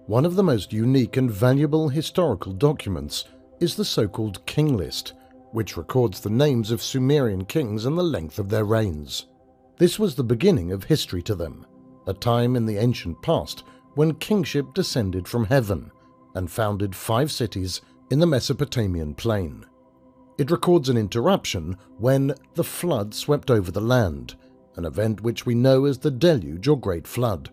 One of the most unique and valuable historical documents is the so-called King List, which records the names of Sumerian kings and the length of their reigns. This was the beginning of history to them, a time in the ancient past when kingship descended from heaven and founded 5 cities in the Mesopotamian plain. It records an interruption when the flood swept over the land, an event which we know as the Deluge or Great Flood.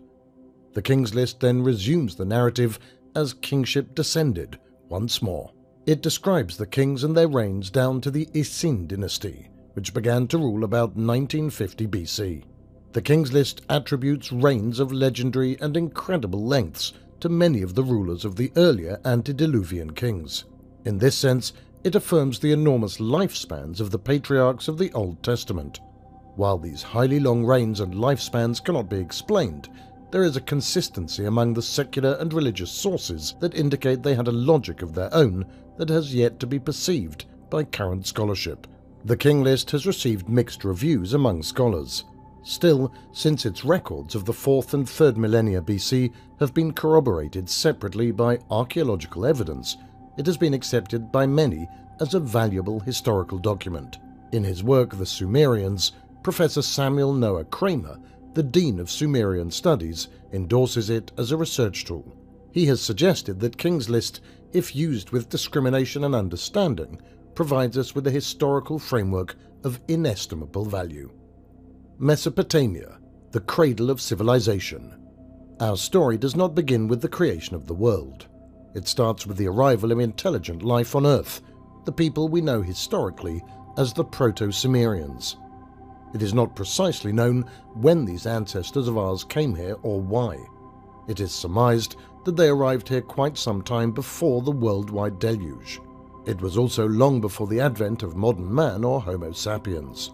The King's List then resumes the narrative as kingship descended once more. It describes the kings and their reigns down to the Isin dynasty, which began to rule about 1950 BC. The King's List attributes reigns of legendary and incredible lengths to many of the rulers of the earlier antediluvian kings. In this sense, it affirms the enormous lifespans of the patriarchs of the Old Testament. While these highly long reigns and lifespans cannot be explained, there is a consistency among the secular and religious sources that indicate they had a logic of their own that has yet to be perceived by current scholarship. The King List has received mixed reviews among scholars. Still, since its records of the 4th and 3rd millennia BC have been corroborated separately by archaeological evidence, it has been accepted by many as a valuable historical document. In his work The Sumerians, Professor Samuel Noah Kramer, the Dean of Sumerian Studies, endorses it as a research tool. He has suggested that King's List, if used with discrimination and understanding, provides us with a historical framework of inestimable value. Mesopotamia, the cradle of civilization. Our story does not begin with the creation of the world. It starts with the arrival of intelligent life on Earth, the people we know historically as the Proto-Sumerians. It is not precisely known when these ancestors of ours came here or why. It is surmised that they arrived here quite some time before the worldwide deluge. It was also long before the advent of modern man or Homo sapiens.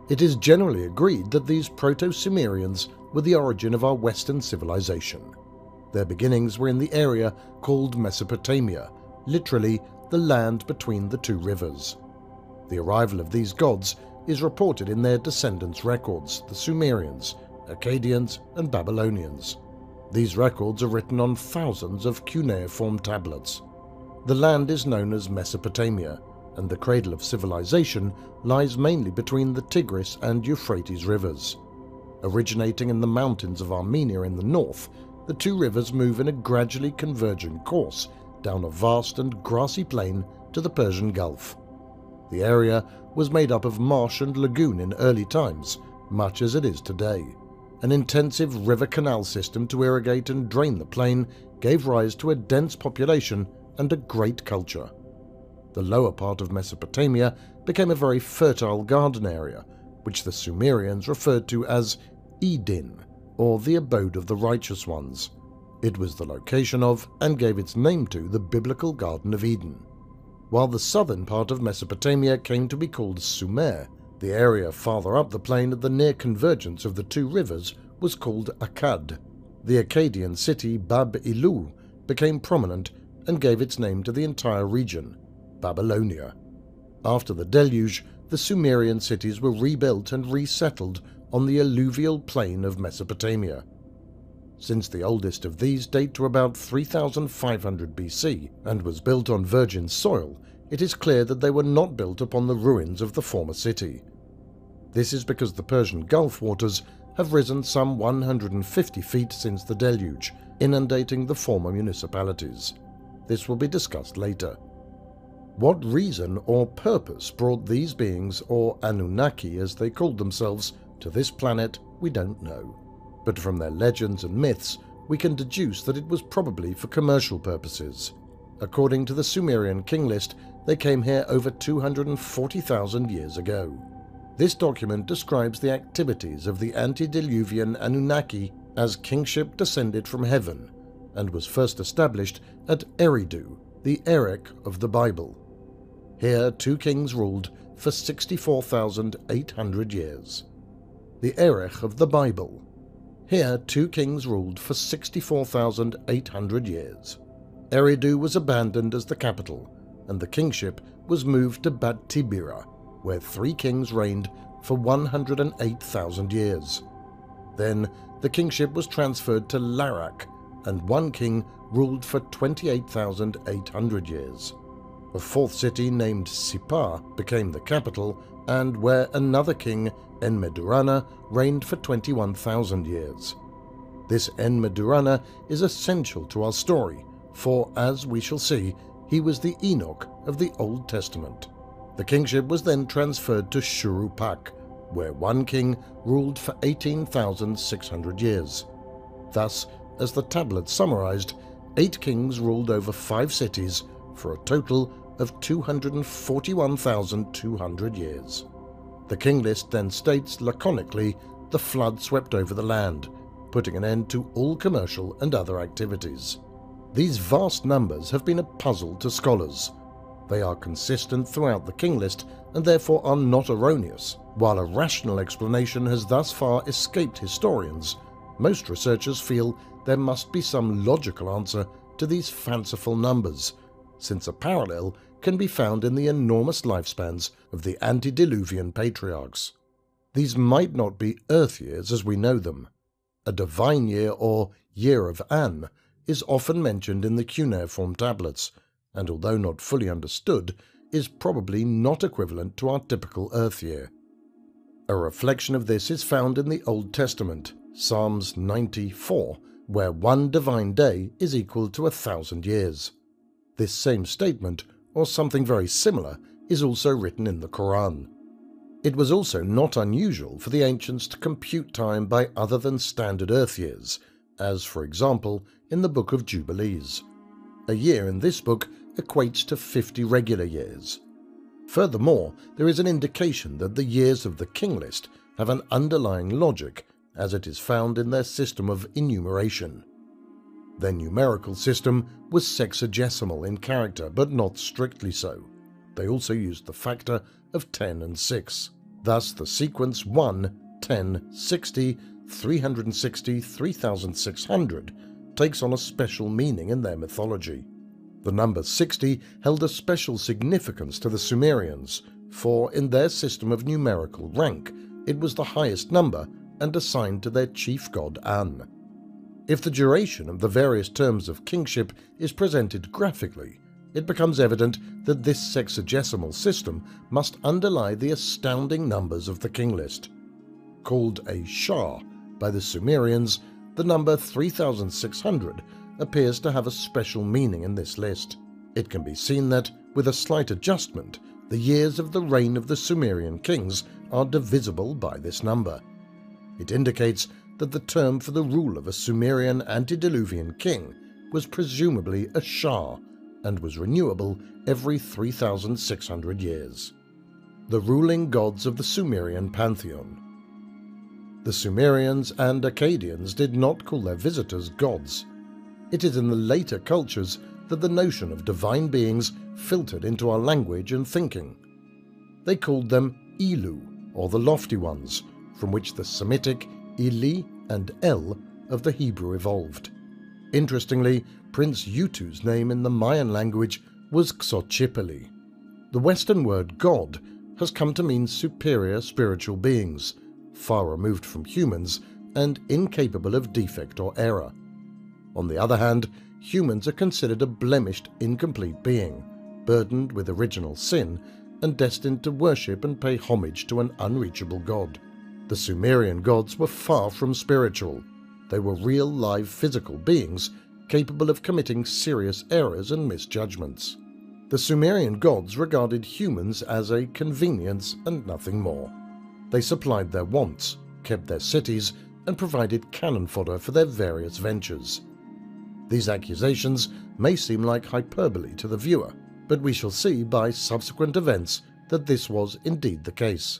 It is generally agreed that these Proto-Sumerians were the origin of our Western civilization. Their beginnings were in the area called Mesopotamia, literally the land between the 2 rivers. The arrival of these gods is reported in their descendants' records, the Sumerians, Akkadians, and Babylonians. These records are written on thousands of cuneiform tablets. The land is known as Mesopotamia, and the cradle of civilization lies mainly between the Tigris and Euphrates rivers. Originating in the mountains of Armenia in the north, the 2 rivers move in a gradually converging course down a vast and grassy plain to the Persian Gulf. The area was made up of marsh and lagoon in early times, much as it is today. An intensive river canal system to irrigate and drain the plain gave rise to a dense population and a great culture. The lower part of Mesopotamia became a very fertile garden area, which the Sumerians referred to as Eden, or the abode of the righteous ones. It was the location of, and gave its name to, the biblical Garden of Eden. While the southern part of Mesopotamia came to be called Sumer, the area farther up the plain at the near convergence of the 2 rivers was called Akkad. The Akkadian city Bab-Ilu became prominent and gave its name to the entire region, Babylonia. After the deluge, the Sumerian cities were rebuilt and resettled on the alluvial plain of Mesopotamia. Since the oldest of these date to about 3500 BC and was built on virgin soil, it is clear that they were not built upon the ruins of the former city. This is because the Persian Gulf waters have risen some 150 feet since the deluge, inundating the former municipalities. This will be discussed later. What reason or purpose brought these beings, or Anunnaki as they called themselves, to this planet, we don't know. But from their legends and myths, we can deduce that it was probably for commercial purposes. According to the Sumerian King List, they came here over 240,000 years ago. This document describes the activities of the antediluvian Anunnaki as kingship descended from heaven, and was first established at Eridu, the Erech of the Bible. Here 2 kings ruled for 64,800 years. The Erech of the Bible. Here 2 kings ruled for 64,800 years. Eridu was abandoned as the capital, and the kingship was moved to Bad Tibira, where 3 kings reigned for 108,000 years. Then the kingship was transferred to Larak, and one king ruled for 28,800 years. A fourth city named Sippar became the capital, and where another king, Enmedu-Rana, reigned for 21,000 years. This Enmedu-Rana is essential to our story, for, as we shall see, he was the Enoch of the Old Testament. The kingship was then transferred to Shuruppak, where one king ruled for 18,600 years. Thus, as the tablet summarized, 8 kings ruled over 5 cities for a total of 241,200 years. The king list then states laconically, the flood swept over the land, putting an end to all commercial and other activities. These vast numbers have been a puzzle to scholars. They are consistent throughout the king list and therefore are not erroneous. While a rational explanation has thus far escaped historians, most researchers feel there must be some logical answer to these fanciful numbers, since a parallel can be found in the enormous lifespans of the Antediluvian Patriarchs. These might not be Earth years as we know them. A divine year, or year of An, is often mentioned in the cuneiform tablets, and although not fully understood, is probably not equivalent to our typical Earth year. A reflection of this is found in the Old Testament, Psalms 94, where one divine day is equal to 1,000 years. This same statement, or something very similar, is also written in the Quran. It was also not unusual for the ancients to compute time by other than standard Earth years, as for example in the Book of Jubilees. A year in this book equates to 50 regular years. Furthermore, there is an indication that the years of the king list have an underlying logic, as it is found in their system of enumeration. Their numerical system was sexagesimal in character, but not strictly so. They also used the factor of 10 and 6. Thus the sequence 1, 10, 60, 360, 3600 takes on a special meaning in their mythology. The number 60 held a special significance to the Sumerians, for in their system of numerical rank it was the highest number and assigned to their chief god An. If the duration of the various terms of kingship is presented graphically, it becomes evident that this sexagesimal system must underlie the astounding numbers of the king list. Called a Shah by the Sumerians, the number 3600 appears to have a special meaning in this list. It can be seen that, with a slight adjustment, the years of the reign of the Sumerian kings are divisible by this number. It indicates that the term for the rule of a Sumerian antediluvian king was presumably a Shah and was renewable every 3,600 years. The ruling gods of the Sumerian pantheon. The Sumerians and Akkadians did not call their visitors gods. It is in the later cultures that the notion of divine beings filtered into our language and thinking. They called them Elu, or the lofty ones, from which the Semitic Ili and El of the Hebrew evolved. Interestingly, Prince Utu's name in the Mayan language was Xochipalli. The Western word God has come to mean superior spiritual beings, far removed from humans and incapable of defect or error. On the other hand, humans are considered a blemished, incomplete being, burdened with original sin and destined to worship and pay homage to an unreachable god. The Sumerian gods were far from spiritual. They were real, live, physical beings capable of committing serious errors and misjudgments. The Sumerian gods regarded humans as a convenience and nothing more. They supplied their wants, kept their cities, and provided cannon fodder for their various ventures. These accusations may seem like hyperbole to the viewer, but we shall see by subsequent events that this was indeed the case.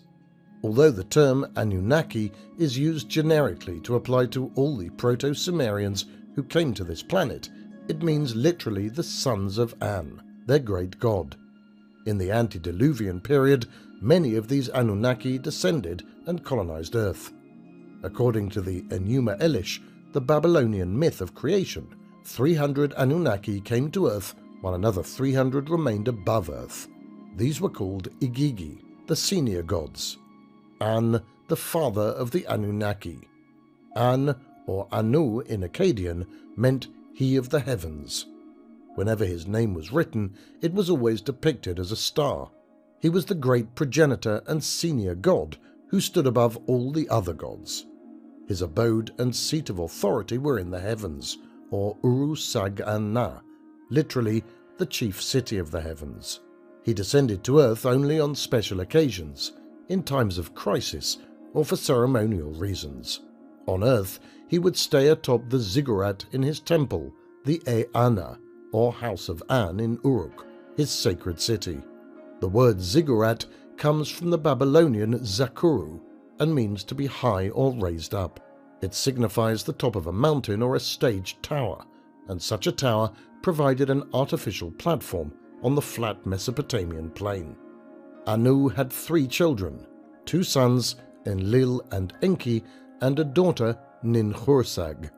Although the term Anunnaki is used generically to apply to all the Proto-Sumerians who came to this planet, it means literally the sons of An, their great god. In the Antediluvian period, many of these Anunnaki descended and colonized Earth. According to the Enuma Elish, the Babylonian myth of creation, 300 Anunnaki came to Earth while another 300 remained above Earth. These were called Igigi, the senior gods. An, the father of the Anunnaki. An, or Anu in Akkadian, meant he of the heavens. Whenever his name was written, it was always depicted as a star. He was the great progenitor and senior god who stood above all the other gods. His abode and seat of authority were in the heavens, or Uru-Sag-An-Na, literally the chief city of the heavens. He descended to earth only on special occasions, in times of crisis, or for ceremonial reasons. On earth, he would stay atop the ziggurat in his temple, the E-Ana, or House of An in Uruk, his sacred city. The word ziggurat comes from the Babylonian zakuru and means to be high or raised up. It signifies the top of a mountain or a staged tower, and such a tower provided an artificial platform on the flat Mesopotamian plain. Anu had 3 children, 2 sons, Enlil and Enki, and a daughter, Ninhursag.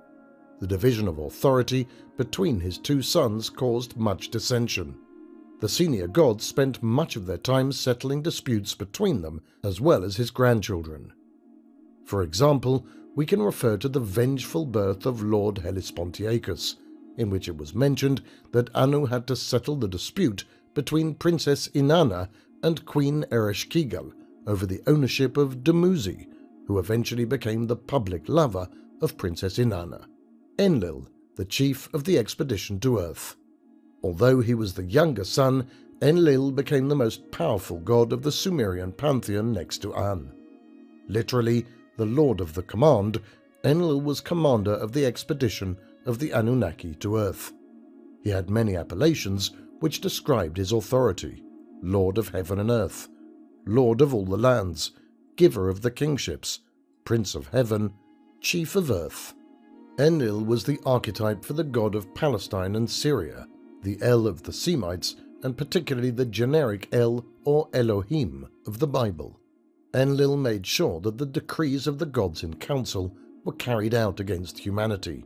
The division of authority between his 2 sons caused much dissension. The senior gods spent much of their time settling disputes between them as well as his grandchildren. For example, we can refer to the vengeful birth of Lord Hellespontiacus, in which it was mentioned that Anu had to settle the dispute between Princess Inanna and Queen Ereshkigal over the ownership of Dumuzi, who eventually became the public lover of Princess Inanna. Enlil, the chief of the expedition to Earth. Although he was the younger son, Enlil became the most powerful god of the Sumerian pantheon next to An. Literally, the Lord of the Command, Enlil was commander of the expedition of the Anunnaki to Earth. He had many appellations which described his authority: Lord of Heaven and Earth, Lord of all the lands, Giver of the kingships, Prince of Heaven, Chief of Earth. Enlil was the archetype for the god of Palestine and Syria, the El of the Semites, and particularly the generic El or Elohim of the Bible. Enlil made sure that the decrees of the gods in council were carried out against humanity.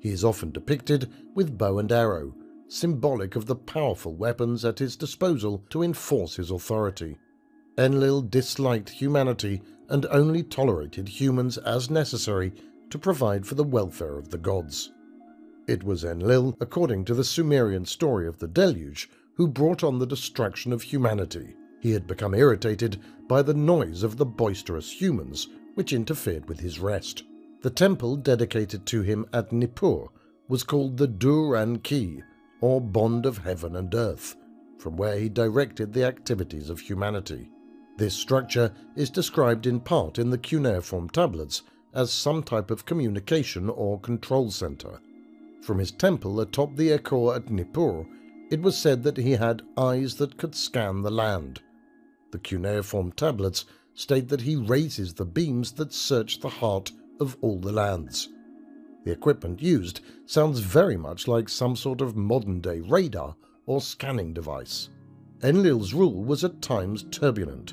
He is often depicted with bow and arrow, symbolic of the powerful weapons at his disposal to enforce his authority. Enlil disliked humanity and only tolerated humans as necessary to provide for the welfare of the gods. It was Enlil, according to the Sumerian story of the Deluge, who brought on the destruction of humanity. He had become irritated by the noise of the boisterous humans, which interfered with his rest. The temple dedicated to him at Nippur was called the Dur-An-Ki, or Bond of Heaven and Earth, from where he directed the activities of humanity. This structure is described in part in the cuneiform tablets as some type of communication or control center. From his temple atop the Ekor at Nippur, it was said that he had eyes that could scan the land. The cuneiform tablets state that he raises the beams that search the heart of all the lands. The equipment used sounds very much like some sort of modern-day radar or scanning device. Enlil's rule was at times turbulent.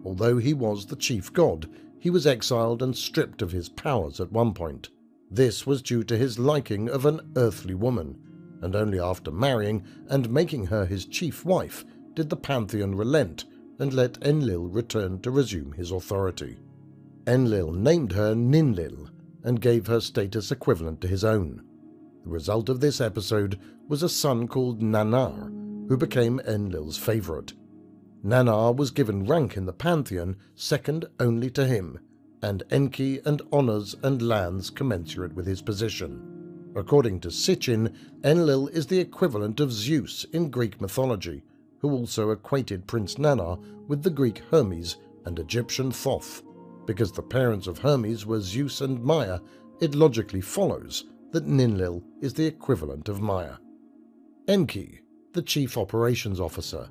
Although he was the chief god, he was exiled and stripped of his powers at one point. This was due to his liking of an earthly woman, and only after marrying and making her his chief wife did the pantheon relent and let Enlil return to resume his authority. Enlil named her Ninlil and gave her status equivalent to his own. The result of this episode was a son called Nannar, who became Enlil's favorite. Nannar was given rank in the pantheon second only to him, and Enki and honors and lands commensurate with his position. According to Sitchin, Enlil is the equivalent of Zeus in Greek mythology, who also equated Prince Nannar with the Greek Hermes and Egyptian Thoth. Because the parents of Hermes were Zeus and Maya, it logically follows that Ninlil is the equivalent of Maya. Enki, the Chief Operations Officer.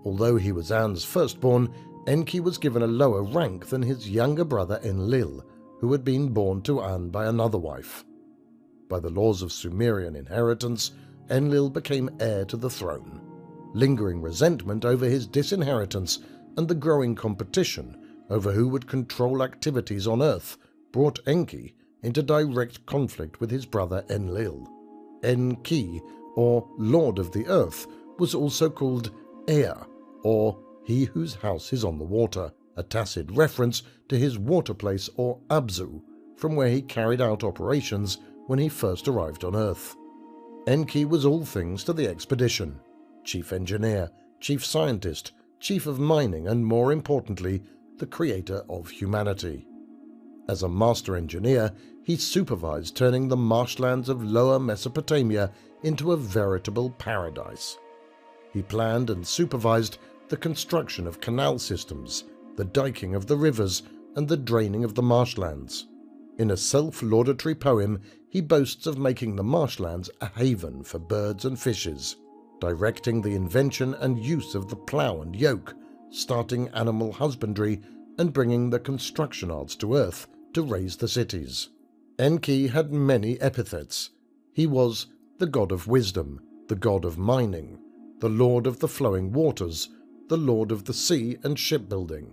Although he was An's firstborn, Enki was given a lower rank than his younger brother Enlil, who had been born to An by another wife. By the laws of Sumerian inheritance, Enlil became heir to the throne. Lingering resentment over his disinheritance and the growing competition over who would control activities on Earth brought Enki into direct conflict with his brother Enlil. Enki, or Lord of the Earth, was also called Ea, or he whose house is on the water, a tacit reference to his water place or Abzu, from where he carried out operations when he first arrived on Earth. Enki was all things to the expedition: chief engineer, chief scientist, chief of mining, and more importantly, the creator of humanity. As a master engineer, he supervised turning the marshlands of Lower Mesopotamia into a veritable paradise. He planned and supervised the construction of canal systems, the diking of the rivers, and the draining of the marshlands. In a self-laudatory poem, he boasts of making the marshlands a haven for birds and fishes, directing the invention and use of the plough and yoke, starting animal husbandry, and bringing the construction arts to Earth to raise the cities. Enki had many epithets. He was the god of wisdom, the god of mining, the lord of the flowing waters, the lord of the sea and shipbuilding.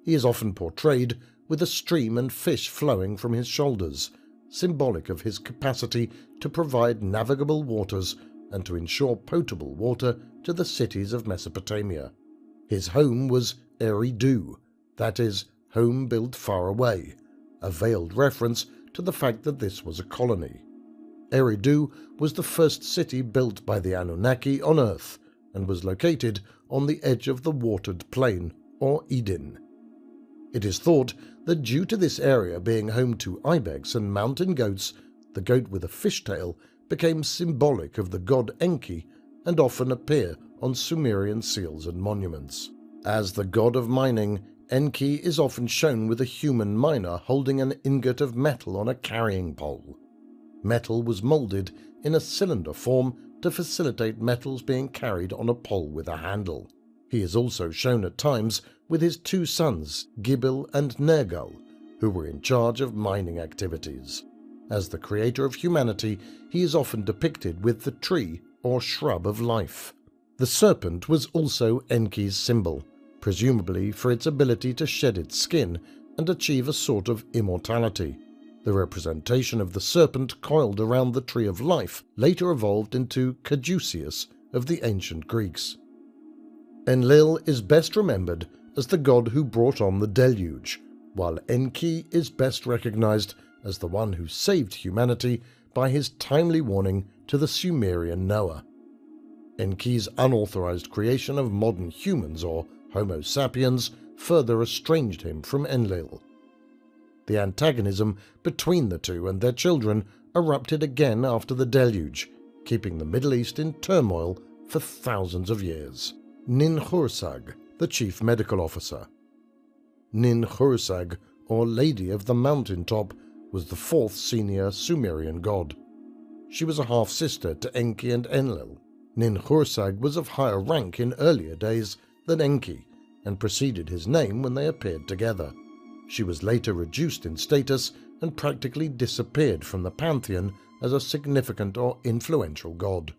He is often portrayed with a stream and fish flowing from his shoulders, symbolic of his capacity to provide navigable waters and to ensure potable water to the cities of Mesopotamia. His home was Eridu, that is, home built far away, a veiled reference to the fact that this was a colony. Eridu was the first city built by the Anunnaki on Earth and was located on the edge of the watered plain, or Eden. It is thought that due to this area being home to ibex and mountain goats, the goat with a fishtail became symbolic of the god Enki and often appear on Sumerian seals and monuments. As the god of mining, Enki is often shown with a human miner holding an ingot of metal on a carrying pole. Metal was molded in a cylinder form to facilitate metals being carried on a pole with a handle. He is also shown at times with his two sons, Gibil and Nergal, who were in charge of mining activities. As the creator of humanity, he is often depicted with the tree or shrub of life. The serpent was also Enki's symbol, presumably for its ability to shed its skin and achieve a sort of immortality. The representation of the serpent coiled around the tree of life later evolved into Caduceus of the ancient Greeks. Enlil is best remembered as the god who brought on the Deluge, while Enki is best recognized as the one who saved humanity by his timely warning to the Sumerian Noah. Enki's unauthorized creation of modern humans, or Homo sapiens, further estranged him from Enlil. The antagonism between the two and their children erupted again after the Deluge, keeping the Middle East in turmoil for thousands of years. Ninhursag, the chief medical officer. Ninhursag, or Lady of the Mountaintop, was the fourth senior Sumerian god. She was a half-sister to Enki and Enlil. Ninhursag was of higher rank in earlier days than Enki, and preceded his name when they appeared together. She was later reduced in status and practically disappeared from the pantheon as a significant or influential god.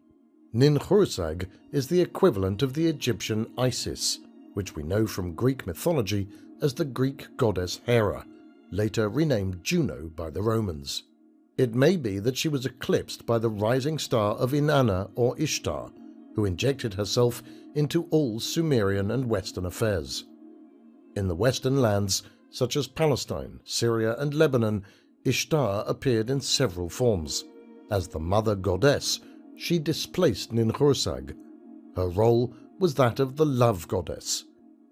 Ninhursag is the equivalent of the Egyptian Isis, which we know from Greek mythology as the Greek goddess Hera, later renamed Juno by the Romans. It may be that she was eclipsed by the rising star of Inanna or Ishtar, who injected herself into all Sumerian and Western affairs. In the Western lands, such as Palestine, Syria, and Lebanon, Ishtar appeared in several forms. As the mother goddess, she displaced Ninhursag. Her role was that of the love goddess.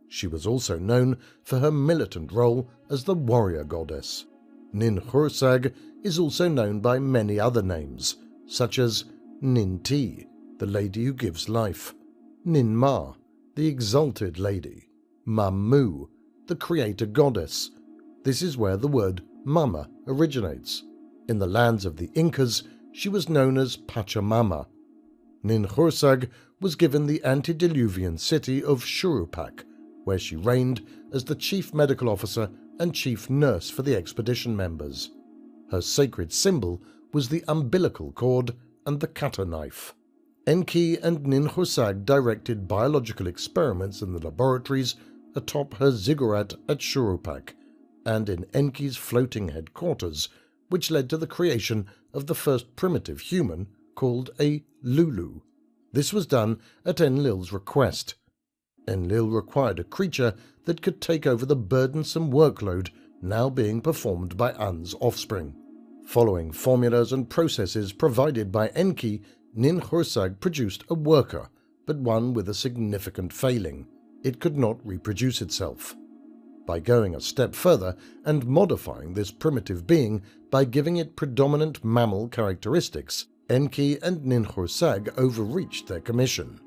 She was also known for her militant role as the warrior goddess. Ninhursag is also known by many other names, such as Ninti, the lady who gives life, Ninmah, the exalted lady, Mammu, the creator goddess. This is where the word mama originates. In the lands of the Incas, she was known as Pachamama. Ninhursag was given the antediluvian city of Shuruppak, where she reigned as the chief medical officer and chief nurse for the expedition members. Her sacred symbol was the umbilical cord and the cutter knife. Enki and Ninhursag directed biological experiments in the laboratories atop her ziggurat at Shuruppak and in Enki's floating headquarters, which led to the creation of the first primitive human called a Lulu. This was done at Enlil's request. Enlil required a creature that could take over the burdensome workload now being performed by Un's offspring. Following formulas and processes provided by Enki, Nin-Hursag produced a worker, but one with a significant failing. It could not reproduce itself. By going a step further and modifying this primitive being by giving it predominant mammal characteristics, Enki and Nin-Hursag overreached their commission.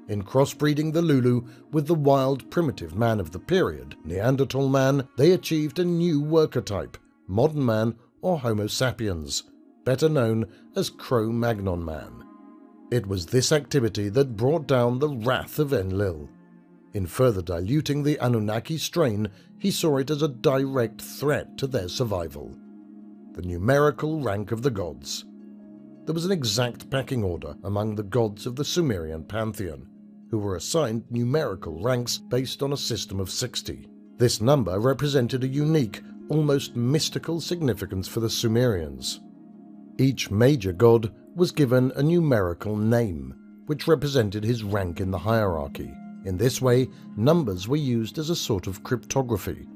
In crossbreeding the Lulu with the wild primitive man of the period, Neanderthal man, they achieved a new worker type, modern man or Homo sapiens, better known as Cro-Magnon man. It was this activity that brought down the wrath of Enlil. In further diluting the Anunnaki strain, he saw it as a direct threat to their survival. The numerical rank of the gods. There was an exact pecking order among the gods of the Sumerian pantheon, who were assigned numerical ranks based on a system of 60. This number represented a unique, almost mystical significance for the Sumerians. Each major god was given a numerical name, which represented his rank in the hierarchy. In this way, numbers were used as a sort of cryptography.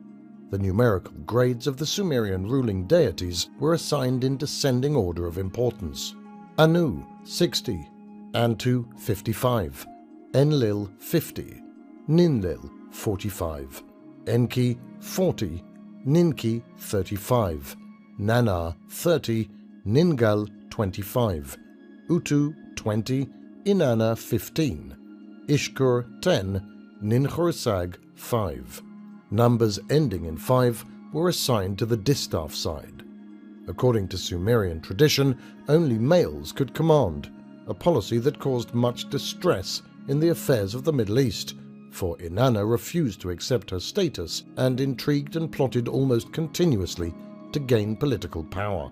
The numerical grades of the Sumerian ruling deities were assigned in descending order of importance. Anu, 60, Antu, 55, Enlil, 50, Ninlil, 45, Enki, 40, Ninki, 35, Nanna, 30, Ningal, 25, Utu, 20, Inanna, 15, Ishkur, 10, Nin-Hursag, 5. Numbers ending in 5 were assigned to the distaff side. According to Sumerian tradition, only males could command, a policy that caused much distress in the affairs of the Middle East, for Inanna refused to accept her status and intrigued and plotted almost continuously to gain political power.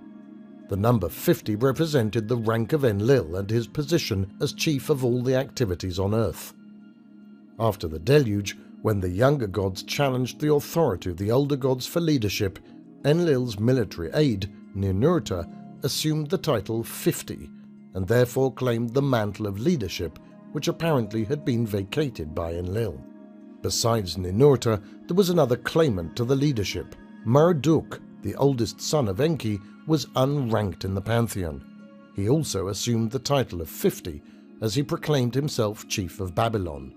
The number 50 represented the rank of Enlil and his position as chief of all the activities on Earth. After the Deluge, when the younger gods challenged the authority of the older gods for leadership, Enlil's military aide, Ninurta, assumed the title 50 and therefore claimed the mantle of leadership, which apparently had been vacated by Enlil. Besides Ninurta, there was another claimant to the leadership. Marduk, the oldest son of Enki, was unranked in the pantheon. He also assumed the title of 50 as he proclaimed himself chief of Babylon.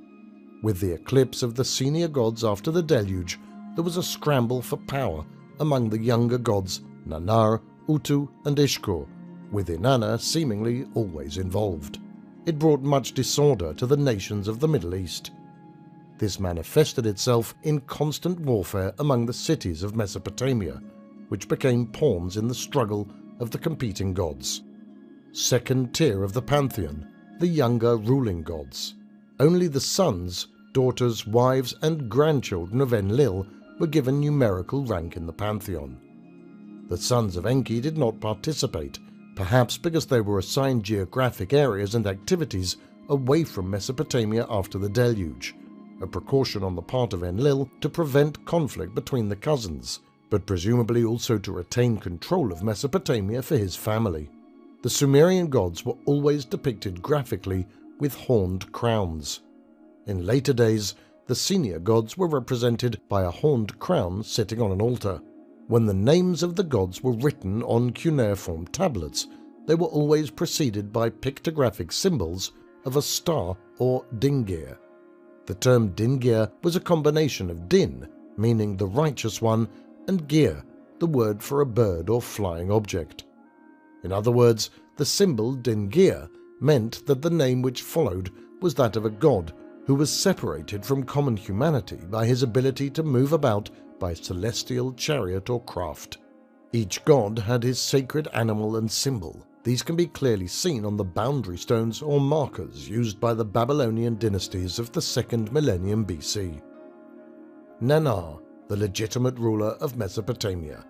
With the eclipse of the senior gods after the Deluge, there was a scramble for power among the younger gods Nannar, Utu and Ishkur, with Inanna seemingly always involved. It brought much disorder to the nations of the Middle East. This manifested itself in constant warfare among the cities of Mesopotamia, which became pawns in the struggle of the competing gods. Second tier of the pantheon, the younger ruling gods. Only the sons, daughters, wives and grandchildren of Enlil were given numerical rank in the pantheon. The sons of Enki did not participate, perhaps because they were assigned geographic areas and activities away from Mesopotamia after the Deluge, a precaution on the part of Enlil to prevent conflict between the cousins, but presumably also to retain control of Mesopotamia for his family. The Sumerian gods were always depicted graphically with horned crowns. In later days, the senior gods were represented by a horned crown sitting on an altar. When the names of the gods were written on cuneiform tablets, they were always preceded by pictographic symbols of a star or dingir. The term dingir was a combination of din, meaning the righteous one, and gir, the word for a bird or flying object. In other words, the symbol dingir meant that the name which followed was that of a god who was separated from common humanity by his ability to move about by celestial chariot or craft. Each god had his sacred animal and symbol. These can be clearly seen on the boundary stones or markers used by the Babylonian dynasties of the 2nd millennium BC. Nannar, the legitimate ruler of Mesopotamia.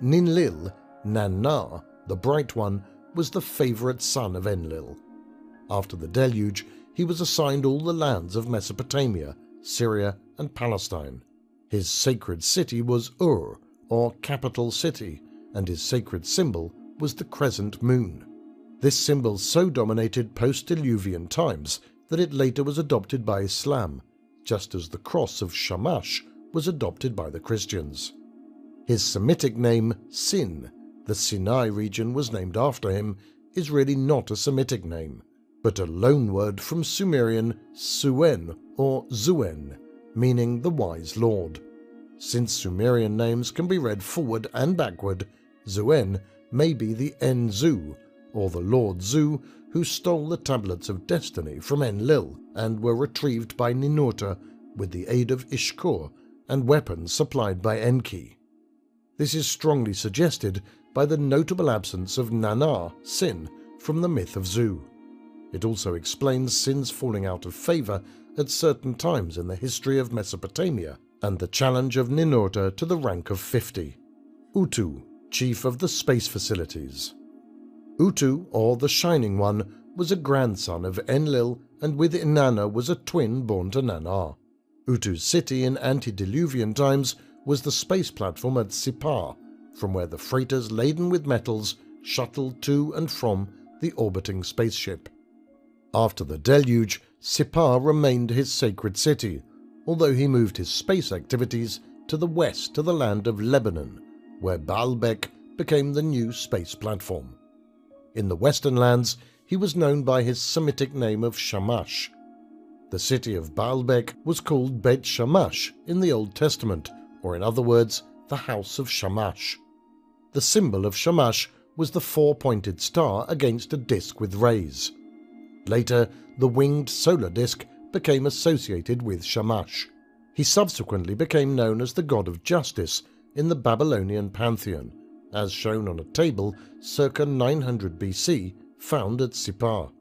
Ninlil, Nannar, the bright one, was the favorite son of Enlil. After the Deluge, he was assigned all the lands of Mesopotamia, Syria and Palestine. His sacred city was Ur, or capital city, and his sacred symbol was the crescent moon. This symbol so dominated post-Diluvian times that it later was adopted by Islam, just as the cross of Shamash was adopted by the Christians. His Semitic name, Sin, the Sinai region was named after him, is really not a Semitic name, but a loanword from Sumerian Suen or Zuen, meaning the wise lord. Since Sumerian names can be read forward and backward, Zuen may be the Enzu, or the Lord Zu, who stole the tablets of destiny from Enlil and were retrieved by Ninurta with the aid of Ishkur and weapons supplied by Enki. This is strongly suggested by the notable absence of Nannar, Sin, from the myth of Zu. It also explains Sin's falling out of favour at certain times in the history of Mesopotamia and the challenge of Ninurta to the rank of 50. Utu, chief of the space facilities. Utu, or the Shining One, was a grandson of Enlil, and with Inanna was a twin born to Nannar. Utu's city in antediluvian times was the space platform at Sipar, from where the freighters laden with metals shuttled to and from the orbiting spaceship. After the Deluge, Sipar remained his sacred city, although he moved his space activities to the west to the land of Lebanon, where Baalbek became the new space platform. In the western lands, he was known by his Semitic name of Shamash. The city of Baalbek was called Bet Shamash in the Old Testament, or in other words, the House of Shamash. The symbol of Shamash was the four-pointed star against a disk with rays. Later, the winged solar disk became associated with Shamash. He subsequently became known as the god of justice in the Babylonian pantheon, as shown on a table circa 900 BC found at Sipar.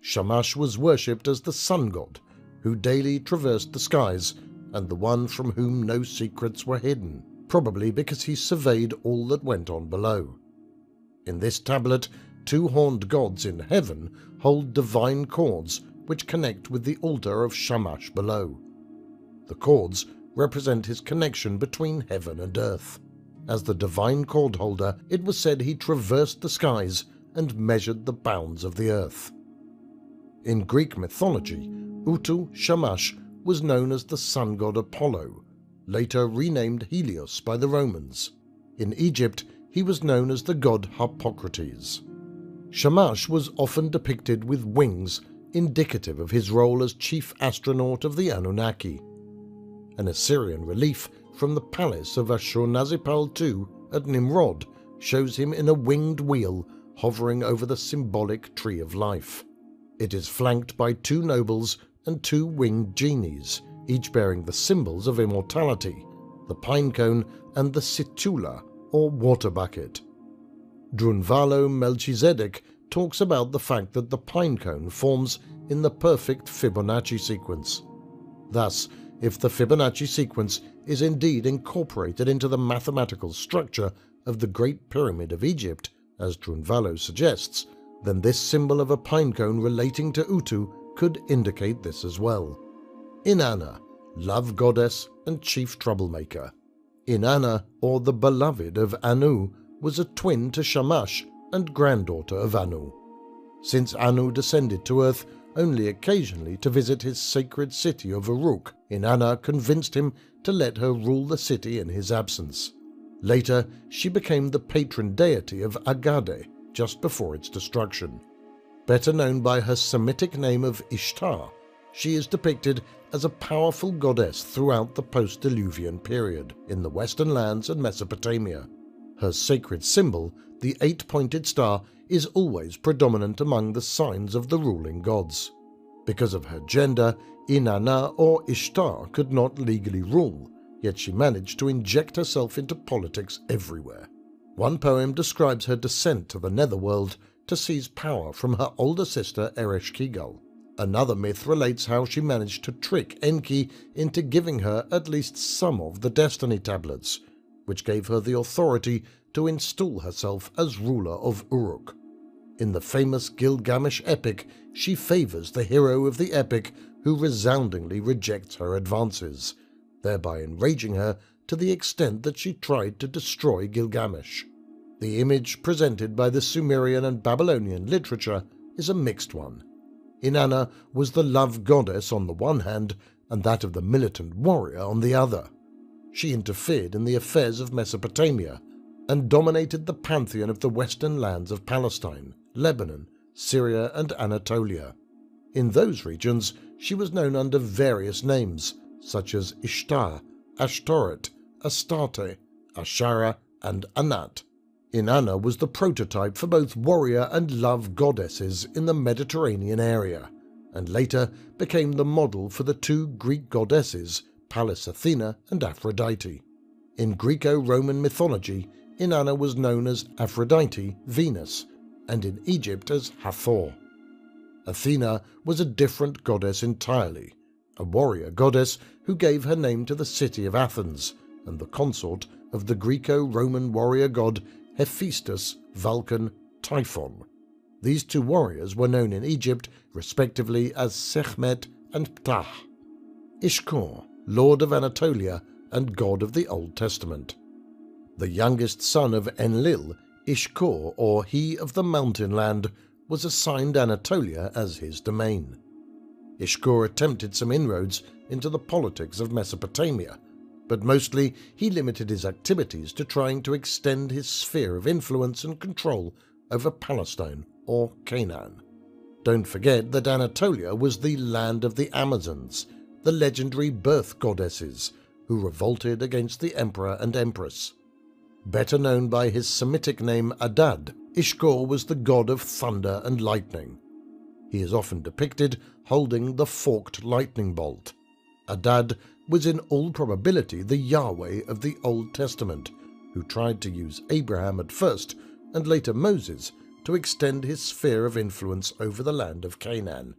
Shamash was worshipped as the sun god, who daily traversed the skies, and the one from whom no secrets were hidden, probably because he surveyed all that went on below. In this tablet, two horned gods in heaven hold divine cords which connect with the altar of Shamash below. The cords represent his connection between heaven and earth. As the divine cord holder, it was said he traversed the skies and measured the bounds of the earth. In Greek mythology, Utu Shamash was known as the sun god Apollo, later renamed Helios by the Romans. In Egypt, he was known as the god Harpocrates. Shamash was often depicted with wings, indicative of his role as chief astronaut of the Anunnaki. An Assyrian relief from the palace of Ashurnazirpal II at Nimrod shows him in a winged wheel hovering over the symbolic Tree of Life. It is flanked by two nobles and two winged genies, each bearing the symbols of immortality, the pinecone and the situla, or water bucket. Drunvalo Melchizedek talks about the fact that the pinecone forms in the perfect Fibonacci sequence. Thus, if the Fibonacci sequence is indeed incorporated into the mathematical structure of the Great Pyramid of Egypt, as Drunvalo suggests, then this symbol of a pinecone relating to Utu could indicate this as well. Inanna, love goddess and chief troublemaker. Inanna, or the beloved of Anu, was a twin to Shamash and granddaughter of Anu. Since Anu descended to earth only occasionally to visit his sacred city of Uruk, Inanna convinced him to let her rule the city in his absence. Later, she became the patron deity of Agade just before its destruction. Better known by her Semitic name of Ishtar, she is depicted as a powerful goddess throughout the post-Diluvian period in the western lands and Mesopotamia. Her sacred symbol, the eight-pointed star, is always predominant among the signs of the ruling gods. Because of her gender, Inanna or Ishtar could not legally rule, yet she managed to inject herself into politics everywhere. One poem describes her descent to the netherworld to seize power from her older sister Ereshkigal. Another myth relates how she managed to trick Enki into giving her at least some of the destiny tablets, which gave her the authority to install herself as ruler of Uruk. In the famous Gilgamesh epic, she favors the hero of the epic who resoundingly rejects her advances, thereby enraging her to the extent that she tried to destroy Gilgamesh. The image presented by the Sumerian and Babylonian literature is a mixed one. Inanna was the love goddess on the one hand and that of the militant warrior on the other. She interfered in the affairs of Mesopotamia, and dominated the pantheon of the western lands of Palestine, Lebanon, Syria and Anatolia. In those regions, she was known under various names, such as Ishtar, Ashtoreth, Astarte, Ashara, and Anat. Inanna was the prototype for both warrior and love goddesses in the Mediterranean area, and later became the model for the two Greek goddesses, Pallas Athena and Aphrodite. In Greco-Roman mythology, Inanna was known as Aphrodite, Venus, and in Egypt as Hathor. Athena was a different goddess entirely, a warrior goddess who gave her name to the city of Athens, and the consort of the Greco-Roman warrior god Hephaestus, Vulcan, Typhon. These two warriors were known in Egypt respectively as Sekhmet and Ptah. Ishkur, lord of Anatolia and god of the Old Testament. The youngest son of Enlil, Ishkur, or he of the mountain land, was assigned Anatolia as his domain. Ishkur attempted some inroads into the politics of Mesopotamia, but mostly he limited his activities to trying to extend his sphere of influence and control over Palestine or Canaan. Don't forget that Anatolia was the land of the Amazons, the legendary birth goddesses who revolted against the emperor and empress. Better known by his Semitic name Adad, Ishkur was the god of thunder and lightning. He is often depicted holding the forked lightning bolt. Adad was in all probability the Yahweh of the Old Testament, who tried to use Abraham at first and later Moses to extend his sphere of influence over the land of Canaan.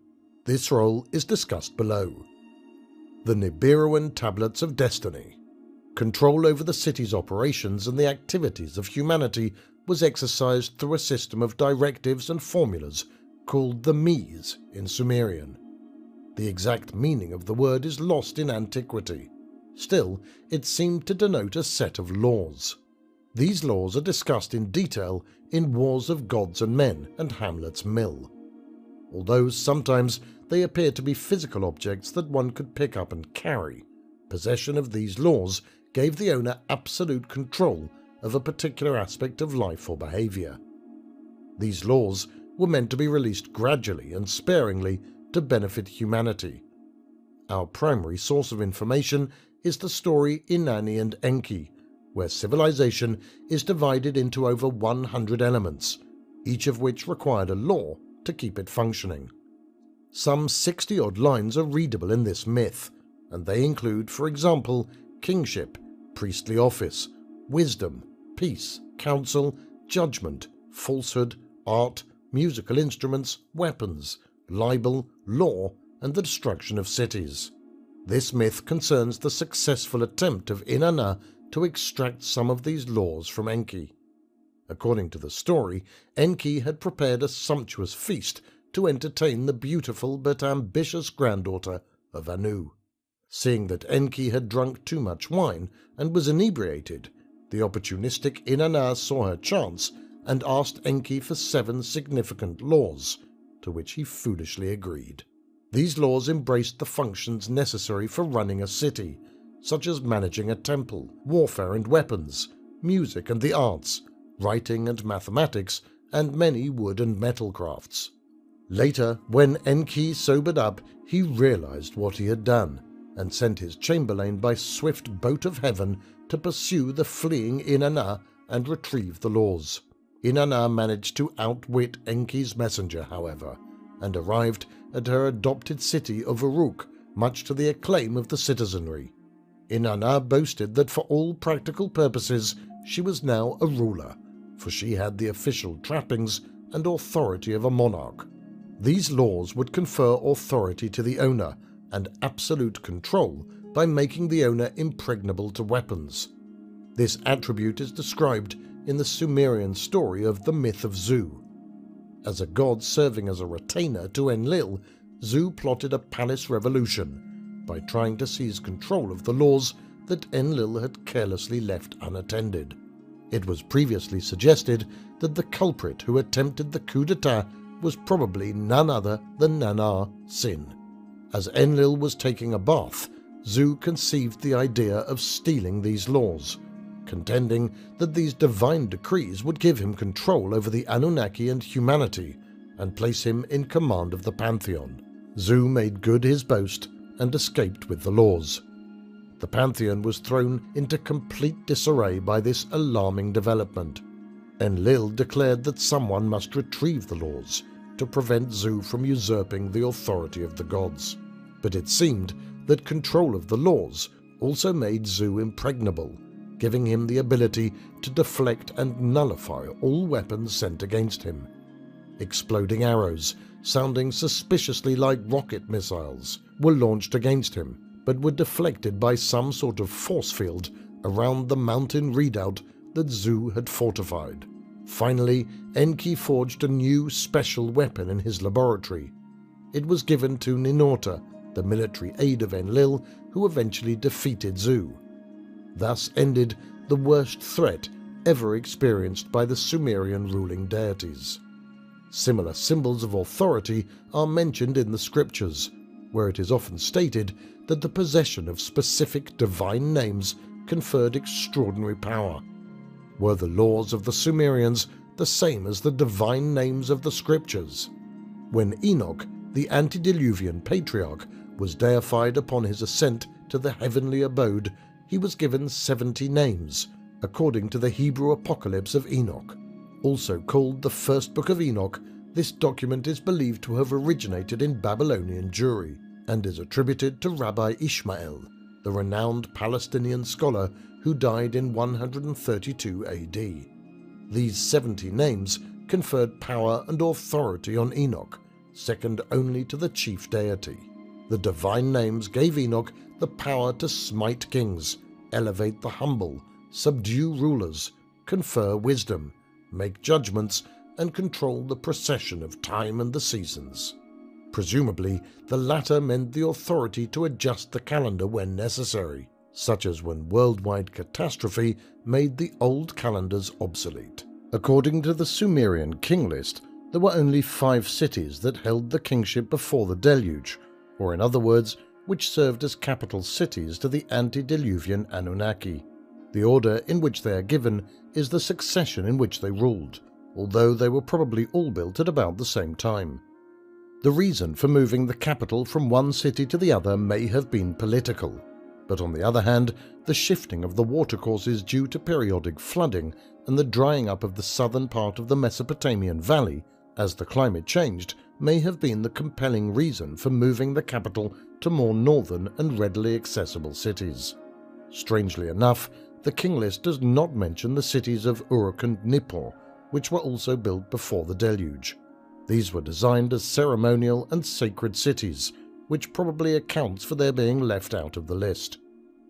This role is discussed below. The Nibiruan Tablets of Destiny. Control over the city's operations and the activities of humanity was exercised through a system of directives and formulas called the Mies in Sumerian. The exact meaning of the word is lost in antiquity. Still, it seemed to denote a set of laws. These laws are discussed in detail in Wars of Gods and Men and Hamlet's Mill. Although sometimes they appear to be physical objects that one could pick up and carry, possession of these laws gave the owner absolute control of a particular aspect of life or behavior. These laws were meant to be released gradually and sparingly to benefit humanity. Our primary source of information is the story Inanni and Enki, where civilization is divided into over 100 elements, each of which required a law to keep it functioning. Some 60-odd lines are readable in this myth, and they include, for example, kingship, priestly office, wisdom, peace, counsel, judgment, falsehood, art, musical instruments, weapons, libel, law, and the destruction of cities. This myth concerns the successful attempt of Inanna to extract some of these laws from Enki. According to the story, Enki had prepared a sumptuous feast to entertain the beautiful but ambitious granddaughter of Anu. Seeing that Enki had drunk too much wine and was inebriated, the opportunistic Inanna saw her chance and asked Enki for 7 significant laws, to which he foolishly agreed. These laws embraced the functions necessary for running a city, such as managing a temple, warfare and weapons, music and the arts, writing and mathematics, and many wood and metal crafts. Later, when Enki sobered up, he realized what he had done, and sent his chamberlain by swift boat of heaven to pursue the fleeing Inanna and retrieve the laws. Inanna managed to outwit Enki's messenger, however, and arrived at her adopted city of Uruk, much to the acclaim of the citizenry. Inanna boasted that for all practical purposes she was now a ruler, for she had the official trappings and authority of a monarch. These laws would confer authority to the owner and absolute control by making the owner impregnable to weapons. This attribute is described in the Sumerian story of the myth of Zu. As a god serving as a retainer to Enlil, Zu plotted a palace revolution by trying to seize control of the laws that Enlil had carelessly left unattended. It was previously suggested that the culprit who attempted the coup d'etat was probably none other than Nannar Sin. As Enlil was taking a bath, Zu conceived the idea of stealing these laws, contending that these divine decrees would give him control over the Anunnaki and humanity and place him in command of the pantheon. Zu made good his boast and escaped with the laws. The pantheon was thrown into complete disarray by this alarming development. Enlil declared that someone must retrieve the laws to prevent Zu from usurping the authority of the gods. But it seemed that control of the laws also made Zu impregnable, giving him the ability to deflect and nullify all weapons sent against him. Exploding arrows, sounding suspiciously like rocket missiles, were launched against him, but were deflected by some sort of force field around the mountain redoubt that Zu had fortified. Finally, Enki forged a new special weapon in his laboratory. It was given to Ninurta, the military aide of Enlil, who eventually defeated Zu. Thus ended the worst threat ever experienced by the Sumerian ruling deities. Similar symbols of authority are mentioned in the scriptures, where it is often stated that the possession of specific divine names conferred extraordinary power. Were the laws of the Sumerians the same as the divine names of the scriptures? When Enoch, the Antediluvian Patriarch, was deified upon his ascent to the heavenly abode, he was given 70 names, according to the Hebrew Apocalypse of Enoch. Also called the First Book of Enoch, this document is believed to have originated in Babylonian Jewry and is attributed to Rabbi Ishmael, the renowned Palestinian scholar who died in 132 AD. These 70 names conferred power and authority on Enoch, second only to the chief deity. The divine names gave Enoch the power to smite kings, elevate the humble, subdue rulers, confer wisdom, make judgments, and control the procession of time and the seasons. Presumably, the latter meant the authority to adjust the calendar when necessary, such as when worldwide catastrophe made the old calendars obsolete. According to the Sumerian king list, there were only 5 cities that held the kingship before the Deluge, or in other words, which served as capital cities to the antediluvian Anunnaki. The order in which they are given is the succession in which they ruled, although they were probably all built at about the same time. The reason for moving the capital from one city to the other may have been political, but on the other hand, the shifting of the watercourses due to periodic flooding and the drying up of the southern part of the Mesopotamian valley as the climate changed may have been the compelling reason for moving the capital to more northern and readily accessible cities. Strangely enough, the king list does not mention the cities of Uruk and Nippur, which were also built before the Deluge. These were designed as ceremonial and sacred cities, which probably accounts for their being left out of the list.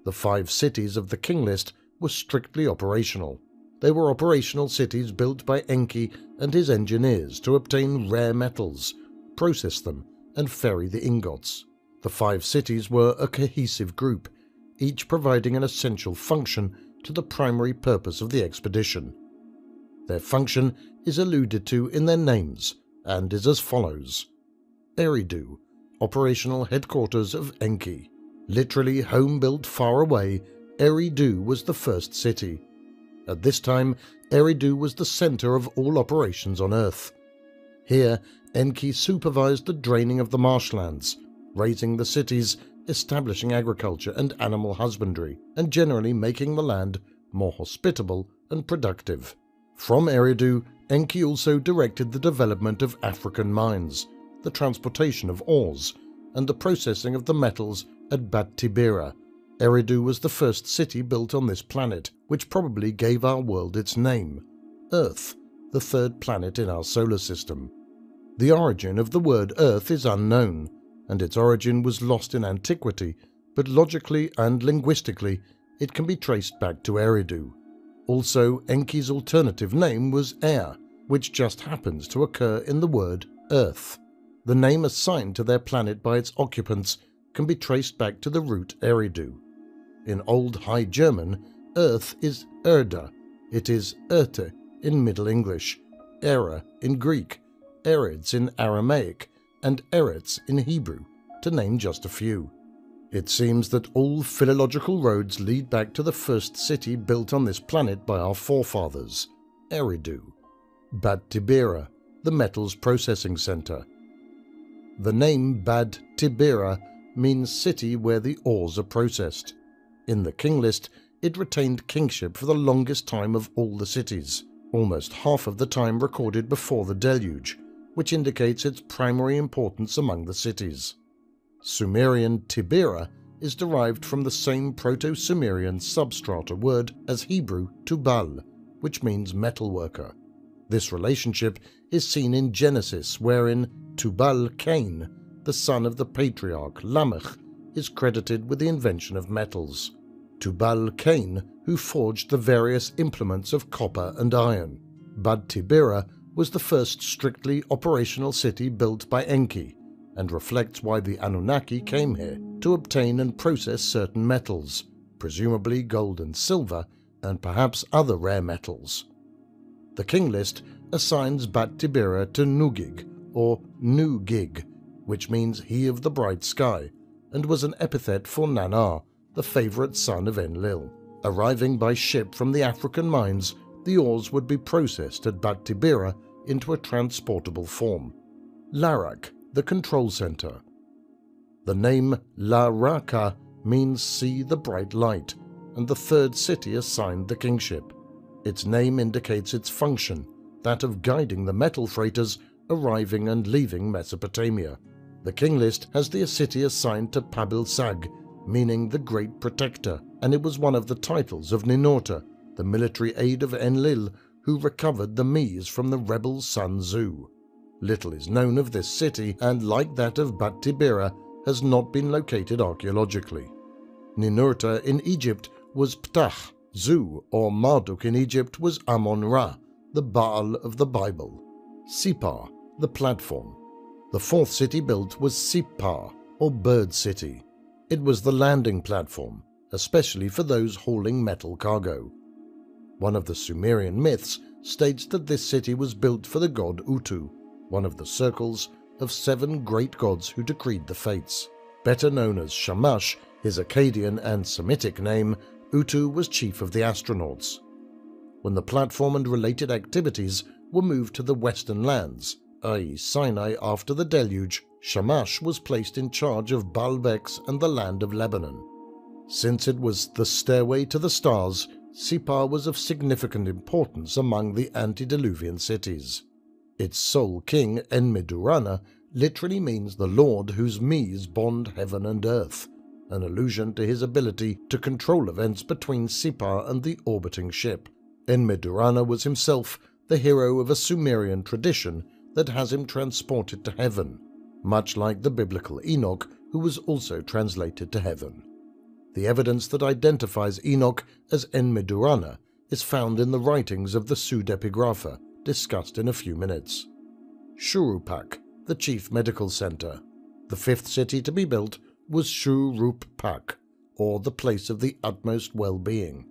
The 5 cities of the king list were strictly operational. They were operational cities built by Enki and his engineers to obtain rare metals, process them, and ferry the ingots. The 5 cities were a cohesive group, each providing an essential function to the primary purpose of the expedition. Their function is alluded to in their names and is as follows. Eridu, operational headquarters of Enki. Literally home built far away, Eridu was the first city. At this time, Eridu was the center of all operations on Earth. Here, Enki supervised the draining of the marshlands, raising the cities, establishing agriculture and animal husbandry, and generally making the land more hospitable and productive. From Eridu, Enki also directed the development of African mines, the transportation of ores, and the processing of the metals at Bat Tibera. Eridu was the first city built on this planet, which probably gave our world its name, Earth, the 3rd planet in our solar system. The origin of the word Earth is unknown, and its origin was lost in antiquity, but logically and linguistically it can be traced back to Eridu. Also, Enki's alternative name was Ea, which just happens to occur in the word Earth. The name assigned to their planet by its occupants can be traced back to the root Eridu. In Old High German, Earth is Erda, it is Erte in Middle English, Era in Greek, Eretz in Aramaic, and Eretz in Hebrew, to name just a few. It seems that all philological roads lead back to the first city built on this planet by our forefathers, Eridu, Bad Tibera, the metals processing center. The name Bad Tibera means city where the ores are processed. In the king list, it retained kingship for the longest time of all the cities, almost half of the time recorded before the Deluge, which indicates its primary importance among the cities. Sumerian Tibera is derived from the same Proto-Sumerian substrata word as Hebrew Tubal, which means metalworker. This relationship is seen in Genesis, wherein Tubal-Cain, the son of the patriarch Lamech, is credited with the invention of metals. Tubal-Cain, who forged the various implements of copper and iron. Bad Tibera was the first strictly operational city built by Enki, and reflects why the Anunnaki came here to obtain and process certain metals, presumably gold and silver, and perhaps other rare metals. The king list assigns Bad Tibera to Nugig, or Nu-Gig, which means he of the bright sky, and was an epithet for Nannar, the favorite son of Enlil. Arriving by ship from the African mines, the ores would be processed at Bad Tibera into a transportable form. Larak, the control center. The name La Raka means see the bright light, and the third city assigned the kingship. Its name indicates its function, that of guiding the metal freighters arriving and leaving Mesopotamia. The king list has the city assigned to Pabil Sag, meaning the Great Protector, and it was one of the titles of Ninurta, the military aide of Enlil, who recovered the Mies from the rebel Sun Tzu. Little is known of this city, and like that of Bad Tibera, has not been located archaeologically. Ninurta in Egypt was Ptah, Zu or Marduk in Egypt was Amon-Ra, the Baal of the Bible. Sipar, the platform. The fourth city built was Sipar, or Bird City. It was the landing platform, especially for those hauling metal cargo. One of the Sumerian myths states that this city was built for the god Utu, one of the circles of 7 great gods who decreed the fates. Better known as Shamash, his Akkadian and Semitic name, Utu was chief of the astronauts. When the platform and related activities were moved to the western lands, i.e. Sinai after the Deluge, Shamash was placed in charge of Baalbek and the land of Lebanon. Since it was the stairway to the stars, Sipar was of significant importance among the antediluvian cities. Its sole king, Enmedurana, literally means the Lord whose Mies bond heaven and earth, an allusion to his ability to control events between Sipar and the orbiting ship. Enmedurana was himself the hero of a Sumerian tradition that has him transported to heaven, much like the biblical Enoch, who was also translated to heaven. The evidence that identifies Enoch as Enmedurana is found in the writings of the pseudepigrapha, discussed in a few minutes. Shurupak, the chief medical center. The fifth city to be built was Shuruppak, or the place of the utmost well-being.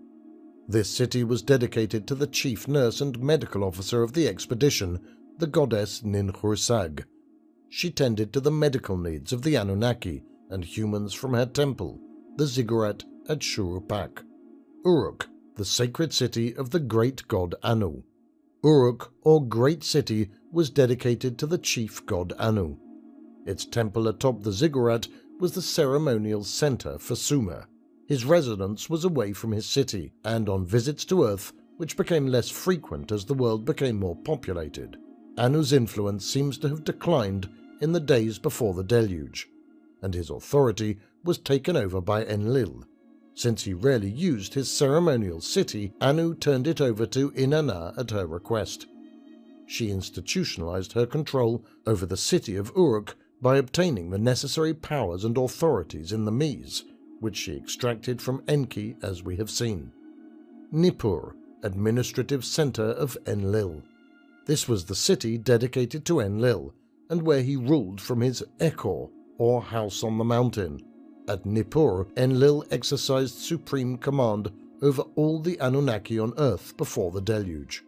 This city was dedicated to the chief nurse and medical officer of the expedition, the goddess Ninhursag. She tended to the medical needs of the Anunnaki and humans from her temple, the ziggurat at Shurupak. Uruk, the sacred city of the great god Anu. Uruk, or Great City, was dedicated to the chief god Anu. Its temple atop the ziggurat was the ceremonial center for Sumer. His residence was away from his city and on visits to Earth, which became less frequent as the world became more populated. Anu's influence seems to have declined in the days before the Deluge, and his authority was taken over by Enlil. Since he rarely used his ceremonial city, Anu turned it over to Inanna at her request. She institutionalized her control over the city of Uruk by obtaining the necessary powers and authorities in the Mies, which she extracted from Enki, as we have seen. Nippur, administrative center of Enlil. This was the city dedicated to Enlil, and where he ruled from his Ekor, or house on the mountain. At Nippur, Enlil exercised supreme command over all the Anunnaki on Earth before the Deluge.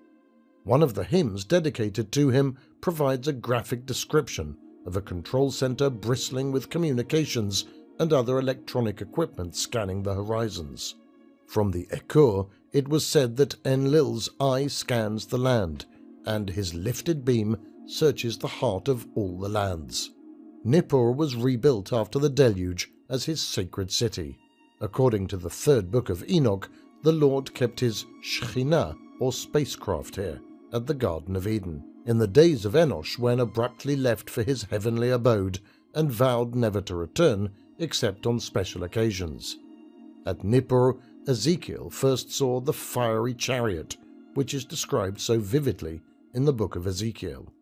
One of the hymns dedicated to him provides a graphic description of a control center bristling with communications and other electronic equipment scanning the horizons. From the Ekur, it was said that Enlil's eye scans the land, and his lifted beam searches the heart of all the lands. Nippur was rebuilt after the Deluge as his sacred city. According to the third book of Enoch, the Lord kept his Shekhinah, or spacecraft, here, at the Garden of Eden, in the days of Enosh, when abruptly left for his heavenly abode and vowed never to return except on special occasions. At Nippur, Ezekiel first saw the fiery chariot, which is described so vividly in the book of Ezekiel.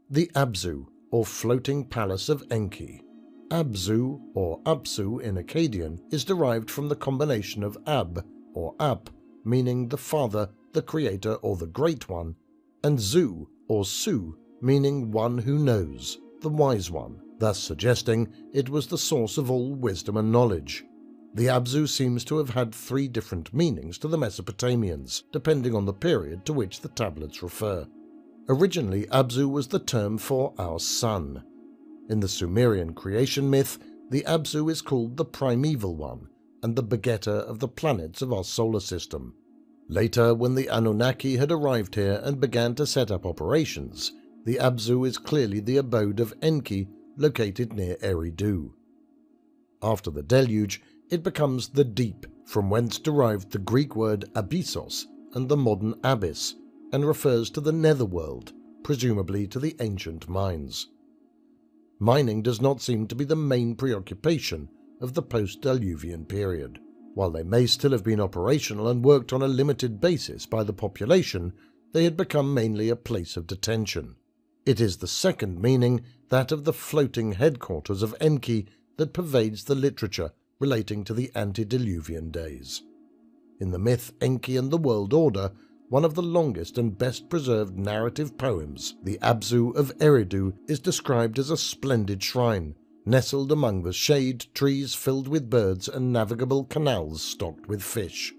The Abzu, or floating palace of Enki. Abzu, or Apsu in Akkadian, is derived from the combination of Ab, or Ap, meaning the father, the creator, or the great one, and Zu, or Su, meaning one who knows, the wise one, thus suggesting it was the source of all wisdom and knowledge. The Abzu seems to have had three different meanings to the Mesopotamians, depending on the period to which the tablets refer. Originally, Abzu was the term for our sun. In the Sumerian creation myth, the Abzu is called the primeval one and the begetter of the planets of our solar system. Later, when the Anunnaki had arrived here and began to set up operations, the Abzu is clearly the abode of Enki, located near Eridu. After the Deluge, it becomes the deep, from whence derived the Greek word abyssos and the modern abyss, and refers to the netherworld, presumably to the ancient mines. Mining does not seem to be the main preoccupation of the post-Diluvian period. While they may still have been operational and worked on a limited basis by the population, they had become mainly a place of detention. It is the second meaning, that of the floating headquarters of Enki, that pervades the literature relating to the antediluvian days. In the myth Enki and the World Order, one of the longest and best preserved narrative poems, the Abzu of Eridu, is described as a splendid shrine, nestled among the shade trees filled with birds and navigable canals stocked with fish.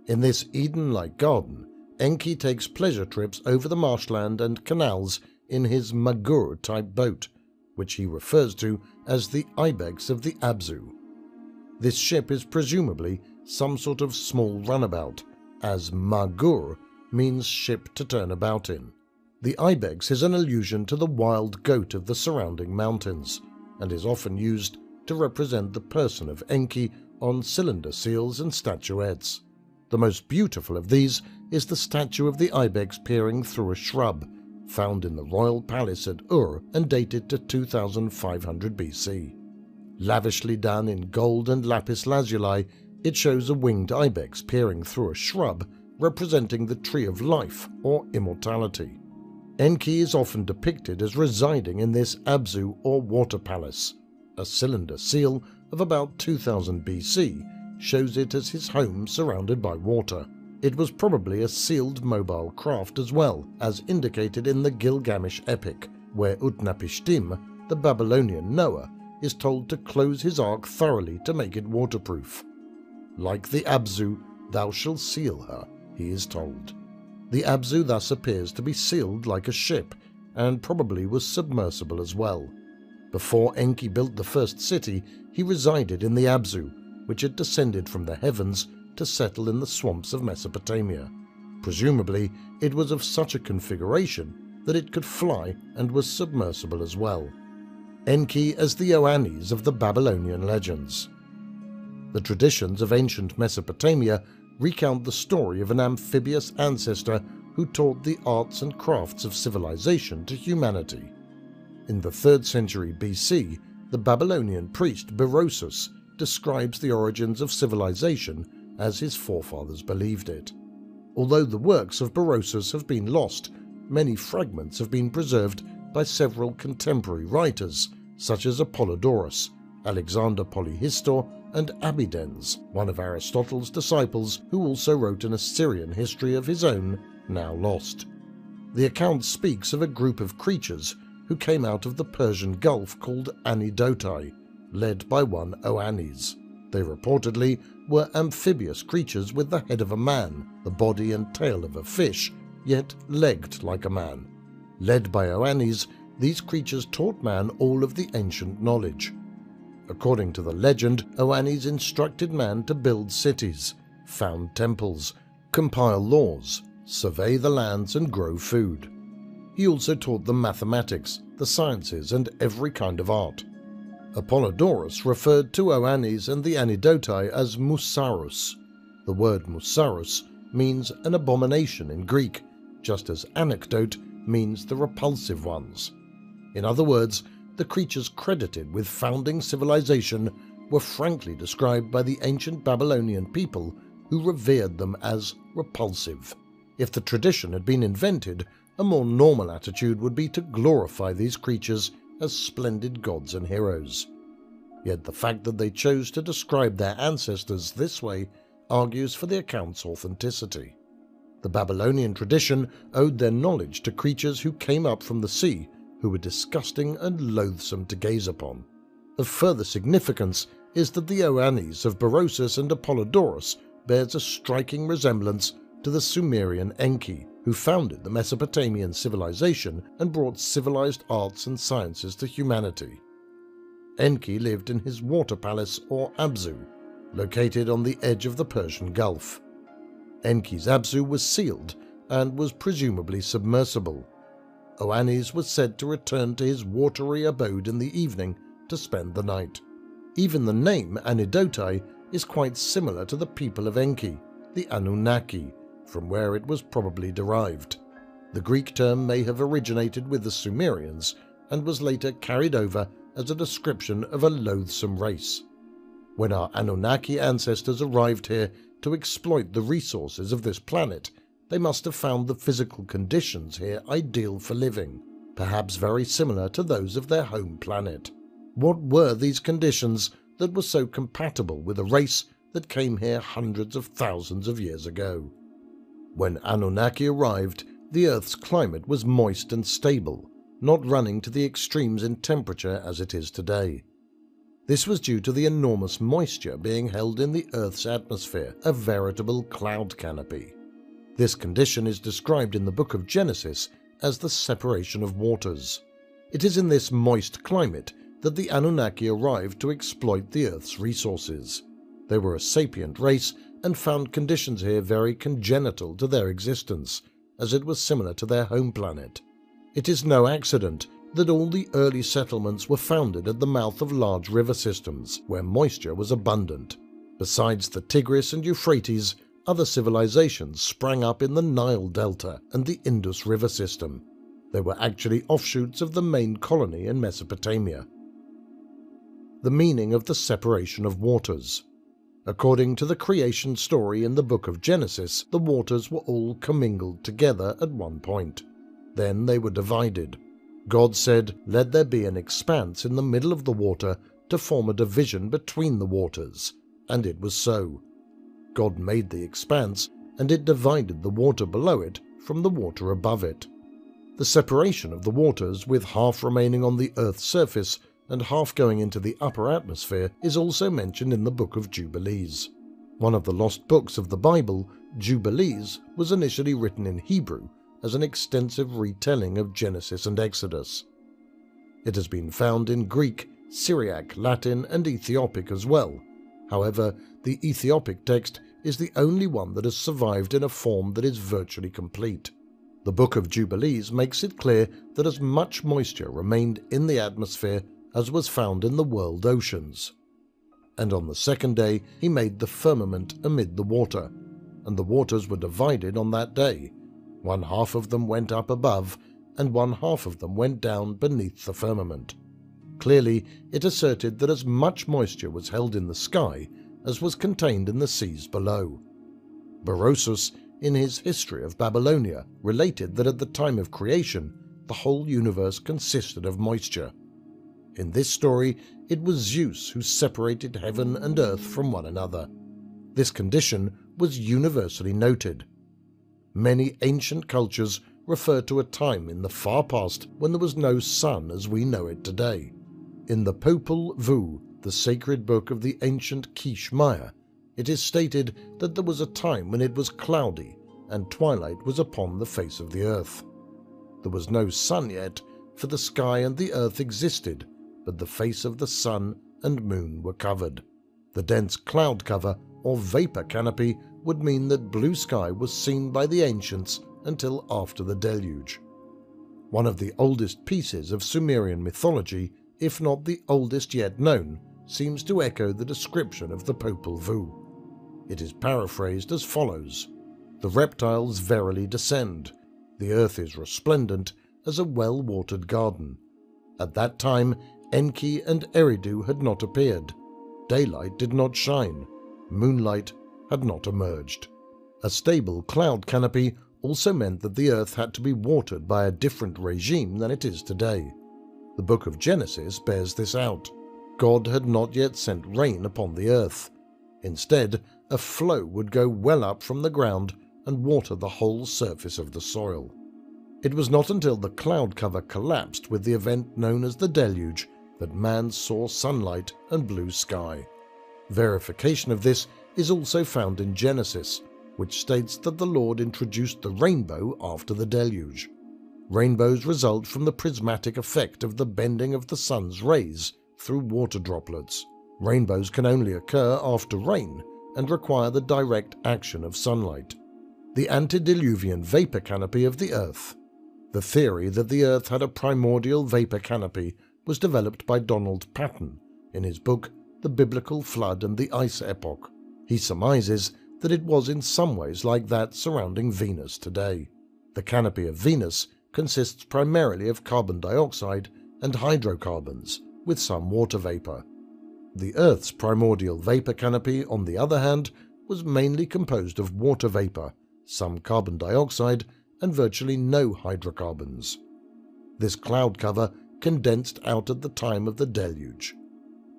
In this Eden-like garden, Enki takes pleasure trips over the marshland and canals in his Magur-type boat, which he refers to as the Ibex of the Abzu. This ship is presumably some sort of small runabout, as Magur means ship to turn about in. The Ibex is an allusion to the wild goat of the surrounding mountains, and is often used to represent the person of Enki on cylinder seals and statuettes. The most beautiful of these is the statue of the Ibex peering through a shrub, found in the royal palace at Ur and dated to 2500 BC. Lavishly done in gold and lapis lazuli, it shows a winged ibex peering through a shrub, representing the tree of life or immortality. Enki is often depicted as residing in this Abzu or water palace. A cylinder seal of about 2000 BC shows it as his home surrounded by water. It was probably a sealed mobile craft as well, as indicated in the Gilgamesh epic, where Utnapishtim, the Babylonian Noah, is told to close his ark thoroughly to make it waterproof. Like the Abzu, thou shalt seal her, he is told. The Abzu thus appears to be sealed like a ship, and probably was submersible as well. Before Enki built the first city, he resided in the Abzu, which had descended from the heavens to settle in the swamps of Mesopotamia. Presumably, it was of such a configuration that it could fly and was submersible as well. Enki as the Oannes of the Babylonian legends. The traditions of ancient Mesopotamia recount the story of an amphibious ancestor who taught the arts and crafts of civilization to humanity. In the 3rd century BC, the Babylonian priest Berosus describes the origins of civilization as his forefathers believed it. Although the works of Berosus have been lost, many fragments have been preserved by several contemporary writers, such as Apollodorus, Alexander Polyhistor, and Abidenes, one of Aristotle's disciples who also wrote an Assyrian history of his own, now lost. The account speaks of a group of creatures who came out of the Persian Gulf called Anidotai, led by one Oannes. They reportedly were amphibious creatures with the head of a man, the body and tail of a fish, yet legged like a man. Led by Oannes, these creatures taught man all of the ancient knowledge. According to the legend, Oannes instructed man to build cities, found temples, compile laws, survey the lands and grow food. He also taught them mathematics, the sciences and every kind of art. Apollodorus referred to Oannes and the Anedotai as Musarus. The word Musarus means an abomination in Greek, just as anecdote means the repulsive ones. In other words, the creatures credited with founding civilization were frankly described by the ancient Babylonian people who revered them as repulsive. If the tradition had been invented, a more normal attitude would be to glorify these creatures as splendid gods and heroes. Yet the fact that they chose to describe their ancestors this way argues for the account's authenticity. The Babylonian tradition owed their knowledge to creatures who came up from the sea, who were disgusting and loathsome to gaze upon. Of further significance is that the Oannes of Berosus and Apollodorus bears a striking resemblance to the Sumerian Enki, who founded the Mesopotamian civilization and brought civilized arts and sciences to humanity. Enki lived in his water palace or Abzu, located on the edge of the Persian Gulf. Enki's Abzu was sealed and was presumably submersible. Oannes was said to return to his watery abode in the evening to spend the night. Even the name Anedotai is quite similar to the people of Enki, the Anunnaki, from where it was probably derived. The Greek term may have originated with the Sumerians and was later carried over as a description of a loathsome race. When our Anunnaki ancestors arrived here to exploit the resources of this planet, they must have found the physical conditions here ideal for living, perhaps very similar to those of their home planet. What were these conditions that were so compatible with a race that came here hundreds of thousands of years ago? When Anunnaki arrived, the Earth's climate was moist and stable, not running to the extremes in temperature as it is today. This was due to the enormous moisture being held in the Earth's atmosphere, a veritable cloud canopy. This condition is described in the book of Genesis as the separation of waters. It is in this moist climate that the Anunnaki arrived to exploit the Earth's resources. They were a sapient race and found conditions here very congenital to their existence, as it was similar to their home planet. It is no accident that all the early settlements were founded at the mouth of large river systems, where moisture was abundant. Besides the Tigris and Euphrates, other civilizations sprang up in the Nile Delta and the Indus River system. They were actually offshoots of the main colony in Mesopotamia. The meaning of the separation of waters. According to the creation story in the book of Genesis, the waters were all commingled together at one point. Then they were divided. God said, "Let there be an expanse in the middle of the water to form a division between the waters." And it was so. God made the expanse, and it divided the water below it from the water above it. The separation of the waters, with half remaining on the Earth's surface and half going into the upper atmosphere, is also mentioned in the Book of Jubilees. One of the lost books of the Bible, Jubilees, was initially written in Hebrew as an extensive retelling of Genesis and Exodus. It has been found in Greek, Syriac, Latin, and Ethiopic as well. However, the Ethiopic text is the only one that has survived in a form that is virtually complete. The Book of Jubilees makes it clear that as much moisture remained in the atmosphere as was found in the world oceans. And on the second day he made the firmament amid the water, and the waters were divided on that day. One half of them went up above, and one half of them went down beneath the firmament. Clearly, it asserted that as much moisture was held in the sky as was contained in the seas below. Berosus, in his History of Babylonia, related that at the time of creation, the whole universe consisted of moisture. In this story, it was Zeus who separated heaven and earth from one another. This condition was universally noted. Many ancient cultures refer to a time in the far past when there was no sun as we know it today. In the Popol Vuh, the sacred book of the ancient Quiche Maya, it is stated that there was a time when it was cloudy and twilight was upon the face of the earth. There was no sun yet, for the sky and the earth existed, but the face of the sun and moon were covered. The dense cloud cover or vapor canopy would mean that blue sky was seen by the ancients until after the deluge. One of the oldest pieces of Sumerian mythology, if not the oldest yet known, seems to echo the description of the Popol Vuh. It is paraphrased as follows: "The reptiles verily descend. The earth is resplendent as a well-watered garden. At that time Enki and Eridu had not appeared. Daylight did not shine. Moonlight had not emerged." A stable cloud canopy also meant that the earth had to be watered by a different regime than it is today. The book of Genesis bears this out. God had not yet sent rain upon the earth. Instead, a flow would go well up from the ground and water the whole surface of the soil. It was not until the cloud cover collapsed with the event known as the deluge that man saw sunlight and blue sky. Verification of this is also found in Genesis, which states that the Lord introduced the rainbow after the deluge. Rainbows result from the prismatic effect of the bending of the sun's rays through water droplets. Rainbows can only occur after rain and require the direct action of sunlight. The antediluvian vapor canopy of the earth. The theory that the earth had a primordial vapor canopy was developed by Donald Patton in his book The Biblical Flood and the Ice Epoch. He surmises that it was in some ways like that surrounding Venus today. The canopy of Venus consists primarily of carbon dioxide and hydrocarbons, with some water vapor. The Earth's primordial vapor canopy, on the other hand, was mainly composed of water vapor, some carbon dioxide, and virtually no hydrocarbons. This cloud cover condensed out at the time of the deluge.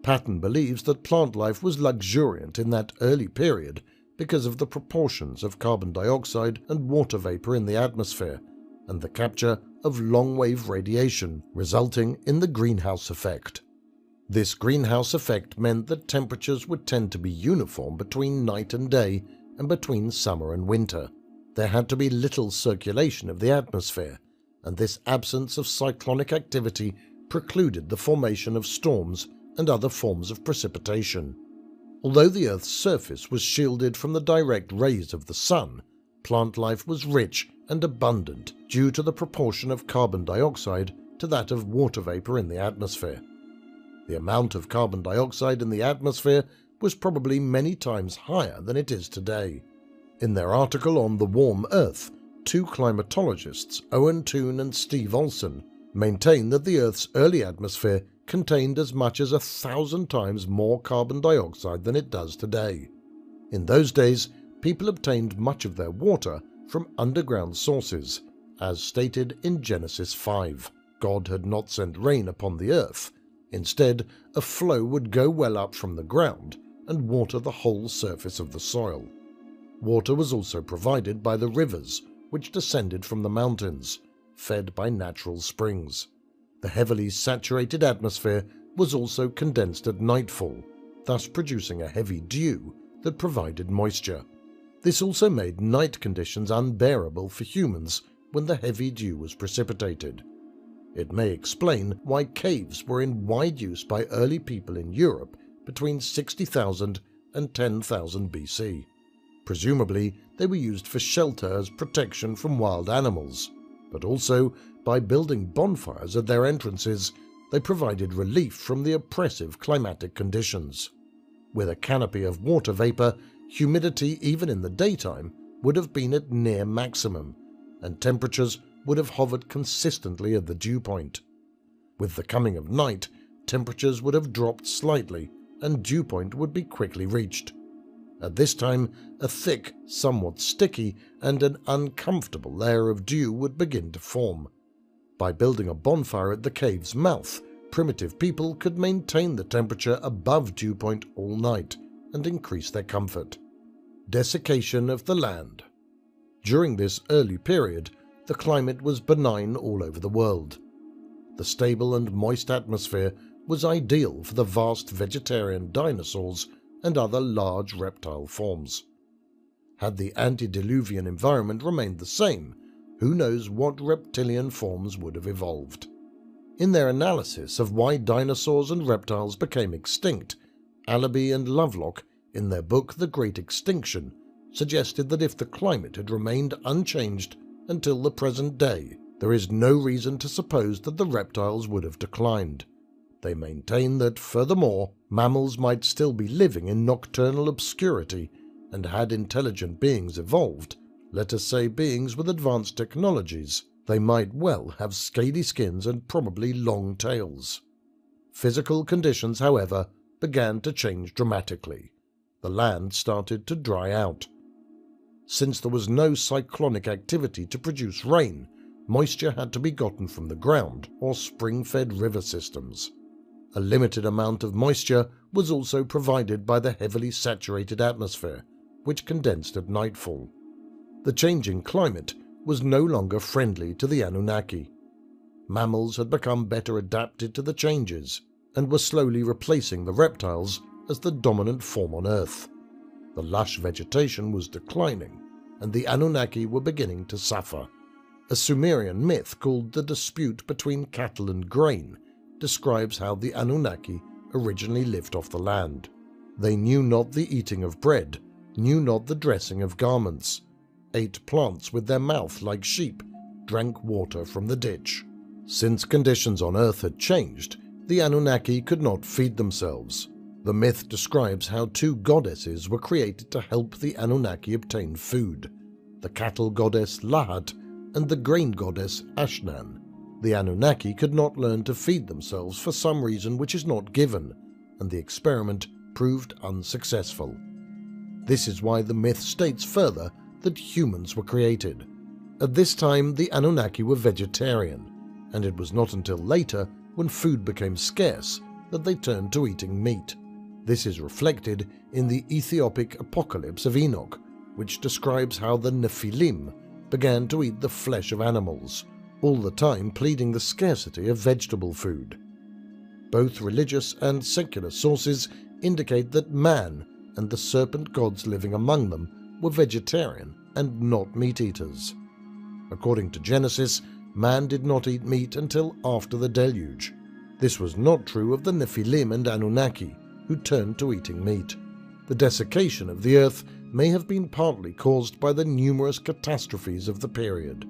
Patton believes that plant life was luxuriant in that early period because of the proportions of carbon dioxide and water vapor in the atmosphere and the capture of long-wave radiation resulting in the greenhouse effect. This greenhouse effect meant that temperatures would tend to be uniform between night and day and between summer and winter. There had to be little circulation of the atmosphere, and this absence of cyclonic activity precluded the formation of storms and other forms of precipitation. Although the Earth's surface was shielded from the direct rays of the sun, plant life was rich and abundant due to the proportion of carbon dioxide to that of water vapor in the atmosphere. The amount of carbon dioxide in the atmosphere was probably many times higher than it is today. In their article on The Warm Earth, two climatologists, Owen Toon and Steve Olson, maintain that the Earth's early atmosphere contained as much as 1,000 times more carbon dioxide than it does today. In those days, people obtained much of their water from underground sources, as stated in Genesis 5. God had not sent rain upon the earth. Instead, a flow would go well up from the ground and water the whole surface of the soil. Water was also provided by the rivers, which descended from the mountains, fed by natural springs. The heavily saturated atmosphere was also condensed at nightfall, thus producing a heavy dew that provided moisture. This also made night conditions unbearable for humans when the heavy dew was precipitated. It may explain why caves were in wide use by early people in Europe between 60,000 and 10,000 BC. Presumably, they were used for shelter as protection from wild animals, but also, by building bonfires at their entrances, they provided relief from the oppressive climatic conditions. With a canopy of water vapor, humidity even in the daytime would have been at near maximum, and temperatures would have hovered consistently at the dew point. With the coming of night, temperatures would have dropped slightly, and dew point would be quickly reached. At this time, a thick, somewhat sticky, and an uncomfortable layer of dew would begin to form. By building a bonfire at the cave's mouth, primitive people could maintain the temperature above dew point all night and increase their comfort. Desiccation of the land. During this early period, the climate was benign all over the world. The stable and moist atmosphere was ideal for the vast vegetarian dinosaurs and other large reptile forms. Had the antediluvian environment remained the same, who knows what reptilian forms would have evolved. In their analysis of why dinosaurs and reptiles became extinct, Allaby and Lovelock, in their book The Great Extinction, suggested that if the climate had remained unchanged until the present day, there is no reason to suppose that the reptiles would have declined. They maintain that, furthermore, mammals might still be living in nocturnal obscurity, and had intelligent beings evolved, let us say beings with advanced technologies, they might well have scaly skins and probably long tails. Physical conditions, however, began to change dramatically. The land started to dry out. Since there was no cyclonic activity to produce rain, moisture had to be gotten from the ground or spring-fed river systems. A limited amount of moisture was also provided by the heavily saturated atmosphere, which condensed at nightfall. The changing climate was no longer friendly to the Anunnaki. Mammals had become better adapted to the changes and were slowly replacing the reptiles as the dominant form on Earth. The lush vegetation was declining, and the Anunnaki were beginning to suffer. A Sumerian myth called the dispute between cattle and grain describes how the Anunnaki originally lived off the land. They knew not the eating of bread, knew not the dressing of garments, ate plants with their mouth like sheep, drank water from the ditch. Since conditions on Earth had changed, the Anunnaki could not feed themselves. The myth describes how two goddesses were created to help the Anunnaki obtain food, the cattle goddess Lahat and the grain goddess Ashnan. The Anunnaki could not learn to feed themselves for some reason which is not given, and the experiment proved unsuccessful. This is why the myth states further that humans were created. At this time, the Anunnaki were vegetarian, and it was not until later, when food became scarce, that they turned to eating meat. This is reflected in the Ethiopic Apocalypse of Enoch, which describes how the Nephilim began to eat the flesh of animals, all the time pleading the scarcity of vegetable food. Both religious and secular sources indicate that man and the serpent gods living among them were vegetarian and not meat-eaters. According to Genesis, man did not eat meat until after the Deluge. This was not true of the Nephilim and Anunnaki, who turned to eating meat. The desiccation of the earth may have been partly caused by the numerous catastrophes of the period.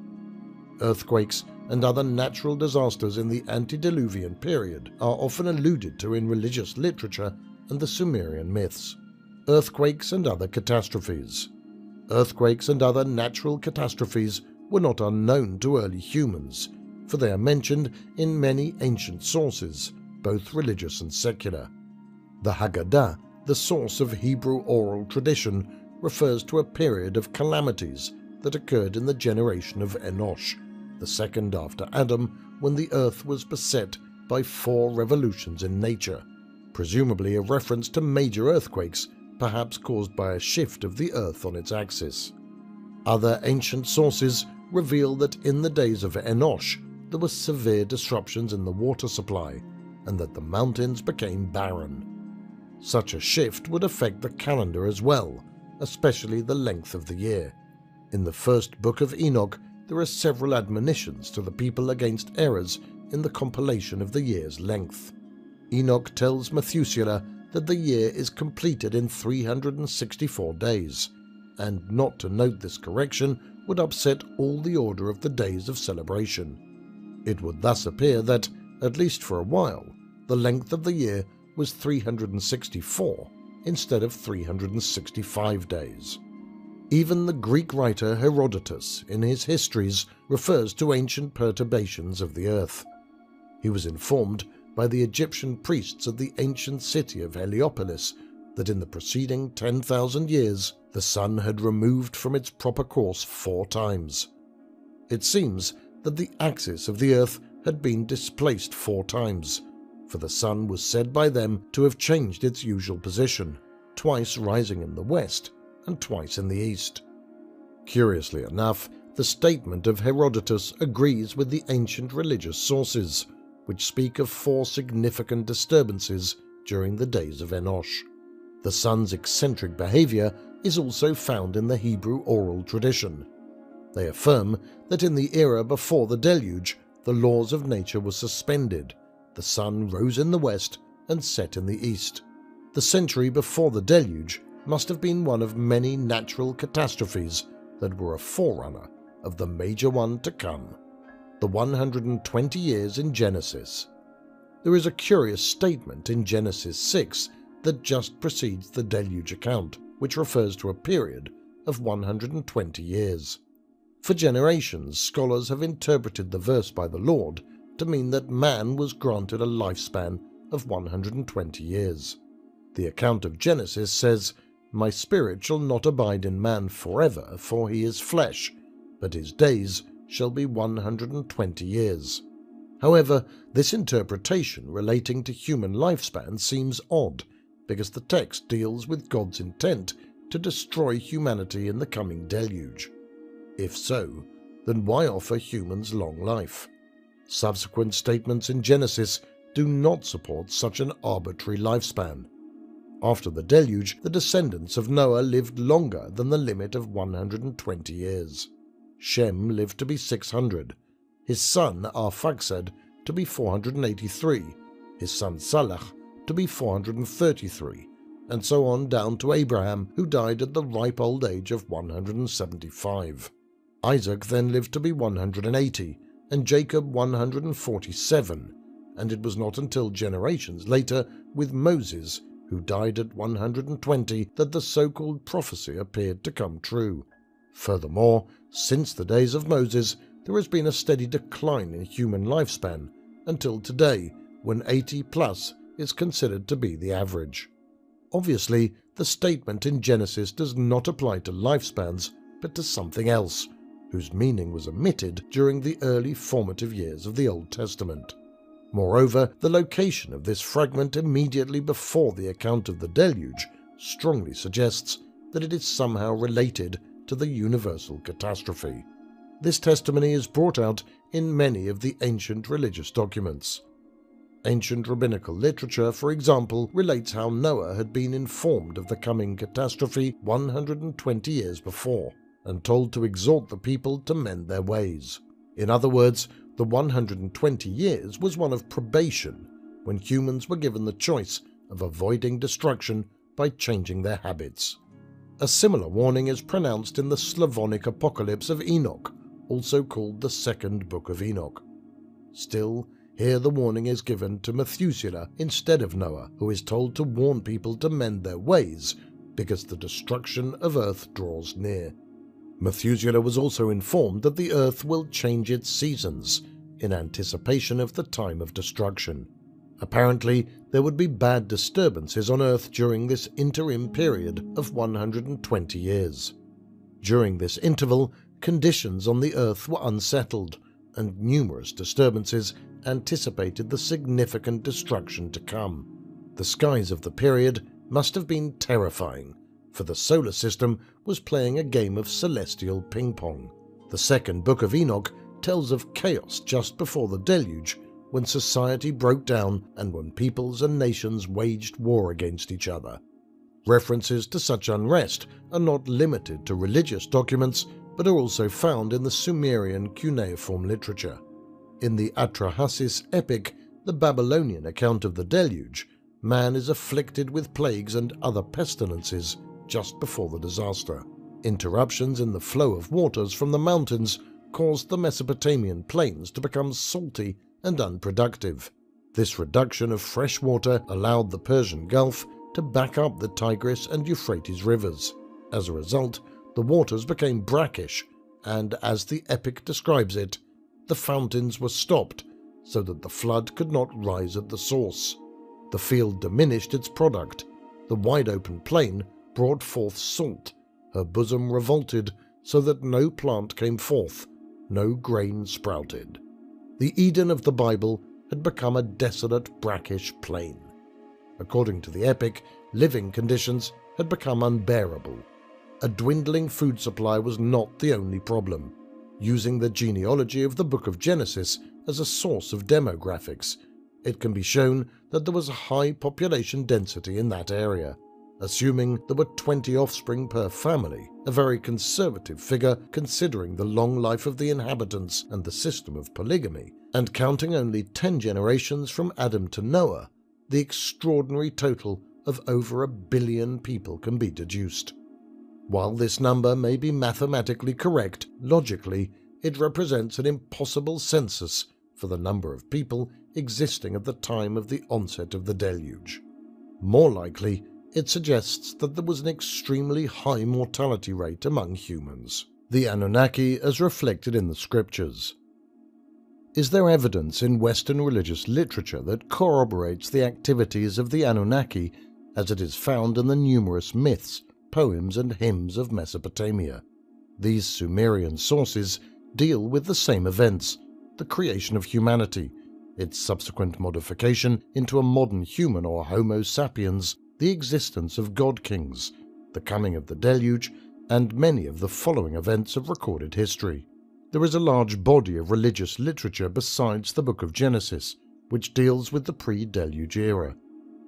Earthquakes and other natural disasters in the Antediluvian period are often alluded to in religious literature and the Sumerian myths. Earthquakes and other catastrophes. Earthquakes and other natural catastrophes were not unknown to early humans, for they are mentioned in many ancient sources, both religious and secular. The Haggadah, the source of Hebrew oral tradition, refers to a period of calamities that occurred in the generation of Enosh, the second after Adam, when the earth was beset by 4 revolutions in nature, presumably a reference to major earthquakes, perhaps caused by a shift of the earth on its axis. Other ancient sources reveal that in the days of Enosh there were severe disruptions in the water supply, and that the mountains became barren. Such a shift would affect the calendar as well, especially the length of the year. In the first book of Enoch, there are several admonitions to the people against errors in the compilation of the year's length. Enoch tells Methuselah that the year is completed in 364 days, and not to note this correction would upset all the order of the days of celebration. It would thus appear that, at least for a while, the length of the year was 364 instead of 365 days. Even the Greek writer Herodotus, in his histories, refers to ancient perturbations of the earth. He was informed by the Egyptian priests of the ancient city of Heliopolis that in the preceding 10,000 years the sun had removed from its proper course 4 times. It seems that the axis of the earth had been displaced 4 times, for the sun was said by them to have changed its usual position, twice rising in the west and twice in the east. Curiously enough, the statement of Herodotus agrees with the ancient religious sources, which speak of 4 significant disturbances during the days of Enosh. The sun's eccentric behavior is also found in the Hebrew oral tradition. They affirm that in the era before the deluge, the laws of nature were suspended, the sun rose in the west and set in the east. The century before the deluge must have been one of many natural catastrophes that were a forerunner of the major one to come, the 120 years in Genesis. There is a curious statement in Genesis 6 that just precedes the deluge account, which refers to a period of 120 years. For generations, scholars have interpreted the verse by the Lord to mean that man was granted a lifespan of 120 years. The account of Genesis says, "My spirit shall not abide in man forever, for he is flesh, but his days shall be 120 years." However, this interpretation relating to human lifespan seems odd, because the text deals with God's intent to destroy humanity in the coming deluge. If so, then why offer humans long life? Subsequent statements in Genesis do not support such an arbitrary lifespan. After the deluge, the descendants of Noah lived longer than the limit of 120 years. Shem lived to be 600, his son Arphaxad to be 483, his son Salach to be 433, and so on down to Abraham, who died at the ripe old age of 175. Isaac then lived to be 180, and Jacob 147, and it was not until generations later with Moses, who died at 120, that the so-called prophecy appeared to come true. Furthermore, since the days of Moses, there has been a steady decline in human lifespan until today, when 80 plus is considered to be the average. Obviously, the statement in Genesis does not apply to lifespans, but to something else, whose meaning was omitted during the early formative years of the Old Testament. Moreover, the location of this fragment immediately before the account of the deluge strongly suggests that it is somehow related to the universal catastrophe. This testimony is brought out in many of the ancient religious documents. Ancient rabbinical literature, for example, relates how Noah had been informed of the coming catastrophe 120 years before, and told to exhort the people to mend their ways. In other words, the 120 years was one of probation, when humans were given the choice of avoiding destruction by changing their habits. A similar warning is pronounced in the Slavonic Apocalypse of Enoch, also called the Second Book of Enoch. Still, here the warning is given to Methuselah instead of Noah, who is told to warn people to mend their ways because the destruction of Earth draws near. Methuselah was also informed that the Earth will change its seasons in anticipation of the time of destruction. Apparently, there would be bad disturbances on Earth during this interim period of 120 years. During this interval, conditions on the Earth were unsettled, and numerous disturbances anticipated the significant destruction to come. The skies of the period must have been terrifying, for the solar system was playing a game of celestial ping-pong. The Second Book of Enoch tells of chaos just before the deluge, when society broke down and when peoples and nations waged war against each other. References to such unrest are not limited to religious documents, but are also found in the Sumerian cuneiform literature. In the Atrahasis epic, the Babylonian account of the deluge, man is afflicted with plagues and other pestilences just before the disaster. Interruptions in the flow of waters from the mountains caused the Mesopotamian plains to become salty and unproductive. This reduction of fresh water allowed the Persian Gulf to back up the Tigris and Euphrates rivers. As a result, the waters became brackish, and as the epic describes it, the fountains were stopped so that the flood could not rise at the source. The field diminished its product. The wide open plain brought forth salt. Her bosom revolted so that no plant came forth, no grain sprouted. The Eden of the Bible had become a desolate, brackish plain. According to the epic, living conditions had become unbearable. A dwindling food supply was not the only problem. Using the genealogy of the Book of Genesis as a source of demographics, it can be shown that there was a high population density in that area. assuming there were 20 offspring per family, a very conservative figure considering the long life of the inhabitants and the system of polygamy, and counting only 10 generations from Adam to Noah, the extraordinary total of over 1 billion people can be deduced. While this number may be mathematically correct, logically, it represents an impossible census for the number of people existing at the time of the onset of the deluge. More likely, it suggests that there was an extremely high mortality rate among humans, the Anunnaki as reflected in the scriptures. Is there evidence in Western religious literature that corroborates the activities of the Anunnaki as it is found in the numerous myths, poems and hymns of Mesopotamia? These Sumerian sources deal with the same events, the creation of humanity, its subsequent modification into a modern human or Homo sapiens, the existence of god-kings, the coming of the deluge, and many of the following events of recorded history. There is a large body of religious literature besides the Book of Genesis, which deals with the pre-deluge era.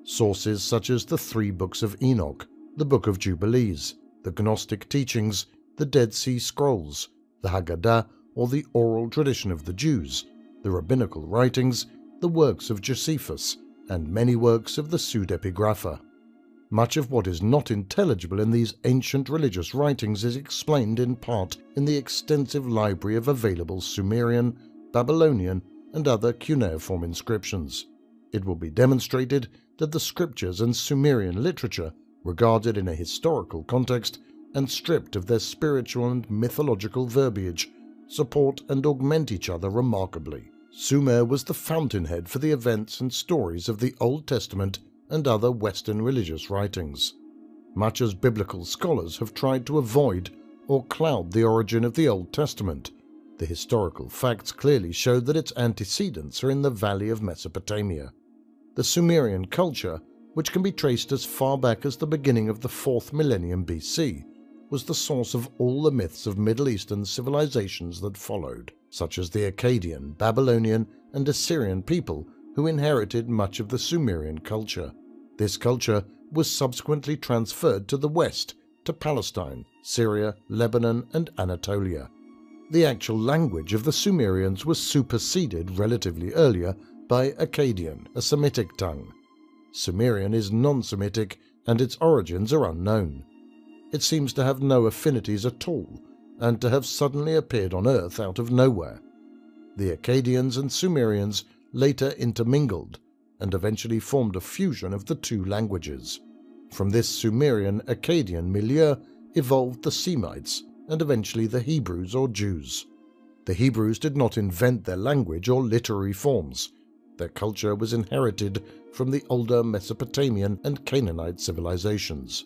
Sources such as the 3 books of Enoch, the Book of Jubilees, the Gnostic teachings, the Dead Sea Scrolls, the Haggadah or the oral tradition of the Jews, the rabbinical writings, the works of Josephus, and many works of the pseudepigrapha. Much of what is not intelligible in these ancient religious writings is explained in part in the extensive library of available Sumerian, Babylonian, and other cuneiform inscriptions. It will be demonstrated that the scriptures and Sumerian literature, regarded in a historical context and stripped of their spiritual and mythological verbiage, support and augment each other remarkably. Sumer was the fountainhead for the events and stories of the Old Testament and other Western religious writings. Much as biblical scholars have tried to avoid or cloud the origin of the Old Testament, the historical facts clearly show that its antecedents are in the valley of Mesopotamia. The Sumerian culture, which can be traced as far back as the beginning of the 4th millennium BC, was the source of all the myths of Middle Eastern civilizations that followed, such as the Akkadian, Babylonian, and Assyrian people who inherited much of the Sumerian culture. This culture was subsequently transferred to the west, to Palestine, Syria, Lebanon, and Anatolia. The actual language of the Sumerians was superseded relatively earlier by Akkadian, a Semitic tongue. Sumerian is non-Semitic and its origins are unknown. It seems to have no affinities at all and to have suddenly appeared on Earth out of nowhere. The Akkadians and Sumerians later intermingled and eventually formed a fusion of the 2 languages. From this Sumerian-Akkadian milieu evolved the Semites and eventually the Hebrews or Jews. The Hebrews did not invent their language or literary forms. Their culture was inherited from the older Mesopotamian and Canaanite civilizations.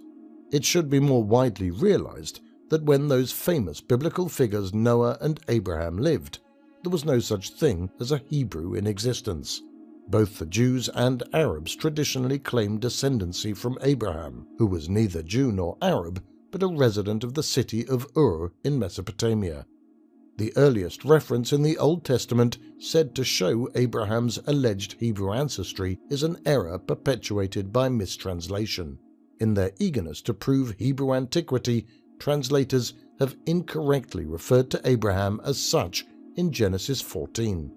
It should be more widely realized that when those famous biblical figures Noah and Abraham lived, there was no such thing as a Hebrew in existence. Both the Jews and Arabs traditionally claimed descendancy from Abraham, who was neither Jew nor Arab, but a resident of the city of Ur in Mesopotamia. The earliest reference in the Old Testament said to show Abraham's alleged Hebrew ancestry is an error perpetuated by mistranslation. In their eagerness to prove Hebrew antiquity, translators have incorrectly referred to Abraham as such in Genesis 14.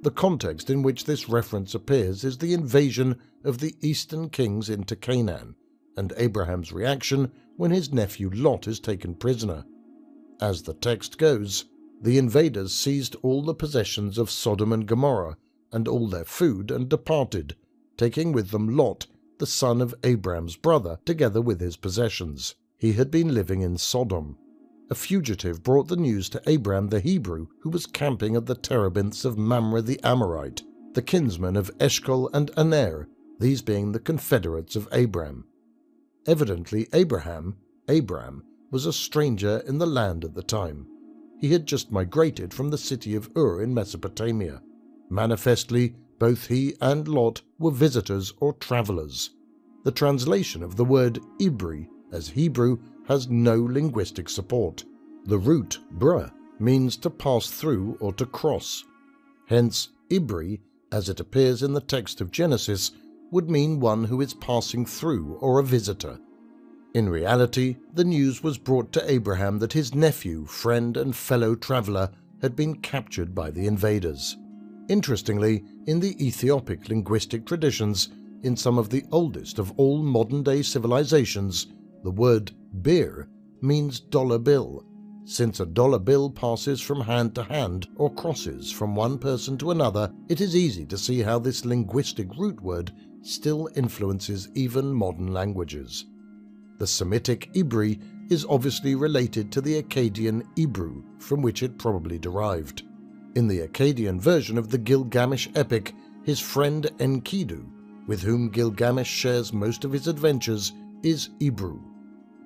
The context in which this reference appears is the invasion of the eastern kings into Canaan, and Abraham's reaction when his nephew Lot is taken prisoner. As the text goes, the invaders seized all the possessions of Sodom and Gomorrah and all their food and departed, taking with them Lot, the son of Abraham's brother, together with his possessions. He had been living in Sodom. A fugitive brought the news to Abraham the Hebrew, who was camping at the terebinths of Mamre the Amorite, the kinsman of Eshcol and Aner, these being the confederates of Abraham. Evidently Abram, was a stranger in the land at the time. He had just migrated from the city of Ur in Mesopotamia. Manifestly, both he and Lot were visitors or travelers. The translation of the word Ibri as Hebrew has no linguistic support. The root, bra, means to pass through or to cross. Hence, Ibri, as it appears in the text of Genesis, would mean one who is passing through or a visitor, In reality, the news was brought to Abraham that his nephew, friend and fellow traveler had been captured by the invaders. Interestingly, in the Ethiopic linguistic traditions, in some of the oldest of all modern-day civilizations, the word bir means dollar bill. Since a dollar bill passes from hand to hand or crosses from one person to another, it is easy to see how this linguistic root word still influences even modern languages. The Semitic Ibri is obviously related to the Akkadian Hebrew, from which it probably derived. In the Akkadian version of the Gilgamesh epic, his friend Enkidu, with whom Gilgamesh shares most of his adventures, is Hebrew.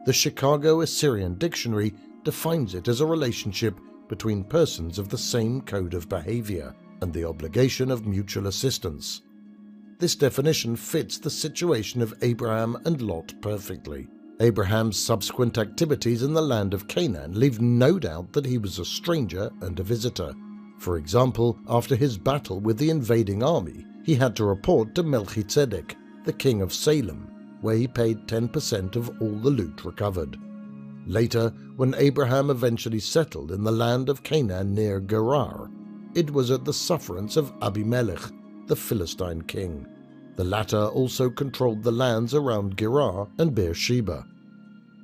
The Chicago Assyrian Dictionary defines it as a relationship between persons of the same code of behavior and the obligation of mutual assistance. This definition fits the situation of Abraham and Lot perfectly. Abraham's subsequent activities in the land of Canaan leave no doubt that he was a stranger and a visitor. For example, after his battle with the invading army, he had to report to Melchizedek, the king of Salem, where he paid 10% of all the loot recovered. Later, when Abraham eventually settled in the land of Canaan near Gerar, it was at the sufferance of Abimelech, the Philistine king. The latter also controlled the lands around Gerar and Beersheba.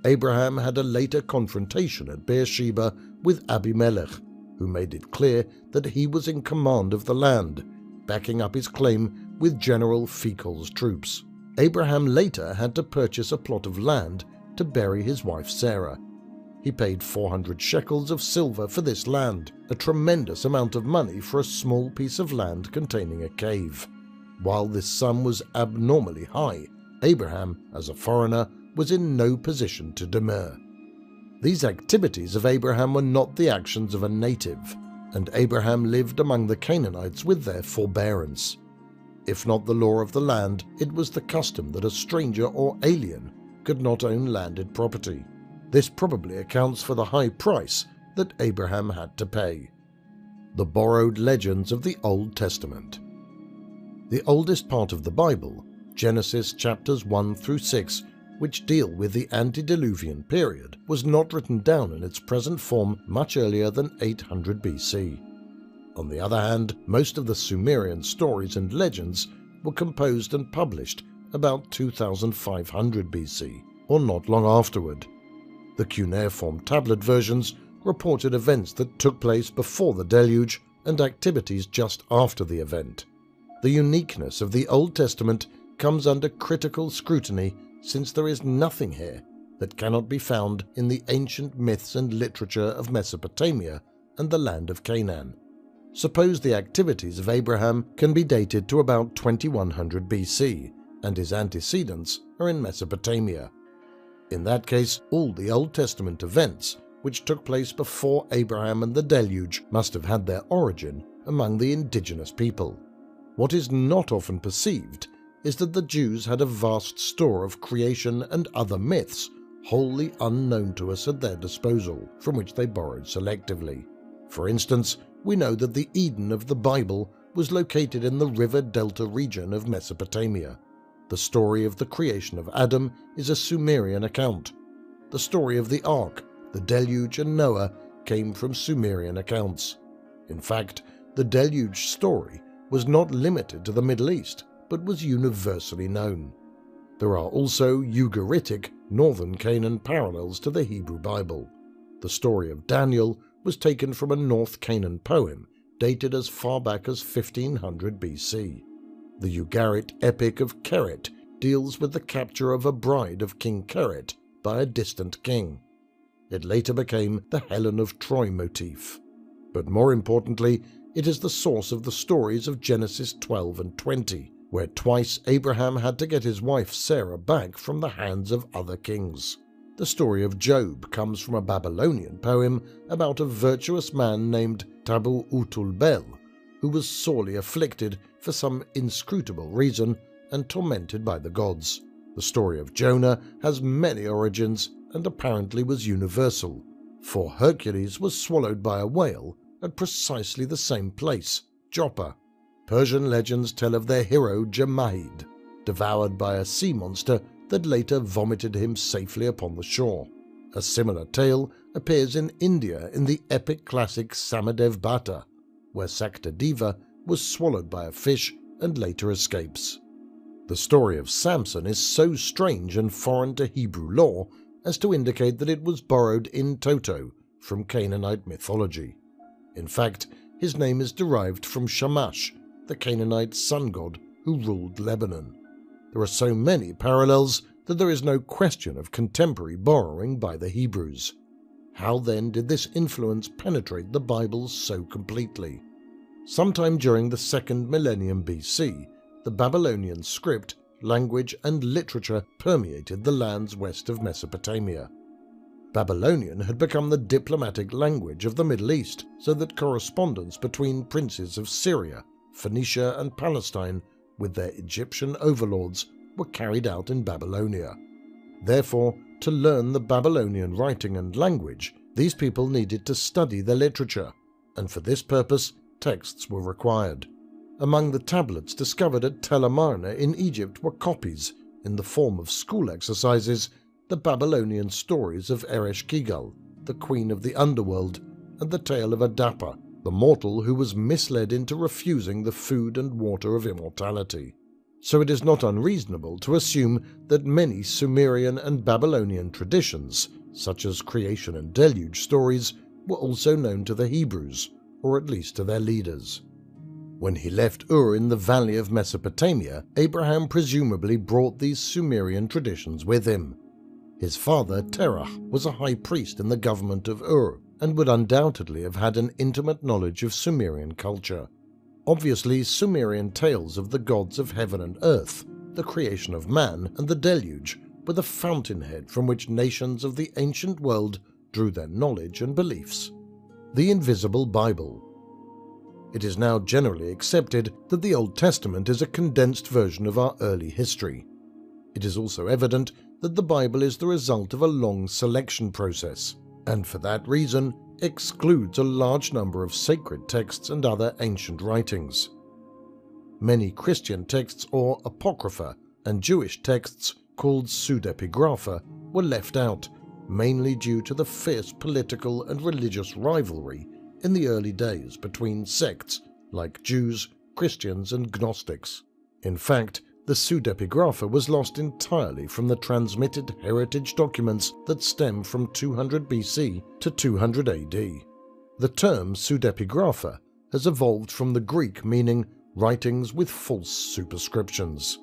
Abraham had a later confrontation at Beersheba with Abimelech, who made it clear that he was in command of the land, backing up his claim with General Fichel's troops. Abraham later had to purchase a plot of land to bury his wife Sarah. He paid 400 shekels of silver for this land, a tremendous amount of money for a small piece of land containing a cave. While this sum was abnormally high, Abraham, as a foreigner, was in no position to demur. These activities of Abraham were not the actions of a native, and Abraham lived among the Canaanites with their forbearance. If not the law of the land, it was the custom that a stranger or alien could not own landed property. This probably accounts for the high price that Abraham had to pay. The borrowed legends of the Old Testament. The oldest part of the Bible, Genesis chapters 1 through 6, which deal with the Antediluvian period, was not written down in its present form much earlier than 800 BC. On the other hand, most of the Sumerian stories and legends were composed and published about 2500 BC, or not long afterward. The cuneiform tablet versions reported events that took place before the deluge and activities just after the event. The uniqueness of the Old Testament comes under critical scrutiny since there is nothing here that cannot be found in the ancient myths and literature of Mesopotamia and the land of Canaan. Suppose the activities of Abraham can be dated to about 2100 BC, and his antecedents are in Mesopotamia. In that case, all the Old Testament events which took place before Abraham and the deluge must have had their origin among the indigenous people. What is not often perceived is that the Jews had a vast store of creation and other myths wholly unknown to us at their disposal, from which they borrowed selectively. For instance, we know that the Eden of the Bible was located in the river delta region of Mesopotamia. The story of the creation of Adam is a Sumerian account. The story of the Ark, the deluge and Noah came from Sumerian accounts. In fact, the deluge story was not limited to the Middle East, but was universally known. There are also Ugaritic, northern Canaan parallels to the Hebrew Bible. The story of Daniel was taken from a North Canaan poem dated as far back as 1500 BC. The Ugarit epic of Keret deals with the capture of a bride of King Keret by a distant king. It later became the Helen of Troy motif. But more importantly, it is the source of the stories of Genesis 12 and 20, where twice Abraham had to get his wife Sarah back from the hands of other kings. The story of Job comes from a Babylonian poem about a virtuous man named Tabu Utul Bel, who was sorely afflicted for some inscrutable reason and tormented by the gods. The story of Jonah has many origins and apparently was universal, for Hercules was swallowed by a whale at precisely the same place, Joppa. Persian legends tell of their hero Jamahid, devoured by a sea monster that later vomited him safely upon the shore. A similar tale appears in India in the epic classic Samadev Bhatta, where Saktadeva was swallowed by a fish and later escapes. The story of Samson is so strange and foreign to Hebrew lore as to indicate that it was borrowed in toto from Canaanite mythology. In fact, his name is derived from Shamash, the Canaanite sun god who ruled Lebanon. There are so many parallels that there is no question of contemporary borrowing by the Hebrews. How then did this influence penetrate the Bible so completely? Sometime during the 2nd millennium BC, the Babylonian script, language and literature permeated the lands west of Mesopotamia. Babylonian had become the diplomatic language of the Middle East, so that correspondence between princes of Syria, Phoenicia and Palestine with their Egyptian overlords were carried out in Babylonia. Therefore, to learn the Babylonian writing and language, these people needed to study their literature, and for this purpose texts were required. Among the tablets discovered at Tel Amarna in Egypt were copies, in the form of school exercises, the Babylonian stories of Eresh-Kigal, the queen of the underworld, and the tale of Adapa, the mortal who was misled into refusing the food and water of immortality. So it is not unreasonable to assume that many Sumerian and Babylonian traditions, such as creation and deluge stories, were also known to the Hebrews, or at least to their leaders. When he left Ur in the valley of Mesopotamia, Abraham presumably brought these Sumerian traditions with him. His father, Terah, was a high priest in the government of Ur, and would undoubtedly have had an intimate knowledge of Sumerian culture. Obviously, Sumerian tales of the gods of heaven and earth, the creation of man, and the deluge were the fountainhead from which nations of the ancient world drew their knowledge and beliefs. The Invisible Bible. It is now generally accepted that the Old Testament is a condensed version of our early history. It is also evident that the Bible is the result of a long selection process, and for that reason excludes a large number of sacred texts and other ancient writings. Many Christian texts or apocrypha and Jewish texts called pseudepigrapha were left out, mainly due to the fierce political and religious rivalry in the early days between sects like Jews, Christians and Gnostics. In fact, the pseudepigrapha was lost entirely from the transmitted heritage documents that stem from 200 BC to 200 AD. The term pseudepigrapha has evolved from the Greek meaning writings with false superscriptions.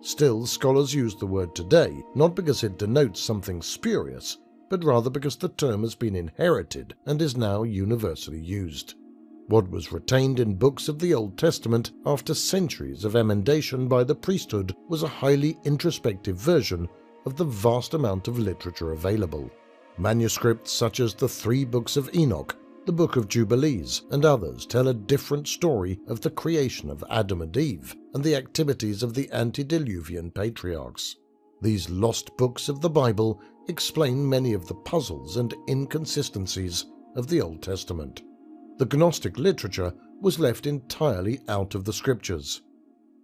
Still, scholars use the word today not because it denotes something spurious, but rather because the term has been inherited and is now universally used. What was retained in books of the Old Testament after centuries of emendation by the priesthood was a highly introspective version of the vast amount of literature available. Manuscripts such as the 3 books of Enoch, the Book of Jubilees, and others tell a different story of the creation of Adam and Eve and the activities of the Antediluvian Patriarchs. These lost books of the Bible explain many of the puzzles and inconsistencies of the Old Testament. The Gnostic literature was left entirely out of the scriptures.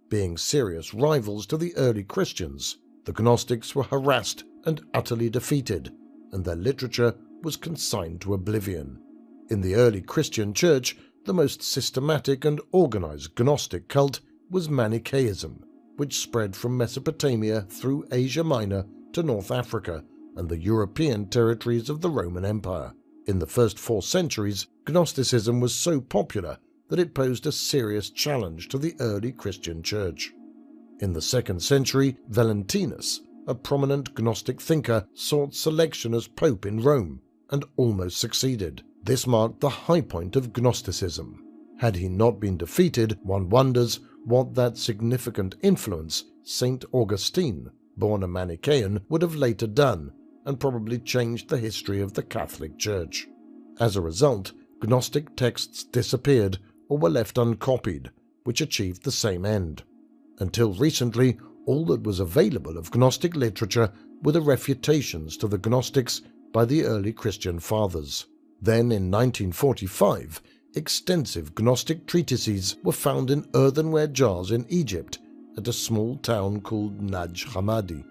Being serious rivals to the early Christians, the Gnostics were harassed and utterly defeated, and their literature was consigned to oblivion. In the early Christian church, the most systematic and organized Gnostic cult was Manichaeism, which spread from Mesopotamia through Asia Minor to North Africa and the European territories of the Roman Empire. In the first 4 centuries, Gnosticism was so popular that it posed a serious challenge to the early Christian church. In the 2nd century, Valentinus, a prominent Gnostic thinker, sought selection as pope in Rome and almost succeeded. This marked the high point of Gnosticism. Had he not been defeated, one wonders what that significant influence Saint Augustine, born a Manichaean, would have later done, and probably changed the history of the Catholic Church. As a result, Gnostic texts disappeared or were left uncopied, which achieved the same end. Until recently, all that was available of Gnostic literature were the refutations to the Gnostics by the early Christian fathers. Then, in 1945, extensive Gnostic treatises were found in earthenware jars in Egypt at a small town called Naj Hammadi.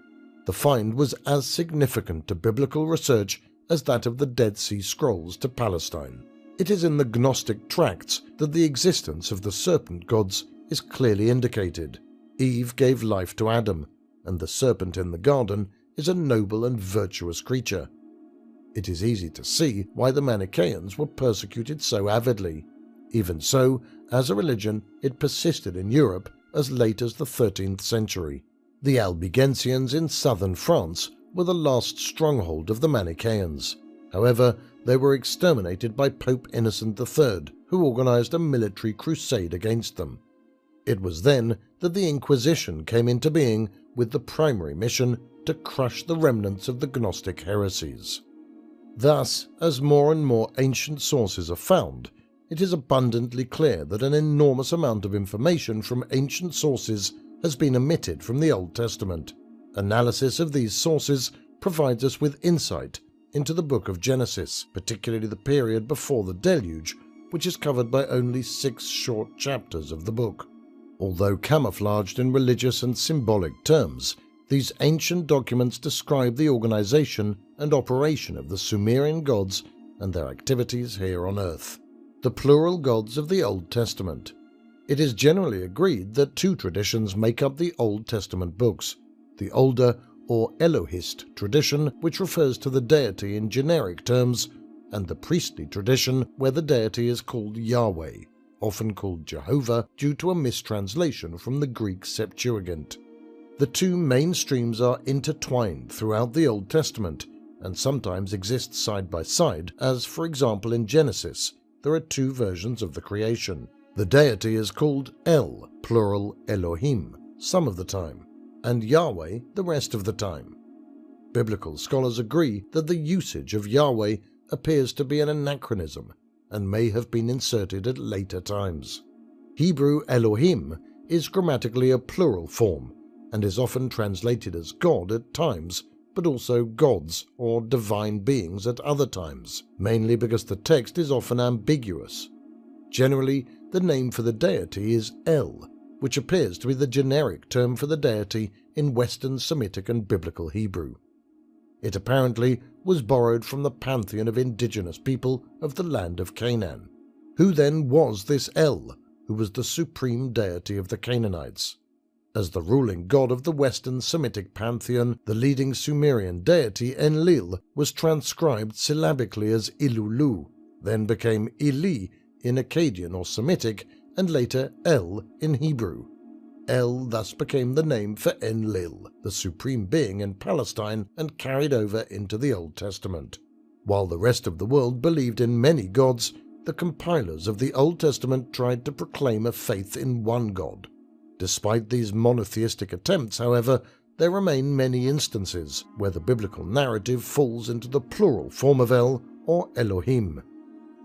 The find was as significant to biblical research as that of the Dead Sea Scrolls to Palestine. It is in the Gnostic tracts that the existence of the Serpent Gods is clearly indicated. Eve gave life to Adam, and the serpent in the garden is a noble and virtuous creature. It is easy to see why the Manichaeans were persecuted so avidly. Even so, as a religion, it persisted in Europe as late as the 13th century. The Albigensians in southern France were the last stronghold of the Manichaeans. However, they were exterminated by Pope Innocent III, who organized a military crusade against them. It was then that the Inquisition came into being with the primary mission to crush the remnants of the Gnostic heresies. Thus, as more and more ancient sources are found, it is abundantly clear that an enormous amount of information from ancient sources has been omitted from the Old Testament. Analysis of these sources provides us with insight into the book of Genesis, particularly the period before the Deluge, which is covered by only 6 short chapters of the book. Although camouflaged in religious and symbolic terms, these ancient documents describe the organization and operation of the Sumerian gods and their activities here on Earth. The plural gods of the Old Testament. It is generally agreed that 2 traditions make up the Old Testament books: the older or Elohist tradition, which refers to the deity in generic terms, and the priestly tradition where the deity is called Yahweh, often called Jehovah due to a mistranslation from the Greek Septuagint. The 2 main streams are intertwined throughout the Old Testament and sometimes exist side by side, as for example in Genesis there are 2 versions of the creation. The deity is called El, plural Elohim, some of the time, and Yahweh the rest of the time. Biblical scholars agree that the usage of Yahweh appears to be an anachronism and may have been inserted at later times. Hebrew Elohim is grammatically a plural form and is often translated as God at times, but also gods or divine beings at other times, mainly because the text is often ambiguous. Generally, the name for the deity is El, which appears to be the generic term for the deity in Western Semitic and Biblical Hebrew. It apparently was borrowed from the pantheon of indigenous people of the land of Canaan. Who then was this El, who was the supreme deity of the Canaanites? As the ruling god of the Western Semitic pantheon, the leading Sumerian deity Enlil was transcribed syllabically as Ilulu, then became Ili in Akkadian or Semitic, and later El in Hebrew. El thus became the name for Enlil, the supreme being in Palestine, and carried over into the Old Testament. While the rest of the world believed in many gods, the compilers of the Old Testament tried to proclaim a faith in one God. Despite these monotheistic attempts, however, there remain many instances where the biblical narrative falls into the plural form of El or Elohim.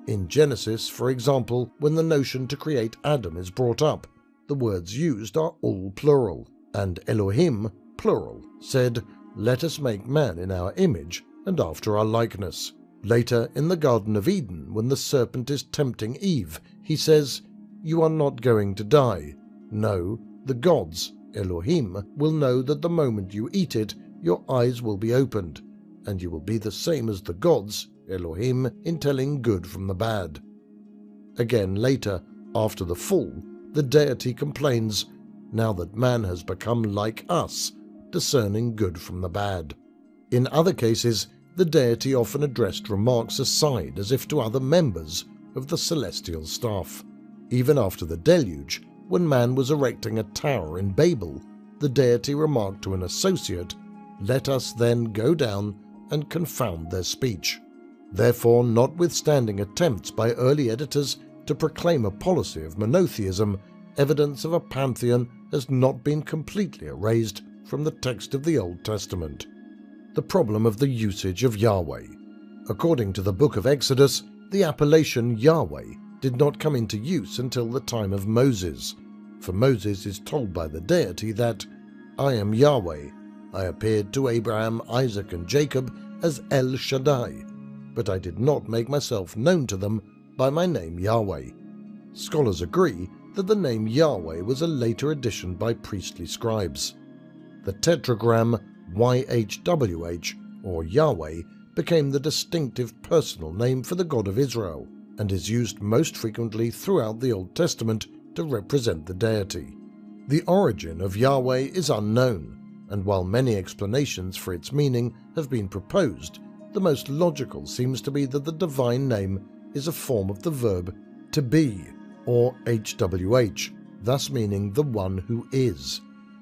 In Genesis, for example, when the notion to create Adam is brought up, the words used are all plural, and Elohim, plural, said, "Let us make man in our image and after our likeness." Later, in the Garden of Eden, when the serpent is tempting Eve, he says, "You are not going to die. No, the gods, Elohim, will know that the moment you eat it, your eyes will be opened, and you will be the same as the gods, Elohim, in telling good from the bad." Again later, after the fall, the deity complains, "Now that man has become like us, discerning good from the bad." In other cases, the deity often addressed remarks aside as if to other members of the celestial staff. Even after the deluge, when man was erecting a tower in Babel, the deity remarked to an associate, "Let us then go down and confound their speech." Therefore, notwithstanding attempts by early editors to proclaim a policy of monotheism, evidence of a pantheon has not been completely erased from the text of the Old Testament. The problem of the usage of Yahweh. According to the book of Exodus, the appellation Yahweh did not come into use until the time of Moses, for Moses is told by the deity that, "I am Yahweh, I appeared to Abraham, Isaac and Jacob as El Shaddai, but I did not make myself known to them by my name Yahweh." Scholars agree that the name Yahweh was a later addition by priestly scribes. The tetragram YHWH, or Yahweh, became the distinctive personal name for the God of Israel, and is used most frequently throughout the Old Testament to represent the deity. The origin of Yahweh is unknown, and while many explanations for its meaning have been proposed, the most logical seems to be that the divine name is a form of the verb to be, or HWH, thus meaning the one who is.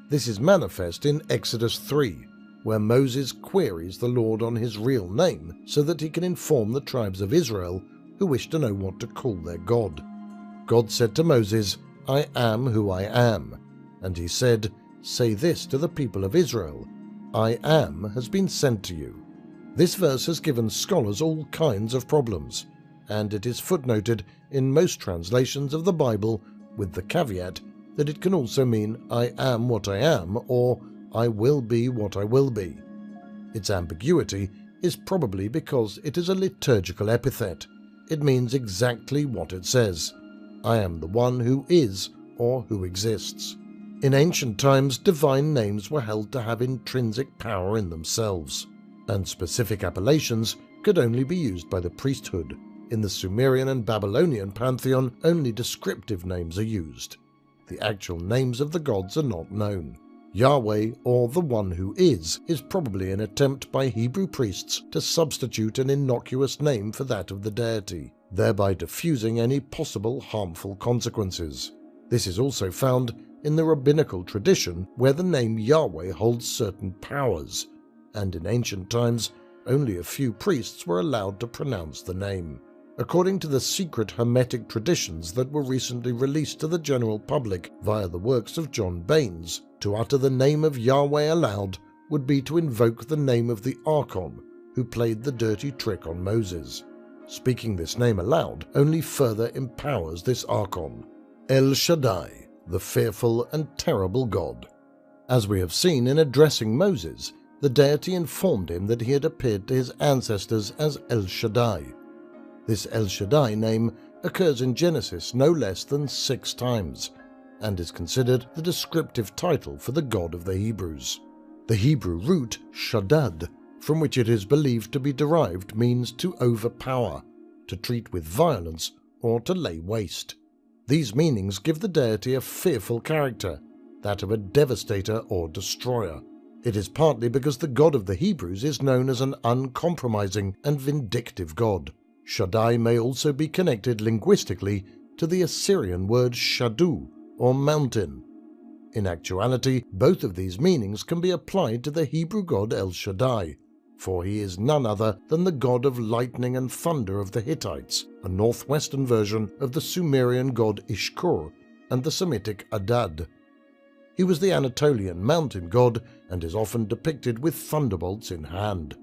This is manifest in Exodus 3, where Moses queries the Lord on his real name so that he can inform the tribes of Israel who wish to know what to call their God. God said to Moses, "I am who I am," and he said, "Say this to the people of Israel, I am has been sent to you." This verse has given scholars all kinds of problems, and it is footnoted in most translations of the Bible with the caveat that it can also mean "I am what I am" or "I will be what I will be." Its ambiguity is probably because it is a liturgical epithet. It means exactly what it says. I am the one who is or who exists. In ancient times, divine names were held to have intrinsic power in themselves, and specific appellations could only be used by the priesthood. In the Sumerian and Babylonian pantheon, only descriptive names are used. The actual names of the gods are not known. Yahweh, or the One Who is probably an attempt by Hebrew priests to substitute an innocuous name for that of the deity, thereby diffusing any possible harmful consequences. This is also found in the rabbinical tradition, where the name Yahweh holds certain powers, and in ancient times only a few priests were allowed to pronounce the name. According to the secret Hermetic traditions that were recently released to the general public via the works of John Baines, to utter the name of Yahweh aloud would be to invoke the name of the Archon who played the dirty trick on Moses. Speaking this name aloud only further empowers this Archon, El Shaddai, the fearful and terrible God. As we have seen in addressing Moses, the deity informed him that he had appeared to his ancestors as El Shaddai. This El Shaddai name occurs in Genesis no less than 6 times, and is considered the descriptive title for the God of the Hebrews. The Hebrew root shaddad, from which it is believed to be derived, means to overpower, to treat with violence, or to lay waste. These meanings give the deity a fearful character, that of a devastator or destroyer. It is partly because the God of the Hebrews is known as an uncompromising and vindictive God. Shaddai may also be connected linguistically to the Assyrian word shadu, or mountain. In actuality, both of these meanings can be applied to the Hebrew god El Shaddai, for he is none other than the god of lightning and thunder of the Hittites, a northwestern version of the Sumerian god Ishkur and the Semitic Adad. He was the Anatolian mountain god and is often depicted with thunderbolts in hand.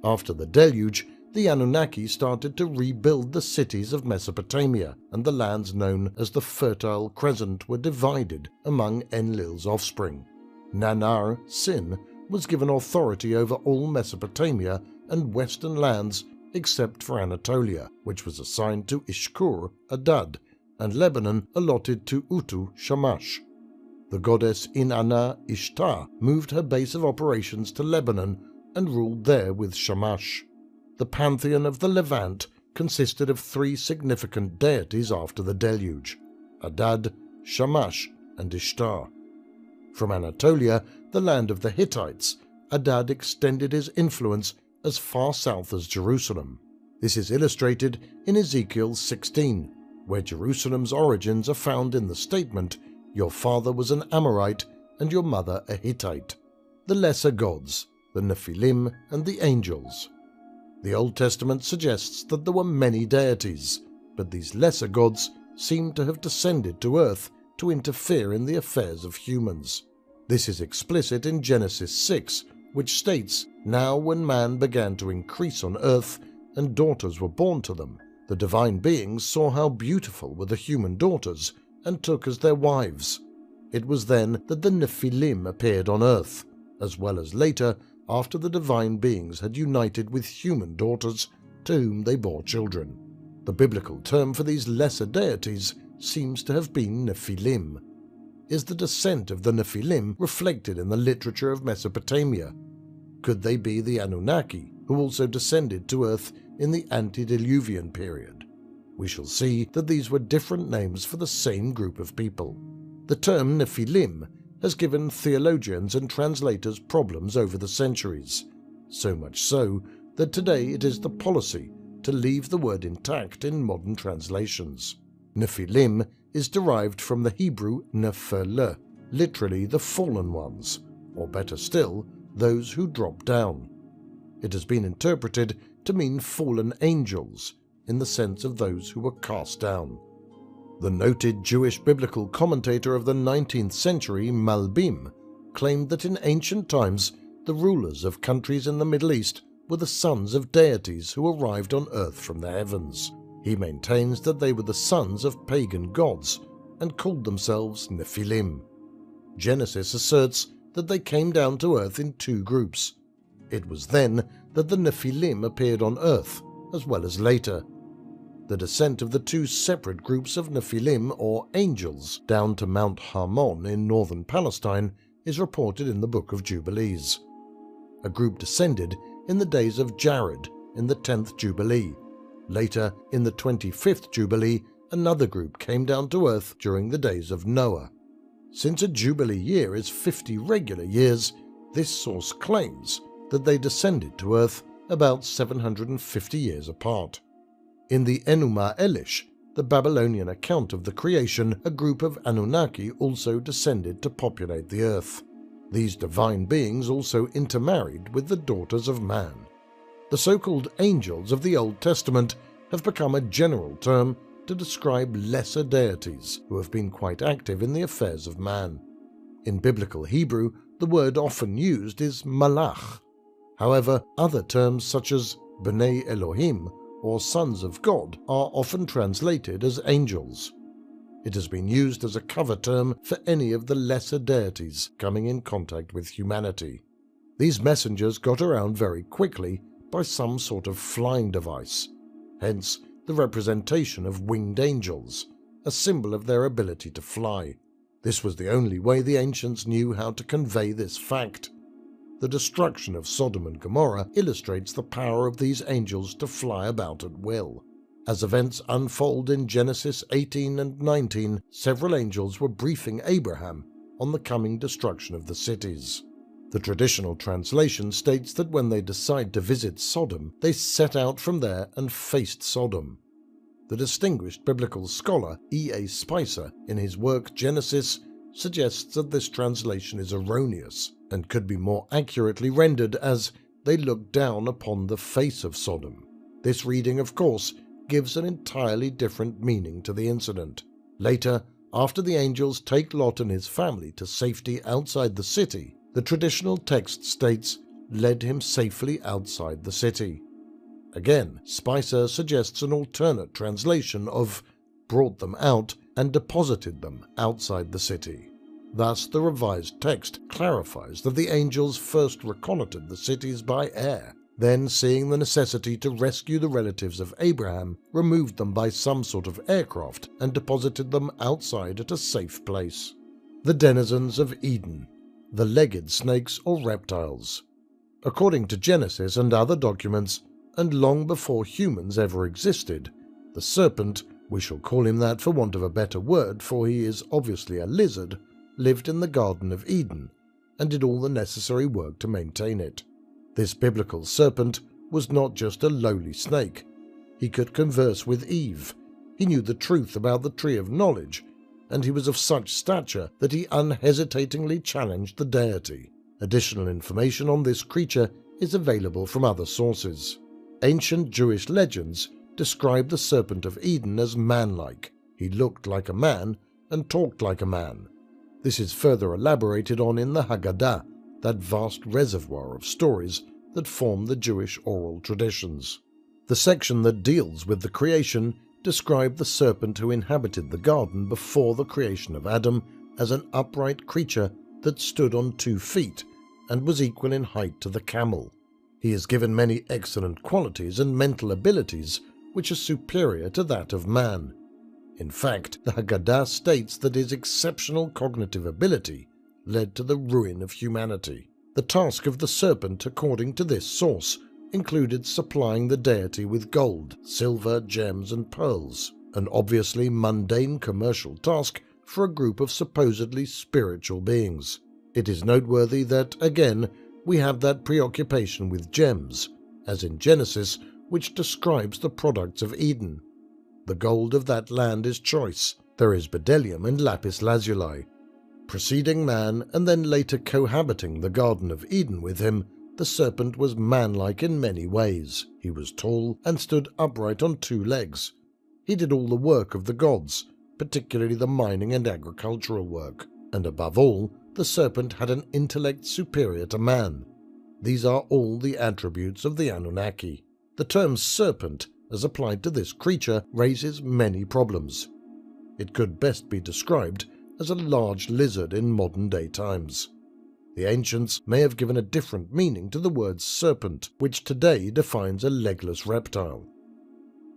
After the Deluge, the Anunnaki started to rebuild the cities of Mesopotamia, and the lands known as the Fertile Crescent were divided among Enlil's offspring. Nanar, Sin, was given authority over all Mesopotamia and western lands except for Anatolia, which was assigned to Ishkur, Adad, and Lebanon allotted to Utu, Shamash. The goddess Inanna Ishtar moved her base of operations to Lebanon and ruled there with Shamash. The pantheon of the Levant consisted of 3 significant deities after the Deluge: Adad, Shamash, and Ishtar. From Anatolia, the land of the Hittites, Adad extended his influence as far south as Jerusalem. This is illustrated in Ezekiel 16, where Jerusalem's origins are found in the statement, "Your father was an Amorite and your mother a Hittite." The lesser gods, the Nephilim and the angels. The Old Testament suggests that there were many deities, but these lesser gods seem to have descended to earth to interfere in the affairs of humans. This is explicit in Genesis 6, which states, "Now when man began to increase on earth, and daughters were born to them, the divine beings saw how beautiful were the human daughters, and took as their wives. It was then that the Nephilim appeared on earth, as well as later, after the divine beings had united with human daughters, to whom they bore children." The biblical term for these lesser deities seems to have been Nephilim. Is the descent of the Nephilim reflected in the literature of Mesopotamia? Could they be the Anunnaki, who also descended to Earth in the Antediluvian period? We shall see that these were different names for the same group of people. The term Nephilim has given theologians and translators problems over the centuries, so much so that today it is the policy to leave the word intact in modern translations. Nephilim is derived from the Hebrew Nephele, literally the fallen ones, or better still, those who drop down. It has been interpreted to mean fallen angels, in the sense of those who were cast down. The noted Jewish biblical commentator of the 19th century, Malbim, claimed that in ancient times the rulers of countries in the Middle East were the sons of deities who arrived on earth from the heavens. He maintains that they were the sons of pagan gods and called themselves Nephilim. Genesis asserts that they came down to earth in two groups. It was then that the Nephilim appeared on earth, as well as later. The descent of the two separate groups of Nephilim, or angels, down to Mount Hermon in northern Palestine is reported in the Book of Jubilees. A group descended in the days of Jared in the 10th Jubilee. Later, in the 25th Jubilee, another group came down to earth during the days of Noah. Since a Jubilee year is 50 regular years, this source claims that they descended to earth about 750 years apart. In the Enuma Elish, the Babylonian account of the creation, a group of Anunnaki also descended to populate the earth. These divine beings also intermarried with the daughters of man. The so-called angels of the Old Testament have become a general term to describe lesser deities who have been quite active in the affairs of man. In biblical Hebrew, the word often used is malach. However, other terms such as B'nai Elohim or sons of God are often translated as angels. It has been used as a cover term for any of the lesser deities coming in contact with humanity. These messengers got around very quickly by some sort of flying device, hence the representation of winged angels, a symbol of their ability to fly. This was the only way the ancients knew how to convey this fact. The destruction of Sodom and Gomorrah illustrates the power of these angels to fly about at will. As events unfold in Genesis 18 and 19, several angels were briefing Abraham on the coming destruction of the cities. The traditional translation states that when they decide to visit Sodom, they set out from there and faced Sodom. The distinguished biblical scholar E.A. Spicer, in his work Genesis, suggests that this translation is erroneous and could be more accurately rendered as they looked down upon the face of Sodom. This reading, of course, gives an entirely different meaning to the incident. Later, after the angels take Lot and his family to safety outside the city, the traditional text states, led him safely outside the city. Again, Spicer suggests an alternate translation of brought them out and deposited them outside the city. Thus, the revised text clarifies that the angels first reconnoitered the cities by air, then, seeing the necessity to rescue the relatives of Abraham, removed them by some sort of aircraft and deposited them outside at a safe place. The denizens of Eden, the legged snakes or reptiles. According to Genesis and other documents, and long before humans ever existed, the serpent, we shall call him that for want of a better word, for he is obviously a lizard, lived in the Garden of Eden and did all the necessary work to maintain it. This biblical serpent was not just a lowly snake. He could converse with Eve. He knew the truth about the tree of knowledge, and he was of such stature that he unhesitatingly challenged the deity. Additional information on this creature is available from other sources. Ancient Jewish legends describe the Serpent of Eden as man-like. He looked like a man and talked like a man. This is further elaborated on in the Haggadah, that vast reservoir of stories that form the Jewish oral traditions. The section that deals with the creation described the serpent who inhabited the garden before the creation of Adam as an upright creature that stood on 2 feet and was equal in height to the camel. He is given many excellent qualities and mental abilities which are superior to that of man. In fact, the Haggadah states that his exceptional cognitive ability led to the ruin of humanity. The task of the serpent, according to this source, included supplying the deity with gold, silver, gems, and pearls, an obviously mundane commercial task for a group of supposedly spiritual beings. It is noteworthy that, again, we have that preoccupation with gems, as in Genesis, which describes the products of Eden. The gold of that land is choice. There is bdellium and lapis lazuli. Preceding man and then later cohabiting the Garden of Eden with him, the serpent was manlike in many ways. He was tall and stood upright on two legs. He did all the work of the gods, particularly the mining and agricultural work. And above all, the serpent had an intellect superior to man. These are all the attributes of the Anunnaki. The term serpent, as applied to this creature, raises many problems. It could best be described as a large lizard in modern-day times. The ancients may have given a different meaning to the word serpent, which today defines a legless reptile.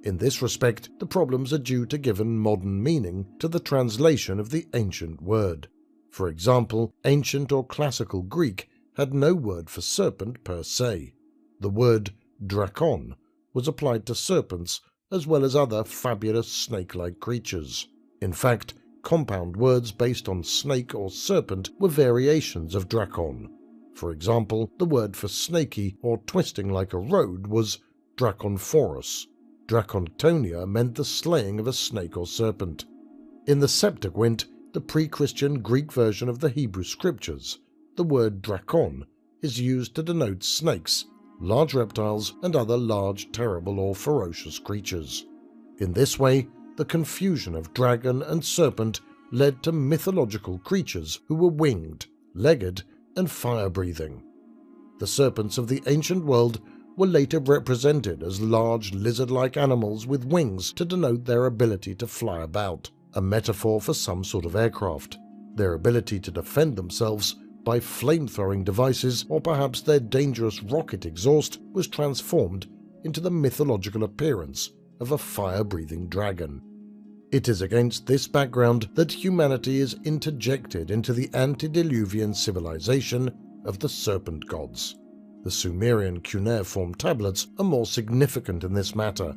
In this respect, the problems are due to given modern meaning to the translation of the ancient word. For example, ancient or classical Greek had no word for serpent per se. The word drakon was applied to serpents as well as other fabulous snake-like creatures. In fact, compound words based on snake or serpent were variations of drakon. For example, the word for snaky or twisting like a road was drakonphorus. Dracontonia meant the slaying of a snake or serpent. In the Septuagint, the pre-Christian Greek version of the Hebrew Scriptures, the word drakon is used to denote snakes, large reptiles, and other large, terrible, or ferocious creatures. In this way, the confusion of dragon and serpent led to mythological creatures who were winged, legged, and fire-breathing. The serpents of the ancient world were later represented as large lizard-like animals with wings to denote their ability to fly about, a metaphor for some sort of aircraft. Their ability to defend themselves by flame-throwing devices, or perhaps their dangerous rocket exhaust, was transformed into the mythological appearance of a fire-breathing dragon. It is against this background that humanity is interjected into the antediluvian civilization of the Serpent Gods. The Sumerian cuneiform tablets are more significant in this matter.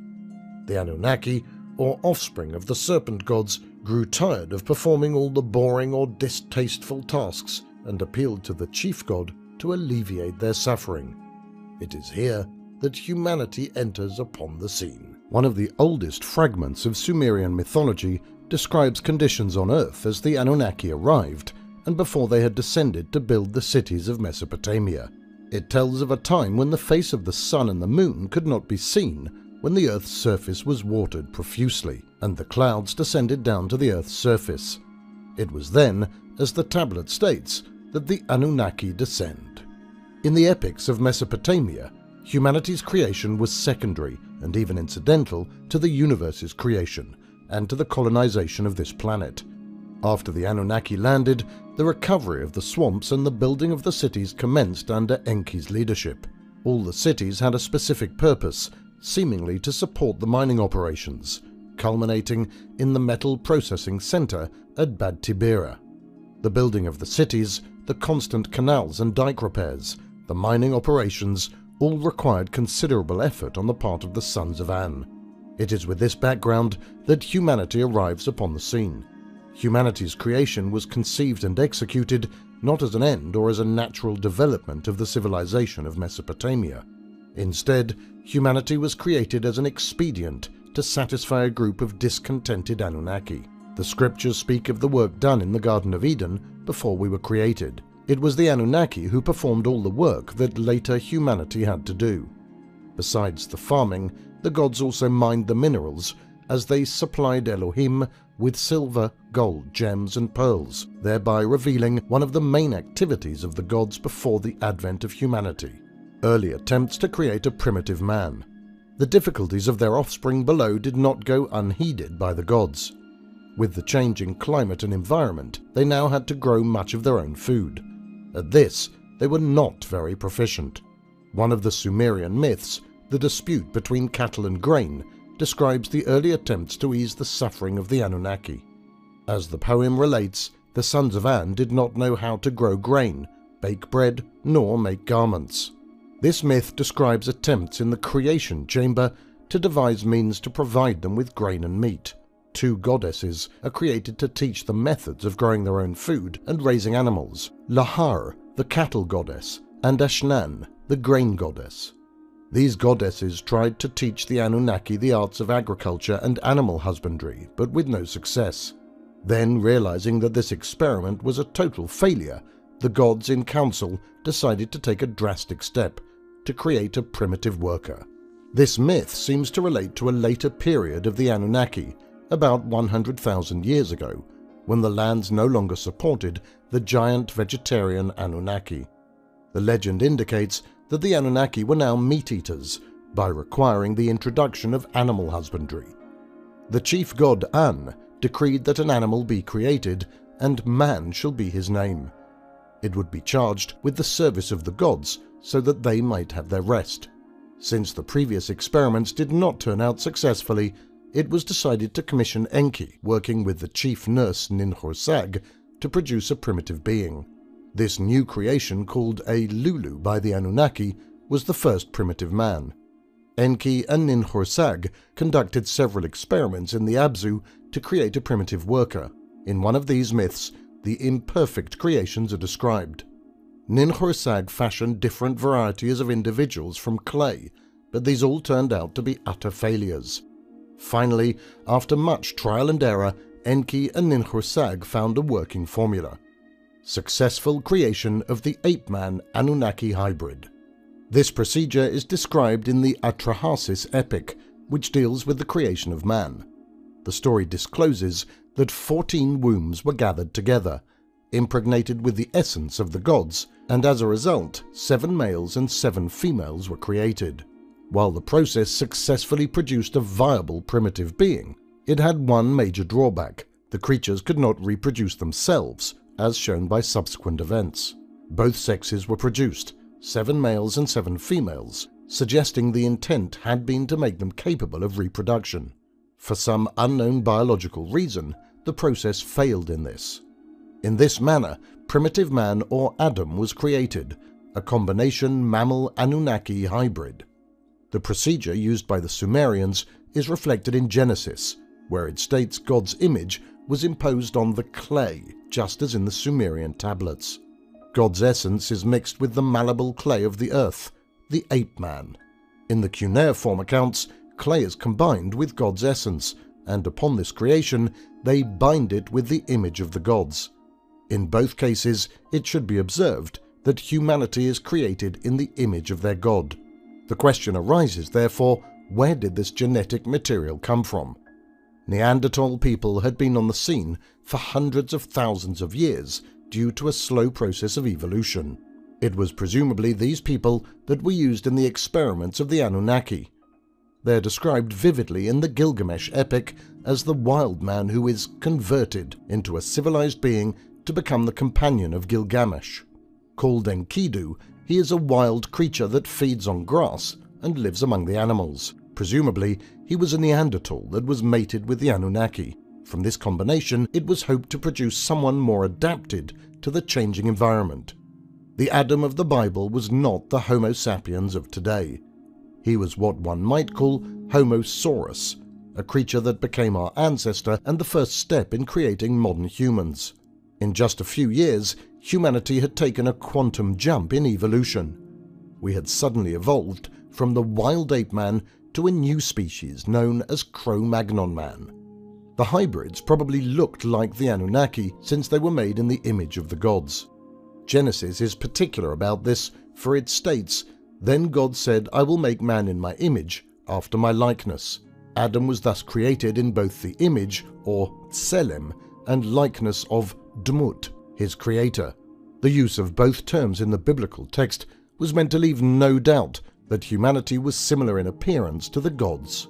The Anunnaki, or offspring of the Serpent Gods, grew tired of performing all the boring or distasteful tasks and appealed to the chief god to alleviate their suffering. It is here that humanity enters upon the scene. One of the oldest fragments of Sumerian mythology describes conditions on Earth as the Anunnaki arrived and before they had descended to build the cities of Mesopotamia. It tells of a time when the face of the sun and the moon could not be seen, when the Earth's surface was watered profusely, and the clouds descended down to the Earth's surface. It was then, as the tablet states, that the Anunnaki descend. In the epics of Mesopotamia, humanity's creation was secondary and even incidental to the universe's creation and to the colonization of this planet. After the Anunnaki landed, the recovery of the swamps and the building of the cities commenced under Enki's leadership. All the cities had a specific purpose, seemingly to support the mining operations, culminating in the metal processing center at Bad Tibera. The building of the cities, the constant canals and dike repairs, the mining operations, all required considerable effort on the part of the sons of An. It is with this background that humanity arrives upon the scene. Humanity's creation was conceived and executed not as an end or as a natural development of the civilization of Mesopotamia. Instead, humanity was created as an expedient to satisfy a group of discontented Anunnaki. The scriptures speak of the work done in the Garden of Eden before we were created. It was the Anunnaki who performed all the work that later humanity had to do. Besides the farming, the gods also mined the minerals, as they supplied Elohim with silver, gold, gems, and pearls, thereby revealing one of the main activities of the gods before the advent of humanity: early attempts to create a primitive man. The difficulties of their offspring below did not go unheeded by the gods. With the changing climate and environment, they now had to grow much of their own food. At this, they were not very proficient. One of the Sumerian myths, the dispute between cattle and grain, describes the early attempts to ease the suffering of the Anunnaki. As the poem relates, the sons of An did not know how to grow grain, bake bread, nor make garments. This myth describes attempts in the creation chamber to devise means to provide them with grain and meat. Two goddesses are created to teach them methods of growing their own food and raising animals: Lahar, the cattle goddess, and Ashnan, the grain goddess. These goddesses tried to teach the Anunnaki the arts of agriculture and animal husbandry, but with no success. Then, realizing that this experiment was a total failure, the gods in council decided to take a drastic step, to create a primitive worker. This myth seems to relate to a later period of the Anunnaki, about 100,000 years ago, when the lands no longer supported the giant vegetarian Anunnaki. The legend indicates that the Anunnaki were now meat-eaters by requiring the introduction of animal husbandry. The chief god An decreed that an animal be created, and man shall be his name. It would be charged with the service of the gods so that they might have their rest. Since the previous experiments did not turn out successfully, it was decided to commission Enki, working with the chief nurse Ninhursag, to produce a primitive being. This new creation, called a Lulu by the Anunnaki, was the first primitive man. Enki and Ninhursag conducted several experiments in the Abzu to create a primitive worker. In one of these myths, the imperfect creations are described. Ninhursag fashioned different varieties of individuals from clay, but these all turned out to be utter failures. Finally, after much trial and error, Enki and Ninhursag found a working formula: successful creation of the ape-man Anunnaki hybrid. This procedure is described in the Atrahasis epic, which deals with the creation of man. The story discloses that 14 wombs were gathered together, impregnated with the essence of the gods, and as a result, 7 males and 7 females were created. While the process successfully produced a viable primitive being, it had one major drawback: the creatures could not reproduce themselves, as shown by subsequent events. Both sexes were produced, 7 males and 7 females, suggesting the intent had been to make them capable of reproduction. For some unknown biological reason, the process failed in this. In this manner, primitive man, or Adam, was created, a combination mammal-Anunnaki hybrid. The procedure used by the Sumerians is reflected in Genesis, where it states God's image was imposed on the clay, just as in the Sumerian tablets. God's essence is mixed with the malleable clay of the earth, the ape-man. In the cuneiform accounts, clay is combined with God's essence, and upon this creation, they bind it with the image of the gods. In both cases, it should be observed that humanity is created in the image of their god. The question arises, therefore, where did this genetic material come from? Neanderthal people had been on the scene for hundreds of thousands of years due to a slow process of evolution. It was presumably these people that were used in the experiments of the Anunnaki. They are described vividly in the Gilgamesh epic as the wild man who is converted into a civilized being to become the companion of Gilgamesh. Called Enkidu, he is a wild creature that feeds on grass and lives among the animals. Presumably, he was a Neanderthal that was mated with the Anunnaki. From this combination, it was hoped to produce someone more adapted to the changing environment. The Adam of the Bible was not the Homo sapiens of today. He was what one might call Homo saurus, a creature that became our ancestor and the first step in creating modern humans. In just a few years, humanity had taken a quantum jump in evolution. We had suddenly evolved from the wild ape man to a new species known as Cro-Magnon man. The hybrids probably looked like the Anunnaki since they were made in the image of the gods. Genesis is particular about this, for it states, "Then God said, I will make man in my image, after my likeness." Adam was thus created in both the image, or Tselem, and likeness of Dmut, his creator. The use of both terms in the biblical text was meant to leave no doubt that humanity was similar in appearance to the gods.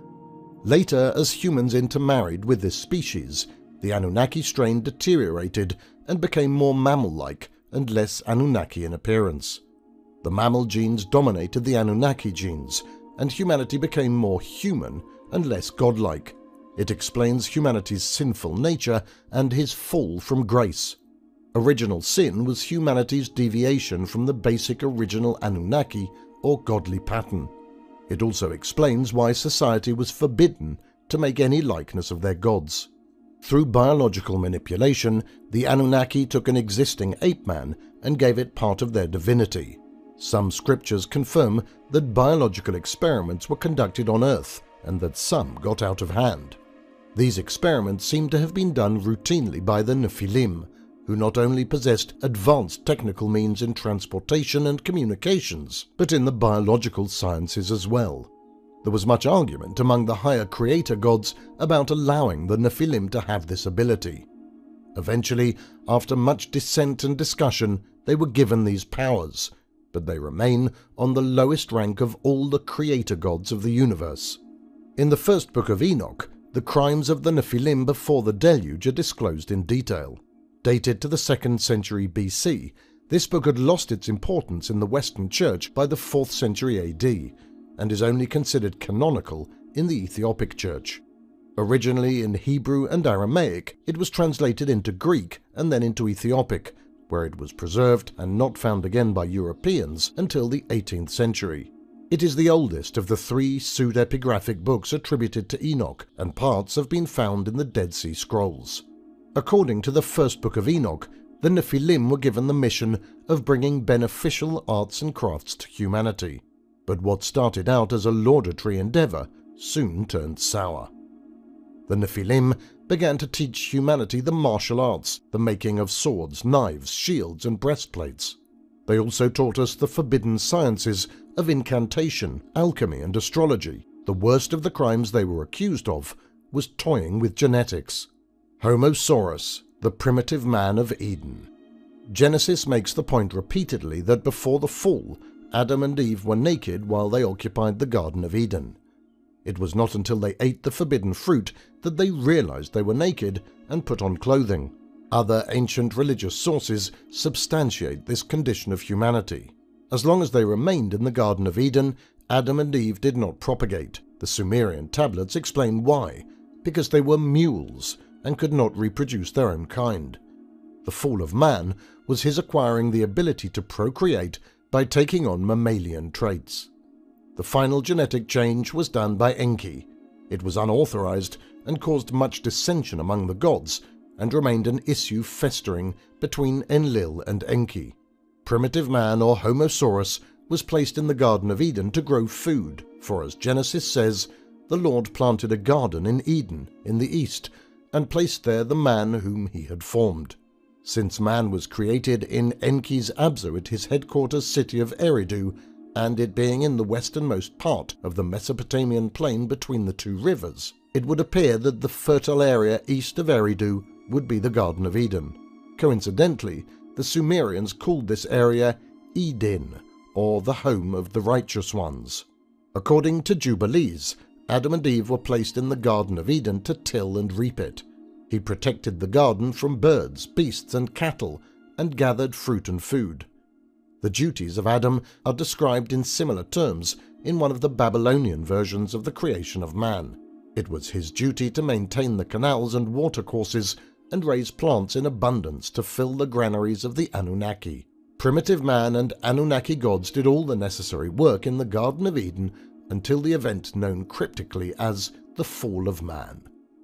Later, as humans intermarried with this species, the Anunnaki strain deteriorated and became more mammal-like and less Anunnaki in appearance. The mammal genes dominated the Anunnaki genes, and humanity became more human and less godlike. It explains humanity's sinful nature and his fall from grace. Original sin was humanity's deviation from the basic original Anunnaki or godly pattern. It also explains why society was forbidden to make any likeness of their gods. Through biological manipulation, the Anunnaki took an existing ape-man and gave it part of their divinity. Some scriptures confirm that biological experiments were conducted on Earth and that some got out of hand. These experiments seem to have been done routinely by the Nephilim, who not only possessed advanced technical means in transportation and communications, but in the biological sciences as well. There was much argument among the higher creator gods about allowing the Nephilim to have this ability. Eventually, after much dissent and discussion, they were given these powers, but they remain on the lowest rank of all the creator gods of the universe. In the first book of Enoch, the crimes of the Nephilim before the Deluge are disclosed in detail. Dated to the 2nd century BC, this book had lost its importance in the Western Church by the 4th century AD, and is only considered canonical in the Ethiopic Church. Originally in Hebrew and Aramaic, it was translated into Greek and then into Ethiopic, where it was preserved and not found again by Europeans until the 18th century. It is the oldest of the 3 pseudepigraphic books attributed to Enoch, and parts have been found in the Dead Sea Scrolls. According to the first book of Enoch, the Nephilim were given the mission of bringing beneficial arts and crafts to humanity. But what started out as a laudatory endeavor soon turned sour. The Nephilim began to teach humanity the martial arts, the making of swords, knives, shields, and breastplates. They also taught us the forbidden sciences of incantation, alchemy, and astrology. The worst of the crimes they were accused of was toying with genetics. Homo saurus, the primitive man of Eden. Genesis makes the point repeatedly that before the fall, Adam and Eve were naked while they occupied the Garden of Eden. It was not until they ate the forbidden fruit that they realized they were naked and put on clothing. Other ancient religious sources substantiate this condition of humanity. As long as they remained in the Garden of Eden, Adam and Eve did not propagate. The Sumerian tablets explain why, because they were mules and could not reproduce their own kind. The fall of man was his acquiring the ability to procreate by taking on mammalian traits. The final genetic change was done by Enki. It was unauthorized and caused much dissension among the gods, and remained an issue festering between Enlil and Enki. Primitive man, or Homo saurus, was placed in the Garden of Eden to grow food, for as Genesis says, the Lord planted a garden in Eden in the east, and placed there the man whom he had formed. Since man was created in Enki's Abzu at his headquarters city of Eridu, and it being in the westernmost part of the Mesopotamian plain between the 2 rivers, it would appear that the fertile area east of Eridu would be the Garden of Eden. Coincidentally, the Sumerians called this area Eden, or the home of the righteous ones. According to Jubilees, Adam and Eve were placed in the Garden of Eden to till and reap it. He protected the garden from birds, beasts, and cattle, and gathered fruit and food. The duties of Adam are described in similar terms in one of the Babylonian versions of the creation of man. It was his duty to maintain the canals and watercourses and raise plants in abundance to fill the granaries of the Anunnaki. Primitive man and Anunnaki gods did all the necessary work in the Garden of Eden until the event known cryptically as the Fall of Man.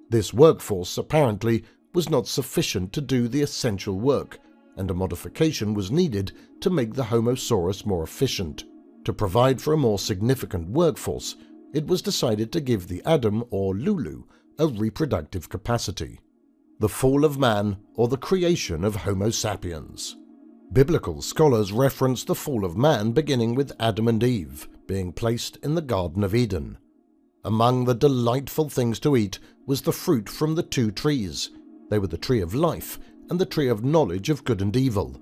This workforce, apparently, was not sufficient to do the essential work, and a modification was needed to make the Homo saurus more efficient. To provide for a more significant workforce, it was decided to give the Adam, or Lulu, a reproductive capacity. The Fall of Man, or the creation of Homo sapiens. Biblical scholars reference the fall of man beginning with Adam and Eve being placed in the Garden of Eden. Among the delightful things to eat was the fruit from the 2 trees. They were the tree of life and the tree of knowledge of good and evil.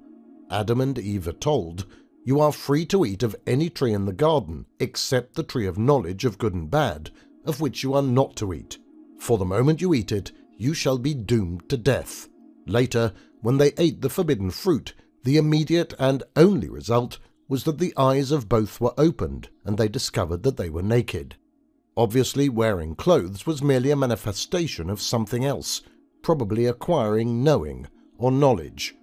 Adam and Eve are told, "You are free to eat of any tree in the garden, except the tree of knowledge of good and bad, of which you are not to eat. For the moment you eat it, you shall be doomed to death." Later, when they ate the forbidden fruit, the immediate and only result was that the eyes of both were opened, and they discovered that they were naked. Obviously, wearing clothes was merely a manifestation of something else, probably acquiring knowing or knowledge.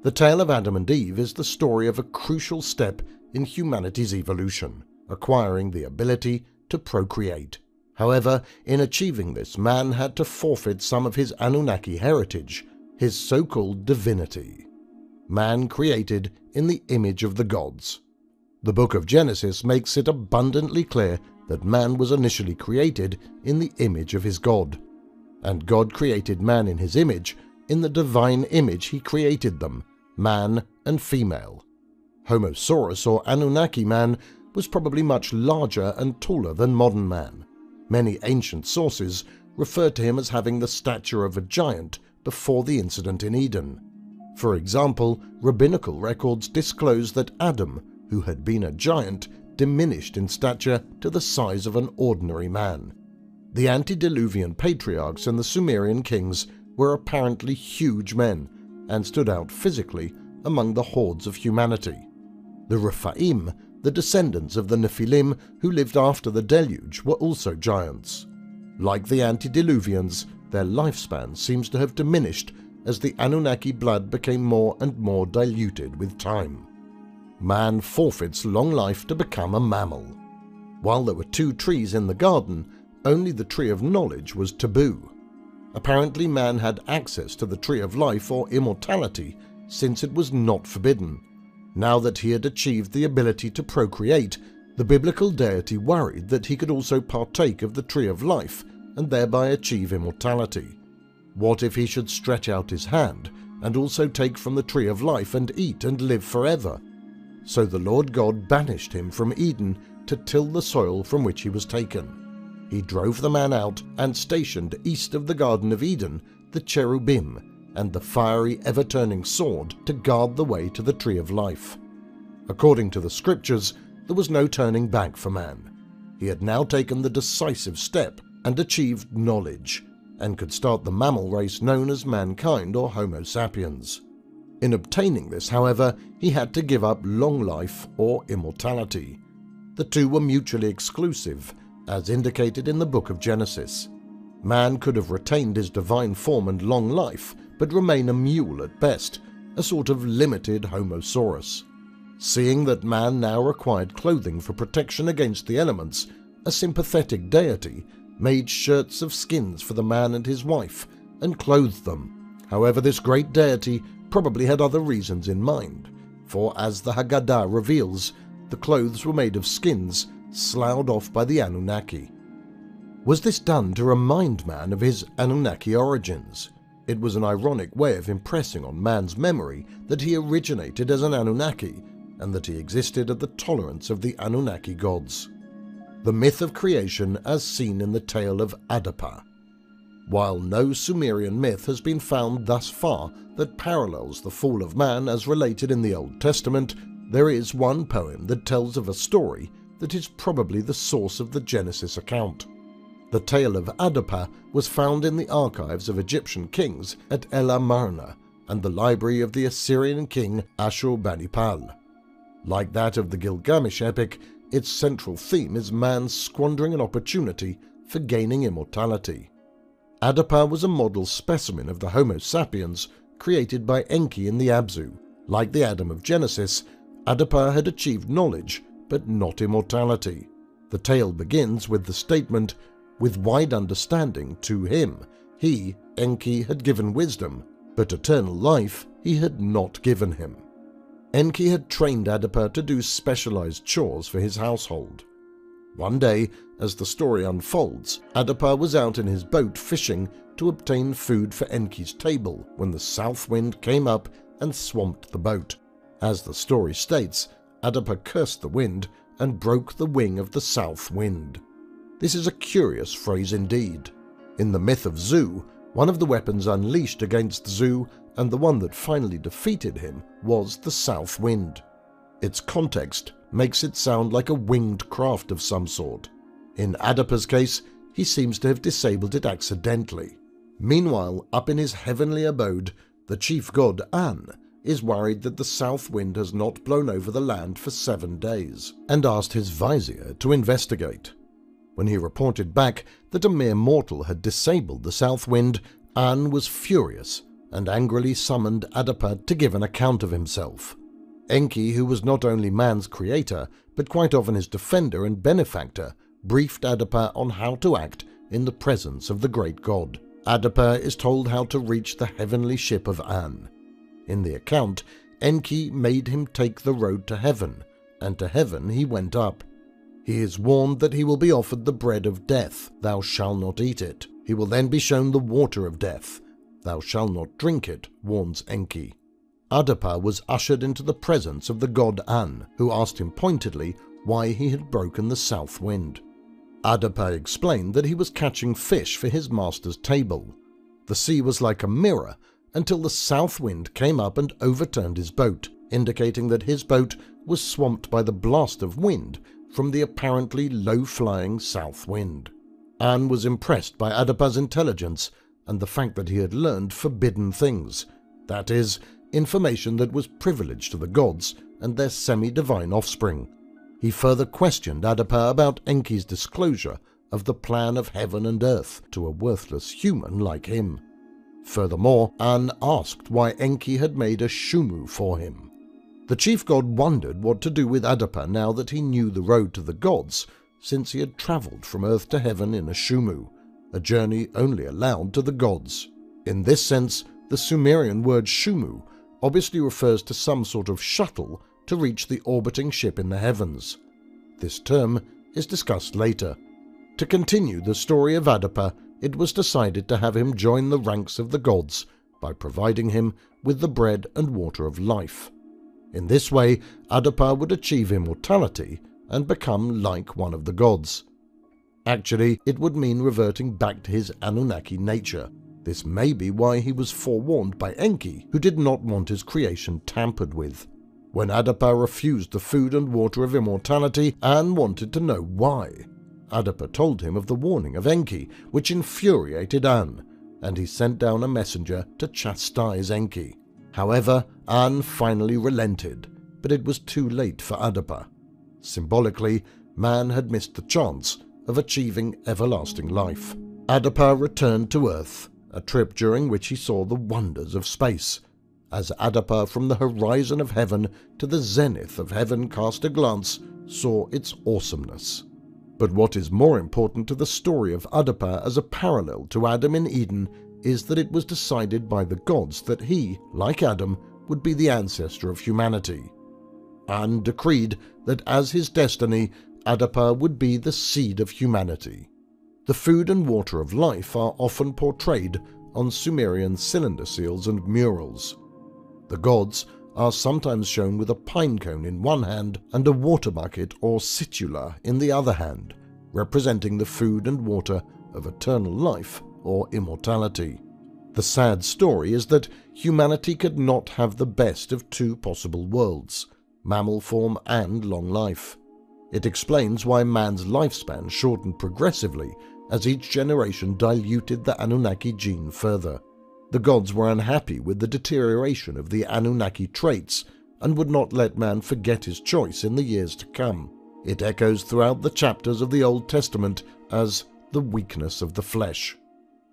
The tale of Adam and Eve is the story of a crucial step in humanity's evolution, acquiring the ability to procreate. However, in achieving this, man had to forfeit some of his Anunnaki heritage, his so-called divinity. Man created in the image of the gods. The book of Genesis makes it abundantly clear that man was initially created in the image of his God. And God created man in his image. In the divine image he created them, man and female. Homo saurus, or Anunnaki man, was probably much larger and taller than modern man. Many ancient sources refer to him as having the stature of a giant before the incident in Eden. For example, rabbinical records disclose that Adam, who had been a giant, diminished in stature to the size of an ordinary man. The Antediluvian Patriarchs and the Sumerian kings were apparently huge men and stood out physically among the hordes of humanity. The Rephaim, the descendants of the Nephilim who lived after the Deluge, were also giants. Like the Antediluvians, their lifespan seems to have diminished as the Anunnaki blood became more and more diluted with time. Man forfeits long life to become a mammal. While there were 2 trees in the garden, only the tree of knowledge was taboo. Apparently man had access to the tree of life or immortality since it was not forbidden. Now that he had achieved the ability to procreate, the biblical deity worried that he could also partake of the tree of life and thereby achieve immortality. What if he should stretch out his hand and also take from the tree of life and eat and live forever? So the Lord God banished him from Eden to till the soil from which he was taken. He drove the man out and stationed east of the Garden of Eden the cherubim and the fiery ever-turning sword to guard the way to the tree of life. According to the scriptures, there was no turning back for man. He had now taken the decisive step and achieved knowledge, and could start the mammal race known as mankind or Homo sapiens. In obtaining this, however, he had to give up long life or immortality. The two were mutually exclusive, as indicated in the book of Genesis. Man could have retained his divine form and long life, but remain a mule at best, a sort of limited Homo saurus. Seeing that man now required clothing for protection against the elements, a sympathetic deity made shirts of skins for the man and his wife and clothed them. However, this great deity probably had other reasons in mind, for as the Haggadah reveals, the clothes were made of skins sloughed off by the Anunnaki. Was this done to remind man of his Anunnaki origins? It was an ironic way of impressing on man's memory that he originated as an Anunnaki and that he existed at the tolerance of the Anunnaki gods. The myth of creation as seen in the tale of Adapa. While no Sumerian myth has been found thus far that parallels the fall of man as related in the Old Testament, there is one poem that tells of a story that is probably the source of the Genesis account. The tale of Adapa was found in the archives of Egyptian kings at El Amarna and the library of the Assyrian king Ashurbanipal. Like that of the Gilgamesh epic, its central theme is man squandering an opportunity for gaining immortality. Adapa was a model specimen of the Homo sapiens created by Enki in the Abzu. Like the Adam of Genesis, Adapa had achieved knowledge, but not immortality. The tale begins with the statement, "With wide understanding to him, he, Enki, had given wisdom, but eternal life he had not given him." Enki had trained Adapa to do specialized chores for his household. One day, as the story unfolds, Adapa was out in his boat fishing to obtain food for Enki's table when the south wind came up and swamped the boat. As the story states, Adapa cursed the wind and broke the wing of the south wind. This is a curious phrase indeed. In the myth of Zu, one of the weapons unleashed against Zu and the one that finally defeated him was the south wind. Its context makes it sound like a winged craft of some sort. In Adapa's case, he seems to have disabled it accidentally. Meanwhile, up in his heavenly abode, the chief god An is worried that the south wind has not blown over the land for 7 days, and asked his vizier to investigate. When he reported back that a mere mortal had disabled the south wind, An was furious and angrily summoned Adapa to give an account of himself. Enki, who was not only man's creator, but quite often his defender and benefactor, briefed Adapa on how to act in the presence of the great god. Adapa is told how to reach the heavenly ship of An. In the account, Enki made him take the road to heaven, and to heaven he went up. He is warned that he will be offered the bread of death, thou shalt not eat it. He will then be shown the water of death, thou shalt not drink it, warns Enki. Adapa was ushered into the presence of the god An, who asked him pointedly why he had broken the south wind. Adapa explained that he was catching fish for his master's table. The sea was like a mirror until the south wind came up and overturned his boat, indicating that his boat was swamped by the blast of wind from the apparently low-flying south wind. An was impressed by Adapa's intelligence and the fact that he had learned forbidden things, that is, information that was privileged to the gods and their semi-divine offspring. He further questioned Adapa about Enki's disclosure of the plan of heaven and earth to a worthless human like him. Furthermore, An asked why Enki had made a shumu for him. The chief god wondered what to do with Adapa now that he knew the road to the gods, since he had travelled from earth to heaven in a shumu, a journey only allowed to the gods. In this sense, the Sumerian word shumu obviously refers to some sort of shuttle to reach the orbiting ship in the heavens. This term is discussed later. To continue the story of Adapa, it was decided to have him join the ranks of the gods by providing him with the bread and water of life. In this way, Adapa would achieve immortality and become like one of the gods. Actually, it would mean reverting back to his Anunnaki nature. This may be why he was forewarned by Enki, who did not want his creation tampered with. When Adapa refused the food and water of immortality, An wanted to know why. Adapa told him of the warning of Enki, which infuriated An, and he sent down a messenger to chastise Enki. However, An finally relented, but it was too late for Adapa. Symbolically, man had missed the chance of achieving everlasting life. Adapa returned to Earth, a trip during which he saw the wonders of space. As Adapa from the horizon of heaven to the zenith of heaven cast a glance, saw its awesomeness. But what is more important to the story of Adapa as a parallel to Adam in Eden is that it was decided by the gods that he, like Adam, would be the ancestor of humanity. An decreed that as his destiny, Adapa would be the seed of humanity. The food and water of life are often portrayed on Sumerian cylinder seals and murals. The gods are sometimes shown with a pine cone in one hand and a water bucket or situla in the other hand, representing the food and water of eternal life or immortality. The sad story is that humanity could not have the best of two possible worlds, mammal form and long life. It explains why man's lifespan shortened progressively as each generation diluted the Anunnaki gene further. The gods were unhappy with the deterioration of the Anunnaki traits and would not let man forget his choice in the years to come. It echoes throughout the chapters of the Old Testament as the weakness of the flesh.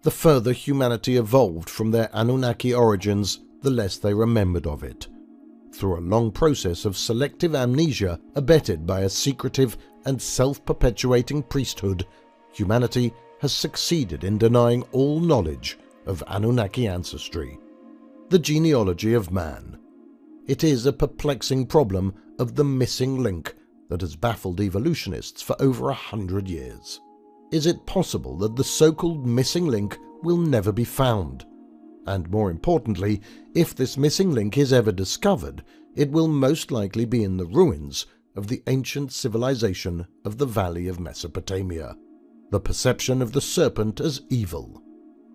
The further humanity evolved from their Anunnaki origins, the less they remembered of it. Through a long process of selective amnesia abetted by a secretive and self-perpetuating priesthood, humanity has succeeded in denying all knowledge of Anunnaki ancestry. The genealogy of man. It is a perplexing problem of the missing link that has baffled evolutionists for over 100 years. Is it possible that the so-called missing link will never be found? And more importantly, if this missing link is ever discovered, it will most likely be in the ruins of the ancient civilization of the Valley of Mesopotamia. The perception of the serpent as evil.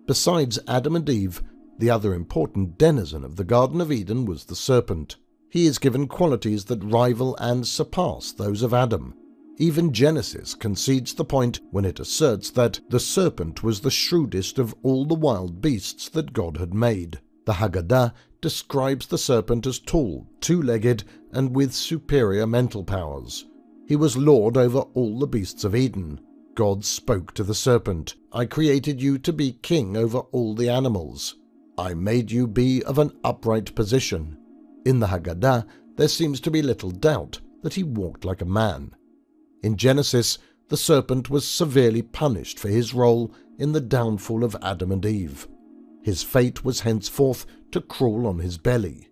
Besides Adam and Eve, the other important denizen of the Garden of Eden was the serpent. He is given qualities that rival and surpass those of Adam. Even Genesis concedes the point when it asserts that the serpent was the shrewdest of all the wild beasts that God had made. The Haggadah describes the serpent as tall, two-legged, and with superior mental powers. He was lord over all the beasts of Eden. God spoke to the serpent, "I created you to be king over all the animals." I made you be of an upright position. In the Haggadah, there seems to be little doubt that he walked like a man. In Genesis, the serpent was severely punished for his role in the downfall of Adam and Eve. His fate was henceforth to crawl on his belly.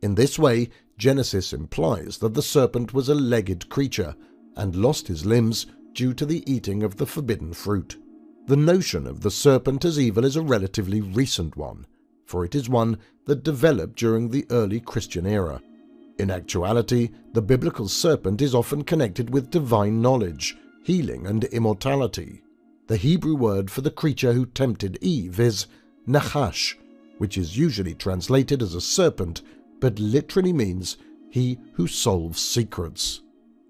In this way, Genesis implies that the serpent was a legged creature and lost his limbs due to the eating of the forbidden fruit. The notion of the serpent as evil is a relatively recent one, for it is one that developed during the early Christian era. In actuality, the biblical serpent is often connected with divine knowledge, healing, and immortality. The Hebrew word for the creature who tempted Eve is Nachash, which is usually translated as a serpent, but literally means he who solves secrets.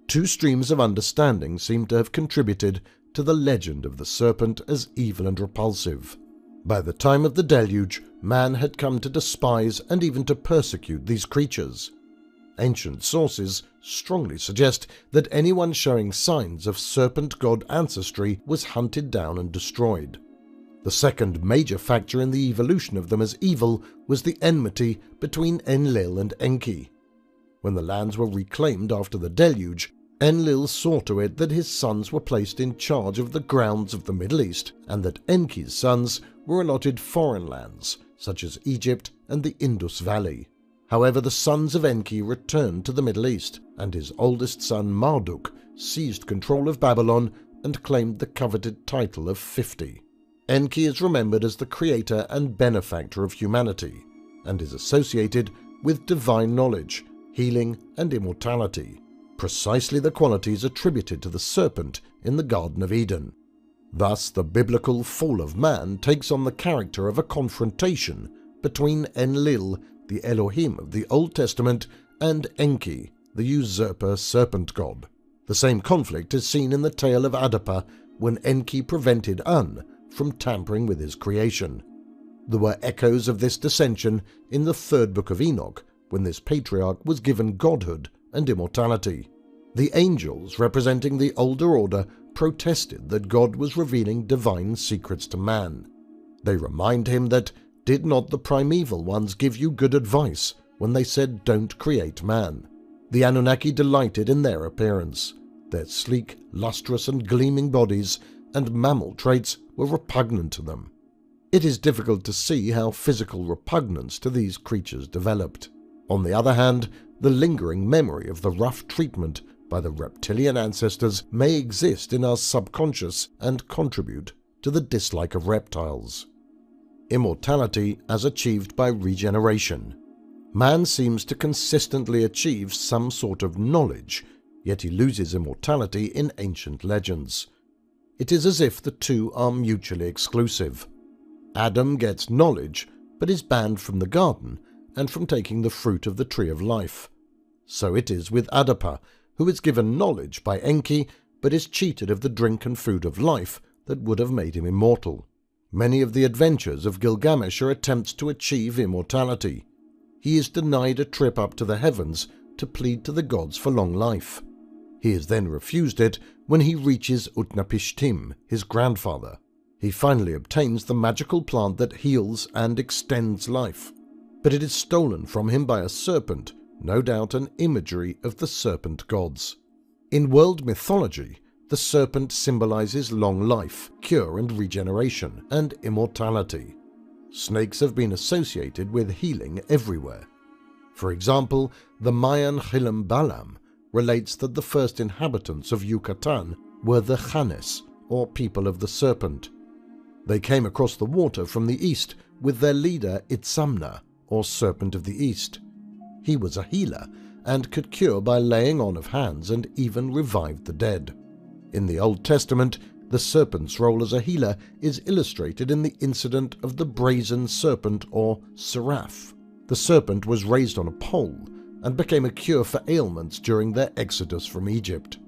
Two streams of understanding seem to have contributed to the legend of the serpent as evil and repulsive. By the time of the Deluge, man had come to despise and even to persecute these creatures. Ancient sources strongly suggest that anyone showing signs of serpent god ancestry was hunted down and destroyed. The second major factor in the evolution of them as evil was the enmity between Enlil and Enki. When the lands were reclaimed after the Deluge, Enlil saw to it that his sons were placed in charge of the grounds of the Middle East and that Enki's sons were allotted foreign lands, such as Egypt and the Indus Valley. However, the sons of Enki returned to the Middle East, and his oldest son Marduk seized control of Babylon and claimed the coveted title of 50. Enki is remembered as the creator and benefactor of humanity, and is associated with divine knowledge, healing, and immortality, precisely the qualities attributed to the serpent in the Garden of Eden. Thus, the biblical fall of man takes on the character of a confrontation between Enlil, the Elohim of the Old Testament, and Enki, the usurper serpent god. The same conflict is seen in the tale of Adapa when Enki prevented An from tampering with his creation. There were echoes of this dissension in the third book of Enoch, when this patriarch was given godhood and immortality. The angels, representing the older order, protested that God was revealing divine secrets to man. They remind him that, did not the primeval ones give you good advice when they said don't create man? The Anunnaki delighted in their appearance. Their sleek, lustrous and gleaming bodies and mammal traits were repugnant to them. It is difficult to see how physical repugnance to these creatures developed. On the other hand, the lingering memory of the rough treatment by the reptilian ancestors may exist in our subconscious and contribute to the dislike of reptiles. Immortality as achieved by regeneration. Man seems to consistently achieve some sort of knowledge, yet he loses immortality in ancient legends. It is as if the two are mutually exclusive. Adam gets knowledge, but is banned from the garden and from taking the fruit of the tree of life. So it is with Adapa, who is given knowledge by Enki, but is cheated of the drink and food of life that would have made him immortal. Many of the adventures of Gilgamesh are attempts to achieve immortality. He is denied a trip up to the heavens to plead to the gods for long life. He is then refused it when he reaches Utnapishtim, his grandfather. He finally obtains the magical plant that heals and extends life, but it is stolen from him by a serpent, no doubt an imagery of the serpent gods. In world mythology, the serpent symbolizes long life, cure and regeneration, and immortality. Snakes have been associated with healing everywhere. For example, the Mayan Chilam Balam relates that the first inhabitants of Yucatan were the Khanes, or people of the serpent. They came across the water from the east with their leader Itzamna, or serpent of the east. He was a healer and could cure by laying on of hands and even revived the dead. In the Old Testament, the serpent's role as a healer is illustrated in the incident of the brazen serpent, or seraph. The serpent was raised on a pole and became a cure for ailments during their exodus from Egypt.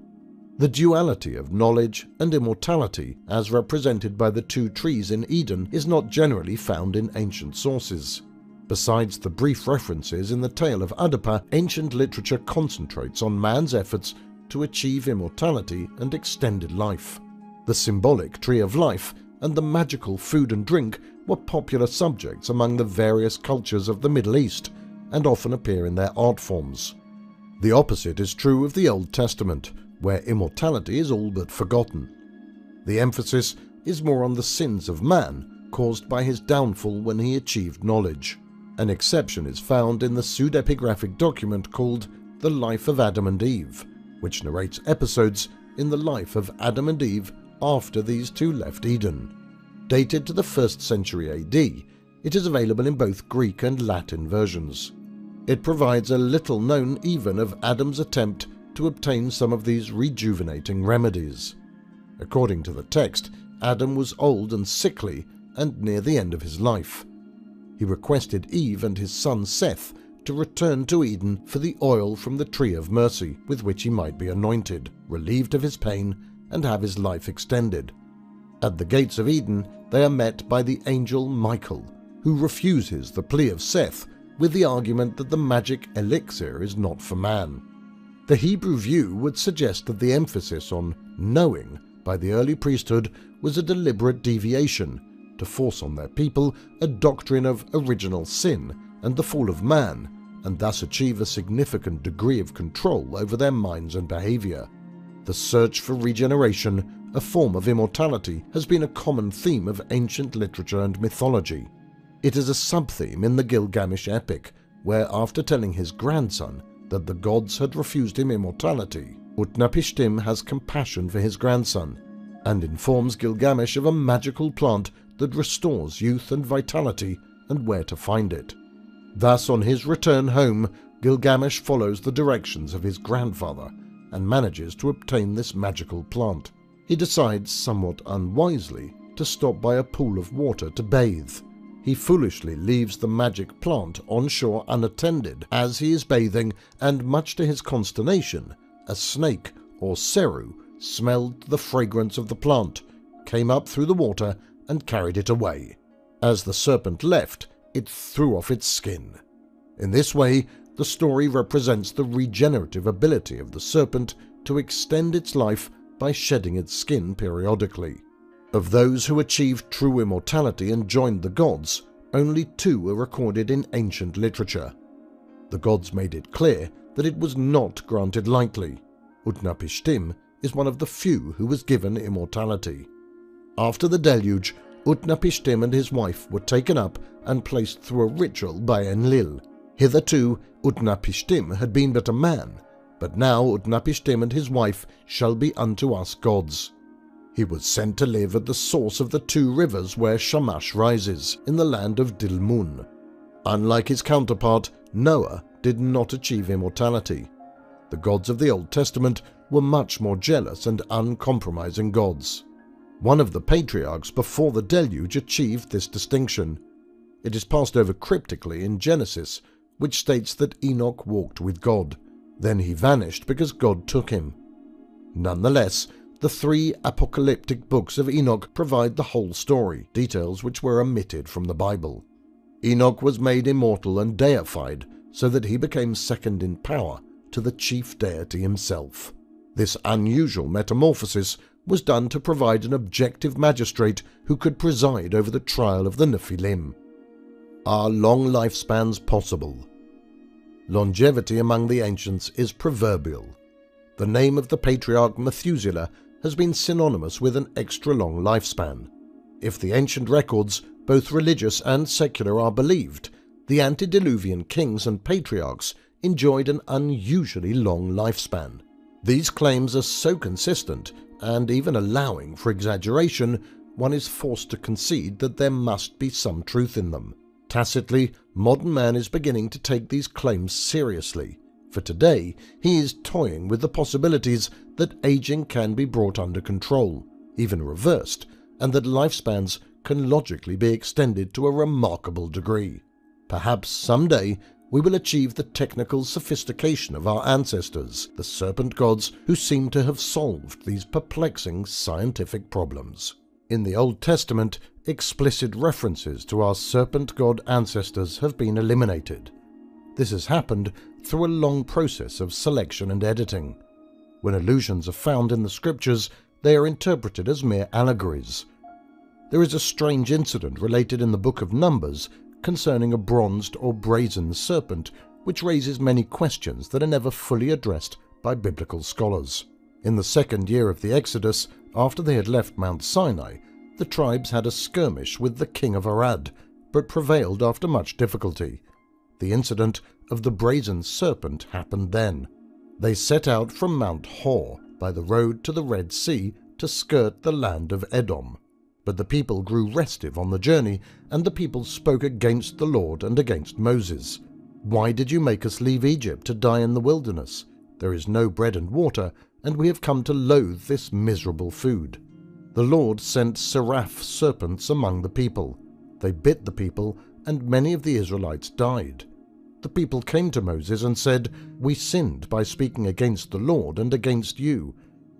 The duality of knowledge and immortality, as represented by the two trees in Eden, is not generally found in ancient sources. Besides the brief references in the tale of Adapa, ancient literature concentrates on man's efforts to achieve immortality and extended life. The symbolic tree of life and the magical food and drink were popular subjects among the various cultures of the Middle East and often appear in their art forms. The opposite is true of the Old Testament, where immortality is all but forgotten. The emphasis is more on the sins of man caused by his downfall when he achieved knowledge. An exception is found in the pseudepigraphic document called The Life of Adam and Eve, which narrates episodes in the life of Adam and Eve after these two left Eden. Dated to the 1st century AD, it is available in both Greek and Latin versions. It provides a little known even of Adam's attempt to obtain some of these rejuvenating remedies. According to the text, Adam was old and sickly and near the end of his life. He requested Eve and his son Seth to return to Eden for the oil from the tree of mercy with which he might be anointed, relieved of his pain, and have his life extended. At the gates of Eden, they are met by the angel Michael, who refuses the plea of Seth with the argument that the magic elixir is not for man. The Hebrew view would suggest that the emphasis on knowing by the early priesthood was a deliberate deviation to force on their people a doctrine of original sin and the fall of man, and thus achieve a significant degree of control over their minds and behavior. The search for regeneration, a form of immortality, has been a common theme of ancient literature and mythology. It is a sub-theme in the Gilgamesh epic, where after telling his grandson that the gods had refused him immortality, Utnapishtim has compassion for his grandson and informs Gilgamesh of a magical plant that restores youth and vitality and where to find it. Thus, on his return home, Gilgamesh follows the directions of his grandfather and manages to obtain this magical plant. He decides, somewhat unwisely, to stop by a pool of water to bathe. He foolishly leaves the magic plant on shore unattended as he is bathing, and much to his consternation, a snake, or seru, smelled the fragrance of the plant, came up through the water, and carried it away. As the serpent left, it threw off its skin. In this way, the story represents the regenerative ability of the serpent to extend its life by shedding its skin periodically. Of those who achieved true immortality and joined the gods, only 2 are recorded in ancient literature. The gods made it clear that it was not granted lightly. Utnapishtim is one of the few who was given immortality. After the deluge, Utnapishtim and his wife were taken up and placed through a ritual by Enlil. Hitherto, Utnapishtim had been but a man, but now Utnapishtim and his wife shall be unto us gods. He was sent to live at the source of the 2 rivers where Shamash rises, in the land of Dilmun. Unlike his counterpart, Noah did not achieve immortality. The gods of the Old Testament were much more jealous and uncompromising gods. One of the patriarchs before the deluge achieved this distinction. It is passed over cryptically in Genesis, which states that Enoch walked with God. Then he vanished because God took him. Nonetheless, the 3 apocalyptic books of Enoch provide the whole story, details which were omitted from the Bible. Enoch was made immortal and deified so that he became second in power to the chief deity himself. This unusual metamorphosis was done to provide an objective magistrate who could preside over the trial of the Nephilim. Are long lifespans possible? Longevity among the ancients is proverbial. The name of the patriarch Methuselah has been synonymous with an extra-long lifespan. If the ancient records, both religious and secular, are believed, the antediluvian kings and patriarchs enjoyed an unusually long lifespan. These claims are so consistent, and even allowing for exaggeration, one is forced to concede that there must be some truth in them. Tacitly, modern man is beginning to take these claims seriously. For today, he is toying with the possibilities that aging can be brought under control, even reversed, and that lifespans can logically be extended to a remarkable degree. Perhaps someday we will achieve the technical sophistication of our ancestors, the Serpent Gods, who seem to have solved these perplexing scientific problems. In the Old Testament, explicit references to our Serpent God ancestors have been eliminated. This has happened through a long process of selection and editing. When allusions are found in the scriptures, they are interpreted as mere allegories. There is a strange incident related in the Book of Numbers concerning a bronzed or brazen serpent, which raises many questions that are never fully addressed by biblical scholars. In the second year of the Exodus, after they had left Mount Sinai, the tribes had a skirmish with the king of Arad, but prevailed after much difficulty. The incident of the brazen serpent happened then. They set out from Mount Hor by the road to the Red Sea to skirt the land of Edom. But the people grew restive on the journey, and the people spoke against the Lord and against Moses. "Why did you make us leave Egypt to die in the wilderness? There is no bread and water, and we have come to loathe this miserable food." The Lord sent seraph serpents among the people. They bit the people, and many of the Israelites died. The people came to Moses and said, "We sinned by speaking against the Lord and against you.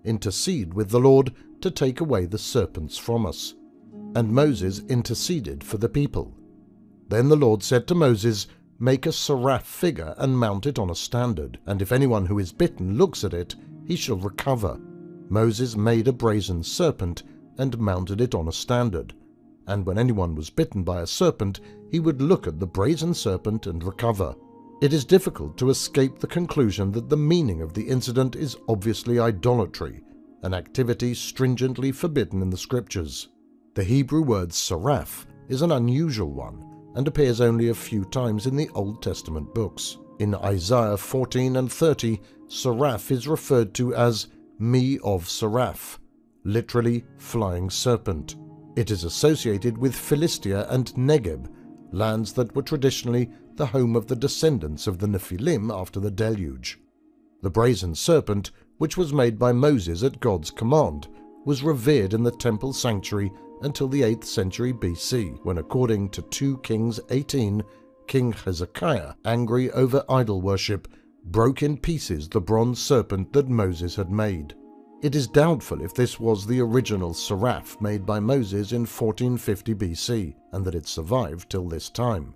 Intercede with the Lord to take away the serpents from us." And Moses interceded for the people. Then the Lord said to Moses, "Make a seraph figure and mount it on a standard, and if anyone who is bitten looks at it, he shall recover." Moses made a brazen serpent and mounted it on a standard. And when anyone was bitten by a serpent, he would look at the brazen serpent and recover. It is difficult to escape the conclusion that the meaning of the incident is obviously idolatry, an activity stringently forbidden in the scriptures. The Hebrew word seraph is an unusual one and appears only a few times in the Old Testament books. In Isaiah 14 and 30, seraph is referred to as me of seraph, literally flying serpent. It is associated with Philistia and Negeb, lands that were traditionally the home of the descendants of the Nephilim after the Deluge. The brazen serpent, which was made by Moses at God's command, was revered in the temple sanctuary until the 8th century BC, when according to 2 Kings 18, King Hezekiah, angry over idol worship, broke in pieces the bronze serpent that Moses had made. It is doubtful if this was the original seraph made by Moses in 1450 BC, and that it survived till this time.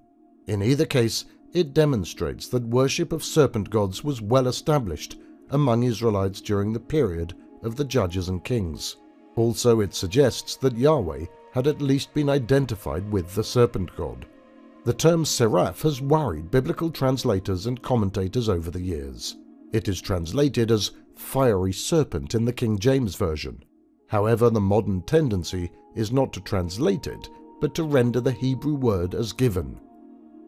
In either case, it demonstrates that worship of serpent gods was well established among Israelites during the period of the Judges and Kings. Also, it suggests that Yahweh had at least been identified with the serpent god. The term seraph has worried biblical translators and commentators over the years. It is translated as fiery serpent in the King James Version. However, the modern tendency is not to translate it, but to render the Hebrew word as given.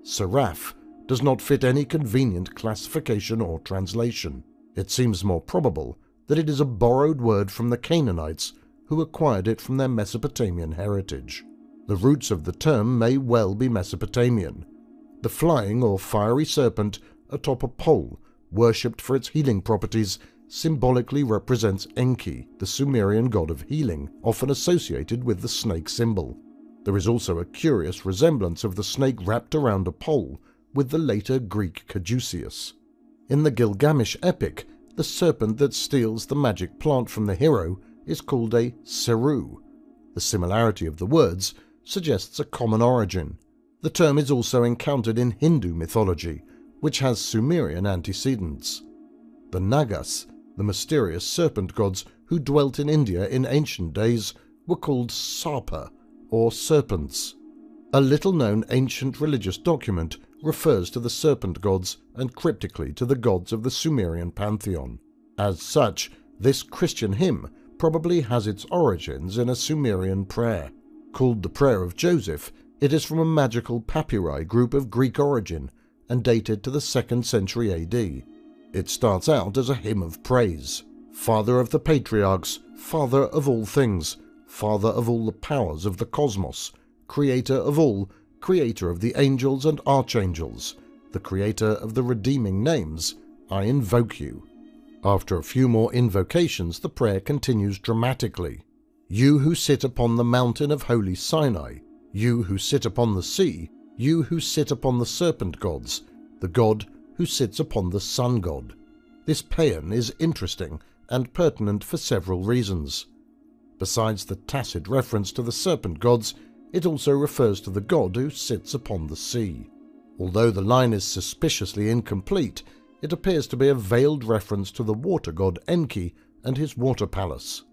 Seraph does not fit any convenient classification or translation. It seems more probable that it is a borrowed word from the Canaanites, who acquired it from their Mesopotamian heritage. The roots of the term may well be Mesopotamian. The flying or fiery serpent atop a pole, worshipped for its healing properties, symbolically represents Enki, the Sumerian god of healing, often associated with the snake symbol. There is also a curious resemblance of the snake wrapped around a pole with the later Greek caduceus. In the Gilgamesh epic, the serpent that steals the magic plant from the hero is called a seru. The similarity of the words suggests a common origin. The term is also encountered in Hindu mythology, which has Sumerian antecedents. The Nagas, the mysterious serpent gods who dwelt in India in ancient days, were called Sarpa, or serpents. A little-known ancient religious document refers to the serpent gods and cryptically to the gods of the Sumerian pantheon. As such, this Christian hymn probably has its origins in a Sumerian prayer. Called the Prayer of Joseph, it is from a magical papyri group of Greek origin and dated to the 2nd century AD. It starts out as a hymn of praise. Father of the Patriarchs, Father of all things, Father of all the powers of the cosmos, Creator of all, Creator of the angels and archangels, the Creator of the redeeming names, I invoke you. After a few more invocations, the prayer continues dramatically. You who sit upon the mountain of holy Sinai, you who sit upon the sea, you who sit upon the serpent gods, the god who sits upon the sun god. This paean is interesting and pertinent for several reasons. Besides the tacit reference to the serpent gods, it also refers to the god who sits upon the sea. Although the line is suspiciously incomplete, it appears to be a veiled reference to the water god Enki and his water palace.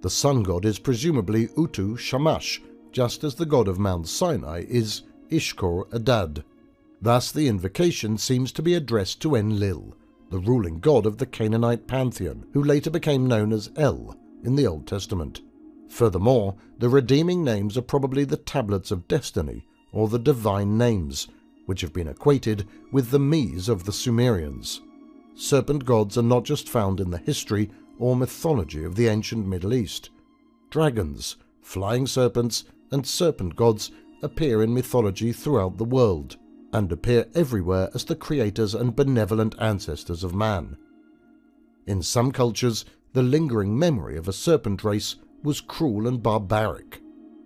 The sun god is presumably Utu Shamash, just as the god of Mount Sinai is Ishkor-Adad. Thus the invocation seems to be addressed to Enlil, the ruling god of the Canaanite pantheon, who later became known as El in the Old Testament. Furthermore, the redeeming names are probably the Tablets of Destiny, or the Divine Names, which have been equated with the Mies of the Sumerians. Serpent gods are not just found in the history or mythology of the ancient Middle East. Dragons, flying serpents, and serpent gods appear in mythology throughout the world, and appear everywhere as the creators and benevolent ancestors of man. In some cultures, the lingering memory of a serpent race was cruel and barbaric.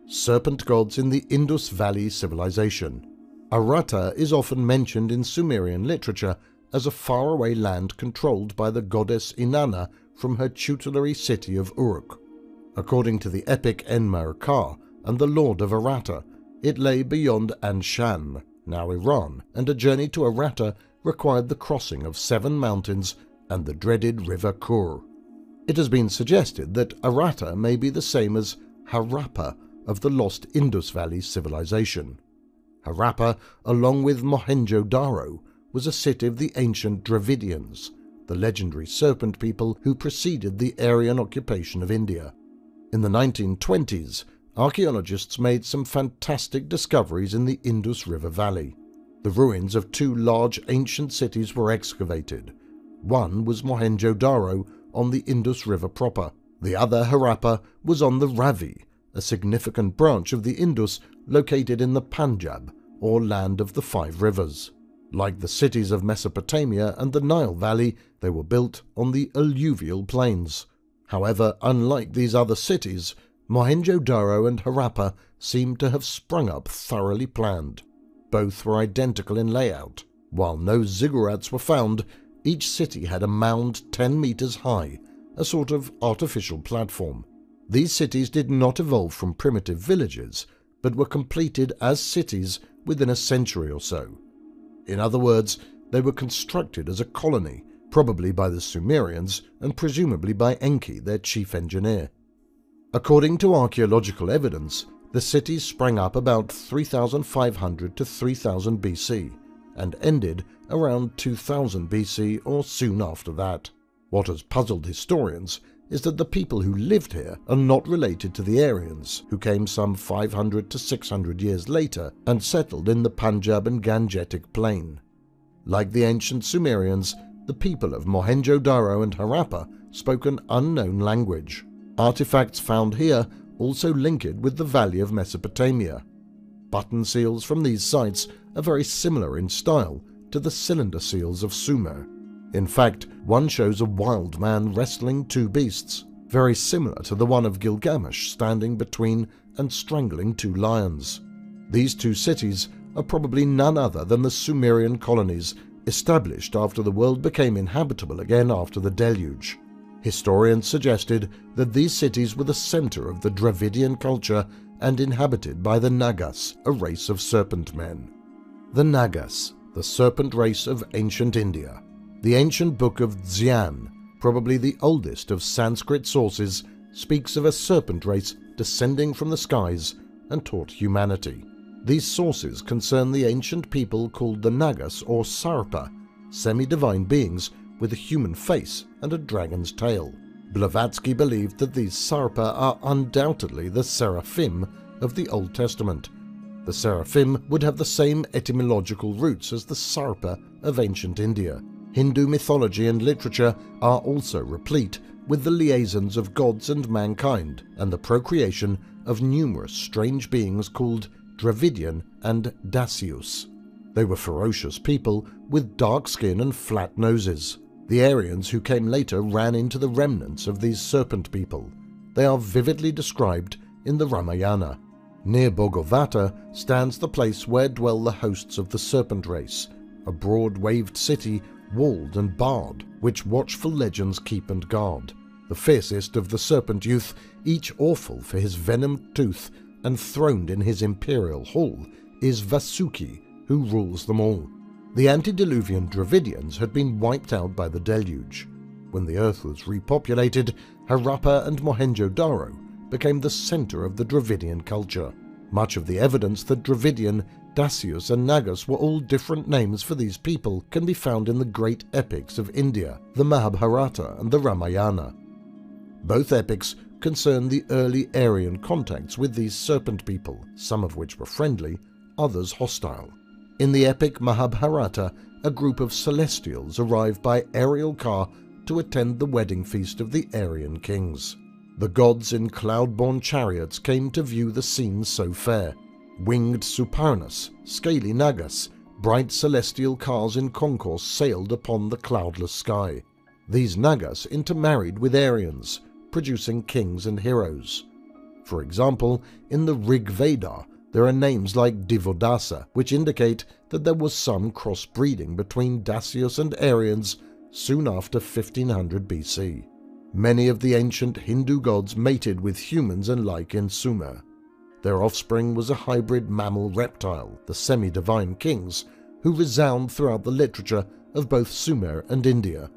Serpent gods in the Indus Valley civilization. Aratta is often mentioned in Sumerian literature as a faraway land controlled by the goddess Inanna from her tutelary city of Uruk. According to the epic Enmerkar and the Lord of Aratta, it lay beyond Anshan, now Iran, and a journey to Aratta required the crossing of 7 mountains and the dreaded river Kur. It has been suggested that Aratta may be the same as Harappa of the lost Indus Valley civilization. Harappa, along with Mohenjo-Daro, was a city of the ancient Dravidians, the legendary serpent people who preceded the Aryan occupation of India. In the 1920s, archaeologists made some fantastic discoveries in the Indus River Valley. The ruins of 2 large ancient cities were excavated. One was Mohenjo-Daro on the Indus River proper. The other, Harappa, was on the Ravi, a significant branch of the Indus located in the Punjab, or land of the 5 rivers. Like the cities of Mesopotamia and the Nile Valley, they were built on the alluvial plains. However, unlike these other cities, Mohenjo-Daro and Harappa seem to have sprung up thoroughly planned. Both were identical in layout. While no ziggurats were found, each city had a mound 10 meters high, a sort of artificial platform. These cities did not evolve from primitive villages, but were completed as cities within a century or so. In other words, they were constructed as a colony, probably by the Sumerians and presumably by Enki, their chief engineer. According to archaeological evidence, the cities sprang up about 3500 to 3000 BC and ended around 2000 BC or soon after that. What has puzzled historians is that the people who lived here are not related to the Aryans, who came some 500 to 600 years later and settled in the Punjab and Gangetic plain. Like the ancient Sumerians, the people of Mohenjo-Daro and Harappa spoke an unknown language. Artifacts found here also link it with the Valley of Mesopotamia. Button seals from these sites are very similar in style to the cylinder seals of Sumer. In fact, one shows a wild man wrestling 2 beasts, very similar to the one of Gilgamesh standing between and strangling 2 lions. These 2 cities are probably none other than the Sumerian colonies established after the world became inhabitable again after the Deluge. Historians suggested that these cities were the center of the Dravidian culture and inhabited by the Nagas, a race of serpent men. The Nagas, the serpent race of ancient India. The ancient book of Dzyan, probably the oldest of Sanskrit sources, speaks of a serpent race descending from the skies and taught humanity. These sources concern the ancient people called the Nagas or Sarpa, semi-divine beings with a human face and a dragon's tail. Blavatsky believed that these Sarpa are undoubtedly the Seraphim of the Old Testament. The Seraphim would have the same etymological roots as the Sarpa of ancient India. Hindu mythology and literature are also replete with the liaisons of gods and mankind and the procreation of numerous strange beings called Dravidian and Dasyus. They were ferocious people with dark skin and flat noses. The Aryans who came later ran into the remnants of these serpent people. They are vividly described in the Ramayana. Near Bhogovata stands the place where dwell the hosts of the serpent race, a broad-waved city walled and barred, which watchful legends keep and guard. The fiercest of the serpent youth, each awful for his venomed tooth, and throned in his imperial hall, is Vasuki, who rules them all. The antediluvian Dravidians had been wiped out by the Deluge. When the earth was repopulated, Harappa and Mohenjo-Daro became the center of the Dravidian culture. Much of the evidence that Dravidian, Dacius and Nagas were all different names for these people can be found in the great epics of India, the Mahabharata and the Ramayana. Both epics concern the early Aryan contacts with these serpent people, some of which were friendly, others hostile. In the epic Mahabharata, a group of celestials arrive by aerial car to attend the wedding feast of the Aryan kings. The gods in cloud-borne chariots came to view the scene so fair. Winged Suparnas, scaly Nagas, bright celestial cars in concourse sailed upon the cloudless sky. These Nagas intermarried with Aryans, producing kings and heroes. For example, in the Rig Veda, there are names like Divodasa, which indicate that there was some crossbreeding between Dacius and Aryans soon after 1500 BC. Many of the ancient Hindu gods mated with humans and like in Sumer. Their offspring was a hybrid mammal-reptile, the semi-divine kings, who resound throughout the literature of both Sumer and India.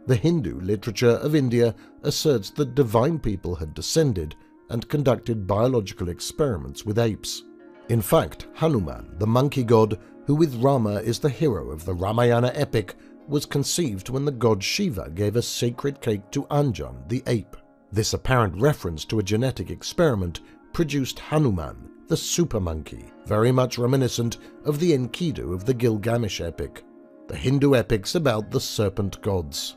The Hindu literature of India asserts that divine people had descended and conducted biological experiments with apes. In fact, Hanuman, the monkey god, who with Rama is the hero of the Ramayana epic, was conceived when the god Shiva gave a sacred cake to Anjan, the ape. This apparent reference to a genetic experiment produced Hanuman, the super monkey, very much reminiscent of the Enkidu of the Gilgamesh epic, the Hindu epics about the serpent gods.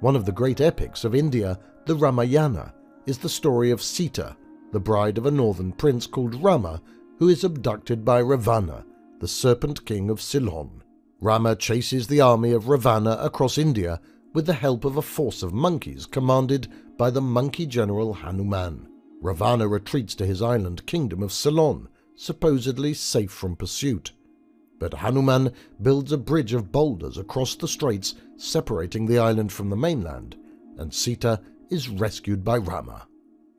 One of the great epics of India, the Ramayana, is the story of Sita, the bride of a northern prince called Rama, who is abducted by Ravana, the serpent king of Ceylon. Rama chases the army of Ravana across India with the help of a force of monkeys commanded by the monkey general Hanuman. Ravana retreats to his island kingdom of Ceylon, supposedly safe from pursuit. But Hanuman builds a bridge of boulders across the straits separating the island from the mainland, and Sita is rescued by Rama.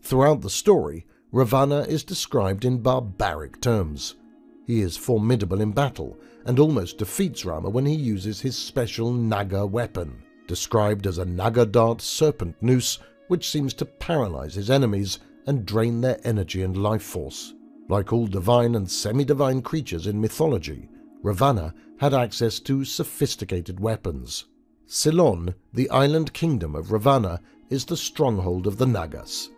Throughout the story, Ravana is described in barbaric terms. He is formidable in battle and almost defeats Rama when he uses his special Naga weapon, described as a Naga dart serpent noose which seems to paralyze his enemies and drain their energy and life force. Like all divine and semi-divine creatures in mythology, Ravana had access to sophisticated weapons. Ceylon, the island kingdom of Ravana, is the stronghold of the Nagas.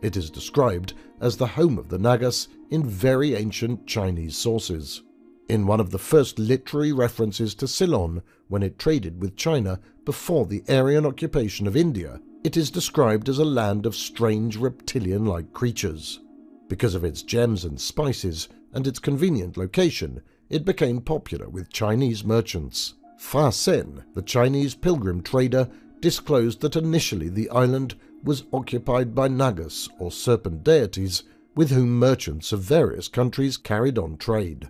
It is described as the home of the Nagas in very ancient Chinese sources. In one of the first literary references to Ceylon, when it traded with China before the Aryan occupation of India, it is described as a land of strange reptilian-like creatures. Because of its gems and spices and its convenient location, it became popular with Chinese merchants. Fa Sen, the Chinese pilgrim trader, disclosed that initially the island was occupied by Nagas, or serpent deities, with whom merchants of various countries carried on trade.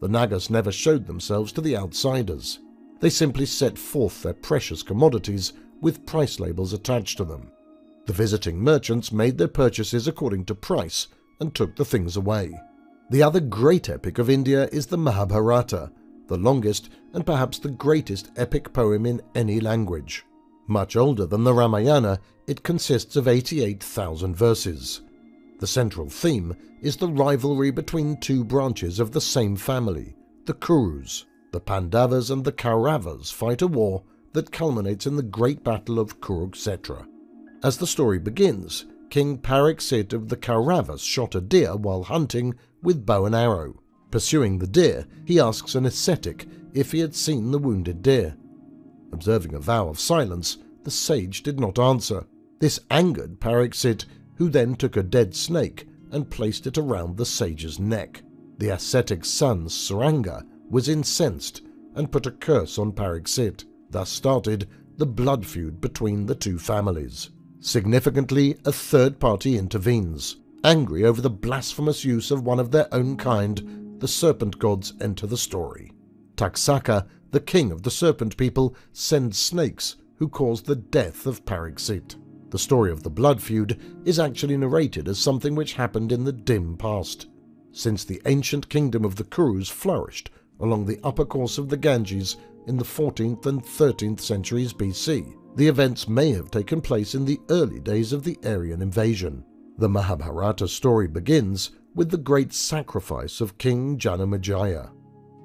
The Nagas never showed themselves to the outsiders. They simply set forth their precious commodities with price labels attached to them. The visiting merchants made their purchases according to price and took the things away. The other great epic of India is the Mahabharata, the longest and perhaps the greatest epic poem in any language. Much older than the Ramayana, it consists of 88,000 verses. The central theme is the rivalry between two branches of the same family, the Kurus. The Pandavas and the Kauravas fight a war that culminates in the great battle of Kurukshetra. As the story begins, King Pariksit of the Kauravas shot a deer while hunting with bow and arrow. Pursuing the deer, he asks an ascetic if he had seen the wounded deer. Observing a vow of silence, the sage did not answer. This angered Pariksit, who then took a dead snake and placed it around the sage's neck. The ascetic's son, Suranga, was incensed and put a curse on Pariksit. Thus started the blood feud between the two families. Significantly, a third party intervenes. Angry over the blasphemous use of one of their own kind, the Serpent Gods enter the story. Taksaka, the king of the serpent people, sends snakes who cause the death of Pariksit. The story of the blood feud is actually narrated as something which happened in the dim past. Since the ancient kingdom of the Kurus flourished along the upper course of the Ganges in the 14th and 13th centuries BC, the events may have taken place in the early days of the Aryan invasion. The Mahabharata story begins with the great sacrifice of King Janamejaya.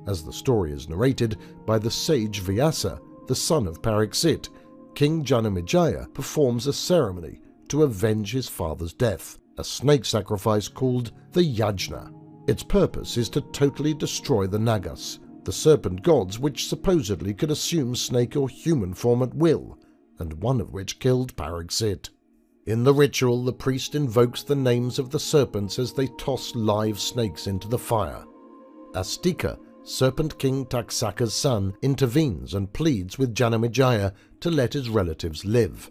As the story is narrated by the sage Vyasa, the son of Pariksit, King Janamejaya performs a ceremony to avenge his father's death, a snake sacrifice called the Yajna. Its purpose is to totally destroy the Nagas, the serpent gods which supposedly could assume snake or human form at will, and one of which killed Pariksit. In the ritual, the priest invokes the names of the serpents as they toss live snakes into the fire. Astika, Serpent King Taksaka's son, intervenes and pleads with Janamejaya to let his relatives live.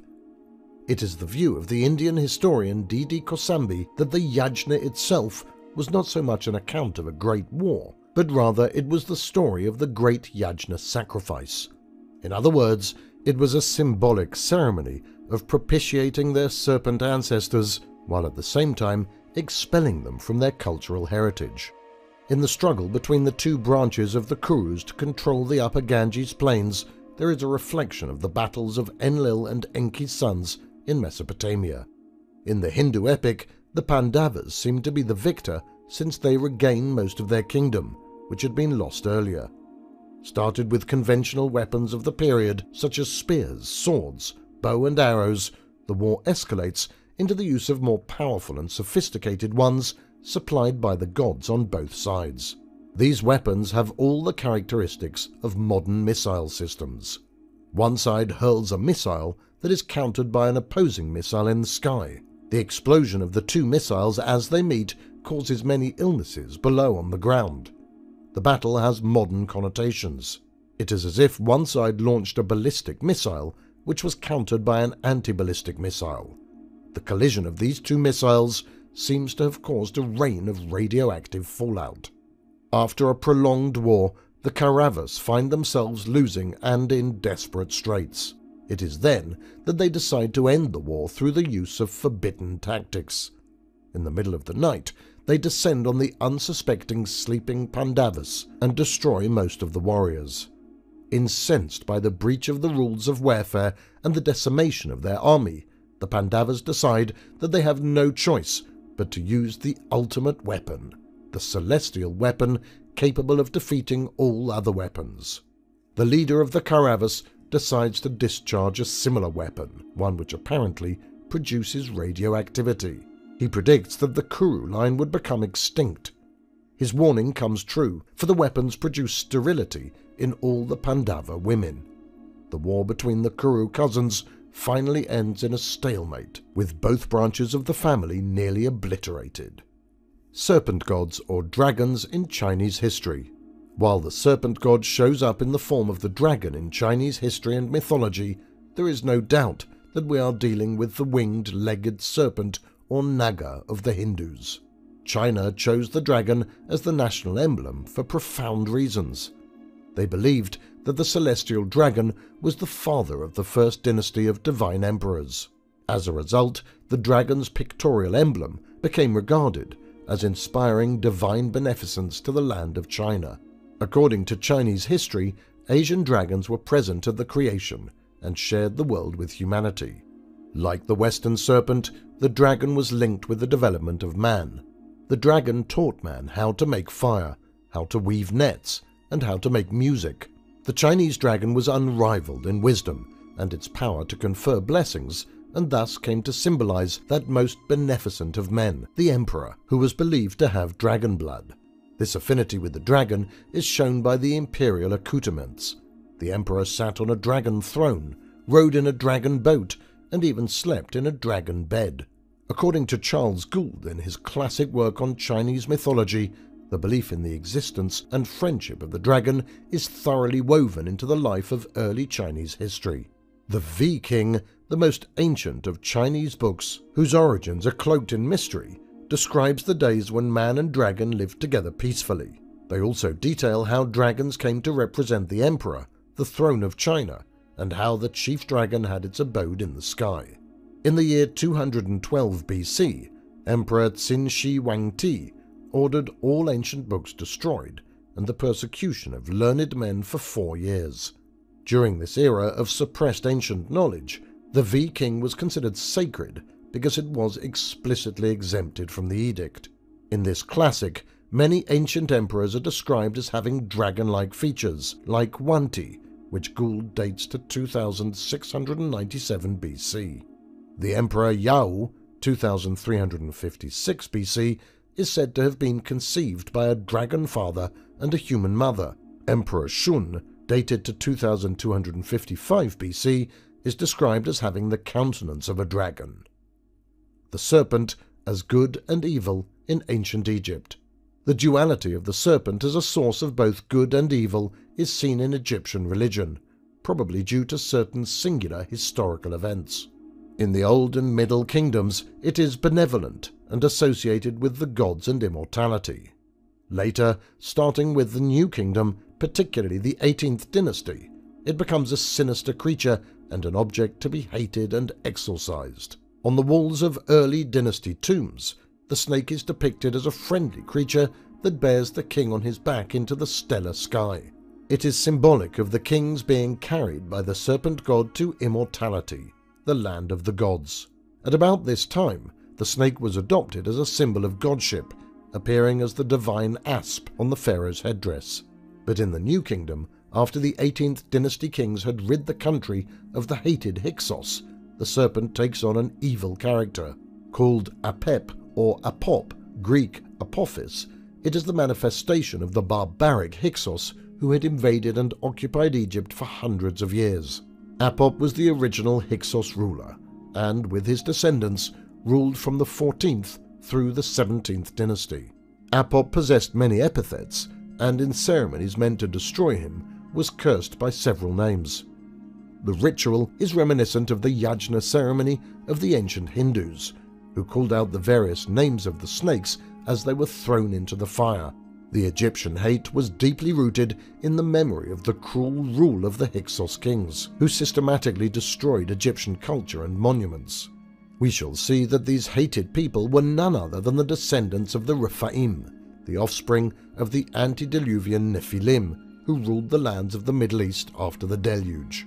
It is the view of the Indian historian D.D. Kosambi that the Yajna itself was not so much an account of a great war, but rather it was the story of the great Yajna sacrifice. In other words, it was a symbolic ceremony of propitiating their serpent ancestors, while at the same time expelling them from their cultural heritage. In the struggle between the two branches of the Kurus to control the upper Ganges plains, there is a reflection of the battles of Enlil and Enki's sons in Mesopotamia. In the Hindu epic, the Pandavas seem to be the victor since they regain most of their kingdom, which had been lost earlier. Started with conventional weapons of the period, such as spears, swords, bow and arrows, the war escalates into the use of more powerful and sophisticated ones supplied by the gods on both sides. These weapons have all the characteristics of modern missile systems. One side hurls a missile that is countered by an opposing missile in the sky. The explosion of the two missiles as they meet causes many illnesses below on the ground. The battle has modern connotations. It is as if one side launched a ballistic missile which was countered by an anti-ballistic missile. The collision of these two missiles seems to have caused a rain of radioactive fallout. After a prolonged war, the Kauravas find themselves losing and in desperate straits. It is then that they decide to end the war through the use of forbidden tactics. In the middle of the night, they descend on the unsuspecting sleeping Pandavas and destroy most of the warriors. Incensed by the breach of the rules of warfare and the decimation of their army, the Pandavas decide that they have no choice but to use the ultimate weapon, the celestial weapon capable of defeating all other weapons. The leader of the Kauravas decides to discharge a similar weapon, one which apparently produces radioactivity. He predicts that the Kuru line would become extinct. His warning comes true, for the weapons produce sterility in all the Pandava women. The war between the Kuru cousins finally ends in a stalemate, with both branches of the family nearly obliterated. Serpent gods or dragons in Chinese history. While the serpent god shows up in the form of the dragon in Chinese history and mythology, there is no doubt that we are dealing with the winged legged serpent or Naga of the Hindus. China chose the dragon as the national emblem for profound reasons. They believed that the celestial dragon was the father of the first dynasty of divine emperors. As a result, the dragon's pictorial emblem became regarded as inspiring divine beneficence to the land of China. According to Chinese history, Asian dragons were present at the creation and shared the world with humanity. Like the Western serpent, the dragon was linked with the development of man. The dragon taught man how to make fire, how to weave nets, and how to make music. The Chinese dragon was unrivaled in wisdom and its power to confer blessings, and thus came to symbolize that most beneficent of men, the emperor, who was believed to have dragon blood. This affinity with the dragon is shown by the imperial accoutrements. The emperor sat on a dragon throne, rode in a dragon boat, and even slept in a dragon bed. According to Charles Gould in his classic work on Chinese mythology, the belief in the existence and friendship of the dragon is thoroughly woven into the life of early Chinese history. The V King, the most ancient of Chinese books, whose origins are cloaked in mystery, describes the days when man and dragon lived together peacefully. They also detail how dragons came to represent the emperor, the throne of China, and how the chief dragon had its abode in the sky. In the year 212 BC, Emperor Qin Shi Huangdi ordered all ancient books destroyed and the persecution of learned men for 4 years. During this era of suppressed ancient knowledge, the V King was considered sacred because it was explicitly exempted from the edict. In this classic, many ancient emperors are described as having dragon-like features, like Wanti, which Gould dates to 2697 BC. The Emperor Yao, 2356 BC, is said to have been conceived by a dragon father and a human mother. Emperor Shun, dated to 2255 BC, is described as having the countenance of a dragon. The serpent as good and evil in ancient Egypt. The duality of the serpent as a source of both good and evil is seen in Egyptian religion, probably due to certain singular historical events. In the Old and Middle Kingdoms, it is benevolent and associated with the gods and immortality. Later, starting with the New Kingdom, particularly the 18th dynasty, it becomes a sinister creature and an object to be hated and exorcised. On the walls of early dynasty tombs, the snake is depicted as a friendly creature that bears the king on his back into the stellar sky. It is symbolic of the kings being carried by the serpent god to immortality, the land of the gods. At about this time, the snake was adopted as a symbol of godship, appearing as the divine asp on the pharaoh's headdress. But in the New Kingdom, after the 18th dynasty kings had rid the country of the hated Hyksos, the serpent takes on an evil character. Called Apep or Apop, Greek Apophis, it is the manifestation of the barbaric Hyksos who had invaded and occupied Egypt for hundreds of years. Apop was the original Hyksos ruler, and with his descendants, ruled from the 14th through the 17th dynasty. Apop possessed many epithets, and in ceremonies meant to destroy him, was cursed by several names. The ritual is reminiscent of the Yajna ceremony of the ancient Hindus, who called out the various names of the snakes as they were thrown into the fire. The Egyptian hate was deeply rooted in the memory of the cruel rule of the Hyksos kings, who systematically destroyed Egyptian culture and monuments. We shall see that these hated people were none other than the descendants of the Rephaim, the offspring of the antediluvian Nephilim, who ruled the lands of the Middle East after the Deluge.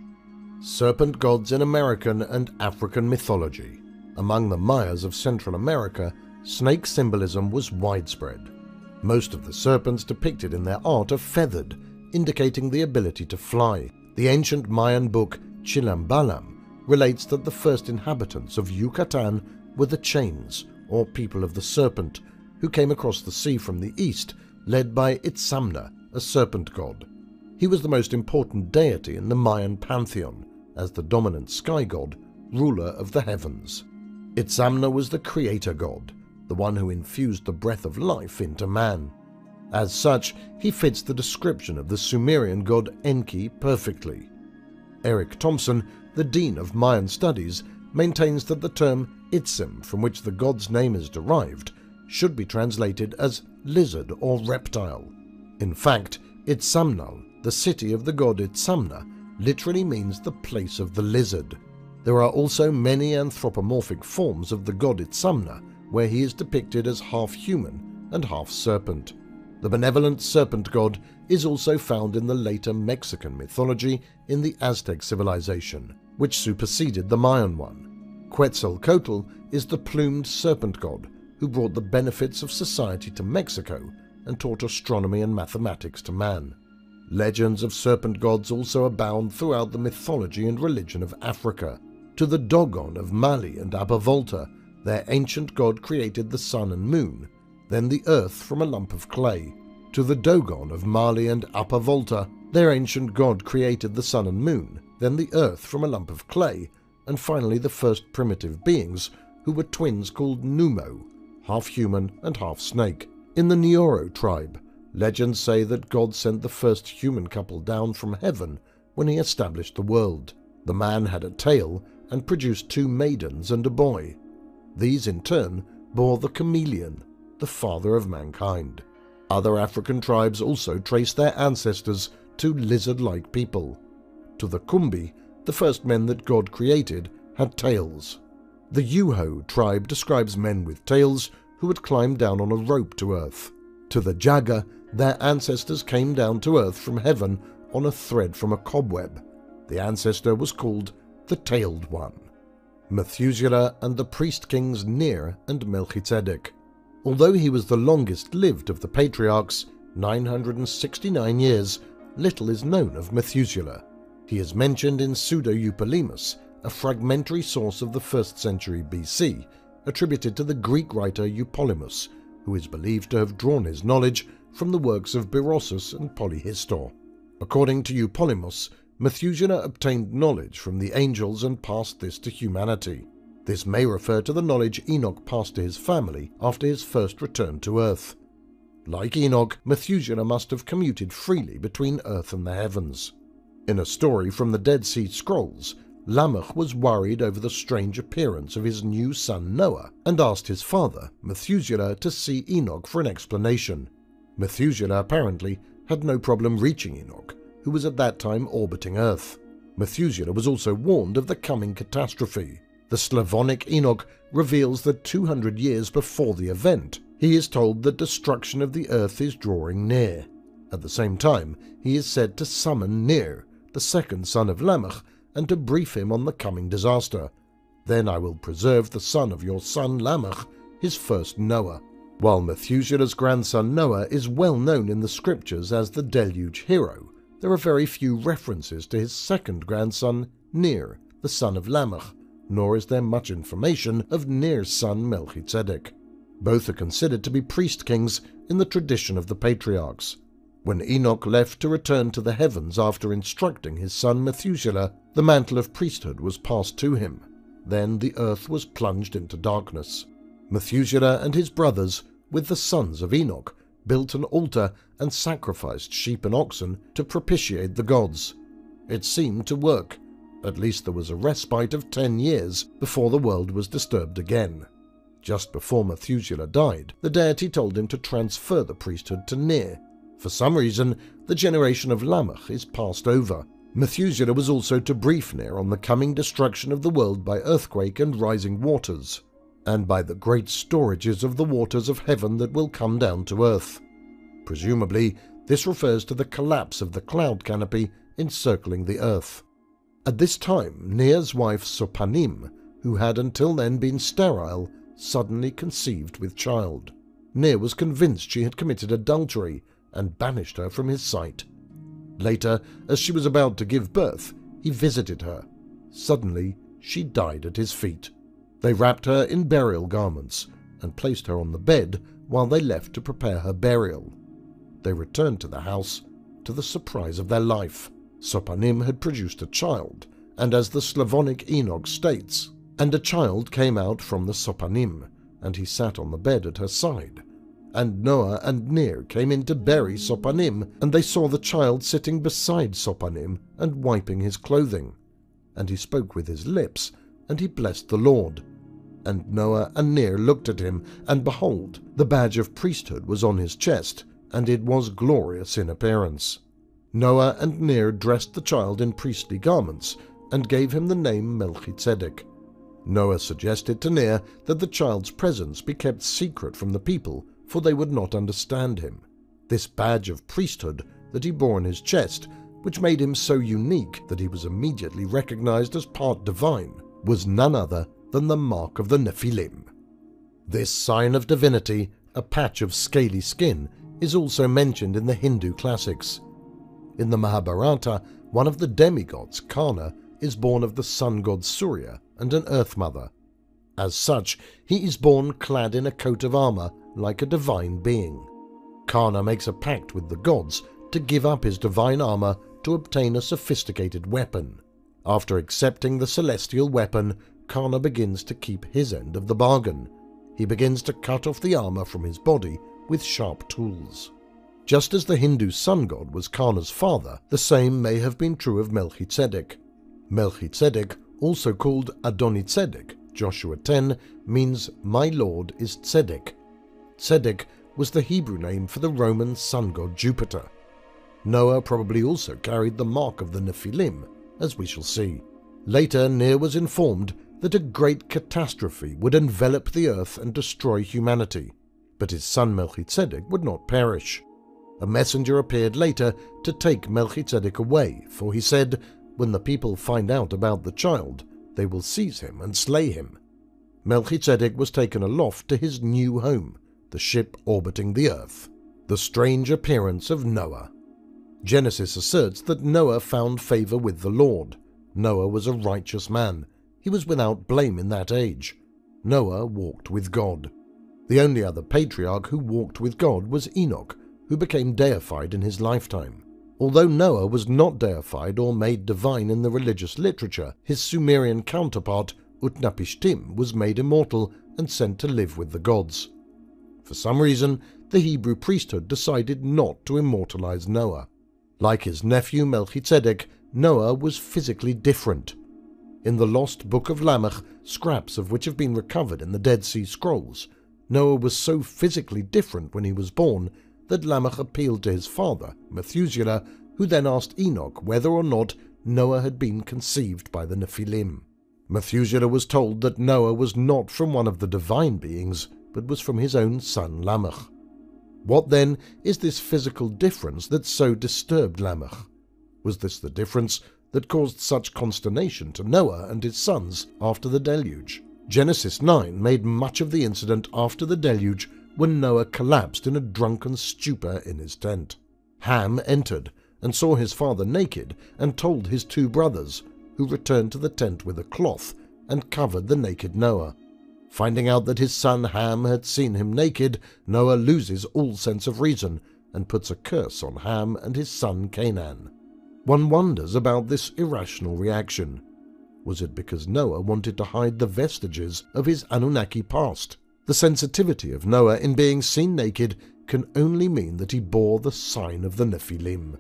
Serpent gods in American and African mythology. Among the Mayas of Central America, snake symbolism was widespread. Most of the serpents depicted in their art are feathered, indicating the ability to fly. The ancient Mayan book Chilambalam relates that the first inhabitants of Yucatan were the Chains, or people of the serpent, who came across the sea from the east, led by Itzamna, a serpent god. He was the most important deity in the Mayan pantheon, as the dominant sky god, ruler of the heavens. Itzamna was the creator god, the one who infused the breath of life into man. As such, he fits the description of the Sumerian god Enki perfectly. Eric Thompson, the Dean of Mayan Studies, maintains that the term Itzim, from which the god's name is derived, should be translated as lizard or reptile. In fact, Itzamnal, the city of the god Itzamna, literally means the place of the lizard. There are also many anthropomorphic forms of the god Itzamna, where he is depicted as half human and half serpent. The benevolent serpent god is also found in the later Mexican mythology in the Aztec civilization, which superseded the Mayan one. Quetzalcoatl is the plumed serpent god who brought the benefits of society to Mexico and taught astronomy and mathematics to man. Legends of serpent gods also abound throughout the mythology and religion of Africa. To the Dogon of Mali and Abavolta, their ancient god created the sun and moon, then the earth from a lump of clay. To the Dogon of Mali and Abavolta, their ancient god created the sun and moon, then the earth from a lump of clay, and finally the first primitive beings, who were twins called Numo, half human and half snake. In the Neoro tribe, legends say that God sent the first human couple down from heaven when he established the world. The man had a tail and produced two maidens and a boy. These in turn bore the chameleon, the father of mankind. Other African tribes also trace their ancestors to lizard-like people. To the Kumbi, the first men that God created had tails. The Yuho tribe describes men with tails who would climb down on a rope to earth. To the Jaga, their ancestors came down to earth from heaven on a thread from a cobweb. The ancestor was called the Tailed One. Methuselah and the priest-kings Ner and Melchizedek. Although he was the longest-lived of the patriarchs, 969 years, little is known of Methuselah. He is mentioned in Pseudo-Eupolemus, a fragmentary source of the 1st century BC, attributed to the Greek writer Eupolemus, who is believed to have drawn his knowledge from the works of Berosus and Polyhistor. According to Eupolemus, Methuselah obtained knowledge from the angels and passed this to humanity. This may refer to the knowledge Enoch passed to his family after his first return to Earth. Like Enoch, Methuselah must have commuted freely between Earth and the heavens. In a story from the Dead Sea Scrolls, Lamech was worried over the strange appearance of his new son Noah and asked his father, Methuselah, to see Enoch for an explanation. Methuselah apparently had no problem reaching Enoch, who was at that time orbiting Earth. Methuselah was also warned of the coming catastrophe. The Slavonic Enoch reveals that 200 years before the event, he is told that destruction of the Earth is drawing near. At the same time, he is said to summon Ner, the second son of Lamech, and to brief him on the coming disaster. Then I will preserve the son of your son Lamech, his first Noah. While Methuselah's grandson Noah is well known in the scriptures as the Deluge hero, there are very few references to his second grandson Ner, the son of Lamech, nor is there much information of Ner's son Melchizedek. Both are considered to be priest-kings in the tradition of the patriarchs. When Enoch left to return to the heavens after instructing his son Methuselah, the mantle of priesthood was passed to him. Then the earth was plunged into darkness. Methuselah and his brothers, with the sons of Enoch, built an altar and sacrificed sheep and oxen to propitiate the gods. It seemed to work. At least there was a respite of 10 years before the world was disturbed again. Just before Methuselah died, the deity told him to transfer the priesthood to Ner. For some reason, the generation of Lamech is passed over. Methuselah was also to brief Ner on the coming destruction of the world by earthquake and rising waters, and by the great storages of the waters of heaven that will come down to earth. Presumably, this refers to the collapse of the cloud canopy encircling the earth. At this time, Ner's wife Sopanim, who had until then been sterile, suddenly conceived with child. Ner was convinced she had committed adultery and banished her from his sight. Later, as she was about to give birth, he visited her. Suddenly, she died at his feet. They wrapped her in burial garments and placed her on the bed while they left to prepare her burial. They returned to the house to the surprise of their life. Sopanim had produced a child, and as the Slavonic Enoch states, "And a child came out from the Sopanim, and he sat on the bed at her side. And Noah and Ner came in to bury Sopanim, and they saw the child sitting beside Sopanim and wiping his clothing. And he spoke with his lips, and he blessed the Lord. And Noah and Ner looked at him, and behold, the badge of priesthood was on his chest, and it was glorious in appearance. Noah and Ner dressed the child in priestly garments, and gave him the name Melchizedek. Noah suggested to Ner that the child's presence be kept secret from the people, for they would not understand him. This badge of priesthood that he bore on his chest, which made him so unique that he was immediately recognized as part divine, was none other than the mark of the Nephilim. This sign of divinity, a patch of scaly skin, is also mentioned in the Hindu classics. In the Mahabharata, one of the demigods, Karna, is born of the sun god Surya and an earth mother. As such, he is born clad in a coat of armor like a divine being. Karna makes a pact with the gods to give up his divine armor to obtain a sophisticated weapon. After accepting the celestial weapon, Karna begins to keep his end of the bargain. He begins to cut off the armor from his body with sharp tools. Just as the Hindu sun god was Karna's father, the same may have been true of Melchizedek. Melchizedek, also called Adoni-Tzedek, Joshua 10, means "My Lord is Tzedek." Tzedek was the Hebrew name for the Roman sun god Jupiter. Noah probably also carried the mark of the Nephilim, as we shall see. Later, Ner was informed that a great catastrophe would envelop the earth and destroy humanity, but his son Melchizedek would not perish. A messenger appeared later to take Melchizedek away, for he said, "When the people find out about the child, they will seize him and slay him. Melchizedek was taken aloft to his new home, the ship orbiting the earth. The strange appearance of Noah. Genesis asserts that Noah found favor with the Lord. Noah was a righteous man. He was without blame in that age. Noah walked with God. The only other patriarch who walked with God was Enoch, who became deified in his lifetime. Although Noah was not deified or made divine in the religious literature, his Sumerian counterpart, Utnapishtim, was made immortal and sent to live with the gods. For some reason, the Hebrew priesthood decided not to immortalize Noah. Like his nephew Melchizedek, Noah was physically different. In the lost Book of Lamech, scraps of which have been recovered in the Dead Sea Scrolls, Noah was so physically different when he was born that Lamech appealed to his father, Methuselah, who then asked Enoch whether or not Noah had been conceived by the Nephilim. Methuselah was told that Noah was not from one of the divine beings, but was from his own son Lamech. What then is this physical difference that so disturbed Lamech? Was this the difference that caused such consternation to Noah and his sons after the deluge? Genesis 9 made much of the incident after the deluge when Noah collapsed in a drunken stupor in his tent. Ham entered and saw his father naked and told his two brothers, who returned to the tent with a cloth and covered the naked Noah. Finding out that his son Ham had seen him naked, Noah loses all sense of reason and puts a curse on Ham and his son Canaan. One wonders about this irrational reaction. Was it because Noah wanted to hide the vestiges of his Anunnaki past? The sensitivity of Noah in being seen naked can only mean that he bore the sign of the Nephilim.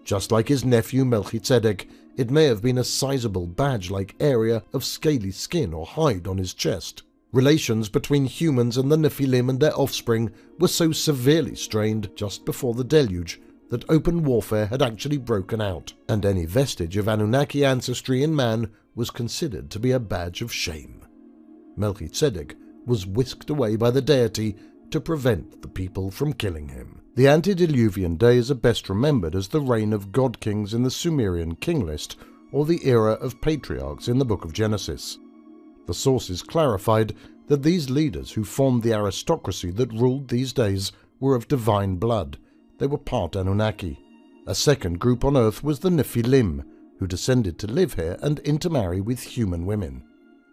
Just like his nephew Melchizedek, it may have been a sizable badge-like area of scaly skin or hide on his chest. Relations between humans and the Nephilim and their offspring were so severely strained just before the deluge that open warfare had actually broken out, and any vestige of Anunnaki ancestry in man was considered to be a badge of shame. Melchizedek was whisked away by the deity to prevent the people from killing him. The antediluvian days are best remembered as the reign of god-kings in the Sumerian king list, or the era of patriarchs in the Book of Genesis. The sources clarified that these leaders who formed the aristocracy that ruled these days were of divine blood. They were part Anunnaki. A second group on Earth was the Nephilim, who descended to live here and intermarry with human women.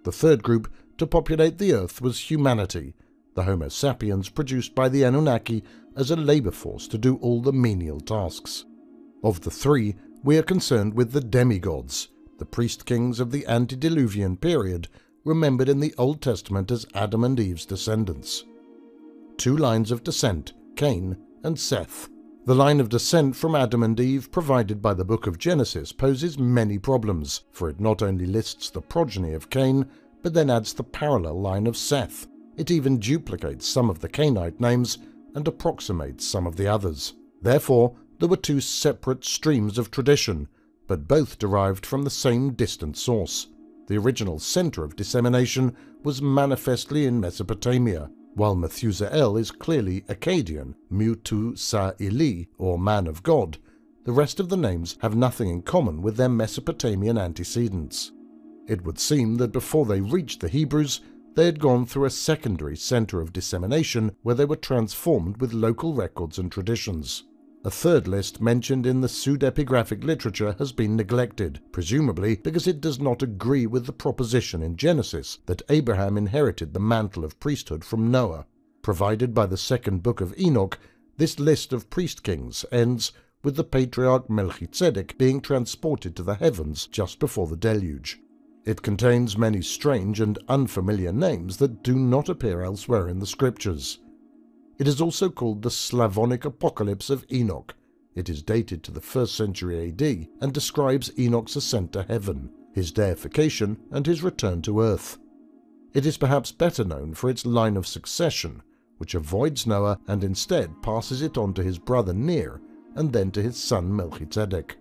The third group to populate the Earth was humanity, the Homo sapiens produced by the Anunnaki as a labor force to do all the menial tasks. Of the three, we are concerned with the demigods, the priest-kings of the antediluvian period, remembered in the Old Testament as Adam and Eve's descendants. Two lines of descent, Cain and Seth. The line of descent from Adam and Eve provided by the Book of Genesis poses many problems, for it not only lists the progeny of Cain, but then adds the parallel line of Seth. It even duplicates some of the Cainite names and approximates some of the others. Therefore, there were two separate streams of tradition, but both derived from the same distant source. The original center of dissemination was manifestly in Mesopotamia, while Methuselah is clearly Akkadian, Mu-tu-sa-ili, or man of God. The rest of the names have nothing in common with their Mesopotamian antecedents. It would seem that before they reached the Hebrews, they had gone through a secondary center of dissemination where they were transformed with local records and traditions. A third list mentioned in the pseudepigraphic literature has been neglected, presumably because it does not agree with the proposition in Genesis that Abraham inherited the mantle of priesthood from Noah. Provided by the second book of Enoch, this list of priest-kings ends with the patriarch Melchizedek being transported to the heavens just before the deluge. It contains many strange and unfamiliar names that do not appear elsewhere in the scriptures. It is also called the Slavonic Apocalypse of Enoch. It is dated to the 1st century AD and describes Enoch's ascent to heaven, his deification, and his return to earth. It is perhaps better known for its line of succession, which avoids Noah and instead passes it on to his brother Ner and then to his son Melchizedek.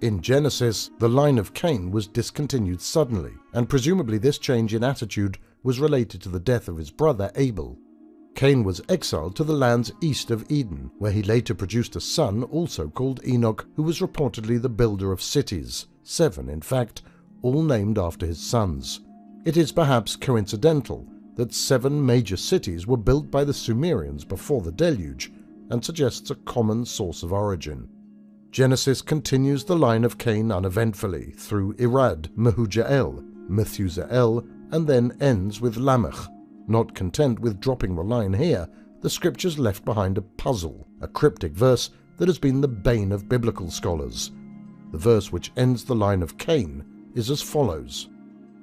In Genesis, the line of Cain was discontinued suddenly, and presumably this change in attitude was related to the death of his brother Abel. Cain was exiled to the lands east of Eden, where he later produced a son also called Enoch, who was reportedly the builder of cities, 7 in fact, all named after his sons. It is perhaps coincidental that 7 major cities were built by the Sumerians before the Deluge, and suggests a common source of origin. Genesis continues the line of Cain uneventfully through Irad, Mehujael, Methusael, and then ends with Lamech. Not content with dropping the line here, the scriptures left behind a puzzle, a cryptic verse that has been the bane of biblical scholars. The verse which ends the line of Cain is as follows: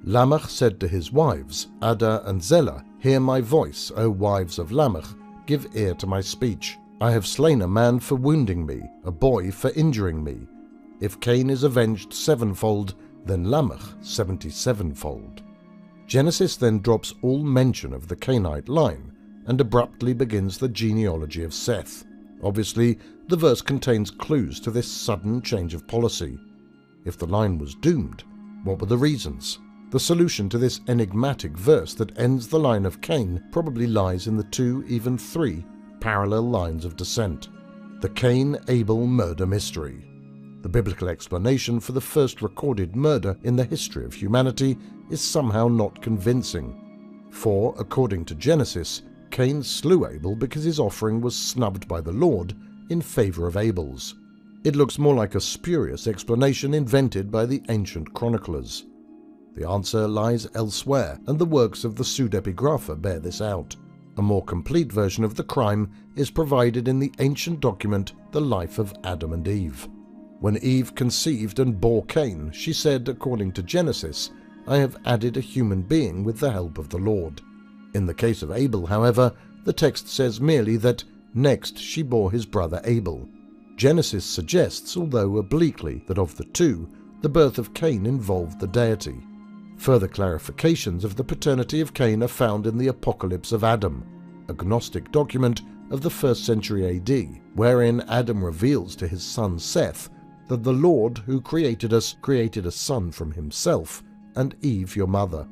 Lamech said to his wives, Ada and Zillah, Hear my voice, O wives of Lamech, give ear to my speech. I have slain a man for wounding me, a boy for injuring me. If Cain is avenged 7-fold, then Lamech 77-fold. Genesis then drops all mention of the Cainite line and abruptly begins the genealogy of Seth. Obviously, the verse contains clues to this sudden change of policy. If the line was doomed, what were the reasons? The solution to this enigmatic verse that ends the line of Cain probably lies in the 2, even 3, parallel lines of descent. The Cain-Abel murder mystery. The biblical explanation for the first recorded murder in the history of humanity is somehow not convincing. For, according to Genesis, Cain slew Abel because his offering was snubbed by the Lord in favor of Abel's. It looks more like a spurious explanation invented by the ancient chroniclers. The answer lies elsewhere, and the works of the pseudepigrapha bear this out. A more complete version of the crime is provided in the ancient document The Life of Adam and Eve. When Eve conceived and bore Cain, she said, according to Genesis, I have added a human being with the help of the Lord. In the case of Abel, however, the text says merely that next she bore his brother Abel. Genesis suggests, although obliquely, that of the two, the birth of Cain involved the deity. Further clarifications of the paternity of Cain are found in the Apocalypse of Adam, a Gnostic document of the 1st century AD, wherein Adam reveals to his son Seth that the Lord who created us created a son from himself, and Eve your mother.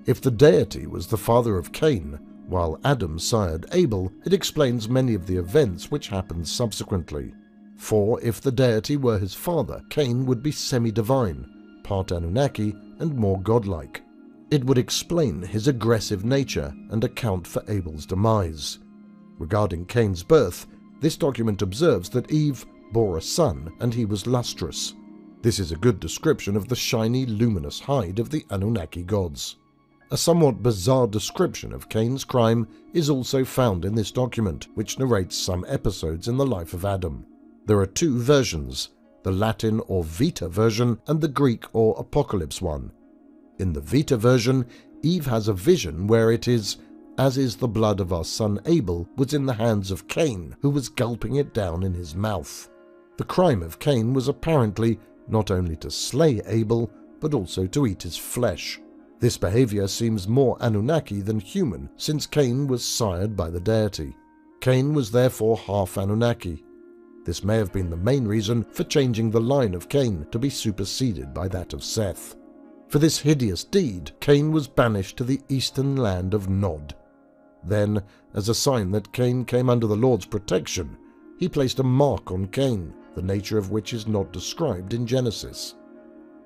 If the deity was the father of Cain, while Adam sired Abel, it explains many of the events which happened subsequently. For if the deity were his father, Cain would be semi-divine, part Anunnaki, and more godlike. It would explain his aggressive nature and account for Abel's demise. Regarding Cain's birth, this document observes that Eve bore a son and he was lustrous. This is a good description of the shiny, luminous hide of the Anunnaki gods. A somewhat bizarre description of Cain's crime is also found in this document, which narrates some episodes in the life of Adam. There are 2 versions, the Latin or Vita version and the Greek or Apocalypse one. In the Vita version, Eve has a vision where it is, as is the blood of our son Abel was in the hands of Cain, who was gulping it down in his mouth. The crime of Cain was apparently not only to slay Abel, but also to eat his flesh. This behavior seems more Anunnaki than human, since Cain was sired by the deity. Cain was therefore half Anunnaki. This may have been the main reason for changing the line of Cain to be superseded by that of Seth. For this hideous deed, Cain was banished to the eastern land of Nod. Then, as a sign that Cain came under the Lord's protection, he placed a mark on Cain, the nature of which is not described in Genesis.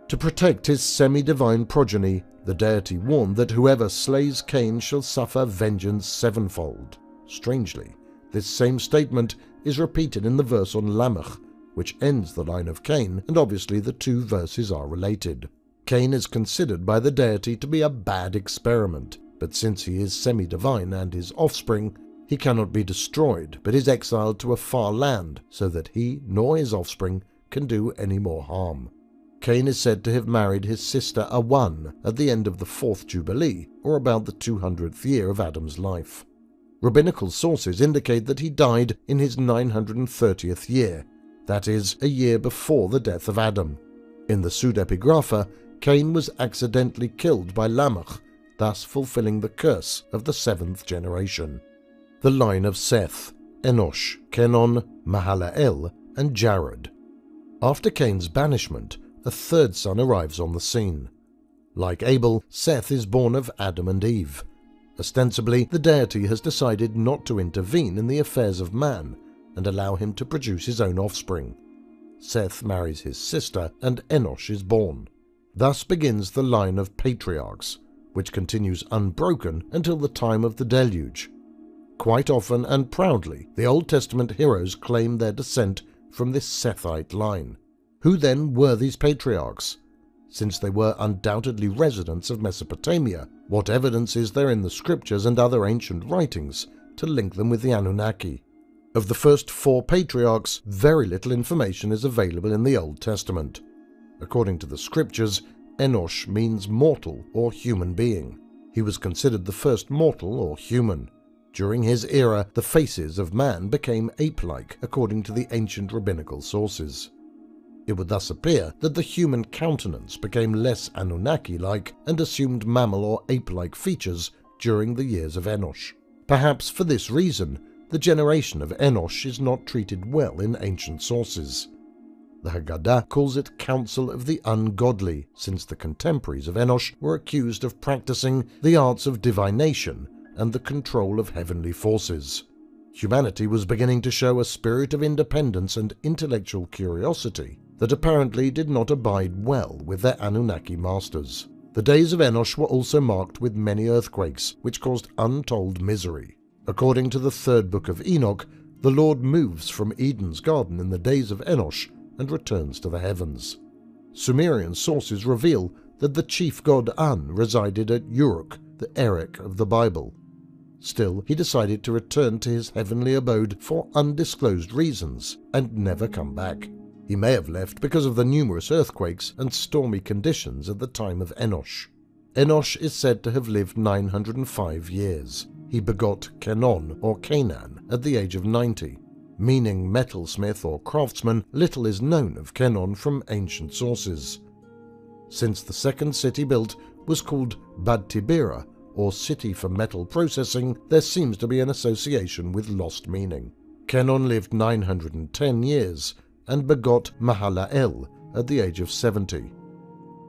To protect his semi-divine progeny, the deity warned that whoever slays Cain shall suffer vengeance 7-fold. Strangely, this same statement is repeated in the verse on Lamech, which ends the line of Cain, and obviously the 2 verses are related. Cain is considered by the deity to be a bad experiment, but since he is semi-divine and his offspring, he cannot be destroyed, but is exiled to a far land so that he nor his offspring can do any more harm. Cain is said to have married his sister Awan at the end of the 4th Jubilee, or about the 200th year of Adam's life. Rabbinical sources indicate that he died in his 930th year, that is, a year before the death of Adam. In the pseudepigrapha, Cain was accidentally killed by Lamech, thus fulfilling the curse of the 7th generation. The line of Seth, Enosh, Kenon, Mahalalel, and Jared. After Cain's banishment, a 3rd son arrives on the scene. Like Abel, Seth is born of Adam and Eve. Ostensibly, the deity has decided not to intervene in the affairs of man and allow him to produce his own offspring. Seth marries his sister, and Enosh is born. Thus begins the line of patriarchs, which continues unbroken until the time of the Deluge. Quite often and proudly, the Old Testament heroes claim their descent from this Sethite line. Who then were these patriarchs? Since they were undoubtedly residents of Mesopotamia, what evidence is there in the scriptures and other ancient writings to link them with the Anunnaki? Of the first 4 patriarchs, very little information is available in the Old Testament. According to the scriptures, Enosh means mortal or human being. He was considered the first mortal or human. During his era, the faces of man became ape-like according to the ancient rabbinical sources. It would thus appear that the human countenance became less Anunnaki-like and assumed mammal or ape-like features during the years of Enosh. Perhaps for this reason, the generation of Enosh is not treated well in ancient sources. The Haggadah calls it Council of the Ungodly, since the contemporaries of Enosh were accused of practicing the arts of divination and the control of heavenly forces. Humanity was beginning to show a spirit of independence and intellectual curiosity that apparently did not abide well with their Anunnaki masters. The days of Enosh were also marked with many earthquakes, which caused untold misery. According to the 3rd book of Enoch, the Lord moves from Eden's garden in the days of Enosh and returns to the heavens. Sumerian sources reveal that the chief god An resided at Uruk, the Erech of the Bible. Still, he decided to return to his heavenly abode for undisclosed reasons and never come back. He may have left because of the numerous earthquakes and stormy conditions at the time of Enosh. Enosh is said to have lived 905 years. He begot Kenon or Canaan at the age of 90. Meaning metalsmith or craftsman, little is known of Kenon from ancient sources. Since the second city built was called Bad Tibira, or City for Metal Processing, there seems to be an association with lost meaning. Kenon lived 910 years and begot Mahalael at the age of 70.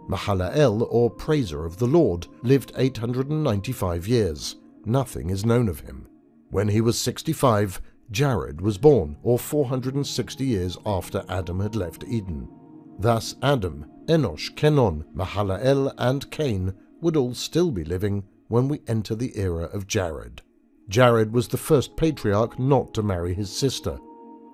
Mahalael, or Praiser of the Lord, lived 895 years. Nothing is known of him. When he was 65, Jared was born, or 460 years after Adam had left Eden. Thus Adam, Enosh, Kenon, Mahalael, and Cain would all still be living when we enter the era of Jared. Jared was the first patriarch not to marry his sister.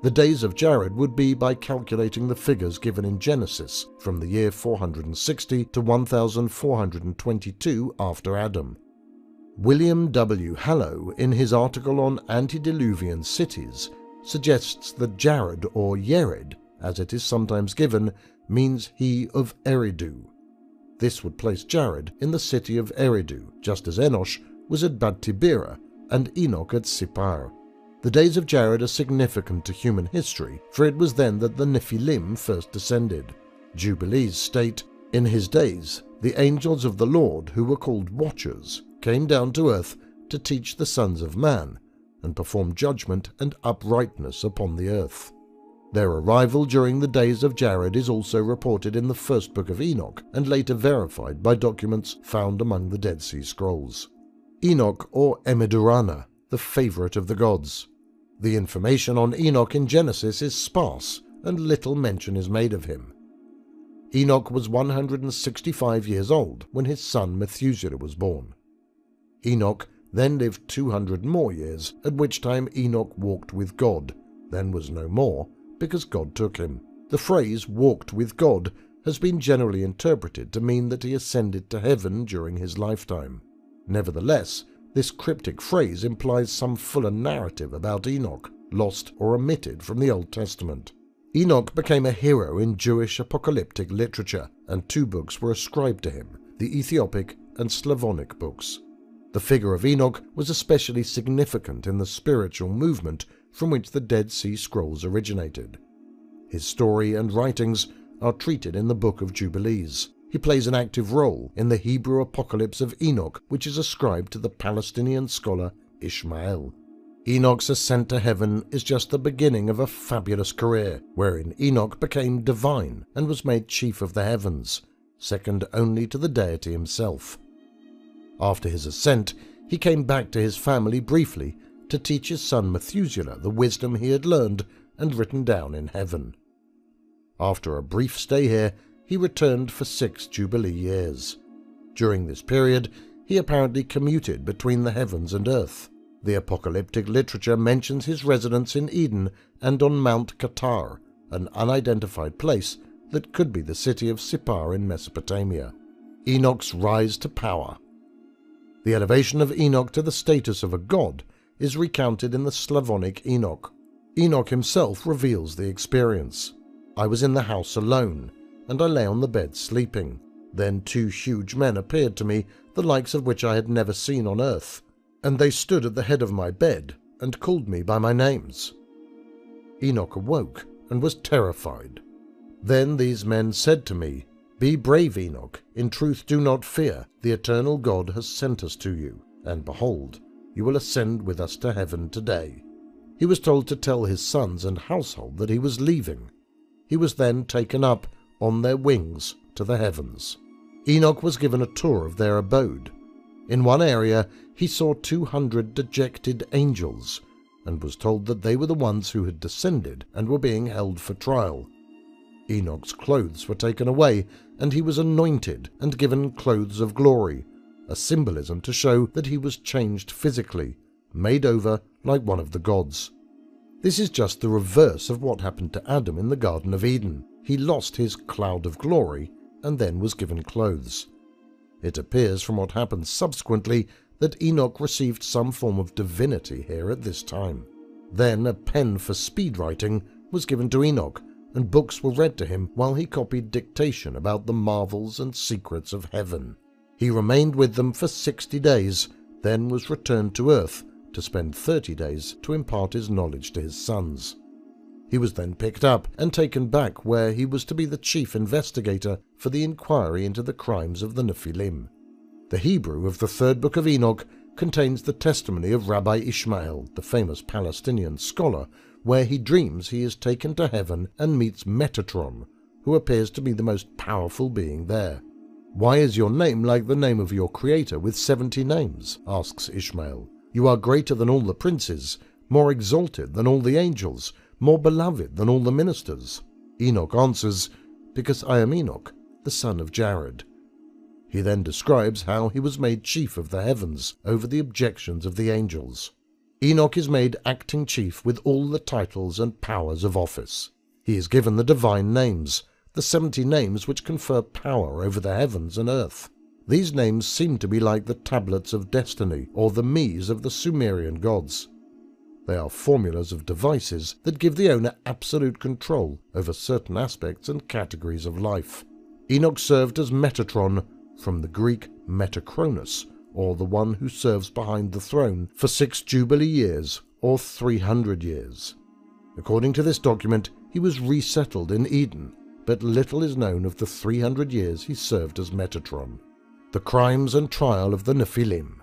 The days of Jared would be by calculating the figures given in Genesis from the year 460 to 1422 after Adam. William W. Hallow, in his article on antediluvian cities, suggests that Jared, or Yered, as it is sometimes given, means he of Eridu. This would place Jared in the city of Eridu, just as Enosh was at Bad Tibira and Enoch at Sippar. The days of Jared are significant to human history, for it was then that the Nephilim first descended. Jubilees state, "In his days, the angels of the Lord, who were called Watchers, came down to earth to teach the sons of man, and perform judgment and uprightness upon the earth." Their arrival during the days of Jared is also reported in the 1st book of Enoch, and later verified by documents found among the Dead Sea Scrolls. Enoch, or Emidurana, the favorite of the gods. The information on Enoch in Genesis is sparse, and little mention is made of him. Enoch was 165 years old when his son Methuselah was born. Enoch then lived 200 more years, at which time Enoch walked with God, then was no more, because God took him. The phrase "walked with God" has been generally interpreted to mean that he ascended to heaven during his lifetime. Nevertheless, this cryptic phrase implies some fuller narrative about Enoch, lost or omitted from the Old Testament. Enoch became a hero in Jewish apocalyptic literature, and 2 books were ascribed to him, the Ethiopic and Slavonic books. The figure of Enoch was especially significant in the spiritual movement from which the Dead Sea Scrolls originated. His story and writings are treated in the Book of Jubilees. He plays an active role in the Hebrew apocalypse of Enoch, which is ascribed to the Palestinian scholar Ishmael. Enoch's ascent to heaven is just the beginning of a fabulous career, wherein Enoch became divine and was made chief of the heavens, second only to the deity himself. After his ascent, he came back to his family briefly to teach his son Methuselah the wisdom he had learned and written down in heaven. After a brief stay here, he returned for 6 Jubilee years. During this period, he apparently commuted between the heavens and earth. The apocalyptic literature mentions his residence in Eden and on Mount Qatar, an unidentified place that could be the city of Sippar in Mesopotamia. Enoch's rise to power. The elevation of Enoch to the status of a god is recounted in the Slavonic Enoch. Enoch himself reveals the experience. "I was in the house alone, and I lay on the bed sleeping. Then 2 huge men appeared to me, the likes of which I had never seen on earth, and they stood at the head of my bed and called me by my names. Enoch awoke and was terrified. Then these men said to me, 'Be brave, Enoch, in truth do not fear, the eternal God has sent us to you, and behold, you will ascend with us to heaven today.' He was told to tell his sons and household that he was leaving. He was then taken up on their wings to the heavens. Enoch was given a tour of their abode. In one area he saw 200 dejected angels, and was told that they were the ones who had descended and were being held for trial. Enoch's clothes were taken away, and he was anointed and given clothes of glory, a symbolism to show that he was changed physically, made over like one of the gods. This is just the reverse of what happened to Adam in the Garden of Eden. He lost his cloud of glory and then was given clothes. It appears from what happened subsequently that Enoch received some form of divinity here at this time. Then a pen for speed writing was given to Enoch, and books were read to him while he copied dictation about the marvels and secrets of heaven. He remained with them for 60 days, then was returned to earth to spend 30 days to impart his knowledge to his sons. He was then picked up and taken back where he was to be the chief investigator for the inquiry into the crimes of the Nephilim. The Hebrew of the 3rd book of Enoch contains the testimony of Rabbi Ishmael, the famous Palestinian scholar, where he dreams he is taken to heaven and meets Metatron, who appears to be the most powerful being there. "Why is your name like the name of your creator with 70 names?" asks Ishmael. "You are greater than all the princes, more exalted than all the angels, more beloved than all the ministers." Enoch answers, "Because I am Enoch, the son of Jared." He then describes how he was made chief of the heavens over the objections of the angels. Enoch is made acting chief with all the titles and powers of office. He is given the divine names, the 70 names which confer power over the heavens and earth. These names seem to be like the tablets of destiny or the Mies of the Sumerian gods. They are formulas of devices that give the owner absolute control over certain aspects and categories of life. Enoch served as Metatron, from the Greek Metachronos, or the one who serves behind the throne, for 6 Jubilee years, or 300 years. According to this document, he was resettled in Eden, but little is known of the 300 years he served as Metatron. The crimes and trial of the Nephilim.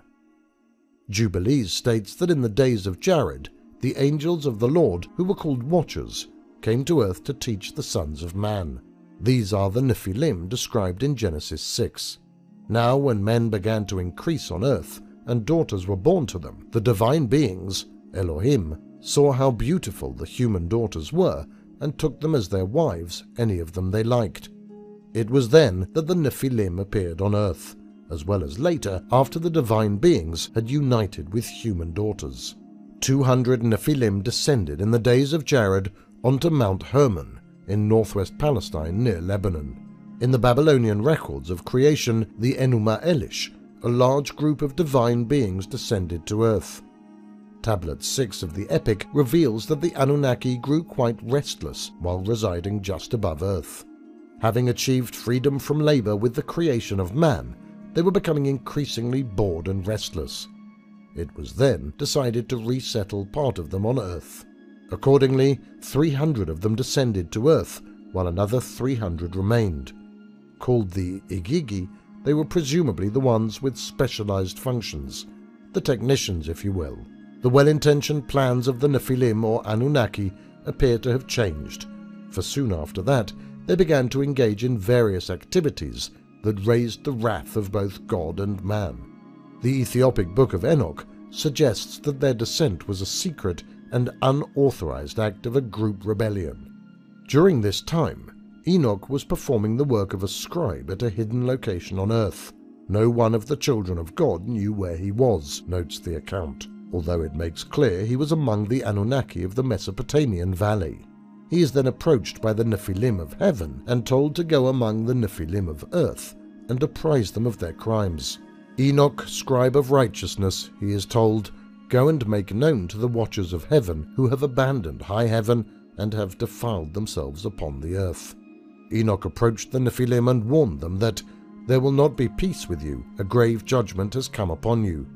Jubilees states that in the days of Jared, the angels of the Lord, who were called Watchers, came to earth to teach the sons of man. These are the Nephilim described in Genesis 6. Now when men began to increase on earth, and daughters were born to them, the divine beings, Elohim, saw how beautiful the human daughters were, and took them as their wives, any of them they liked. It was then that the Nephilim appeared on earth, as well as later after the divine beings had united with human daughters. 200 Nephilim descended in the days of Jared onto Mount Hermon in northwest Palestine near Lebanon. In the Babylonian records of creation, the Enuma Elish, a large group of divine beings descended to earth. Tablet 6 of the epic reveals that the Anunnaki grew quite restless while residing just above earth. Having achieved freedom from labor with the creation of man, they were becoming increasingly bored and restless. It was then decided to resettle part of them on earth. Accordingly, 300 of them descended to earth, while another 300 remained. Called the Igigi, they were presumably the ones with specialized functions, the technicians, if you will. The well-intentioned plans of the Nephilim or Anunnaki appear to have changed, for soon after that they began to engage in various activities that raised the wrath of both God and man. The Ethiopic Book of Enoch suggests that their descent was a secret and unauthorized act of a group rebellion. During this time, Enoch was performing the work of a scribe at a hidden location on earth. No one of the children of God knew where he was, notes the account, although it makes clear he was among the Anunnaki of the Mesopotamian valley. He is then approached by the Nephilim of heaven and told to go among the Nephilim of earth and apprise them of their crimes. Enoch, scribe of righteousness, he is told, go and make known to the watchers of heaven who have abandoned high heaven and have defiled themselves upon the earth. Enoch approached the Nephilim and warned them that there will not be peace with you, a grave judgment has come upon you.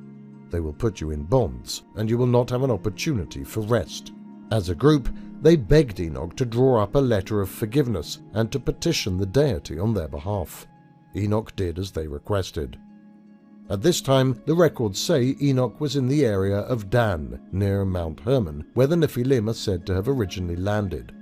They will put you in bonds, and you will not have an opportunity for rest. As a group, they begged Enoch to draw up a letter of forgiveness and to petition the deity on their behalf. Enoch did as they requested. At this time, the records say Enoch was in the area of Dan, near Mount Hermon, where the Nephilim are said to have originally landed.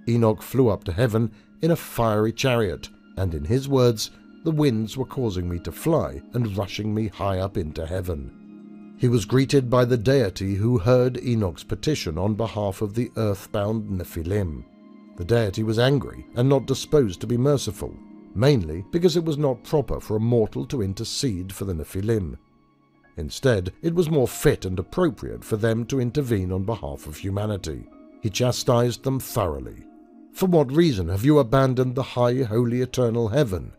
Enoch flew up to heaven in a fiery chariot, and in his words, the winds were causing me to fly and rushing me high up into heaven. He was greeted by the deity who heard Enoch's petition on behalf of the earthbound Nephilim. The deity was angry and not disposed to be merciful, mainly because it was not proper for a mortal to intercede for the Nephilim. Instead, it was more fit and appropriate for them to intervene on behalf of humanity. He chastised them thoroughly. For what reason have you abandoned the high, holy, eternal heaven?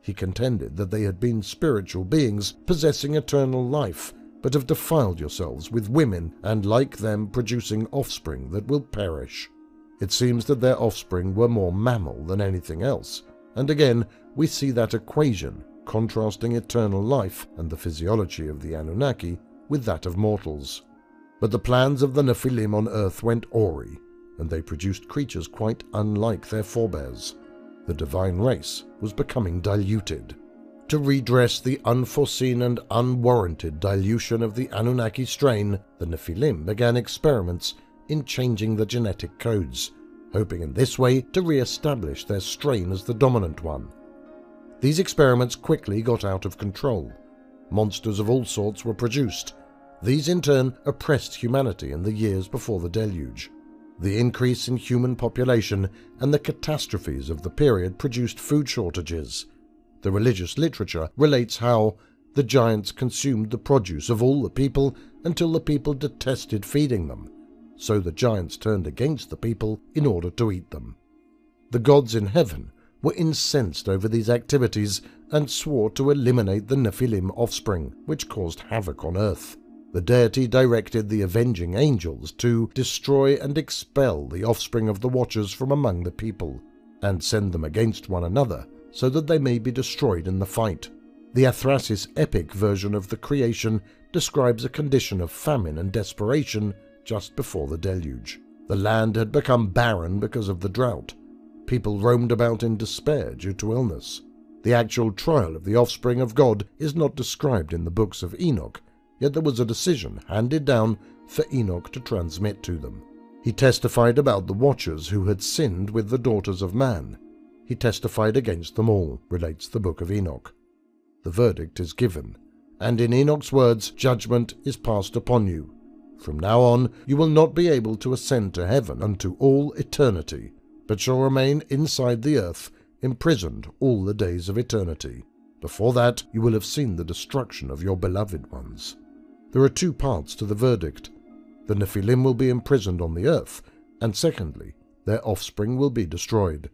He contended that they had been spiritual beings possessing eternal life, but have defiled yourselves with women and like them producing offspring that will perish. It seems that their offspring were more mammal than anything else, and again we see that equation contrasting eternal life and the physiology of the Anunnaki with that of mortals. But the plans of the Nephilim on earth went awry, and they produced creatures quite unlike their forebears. The divine race was becoming diluted. To redress the unforeseen and unwarranted dilution of the Anunnaki strain, the Nephilim began experiments in changing the genetic codes, hoping in this way to re-establish their strain as the dominant one. These experiments quickly got out of control. Monsters of all sorts were produced. These in turn oppressed humanity in the years before the Deluge. The increase in human population and the catastrophes of the period produced food shortages. The religious literature relates how the giants consumed the produce of all the people until the people detested feeding them, so the giants turned against the people in order to eat them. The gods in heaven were incensed over these activities and swore to eliminate the Nephilim offspring, which caused havoc on earth. The deity directed the avenging angels to destroy and expel the offspring of the Watchers from among the people, and send them against one another so that they may be destroyed in the fight. The Athrasis epic version of the creation describes a condition of famine and desperation just before the Deluge. The land had become barren because of the drought. People roamed about in despair due to illness. The actual trial of the offspring of God is not described in the books of Enoch, yet there was a decision handed down for Enoch to transmit to them. He testified about the Watchers who had sinned with the daughters of man. He testified against them all, relates the book of Enoch. The verdict is given, and in Enoch's words, judgment is passed upon you. From now on you will not be able to ascend to heaven unto all eternity, but shall remain inside the earth, imprisoned all the days of eternity. Before that you will have seen the destruction of your beloved ones. There are two parts to the verdict. The Nephilim will be imprisoned on the earth, and secondly, their offspring will be destroyed.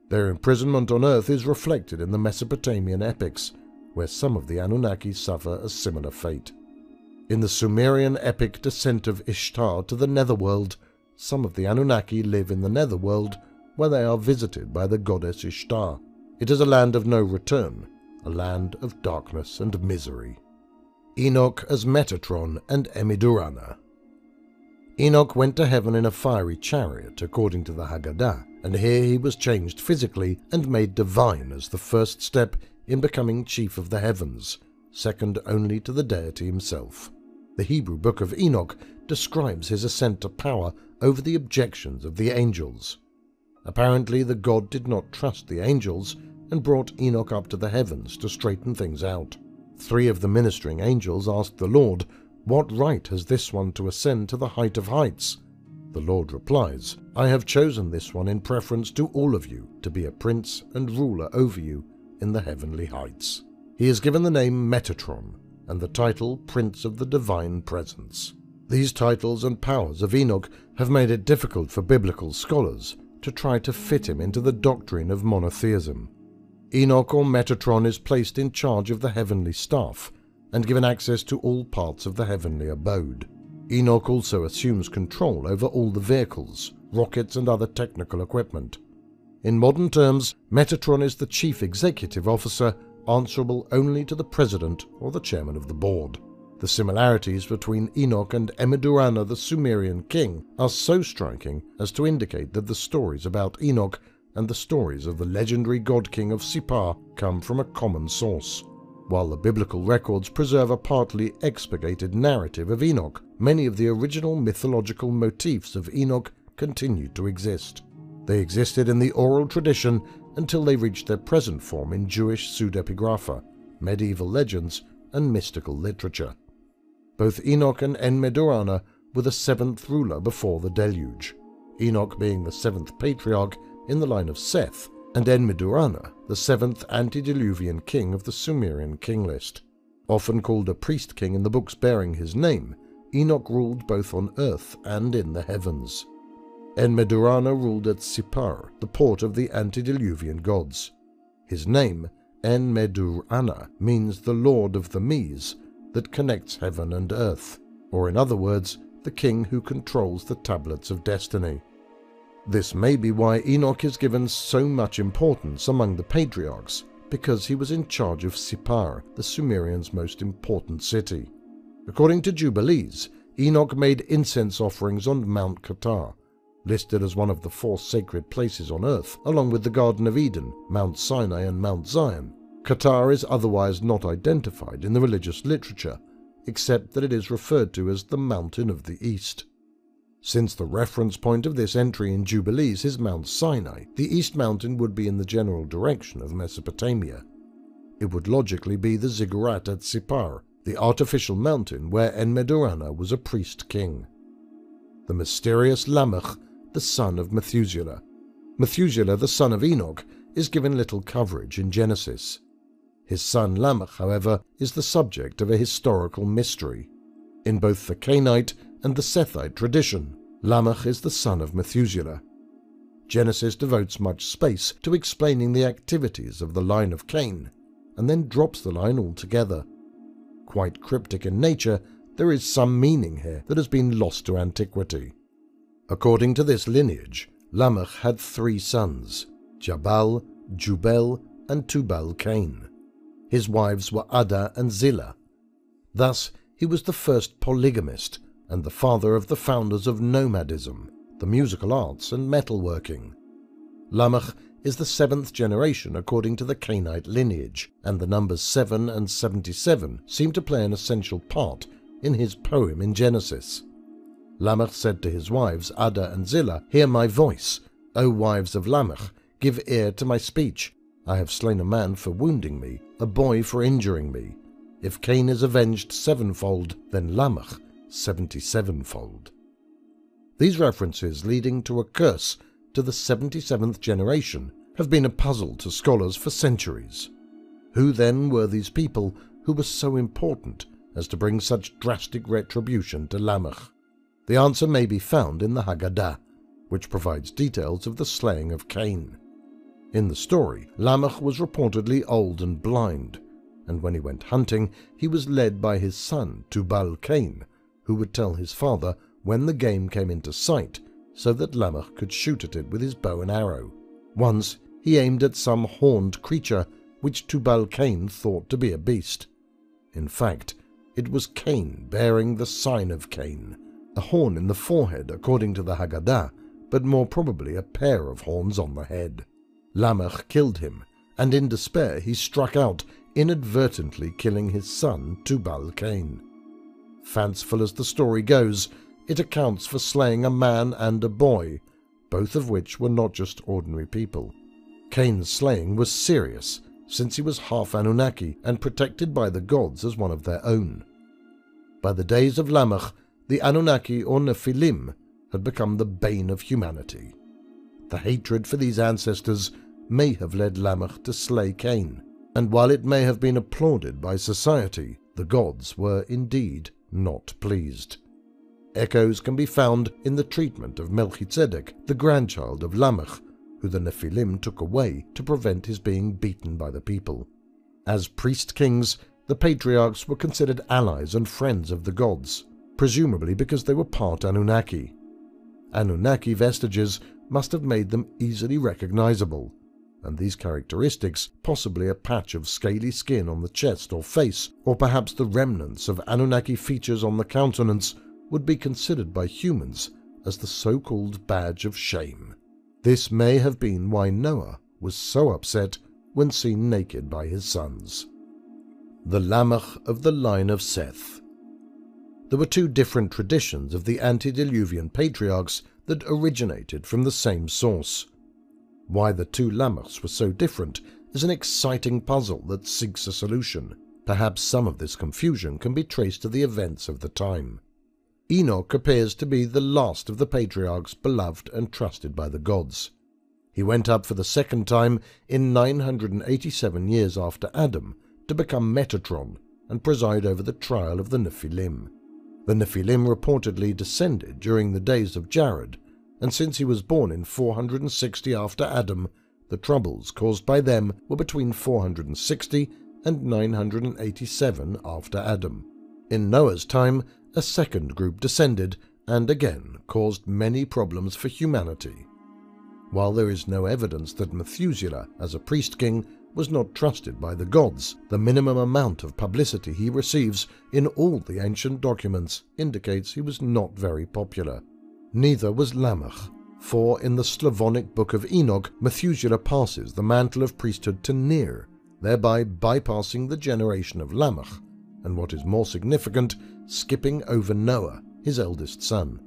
Their imprisonment on earth is reflected in the Mesopotamian epics, where some of the Anunnaki suffer a similar fate. In the Sumerian epic Descent of Ishtar to the Netherworld, some of the Anunnaki live in the Netherworld, where they are visited by the goddess Ishtar. It is a land of no return, a land of darkness and misery. Enoch as Metatron and Emidurana. Enoch went to heaven in a fiery chariot, according to the Haggadah, and here he was changed physically and made divine as the first step in becoming chief of the heavens, second only to the deity himself. The Hebrew book of Enoch describes his ascent to power over the objections of the angels. Apparently the god did not trust the angels and brought Enoch up to the heavens to straighten things out. 3 of the ministering angels asked the Lord, "What right has this one to ascend to the height of heights?" The Lord replies, "I have chosen this one in preference to all of you to be a prince and ruler over you in the heavenly heights." He is given the name Metatron and the title Prince of the Divine Presence. These titles and powers of Enoch have made it difficult for biblical scholars to try to fit him into the doctrine of monotheism. Enoch or Metatron is placed in charge of the heavenly staff and given access to all parts of the heavenly abode. Enoch also assumes control over all the vehicles, rockets and other technical equipment. In modern terms, Metatron is the chief executive officer answerable only to the president or the chairman of the board. The similarities between Enoch and Enmedu-Rana, the Sumerian king, are so striking as to indicate that the stories about Enoch and the stories of the legendary god-king of Sipar come from a common source. While the biblical records preserve a partly expurgated narrative of Enoch, many of the original mythological motifs of Enoch continue to exist. They existed in the oral tradition until they reached their present form in Jewish pseudepigrapha, medieval legends, and mystical literature. Both Enoch and Enmedu-Rana were the seventh ruler before the Deluge, Enoch being the seventh patriarch in the line of Seth, and Enmedu-Rana the seventh antediluvian king of the Sumerian king list. Often called a priest king in the books bearing his name, Enoch ruled both on earth and in the heavens. Enmedu-Rana ruled at Sipar, the port of the antediluvian gods. His name, Enmedu-Rana, means the Lord of the Mies, that connects heaven and earth, or in other words, the king who controls the tablets of destiny. This may be why Enoch is given so much importance among the patriarchs, because he was in charge of Sipar, the Sumerians' most important city. According to Jubilees, Enoch made incense offerings on Mount Qatar, listed as one of the 4 sacred places on earth, along with the Garden of Eden, Mount Sinai and Mount Zion. Qatar is otherwise not identified in the religious literature, except that it is referred to as the Mountain of the East. Since the reference point of this entry in Jubilees is Mount Sinai, the East Mountain would be in the general direction of Mesopotamia. It would logically be the ziggurat at Sipar, the artificial mountain where Enmedu-Rana was a priest king. The mysterious Lamech, the son of Methuselah. Methuselah, the son of Enoch, is given little coverage in Genesis. His son Lamech, however, is the subject of a historical mystery. In both the Cainite and the Sethite tradition, Lamech is the son of Methuselah. Genesis devotes much space to explaining the activities of the line of Cain, and then drops the line altogether. Quite cryptic in nature, there is some meaning here that has been lost to antiquity. According to this lineage, Lamech had 3 sons, Jabal, Jubal, and Tubal-Cain. His wives were Ada and Zillah. Thus, he was the first polygamist and the father of the founders of nomadism, the musical arts and metalworking. Lamech is the 7th generation according to the Cainite lineage, and the numbers 7 and 77 seem to play an essential part in his poem in Genesis. Lamech said to his wives Ada and Zillah, "Hear my voice, O wives of Lamech, give ear to my speech. I have slain a man for wounding me, a boy for injuring me. If Cain is avenged 7-fold, then Lamech 77-fold." These references leading to a curse to the 77th generation have been a puzzle to scholars for centuries. Who then were these people who were so important as to bring such drastic retribution to Lamech? The answer may be found in the Haggadah, which provides details of the slaying of Cain. In the story, Lamech was reportedly old and blind, and when he went hunting, he was led by his son Tubal-Cain, who would tell his father when the game came into sight so that Lamech could shoot at it with his bow and arrow. Once, he aimed at some horned creature which Tubal-Cain thought to be a beast. In fact, it was Cain bearing the sign of Cain, a horn in the forehead according to the Haggadah, but more probably a pair of horns on the head. Lamech killed him, and in despair he struck out, inadvertently killing his son Tubal-Cain. Fanciful as the story goes, it accounts for slaying a man and a boy, both of which were not just ordinary people. Cain's slaying was serious, since he was half Anunnaki and protected by the gods as one of their own. By the days of Lamech, the Anunnaki or Nephilim had become the bane of humanity. The hatred for these ancestors may have led Lamech to slay Cain, and while it may have been applauded by society, the gods were indeed not pleased. Echoes can be found in the treatment of Melchizedek, the grandchild of Lamech, who the Nephilim took away to prevent his being beaten by the people. As priest-kings, the patriarchs were considered allies and friends of the gods, presumably because they were part Anunnaki. Anunnaki vestiges must have made them easily recognizable, and these characteristics, possibly a patch of scaly skin on the chest or face, or perhaps the remnants of Anunnaki features on the countenance, would be considered by humans as the so-called badge of shame. This may have been why Noah was so upset when seen naked by his sons. The Lamech of the line of Seth. There were two different traditions of the Antediluvian Patriarchs that originated from the same source. Why the two Lamechs were so different is an exciting puzzle that seeks a solution. Perhaps some of this confusion can be traced to the events of the time. Enoch appears to be the last of the patriarchs beloved and trusted by the gods. He went up for the second time in 987 years after Adam to become Metatron and preside over the trial of the Nephilim. The Nephilim reportedly descended during the days of Jared, and since he was born in 460 after Adam, the troubles caused by them were between 460 and 987 after Adam. In Noah's time, a second group descended and again caused many problems for humanity. While there is no evidence that Methuselah, as a priest-king, was not trusted by the gods, the minimum amount of publicity he receives in all the ancient documents indicates he was not very popular. Neither was Lamech, for in the Slavonic Book of Enoch, Methuselah passes the mantle of priesthood to Ner, thereby bypassing the generation of Lamech, and what is more significant, skipping over Noah, his eldest son.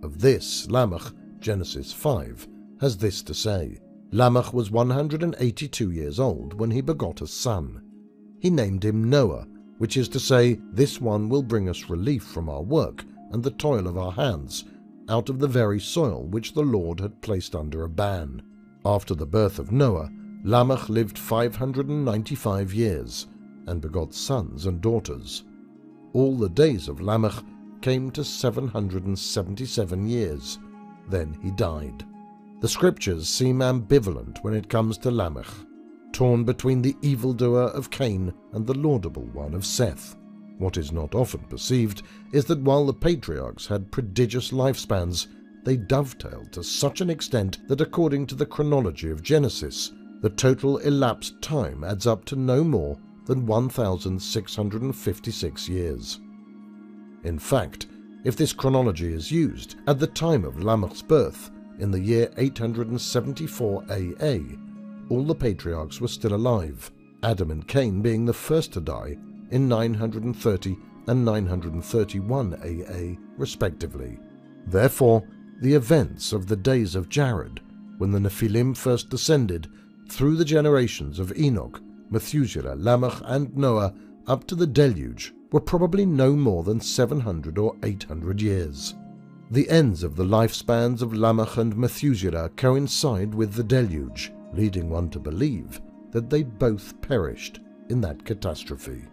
Of this, Lamech, Genesis 5, has this to say: Lamech was 182 years old when he begot a son. He named him Noah, which is to say, this one will bring us relief from our work and the toil of our hands, out of the very soil which the Lord had placed under a ban. After the birth of Noah, Lamech lived 595 years, and begot sons and daughters. All the days of Lamech came to 777 years. Then he died. The scriptures seem ambivalent when it comes to Lamech, torn between the evildoer of Cain and the laudable one of Seth. What is not often perceived is that while the patriarchs had prodigious lifespans, they dovetailed to such an extent that according to the chronology of Genesis, the total elapsed time adds up to no more than 1,656 years. In fact, if this chronology is used, at the time of Lamech's birth, in the year 874 AA, all the patriarchs were still alive, Adam and Cain being the first to die in 930 and 931 AA, respectively. Therefore, the events of the days of Jared, when the Nephilim first descended, through the generations of Enoch, Methuselah, Lamech, and Noah up to the Deluge, were probably no more than 700 or 800 years. The ends of the lifespans of Lamech and Methuselah coincide with the Deluge, leading one to believe that they both perished in that catastrophe.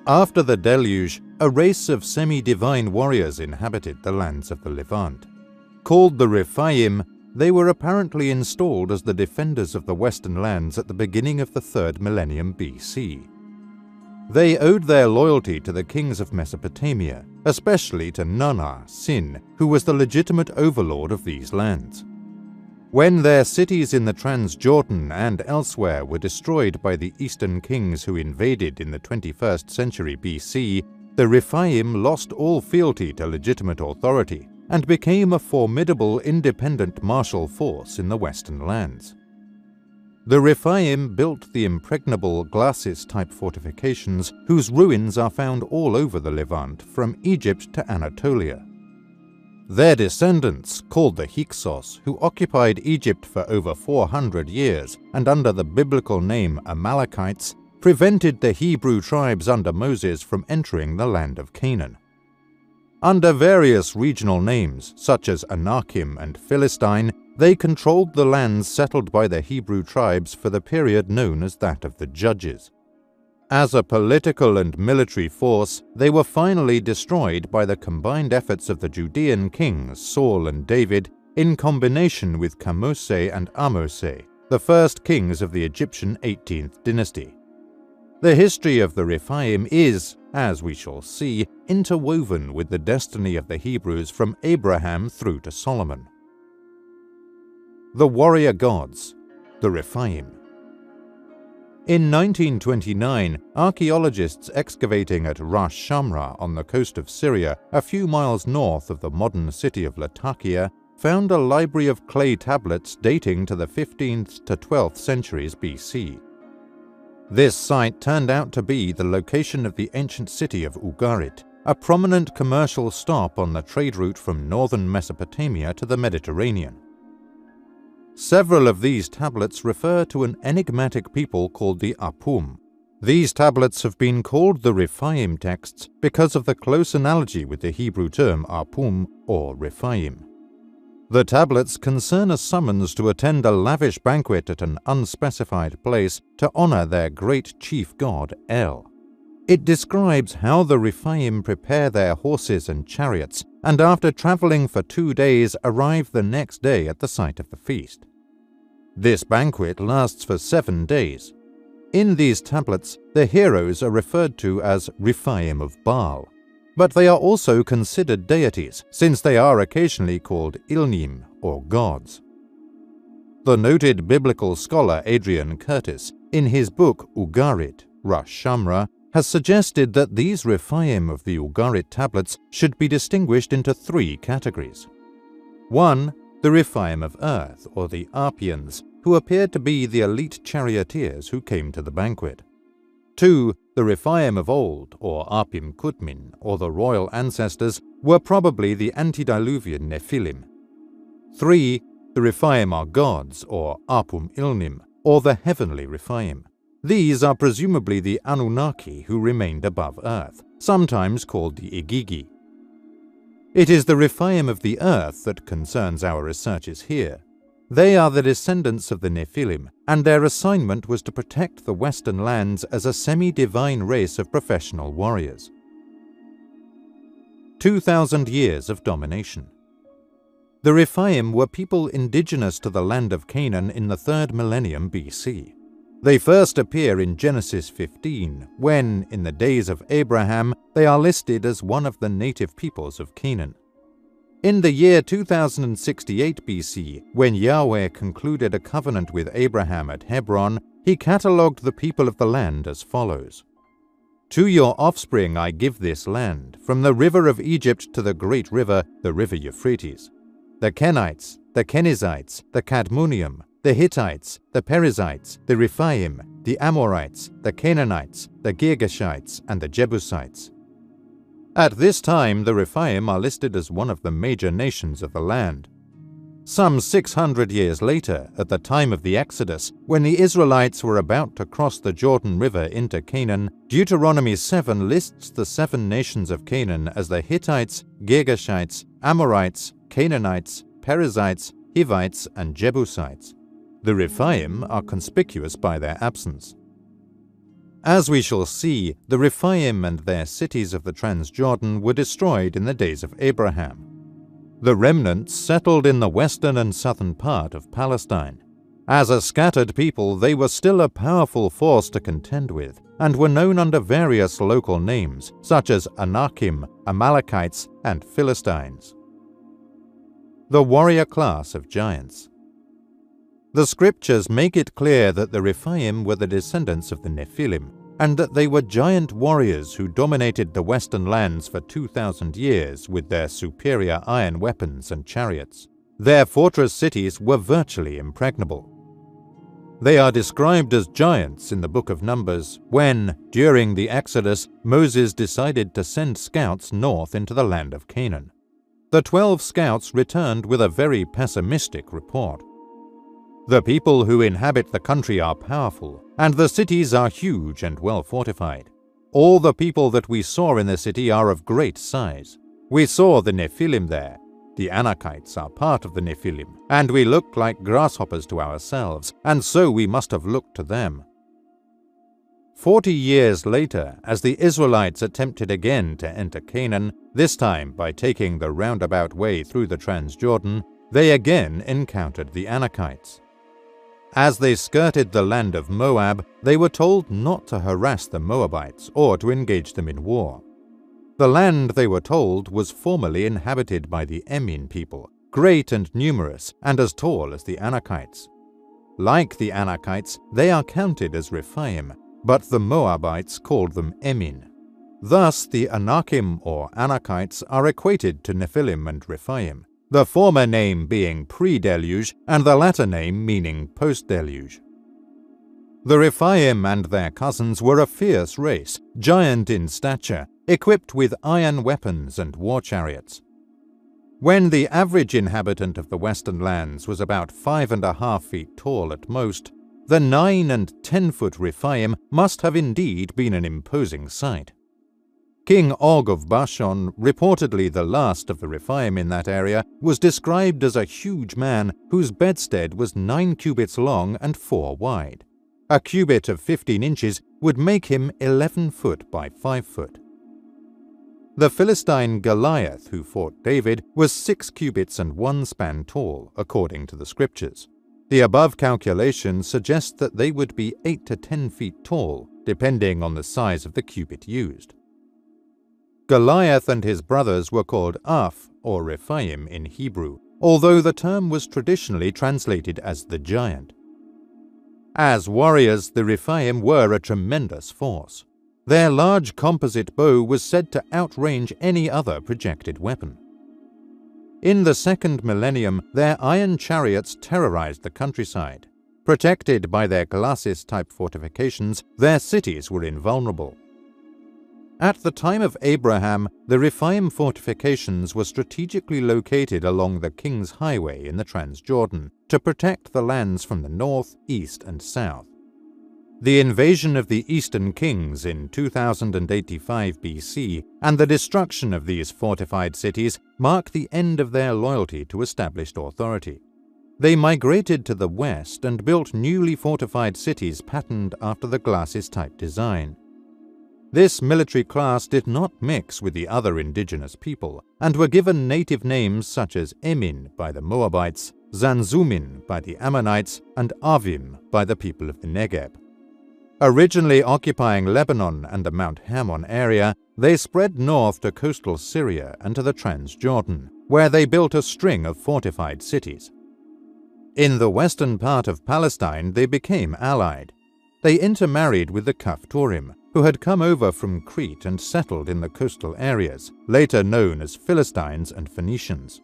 After the Deluge, a race of semi-divine warriors inhabited the lands of the Levant. Called the Rephaim, they were apparently installed as the defenders of the western lands at the beginning of the 3rd millennium BC. They owed their loyalty to the kings of Mesopotamia, especially to Nanna, Sin, who was the legitimate overlord of these lands. When their cities in the Transjordan and elsewhere were destroyed by the eastern kings who invaded in the 21st century BC, the Rephaim lost all fealty to legitimate authority and became a formidable independent martial force in the western lands. The Rephaim built the impregnable glacis-type fortifications whose ruins are found all over the Levant from Egypt to Anatolia. Their descendants, called the Hyksos, who occupied Egypt for over 400 years and under the biblical name Amalekites, prevented the Hebrew tribes under Moses from entering the land of Canaan. Under various regional names, such as Anakim and Philistine, they controlled the lands settled by the Hebrew tribes for the period known as that of the Judges. As a political and military force, they were finally destroyed by the combined efforts of the Judean kings Saul and David in combination with Kamose and Amose, the first kings of the Egyptian 18th dynasty. The history of the Rephaim is, as we shall see, interwoven with the destiny of the Hebrews from Abraham through to Solomon. The warrior gods, the Rephaim. In 1929, archaeologists excavating at Ras Shamra on the coast of Syria, a few miles north of the modern city of Latakia, found a library of clay tablets dating to the 15th to 12th centuries BC. This site turned out to be the location of the ancient city of Ugarit, a prominent commercial stop on the trade route from northern Mesopotamia to the Mediterranean. Several of these tablets refer to an enigmatic people called the Apum. These tablets have been called the Rephaim texts because of the close analogy with the Hebrew term Apum or Rephaim. The tablets concern a summons to attend a lavish banquet at an unspecified place to honor their great chief god El. It describes how the Rephaim prepare their horses and chariots, and after traveling for 2 days arrive the next day at the site of the feast. This banquet lasts for 7 days. In these tablets, the heroes are referred to as Rephaim of Baal, but they are also considered deities, since they are occasionally called Ilnim, or gods. The noted biblical scholar Adrian Curtis, in his book Ugarit, Ras Shamra, has suggested that these Rephaim of the Ugarit tablets should be distinguished into 3 categories. 1. The Rephaim of Earth, or the Apians, who appeared to be the elite charioteers who came to the banquet. 2. The Rephaim of old, or Apim Kutmin, or the royal ancestors, were probably the antediluvian Nephilim. 3. The Rephaim are gods, or Apum Ilnim, or the heavenly Rephaim. These are presumably the Anunnaki who remained above earth, sometimes called the Igigi. It is the Rephaim of the earth that concerns our researches here. They are the descendants of the Nephilim, and their assignment was to protect the Western lands as a semi-divine race of professional warriors. 2,000 years of domination. The Rephaim were people indigenous to the land of Canaan in the 3rd millennium BC. They first appear in Genesis 15, when, in the days of Abraham, they are listed as one of the native peoples of Canaan. In the year 2068 BC, when Yahweh concluded a covenant with Abraham at Hebron, he catalogued the people of the land as follows. To your offspring I give this land, from the river of Egypt to the great river, the river Euphrates. The Kenites, the Kenizzites, the Cadmonium, the Hittites, the Perizzites, the Rephaim, the Amorites, the Canaanites, the Girgashites, and the Jebusites. At this time, the Rephaim are listed as one of the major nations of the land. Some 600 years later, at the time of the Exodus, when the Israelites were about to cross the Jordan River into Canaan, Deuteronomy 7 lists the 7 nations of Canaan as the Hittites, Girgashites, Amorites, Canaanites, Perizzites, Hivites, and Jebusites. The Rephaim are conspicuous by their absence. As we shall see, the Rephaim and their cities of the Transjordan were destroyed in the days of Abraham. The remnants settled in the western and southern part of Palestine. As a scattered people, they were still a powerful force to contend with, and were known under various local names, such as Anakim, Amalekites, and Philistines. The warrior class of giants. The scriptures make it clear that the Rephaim were the descendants of the Nephilim, and that they were giant warriors who dominated the western lands for 2,000 years with their superior iron weapons and chariots. Their fortress cities were virtually impregnable. They are described as giants in the book of Numbers when, during the Exodus, Moses decided to send scouts north into the land of Canaan. The 12 scouts returned with a very pessimistic report. The people who inhabit the country are powerful, and the cities are huge and well fortified. All the people that we saw in the city are of great size. We saw the Nephilim there. The Anakites are part of the Nephilim, and we looked like grasshoppers to ourselves, and so we must have looked to them. 40 years later, as the Israelites attempted again to enter Canaan, this time by taking the roundabout way through the Transjordan, they again encountered the Anakites. As they skirted the land of Moab, they were told not to harass the Moabites or to engage them in war. The land, they were told, was formerly inhabited by the Emin people, great and numerous, and as tall as the Anakites. Like the Anakites, they are counted as Rephaim, but the Moabites called them Emin. Thus the Anakim or Anakites are equated to Nephilim and Rephaim, the former name being pre-deluge and the latter name meaning post-deluge. The Rephaim and their cousins were a fierce race, giant in stature, equipped with iron weapons and war chariots. When the average inhabitant of the western lands was about 5.5 feet tall at most, the 9 and 10-foot Rephaim must have indeed been an imposing sight. King Og of Bashan, reportedly the last of the Rephaim in that area, was described as a huge man whose bedstead was 9 cubits long and 4 wide. A cubit of 15 inches would make him 11 foot by 5 foot. The Philistine Goliath, who fought David, was 6 cubits and 1 span tall, according to the scriptures. The above calculation suggests that they would be 8 to 10 feet tall, depending on the size of the cubit used. Goliath and his brothers were called Aph, or Rephaim in Hebrew, although the term was traditionally translated as the giant. As warriors, the Rephaim were a tremendous force. Their large composite bow was said to outrange any other projected weapon. In the second millennium, their iron chariots terrorized the countryside. Protected by their glacis-type fortifications, their cities were invulnerable. At the time of Abraham, the Rephaim fortifications were strategically located along the King's Highway in the Transjordan to protect the lands from the north, east, and south. The invasion of the Eastern Kings in 2085 BC and the destruction of these fortified cities mark the end of their loyalty to established authority. They migrated to the west and built newly fortified cities patterned after the glacis-type design. This military class did not mix with the other indigenous people and were given native names such as Emin by the Moabites, Zanzumin by the Ammonites, and Avim by the people of the Negev. Originally occupying Lebanon and the Mount Hermon area, they spread north to coastal Syria and to the Transjordan, where they built a string of fortified cities. In the western part of Palestine, they became allied. They intermarried with the Caphtorim, who had come over from Crete and settled in the coastal areas, later known as Philistines and Phoenicians.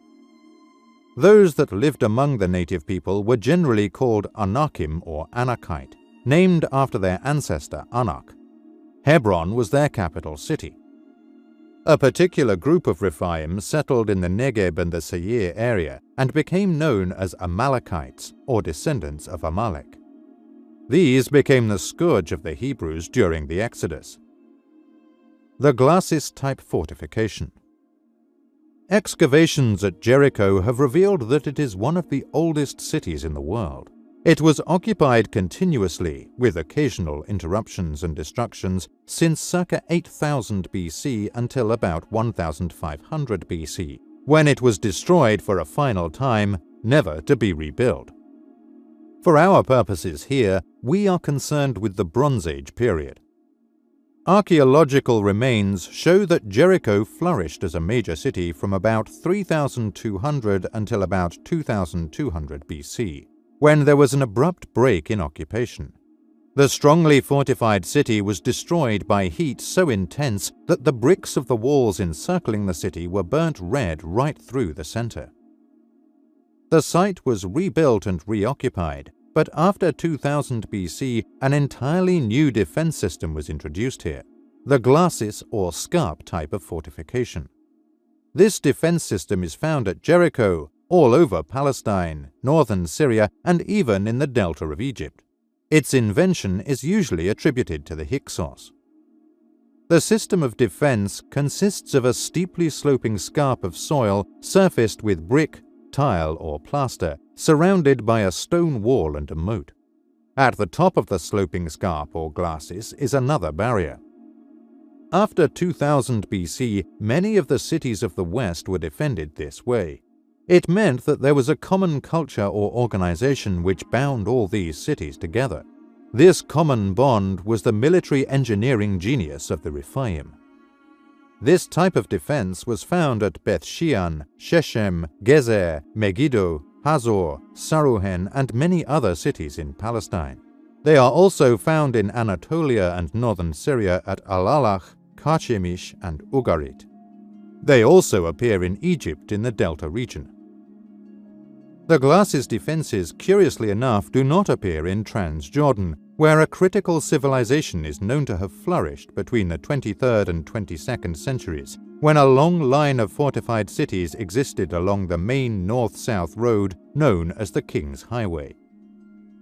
Those that lived among the native people were generally called Anakim or Anakite, named after their ancestor Anak. Hebron was their capital city. A particular group of Rephaim settled in the Negev and the Seir area and became known as Amalekites, or descendants of Amalek. These became the scourge of the Hebrews during the Exodus. The glacis-type fortification. Excavations at Jericho have revealed that it is one of the oldest cities in the world. It was occupied continuously, with occasional interruptions and destructions, since circa 8000 BC until about 1500 BC, when it was destroyed for a final time, never to be rebuilt. For our purposes here, we are concerned with the Bronze Age period. Archaeological remains show that Jericho flourished as a major city from about 3200 until about 2200 BC, when there was an abrupt break in occupation. The strongly fortified city was destroyed by heat so intense that the bricks of the walls encircling the city were burnt red right through the center. The site was rebuilt and reoccupied, but after 2000 BC, an entirely new defense system was introduced here, the glacis or scarp type of fortification. This defense system is found at Jericho, all over Palestine, northern Syria, and even in the delta of Egypt. Its invention is usually attributed to the Hyksos. The system of defense consists of a steeply sloping scarp of soil surfaced with brick, tile, or plaster, surrounded by a stone wall and a moat. At the top of the sloping scarp or glacis is another barrier. After 2000 BC, many of the cities of the West were defended this way. It meant that there was a common culture or organization which bound all these cities together. This common bond was the military engineering genius of the Rephaim. This type of defense was found at Beth Shean, Shechem, Gezer, Megiddo, Hazor, Saruhen, and many other cities in Palestine. They are also found in Anatolia and northern Syria at Alalach, Karchemish, and Ugarit. They also appear in Egypt in the Delta region. The glacis defenses, curiously enough, do not appear in Transjordan, where a critical civilization is known to have flourished between the 23rd and 22nd centuries, when a long line of fortified cities existed along the main north-south road known as the King's Highway.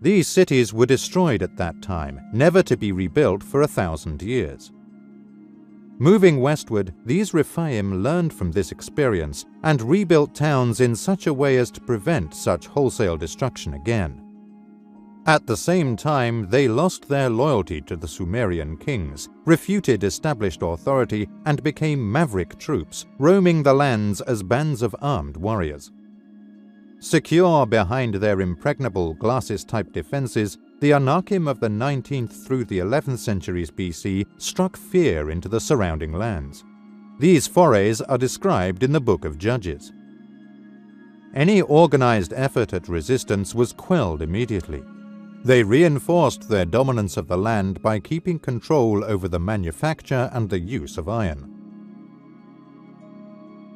These cities were destroyed at that time, never to be rebuilt for 1,000 years. Moving westward, these Rephaim learned from this experience and rebuilt towns in such a way as to prevent such wholesale destruction again. At the same time, they lost their loyalty to the Sumerian kings, refuted established authority, and became maverick troops, roaming the lands as bands of armed warriors. Secure behind their impregnable glacis-type defenses, the Anakim of the 19th through the 11th centuries BC struck fear into the surrounding lands. These forays are described in the Book of Judges. Any organized effort at resistance was quelled immediately. They reinforced their dominance of the land by keeping control over the manufacture and the use of iron.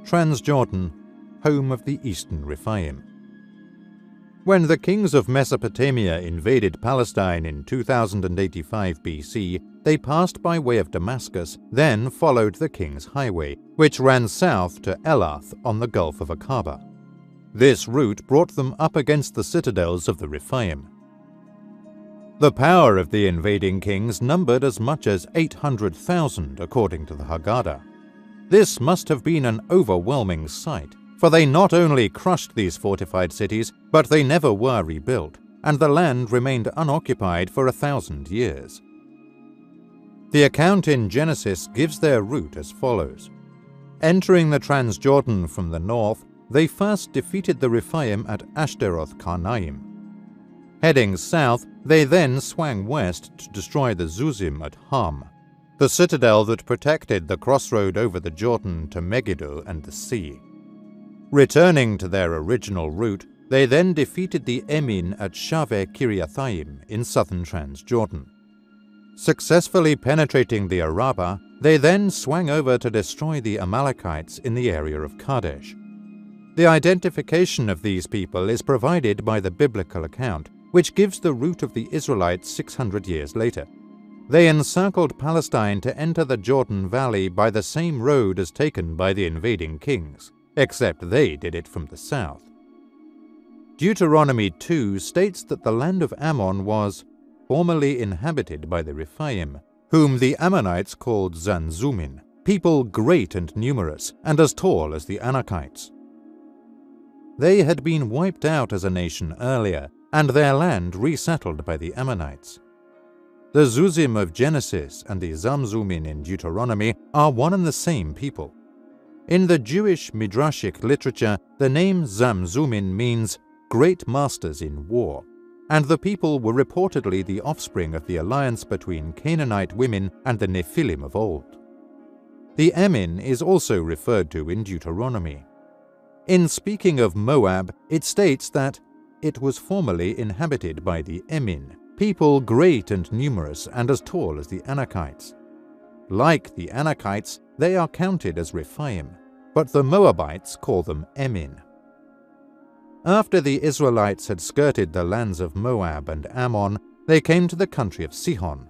Transjordan, home of the Eastern Rephaim. When the kings of Mesopotamia invaded Palestine in 2085 BC, they passed by way of Damascus, then followed the King's Highway, which ran south to Elath on the Gulf of Aqaba. This route brought them up against the citadels of the Rephaim. The power of the invading kings numbered as much as 800,000 according to the Haggadah. This must have been an overwhelming sight, for they not only crushed these fortified cities, but they never were rebuilt, and the land remained unoccupied for 1,000 years. The account in Genesis gives their route as follows. Entering the Transjordan from the north, they first defeated the Rephaim at Ashtaroth Karnaim. Heading south, they then swung west to destroy the Zuzim at Ham, the citadel that protected the crossroad over the Jordan to Megiddo and the sea. Returning to their original route, they then defeated the Emin at Shaveh Kiriathaim in southern Transjordan. Successfully penetrating the Arabah, they then swung over to destroy the Amalekites in the area of Kadesh. The identification of these people is provided by the biblical account, which gives the route of the Israelites 600 years later. They encircled Palestine to enter the Jordan Valley by the same road as taken by the invading kings, except they did it from the south. Deuteronomy 2 states that the land of Ammon was formerly inhabited by the Rephaim, whom the Ammonites called Zanzumin, people great and numerous, and as tall as the Anakites. They had been wiped out as a nation earlier, and their land resettled by the Ammonites. The Zuzim of Genesis and the Zamzumin in Deuteronomy are one and the same people. In the Jewish Midrashic literature, the name Zamzumin means great masters in war, and the people were reportedly the offspring of the alliance between Canaanite women and the Nephilim of old. The Emin is also referred to in Deuteronomy. In speaking of Moab, it states that it was formerly inhabited by the Emin, people great and numerous and as tall as the Anakites. Like the Anakites, they are counted as Rephaim, but the Moabites call them Emin. After the Israelites had skirted the lands of Moab and Ammon, they came to the country of Sihon.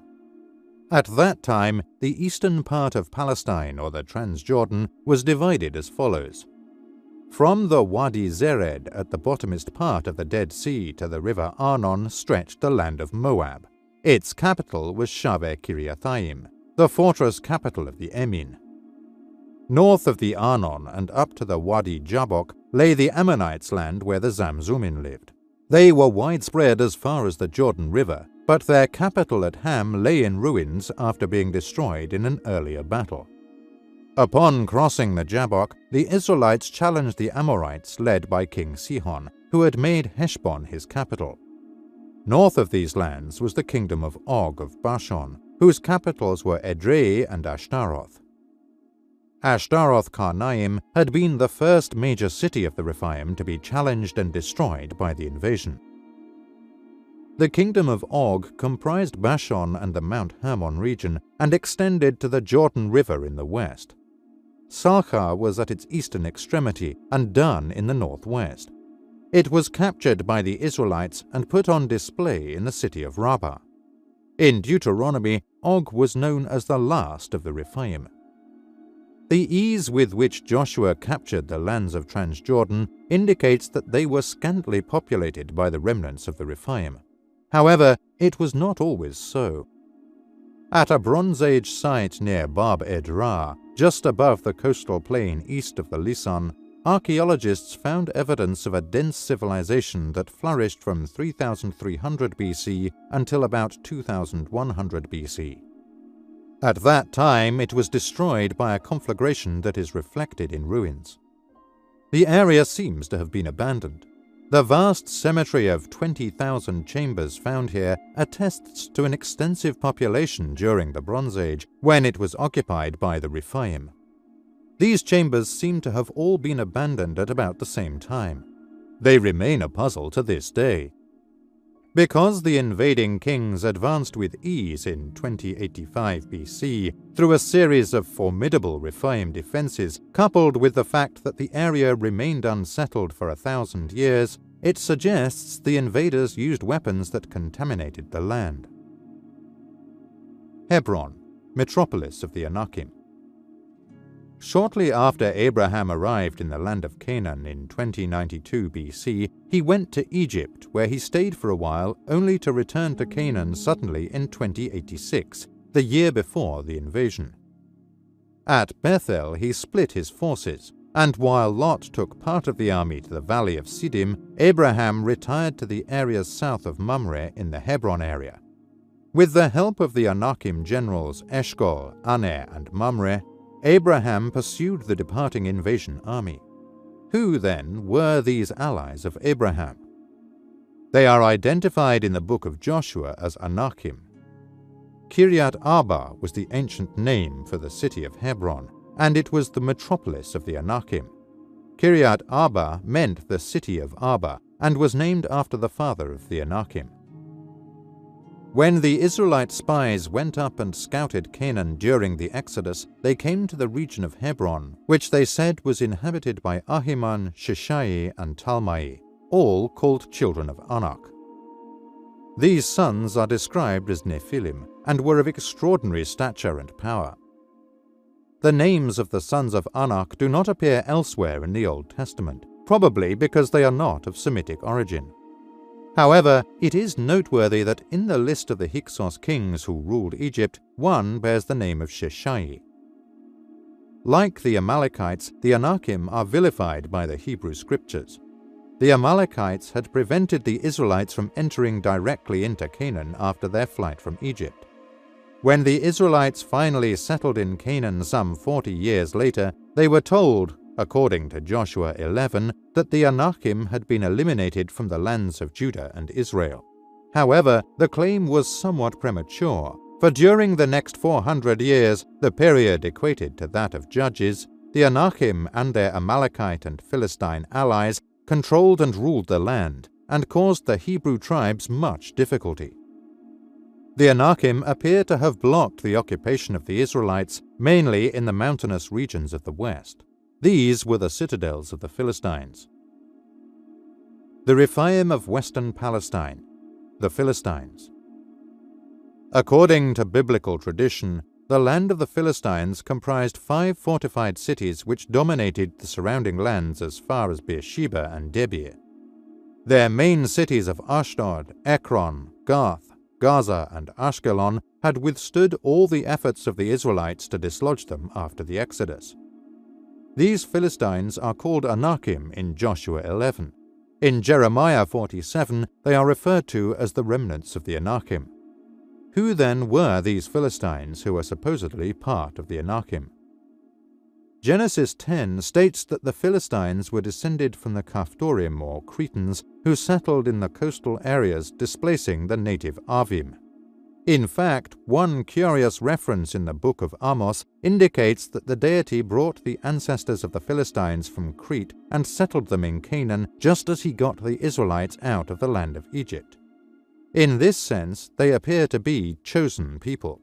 At that time, the eastern part of Palestine, or the Transjordan, was divided as follows. From the Wadi Zered at the bottomest part of the Dead Sea to the river Arnon stretched the land of Moab. Its capital was Shaveh Kiriathaim, the fortress capital of the Emin. North of the Arnon and up to the Wadi Jabok lay the Ammonites' land where the Zamzumin lived. They were widespread as far as the Jordan River, but their capital at Ham lay in ruins after being destroyed in an earlier battle. Upon crossing the Jabok, the Israelites challenged the Amorites led by King Sihon, who had made Heshbon his capital. North of these lands was the kingdom of Og of Bashan, whose capitals were Edrei and Ashtaroth. Ashtaroth Karnaim had been the first major city of the Rephaim to be challenged and destroyed by the invasion. The kingdom of Og comprised Bashan and the Mount Hermon region and extended to the Jordan River in the west. Salcha was at its eastern extremity and Dan in the northwest. It was captured by the Israelites and put on display in the city of Rabbah. In Deuteronomy, Og was known as the last of the Rephaim. The ease with which Joshua captured the lands of Transjordan indicates that they were scantily populated by the remnants of the Rephaim. However, it was not always so. At a Bronze Age site near Bab Edra, just above the coastal plain east of the Lisan, archaeologists found evidence of a dense civilization that flourished from 3300 BC until about 2100 BC. At that time, it was destroyed by a conflagration that is reflected in ruins. The area seems to have been abandoned. The vast cemetery of 20,000 chambers found here attests to an extensive population during the Bronze Age, when it was occupied by the Rephaim. These chambers seem to have all been abandoned at about the same time. They remain a puzzle to this day. Because the invading kings advanced with ease in 2085 BC through a series of formidable Rephaim defenses, coupled with the fact that the area remained unsettled for 1,000 years, it suggests the invaders used weapons that contaminated the land. Hebron, metropolis of the Anakim. Shortly after Abraham arrived in the land of Canaan in 2092 BC, he went to Egypt, where he stayed for a while, only to return to Canaan suddenly in 2086, the year before the invasion. At Bethel, he split his forces, and while Lot took part of the army to the valley of Siddim, Abraham retired to the areas south of Mamre in the Hebron area. With the help of the Anakim generals Eshkol, Aner, and Mamre, Abraham pursued the departing invasion army. Who, then, were these allies of Abraham? They are identified in the book of Joshua as Anakim. Kiryat Arba was the ancient name for the city of Hebron, and it was the metropolis of the Anakim. Kiryat Arba meant the city of Arba, and was named after the father of the Anakim. When the Israelite spies went up and scouted Canaan during the Exodus, they came to the region of Hebron, which they said was inhabited by Ahiman, Sheshai, and Talmai, all called children of Anak. These sons are described as Nephilim, and were of extraordinary stature and power. The names of the sons of Anak do not appear elsewhere in the Old Testament, probably because they are not of Semitic origin. However, it is noteworthy that in the list of the Hyksos kings who ruled Egypt, one bears the name of Sheshai. Like the Amalekites, the Anakim are vilified by the Hebrew scriptures. The Amalekites had prevented the Israelites from entering directly into Canaan after their flight from Egypt. When the Israelites finally settled in Canaan some 40 years later, they were told, according to Joshua 11, that the Anakim had been eliminated from the lands of Judah and Israel. However, the claim was somewhat premature, for during the next 400 years, the period equated to that of Judges, the Anakim and their Amalekite and Philistine allies controlled and ruled the land, and caused the Hebrew tribes much difficulty. The Anakim appear to have blocked the occupation of the Israelites, mainly in the mountainous regions of the west. These were the citadels of the Philistines. The Rephaim of western Palestine, the Philistines. According to biblical tradition, the land of the Philistines comprised 5 fortified cities which dominated the surrounding lands as far as Beersheba and Debir. Their main cities of Ashdod, Ekron, Gath, Gaza, and Ashkelon had withstood all the efforts of the Israelites to dislodge them after the Exodus. These Philistines are called Anakim in Joshua 11. In Jeremiah 47, they are referred to as the remnants of the Anakim. Who then were these Philistines who are supposedly part of the Anakim? Genesis 10 states that the Philistines were descended from the Caphtorim or Cretans who settled in the coastal areas, displacing the native Avim. In fact, one curious reference in the book of Amos indicates that the deity brought the ancestors of the Philistines from Crete and settled them in Canaan just as he got the Israelites out of the land of Egypt. In this sense, they appear to be chosen people.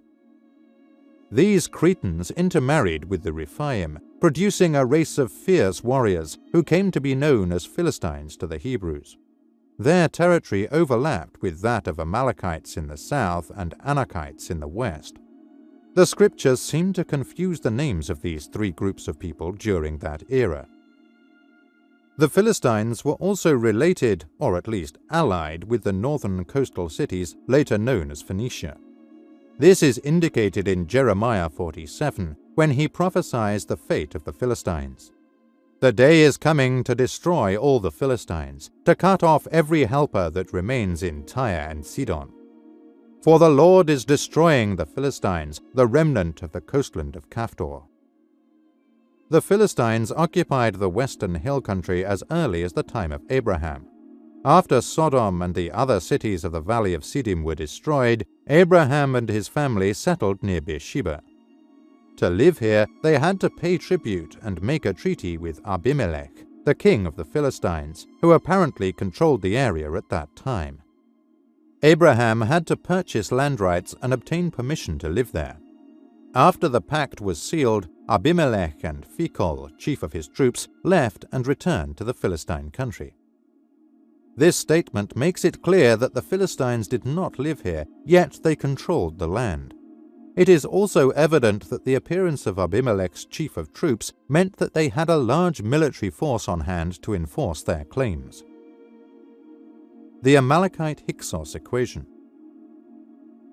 These Cretans intermarried with the Rephaim, producing a race of fierce warriors who came to be known as Philistines to the Hebrews. Their territory overlapped with that of Amalekites in the south and Anakites in the west. The scriptures seem to confuse the names of these three groups of people during that era. The Philistines were also related, or at least allied, with the northern coastal cities later known as Phoenicia. This is indicated in Jeremiah 47, when he prophesies the fate of the Philistines. The day is coming to destroy all the Philistines, to cut off every helper that remains in Tyre and Sidon. For the Lord is destroying the Philistines, the remnant of the coastland of Caphtor. The Philistines occupied the western hill country as early as the time of Abraham. After Sodom and the other cities of the valley of Siddim were destroyed, Abraham and his family settled near Beersheba. To live here, they had to pay tribute and make a treaty with Abimelech, the king of the Philistines, who apparently controlled the area at that time. Abraham had to purchase land rights and obtain permission to live there. After the pact was sealed, Abimelech and Phicol, chief of his troops, left and returned to the Philistine country. This statement makes it clear that the Philistines did not live here, yet they controlled the land. It is also evident that the appearance of Abimelech's chief of troops meant that they had a large military force on hand to enforce their claims. The Amalekite-Hyksos equation.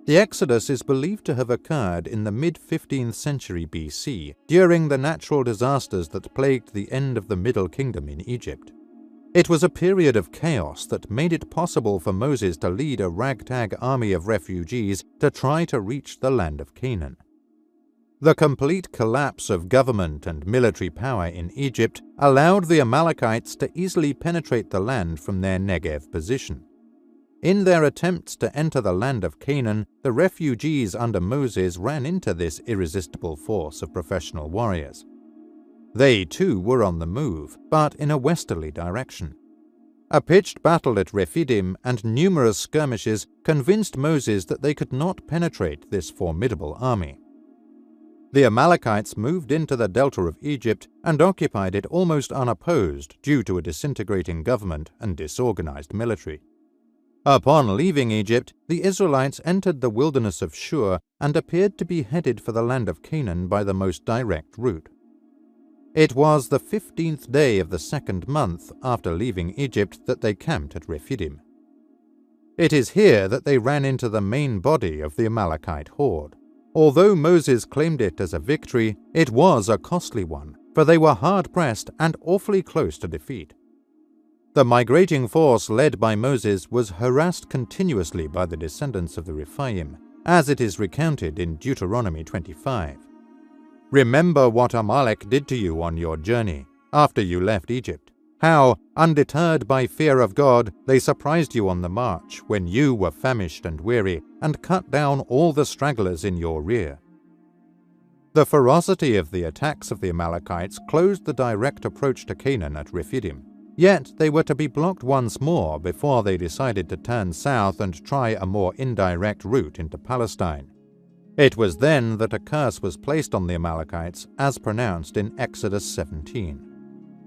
The Exodus is believed to have occurred in the mid-15th century BC, during the natural disasters that plagued the end of the Middle Kingdom in Egypt. It was a period of chaos that made it possible for Moses to lead a ragtag army of refugees to try to reach the land of Canaan. The complete collapse of government and military power in Egypt allowed the Amalekites to easily penetrate the land from their Negev position. In their attempts to enter the land of Canaan, the refugees under Moses ran into this irresistible force of professional warriors. They too were on the move, but in a westerly direction. A pitched battle at Rephidim and numerous skirmishes convinced Moses that they could not penetrate this formidable army. The Amalekites moved into the delta of Egypt and occupied it almost unopposed due to a disintegrating government and disorganized military. Upon leaving Egypt, the Israelites entered the wilderness of Shur and appeared to be headed for the land of Canaan by the most direct route. It was the 15th day of the second month after leaving Egypt that they camped at Rephidim. It is here that they ran into the main body of the Amalekite horde. Although Moses claimed it as a victory, it was a costly one, for they were hard-pressed and awfully close to defeat. The migrating force led by Moses was harassed continuously by the descendants of the Rephaim, as it is recounted in Deuteronomy 25. Remember what Amalek did to you on your journey, after you left Egypt, how, undeterred by fear of God, they surprised you on the march when you were famished and weary, and cut down all the stragglers in your rear. The ferocity of the attacks of the Amalekites closed the direct approach to Canaan at Rephidim, yet they were to be blocked once more before they decided to turn south and try a more indirect route into Palestine. It was then that a curse was placed on the Amalekites, as pronounced in Exodus 17.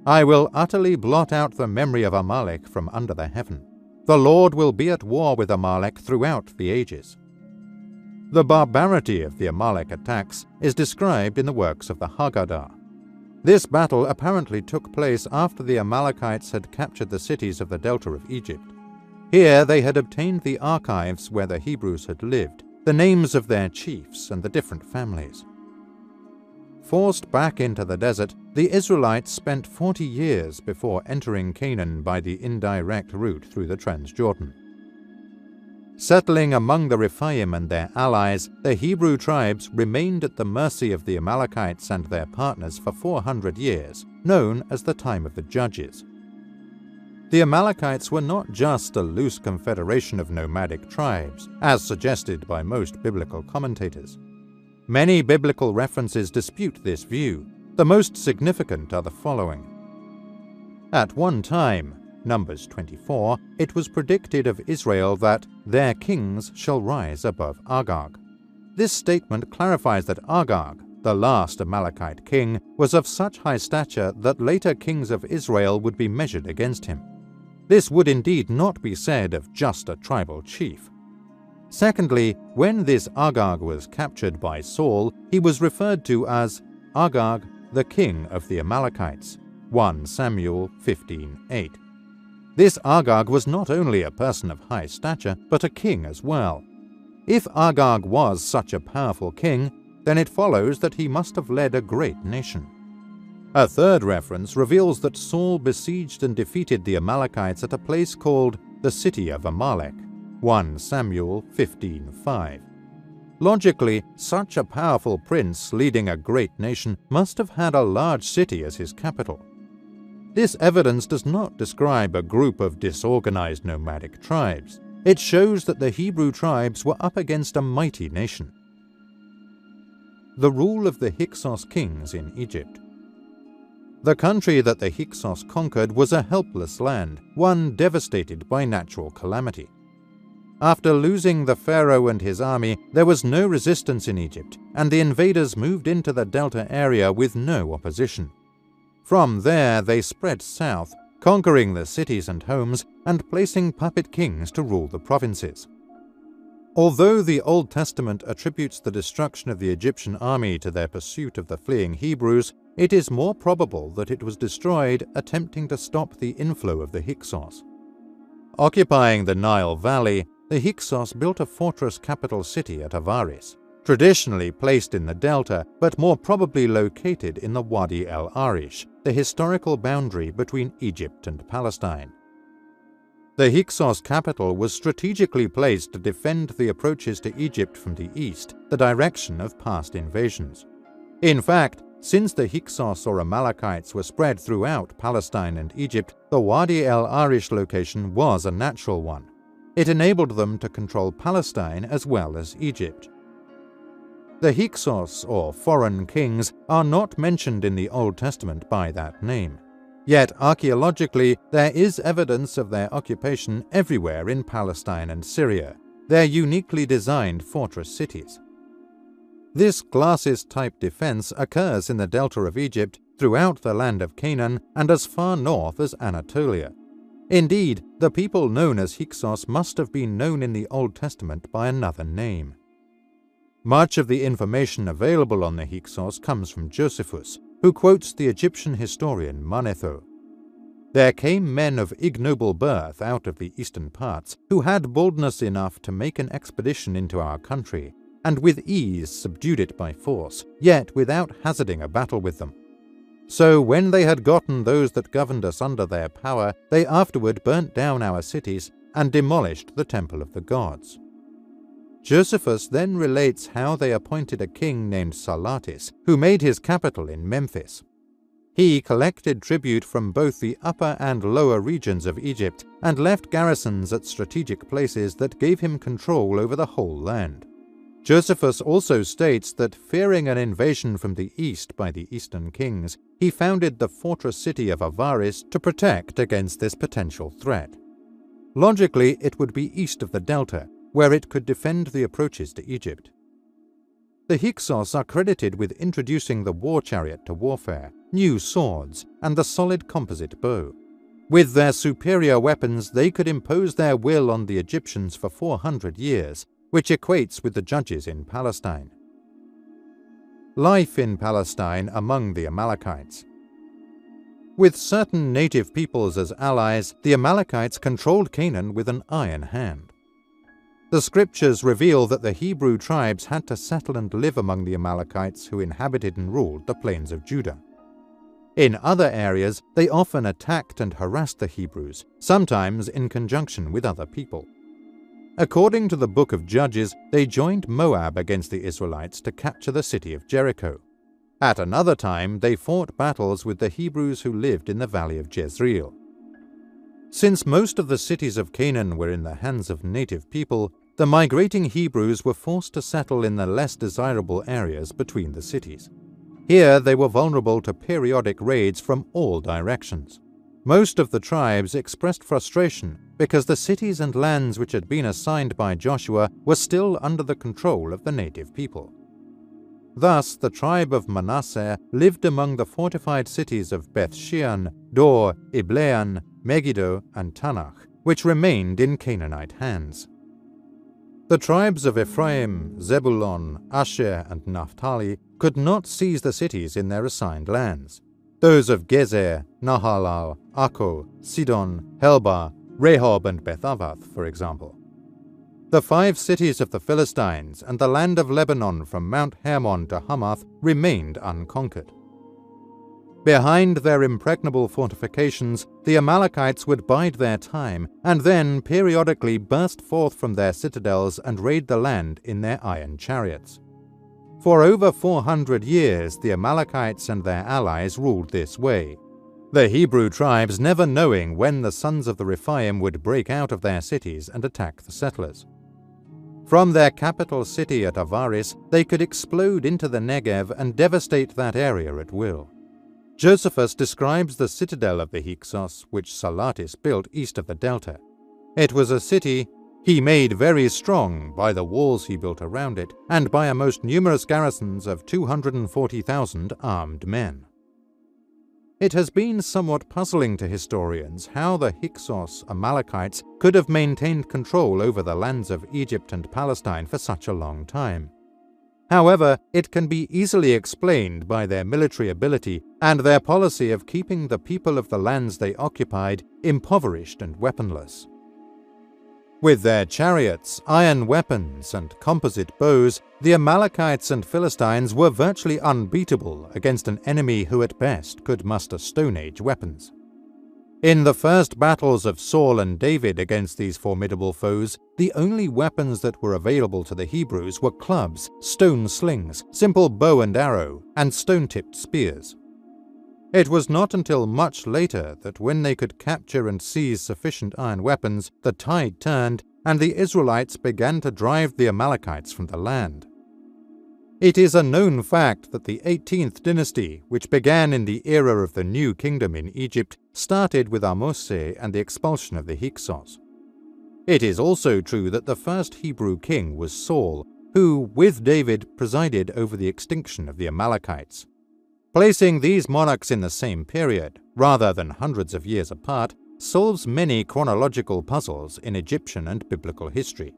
I will utterly blot out the memory of Amalek from under the heaven. The Lord will be at war with Amalek throughout the ages. The barbarity of the Amalek attacks is described in the works of the Haggadah. This battle apparently took place after the Amalekites had captured the cities of the delta of Egypt. Here they had obtained the archives where the Hebrews had lived, the names of their chiefs and the different families. Forced back into the desert, the Israelites spent 40 years before entering Canaan by the indirect route through the Transjordan. Settling among the Rephaim and their allies, the Hebrew tribes remained at the mercy of the Amalekites and their partners for 400 years, known as the time of the Judges. The Amalekites were not just a loose confederation of nomadic tribes, as suggested by most biblical commentators. Many biblical references dispute this view. The most significant are the following. At one time, Numbers 24, it was predicted of Israel that their kings shall rise above Agag. This statement clarifies that Agag, the last Amalekite king, was of such high stature that later kings of Israel would be measured against him. This would indeed not be said of just a tribal chief. Secondly, when this Agag was captured by Saul, he was referred to as Agag, the king of the Amalekites, 1 Samuel 15:8. This Agag was not only a person of high stature, but a king as well. If Agag was such a powerful king, then it follows that he must have led a great nation. A third reference reveals that Saul besieged and defeated the Amalekites at a place called the City of Amalek, 1 Samuel 15:5. Logically, such a powerful prince leading a great nation must have had a large city as his capital. This evidence does not describe a group of disorganized nomadic tribes. It shows that the Hebrew tribes were up against a mighty nation. The rule of the Hyksos kings in Egypt. The country that the Hyksos conquered was a helpless land, one devastated by natural calamity. After losing the pharaoh and his army, there was no resistance in Egypt, and the invaders moved into the delta area with no opposition. From there they spread south, conquering the cities and homes and placing puppet kings to rule the provinces. Although the Old Testament attributes the destruction of the Egyptian army to their pursuit of the fleeing Hebrews, it is more probable that it was destroyed attempting to stop the inflow of the Hyksos. Occupying the Nile Valley, the Hyksos built a fortress capital city at Avaris, traditionally placed in the delta, but more probably located in the Wadi el Arish, the historical boundary between Egypt and Palestine. The Hyksos capital was strategically placed to defend the approaches to Egypt from the east, the direction of past invasions. In fact, since the Hyksos or Amalekites were spread throughout Palestine and Egypt, the Wadi el Arish location was a natural one. It enabled them to control Palestine as well as Egypt. The Hyksos, or foreign kings, are not mentioned in the Old Testament by that name. Yet archaeologically, there is evidence of their occupation everywhere in Palestine and Syria, their uniquely designed fortress cities. This glacis-type defense occurs in the delta of Egypt, throughout the land of Canaan, and as far north as Anatolia. Indeed, the people known as Hyksos must have been known in the Old Testament by another name. Much of the information available on the Hyksos comes from Josephus, who quotes the Egyptian historian Manetho. There came men of ignoble birth out of the eastern parts, who had boldness enough to make an expedition into our country, and with ease subdued it by force, yet without hazarding a battle with them. So when they had gotten those that governed us under their power, they afterward burnt down our cities and demolished the temple of the gods. Josephus then relates how they appointed a king named Salatis, who made his capital in Memphis. He collected tribute from both the upper and lower regions of Egypt and left garrisons at strategic places that gave him control over the whole land. Josephus also states that, fearing an invasion from the east by the eastern kings, he founded the fortress city of Avaris to protect against this potential threat. Logically, it would be east of the delta, where it could defend the approaches to Egypt. The Hyksos are credited with introducing the war chariot to warfare, new swords, and the solid composite bow. With their superior weapons, they could impose their will on the Egyptians for 400 years, which equates with the judges in Palestine. Life in Palestine among the Amalekites. With certain native peoples as allies, the Amalekites controlled Canaan with an iron hand. The scriptures reveal that the Hebrew tribes had to settle and live among the Amalekites who inhabited and ruled the plains of Judah. In other areas, they often attacked and harassed the Hebrews, sometimes in conjunction with other people. According to the book of Judges, they joined Moab against the Israelites to capture the city of Jericho. At another time, they fought battles with the Hebrews who lived in the valley of Jezreel. Since most of the cities of Canaan were in the hands of native people, the migrating Hebrews were forced to settle in the less desirable areas between the cities. Here they were vulnerable to periodic raids from all directions. Most of the tribes expressed frustration because the cities and lands which had been assigned by Joshua were still under the control of the native people. Thus, the tribe of Manasseh lived among the fortified cities of Beth-shean, Dor, Ibleam, Megiddo, and Tanakh, which remained in Canaanite hands. The tribes of Ephraim, Zebulun, Asher, and Naphtali could not seize the cities in their assigned lands. Those of Gezer, Nahalal, Akko, Sidon, Helba, Rehob, and Bethavath, for example. The 5 cities of the Philistines and the land of Lebanon from Mount Hermon to Hamath remained unconquered. Behind their impregnable fortifications, the Amalekites would bide their time and then periodically burst forth from their citadels and raid the land in their iron chariots. For over 400 years, the Amalekites and their allies ruled this way, the Hebrew tribes never knowing when the sons of the Rephaim would break out of their cities and attack the settlers. From their capital city at Avaris, they could explode into the Negev and devastate that area at will. Josephus describes the citadel of the Hyksos, which Salatis built east of the delta. It was a city he made very strong by the walls he built around it, and by a most numerous garrisons of 240,000 armed men. It has been somewhat puzzling to historians how the Hyksos Amalekites could have maintained control over the lands of Egypt and Palestine for such a long time. However, it can be easily explained by their military ability and their policy of keeping the people of the lands they occupied impoverished and weaponless. With their chariots, iron weapons, and composite bows, the Amalekites and Philistines were virtually unbeatable against an enemy who at best could muster Stone Age weapons. In the first battles of Saul and David against these formidable foes, the only weapons that were available to the Hebrews were clubs, stone slings, simple bow and arrow, and stone-tipped spears. It was not until much later that when they could capture and seize sufficient iron weapons, the tide turned and the Israelites began to drive the Amalekites from the land. It is a known fact that the 18th dynasty, which began in the era of the New Kingdom in Egypt, started with Ahmose and the expulsion of the Hyksos. It is also true that the first Hebrew king was Saul, who, with David, presided over the extinction of the Amalekites. Placing these monarchs in the same period, rather than hundreds of years apart, solves many chronological puzzles in Egyptian and biblical history.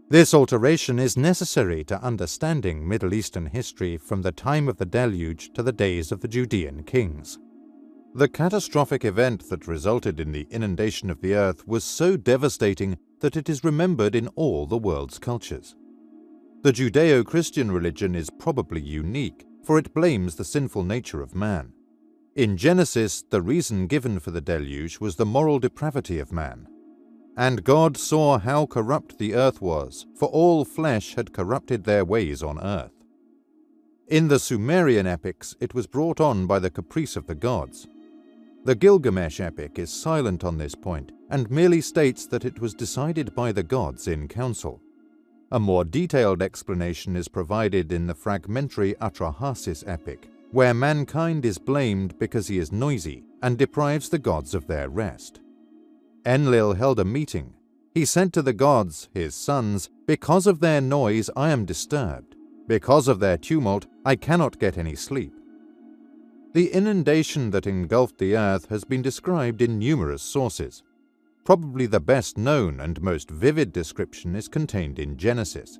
This alteration is necessary to understanding Middle Eastern history from the time of the Deluge to the days of the Judean kings. The catastrophic event that resulted in the inundation of the earth was so devastating that it is remembered in all the world's cultures. The Judeo-Christian religion is probably unique, for it blames the sinful nature of man. In Genesis, the reason given for the deluge was the moral depravity of man. And God saw how corrupt the earth was, for all flesh had corrupted their ways on earth. In the Sumerian epics, it was brought on by the caprice of the gods. The Gilgamesh epic is silent on this point, and merely states that it was decided by the gods in council. A more detailed explanation is provided in the fragmentary Atrahasis epic, where mankind is blamed because he is noisy and deprives the gods of their rest. Enlil held a meeting. He said to the gods, his sons, "Because of their noise I am disturbed. Because of their tumult I cannot get any sleep." The inundation that engulfed the earth has been described in numerous sources. Probably the best known and most vivid description is contained in Genesis.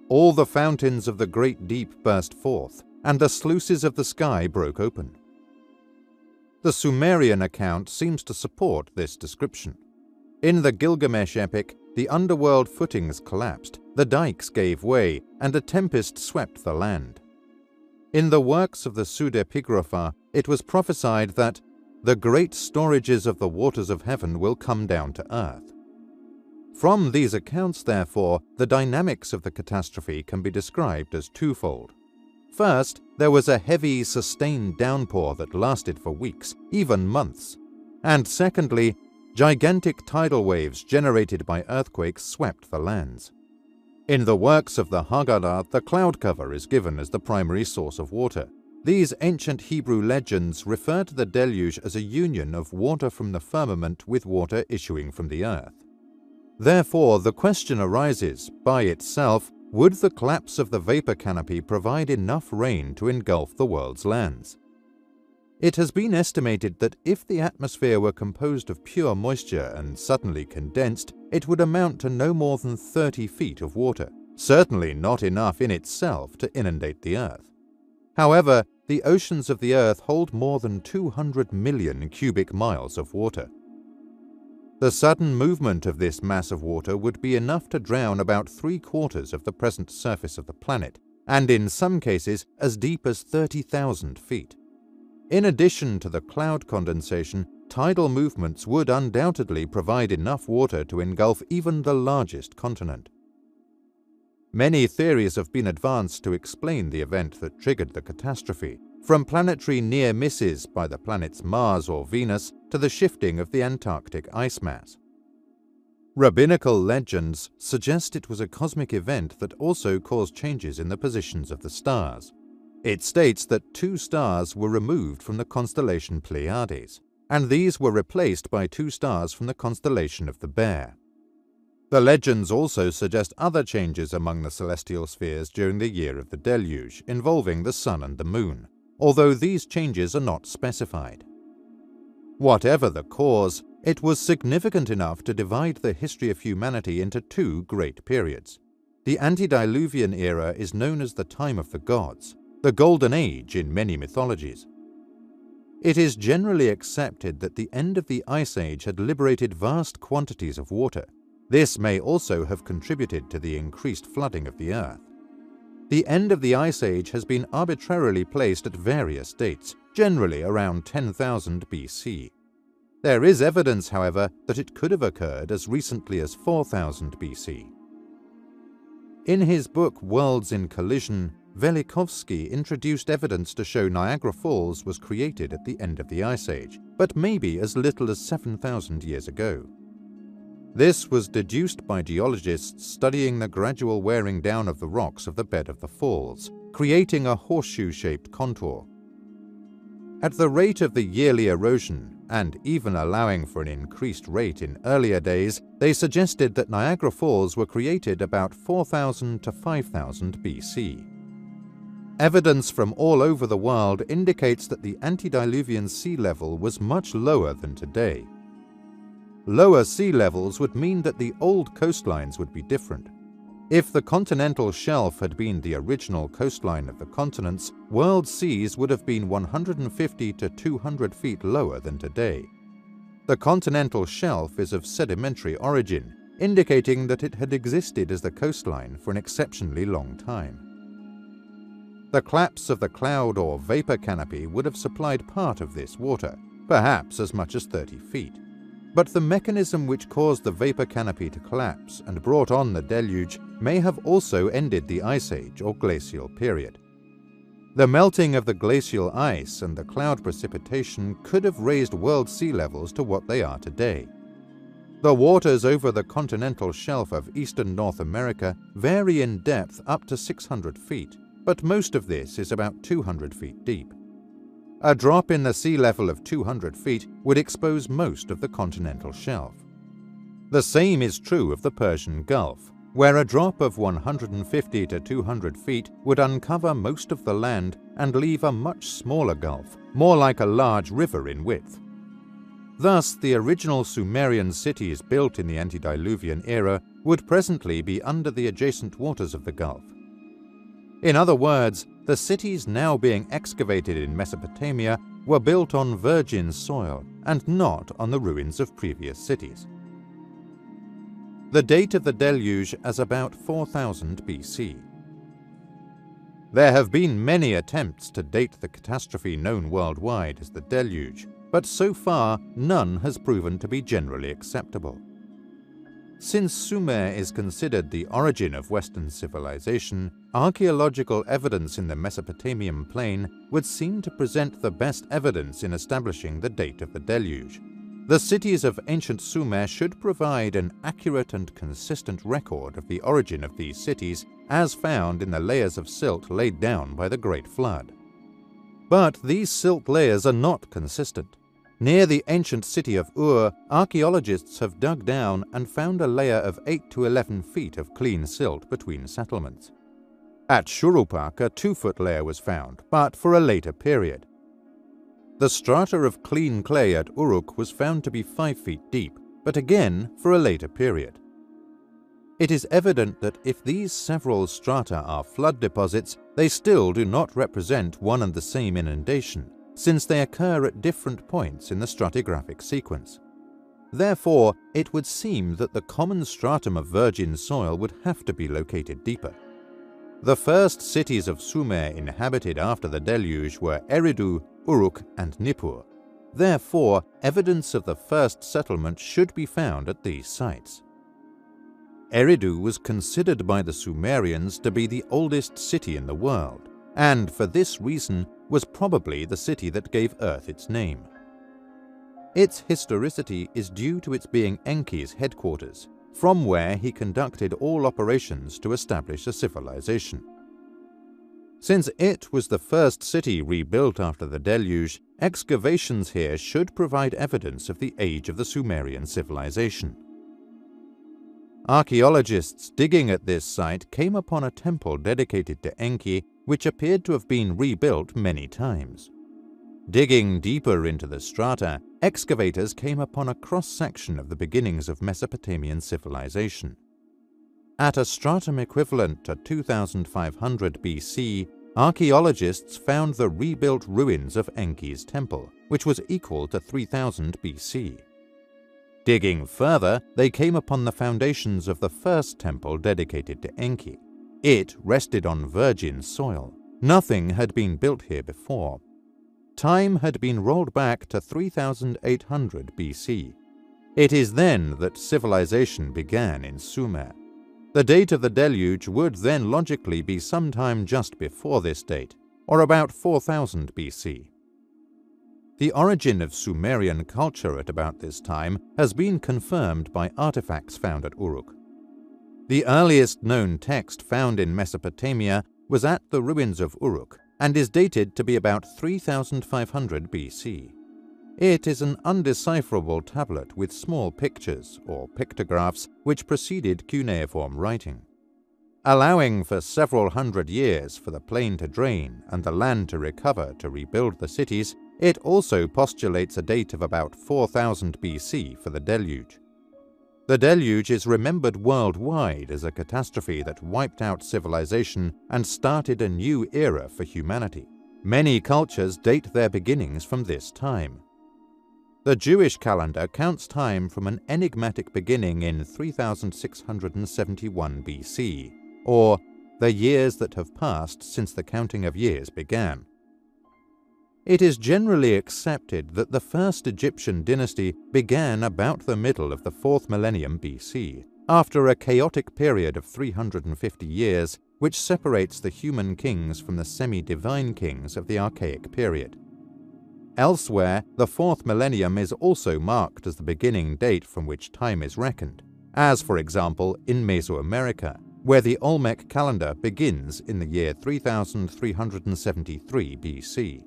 All the fountains of the great deep burst forth, and the sluices of the sky broke open. The Sumerian account seems to support this description. In the Gilgamesh epic, the underworld footings collapsed, the dikes gave way, and a tempest swept the land. In the works of the pseudepigrapha, it was prophesied that the great storages of the waters of heaven will come down to earth. From these accounts, therefore, the dynamics of the catastrophe can be described as twofold. First, there was a heavy, sustained downpour that lasted for weeks, even months. And secondly, gigantic tidal waves generated by earthquakes swept the lands. In the works of the Haggadah, the cloud cover is given as the primary source of water. These ancient Hebrew legends refer to the deluge as a union of water from the firmament with water issuing from the earth. Therefore, the question arises, by itself, would the collapse of the vapor canopy provide enough rain to engulf the world's lands? It has been estimated that if the atmosphere were composed of pure moisture and suddenly condensed, it would amount to no more than 30 feet of water, certainly not enough in itself to inundate the earth. However, the oceans of the earth hold more than 200 million cubic miles of water. The sudden movement of this mass of water would be enough to drown about 3/4 of the present surface of the planet, and in some cases as deep as 30,000 feet. In addition to the cloud condensation, tidal movements would undoubtedly provide enough water to engulf even the largest continent. Many theories have been advanced to explain the event that triggered the catastrophe, from planetary near misses by the planets Mars or Venus to the shifting of the Antarctic ice mass. Rabbinical legends suggest it was a cosmic event that also caused changes in the positions of the stars. It states that 2 stars were removed from the constellation Pleiades, and these were replaced by 2 stars from the constellation of the Bear. The legends also suggest other changes among the celestial spheres during the year of the deluge, involving the sun and the moon, although these changes are not specified. Whatever the cause, it was significant enough to divide the history of humanity into 2 great periods. The Antediluvian era is known as the time of the gods, the Golden Age in many mythologies. It is generally accepted that the end of the Ice Age had liberated vast quantities of water. This may also have contributed to the increased flooding of the earth. The end of the Ice Age has been arbitrarily placed at various dates, generally around 10,000 BC. There is evidence, however, that it could have occurred as recently as 4000 BC. In his book Worlds in Collision, Velikovsky introduced evidence to show Niagara Falls was created at the end of the Ice Age, but maybe as little as 7,000 years ago. This was deduced by geologists studying the gradual wearing down of the rocks of the bed of the falls, creating a horseshoe-shaped contour. At the rate of the yearly erosion, and even allowing for an increased rate in earlier days, they suggested that Niagara Falls were created about 4000 to 5000 BC. Evidence from all over the world indicates that the antediluvian sea level was much lower than today. Lower sea levels would mean that the old coastlines would be different. If the continental shelf had been the original coastline of the continents, world seas would have been 150 to 200 feet lower than today. The continental shelf is of sedimentary origin, indicating that it had existed as the coastline for an exceptionally long time. The collapse of the cloud or vapor canopy would have supplied part of this water, perhaps as much as 30 feet. But the mechanism which caused the vapor canopy to collapse and brought on the deluge may have also ended the Ice Age or glacial period. The melting of the glacial ice and the cloud precipitation could have raised world sea levels to what they are today. The waters over the continental shelf of eastern North America vary in depth up to 600 feet, but most of this is about 200 feet deep. A drop in the sea level of 200 feet would expose most of the continental shelf. The same is true of the Persian Gulf, where a drop of 150 to 200 feet would uncover most of the land and leave a much smaller gulf, more like a large river in width. Thus, the original Sumerian cities built in the Antediluvian era would presently be under the adjacent waters of the Gulf. In other words, the cities now being excavated in Mesopotamia were built on virgin soil and not on the ruins of previous cities. The date of the deluge as about 4000 BC. There have been many attempts to date the catastrophe known worldwide as the deluge, but so far none has proven to be generally acceptable. Since Sumer is considered the origin of Western civilization, archaeological evidence in the Mesopotamian plain would seem to present the best evidence in establishing the date of the deluge. The cities of ancient Sumer should provide an accurate and consistent record of the origin of these cities as found in the layers of silt laid down by the Great Flood. But these silt layers are not consistent. Near the ancient city of Ur, archaeologists have dug down and found a layer of 8 to 11 feet of clean silt between settlements. At Shurupak, a 2-foot layer was found, but for a later period. The strata of clean clay at Uruk was found to be 5 feet deep, but again for a later period. It is evident that if these several strata are flood deposits, they still do not represent one and the same inundation, since they occur at different points in the stratigraphic sequence. Therefore, it would seem that the common stratum of virgin soil would have to be located deeper. The first cities of Sumer inhabited after the deluge were Eridu, Uruk, and Nippur. Therefore, evidence of the first settlement should be found at these sites. Eridu was considered by the Sumerians to be the oldest city in the world, and for this reason was probably the city that gave Earth its name. Its historicity is due to its being Enki's headquarters, from where he conducted all operations to establish a civilization. Since it was the first city rebuilt after the deluge, excavations here should provide evidence of the age of the Sumerian civilization. Archaeologists digging at this site came upon a temple dedicated to Enki, which appeared to have been rebuilt many times. Digging deeper into the strata, excavators came upon a cross-section of the beginnings of Mesopotamian civilization. At a stratum equivalent to 2500 BC, archaeologists found the rebuilt ruins of Enki's temple, which was equal to 3000 BC. Digging further, they came upon the foundations of the first temple dedicated to Enki. It rested on virgin soil. Nothing had been built here before. Time had been rolled back to 3800 BC. It is then that civilization began in Sumer. The date of the deluge would then logically be sometime just before this date, or about 4000 BC. The origin of Sumerian culture at about this time has been confirmed by artifacts found at Uruk. The earliest known text found in Mesopotamia was at the ruins of Uruk and is dated to be about 3500 BC. It is an undecipherable tablet with small pictures or pictographs which preceded cuneiform writing. Allowing for several hundred years for the plain to drain and the land to recover to rebuild the cities, it also postulates a date of about 4000 BC for the deluge. The deluge is remembered worldwide as a catastrophe that wiped out civilization and started a new era for humanity. Many cultures date their beginnings from this time. The Jewish calendar counts time from an enigmatic beginning in 3671 BC, or the years that have passed since the counting of years began. It is generally accepted that the first Egyptian dynasty began about the middle of the 4th millennium BC, after a chaotic period of 350 years, which separates the human kings from the semi-divine kings of the Archaic period. Elsewhere, the 4th millennium is also marked as the beginning date from which time is reckoned, as for example in Mesoamerica, where the Olmec calendar begins in the year 3373 BC.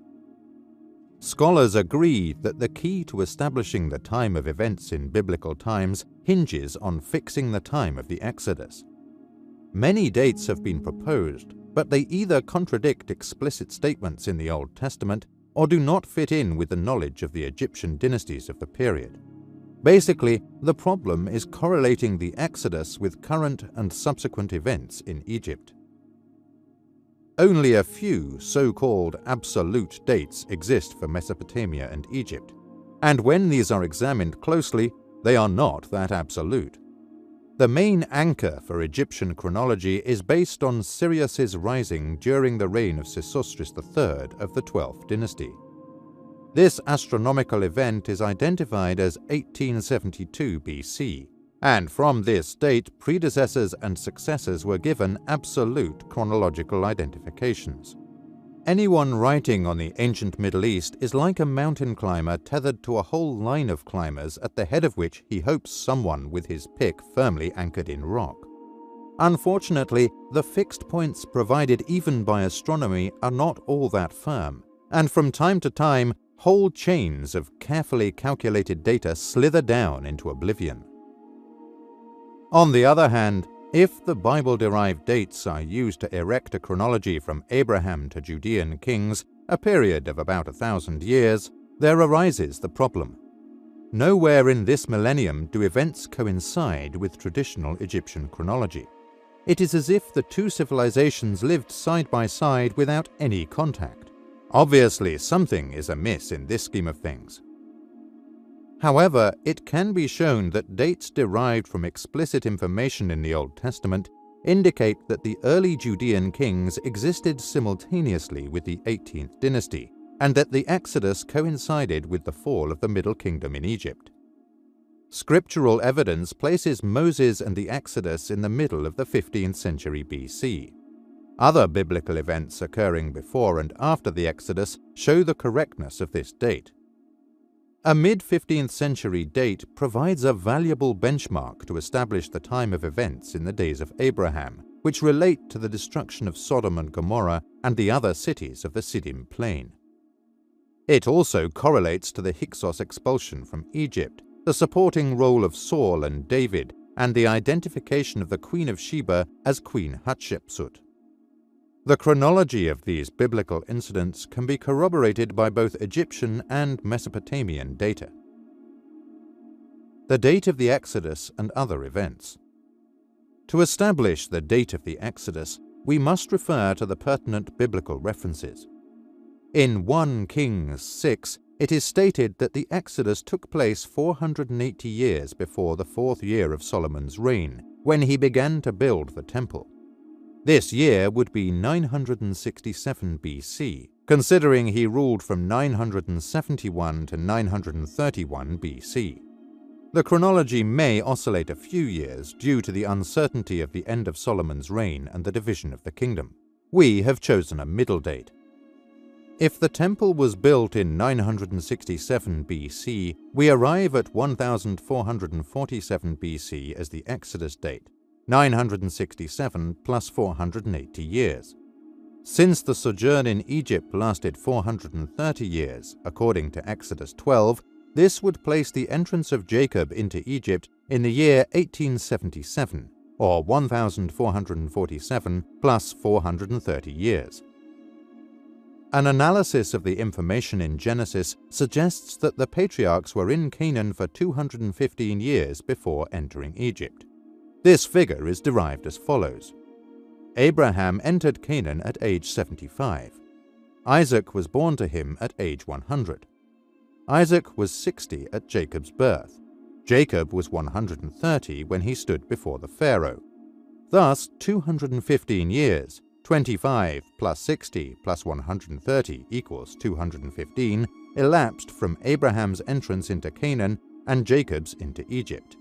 Scholars agree that the key to establishing the time of events in biblical times hinges on fixing the time of the Exodus. Many dates have been proposed, but they either contradict explicit statements in the Old Testament or do not fit in with the knowledge of the Egyptian dynasties of the period. Basically, the problem is correlating the Exodus with current and subsequent events in Egypt. Only a few so-called absolute dates exist for Mesopotamia and Egypt, and when these are examined closely, they are not that absolute. The main anchor for Egyptian chronology is based on Sirius's rising during the reign of Sesostris III of the 12th dynasty. This astronomical event is identified as 1872 BC, and from this date predecessors and successors were given absolute chronological identifications. Anyone writing on the ancient Middle East is like a mountain climber tethered to a whole line of climbers at the head of which he hopes someone with his pick firmly anchored in rock. Unfortunately, the fixed points provided even by astronomy are not all that firm, and from time to time, whole chains of carefully calculated data slither down into oblivion. On the other hand, if the Bible-derived dates are used to erect a chronology from Abraham to Judean kings, a period of about 1,000 years, there arises the problem. Nowhere in this millennium do events coincide with traditional Egyptian chronology. It is as if the two civilizations lived side by side without any contact. Obviously, something is amiss in this scheme of things. However, it can be shown that dates derived from explicit information in the Old Testament indicate that the early Judean kings existed simultaneously with the 18th dynasty, and that the Exodus coincided with the fall of the Middle Kingdom in Egypt. Scriptural evidence places Moses and the Exodus in the middle of the 15th century BC. Other biblical events occurring before and after the Exodus show the correctness of this date. A mid-15th century date provides a valuable benchmark to establish the time of events in the days of Abraham, which relate to the destruction of Sodom and Gomorrah and the other cities of the Siddim plain. It also correlates to the Hyksos expulsion from Egypt, the supporting role of Saul and David, and the identification of the Queen of Sheba as Queen Hatshepsut. The chronology of these biblical incidents can be corroborated by both Egyptian and Mesopotamian data. The date of the Exodus and other events. To establish the date of the Exodus, we must refer to the pertinent biblical references. In 1 Kings 6, it is stated that the Exodus took place 480 years before the 4th year of Solomon's reign, when he began to build the temple. This year would be 967 BC, considering he ruled from 971 to 931 BC. The chronology may oscillate a few years due to the uncertainty of the end of Solomon's reign and the division of the kingdom. We have chosen a middle date. If the temple was built in 967 BC, we arrive at 1447 BC as the Exodus date. 967 plus 480 years. Since the sojourn in Egypt lasted 430 years, according to Exodus 12, this would place the entrance of Jacob into Egypt in the year 1877, or 1447 plus 430 years. An analysis of the information in Genesis suggests that the patriarchs were in Canaan for 215 years before entering Egypt. This figure is derived as follows. Abraham entered Canaan at age 75. Isaac was born to him at age 100. Isaac was 60 at Jacob's birth. Jacob was 130 when he stood before the Pharaoh. Thus, 215 years, 25 plus 60 plus 130 equals 215, elapsed from Abraham's entrance into Canaan and Jacob's into Egypt.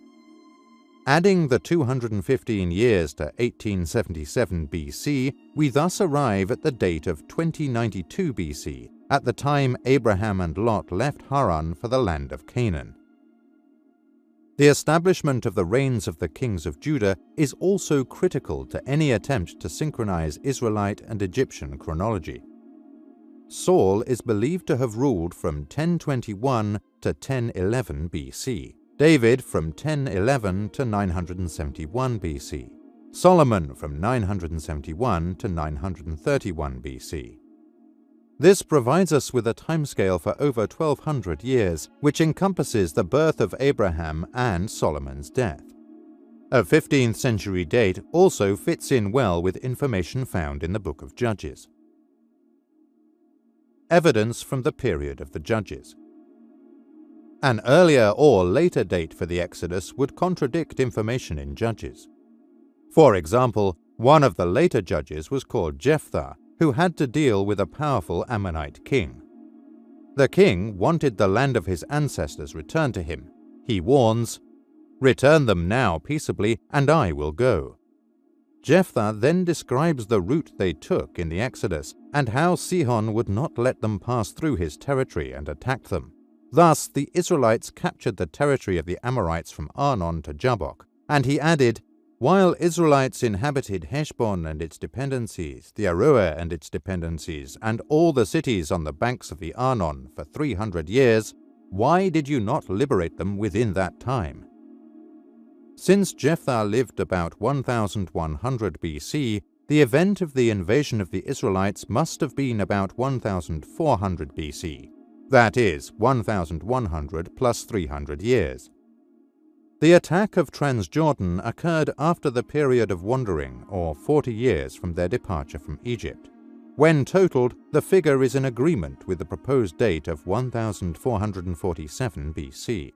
Adding the 215 years to 1877 BC, we thus arrive at the date of 2092 BC, at the time Abraham and Lot left Haran for the land of Canaan. The establishment of the reigns of the kings of Judah is also critical to any attempt to synchronize Israelite and Egyptian chronology. Saul is believed to have ruled from 1021 to 1011 BC. David from 1011 to 971 BC, Solomon from 971 to 931 BC. This provides us with a timescale for over 1200 years, which encompasses the birth of Abraham and Solomon's death. A 15th century date also fits in well with information found in the Book of Judges. Evidence from the period of the Judges. An earlier or later date for the Exodus would contradict information in Judges. For example, one of the later judges was called Jephthah, who had to deal with a powerful Ammonite king. The king wanted the land of his ancestors returned to him. He warns, "Return them now peaceably, and I will go." Jephthah then describes the route they took in the Exodus and how Sihon would not let them pass through his territory and attacked them. Thus, the Israelites captured the territory of the Amorites from Arnon to Jabbok, and he added, "While Israelites inhabited Heshbon and its dependencies, the Aroer and its dependencies, and all the cities on the banks of the Arnon for 300 years, why did you not liberate them within that time?" Since Jephthah lived about 1100 BC, the event of the invasion of the Israelites must have been about 1400 BC. That is, 1100 plus 300 years. The attack of Transjordan occurred after the period of wandering, or 40 years from their departure from Egypt. When totaled, the figure is in agreement with the proposed date of 1447 BC.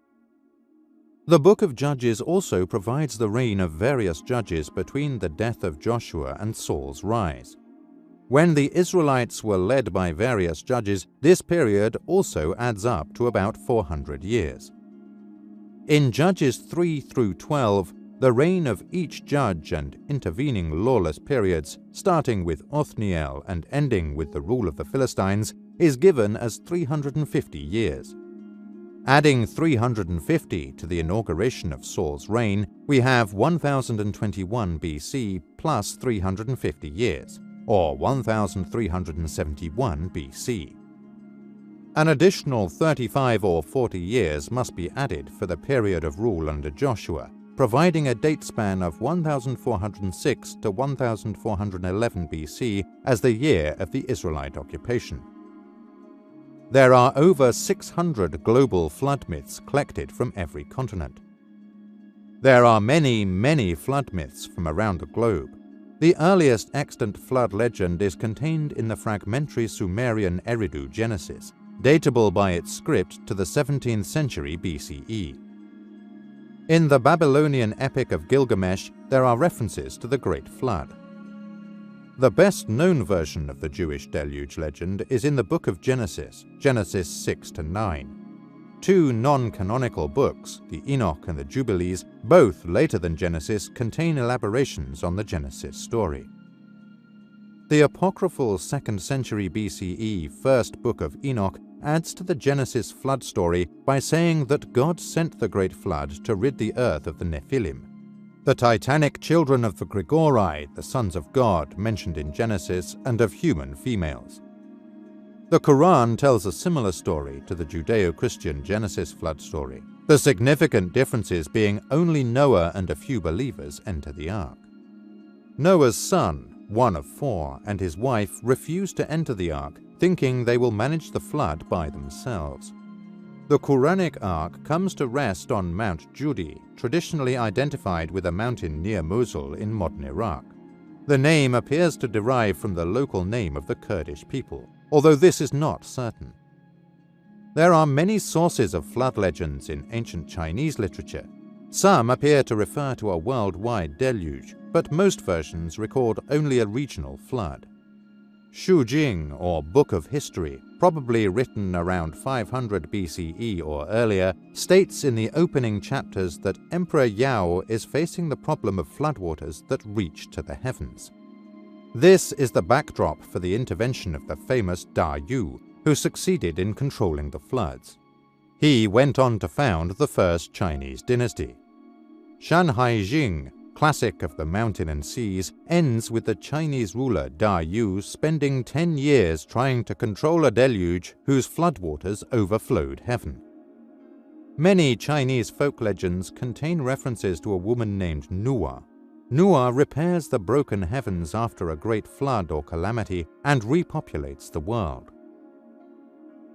The Book of Judges also provides the reign of various judges between the death of Joshua and Saul's rise. When the Israelites were led by various judges, this period also adds up to about 400 years. In Judges 3 through 12, the reign of each judge and intervening lawless periods, starting with Othniel and ending with the rule of the Philistines, is given as 350 years. Adding 350 to the inauguration of Saul's reign, we have 1021 BC plus 350 years, or 1371 BC. An additional 35 or 40 years must be added for the period of rule under Joshua, providing a date span of 1406 to 1411 BC as the year of the Israelite occupation. There are over 600 global flood myths collected from every continent. There are many flood myths from around the globe. The earliest extant flood legend is contained in the fragmentary Sumerian Eridu Genesis, datable by its script to the 17th century BCE. In the Babylonian Epic of Gilgamesh, there are references to the Great Flood. The best-known version of the Jewish deluge legend is in the Book of Genesis, Genesis 6 to 9. Two non-canonical books, the Enoch and the Jubilees, both later than Genesis, contain elaborations on the Genesis story. The apocryphal 2nd century BCE First Book of Enoch adds to the Genesis flood story by saying that God sent the great flood to rid the earth of the Nephilim, the titanic children of the Grigori, the sons of God mentioned in Genesis, and of human females. The Quran tells a similar story to the Judeo-Christian Genesis flood story, the significant differences being only Noah and a few believers enter the ark. Noah's son, one of 4, and his wife refuse to enter the ark, thinking they will manage the flood by themselves. The Quranic ark comes to rest on Mount Judi, traditionally identified with a mountain near Mosul in modern Iraq. The name appears to derive from the local name of the Kurdish people, although this is not certain. There are many sources of flood legends in ancient Chinese literature. Some appear to refer to a worldwide deluge, but most versions record only a regional flood. Shu Jing, or Book of History, probably written around 500 BCE or earlier, states in the opening chapters that Emperor Yao is facing the problem of floodwaters that reach to the heavens. This is the backdrop for the intervention of the famous Da Yu, who succeeded in controlling the floods. He went on to found the first Chinese dynasty. Shanhai Jing, classic of the mountain and seas, ends with the Chinese ruler Da Yu spending 10 years trying to control a deluge whose floodwaters overflowed heaven. Many Chinese folk legends contain references to a woman named Nuwa. Nuwa repairs the broken heavens after a great flood or calamity and repopulates the world.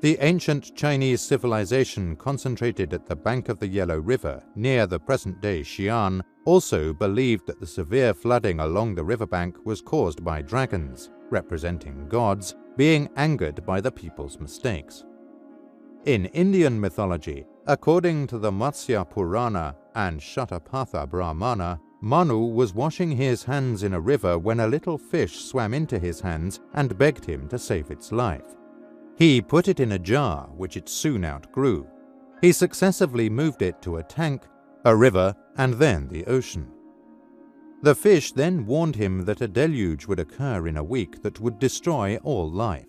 The ancient Chinese civilization concentrated at the bank of the Yellow River near the present-day Xi'an also believed that the severe flooding along the riverbank was caused by dragons, representing gods, being angered by the people's mistakes. In Indian mythology, according to the Matsya Purana and Shatapatha Brahmana, Manu was washing his hands in a river when a little fish swam into his hands and begged him to save its life. He put it in a jar, which it soon outgrew. He successively moved it to a tank, a river, and then the ocean. The fish then warned him that a deluge would occur in a week that would destroy all life.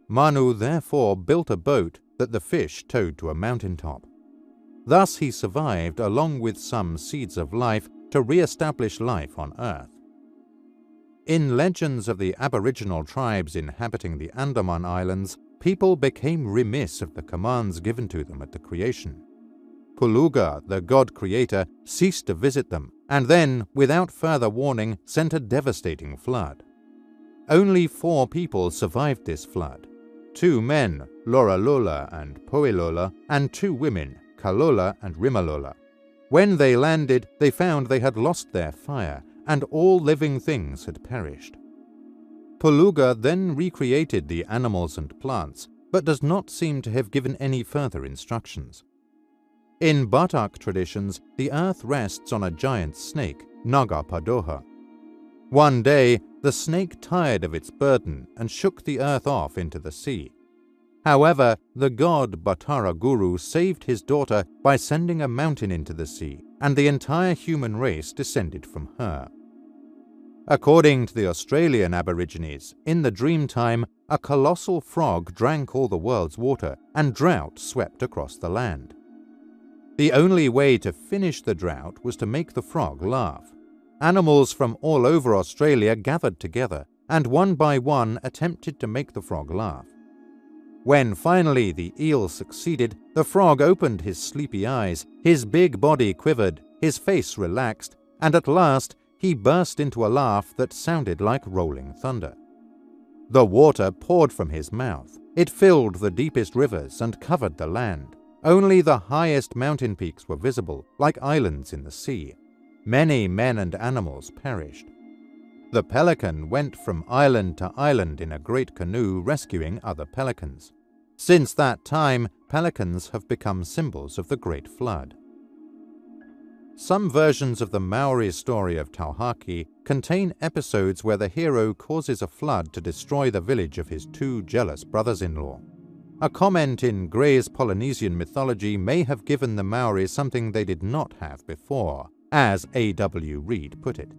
Manu therefore built a boat that the fish towed to a mountaintop. Thus he survived along with some seeds of life to re-establish life on Earth. In legends of the aboriginal tribes inhabiting the Andaman Islands, people became remiss of the commands given to them at the creation. Puluga, the god-creator, ceased to visit them, and then, without further warning, sent a devastating flood. Only 4 people survived this flood: 2 men, Loralola and Poelola, and 2 women, Kalola and Rimalola. When they landed, they found they had lost their fire, and all living things had perished. Puluga then recreated the animals and plants, but does not seem to have given any further instructions. In Batak traditions, the earth rests on a giant snake, Naga Padoha. One day, the snake tired of its burden and shook the earth off into the sea. However, the god Batara Guru saved his daughter by sending a mountain into the sea, and the entire human race descended from her. According to the Australian Aborigines, in the dream time, a colossal frog drank all the world's water, and drought swept across the land. The only way to finish the drought was to make the frog laugh. Animals from all over Australia gathered together, and one by one attempted to make the frog laugh. When finally the eel succeeded, the frog opened his sleepy eyes, his big body quivered, his face relaxed, and at last he burst into a laugh that sounded like rolling thunder. The water poured from his mouth. It filled the deepest rivers and covered the land. Only the highest mountain peaks were visible, like islands in the sea. Many men and animals perished. The pelican went from island to island in a great canoe rescuing other pelicans. Since that time, pelicans have become symbols of the Great Flood. Some versions of the Maori story of Tauhaki contain episodes where the hero causes a flood to destroy the village of his 2 jealous brothers-in-law. A comment in Gray's Polynesian mythology may have given the Maori something they did not have before, as A.W. Reid put it.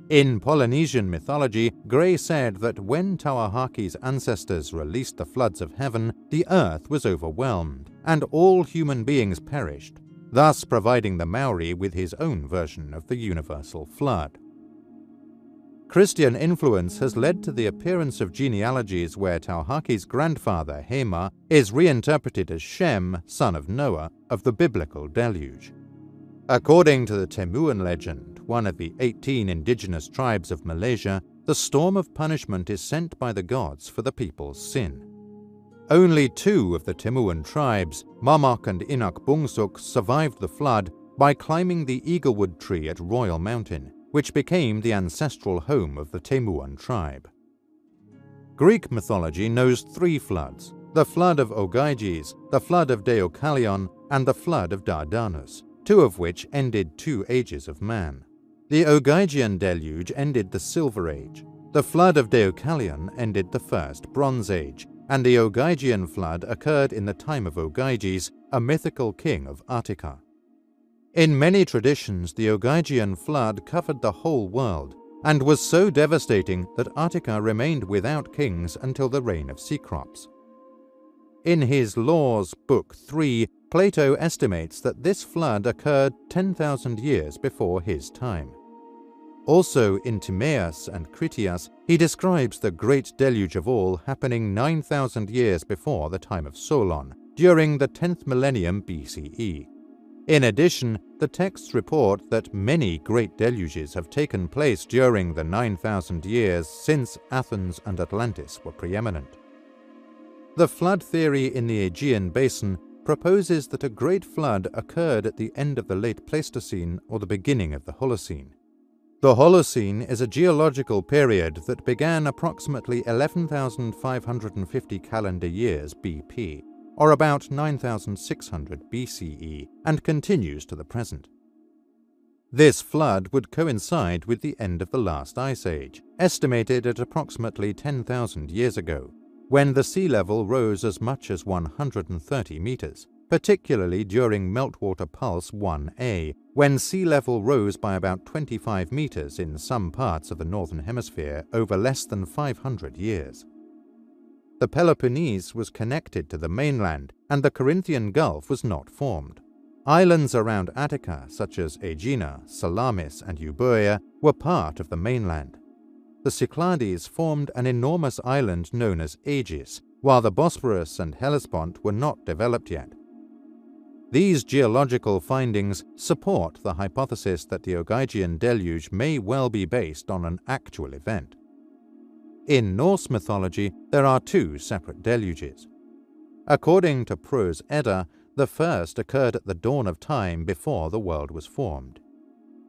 In Polynesian mythology, Gray said that when Tauhaki's ancestors released the floods of heaven, the earth was overwhelmed, and all human beings perished, thus providing the Maori with his own version of the universal flood. Christian influence has led to the appearance of genealogies where Tauhaki's grandfather, Hema, is reinterpreted as Shem, son of Noah, of the biblical deluge. According to the Temuan legend, one of the 18 indigenous tribes of Malaysia, the storm of punishment is sent by the gods for the people's sin. Only 2 of the Temuan tribes, Mamak and Inak Bungsuk, survived the flood by climbing the eaglewood tree at Royal Mountain, which became the ancestral home of the Temuan tribe. Greek mythology knows 3 floods: the flood of Ogyges, the flood of Deucalion, and the flood of Dardanus, 2 of which ended 2 ages of man. The Ogygian deluge ended the Silver Age, the flood of Deucalion ended the First Bronze Age, and the Ogygian flood occurred in the time of Ogyges, a mythical king of Attica. In many traditions, the Ogygian flood covered the whole world, and was so devastating that Attica remained without kings until the reign of Cecrops. In his Laws, Book 3, Plato estimates that this flood occurred 10,000 years before his time. Also in Timaeus and Critias, he describes the great deluge of all happening 9,000 years before the time of Solon, during the 10th millennium BCE. In addition, the texts report that many great deluges have taken place during the 9,000 years since Athens and Atlantis were preeminent. The flood theory in the Aegean basin proposes that a great flood occurred at the end of the late Pleistocene or the beginning of the Holocene. The Holocene is a geological period that began approximately 11,550 calendar years BP, or about 9,600 BCE, and continues to the present. This flood would coincide with the end of the last ice age, estimated at approximately 10,000 years ago, when the sea level rose as much as 130 meters, particularly during meltwater pulse 1A, when sea level rose by about 25 meters in some parts of the northern hemisphere over less than 500 years. The Peloponnese was connected to the mainland, and the Corinthian Gulf was not formed. Islands around Attica, such as Aegina, Salamis, and Euboea, were part of the mainland. The Cyclades formed an enormous island known as Aegis, while the Bosporus and Hellespont were not developed yet. These geological findings support the hypothesis that the Ogygian deluge may well be based on an actual event. In Norse mythology, there are two separate deluges. According to Prose Edda, the first occurred at the dawn of time before the world was formed.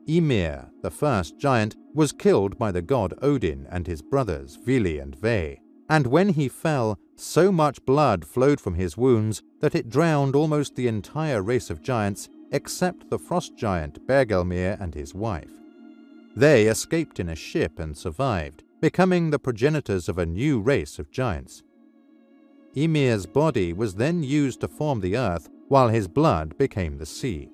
Ymir, the first giant, was killed by the god Odin and his brothers Vili and Ve, and when he fell, so much blood flowed from his wounds that it drowned almost the entire race of giants except the frost giant Bergelmir and his wife. They escaped in a ship and survived, becoming the progenitors of a new race of giants. Ymir's body was then used to form the earth, while his blood became the sea.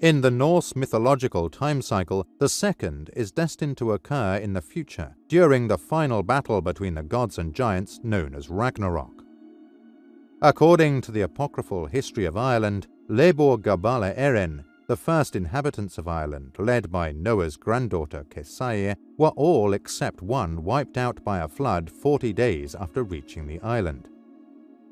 In the Norse mythological time cycle, the second is destined to occur in the future, during the final battle between the gods and giants known as Ragnarok. According to the apocryphal history of Ireland, Lebor Gabala Eren, the first inhabitants of Ireland, led by Noah's granddaughter Kesair, were all except one wiped out by a flood 40 days after reaching the island.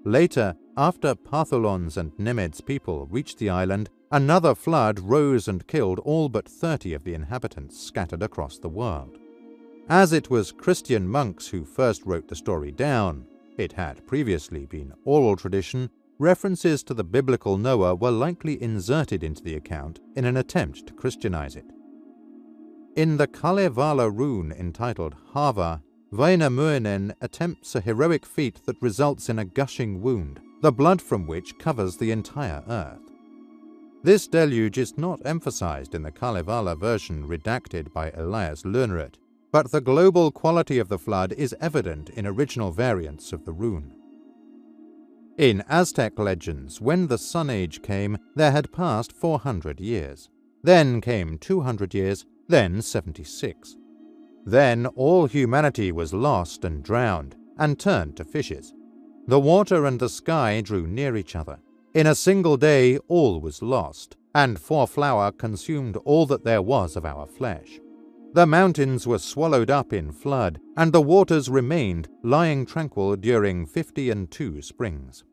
Later, after Partholon's and Nemed's people reached the island, another flood rose and killed all but 30 of the inhabitants scattered across the world. As it was Christian monks who first wrote the story down, it had previously been oral tradition, references to the biblical Noah were likely inserted into the account in an attempt to Christianize it. In the Kalevala rune entitled Hava, Wainamoinen attempts a heroic feat that results in a gushing wound, the blood from which covers the entire earth. This deluge is not emphasized in the Kalevala version redacted by Elias Lernerud, but the global quality of the flood is evident in original variants of the rune. In Aztec legends, when the Sun Age came, there had passed 400 years. Then came 200 years, then 76. Then all humanity was lost and drowned, and turned to fishes. The water and the sky drew near each other. In a single day all was lost, and flour consumed all that there was of our flesh. The mountains were swallowed up in flood, and the waters remained, lying tranquil during 52 springs.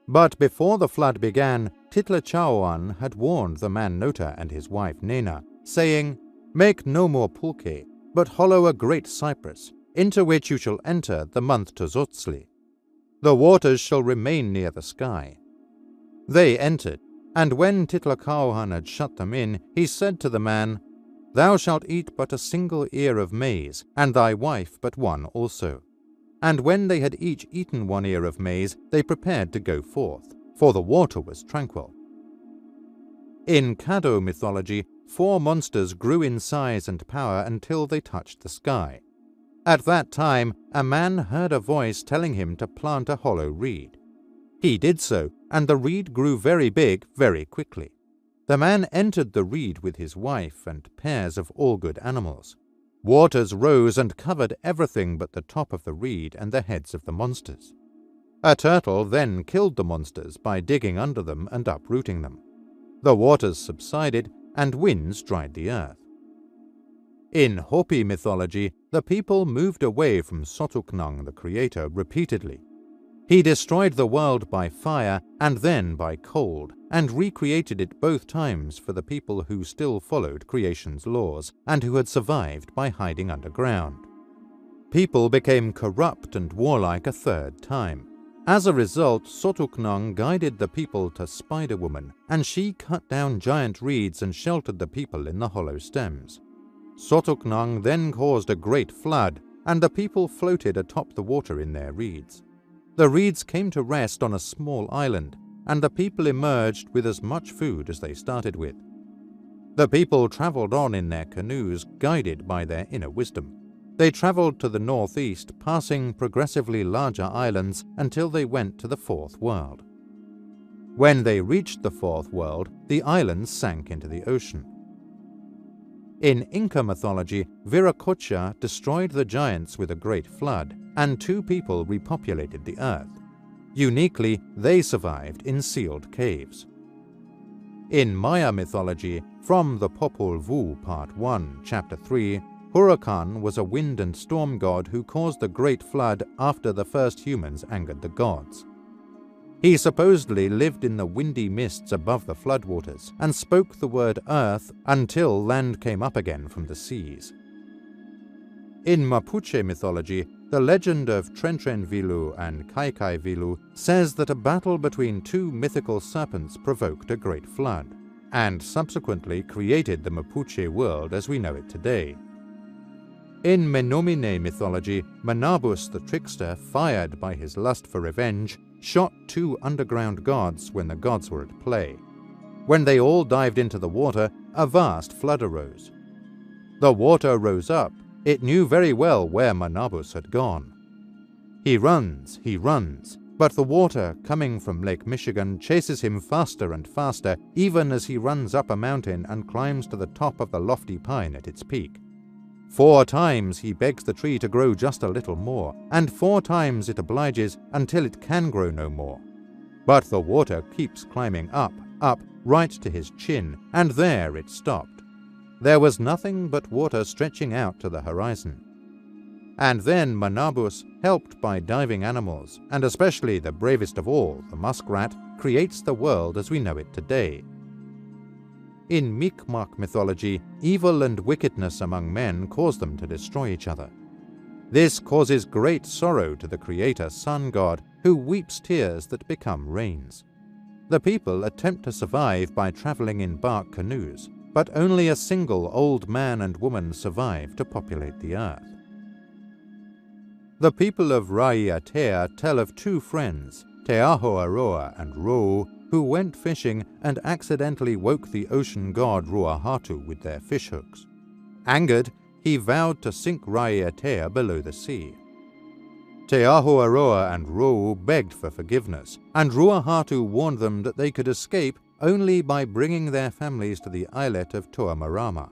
But before the flood began, Titlacahuan had warned the man Nota and his wife Nena, saying, "Make no more pulque, but hollow a great cypress, into which you shall enter the month Tozotzli. The waters shall remain near the sky." They entered, and when Titlacahuan had shut them in, he said to the man, "Thou shalt eat but a single ear of maize, and thy wife but one also." And when they had each eaten 1 ear of maize, they prepared to go forth, for the water was tranquil. In Caddo mythology, 4 monsters grew in size and power until they touched the sky. At that time, a man heard a voice telling him to plant a hollow reed. He did so, and the reed grew very big very quickly. The man entered the reed with his wife and pairs of all good animals. Waters rose and covered everything but the top of the reed and the heads of the monsters. A turtle then killed the monsters by digging under them and uprooting them. The waters subsided, and winds dried the earth. In Hopi mythology, the people moved away from Sotuknang, the creator, repeatedly. He destroyed the world by fire and then by cold, and recreated it both times for the people who still followed creation's laws and who had survived by hiding underground. People became corrupt and warlike a third time. As a result, Sotuknang guided the people to Spider-Woman, and she cut down giant reeds and sheltered the people in the hollow stems. Sotuknang then caused a great flood, and the people floated atop the water in their reeds. The reeds came to rest on a small island, and the people emerged with as much food as they started with. The people traveled on in their canoes, guided by their inner wisdom. They traveled to the northeast, passing progressively larger islands until they went to the fourth world. When they reached the fourth world, the islands sank into the ocean. In Inca mythology, Viracocha destroyed the giants with a great flood, and 2 people repopulated the earth. Uniquely, they survived in sealed caves. In Maya mythology, from the Popol Vuh Part 1, Chapter 3, Huracan was a wind and storm god who caused a great flood after the first humans angered the gods. He supposedly lived in the windy mists above the floodwaters and spoke the word earth until land came up again from the seas. In Mapuche mythology, the legend of Trentrenvilu and Kaikaivilu says that a battle between 2 mythical serpents provoked a great flood, and subsequently created the Mapuche world as we know it today. In Menomine mythology, Manabus the trickster, fired by his lust for revenge, shot 2 underground gods when the gods were at play. When they all dived into the water, a vast flood arose. The water rose up. It knew very well where Manabus had gone. He runs, but the water coming from Lake Michigan chases him faster and faster, even as he runs up a mountain and climbs to the top of the lofty pine at its peak. 4 times he begs the tree to grow just a little more, and 4 times it obliges until it can grow no more. But the water keeps climbing up, right to his chin, and there it stopped. There was nothing but water stretching out to the horizon. And then Manabus, helped by diving animals, and especially the bravest of all, the muskrat, creates the world as we know it today. In Mi'kmaq mythology, evil and wickedness among men cause them to destroy each other. This causes great sorrow to the creator sun god, who weeps tears that become rains. The people attempt to survive by traveling in bark canoes, but only a single old man and woman survive to populate the earth. The people of Raiatea tell of 2 friends, Teahoaroa and Rou, who went fishing and accidentally woke the ocean god Ruahatu with their fishhooks. Angered, he vowed to sink Raiatea below the sea. Teahoaroa and Rou begged for forgiveness, and Ruahatu warned them that they could escape only by bringing their families to the islet of Tuamarama.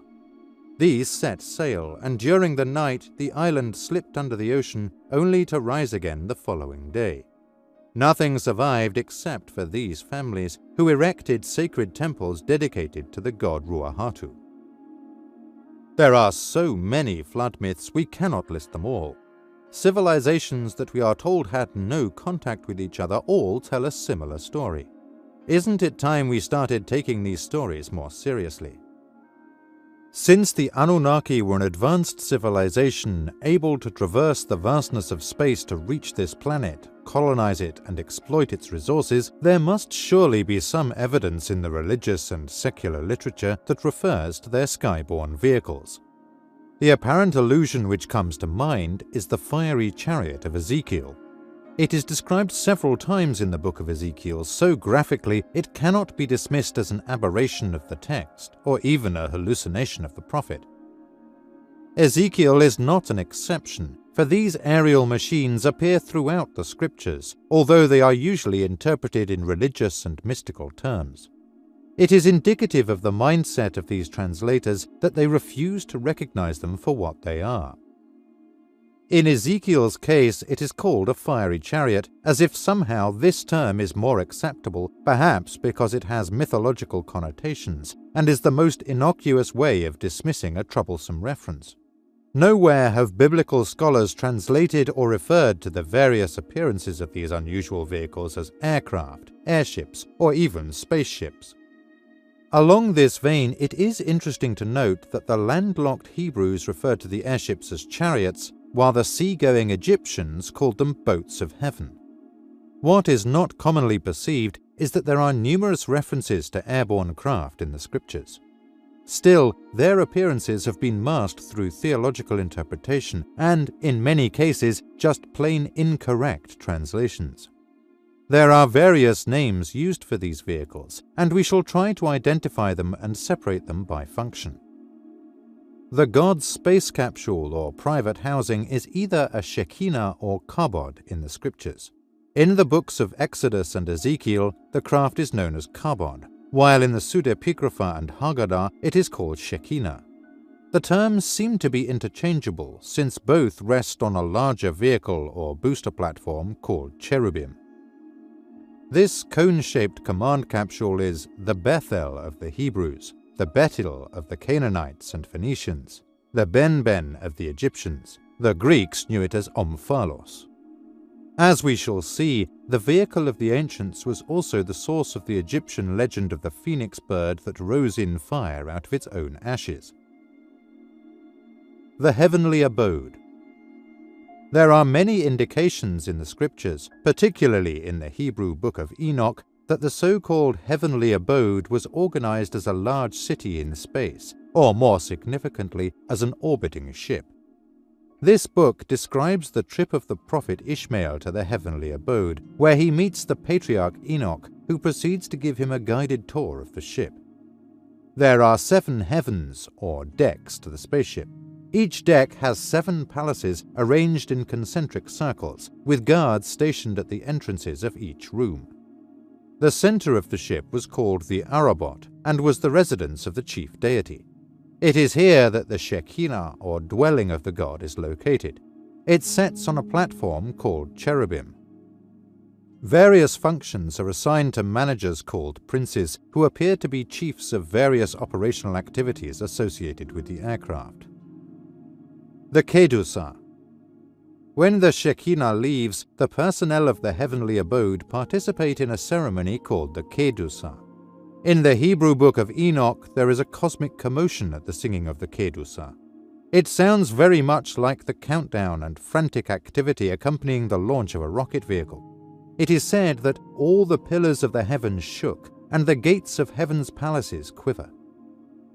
These set sail, and during the night the island slipped under the ocean, only to rise again the following day. Nothing survived except for these families, who erected sacred temples dedicated to the god Ruahatu. There are so many flood myths we cannot list them all. Civilizations that we are told had no contact with each other all tell a similar story. Isn't it time we started taking these stories more seriously? Since the Anunnaki were an advanced civilization able to traverse the vastness of space to reach this planet, colonize it, and exploit its resources, there must surely be some evidence in the religious and secular literature that refers to their skyborne vehicles. The apparent allusion which comes to mind is the fiery chariot of Ezekiel. It is described several times in the book of Ezekiel so graphically it cannot be dismissed as an aberration of the text, or even a hallucination of the prophet. Ezekiel is not an exception, for these aerial machines appear throughout the scriptures, although they are usually interpreted in religious and mystical terms. It is indicative of the mindset of these translators that they refuse to recognize them for what they are. In Ezekiel's case, it is called a fiery chariot, as if somehow this term is more acceptable, perhaps because it has mythological connotations, and is the most innocuous way of dismissing a troublesome reference. Nowhere have biblical scholars translated or referred to the various appearances of these unusual vehicles as aircraft, airships, or even spaceships. Along this vein, it is interesting to note that the landlocked Hebrews referred to the airships as chariots, while the sea-going Egyptians called them boats of heaven. What is not commonly perceived is that there are numerous references to airborne craft in the scriptures. Still, their appearances have been masked through theological interpretation and, in many cases, just plain incorrect translations. There are various names used for these vehicles, and we shall try to identify them and separate them by function. The god's space capsule or private housing is either a Shekinah or kabod in the scriptures. In the books of Exodus and Ezekiel, the craft is known as kabod, while in the Pseudepigrapha and Haggadah it is called Shekinah. The terms seem to be interchangeable, since both rest on a larger vehicle or booster platform called cherubim. This cone-shaped command capsule is the Bethel of the Hebrews, the Betil of the Canaanites and Phoenicians, the Ben-Ben of the Egyptians. The Greeks knew it as Omphalos. As we shall see, the vehicle of the ancients was also the source of the Egyptian legend of the phoenix bird that rose in fire out of its own ashes. The heavenly abode. There are many indications in the scriptures, particularly in the Hebrew book of Enoch, that the so-called heavenly abode was organized as a large city in space, or more significantly, as an orbiting ship. This book describes the trip of the prophet Ishmael to the heavenly abode, where he meets the patriarch Enoch, who proceeds to give him a guided tour of the ship. There are 7 heavens, or decks, to the spaceship. Each deck has 7 palaces arranged in concentric circles, with guards stationed at the entrances of each room. The center of the ship was called the Arabot, and was the residence of the chief deity. It is here that the Shekinah, or dwelling of the god, is located. It sits on a platform called cherubim. Various functions are assigned to managers called princes, who appear to be chiefs of various operational activities associated with the aircraft. The Kedusah. When the Shekinah leaves, the personnel of the heavenly abode participate in a ceremony called the Kedusah. In the Hebrew book of Enoch, there is a cosmic commotion at the singing of the Kedusah. It sounds very much like the countdown and frantic activity accompanying the launch of a rocket vehicle. It is said that all the pillars of the heavens shook, and the gates of heaven's palaces quiver.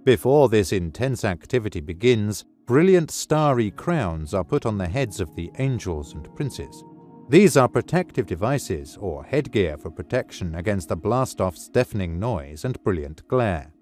Before this intense activity begins, brilliant starry crowns are put on the heads of the angels and princes. These are protective devices, or headgear for protection against the blast-off's deafening noise and brilliant glare.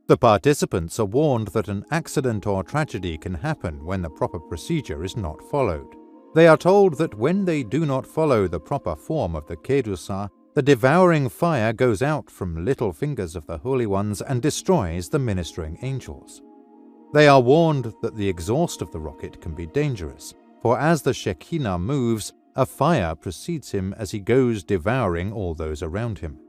The participants are warned that an accident or tragedy can happen when the proper procedure is not followed. They are told that when they do not follow the proper form of the Kedusah, the devouring fire goes out from little fingers of the holy ones and destroys the ministering angels. They are warned that the exhaust of the rocket can be dangerous, for as the Shekinah moves, a fire precedes him as he goes devouring all those around him.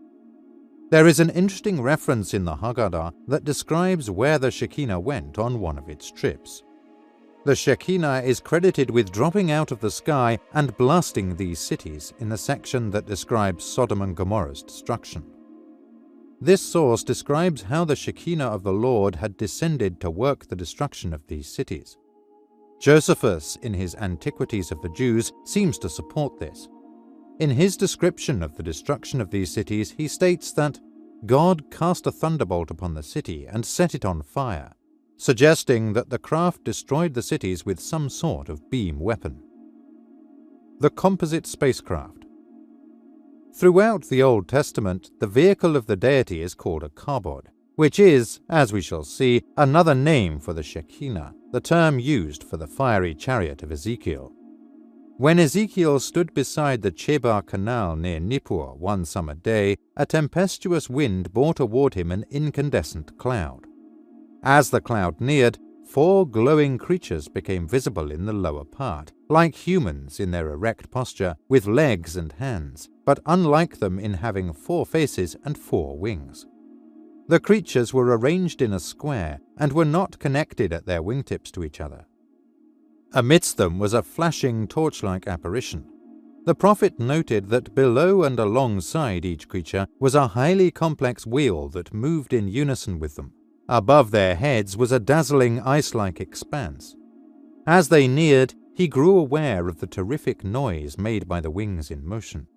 There is an interesting reference in the Haggadah that describes where the Shekinah went on one of its trips. The Shekinah is credited with dropping out of the sky and blasting these cities in the section that describes Sodom and Gomorrah's destruction. This source describes how the Shekinah of the Lord had descended to work the destruction of these cities. Josephus, in his Antiquities of the Jews, seems to support this. In his description of the destruction of these cities, he states that God cast a thunderbolt upon the city and set it on fire, suggesting that the craft destroyed the cities with some sort of beam weapon. The composite spacecraft. Throughout the Old Testament, the vehicle of the deity is called a kabod, which is, as we shall see, another name for the Shekinah, the term used for the fiery chariot of Ezekiel. When Ezekiel stood beside the Chebar Canal near Nippur one summer day, a tempestuous wind bore toward him an incandescent cloud. As the cloud neared, 4 glowing creatures became visible in the lower part, like humans in their erect posture, with legs and hands, but unlike them in having 4 faces and 4 wings. The creatures were arranged in a square and were not connected at their wingtips to each other. Amidst them was a flashing torch-like apparition. The prophet noted that below and alongside each creature was a highly complex wheel that moved in unison with them. Above their heads was a dazzling ice-like expanse. As they neared, he grew aware of the terrific noise made by the wings in motion.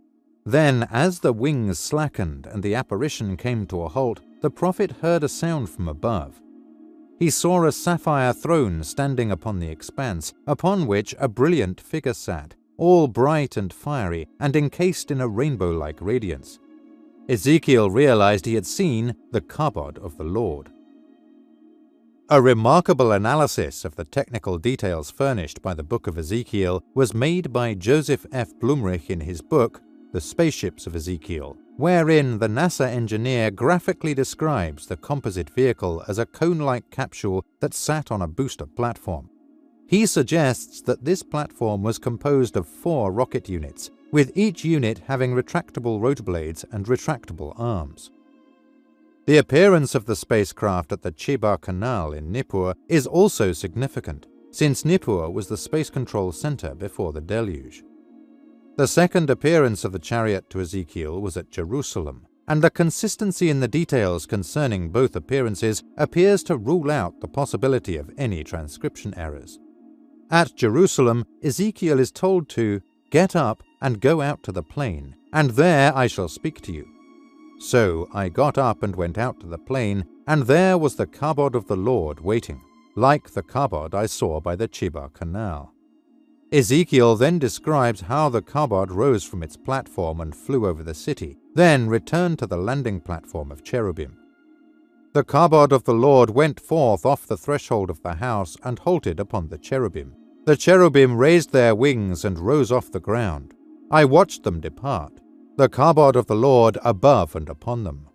Then, as the wings slackened and the apparition came to a halt, the prophet heard a sound from above. He saw a sapphire throne standing upon the expanse, upon which a brilliant figure sat, all bright and fiery and encased in a rainbow-like radiance. Ezekiel realized he had seen the kabod of the Lord. A remarkable analysis of the technical details furnished by the Book of Ezekiel was made by Joseph F. Blumrich in his book, The Spaceships of Ezekiel, wherein the NASA engineer graphically describes the composite vehicle as a cone-like capsule that sat on a booster platform. He suggests that this platform was composed of 4 rocket units, with each unit having retractable rotor blades and retractable arms. The appearance of the spacecraft at the Chiba Canal in Nippur is also significant, since Nippur was the space control center before the Deluge. The second appearance of the chariot to Ezekiel was at Jerusalem, and the consistency in the details concerning both appearances appears to rule out the possibility of any transcription errors. At Jerusalem, Ezekiel is told to "Get up and go out to the plain, and there I shall speak to you." So I got up and went out to the plain, and there was the kabod of the Lord waiting, like the kabod I saw by the Chiba Canal. Ezekiel then describes how the kabod rose from its platform and flew over the city, then returned to the landing platform of cherubim. The kabod of the Lord went forth off the threshold of the house and halted upon the cherubim. The cherubim raised their wings and rose off the ground. I watched them depart, the kabod of the Lord above and upon them.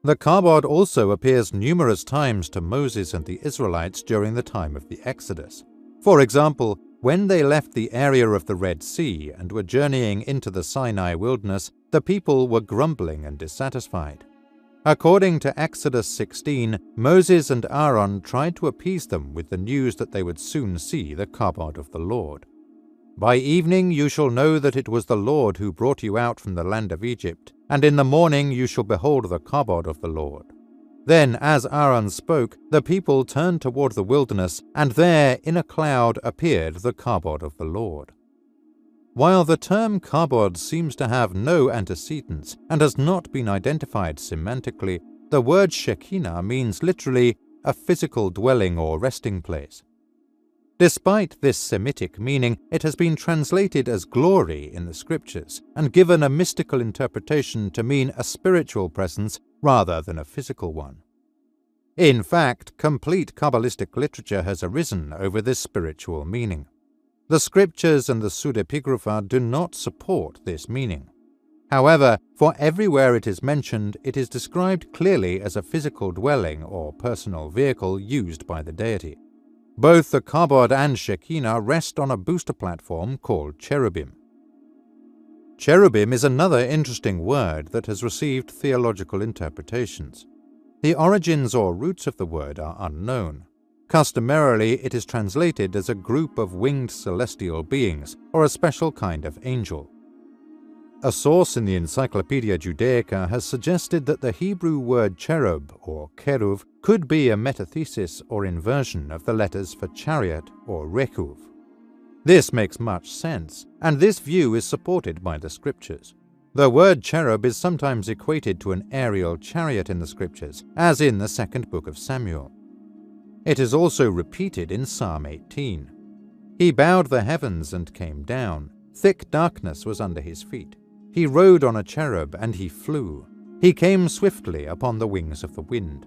The kabod also appears numerous times to Moses and the Israelites during the time of the Exodus. For example, when they left the area of the Red Sea and were journeying into the Sinai wilderness, the people were grumbling and dissatisfied. According to Exodus 16, Moses and Aaron tried to appease them with the news that they would soon see the kabod of the Lord. "By evening you shall know that it was the Lord who brought you out from the land of Egypt, and in the morning you shall behold the kabod of the Lord." Then, as Aaron spoke, the people turned toward the wilderness, and there in a cloud appeared the kabod of the Lord. While the term kabod seems to have no antecedents and has not been identified semantically, the word Shekinah means literally a physical dwelling or resting place. Despite this Semitic meaning, it has been translated as glory in the scriptures and given a mystical interpretation to mean a spiritual presence rather than a physical one. In fact, complete Kabbalistic literature has arisen over this spiritual meaning. The scriptures and the pseudepigrapha do not support this meaning. However, for everywhere it is mentioned, it is described clearly as a physical dwelling or personal vehicle used by the deity. Both the kabod and Shekinah rest on a booster platform called cherubim. Cherubim is another interesting word that has received theological interpretations. The origins or roots of the word are unknown. Customarily, it is translated as a group of winged celestial beings or a special kind of angel. A source in the Encyclopedia Judaica has suggested that the Hebrew word cherub or keruv could be a metathesis or inversion of the letters for chariot or rekuv. This makes much sense, and this view is supported by the scriptures. The word cherub is sometimes equated to an aerial chariot in the scriptures, as in the second book of Samuel. It is also repeated in Psalm 18. "He bowed the heavens and came down. Thick darkness was under his feet. He rode on a cherub and he flew. He came swiftly upon the wings of the wind."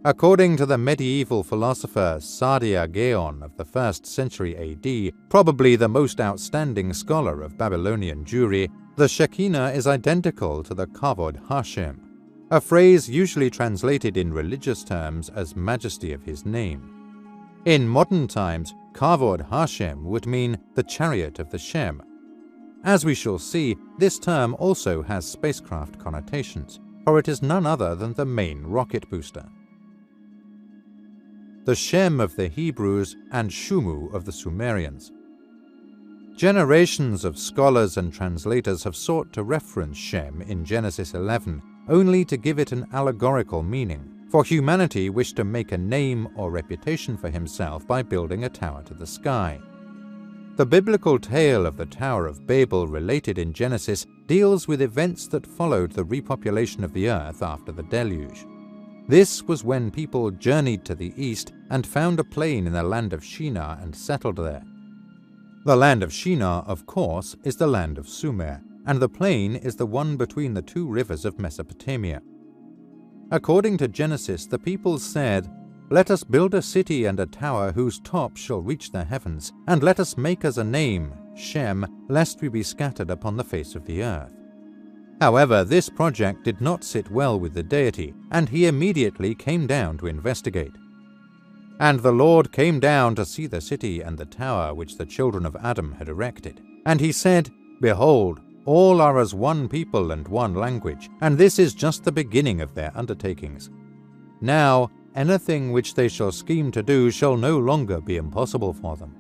According to the medieval philosopher Saadia Gaon of the 1st century AD, probably the most outstanding scholar of Babylonian Jewry, the Shekinah is identical to the Kavod Hashem, a phrase usually translated in religious terms as majesty of his name. In modern times, Kavod Hashem would mean the chariot of the Shem. As we shall see, this term also has spacecraft connotations, for it is none other than the main rocket booster. The Shem of the Hebrews and Shumu of the Sumerians. Generations of scholars and translators have sought to reference Shem in Genesis 11, only to give it an allegorical meaning, for humanity wished to make a name or reputation for himself by building a tower to the sky. The biblical tale of the Tower of Babel related in Genesis deals with events that followed the repopulation of the earth after the deluge. This was when people journeyed to the east and found a plain in the land of Shinar and settled there. The land of Shinar, of course, is the land of Sumer, and the plain is the one between the two rivers of Mesopotamia. According to Genesis, the people said, "Let us build a city and a tower whose top shall reach the heavens, and let us make us a name, Shem, lest we be scattered upon the face of the earth." However, this project did not sit well with the deity, and he immediately came down to investigate. And the Lord came down to see the city and the tower which the children of Adam had erected. And he said, "Behold, all are as one people and one language, and this is just the beginning of their undertakings. Now, anything which they shall scheme to do shall no longer be impossible for them."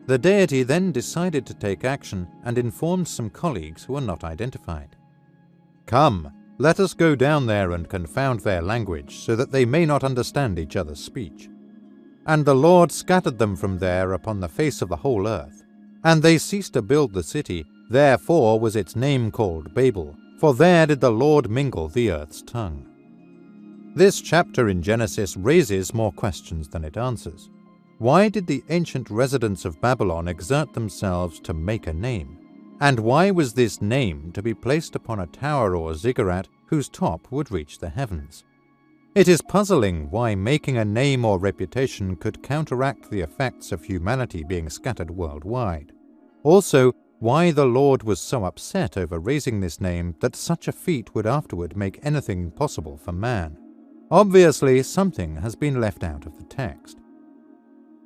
The deity then decided to take action and informed some colleagues who were not identified. "Come, let us go down there and confound their language, so that they may not understand each other's speech." And the Lord scattered them from there upon the face of the whole earth. And they ceased to build the city, therefore was its name called Babel, for there did the Lord mingle the earth's tongue. This chapter in Genesis raises more questions than it answers. Why did the ancient residents of Babylon exert themselves to make a name? And why was this name to be placed upon a tower or ziggurat whose top would reach the heavens? It is puzzling why making a name or reputation could counteract the effects of humanity being scattered worldwide. Also, why the Lord was so upset over raising this name that such a feat would afterward make anything possible for man. Obviously, something has been left out of the text.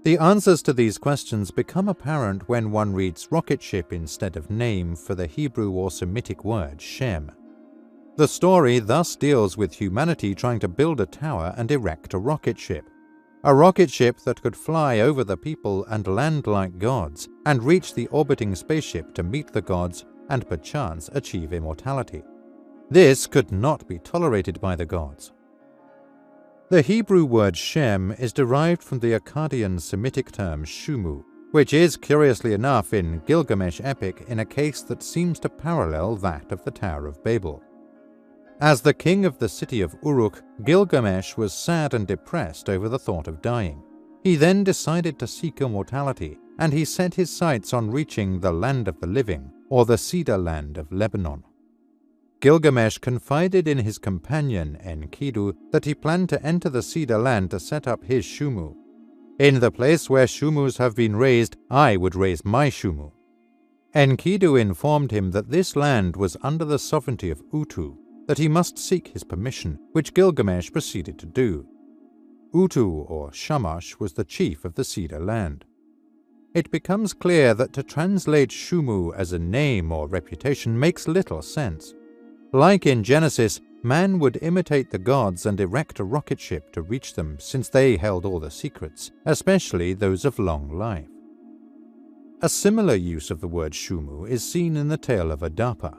The answers to these questions become apparent when one reads rocket ship instead of name for the Hebrew or Semitic word Shem. The story thus deals with humanity trying to build a tower and erect a rocket ship that could fly over the people and land like gods, and reach the orbiting spaceship to meet the gods and perchance achieve immortality. This could not be tolerated by the gods. The Hebrew word Shem is derived from the Akkadian Semitic term Shumu, which is, curiously enough, in Gilgamesh epic in a case that seems to parallel that of the Tower of Babel. As the king of the city of Uruk, Gilgamesh was sad and depressed over the thought of dying. He then decided to seek immortality, and he set his sights on reaching the land of the living, or the cedar land of Lebanon. Gilgamesh confided in his companion Enkidu that he planned to enter the cedar land to set up his Shumu. "In the place where Shumus have been raised, I would raise my Shumu." Enkidu informed him that this land was under the sovereignty of Utu, that he must seek his permission, which Gilgamesh proceeded to do. Utu, or Shamash, was the chief of the cedar land. It becomes clear that to translate Shumu as a name or reputation makes little sense. Like in Genesis, man would imitate the gods and erect a rocket ship to reach them, since they held all the secrets, especially those of long life. A similar use of the word Shumu is seen in the tale of Adapa.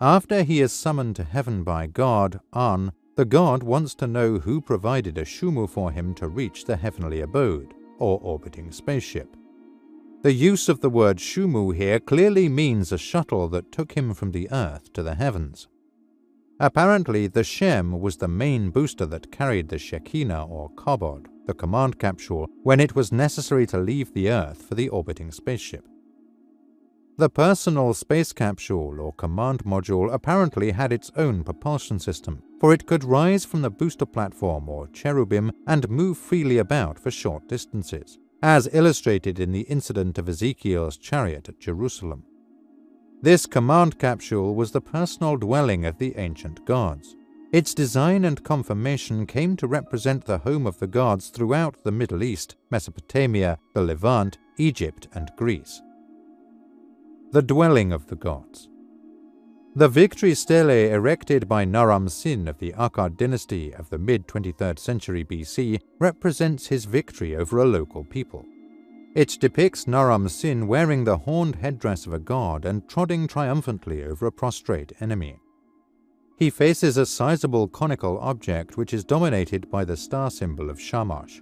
After he is summoned to heaven by God, An, the god wants to know who provided a Shumu for him to reach the heavenly abode, or orbiting spaceship. The use of the word Shumu here clearly means a shuttle that took him from the earth to the heavens. Apparently, the Shem was the main booster that carried the Shekinah or Kabod, the command capsule, when it was necessary to leave the earth for the orbiting spaceship. The personal space capsule or command module apparently had its own propulsion system, for it could rise from the booster platform or cherubim and move freely about for short distances, as illustrated in the incident of Ezekiel's chariot at Jerusalem. This command capsule was the personal dwelling of the ancient gods. Its design and conformation came to represent the home of the gods throughout the Middle East, Mesopotamia, the Levant, Egypt, and Greece. The dwelling of the gods. The victory stele erected by Naram-Sin of the Akkad dynasty of the mid-23rd century BC represents his victory over a local people. It depicts Naram-Sin wearing the horned headdress of a god and trotting triumphantly over a prostrate enemy. He faces a sizable conical object which is dominated by the star symbol of Shamash.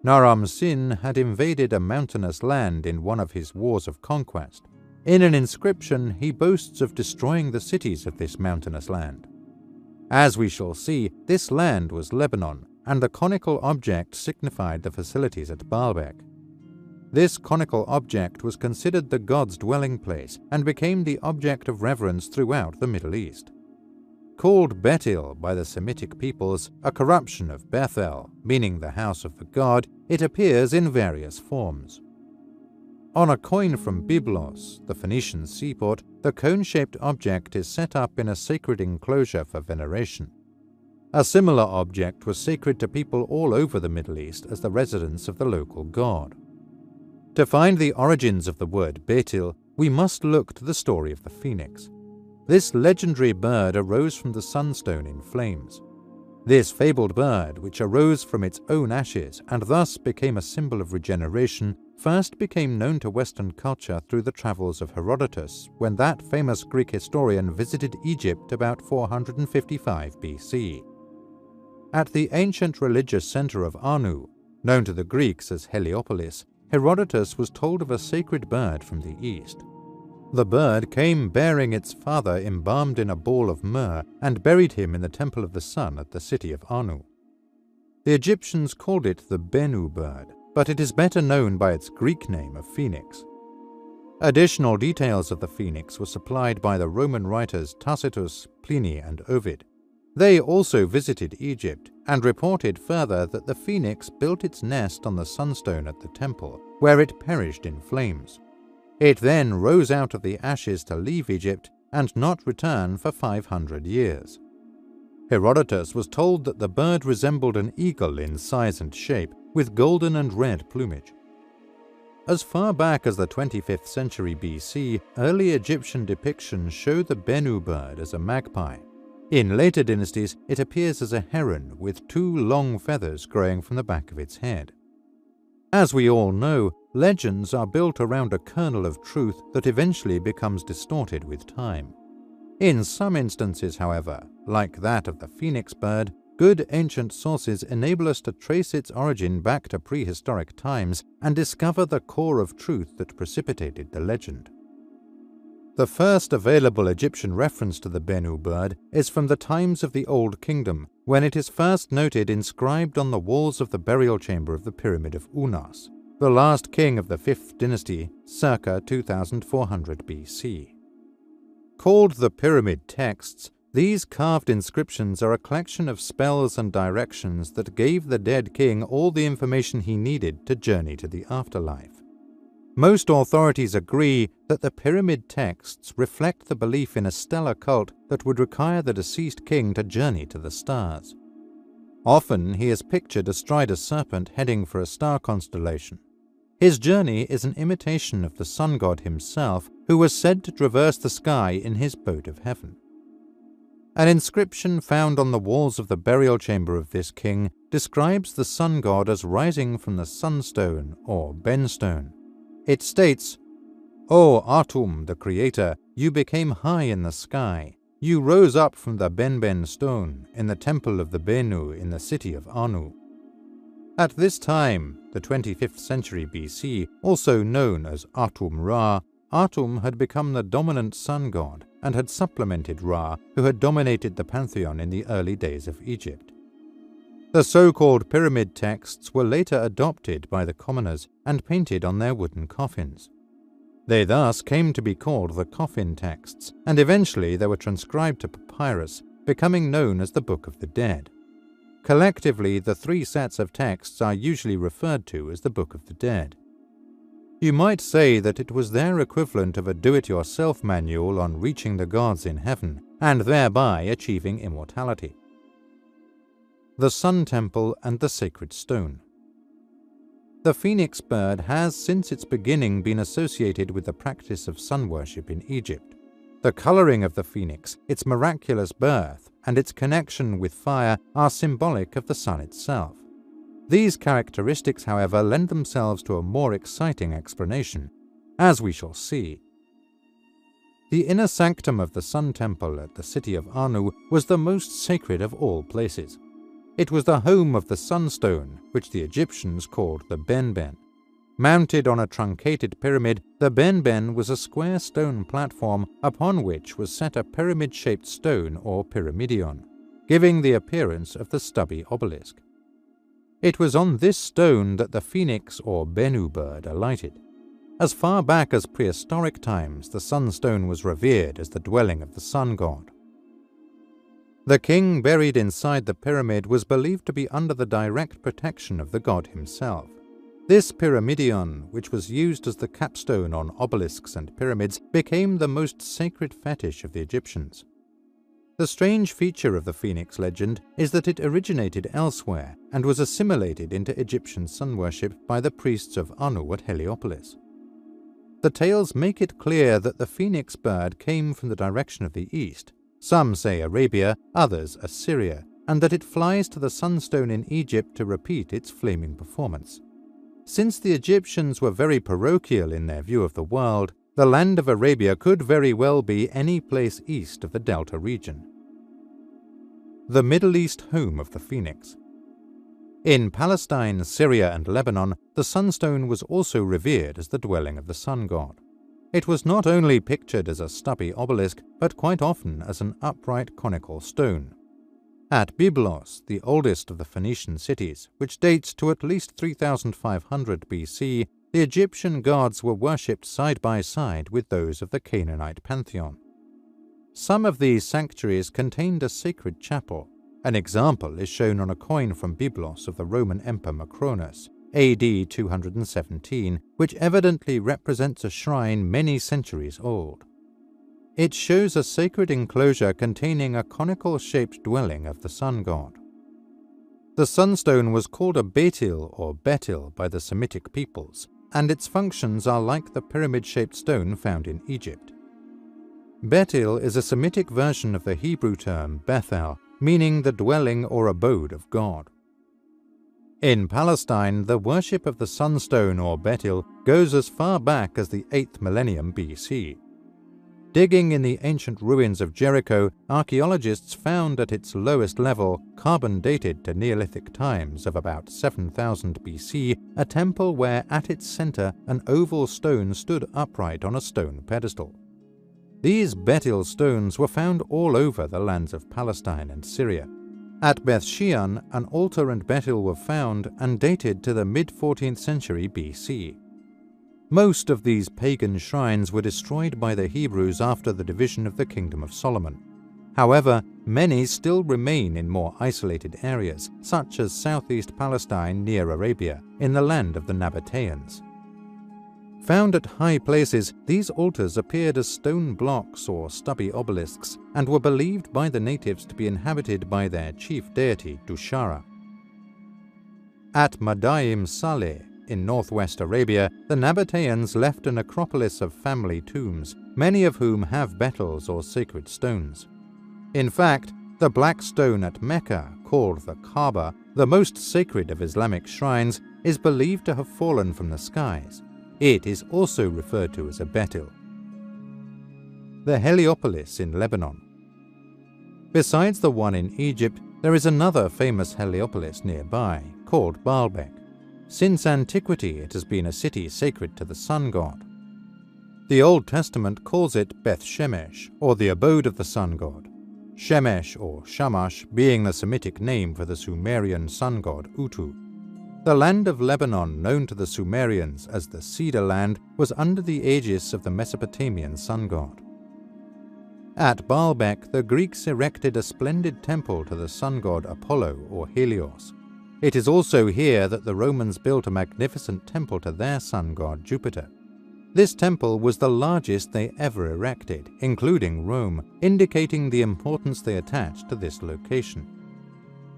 Naram-Sin had invaded a mountainous land in one of his wars of conquest. In an inscription, he boasts of destroying the cities of this mountainous land. As we shall see, this land was Lebanon, and the conical object signified the facilities at Baalbek. This conical object was considered the god's dwelling place and became the object of reverence throughout the Middle East. Called Betil by the Semitic peoples, a corruption of Bethel, meaning the house of the god, it appears in various forms. On a coin from Byblos, the Phoenician seaport, the cone-shaped object is set up in a sacred enclosure for veneration. A similar object was sacred to people all over the Middle East as the residence of the local god. To find the origins of the word Betil, we must look to the story of the phoenix. This legendary bird arose from the sunstone in flames. This fabled bird, which arose from its own ashes and thus became a symbol of regeneration, first became known to Western culture through the travels of Herodotus when that famous Greek historian visited Egypt about 455 BC. At the ancient religious center of Anu, known to the Greeks as Heliopolis, Herodotus was told of a sacred bird from the east. The bird came bearing its father embalmed in a ball of myrrh and buried him in the temple of the sun at the city of Anu. The Egyptians called it the Bennu bird, but it is better known by its Greek name of phoenix. Additional details of the phoenix were supplied by the Roman writers Tacitus, Pliny, and Ovid. They also visited Egypt and reported further that the phoenix built its nest on the sunstone at the temple, where it perished in flames. It then rose out of the ashes to leave Egypt and not return for 500 years. Herodotus was told that the bird resembled an eagle in size and shape, with golden and red plumage. As far back as the 25th century BC, early Egyptian depictions show the Bennu bird as a magpie. In later dynasties, it appears as a heron with two long feathers growing from the back of its head. As we all know, legends are built around a kernel of truth that eventually becomes distorted with time. In some instances, however, like that of the phoenix bird, good ancient sources enable us to trace its origin back to prehistoric times and discover the core of truth that precipitated the legend. The first available Egyptian reference to the Bennu bird is from the times of the Old Kingdom, when it is first noted inscribed on the walls of the burial chamber of the Pyramid of Unas, the last king of the 5th dynasty, circa 2400 BC. Called the Pyramid Texts, these carved inscriptions are a collection of spells and directions that gave the dead king all the information he needed to journey to the afterlife. Most authorities agree that the pyramid texts reflect the belief in a stellar cult that would require the deceased king to journey to the stars. Often he is pictured astride a serpent heading for a star constellation. His journey is an imitation of the sun god himself, who was said to traverse the sky in his boat of heaven. An inscription found on the walls of the burial chamber of this king describes the sun god as rising from the sunstone or benstone. It states, "O Atum, the creator, you became high in the sky. You rose up from the Benben stone in the temple of the Bennu in the city of Anu." At this time, the 25th century BC, also known as Atum-Ra, Atum had become the dominant sun god and had supplemented Ra, who had dominated the pantheon in the early days of Egypt. The so-called pyramid texts were later adopted by the commoners and painted on their wooden coffins. They thus came to be called the coffin texts, and eventually they were transcribed to papyrus, becoming known as the Book of the Dead. Collectively, the three sets of texts are usually referred to as the Book of the Dead. You might say that it was their equivalent of a do-it-yourself manual on reaching the gods in heaven, and thereby achieving immortality. The Sun Temple and the Sacred Stone. The phoenix bird has since its beginning been associated with the practice of sun worship in Egypt. The coloring of the phoenix, its miraculous birth, and its connection with fire are symbolic of the sun itself. These characteristics, however, lend themselves to a more exciting explanation, as we shall see. The inner sanctum of the Sun Temple at the city of Anu was the most sacred of all places. It was the home of the sunstone, which the Egyptians called the benben. Mounted on a truncated pyramid, the benben was a square stone platform upon which was set a pyramid-shaped stone or pyramidion, giving the appearance of the stubby obelisk. It was on this stone that the phoenix or Bennu bird alighted. As far back as prehistoric times, the sunstone was revered as the dwelling of the sun god. The king buried inside the pyramid was believed to be under the direct protection of the god himself. This pyramidion, which was used as the capstone on obelisks and pyramids, became the most sacred fetish of the Egyptians. The strange feature of the phoenix legend is that it originated elsewhere and was assimilated into Egyptian sun worship by the priests of Anu at Heliopolis. The tales make it clear that the phoenix bird came from the direction of the east. Some say Arabia, others Assyria, and that it flies to the sunstone in Egypt to repeat its flaming performance. Since the Egyptians were very parochial in their view of the world, the land of Arabia could very well be any place east of the Delta region. The Middle East home of the phoenix. In Palestine, Syria, and Lebanon, the sunstone was also revered as the dwelling of the sun god. It was not only pictured as a stubby obelisk, but quite often as an upright conical stone. At Byblos, the oldest of the Phoenician cities, which dates to at least 3500 BC, the Egyptian gods were worshipped side by side with those of the Canaanite pantheon. Some of these sanctuaries contained a sacred chapel. An example is shown on a coin from Byblos of the Roman Emperor Macronus, AD 217, which evidently represents a shrine many centuries old. It shows a sacred enclosure containing a conical-shaped dwelling of the sun god. The sunstone was called a Betil or Betil by the Semitic peoples, and its functions are like the pyramid-shaped stone found in Egypt. Betil is a Semitic version of the Hebrew term Bethel, meaning the dwelling or abode of God. In Palestine, the worship of the sunstone or Betil goes as far back as the 8th millennium BC. Digging in the ancient ruins of Jericho, archaeologists found at its lowest level, carbon dated to Neolithic times of about 7000 BC, a temple where at its center an oval stone stood upright on a stone pedestal. These Betil stones were found all over the lands of Palestine and Syria. At Beth Shean, an altar and Betil were found and dated to the mid-14th century BC. Most of these pagan shrines were destroyed by the Hebrews after the division of the Kingdom of Solomon. However, many still remain in more isolated areas, such as southeast Palestine near Arabia, in the land of the Nabateans. Found at high places, these altars appeared as stone blocks or stubby obelisks and were believed by the natives to be inhabited by their chief deity, Dushara. At Madaim Saleh, in northwest Arabia, the Nabateans left a necropolis of family tombs, many of whom have Betils or sacred stones. In fact, the black stone at Mecca, called the Kaaba, the most sacred of Islamic shrines, is believed to have fallen from the skies. It is also referred to as a Betil. The Heliopolis in Lebanon. Besides the one in Egypt, there is another famous Heliopolis nearby, called Baalbek. Since antiquity, it has been a city sacred to the sun god. The Old Testament calls it Beth Shemesh, or the abode of the sun god. Shemesh or Shamash being the Semitic name for the Sumerian sun god Utu. The land of Lebanon, known to the Sumerians as the Cedar Land, was under the aegis of the Mesopotamian sun god. At Baalbek, the Greeks erected a splendid temple to the sun god Apollo or Helios. It is also here that the Romans built a magnificent temple to their sun god Jupiter. This temple was the largest they ever erected, including Rome, indicating the importance they attached to this location.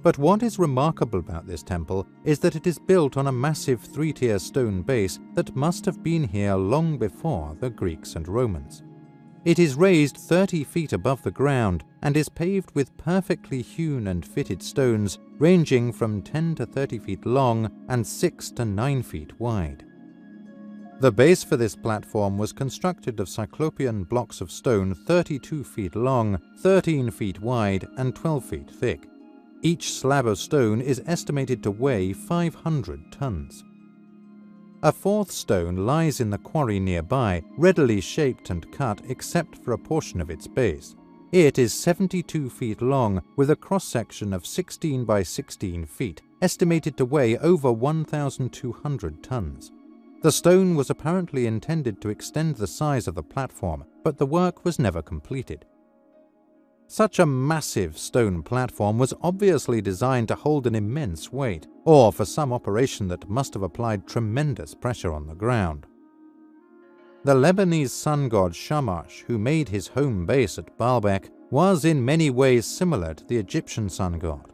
But what is remarkable about this temple is that it is built on a massive three-tier stone base that must have been here long before the Greeks and Romans. It is raised 30 feet above the ground and is paved with perfectly hewn and fitted stones ranging from 10 to 30 feet long and 6 to 9 feet wide. The base for this platform was constructed of cyclopean blocks of stone 32 feet long, 13 feet wide, and 12 feet thick. Each slab of stone is estimated to weigh 500 tons. A fourth stone lies in the quarry nearby, readily shaped and cut except for a portion of its base. It is 72 feet long, with a cross-section of 16 by 16 feet, estimated to weigh over 1,200 tons. The stone was apparently intended to extend the size of the platform, but the work was never completed. Such a massive stone platform was obviously designed to hold an immense weight, or for some operation that must have applied tremendous pressure on the ground. The Lebanese sun god Shamash, who made his home base at Baalbek, was in many ways similar to the Egyptian sun god.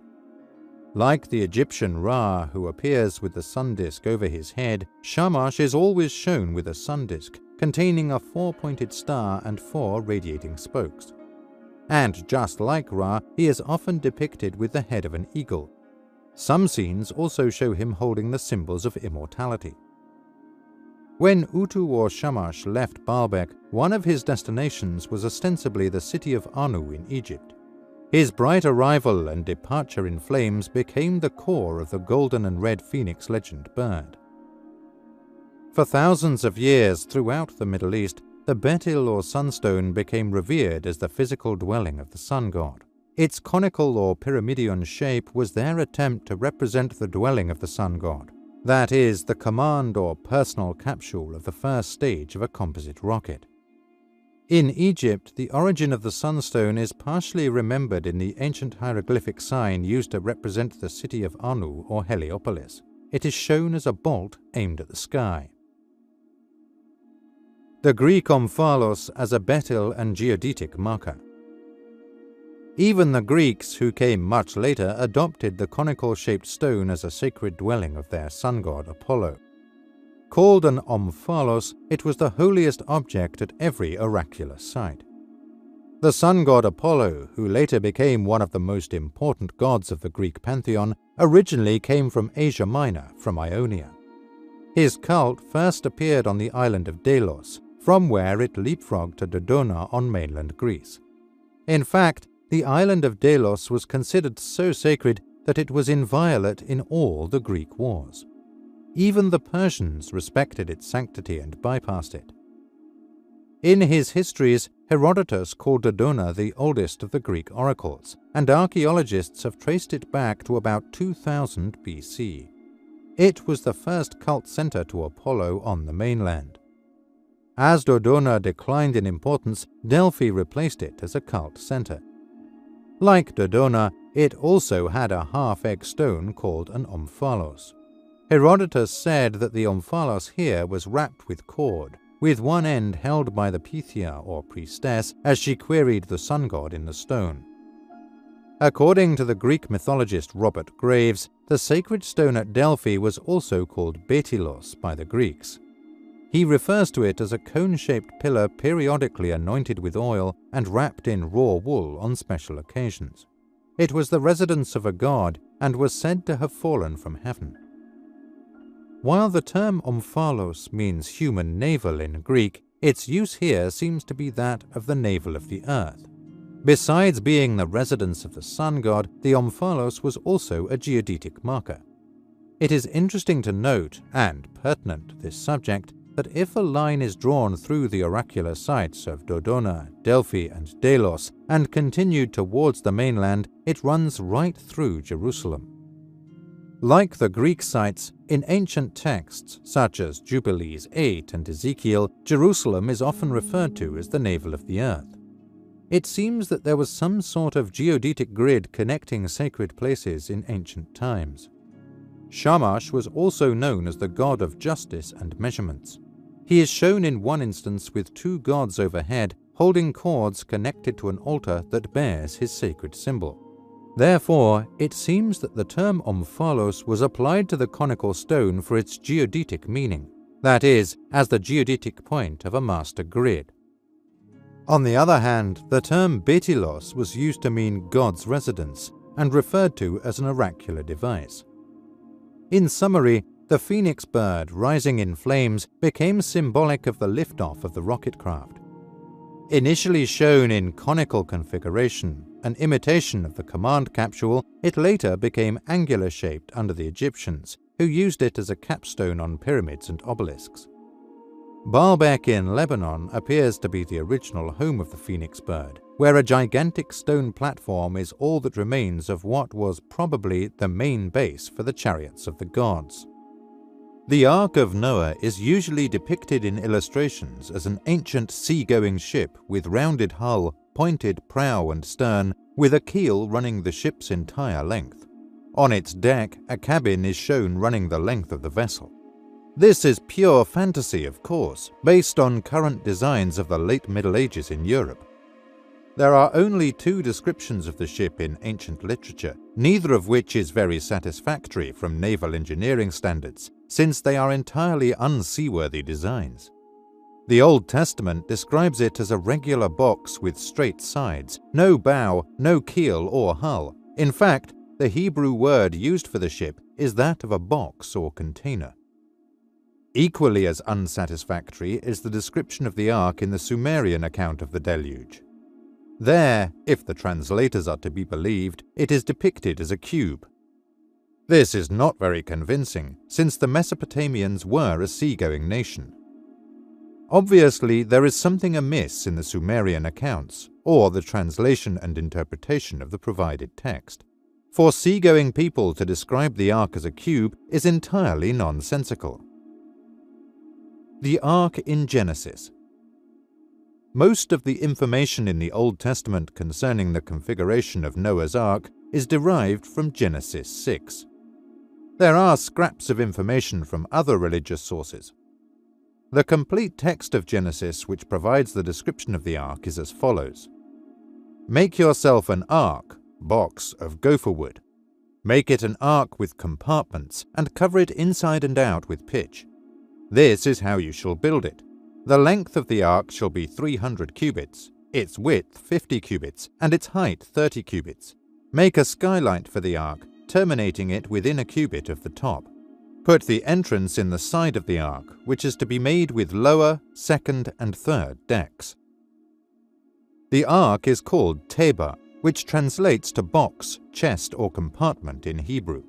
Like the Egyptian Ra, who appears with the sun disk over his head, Shamash is always shown with a sun disk containing a 4-pointed star and 4 radiating spokes. And just like Ra, he is often depicted with the head of an eagle. Some scenes also show him holding the symbols of immortality. When Utu or Shamash left Baalbek, one of his destinations was ostensibly the city of Anu in Egypt. His bright arrival and departure in flames became the core of the golden and red phoenix legend bird. For thousands of years throughout the Middle East, the Betil or sunstone became revered as the physical dwelling of the sun god. Its conical or pyramidion shape was their attempt to represent the dwelling of the sun god, that is, the command or personal capsule of the first stage of a composite rocket. In Egypt, the origin of the sunstone is partially remembered in the ancient hieroglyphic sign used to represent the city of Anu or Heliopolis. It is shown as a bolt aimed at the sky. The Greek omphalos as a betyl and geodetic marker. Even the Greeks, who came much later, adopted the conical-shaped stone as a sacred dwelling of their sun god Apollo. Called an omphalos, it was the holiest object at every oracular site. The sun god Apollo, who later became one of the most important gods of the Greek pantheon, originally came from Asia Minor, from Ionia. His cult first appeared on the island of Delos, from where it leapfrogged to Dodona on mainland Greece. In fact, the island of Delos was considered so sacred that it was inviolate in all the Greek wars. Even the Persians respected its sanctity and bypassed it. In his histories, Herodotus called Dodona the oldest of the Greek oracles, and archaeologists have traced it back to about 2000 BC. It was the first cult center to Apollo on the mainland. As Dodona declined in importance, Delphi replaced it as a cult center. Like Dodona, it also had a half-egg stone called an omphalos. Herodotus said that the omphalos here was wrapped with cord, with one end held by the Pythia or priestess as she queried the sun god in the stone. According to the Greek mythologist Robert Graves, the sacred stone at Delphi was also called betylos by the Greeks. He refers to it as a cone-shaped pillar periodically anointed with oil and wrapped in raw wool on special occasions. It was the residence of a god and was said to have fallen from heaven. While the term omphalos means human navel in Greek, its use here seems to be that of the navel of the earth. Besides being the residence of the sun god, the omphalos was also a geodetic marker. It is interesting to note, and pertinent to this subject, that if a line is drawn through the oracular sites of Dodona, Delphi, and Delos and continued towards the mainland, it runs right through Jerusalem. Like the Greek sites, in ancient texts such as Jubilees 8 and Ezekiel, Jerusalem is often referred to as the navel of the earth. It seems that there was some sort of geodetic grid connecting sacred places in ancient times. Shamash was also known as the god of justice and measurements. He is shown in one instance with 2 gods overhead, holding cords connected to an altar that bears his sacred symbol. Therefore, it seems that the term omphalos was applied to the conical stone for its geodetic meaning, that is, as the geodetic point of a master grid. On the other hand, the term betylos was used to mean God's residence and referred to as an oracular device. In summary, the phoenix bird rising in flames became symbolic of the liftoff of the rocket craft. Initially shown in conical configuration, an imitation of the command capsule, it later became angular-shaped under the Egyptians, who used it as a capstone on pyramids and obelisks. Baalbek in Lebanon appears to be the original home of the phoenix bird, where a gigantic stone platform is all that remains of what was probably the main base for the chariots of the gods. The Ark of Noah is usually depicted in illustrations as an ancient sea-going ship with rounded hull, pointed prow and stern, with a keel running the ship's entire length. On its deck, a cabin is shown running the length of the vessel. This is pure fantasy, of course, based on current designs of the late Middle Ages in Europe. There are only 2 descriptions of the ship in ancient literature, neither of which is very satisfactory from naval engineering standards, since they are entirely unseaworthy designs. The Old Testament describes it as a regular box with straight sides, no bow, no keel or hull. In fact, the Hebrew word used for the ship is that of a box or container. Equally as unsatisfactory is the description of the ark in the Sumerian account of the Deluge. There, if the translators are to be believed, it is depicted as a cube. This is not very convincing, since the Mesopotamians were a sea-going nation. Obviously, there is something amiss in the Sumerian accounts, or the translation and interpretation of the provided text. For sea-going people to describe the ark as a cube is entirely nonsensical. The Ark in Genesis. Most of the information in the Old Testament concerning the configuration of Noah's Ark is derived from Genesis 6. There are scraps of information from other religious sources. The complete text of Genesis, which provides the description of the ark, is as follows. Make yourself an ark, box, of gopher wood. Make it an ark with compartments, and cover it inside and out with pitch. This is how you shall build it. The length of the ark shall be 300 cubits, its width 50 cubits, and its height 30 cubits. Make a skylight for the ark, terminating it within a cubit of the top. Put the entrance in the side of the ark, which is to be made with lower, second, and third decks. The ark is called Teba, which translates to box, chest, or compartment in Hebrew.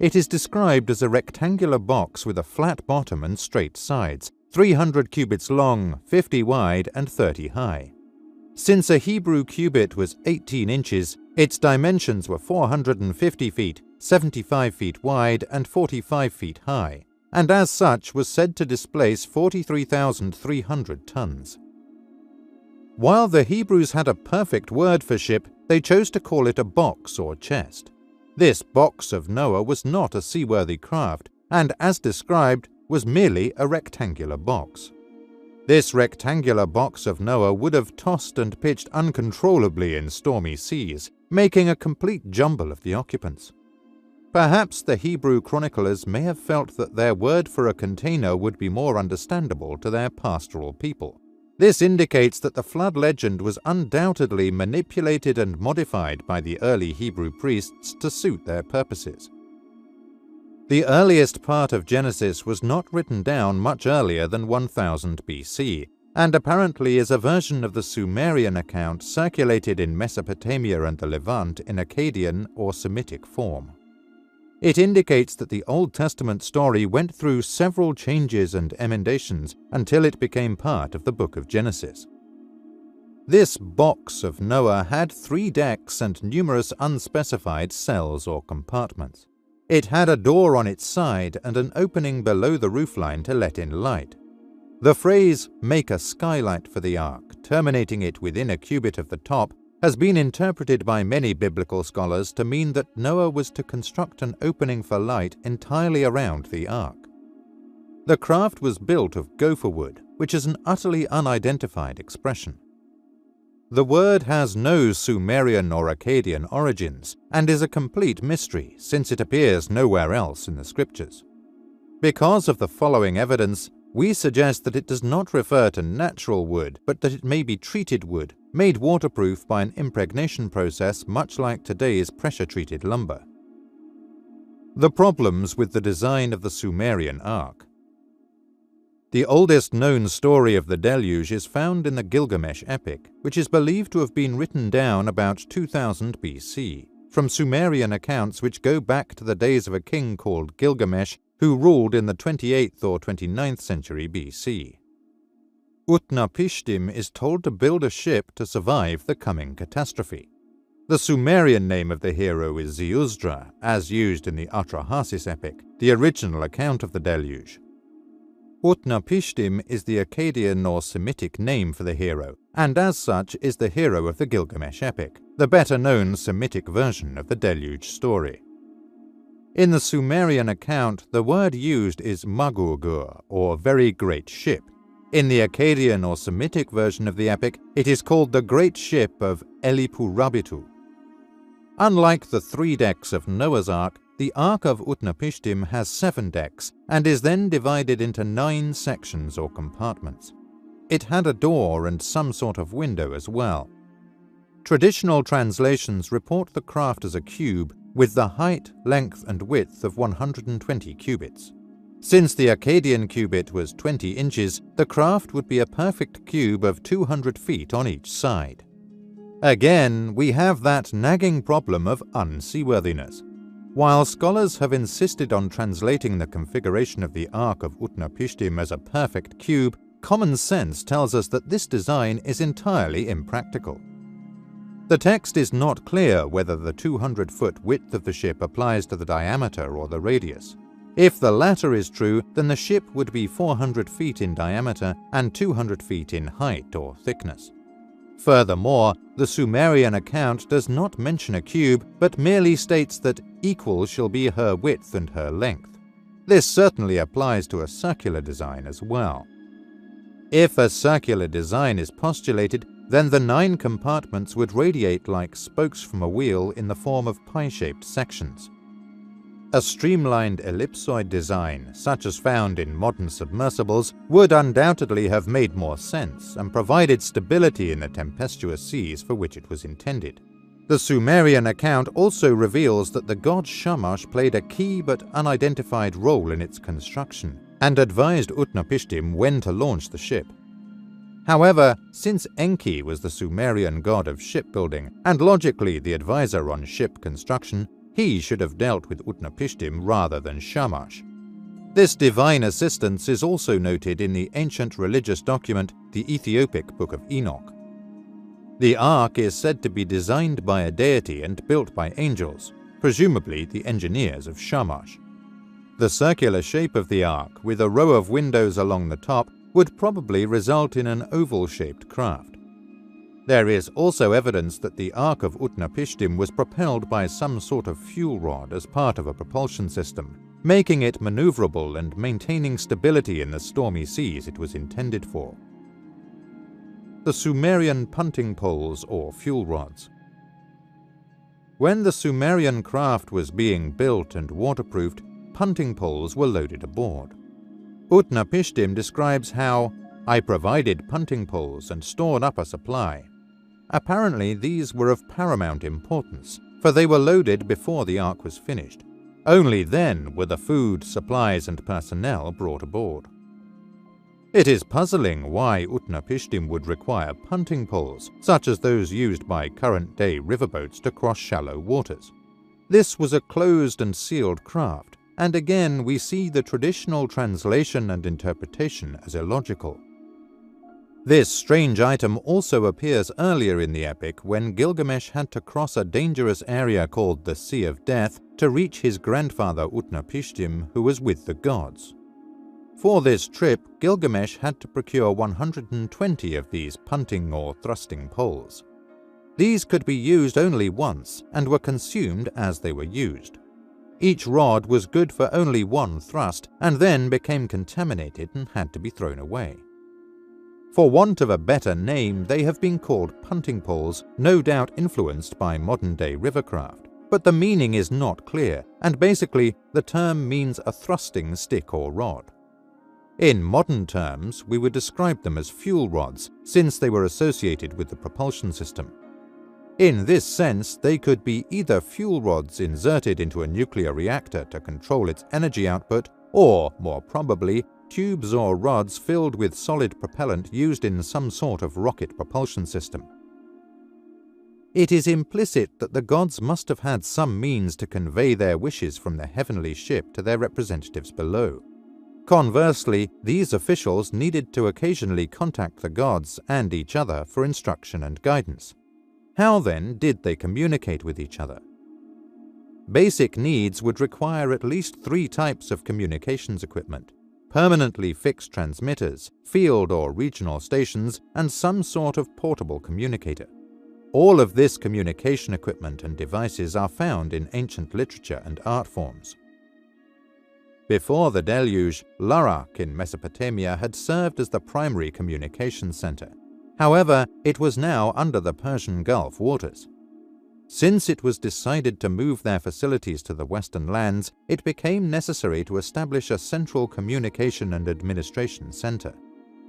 It is described as a rectangular box with a flat bottom and straight sides, 300 cubits long, 50 wide, and 30 high. Since a Hebrew cubit was 18 inches, its dimensions were 450 feet, 75 feet wide, and 45 feet high, and as such was said to displace 43,300 tons. While the Hebrews had a perfect word for ship, they chose to call it a box or chest. This box of Noah was not a seaworthy craft, and as described, was merely a rectangular box. This rectangular box of Noah would have tossed and pitched uncontrollably in stormy seas, making a complete jumble of the occupants. Perhaps the Hebrew chroniclers may have felt that their word for a container would be more understandable to their pastoral people. This indicates that the flood legend was undoubtedly manipulated and modified by the early Hebrew priests to suit their purposes. The earliest part of Genesis was not written down much earlier than 1000 BC, and apparently is a version of the Sumerian account circulated in Mesopotamia and the Levant in Akkadian or Semitic form. It indicates that the Old Testament story went through several changes and emendations until it became part of the book of Genesis. This box of Noah had 3 decks and numerous unspecified cells or compartments. It had a door on its side and an opening below the roofline to let in light. The phrase, "make a skylight for the ark," terminating it within a cubit of the top, has been interpreted by many biblical scholars to mean that Noah was to construct an opening for light entirely around the ark. The craft was built of gopher wood, which is an utterly unidentified expression. The word has no Sumerian or Akkadian origins, and is a complete mystery since it appears nowhere else in the scriptures. Because of the following evidence, we suggest that it does not refer to natural wood, but that it may be treated wood, made waterproof by an impregnation process much like today's pressure-treated lumber. The problems with the design of the Sumerian ark. The oldest known story of the deluge is found in the Gilgamesh epic, which is believed to have been written down about 2000 BC, from Sumerian accounts which go back to the days of a king called Gilgamesh who ruled in the 28th or 29th century BC. Utnapishtim is told to build a ship to survive the coming catastrophe. The Sumerian name of the hero is Ziusdra, as used in the Atrahasis epic, the original account of the deluge. Utnapishtim is the Akkadian or Semitic name for the hero, and as such is the hero of the Gilgamesh epic, the better-known Semitic version of the deluge story. In the Sumerian account, the word used is Magugur, or very great ship. In the Akkadian or Semitic version of the epic, it is called the Great Ship of Elipurabitu. Unlike the 3 decks of Noah's Ark, the Ark of Utnapishtim has 7 decks and is then divided into 9 sections or compartments. It had a door and some sort of window as well. Traditional translations report the craft as a cube with the height, length and width of 120 cubits. Since the Akkadian cubit was 20 inches, the craft would be a perfect cube of 200 feet on each side. Again, we have that nagging problem of unseaworthiness. While scholars have insisted on translating the configuration of the Ark of Utnapishtim as a perfect cube, common sense tells us that this design is entirely impractical. The text is not clear whether the 200-foot width of the ship applies to the diameter or the radius. If the latter is true, then the ship would be 400 feet in diameter and 200 feet in height or thickness. Furthermore, the Sumerian account does not mention a cube, but merely states that equal shall be her width and her length. This certainly applies to a circular design as well. If a circular design is postulated, then the 9 compartments would radiate like spokes from a wheel in the form of pie-shaped sections. A streamlined ellipsoid design, such as found in modern submersibles, would undoubtedly have made more sense and provided stability in the tempestuous seas for which it was intended. The Sumerian account also reveals that the god Shamash played a key but unidentified role in its construction, and advised Utnapishtim when to launch the ship. However, since Enki was the Sumerian god of shipbuilding, and logically the advisor on ship construction, he should have dealt with Utnapishtim rather than Shamash. This divine assistance is also noted in the ancient religious document, the Ethiopic Book of Enoch. The Ark is said to be designed by a deity and built by angels, presumably the engineers of Shamash. The circular shape of the Ark, with a row of windows along the top, would probably result in an oval-shaped craft. There is also evidence that the Ark of Utnapishtim was propelled by some sort of fuel rod as part of a propulsion system, making it maneuverable and maintaining stability in the stormy seas it was intended for. The Sumerian punting poles or fuel rods. When the Sumerian craft was being built and waterproofed, punting poles were loaded aboard. Utnapishtim describes how, "I provided punting poles and stored up a supply." Apparently these were of paramount importance, for they were loaded before the Ark was finished. Only then were the food, supplies and personnel brought aboard. It is puzzling why Utnapishtim would require punting poles, such as those used by current-day riverboats to cross shallow waters. This was a closed and sealed craft, and again we see the traditional translation and interpretation as illogical. This strange item also appears earlier in the epic when Gilgamesh had to cross a dangerous area called the Sea of Death to reach his grandfather Utnapishtim, who was with the gods. For this trip, Gilgamesh had to procure 120 of these punting or thrusting poles. These could be used only once and were consumed as they were used. Each rod was good for only one thrust and then became contaminated and had to be thrown away. For want of a better name, they have been called punting poles, no doubt influenced by modern-day rivercraft. But the meaning is not clear, and basically the term means a thrusting stick or rod. In modern terms, we would describe them as fuel rods, since they were associated with the propulsion system. In this sense, they could be either fuel rods inserted into a nuclear reactor to control its energy output, or, more probably, tubes or rods filled with solid propellant used in some sort of rocket propulsion system. It is implicit that the gods must have had some means to convey their wishes from the heavenly ship to their representatives below. Conversely, these officials needed to occasionally contact the gods and each other for instruction and guidance. How then did they communicate with each other? Basic needs would require at least 3 types of communications equipment: permanently fixed transmitters, field or regional stations, and some sort of portable communicator. All of this communication equipment and devices are found in ancient literature and art forms. Before the Deluge, Larak in Mesopotamia had served as the primary communication center. However, it was now under the Persian Gulf waters. Since it was decided to move their facilities to the western lands, it became necessary to establish a central communication and administration center.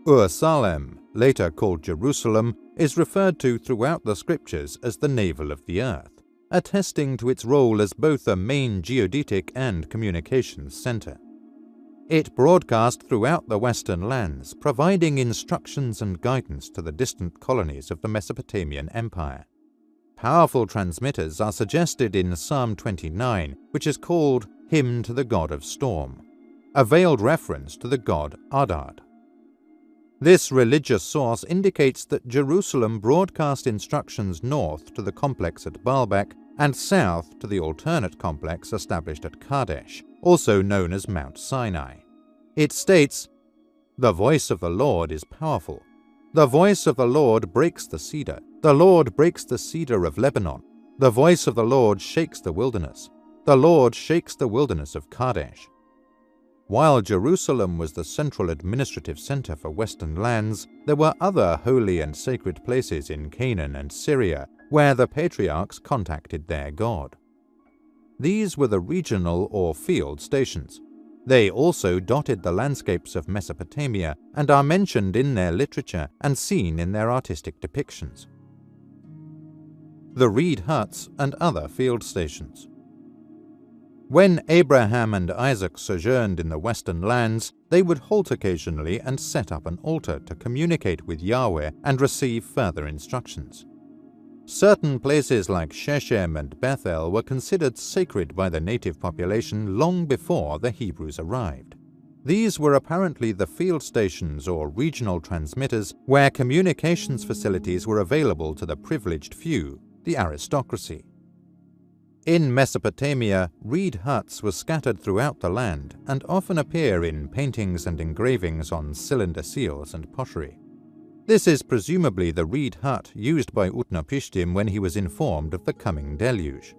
Ur-Salem, later called Jerusalem, is referred to throughout the scriptures as the navel of the earth, attesting to its role as both a main geodetic and communications center. It broadcast throughout the western lands, providing instructions and guidance to the distant colonies of the Mesopotamian Empire. Powerful transmitters are suggested in Psalm 29, which is called Hymn to the God of Storm, a veiled reference to the god Adad. This religious source indicates that Jerusalem broadcast instructions north to the complex at Baalbek and south to the alternate complex established at Kadesh, also known as Mount Sinai. It states, "The voice of the Lord is powerful. The voice of the Lord breaks the cedar. The Lord breaks the cedar of Lebanon. The voice of the Lord shakes the wilderness. The Lord shakes the wilderness of Kadesh." While Jerusalem was the central administrative center for western lands, there were other holy and sacred places in Canaan and Syria where the patriarchs contacted their god. These were the regional or field stations. They also dotted the landscapes of Mesopotamia and are mentioned in their literature and seen in their artistic depictions. The reed huts and other field stations. When Abraham and Isaac sojourned in the western lands, they would halt occasionally and set up an altar to communicate with Yahweh and receive further instructions. Certain places like Shechem and Bethel were considered sacred by the native population long before the Hebrews arrived. These were apparently the field stations or regional transmitters where communications facilities were available to the privileged few, the aristocracy. In Mesopotamia, reed huts were scattered throughout the land and often appear in paintings and engravings on cylinder seals and pottery. This is presumably the reed hut used by Utnapishtim when he was informed of the coming deluge.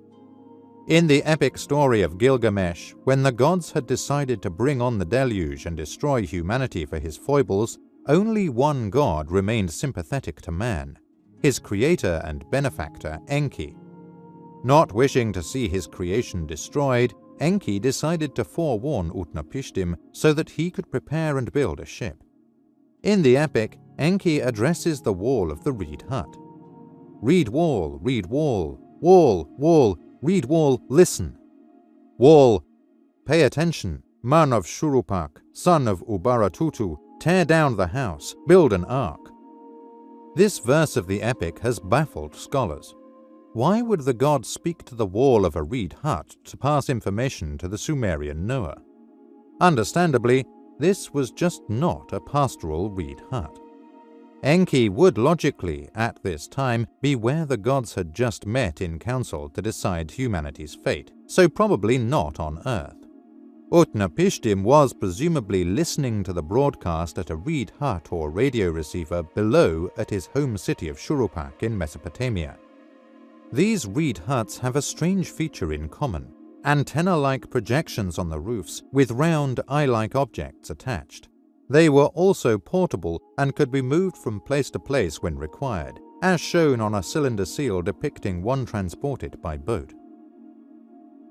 In the epic story of Gilgamesh, when the gods had decided to bring on the deluge and destroy humanity for his foibles, only one god remained sympathetic to man, his creator and benefactor Enki. Not wishing to see his creation destroyed, Enki decided to forewarn Utnapishtim so that he could prepare and build a ship. In the epic, Enki addresses the wall of the reed hut. "Reed wall, wall, wall, reed wall, listen. Wall, pay attention, man of Shurupak, son of Ubaratutu, tear down the house, build an ark." This verse of the epic has baffled scholars. Why would the god speak to the wall of a reed hut to pass information to the Sumerian Noah? Understandably, this was just not a pastoral reed hut. Enki would logically, at this time, be where the gods had just met in council to decide humanity's fate, so probably not on Earth. Utnapishtim was presumably listening to the broadcast at a reed hut or radio receiver below at his home city of Shurupak in Mesopotamia. These reed huts have a strange feature in common: antenna-like projections on the roofs with round eye-like objects attached. They were also portable and could be moved from place to place when required, as shown on a cylinder seal depicting one transported by boat.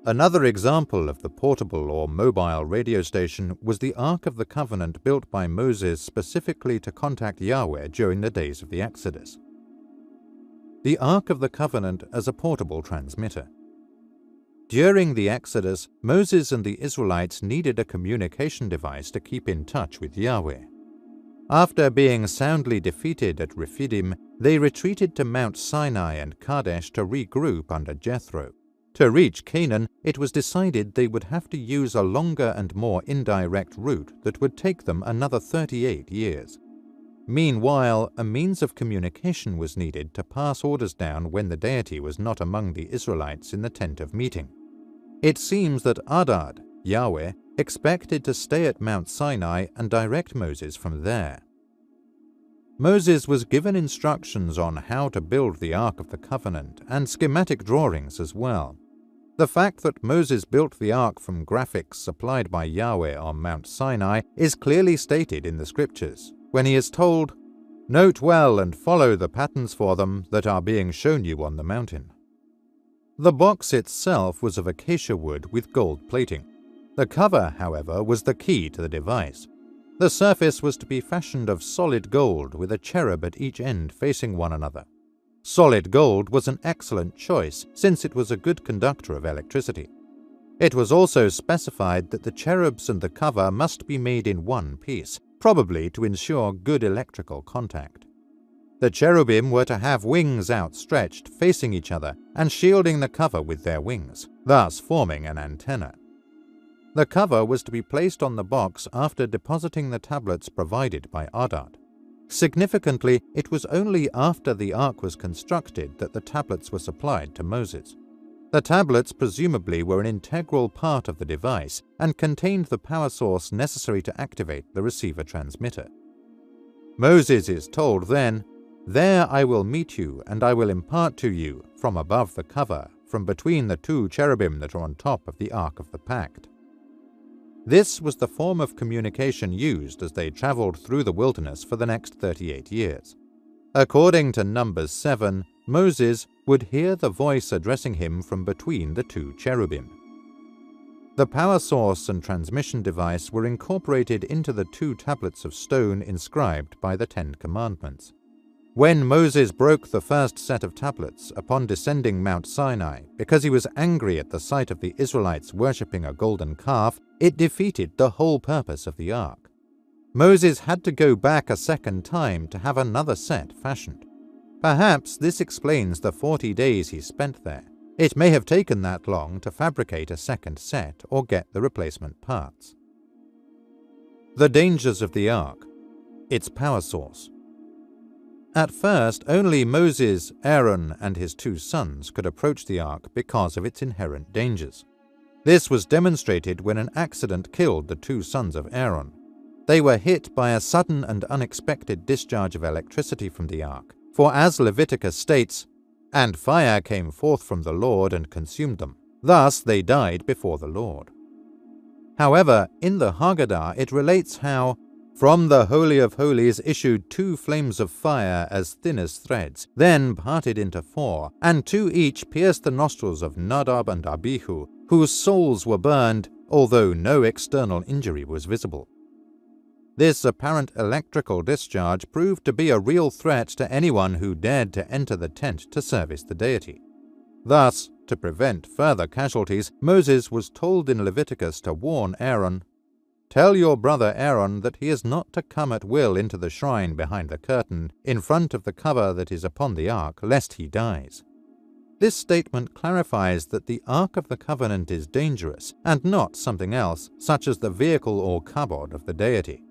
Another example of the portable or mobile radio station was the Ark of the Covenant built by Moses specifically to contact Yahweh during the days of the Exodus. The Ark of the Covenant as a portable transmitter. During the Exodus, Moses and the Israelites needed a communication device to keep in touch with Yahweh. After being soundly defeated at Rephidim, they retreated to Mount Sinai and Kadesh to regroup under Jethro. To reach Canaan, it was decided they would have to use a longer and more indirect route that would take them another 38 years. Meanwhile, a means of communication was needed to pass orders down when the deity was not among the Israelites in the tent of meeting. It seems that Adad, Yahweh, expected to stay at Mount Sinai and direct Moses from there. Moses was given instructions on how to build the Ark of the Covenant and schematic drawings as well. The fact that Moses built the Ark from graphics supplied by Yahweh on Mount Sinai is clearly stated in the Scriptures, when he is told, "Note well and follow the patterns for them that are being shown you on the mountain." The box itself was of acacia wood with gold plating. The cover, however, was the key to the device. The surface was to be fashioned of solid gold with a cherub at each end facing one another. Solid gold was an excellent choice since it was a good conductor of electricity. It was also specified that the cherubs and the cover must be made in one piece, probably to ensure good electrical contact. The cherubim were to have wings outstretched facing each other and shielding the cover with their wings, thus forming an antenna. The cover was to be placed on the box after depositing the tablets provided by Adad. Significantly, it was only after the ark was constructed that the tablets were supplied to Moses. The tablets presumably were an integral part of the device and contained the power source necessary to activate the receiver transmitter. Moses is told then, "There I will meet you, and I will impart to you, from above the cover, from between the two cherubim that are on top of the Ark of the Pact." This was the form of communication used as they traveled through the wilderness for the next 38 years. According to Numbers 7, Moses would hear the voice addressing him from between the two cherubim. The power source and transmission device were incorporated into the 2 tablets of stone inscribed by the 10 Commandments. When Moses broke the first set of tablets upon descending Mount Sinai because he was angry at the sight of the Israelites worshipping a golden calf, it defeated the whole purpose of the ark. Moses had to go back a second time to have another set fashioned. Perhaps this explains the 40 days he spent there. It may have taken that long to fabricate a second set or get the replacement parts. The dangers of the ark. Its power source. At first, only Moses, Aaron, and his 2 sons could approach the ark because of its inherent dangers. This was demonstrated when an accident killed the 2 sons of Aaron. They were hit by a sudden and unexpected discharge of electricity from the ark, for as Leviticus states, "And fire came forth from the Lord and consumed them. Thus they died before the Lord." However, in the Haggadah it relates how, "From the Holy of Holies issued 2 flames of fire as thin as threads, then parted into 4, and 2 each pierced the nostrils of Nadab and Abihu, whose souls were burned, although no external injury was visible." This apparent electrical discharge proved to be a real threat to anyone who dared to enter the tent to service the deity. Thus, to prevent further casualties, Moses was told in Leviticus to warn Aaron, "Tell your brother Aaron that he is not to come at will into the shrine behind the curtain, in front of the cover that is upon the ark, lest he dies." This statement clarifies that the Ark of the Covenant is dangerous, and not something else, such as the vehicle or kabod of the deity.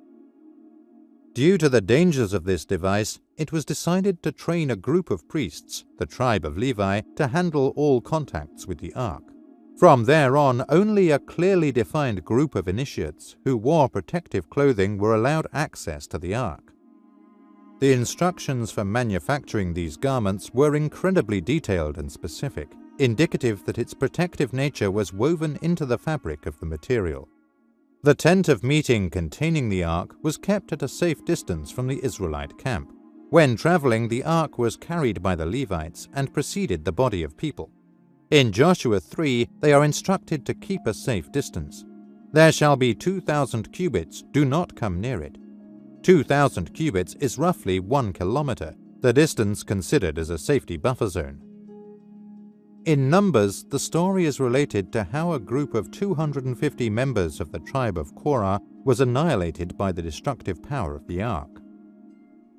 Due to the dangers of this device, it was decided to train a group of priests, the tribe of Levi, to handle all contacts with the ark. From there on, only a clearly defined group of initiates who wore protective clothing were allowed access to the ark. The instructions for manufacturing these garments were incredibly detailed and specific, indicative that its protective nature was woven into the fabric of the material. The tent of meeting containing the ark was kept at a safe distance from the Israelite camp. When traveling, the ark was carried by the Levites and preceded the body of people. In Joshua 3, they are instructed to keep a safe distance. "There shall be 2,000 cubits, do not come near it." 2,000 cubits is roughly 1 kilometer, the distance considered as a safety buffer zone. In Numbers, the story is related to how a group of 250 members of the tribe of Korah was annihilated by the destructive power of the Ark.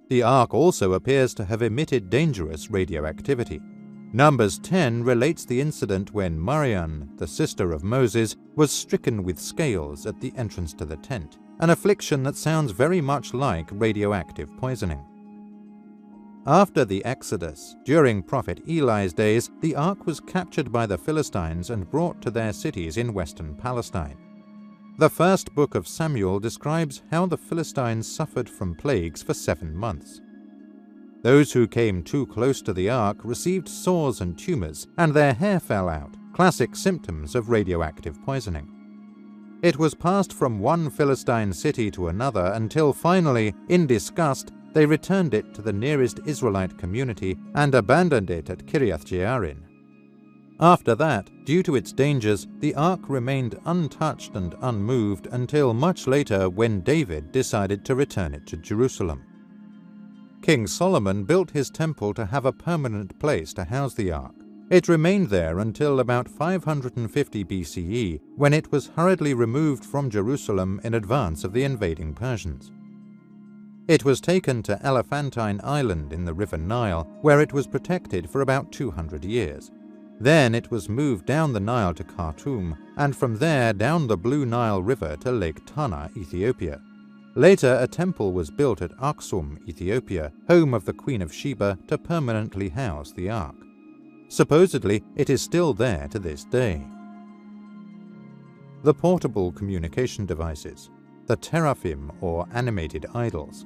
The Ark also appears to have emitted dangerous radioactivity. Numbers 10 relates the incident when Miriam, the sister of Moses, was stricken with scales at the entrance to the tent, an affliction that sounds very much like radioactive poisoning. After the Exodus, during Prophet Eli's days, the Ark was captured by the Philistines and brought to their cities in western Palestine. The first book of Samuel describes how the Philistines suffered from plagues for 7 months. Those who came too close to the Ark received sores and tumors, and their hair fell out, classic symptoms of radioactive poisoning. It was passed from one Philistine city to another until finally, in disgust, they returned it to the nearest Israelite community and abandoned it at Kiriath Jearim. After that, due to its dangers, the Ark remained untouched and unmoved until much later when David decided to return it to Jerusalem. King Solomon built his temple to have a permanent place to house the Ark. It remained there until about 550 BCE, when it was hurriedly removed from Jerusalem in advance of the invading Persians. It was taken to Elephantine Island in the River Nile, where it was protected for about 200 years. Then it was moved down the Nile to Khartoum, and from there down the Blue Nile River to Lake Tana, Ethiopia. Later, a temple was built at Aksum, Ethiopia, home of the Queen of Sheba, to permanently house the Ark. Supposedly, it is still there to this day. The portable communication devices, the teraphim or animated idols.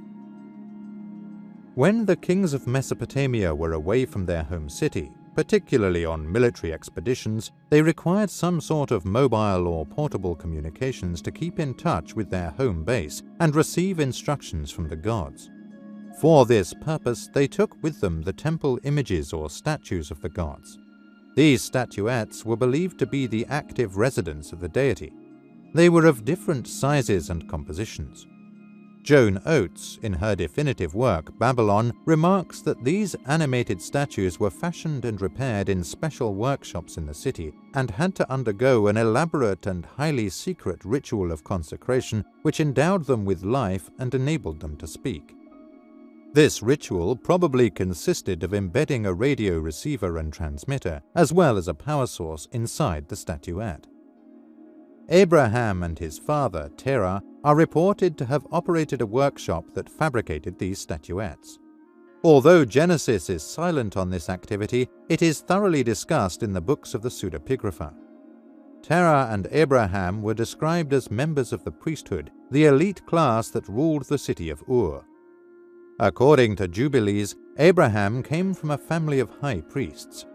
When the kings of Mesopotamia were away from their home city, particularly on military expeditions, they required some sort of mobile or portable communications to keep in touch with their home base and receive instructions from the gods. For this purpose, they took with them the temple images or statues of the gods. These statuettes were believed to be the active residents of the deity. They were of different sizes and compositions. Joan Oates, in her definitive work, Babylon, remarks that these animated statues were fashioned and repaired in special workshops in the city and had to undergo an elaborate and highly secret ritual of consecration which endowed them with life and enabled them to speak. This ritual probably consisted of embedding a radio receiver and transmitter, as well as a power source inside the statuette. Abraham and his father, Terah, are reported to have operated a workshop that fabricated these statuettes. Although Genesis is silent on this activity, it is thoroughly discussed in the books of the pseudepigrapha. Terah and Abraham were described as members of the priesthood, the elite class that ruled the city of Ur. According to Jubilees, Abraham came from a family of high priests.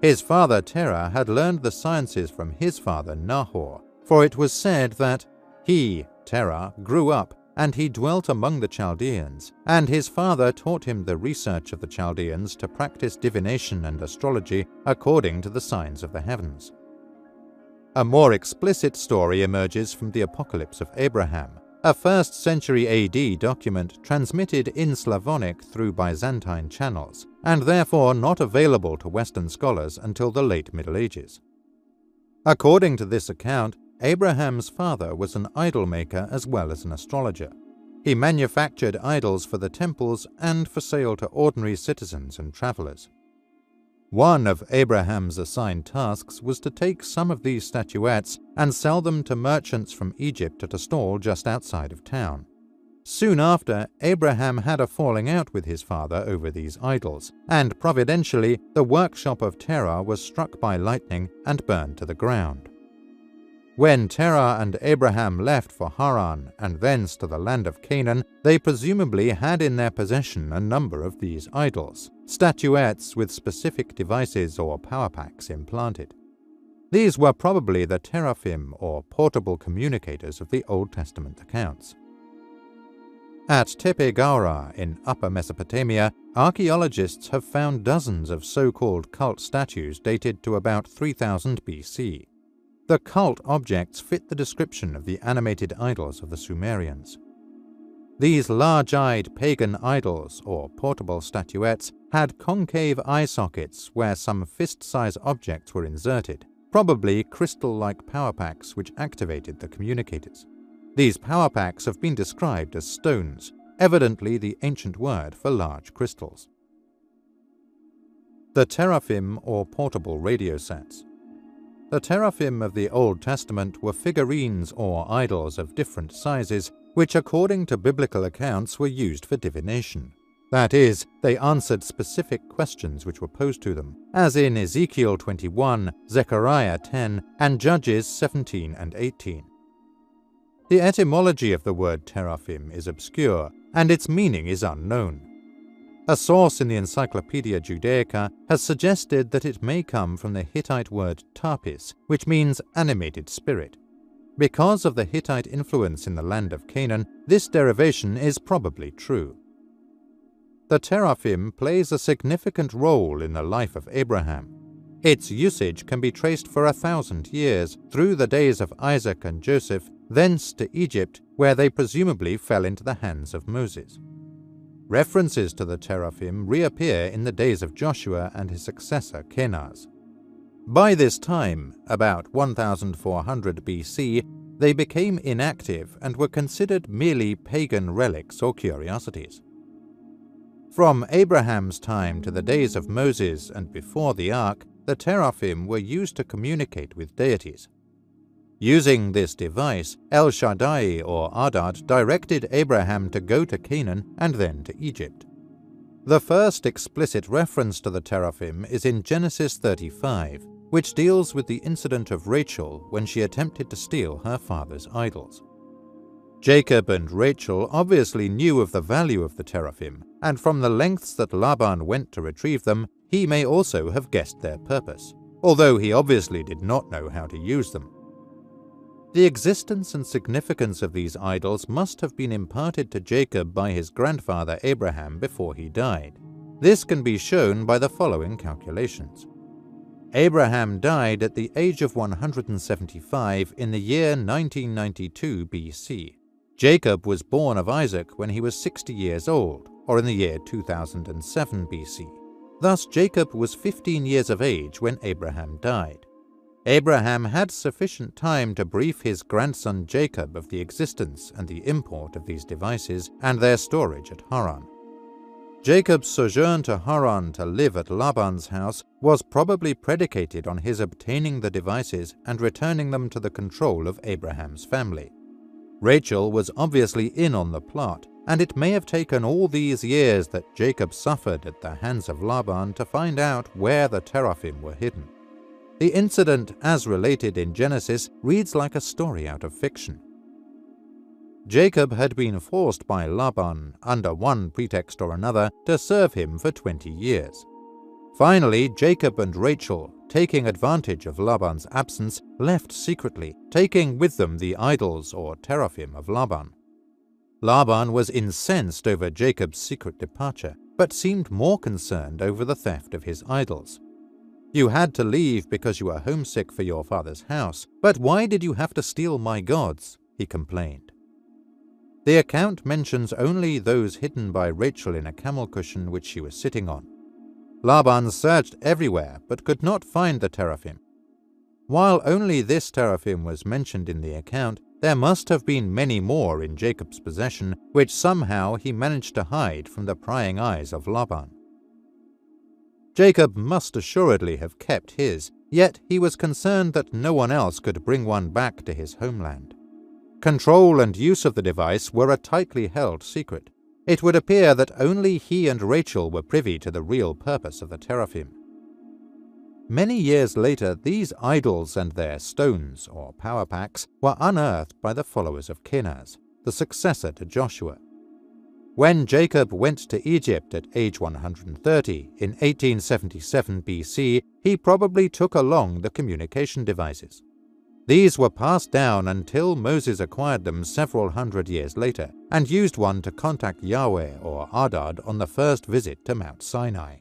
His father Terah had learned the sciences from his father Nahor, for it was said that he, Terah, grew up, and he dwelt among the Chaldeans, and his father taught him the research of the Chaldeans to practice divination and astrology according to the signs of the heavens. A more explicit story emerges from the Apocalypse of Abraham, a 1st century AD document transmitted in Slavonic through Byzantine channels, and therefore not available to Western scholars until the late Middle Ages. According to this account, Abraham's father was an idol maker as well as an astrologer. He manufactured idols for the temples and for sale to ordinary citizens and travelers. One of Abraham's assigned tasks was to take some of these statuettes and sell them to merchants from Egypt at a stall just outside of town. Soon after, Abraham had a falling out with his father over these idols, and providentially, the workshop of Terah was struck by lightning and burned to the ground. When Terah and Abraham left for Haran and thence to the land of Canaan, they presumably had in their possession a number of these idols, statuettes with specific devices or power packs implanted. These were probably the teraphim or portable communicators of the Old Testament accounts. At Tepe Gawra in Upper Mesopotamia, archaeologists have found dozens of so-called cult statues dated to about 3000 BC. The cult objects fit the description of the animated idols of the Sumerians. These large-eyed pagan idols, or portable statuettes, had concave eye sockets where some fist-size objects were inserted, probably crystal-like power packs which activated the communicators. These power packs have been described as stones, evidently the ancient word for large crystals. The teraphim, or portable radiosats. The teraphim of the Old Testament were figurines or idols of different sizes, which according to biblical accounts were used for divination. That is, they answered specific questions which were posed to them, as in Ezekiel 21, Zechariah 10, and Judges 17 and 18. The etymology of the word teraphim is obscure, and its meaning is unknown. A source in the Encyclopaedia Judaica has suggested that it may come from the Hittite word tarpis, which means animated spirit. Because of the Hittite influence in the land of Canaan, this derivation is probably true. The teraphim plays a significant role in the life of Abraham. Its usage can be traced for 1,000 years, through the days of Isaac and Joseph, thence to Egypt, where they presumably fell into the hands of Moses. References to the teraphim reappear in the days of Joshua and his successor Kenaz. By this time, about 1400 BC, they became inactive and were considered merely pagan relics or curiosities. From Abraham's time to the days of Moses and before the Ark, the teraphim were used to communicate with deities. Using this device, El Shaddai or Adad directed Abraham to go to Canaan and then to Egypt. The first explicit reference to the teraphim is in Genesis 35, which deals with the incident of Rachel when she attempted to steal her father's idols. Jacob and Rachel obviously knew of the value of the teraphim, and from the lengths that Laban went to retrieve them, he may also have guessed their purpose, although he obviously did not know how to use them. The existence and significance of these idols must have been imparted to Jacob by his grandfather Abraham before he died. This can be shown by the following calculations. Abraham died at the age of 175 in the year 1992 BC. Jacob was born of Isaac when he was 60 years old, or in the year 2007 BC. Thus Jacob was 15 years of age when Abraham died. Abraham had sufficient time to brief his grandson Jacob of the existence and the import of these devices and their storage at Haran. Jacob's sojourn to Haran to live at Laban's house was probably predicated on his obtaining the devices and returning them to the control of Abraham's family. Rachel was obviously in on the plot, and it may have taken all these years that Jacob suffered at the hands of Laban to find out where the teraphim were hidden. The incident, as related in Genesis, reads like a story out of fiction. Jacob had been forced by Laban, under one pretext or another, to serve him for 20 years. Finally, Jacob and Rachel, taking advantage of Laban's absence, left secretly, taking with them the idols or teraphim of Laban. Laban was incensed over Jacob's secret departure, but seemed more concerned over the theft of his idols. "You had to leave because you were homesick for your father's house, but why did you have to steal my gods?" he complained. The account mentions only those hidden by Rachel in a camel cushion which she was sitting on. Laban searched everywhere but could not find the teraphim. While only this teraphim was mentioned in the account, there must have been many more in Jacob's possession, which somehow he managed to hide from the prying eyes of Laban. Jacob must assuredly have kept his, yet he was concerned that no one else could bring one back to his homeland. Control and use of the device were a tightly held secret. It would appear that only he and Rachel were privy to the real purpose of the teraphim. Many years later, these idols and their stones, or power packs, were unearthed by the followers of Kenaz, the successor to Joshua. When Jacob went to Egypt at age 130 in 1877 BC, he probably took along the communication devices. These were passed down until Moses acquired them several hundred years later and used one to contact Yahweh or Adad on the first visit to Mount Sinai.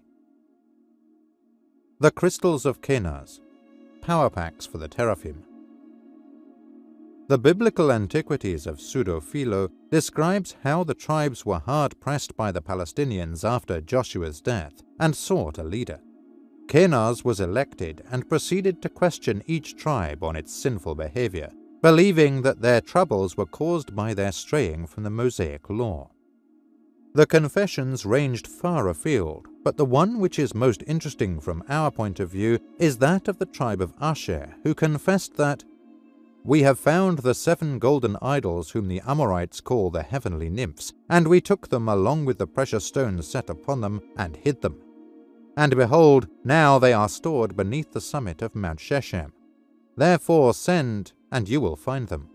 The crystals of Kenaz, power packs for the teraphim. The biblical Antiquities of Pseudo-Philo describes how the tribes were hard-pressed by the Palestinians after Joshua's death and sought a leader. Kenaz was elected and proceeded to question each tribe on its sinful behavior, believing that their troubles were caused by their straying from the Mosaic law. The confessions ranged far afield, but the one which is most interesting from our point of view is that of the tribe of Asher, who confessed that, "We have found the 7 golden idols whom the Amorites call the heavenly nymphs, and we took them along with the precious stones set upon them and hid them. And behold, now they are stored beneath the summit of Mount Shechem. Therefore send, and you will find them."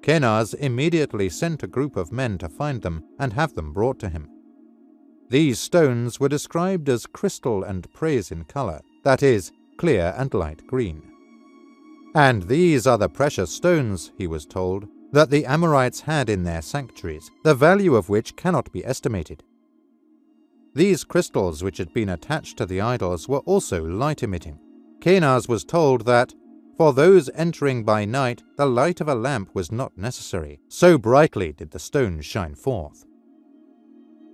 Kenaz immediately sent a group of men to find them and have them brought to him. These stones were described as crystal and praise in color, that is, clear and light green. And these are the precious stones, he was told, that the Amorites had in their sanctuaries, the value of which cannot be estimated. These crystals which had been attached to the idols were also light-emitting. Kenaz was told that, for those entering by night, the light of a lamp was not necessary, so brightly did the stones shine forth.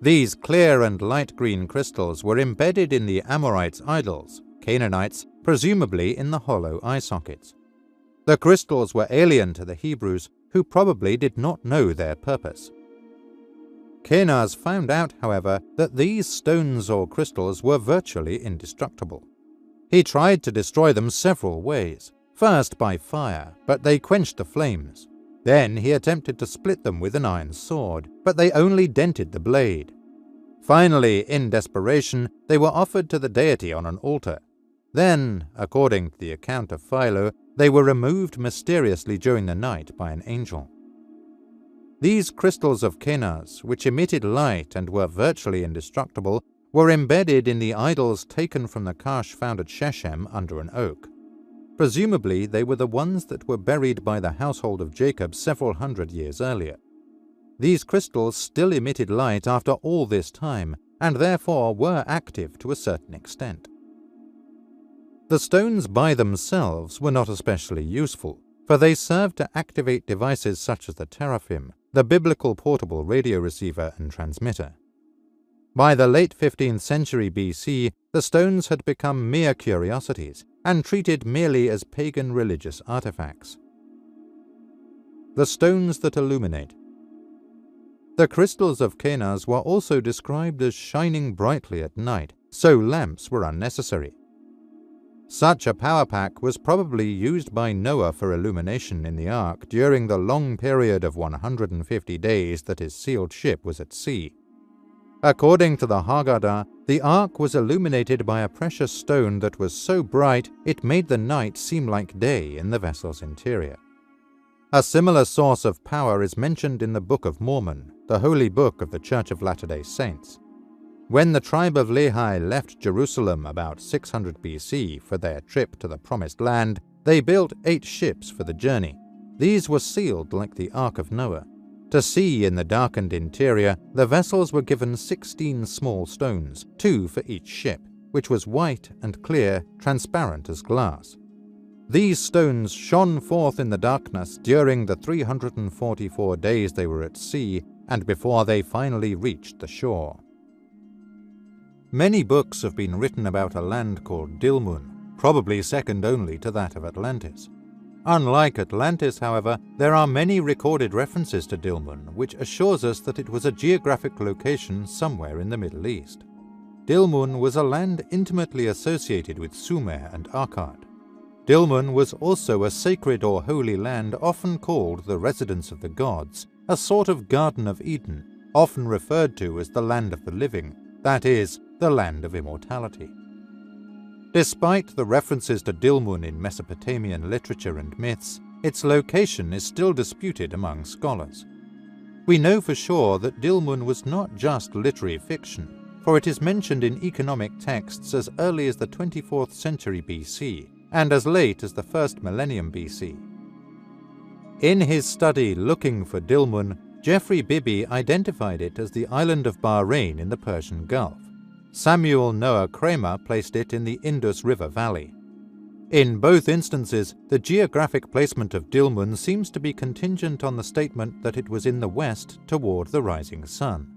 These clear and light green crystals were embedded in the Amorites' idols, Canaanites, presumably in the hollow eye sockets. The crystals were alien to the Hebrews, who probably did not know their purpose. Kenaz found out, however, that these stones or crystals were virtually indestructible. He tried to destroy them several ways, first by fire, but they quenched the flames. Then he attempted to split them with an iron sword, but they only dented the blade. Finally, in desperation, they were offered to the deity on an altar. Then, according to the account of Philo, they were removed mysteriously during the night by an angel. These crystals of Kenaz, which emitted light and were virtually indestructible, were embedded in the idols taken from the cache found at Shechem under an oak. Presumably, they were the ones that were buried by the household of Jacob several hundred years earlier. These crystals still emitted light after all this time, and therefore were active to a certain extent. The stones by themselves were not especially useful, for they served to activate devices such as the teraphim, the biblical portable radio receiver and transmitter. By the late 15th century BC, the stones had become mere curiosities and treated merely as pagan religious artifacts. The stones that illuminate. The crystals of Kenaz were also described as shining brightly at night, so lamps were unnecessary. Such a power pack was probably used by Noah for illumination in the ark during the long period of 150 days that his sealed ship was at sea. According to the Haggadah, the ark was illuminated by a precious stone that was so bright it made the night seem like day in the vessel's interior. A similar source of power is mentioned in the Book of Mormon, the holy book of the Church of Latter-day Saints. When the tribe of Lehi left Jerusalem about 600 BC for their trip to the Promised Land, they built 8 ships for the journey. These were sealed like the Ark of Noah. To see in the darkened interior, the vessels were given 16 small stones, 2 for each ship, which was white and clear, transparent as glass. These stones shone forth in the darkness during the 344 days they were at sea and before they finally reached the shore. Many books have been written about a land called Dilmun, probably second only to that of Atlantis. Unlike Atlantis, however, there are many recorded references to Dilmun, which assures us that it was a geographic location somewhere in the Middle East. Dilmun was a land intimately associated with Sumer and Akkad. Dilmun was also a sacred or holy land often called the residence of the gods, a sort of Garden of Eden, often referred to as the land of the living, that is, the land of immortality. Despite the references to Dilmun in Mesopotamian literature and myths, its location is still disputed among scholars. We know for sure that Dilmun was not just literary fiction, for it is mentioned in economic texts as early as the 24th century BC and as late as the 1st millennium BC. In his study Looking for Dilmun, Geoffrey Bibby identified it as the island of Bahrain in the Persian Gulf. Samuel Noah Kramer placed it in the Indus River Valley. In both instances, the geographic placement of Dilmun seems to be contingent on the statement that it was in the west toward the rising sun.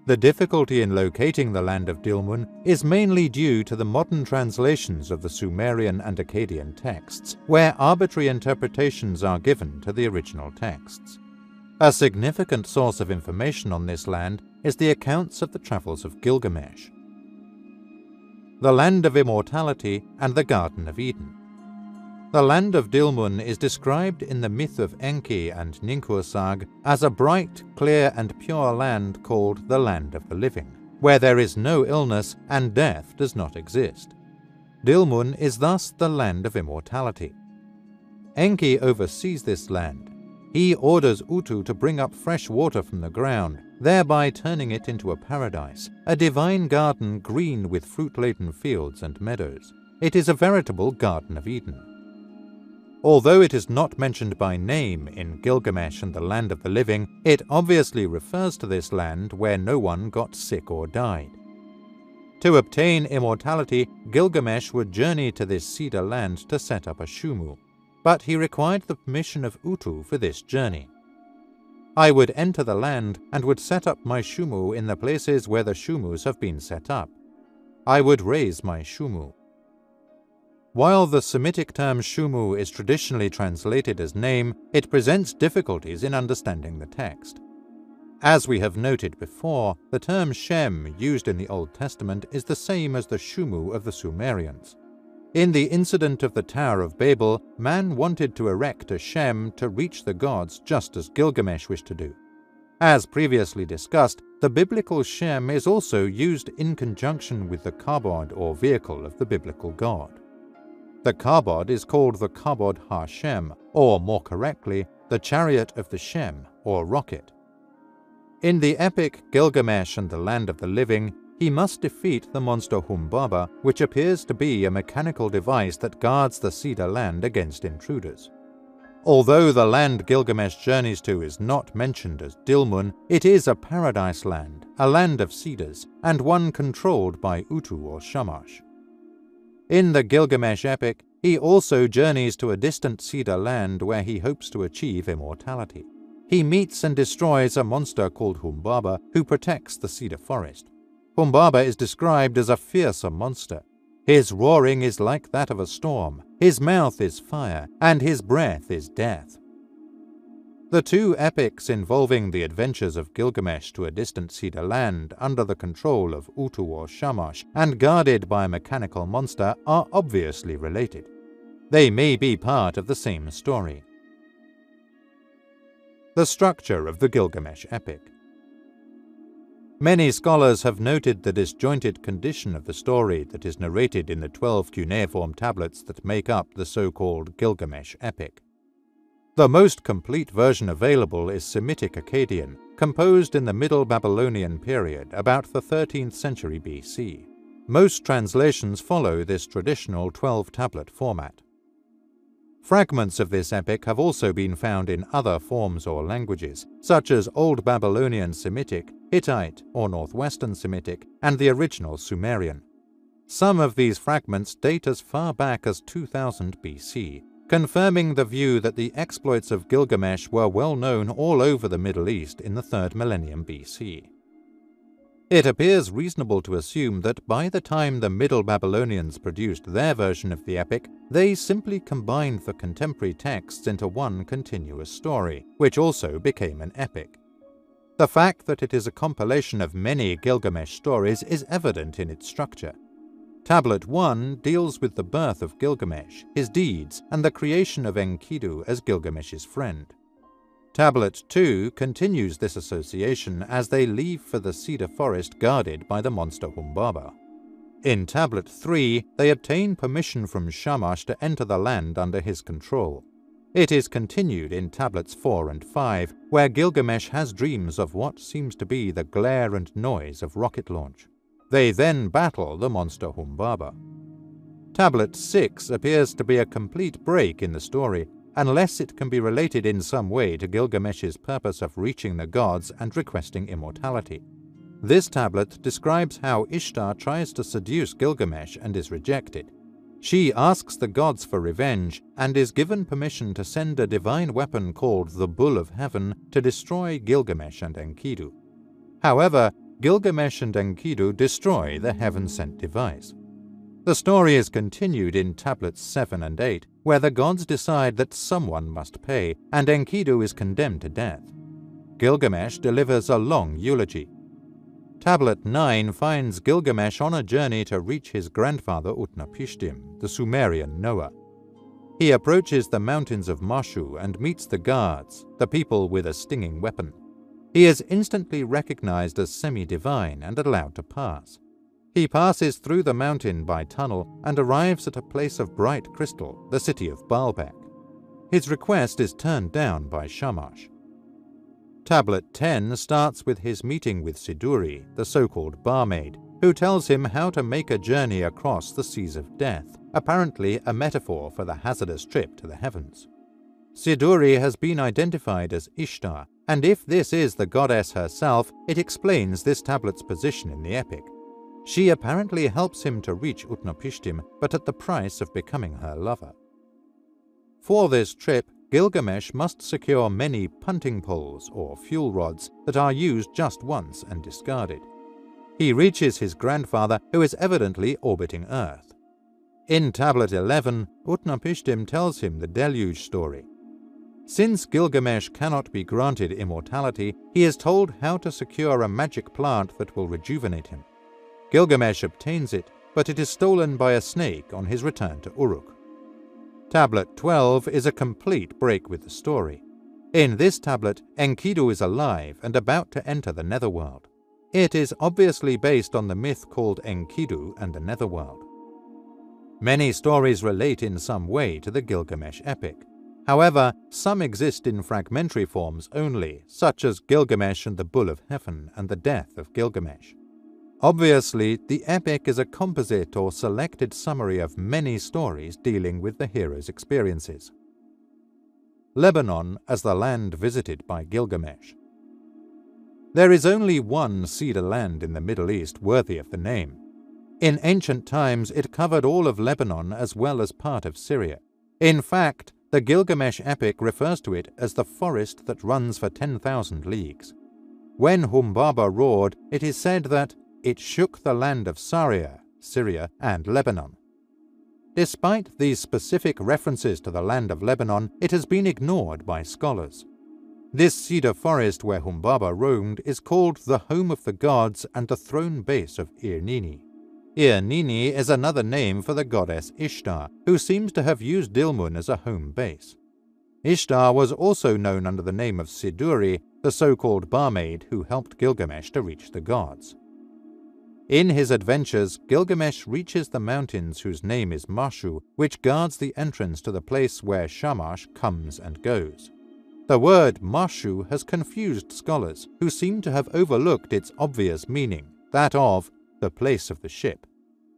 The difficulty in locating the land of Dilmun is mainly due to the modern translations of the Sumerian and Akkadian texts, where arbitrary interpretations are given to the original texts. A significant source of information on this land is the accounts of the travels of Gilgamesh. The Land of Immortality and the Garden of Eden. The land of Dilmun is described in the myth of Enki and Ninkursag as a bright, clear and pure land called the Land of the Living, where there is no illness and death does not exist. Dilmun is thus the land of immortality. Enki oversees this land. He orders Utu to bring up fresh water from the ground, thereby turning it into a paradise, a divine garden green with fruit-laden fields and meadows. It is a veritable Garden of Eden. Although it is not mentioned by name in Gilgamesh and the Land of the Living, it obviously refers to this land where no one got sick or died. To obtain immortality, Gilgamesh would journey to this cedar land to set up a shumu, but he required the permission of Utu for this journey. I would enter the land and would set up my shumu in the places where the shumus have been set up. I would raise my shumu. While the Semitic term shumu is traditionally translated as name, it presents difficulties in understanding the text. As we have noted before, the term Shem used in the Old Testament is the same as the shumu of the Sumerians. In the incident of the Tower of Babel, man wanted to erect a Shem to reach the gods just as Gilgamesh wished to do. As previously discussed, the biblical Shem is also used in conjunction with the kabod or vehicle of the biblical god. The kabod is called the kabod ha-Shem, or more correctly, the chariot of the Shem, or rocket. In the epic Gilgamesh and the Land of the Living, he must defeat the monster Humbaba, which appears to be a mechanical device that guards the cedar land against intruders. Although the land Gilgamesh journeys to is not mentioned as Dilmun, it is a paradise land, a land of cedars, and one controlled by Utu or Shamash. In the Gilgamesh epic, he also journeys to a distant cedar land where he hopes to achieve immortality. He meets and destroys a monster called Humbaba who protects the cedar forest. Humbaba is described as a fearsome monster. His roaring is like that of a storm, his mouth is fire, and his breath is death. The two epics involving the adventures of Gilgamesh to a distant cedar land under the control of Utu or Shamash and guarded by a mechanical monster are obviously related. They may be part of the same story. The structure of the Gilgamesh epic. Many scholars have noted the disjointed condition of the story that is narrated in the 12 cuneiform tablets that make up the so-called Gilgamesh epic. The most complete version available is Semitic Akkadian, composed in the Middle Babylonian period, about the 13th century BC. Most translations follow this traditional 12-tablet format. Fragments of this epic have also been found in other forms or languages, such as Old Babylonian Semitic, Hittite or Northwestern Semitic, and the original Sumerian. Some of these fragments date as far back as 2000 BC, confirming the view that the exploits of Gilgamesh were well known all over the Middle East in the 3rd millennium BC. It appears reasonable to assume that by the time the Middle Babylonians produced their version of the epic, they simply combined the contemporary texts into one continuous story, which also became an epic. The fact that it is a compilation of many Gilgamesh stories is evident in its structure. Tablet 1 deals with the birth of Gilgamesh, his deeds, and the creation of Enkidu as Gilgamesh's friend. Tablet 2 continues this association as they leave for the cedar forest guarded by the monster Humbaba. In Tablet 3, they obtain permission from Shamash to enter the land under his control. It is continued in Tablets 4 and 5, where Gilgamesh has dreams of what seems to be the glare and noise of rocket launch. They then battle the monster Humbaba. Tablet 6 appears to be a complete break in the story, unless it can be related in some way to Gilgamesh's purpose of reaching the gods and requesting immortality. This tablet describes how Ishtar tries to seduce Gilgamesh and is rejected. She asks the gods for revenge and is given permission to send a divine weapon called the Bull of Heaven to destroy Gilgamesh and Enkidu. However, Gilgamesh and Enkidu destroy the heaven-sent device. The story is continued in tablets 7 and 8, where the gods decide that someone must pay, and Enkidu is condemned to death. Gilgamesh delivers a long eulogy. Tablet 9 finds Gilgamesh on a journey to reach his grandfather Utnapishtim, the Sumerian Noah. He approaches the mountains of Mashu and meets the guards, the people with a stinging weapon. He is instantly recognized as semi-divine and allowed to pass. He passes through the mountain by tunnel and arrives at a place of bright crystal, the city of Baalbek. His request is turned down by Shamash. Tablet 10 starts with his meeting with Siduri, the so-called barmaid, who tells him how to make a journey across the seas of death, apparently a metaphor for the hazardous trip to the heavens. Siduri has been identified as Ishtar, and if this is the goddess herself, it explains this tablet's position in the epic. She apparently helps him to reach Utnapishtim, but at the price of becoming her lover. For this trip, Gilgamesh must secure many punting poles or fuel rods that are used just once and discarded. He reaches his grandfather, who is evidently orbiting Earth. In Tablet 11, Utnapishtim tells him the Deluge story. Since Gilgamesh cannot be granted immortality, he is told how to secure a magic plant that will rejuvenate him. Gilgamesh obtains it, but it is stolen by a snake on his return to Uruk. Tablet 12 is a complete break with the story. In this tablet, Enkidu is alive and about to enter the netherworld. It is obviously based on the myth called Enkidu and the netherworld. Many stories relate in some way to the Gilgamesh epic. However, some exist in fragmentary forms only, such as Gilgamesh and the Bull of Heaven and the death of Gilgamesh. Obviously, the epic is a composite or selected summary of many stories dealing with the hero's experiences. Lebanon as the land visited by Gilgamesh. There is only one cedar land in the Middle East worthy of the name. In ancient times, it covered all of Lebanon as well as part of Syria. In fact, the Gilgamesh epic refers to it as the forest that runs for 10,000 leagues. When Humbaba roared, it is said that it shook the land of Syria, and Lebanon. Despite these specific references to the land of Lebanon, it has been ignored by scholars. This cedar forest where Humbaba roamed is called the home of the gods and the throne base of Ir-Nini. Ir-Nini is another name for the goddess Ishtar, who seems to have used Dilmun as a home base. Ishtar was also known under the name of Siduri, the so-called barmaid who helped Gilgamesh to reach the gods. In his adventures, Gilgamesh reaches the mountains whose name is Mashu, which guards the entrance to the place where Shamash comes and goes. The word Mashu has confused scholars, who seem to have overlooked its obvious meaning, that of the place of the ship.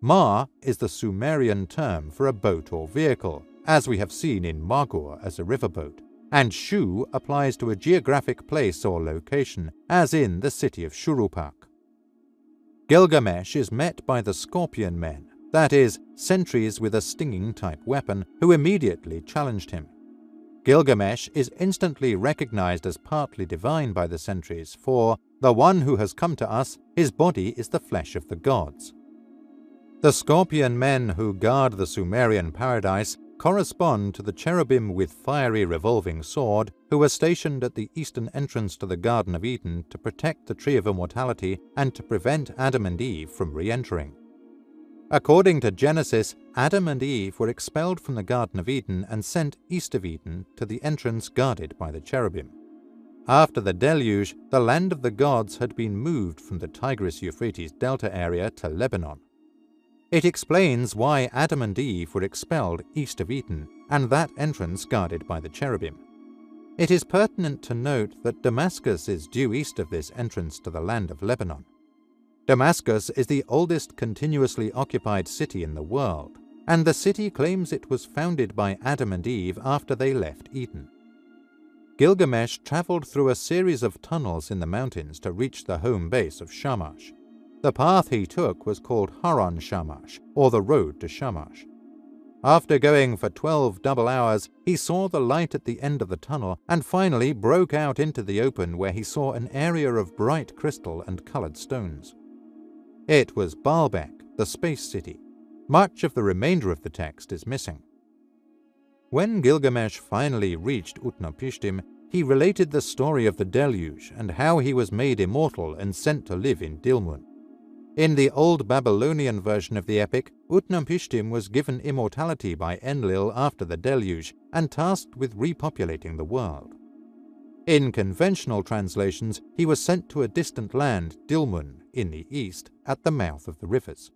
Ma is the Sumerian term for a boat or vehicle, as we have seen in Magur as a riverboat, and Shu applies to a geographic place or location, as in the city of Shurupak. Gilgamesh is met by the Scorpion Men, that is, sentries with a stinging-type weapon, who immediately challenged him. Gilgamesh is instantly recognized as partly divine by the sentries, for the one who has come to us, his body is the flesh of the gods. The Scorpion Men who guard the Sumerian paradise correspond to the cherubim with fiery revolving sword who were stationed at the eastern entrance to the Garden of Eden to protect the Tree of Immortality and to prevent Adam and Eve from re-entering. According to Genesis, Adam and Eve were expelled from the Garden of Eden and sent east of Eden to the entrance guarded by the cherubim. After the deluge, the land of the gods had been moved from the Tigris-Euphrates delta area to Lebanon. It explains why Adam and Eve were expelled east of Eden, and that entrance guarded by the cherubim. It is pertinent to note that Damascus is due east of this entrance to the land of Lebanon. Damascus is the oldest continuously occupied city in the world, and the city claims it was founded by Adam and Eve after they left Eden. Gilgamesh traveled through a series of tunnels in the mountains to reach the home base of Shamash. The path he took was called Haran Shamash, or the road to Shamash. After going for 12 double hours, he saw the light at the end of the tunnel and finally broke out into the open, where he saw an area of bright crystal and colored stones. It was Baalbek, the space city. Much of the remainder of the text is missing. When Gilgamesh finally reached Utnapishtim, he related the story of the deluge and how he was made immortal and sent to live in Dilmun. In the old Babylonian version of the epic, Utnapishtim was given immortality by Enlil after the deluge and tasked with repopulating the world. In conventional translations, he was sent to a distant land, Dilmun, in the east, at the mouth of the rivers.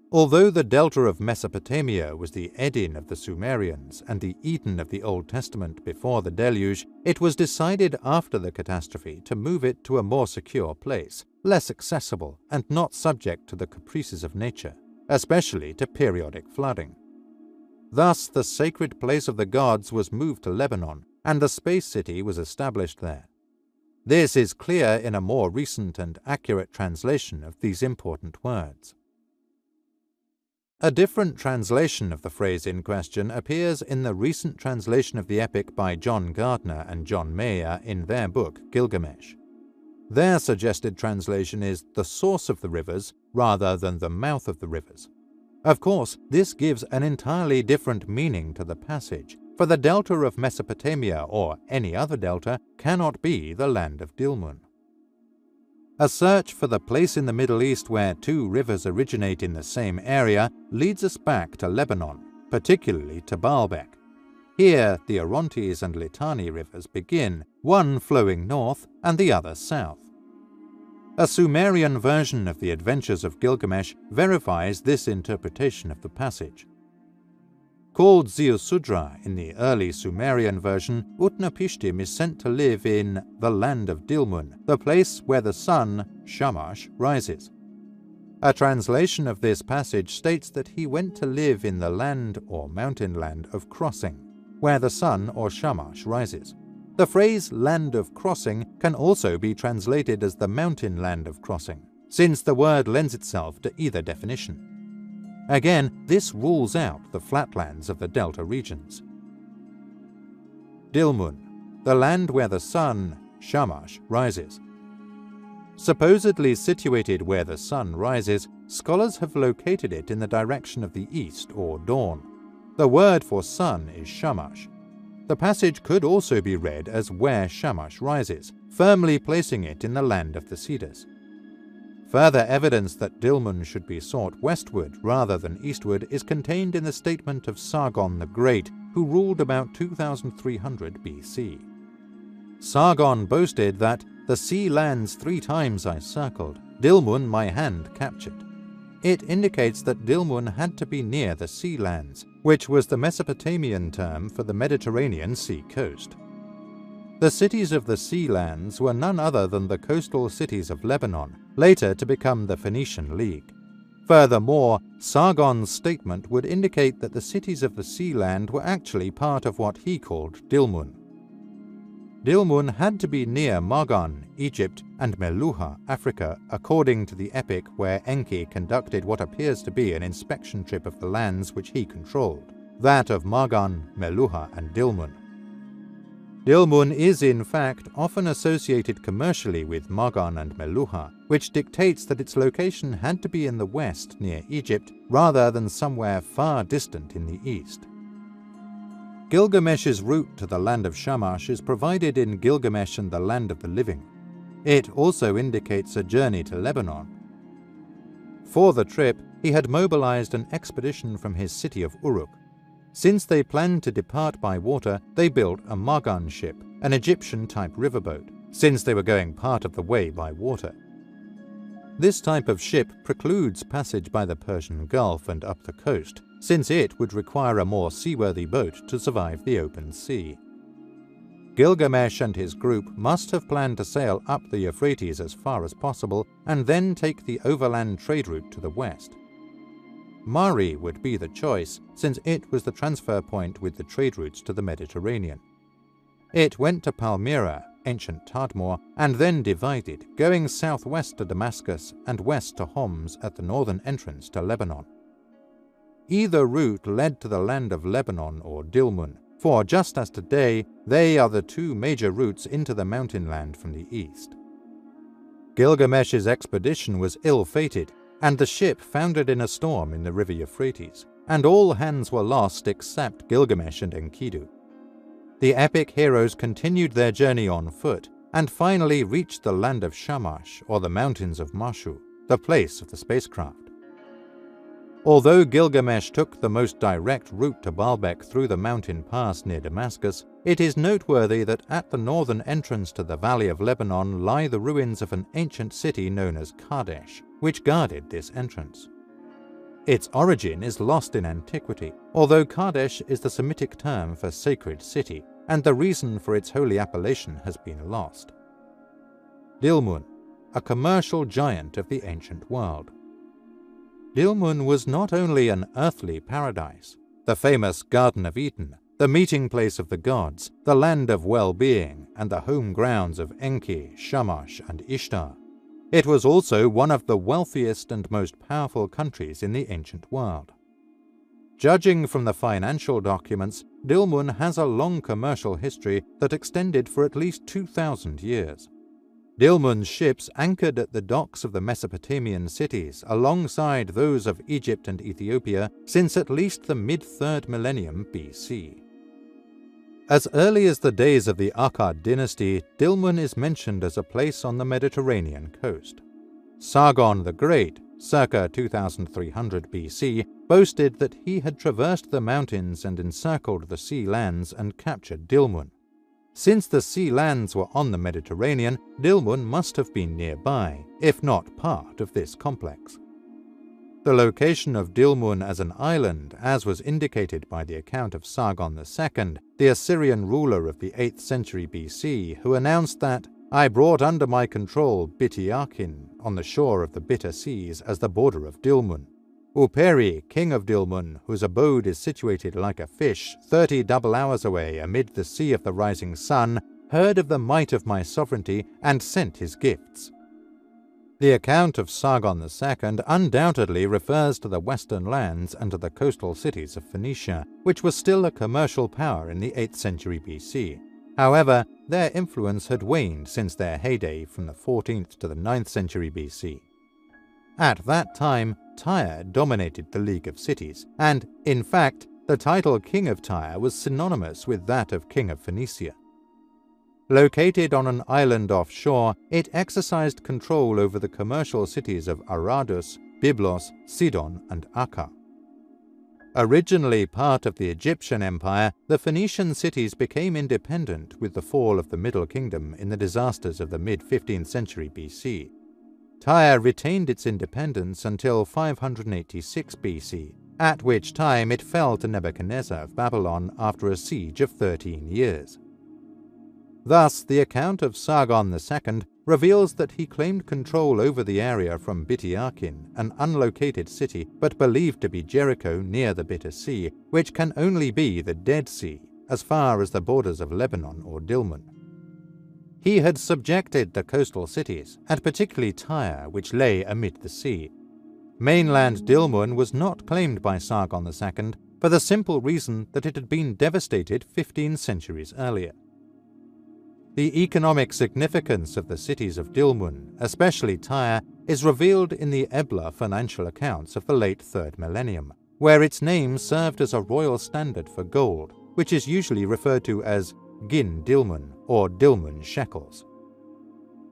Although the delta of Mesopotamia was the Edin of the Sumerians and the Eden of the Old Testament before the deluge, it was decided after the catastrophe to move it to a more secure place, less accessible and not subject to the caprices of nature, especially to periodic flooding. Thus, the sacred place of the gods was moved to Lebanon, and the space city was established there. This is clear in a more recent and accurate translation of these important words. A different translation of the phrase in question appears in the recent translation of the epic by John Gardner and John Mayer in their book Gilgamesh. Their suggested translation is the source of the rivers rather than the mouth of the rivers. Of course, this gives an entirely different meaning to the passage, for the delta of Mesopotamia or any other delta cannot be the land of Dilmun. A search for the place in the Middle East where two rivers originate in the same area leads us back to Lebanon, particularly to Baalbek. Here, the Orontes and Litani rivers begin, one flowing north and the other south. A Sumerian version of the Adventures of Gilgamesh verifies this interpretation of the passage. Called Ziusudra in the early Sumerian version, Utnapishtim is sent to live in the land of Dilmun, the place where the sun, Shamash, rises. A translation of this passage states that he went to live in the land or mountain land of crossing, where the sun or Shamash rises. The phrase land of crossing can also be translated as the mountain land of crossing, since the word lends itself to either definition. Again, this rules out the flatlands of the delta regions. Dilmun, the land where the sun, Shamash, rises. Supposedly situated where the sun rises, scholars have located it in the direction of the east or dawn. The word for sun is Shamash. The passage could also be read as where Shamash rises, firmly placing it in the land of the cedars. Further evidence that Dilmun should be sought westward rather than eastward is contained in the statement of Sargon the Great, who ruled about 2300 BC. Sargon boasted that the sea lands 3 times I circled, Dilmun my hand captured. It indicates that Dilmun had to be near the sea lands, which was the Mesopotamian term for the Mediterranean sea coast. The cities of the sea lands were none other than the coastal cities of Lebanon, later to become the Phoenician League. Furthermore, Sargon's statement would indicate that the cities of the sea land were actually part of what he called Dilmun. Dilmun had to be near Magan, Egypt, and Meluha, Africa, according to the epic where Enki conducted what appears to be an inspection trip of the lands which he controlled, that of Magan, Meluha, and Dilmun. Dilmun is in fact often associated commercially with Magan and Meluha, which dictates that its location had to be in the west near Egypt rather than somewhere far distant in the east. Gilgamesh's route to the land of Shamash is provided in Gilgamesh and the Land of the Living. It also indicates a journey to Lebanon. For the trip, he had mobilized an expedition from his city of Uruk. Since they planned to depart by water, they built a Magan ship, an Egyptian-type riverboat, since they were going part of the way by water. This type of ship precludes passage by the Persian Gulf and up the coast, since it would require a more seaworthy boat to survive the open sea. Gilgamesh and his group must have planned to sail up the Euphrates as far as possible and then take the overland trade route to the west. Mari would be the choice, since it was the transfer point with the trade routes to the Mediterranean. It went to Palmyra, ancient Tadmor, and then divided, going southwest to Damascus and west to Homs at the northern entrance to Lebanon. Either route led to the land of Lebanon or Dilmun, for just as today, they are the two major routes into the mountain land from the east. Gilgamesh's expedition was ill-fated, and the ship foundered in a storm in the river Euphrates, and all hands were lost except Gilgamesh and Enkidu. The epic heroes continued their journey on foot, and finally reached the land of Shamash, or the mountains of Mashu, the place of the spacecraft. Although Gilgamesh took the most direct route to Baalbek through the mountain pass near Damascus, it is noteworthy that at the northern entrance to the valley of Lebanon lie the ruins of an ancient city known as Kadesh, which guarded this entrance. Its origin is lost in antiquity, although Kadesh is the Semitic term for sacred city, and the reason for its holy appellation has been lost. Dilmun, a commercial giant of the ancient world. Dilmun was not only an earthly paradise, the famous Garden of Eden, the meeting place of the gods, the land of well-being, and the home grounds of Enki, Shamash, and Ishtar. It was also one of the wealthiest and most powerful countries in the ancient world. Judging from the financial documents, Dilmun has a long commercial history that extended for at least 2,000 years. Dilmun's ships anchored at the docks of the Mesopotamian cities alongside those of Egypt and Ethiopia since at least the mid-3rd millennium BC. As early as the days of the Akkad dynasty, Dilmun is mentioned as a place on the Mediterranean coast. Sargon the Great, circa 2300 BC, boasted that he had traversed the mountains and encircled the sea lands and captured Dilmun. Since the sea lands were on the Mediterranean, Dilmun must have been nearby, if not part of this complex. The location of Dilmun as an island, as was indicated by the account of Sargon II, the Assyrian ruler of the 8th century BC, who announced that, "I brought under my control Bitiakin on the shore of the bitter seas as the border of Dilmun. Uperi, king of Dilmun, whose abode is situated like a fish 30 double hours away amid the sea of the rising sun, heard of the might of my sovereignty and sent his gifts." The account of Sargon II undoubtedly refers to the western lands and to the coastal cities of Phoenicia, which was still a commercial power in the 8th century BC. However, their influence had waned since their heyday from the 14th to the 9th century BC. At that time, Tyre dominated the League of Cities, and, in fact, the title King of Tyre was synonymous with that of King of Phoenicia. Located on an island offshore, it exercised control over the commercial cities of Aradus, Byblos, Sidon, and Akka. Originally part of the Egyptian Empire, the Phoenician cities became independent with the fall of the Middle Kingdom in the disasters of the mid-15th century BC. Tyre retained its independence until 586 BC, at which time it fell to Nebuchadnezzar of Babylon after a siege of 13 years. Thus, the account of Sargon II reveals that he claimed control over the area from Bitiakin, an unlocated city but believed to be Jericho near the Bitter Sea, which can only be the Dead Sea, as far as the borders of Lebanon or Dilmun. He had subjected the coastal cities, and particularly Tyre, which lay amid the sea. Mainland Dilmun was not claimed by Sargon II for the simple reason that it had been devastated 15 centuries earlier. The economic significance of the cities of Dilmun, especially Tyre, is revealed in the Ebla financial accounts of the late 3rd millennium, where its name served as a royal standard for gold, which is usually referred to as Gin Dilmun or Dilmun shekels.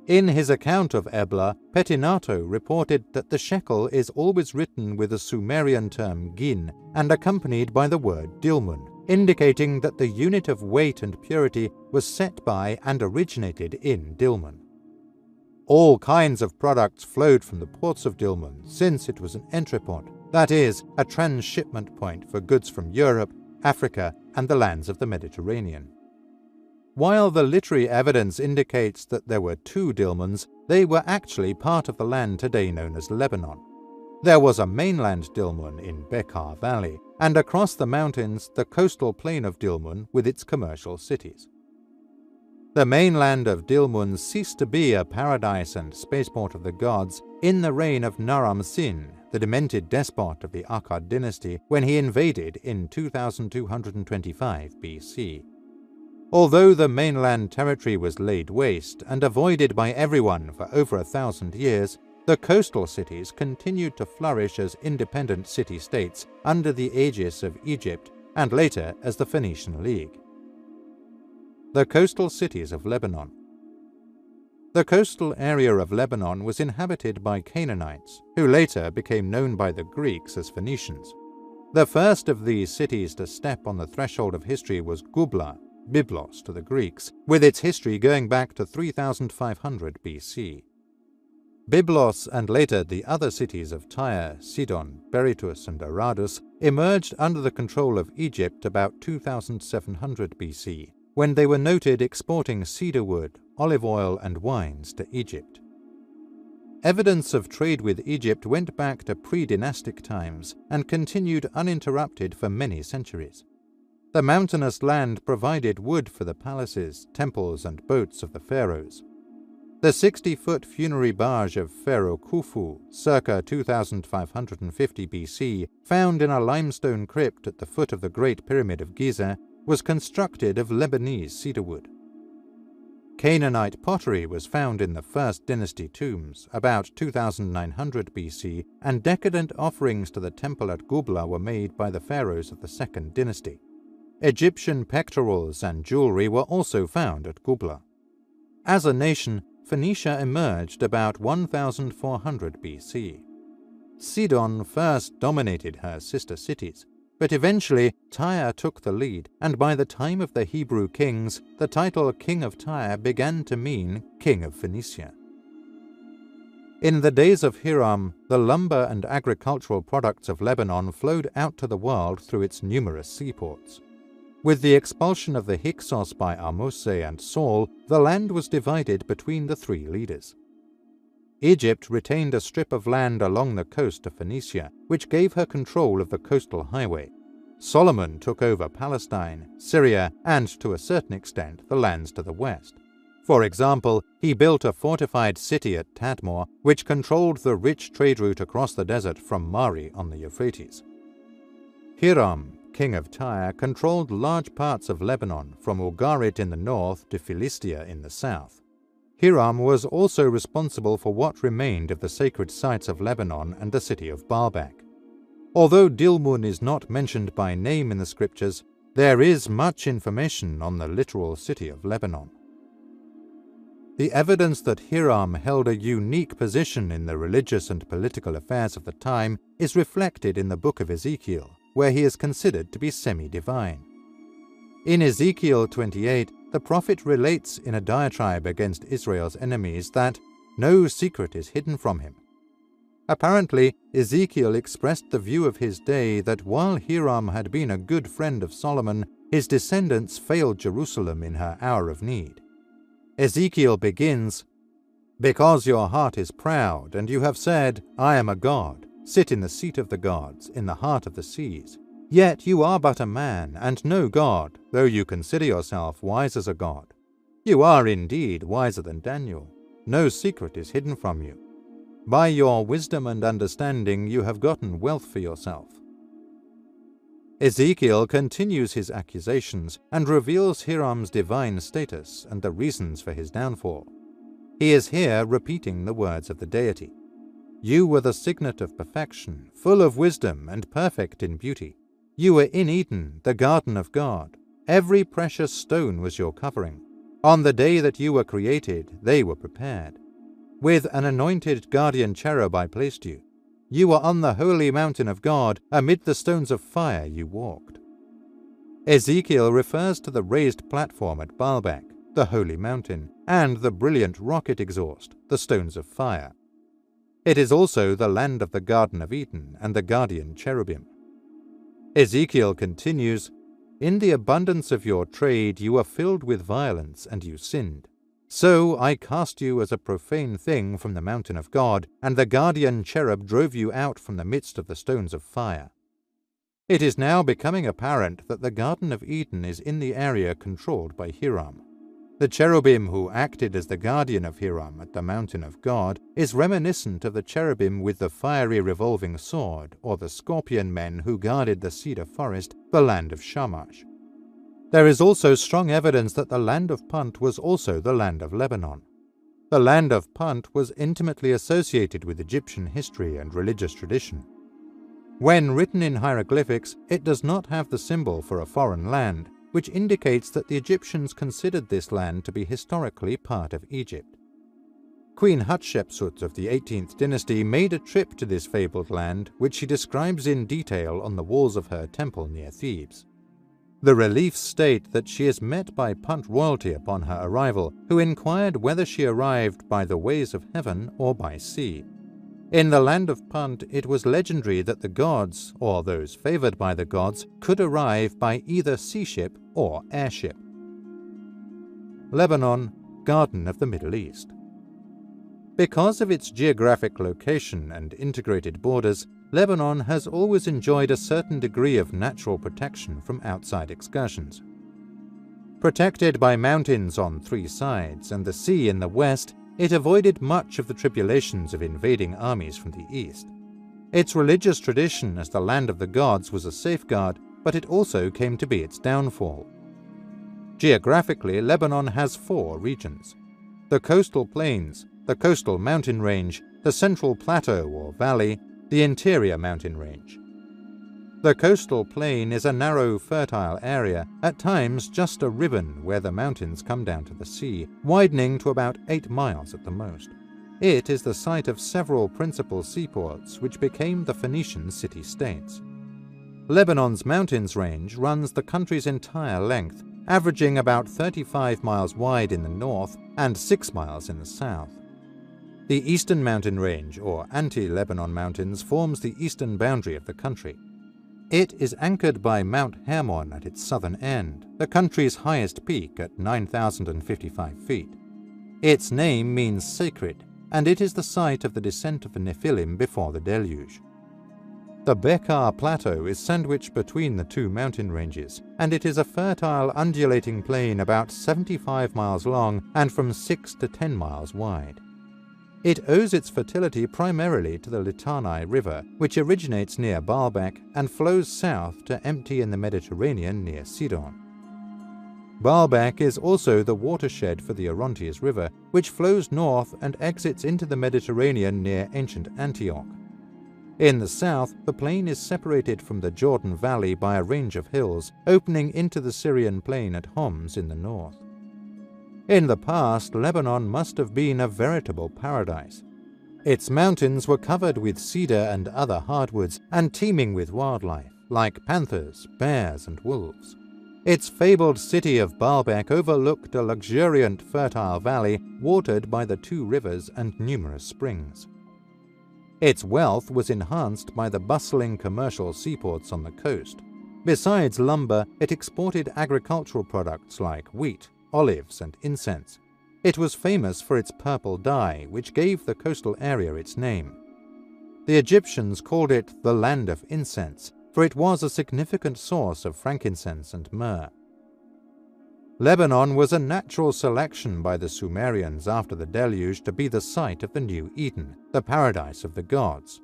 In his account of Ebla, Petinato reported that the shekel is always written with the Sumerian term gin and accompanied by the word Dilmun, indicating that the unit of weight and purity was set by and originated in Dilmun. All kinds of products flowed from the ports of Dilmun since it was an entrepôt, that is, a transshipment point for goods from Europe, Africa, and the lands of the Mediterranean. While the literary evidence indicates that there were 2 Dilmuns, they were actually part of the land today known as Lebanon. There was a mainland Dilmun in Bekaa Valley, and across the mountains the coastal plain of Dilmun with its commercial cities. The mainland of Dilmun ceased to be a paradise and spaceport of the gods in the reign of Naram Sin, the demented despot of the Akkad dynasty, when he invaded in 2225 BC. Although the mainland territory was laid waste and avoided by everyone for over 1,000 years, the coastal cities continued to flourish as independent city-states under the aegis of Egypt and later as the Phoenician League. The coastal cities of Lebanon. The coastal area of Lebanon was inhabited by Canaanites, who later became known by the Greeks as Phoenicians. The first of these cities to step on the threshold of history was Gubla, Byblos to the Greeks, with its history going back to 3500 BC. Byblos and later the other cities of Tyre, Sidon, Berytus and Aradus emerged under the control of Egypt about 2700 BC, when they were noted exporting cedar wood, olive oil and wines to Egypt. Evidence of trade with Egypt went back to pre-dynastic times and continued uninterrupted for many centuries. The mountainous land provided wood for the palaces, temples and boats of the pharaohs. The 60-foot funerary barge of Pharaoh Khufu, circa 2550 BC, found in a limestone crypt at the foot of the Great Pyramid of Giza, was constructed of Lebanese cedarwood. Canaanite pottery was found in the First Dynasty tombs, about 2900 BC, and decadent offerings to the temple at Gubla were made by the pharaohs of the Second Dynasty. Egyptian pectorals and jewelry were also found at Gubla. As a nation, Phoenicia emerged about 1400 BC. Sidon first dominated her sister cities, but eventually Tyre took the lead, and by the time of the Hebrew kings, the title King of Tyre began to mean King of Phoenicia. In the days of Hiram, the lumber and agricultural products of Lebanon flowed out to the world through its numerous seaports. With the expulsion of the Hyksos by Ahmose and Saul, the land was divided between the three leaders. Egypt retained a strip of land along the coast of Phoenicia, which gave her control of the coastal highway. Solomon took over Palestine, Syria, and to a certain extent the lands to the west. For example, he built a fortified city at Tadmor, which controlled the rich trade route across the desert from Mari on the Euphrates. Hiram, king of Tyre, controlled large parts of Lebanon, from Ugarit in the north to Philistia in the south. Hiram was also responsible for what remained of the sacred sites of Lebanon and the city of Baalbek. Although Dilmun is not mentioned by name in the scriptures, there is much information on the literal city of Lebanon. The evidence that Hiram held a unique position in the religious and political affairs of the time is reflected in the book of Ezekiel, where he is considered to be semi-divine. In Ezekiel 28, the prophet relates in a diatribe against Israel's enemies that no secret is hidden from him. Apparently, Ezekiel expressed the view of his day that while Hiram had been a good friend of Solomon, his descendants failed Jerusalem in her hour of need. Ezekiel begins, "Because your heart is proud, and you have said, 'I am a god, sit in the seat of the gods, in the heart of the seas.' Yet you are but a man, and no god, though you consider yourself wise as a god. You are indeed wiser than Daniel. No secret is hidden from you. By your wisdom and understanding you have gotten wealth for yourself." Ezekiel continues his accusations and reveals Hiram's divine status and the reasons for his downfall. He is here repeating the words of the deity. "You were the signet of perfection, full of wisdom and perfect in beauty. You were in Eden, the garden of God. Every precious stone was your covering. On the day that you were created, they were prepared. With an anointed guardian cherub I placed you. You were on the holy mountain of God, amid the stones of fire you walked." Ezekiel refers to the raised platform at Baalbek, the holy mountain, and the brilliant rocket exhaust, the stones of fire. It is also the land of the Garden of Eden and the guardian cherubim. Ezekiel continues, "In the abundance of your trade you were filled with violence, and you sinned. So I cast you as a profane thing from the mountain of God, and the guardian cherub drove you out from the midst of the stones of fire." It is now becoming apparent that the Garden of Eden is in the area controlled by Hiram. The cherubim who acted as the guardian of Hiram at the mountain of God is reminiscent of the cherubim with the fiery revolving sword, or the scorpion men who guarded the cedar forest, the land of Shamash. There is also strong evidence that the land of Punt was also the land of Lebanon. The land of Punt was intimately associated with Egyptian history and religious tradition. When written in hieroglyphics, it does not have the symbol for a foreign land, which indicates that the Egyptians considered this land to be historically part of Egypt. Queen Hatshepsut of the 18th dynasty made a trip to this fabled land, which she describes in detail on the walls of her temple near Thebes. The reliefs state that she is met by Punt royalty upon her arrival, who inquired whether she arrived by the ways of heaven or by sea. In the land of Punt, it was legendary that the gods, or those favored by the gods, could arrive by either sea ship or airship. Lebanon, Garden of the Middle East. Because of its geographic location and integrated borders, Lebanon has always enjoyed a certain degree of natural protection from outside excursions. Protected by mountains on three sides and the sea in the west, it avoided much of the tribulations of invading armies from the east. Its religious tradition as the land of the gods was a safeguard, but it also came to be its downfall. Geographically, Lebanon has four regions: the coastal plains, the coastal mountain range, the central plateau or valley, the interior mountain range. The coastal plain is a narrow, fertile area, at times just a ribbon where the mountains come down to the sea, widening to about 8 miles at the most. It is the site of several principal seaports which became the Phoenician city-states. Lebanon's mountains range runs the country's entire length, averaging about 35 miles wide in the north and 6 miles in the south. The eastern mountain range, or Anti-Lebanon Mountains, forms the eastern boundary of the country. It is anchored by Mount Hermon at its southern end, the country's highest peak at 9,055 feet. Its name means sacred, and it is the site of the descent of the Nephilim before the Deluge. The Bekaa Plateau is sandwiched between the two mountain ranges, and it is a fertile, undulating plain about 75 miles long and from 6 to 10 miles wide. It owes its fertility primarily to the Litani River, which originates near Baalbek and flows south to empty in the Mediterranean near Sidon. Baalbek is also the watershed for the Orontes River, which flows north and exits into the Mediterranean near ancient Antioch. In the south, the plain is separated from the Jordan Valley by a range of hills, opening into the Syrian plain at Homs in the north. In the past, Lebanon must have been a veritable paradise. Its mountains were covered with cedar and other hardwoods and teeming with wildlife, like panthers, bears, and wolves. Its fabled city of Baalbek overlooked a luxuriant, fertile valley watered by the two rivers and numerous springs. Its wealth was enhanced by the bustling commercial seaports on the coast. Besides lumber, it exported agricultural products like wheat, olives, and incense. It was famous for its purple dye, which gave the coastal area its name. The Egyptians called it the land of incense, for it was a significant source of frankincense and myrrh. Lebanon was a natural selection by the Sumerians after the Deluge to be the site of the New Eden, the paradise of the gods.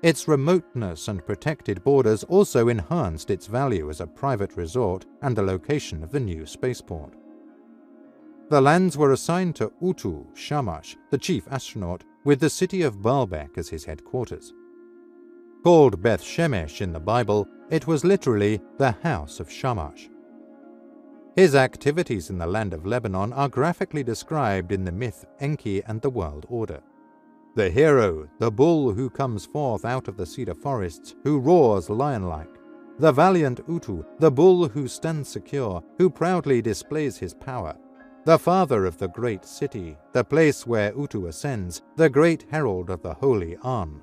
Its remoteness and protected borders also enhanced its value as a private resort and the location of the new spaceport. The lands were assigned to Utu Shamash, the chief astronaut, with the city of Baalbek as his headquarters. Called Beth Shemesh in the Bible, it was literally the house of Shamash. His activities in the land of Lebanon are graphically described in the myth Enki and the World Order. The hero, the bull who comes forth out of the cedar forests, who roars lion-like. The valiant Utu, the bull who stands secure, who proudly displays his power. The father of the great city, the place where Utu ascends, the great herald of the holy An.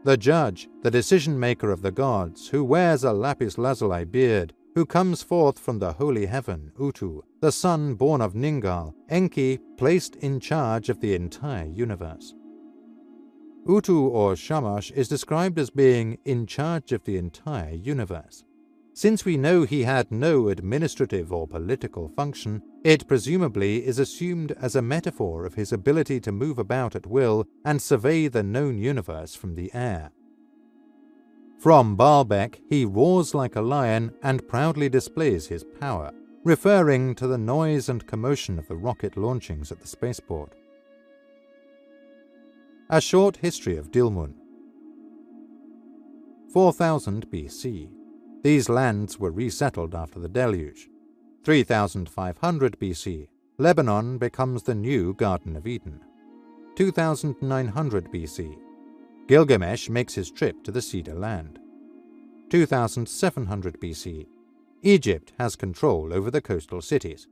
The judge, the decision-maker of the gods, who wears a lapis lazuli beard, who comes forth from the holy heaven, Utu, the son born of Ningal, Enki, placed in charge of the entire universe. Utu or Shamash is described as being in charge of the entire universe. Since we know he had no administrative or political function, it presumably is assumed as a metaphor of his ability to move about at will and survey the known universe from the air. From Baalbek, he roars like a lion and proudly displays his power, referring to the noise and commotion of the rocket launchings at the spaceport. A short history of Dilmun. 4000 BC. These lands were resettled after the Deluge. 3500 BC. Lebanon becomes the new Garden of Eden. 2900 BC. Gilgamesh makes his trip to the Cedar Land. 2700 BC. Egypt has control over the coastal cities.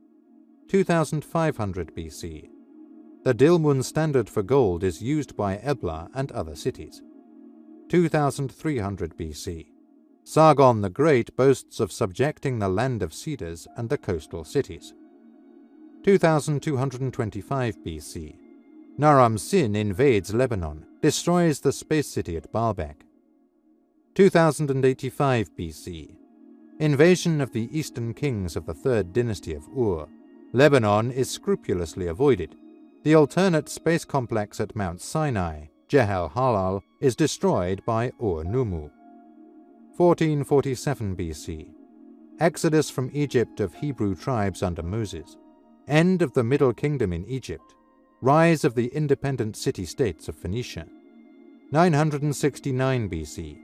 2500 BC. The Dilmun standard for gold is used by Ebla and other cities. 2300 BC. Sargon the Great boasts of subjecting the land of cedars and the coastal cities. 2225 BC. Naram Sin invades Lebanon, destroys the space city at Baalbek. 2085 BC. Invasion of the eastern kings of the third dynasty of Ur. Lebanon is scrupulously avoided. The alternate space complex at Mount Sinai, Jehel Halal, is destroyed by Ur-Nummu. 1447 BC. Exodus from Egypt of Hebrew tribes under Moses. End of the Middle Kingdom in Egypt. Rise of the independent city-states of Phoenicia. 969 BC.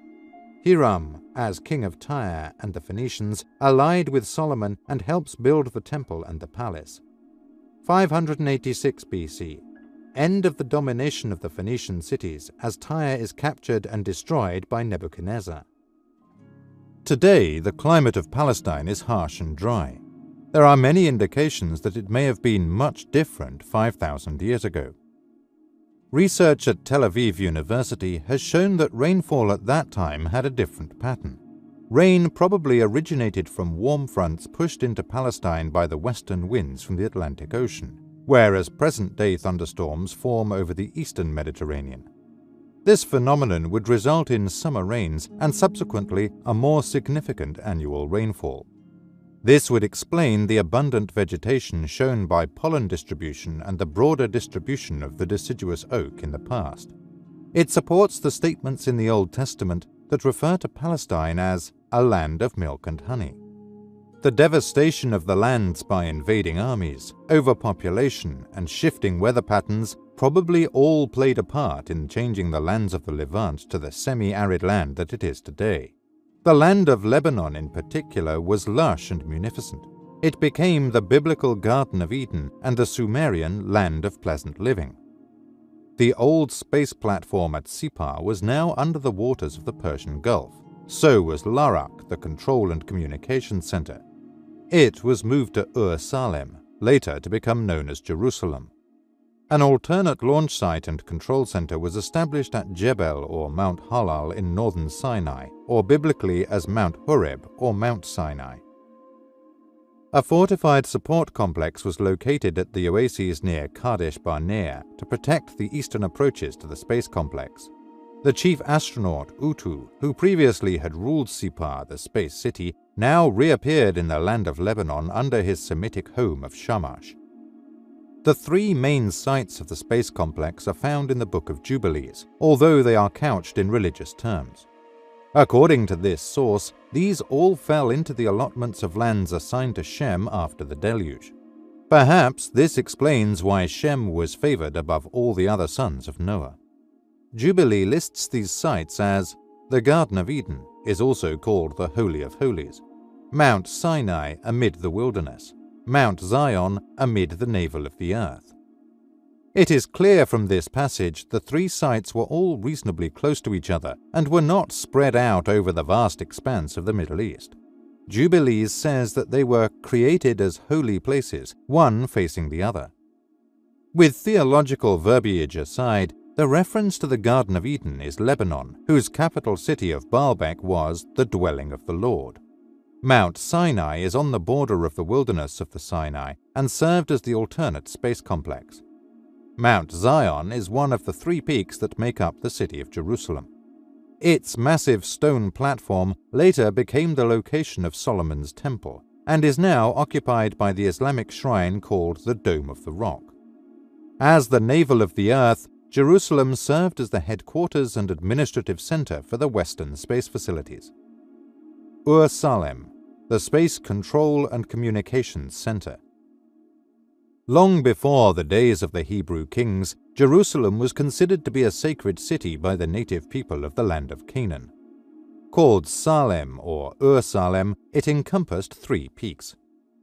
Hiram, as king of Tyre and the Phoenicians, allied with Solomon and helps build the temple and the palace. 586 BC. End of the domination of the Phoenician cities as Tyre is captured and destroyed by Nebuchadnezzar. Today, the climate of Palestine is harsh and dry. There are many indications that it may have been much different 5,000 years ago. Research at Tel Aviv University has shown that rainfall at that time had a different pattern. Rain probably originated from warm fronts pushed into Palestine by the western winds from the Atlantic Ocean, whereas present-day thunderstorms form over the eastern Mediterranean. This phenomenon would result in summer rains and subsequently a more significant annual rainfall. This would explain the abundant vegetation shown by pollen distribution and the broader distribution of the deciduous oak in the past. It supports the statements in the Old Testament that refer to Palestine as a land of milk and honey. The devastation of the lands by invading armies, overpopulation, and shifting weather patterns probably all played a part in changing the lands of the Levant to the semi-arid land that it is today. The land of Lebanon in particular was lush and munificent. It became the biblical Garden of Eden and the Sumerian land of pleasant living. The old space platform at Sipar was now under the waters of the Persian Gulf. So was Larak, the control and communication center. It was moved to Ur-Salem, later to become known as Jerusalem. An alternate launch site and control center was established at Jebel or Mount Halal in northern Sinai, or biblically as Mount Horeb or Mount Sinai. A fortified support complex was located at the oases near Kadesh Barnea to protect the eastern approaches to the space complex. The chief astronaut, Utu, who previously had ruled Sipar, the space city, now reappeared in the land of Lebanon under his Semitic home of Shamash. The three main sites of the space complex are found in the Book of Jubilees, although they are couched in religious terms. According to this source, these all fell into the allotments of lands assigned to Shem after the Deluge. Perhaps this explains why Shem was favored above all the other sons of Noah. Jubilee lists these sites as the Garden of Eden is also called the Holy of Holies, Mount Sinai amid the wilderness, Mount Zion amid the navel of the earth. It is clear from this passage the three sites were all reasonably close to each other and were not spread out over the vast expanse of the Middle East. Jubilees says that they were created as holy places, one facing the other. With theological verbiage aside, the reference to the Garden of Eden is Lebanon, whose capital city of Baalbek was the dwelling of the Lord. Mount Sinai is on the border of the wilderness of the Sinai and served as the alternate space complex. Mount Zion is one of the three peaks that make up the city of Jerusalem. Its massive stone platform later became the location of Solomon's temple and is now occupied by the Islamic shrine called the Dome of the Rock. As the navel of the earth, Jerusalem served as the headquarters and administrative center for the Western space facilities. Ur-Salem, the Space Control and Communications Center. Long before the days of the Hebrew kings, Jerusalem was considered to be a sacred city by the native people of the land of Canaan. Called Salem or Ur-Salem, it encompassed 3 peaks.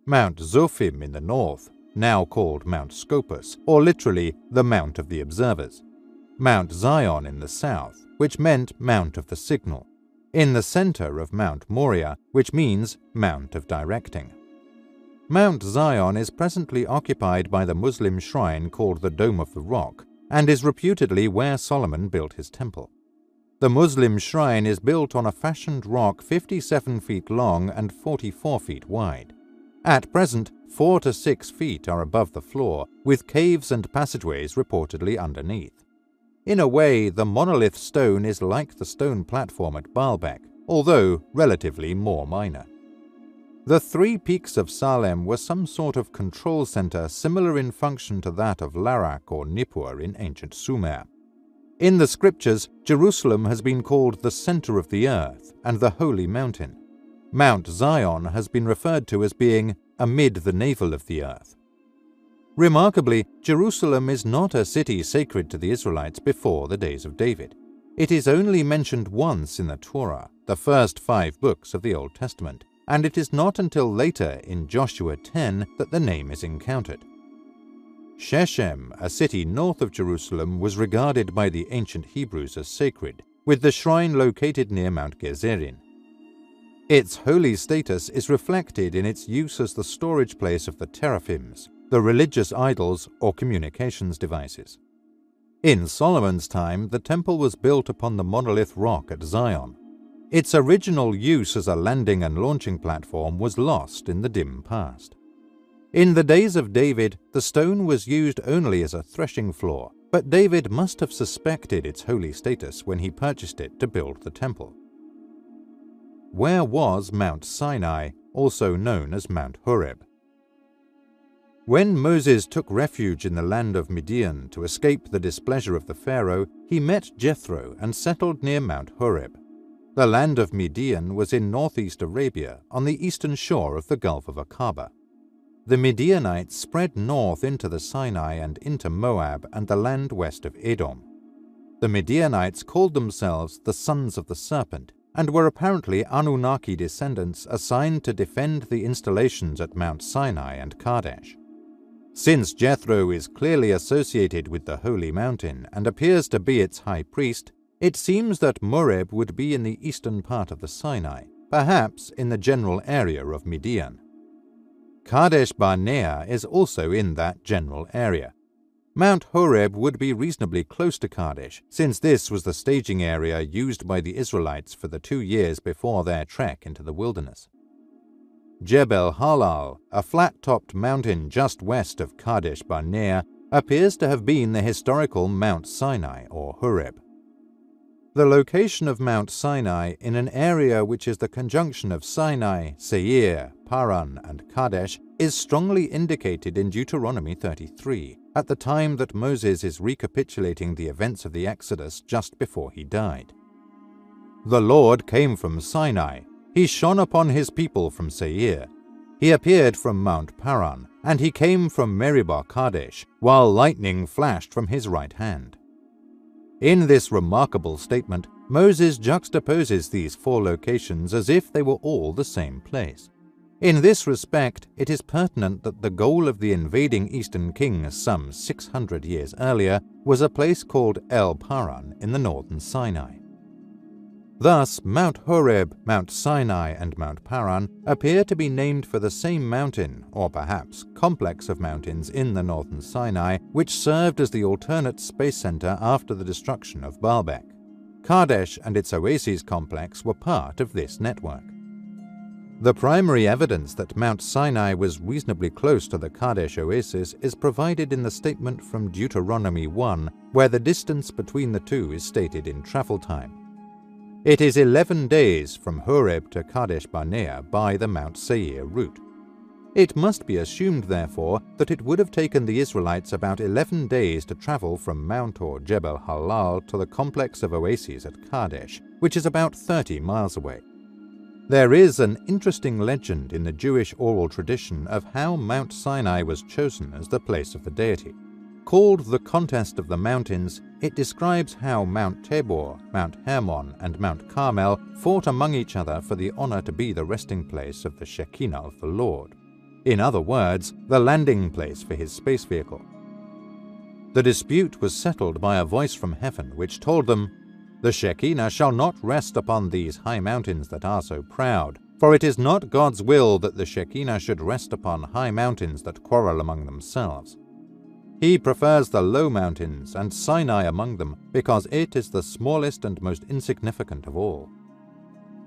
Mount Zophim in the north, now called Mount Scopus, or literally the Mount of the Observers. Mount Zion in the south, which meant Mount of the Signal. In the center of Mount Moriah, which means Mount of Directing. Mount Zion is presently occupied by the Muslim shrine called the Dome of the Rock, and is reputedly where Solomon built his temple. The Muslim shrine is built on a fashioned rock 57 feet long and 44 feet wide. At present, 4 to 6 feet are above the floor, with caves and passageways reportedly underneath. In a way, the monolith stone is like the stone platform at Baalbek, although relatively more minor. The 3 peaks of Salem were some sort of control center similar in function to that of Larak or Nippur in ancient Sumer. In the scriptures, Jerusalem has been called the center of the earth and the holy mountain. Mount Zion has been referred to as being amid the navel of the earth. Remarkably, Jerusalem is not a city sacred to the Israelites before the days of David. It is only mentioned once in the Torah, the first 5 books of the Old Testament, and it is not until later in Joshua 10 that the name is encountered. Shechem, a city north of Jerusalem, was regarded by the ancient Hebrews as sacred, with the shrine located near Mount Gezerin. Its holy status is reflected in its use as the storage place of the teraphims, the religious idols or communications devices. In Solomon's time, the temple was built upon the monolith rock at Zion. Its original use as a landing and launching platform was lost in the dim past. In the days of David, the stone was used only as a threshing floor, but David must have suspected its holy status when he purchased it to build the temple. Where was Mount Sinai, also known as Mount Horeb? When Moses took refuge in the land of Midian to escape the displeasure of the Pharaoh, he met Jethro and settled near Mount Horeb. The land of Midian was in northeast Arabia, on the eastern shore of the Gulf of Aqaba. The Midianites spread north into the Sinai and into Moab and the land west of Edom. The Midianites called themselves the Sons of the Serpent, and were apparently Anunnaki descendants assigned to defend the installations at Mount Sinai and Kadesh. Since Jethro is clearly associated with the holy mountain and appears to be its high priest, it seems that Moreb would be in the eastern part of the Sinai, perhaps in the general area of Midian. Kadesh Barnea is also in that general area. Mount Horeb would be reasonably close to Kadesh, since this was the staging area used by the Israelites for the 2 years before their trek into the wilderness. Jebel Halal, a flat-topped mountain just west of Kadesh Barnea, appears to have been the historical Mount Sinai or Horeb. The location of Mount Sinai in an area which is the conjunction of Sinai, Seir, Paran, and Kadesh is strongly indicated in Deuteronomy 33, at the time that Moses is recapitulating the events of the Exodus just before he died. The Lord came from Sinai. He shone upon his people from Seir. He appeared from Mount Paran, and he came from Meribah Kadesh, while lightning flashed from his right hand. In this remarkable statement, Moses juxtaposes these 4 locations as if they were all the same place. In this respect, it is pertinent that the goal of the invading Eastern kings some 600 years earlier was a place called El Paran in the northern Sinai. Thus, Mount Horeb, Mount Sinai, and Mount Paran appear to be named for the same mountain, or perhaps complex of mountains in the northern Sinai, which served as the alternate space center after the destruction of Baalbek. Kadesh and its oases complex were part of this network. The primary evidence that Mount Sinai was reasonably close to the Kadesh oasis is provided in the statement from Deuteronomy 1, where the distance between the two is stated in travel time. It is 11 days from Horeb to Kadesh Barnea by the Mount Seir route. It must be assumed, therefore, that it would have taken the Israelites about 11 days to travel from Mount or Jebel Halal to the complex of oases at Kadesh, which is about 30 miles away. There is an interesting legend in the Jewish oral tradition of how Mount Sinai was chosen as the place of the deity. Called the Contest of the Mountains, it describes how Mount Tabor, Mount Hermon, and Mount Carmel fought among each other for the honor to be the resting place of the Shekinah of the Lord. In other words, the landing place for his space vehicle. The dispute was settled by a voice from heaven which told them, "The Shekinah shall not rest upon these high mountains that are so proud, for it is not God's will that the Shekinah should rest upon high mountains that quarrel among themselves. He prefers the low mountains and Sinai among them, because it is the smallest and most insignificant of all."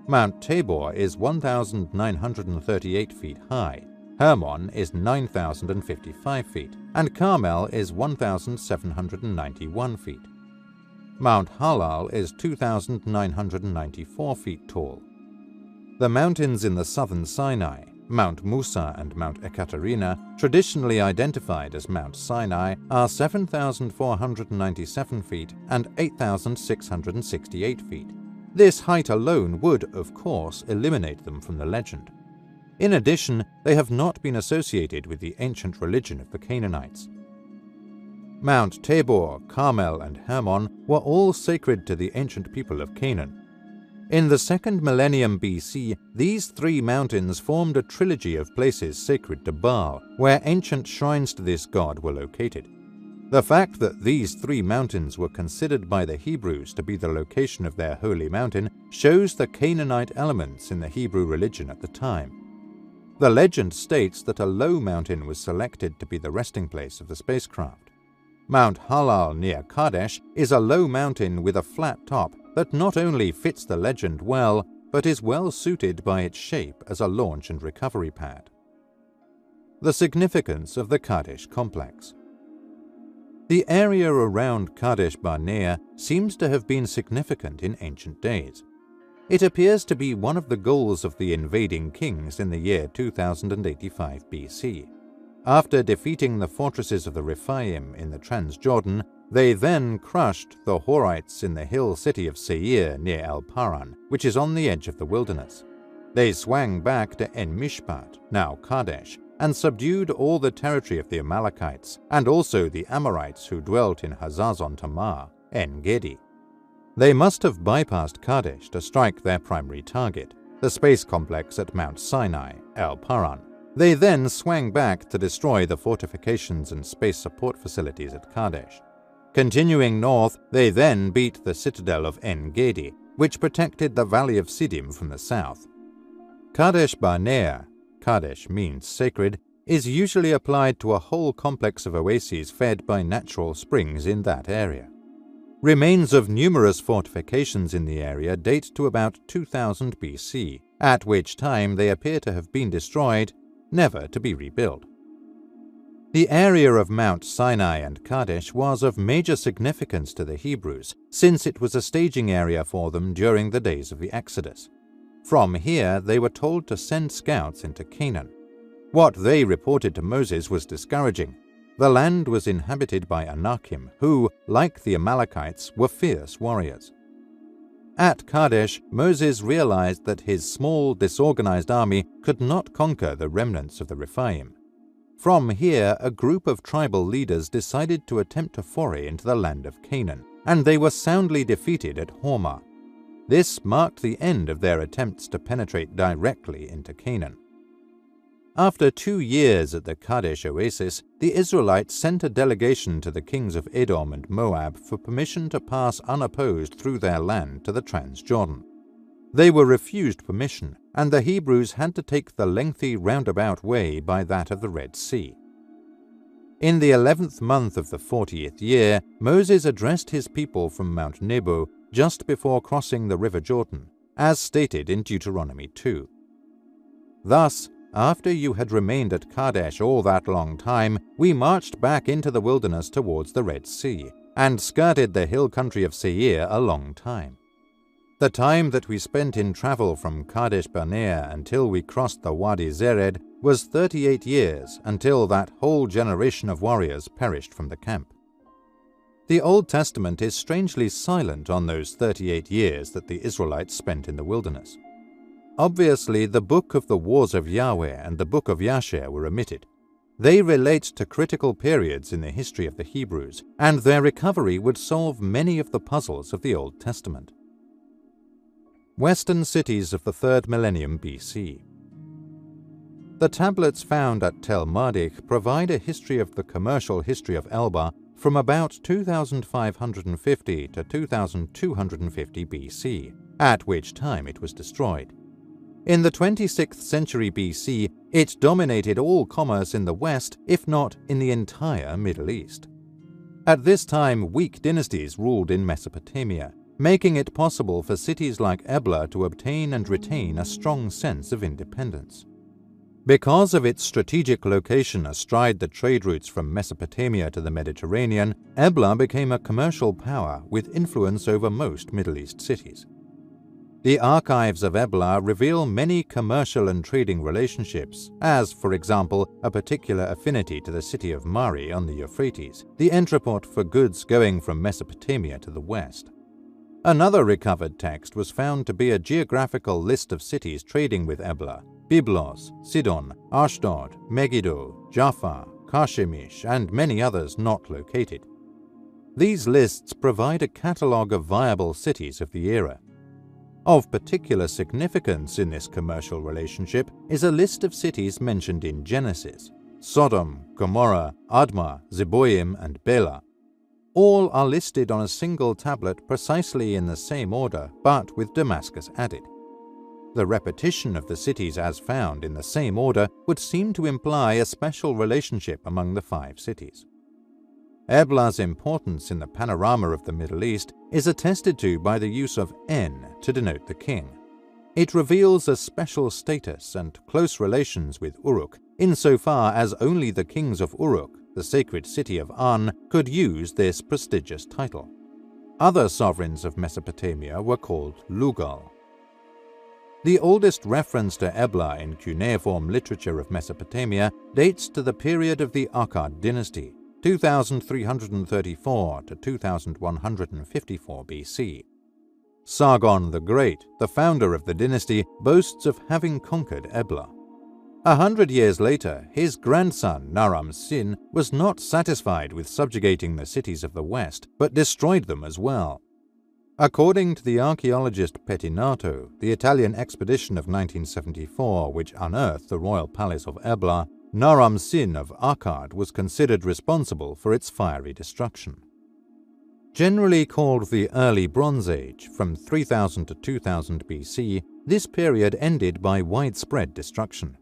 Mount Tabor is 1,938 feet high, Hermon is 9,055 feet, and Carmel is 1,791 feet. Mount Halal is 2,994 feet tall. The mountains in the southern Sinai, Mount Musa and Mount Ekaterina, traditionally identified as Mount Sinai, are 7,497 feet and 8,668 feet. This height alone would, of course, eliminate them from the legend. In addition, they have not been associated with the ancient religion of the Canaanites. Mount Tabor, Carmel, and Hermon were all sacred to the ancient people of Canaan. In the 2nd millennium BC, these three mountains formed a trilogy of places sacred to Baal, where ancient shrines to this god were located. The fact that these three mountains were considered by the Hebrews to be the location of their holy mountain shows the Canaanite elements in the Hebrew religion at the time. The legend states that a low mountain was selected to be the resting place of the spacecraft. Mount Halal near Kadesh is a low mountain with a flat top that not only fits the legend well, but is well suited by its shape as a launch and recovery pad. The significance of the Kadesh Complex. The area around Kadesh Barnea seems to have been significant in ancient days. It appears to be one of the goals of the invading kings in the year 2085 BC. After defeating the fortresses of the Rephaim in the Transjordan, they then crushed the Horites in the hill city of Seir near El Paran, which is on the edge of the wilderness. They swang back to En Mishpat, now Kadesh, and subdued all the territory of the Amalekites, and also the Amorites who dwelt in Hazazon Tamar, En Gedi. They must have bypassed Kadesh to strike their primary target, the space complex at Mount Sinai, El Paran. They then swang back to destroy the fortifications and space support facilities at Kadesh. Continuing north, they then beat the citadel of En Gedi, which protected the valley of Siddim from the south. Kadesh Barnea, Kadesh means sacred, is usually applied to a whole complex of oases fed by natural springs in that area. Remains of numerous fortifications in the area date to about 2000 BC, at which time they appear to have been destroyed, never to be rebuilt. The area of Mount Sinai and Kadesh was of major significance to the Hebrews, since it was a staging area for them during the days of the Exodus. From here, they were told to send scouts into Canaan. What they reported to Moses was discouraging. The land was inhabited by Anakim, who, like the Amalekites, were fierce warriors. At Kadesh, Moses realized that his small, disorganized army could not conquer the remnants of the Rephaim. From here, a group of tribal leaders decided to attempt a foray into the land of Canaan, and they were soundly defeated at Hormah. This marked the end of their attempts to penetrate directly into Canaan. After 2 years at the Kadesh oasis, the Israelites sent a delegation to the kings of Edom and Moab for permission to pass unopposed through their land to the Transjordan. They were refused permission, and the Hebrews had to take the lengthy roundabout way by that of the Red Sea. In the 11th month of the 40th year, Moses addressed his people from Mount Nebo just before crossing the river Jordan, as stated in Deuteronomy 2. Thus, after you had remained at Kadesh all that long time, we marched back into the wilderness towards the Red Sea, and skirted the hill country of Seir a long time. The time that we spent in travel from Kadesh Barnea until we crossed the Wadi Zered was 38 years, until that whole generation of warriors perished from the camp. The Old Testament is strangely silent on those 38 years that the Israelites spent in the wilderness. Obviously, the book of the Wars of Yahweh and the book of Yasher were omitted. They relate to critical periods in the history of the Hebrews, and their recovery would solve many of the puzzles of the Old Testament. Western cities of the 3rd millennium BC. The tablets found at Tel Mardich provide a history of the commercial history of Elba from about 2550 to 2250 BC, at which time it was destroyed. In the 26th century BC, it dominated all commerce in the West, if not in the entire Middle East. At this time, weak dynasties ruled in Mesopotamia, making it possible for cities like Ebla to obtain and retain a strong sense of independence. Because of its strategic location astride the trade routes from Mesopotamia to the Mediterranean, Ebla became a commercial power with influence over most Middle East cities. The archives of Ebla reveal many commercial and trading relationships, as, for example, a particular affinity to the city of Mari on the Euphrates, the entrepot for goods going from Mesopotamia to the west. Another recovered text was found to be a geographical list of cities trading with Ebla: Byblos, Sidon, Ashdod, Megiddo, Jaffa, Karshemish, and many others not located. These lists provide a catalogue of viable cities of the era. Of particular significance in this commercial relationship is a list of cities mentioned in Genesis: Sodom, Gomorrah, Admah, Zeboim, and Bela. All are listed on a single tablet precisely in the same order, but with Damascus added. The repetition of the cities as found in the same order would seem to imply a special relationship among the 5 cities. Ebla's importance in the panorama of the Middle East is attested to by the use of En to denote the king. It reveals a special status and close relations with Uruk, insofar as only the kings of Uruk, the sacred city of An, could use this prestigious title. Other sovereigns of Mesopotamia were called Lugal. The oldest reference to Ebla in cuneiform literature of Mesopotamia dates to the period of the Akkad dynasty, 2334 to 2154 BC. Sargon the Great, the founder of the dynasty, boasts of having conquered Ebla. 100 years later, his grandson Naram-Sin was not satisfied with subjugating the cities of the West, but destroyed them as well. According to the archaeologist Pettinato, the Italian expedition of 1974, which unearthed the royal palace of Ebla, Naram-Sin of Akkad was considered responsible for its fiery destruction. Generally called the Early Bronze Age, from 3000 to 2000 BC, this period ended by widespread destruction.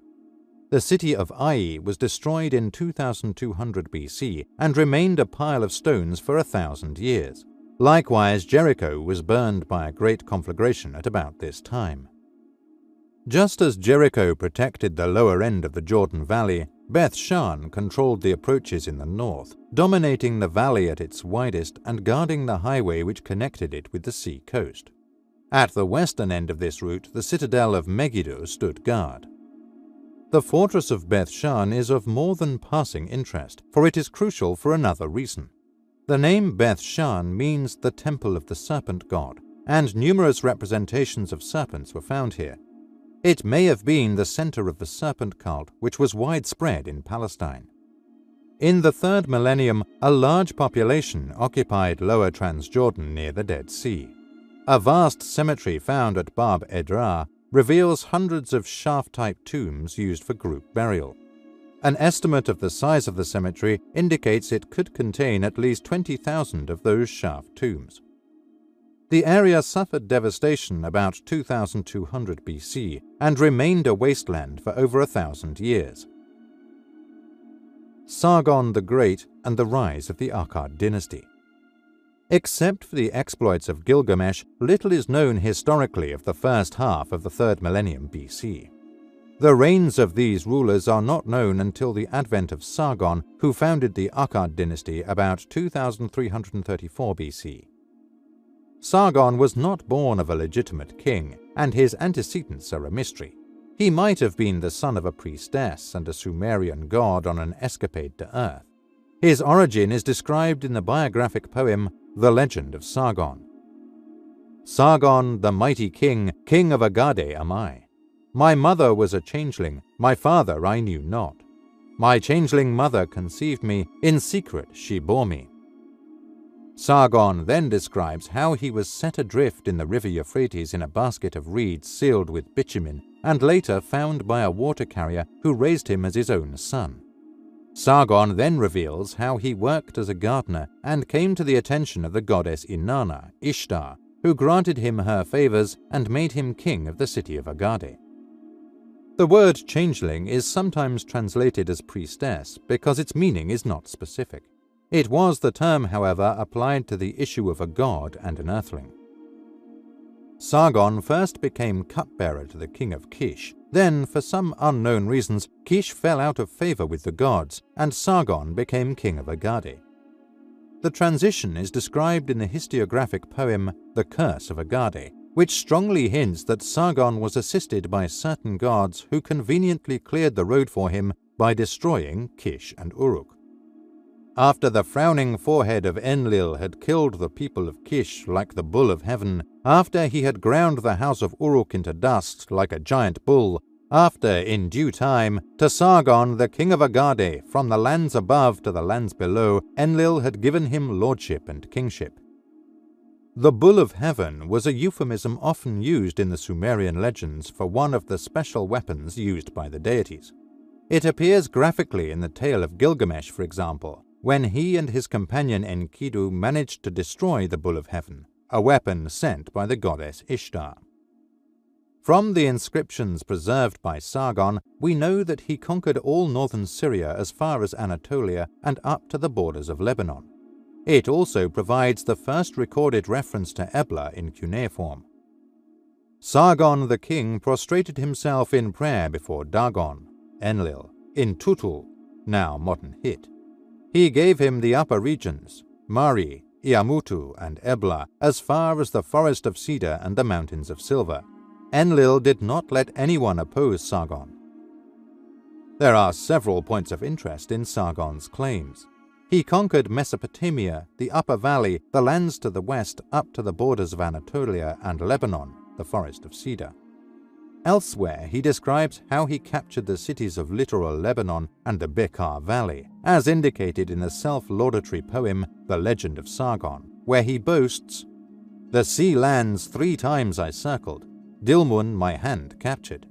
The city of Ai was destroyed in 2200 BC and remained a pile of stones for 1,000 years. Likewise, Jericho was burned by a great conflagration at about this time. Just as Jericho protected the lower end of the Jordan Valley, Beth-Shan controlled the approaches in the north, dominating the valley at its widest and guarding the highway which connected it with the sea coast. At the western end of this route, the citadel of Megiddo stood guard. The fortress of Beth-Shan is of more than passing interest, for it is crucial for another reason. The name Beth-Shan means the temple of the serpent god, and numerous representations of serpents were found here. It may have been the center of the serpent cult, which was widespread in Palestine. In the 3rd millennium, a large population occupied Lower Transjordan near the Dead Sea. A vast cemetery found at Bab Edra reveals hundreds of shaft-type tombs used for group burial. An estimate of the size of the cemetery indicates it could contain at least 20,000 of those shaft tombs. The area suffered devastation about 2200 BC and remained a wasteland for over 1,000 years. Sargon the Great and the rise of the Akkad dynasty. Except for the exploits of Gilgamesh, little is known historically of the first half of the 3rd millennium BC. The reigns of these rulers are not known until the advent of Sargon, who founded the Akkad dynasty about 2334 BC. Sargon was not born of a legitimate king, and his antecedents are a mystery. He might have been the son of a priestess and a Sumerian god on an escapade to Earth. His origin is described in the biographic poem The Legend of Sargon. Sargon, the mighty king, king of Agade am I. My mother was a changeling, my father I knew not. My changeling mother conceived me, in secret she bore me. Sargon then describes how he was set adrift in the river Euphrates in a basket of reeds sealed with bitumen, and later found by a water carrier who raised him as his own son. Sargon then reveals how he worked as a gardener and came to the attention of the goddess Inanna, Ishtar, who granted him her favors and made him king of the city of Agade. The word changeling is sometimes translated as priestess because its meaning is not specific. It was the term, however, applied to the issue of a god and an earthling. Sargon first became cupbearer to the king of Kish. Then, for some unknown reasons, Kish fell out of favor with the gods, and Sargon became king of Agade. The transition is described in the historiographic poem The Curse of Agade, which strongly hints that Sargon was assisted by certain gods who conveniently cleared the road for him by destroying Kish and Uruk. After the frowning forehead of Enlil had killed the people of Kish like the bull of heaven, after he had ground the house of Uruk into dust like a giant bull, after, in due time, to Sargon, the king of Agade, from the lands above to the lands below, Enlil had given him lordship and kingship. The bull of heaven was a euphemism often used in the Sumerian legends for one of the special weapons used by the deities. It appears graphically in the tale of Gilgamesh, for example, when he and his companion Enkidu managed to destroy the bull of heaven, a weapon sent by the goddess Ishtar. From the inscriptions preserved by Sargon, we know that he conquered all northern Syria as far as Anatolia and up to the borders of Lebanon. It also provides the first recorded reference to Ebla in cuneiform. Sargon the king prostrated himself in prayer before Dagon, Enlil, in Tutul, now modern Hit. He gave him the upper regions, Mari, Iamutu, and Ebla, as far as the forest of cedar and the mountains of silver. Enlil did not let anyone oppose Sargon. There are several points of interest in Sargon's claims. He conquered Mesopotamia, the upper valley, the lands to the west up to the borders of Anatolia and Lebanon, the forest of cedar. Elsewhere, he describes how he captured the cities of literal Lebanon and the Bekaa Valley, as indicated in the self-laudatory poem The Legend of Sargon, where he boasts, "The sea lands 3 times I circled, Dilmun my hand captured."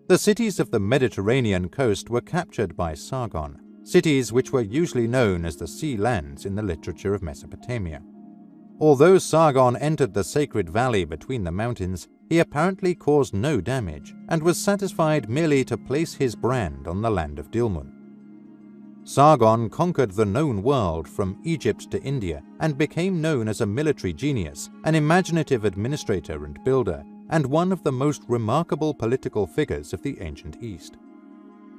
The cities of the Mediterranean coast were captured by Sargon, cities which were usually known as the sea lands in the literature of Mesopotamia. Although Sargon entered the sacred valley between the mountains, he apparently caused no damage and was satisfied merely to place his brand on the land of Dilmun. Sargon conquered the known world from Egypt to India and became known as a military genius, an imaginative administrator and builder, and one of the most remarkable political figures of the ancient East.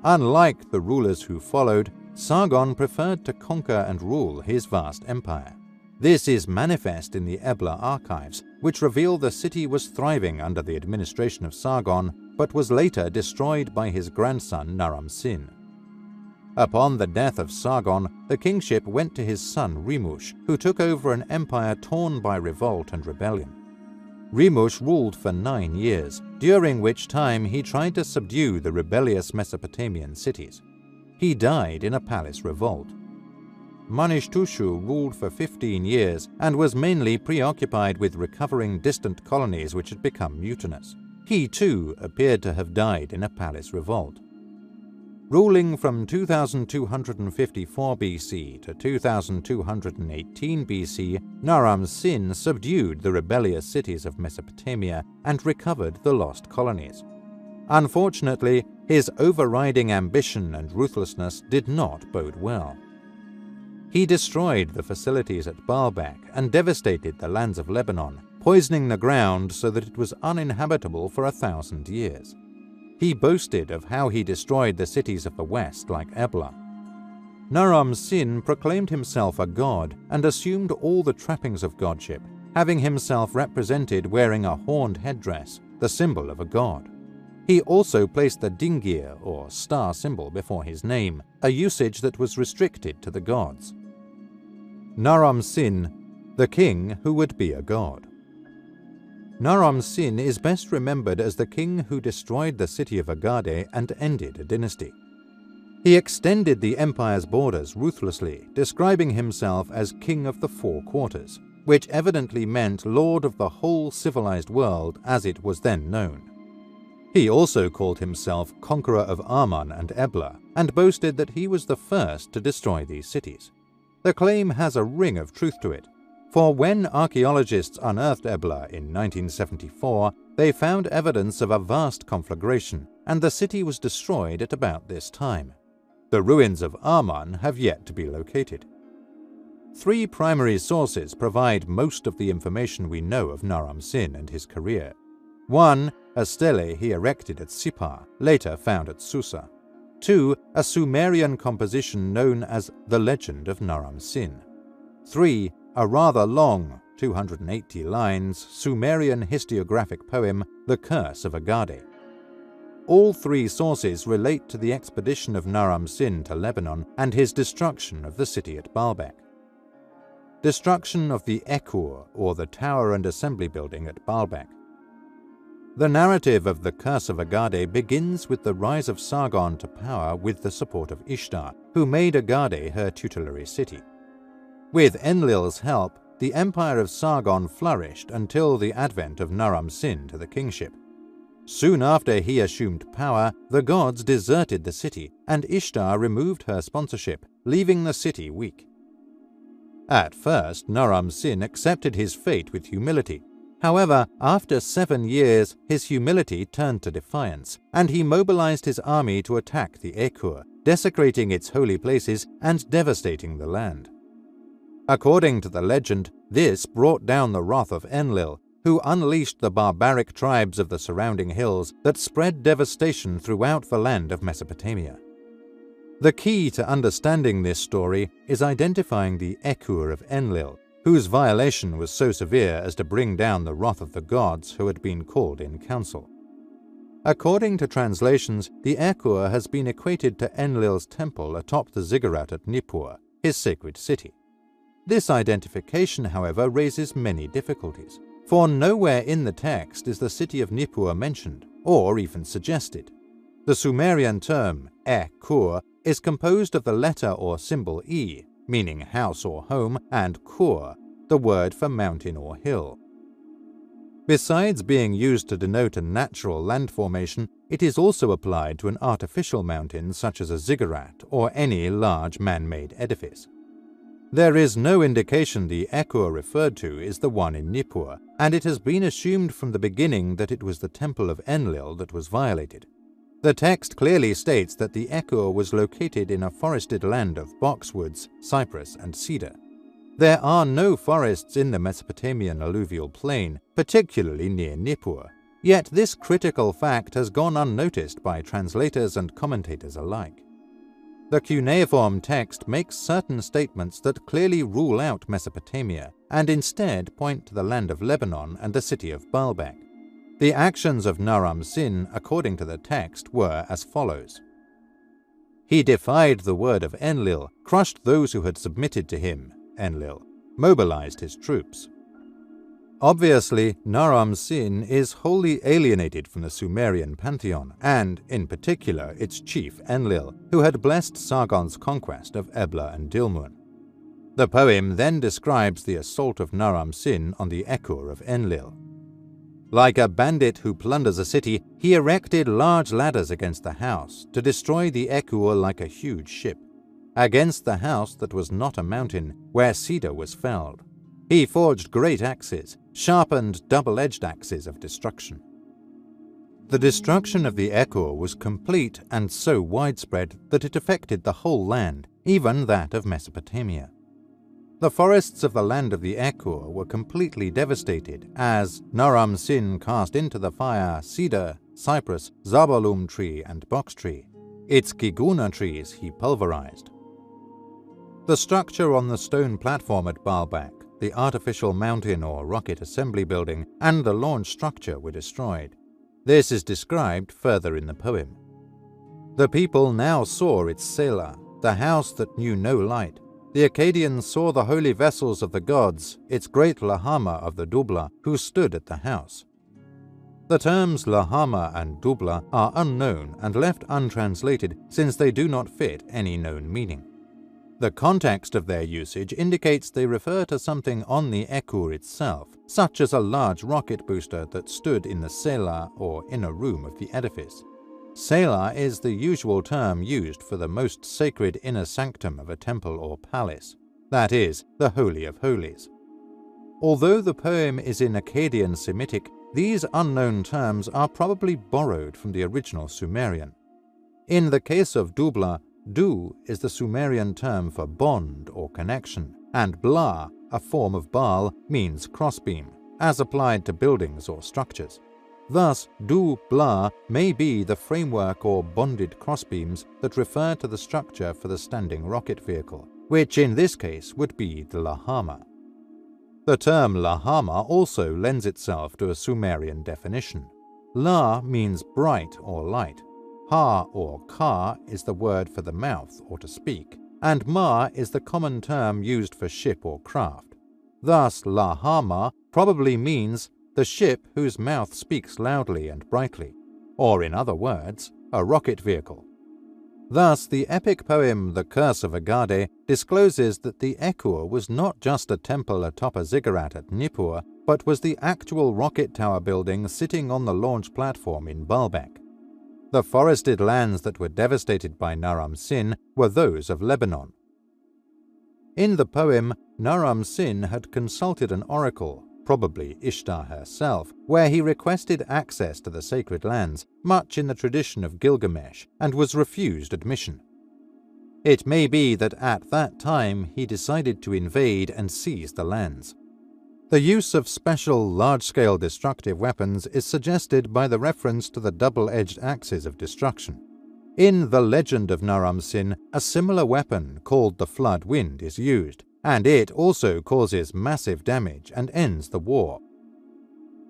Unlike the rulers who followed, Sargon preferred to conquer and rule his vast empire. This is manifest in the Ebla archives, which reveal the city was thriving under the administration of Sargon, but was later destroyed by his grandson Naram-Sin. Upon the death of Sargon, the kingship went to his son Rimush, who took over an empire torn by revolt and rebellion. Rimush ruled for 9 years, during which time he tried to subdue the rebellious Mesopotamian cities. He died in a palace revolt. Manishtushu ruled for 15 years and was mainly preoccupied with recovering distant colonies which had become mutinous. He too appeared to have died in a palace revolt. Ruling from 2254 BC to 2218 BC, Naram-Sin subdued the rebellious cities of Mesopotamia and recovered the lost colonies. Unfortunately, his overriding ambition and ruthlessness did not bode well. He destroyed the facilities at Baalbek and devastated the lands of Lebanon, poisoning the ground so that it was uninhabitable for 1,000 years. He boasted of how he destroyed the cities of the west like Ebla. Naram-Sin proclaimed himself a god and assumed all the trappings of godship. having himself represented wearing a horned headdress, the symbol of a god. He also placed the dingir, or star symbol, before his name, a usage that was restricted to the gods. Naram Sin, the king who would be a god. Naram Sin is best remembered as the king who destroyed the city of Agade and ended a dynasty. He extended the empire's borders ruthlessly, describing himself as King of the Four Quarters, which evidently meant Lord of the whole civilized world as it was then known. He also called himself Conqueror of Aman and Ebla, and boasted that he was the first to destroy these cities. The claim has a ring of truth to it, for when archaeologists unearthed Ebla in 1974, they found evidence of a vast conflagration, and the city was destroyed at about this time. The ruins of Aman have yet to be located. Three primary sources provide most of the information we know of Naram Sin and his career. One, a stele he erected at Sippar, later found at Susa. Two, a Sumerian composition known as The Legend of Naram Sin. Three, a rather long, 280 lines, Sumerian historiographic poem, The Curse of Agade. All three sources relate to the expedition of Naram Sin to Lebanon and his destruction of the city at Baalbek. Destruction of the Ekur, or the Tower and Assembly Building at Baalbek. The narrative of the Curse of Agade begins with the rise of Sargon to power with the support of Ishtar, who made Agade her tutelary city. With Enlil's help, the empire of Sargon flourished until the advent of Naram Sin to the kingship. Soon after he assumed power, the gods deserted the city, and Ishtar removed her sponsorship, leaving the city weak. At first, Naram Sin accepted his fate with humility. However, after 7 years, his humility turned to defiance, and he mobilized his army to attack the Ekur, desecrating its holy places and devastating the land. According to the legend, this brought down the wrath of Enlil, who unleashed the barbaric tribes of the surrounding hills that spread devastation throughout the land of Mesopotamia. The key to understanding this story is identifying the Ekur of Enlil, whose violation was so severe as to bring down the wrath of the gods who had been called in council. According to translations, the Ekur has been equated to Enlil's temple atop the ziggurat at Nippur, his sacred city. This identification, however, raises many difficulties, for nowhere in the text is the city of Nippur mentioned, or even suggested. The Sumerian term E-Kur is composed of the letter or symbol E, meaning house or home, and Kur, the word for mountain or hill. Besides being used to denote a natural land formation, it is also applied to an artificial mountain such as a ziggurat or any large man-made edifice. There is no indication the Ekur referred to is the one in Nippur, and it has been assumed from the beginning that it was the temple of Enlil that was violated. The text clearly states that the Ekur was located in a forested land of boxwoods, cypress, and cedar. There are no forests in the Mesopotamian alluvial plain, particularly near Nippur, yet this critical fact has gone unnoticed by translators and commentators alike. The cuneiform text makes certain statements that clearly rule out Mesopotamia and instead point to the land of Lebanon and the city of Baalbek. The actions of Naram Sin, according to the text, were as follows. He defied the word of Enlil, crushed those who had submitted to him, Enlil, mobilized his troops. Obviously, Naram Sin is wholly alienated from the Sumerian pantheon, and, in particular, its chief Enlil, who had blessed Sargon's conquest of Ebla and Dilmun. The poem then describes the assault of Naram Sin on the Ekur of Enlil. Like a bandit who plunders a city, he erected large ladders against the house to destroy the Ekur like a huge ship, against the house that was not a mountain, where cedar was felled. He forged great axes, sharpened double-edged axes of destruction. The destruction of the Ekur was complete and so widespread that it affected the whole land, even that of Mesopotamia. The forests of the land of the Ekur were completely devastated as Naram Sin cast into the fire cedar, cypress, zabalum tree, and box tree. Its giguna trees he pulverized. The structure on the stone platform at Baalbek, the artificial mountain or rocket assembly building, and the launch structure were destroyed. This is described further in the poem. The people now saw its Selah, the house that knew no light. The Akkadians saw the holy vessels of the gods, its great Lahama of the Dubla, who stood at the house. The terms Lahama and Dubla are unknown and left untranslated since they do not fit any known meaning. The context of their usage indicates they refer to something on the Ekur itself, such as a large rocket booster that stood in the Selah or inner room of the edifice. Selah is the usual term used for the most sacred inner sanctum of a temple or palace, that is, the Holy of Holies. Although the poem is in Akkadian Semitic, these unknown terms are probably borrowed from the original Sumerian. In the case of Dubla, Du is the Sumerian term for bond or connection, and Bla, a form of Baal, means crossbeam, as applied to buildings or structures. Thus, Du-Bla may be the framework or bonded crossbeams that refer to the structure for the standing rocket vehicle, which in this case would be the Lahama. The term Lahama also lends itself to a Sumerian definition. La means bright or light. Ha or Ka is the word for the mouth or to speak, and Ma is the common term used for ship or craft. Thus, Lahama probably means the ship whose mouth speaks loudly and brightly, or in other words, a rocket vehicle. Thus, the epic poem The Curse of Agade discloses that the Ekur was not just a temple atop a ziggurat at Nippur, but was the actual rocket tower building sitting on the launch platform in Baalbek. The forested lands that were devastated by Naram-Sin were those of Lebanon. In the poem, Naram-Sin had consulted an oracle, probably Ishtar herself, where he requested access to the sacred lands, much in the tradition of Gilgamesh, and was refused admission. It may be that at that time he decided to invade and seize the lands. The use of special large-scale destructive weapons is suggested by the reference to the double-edged axes of destruction. In the legend of Naram-Sin, a similar weapon called the Flood Wind is used, and it also causes massive damage and ends the war.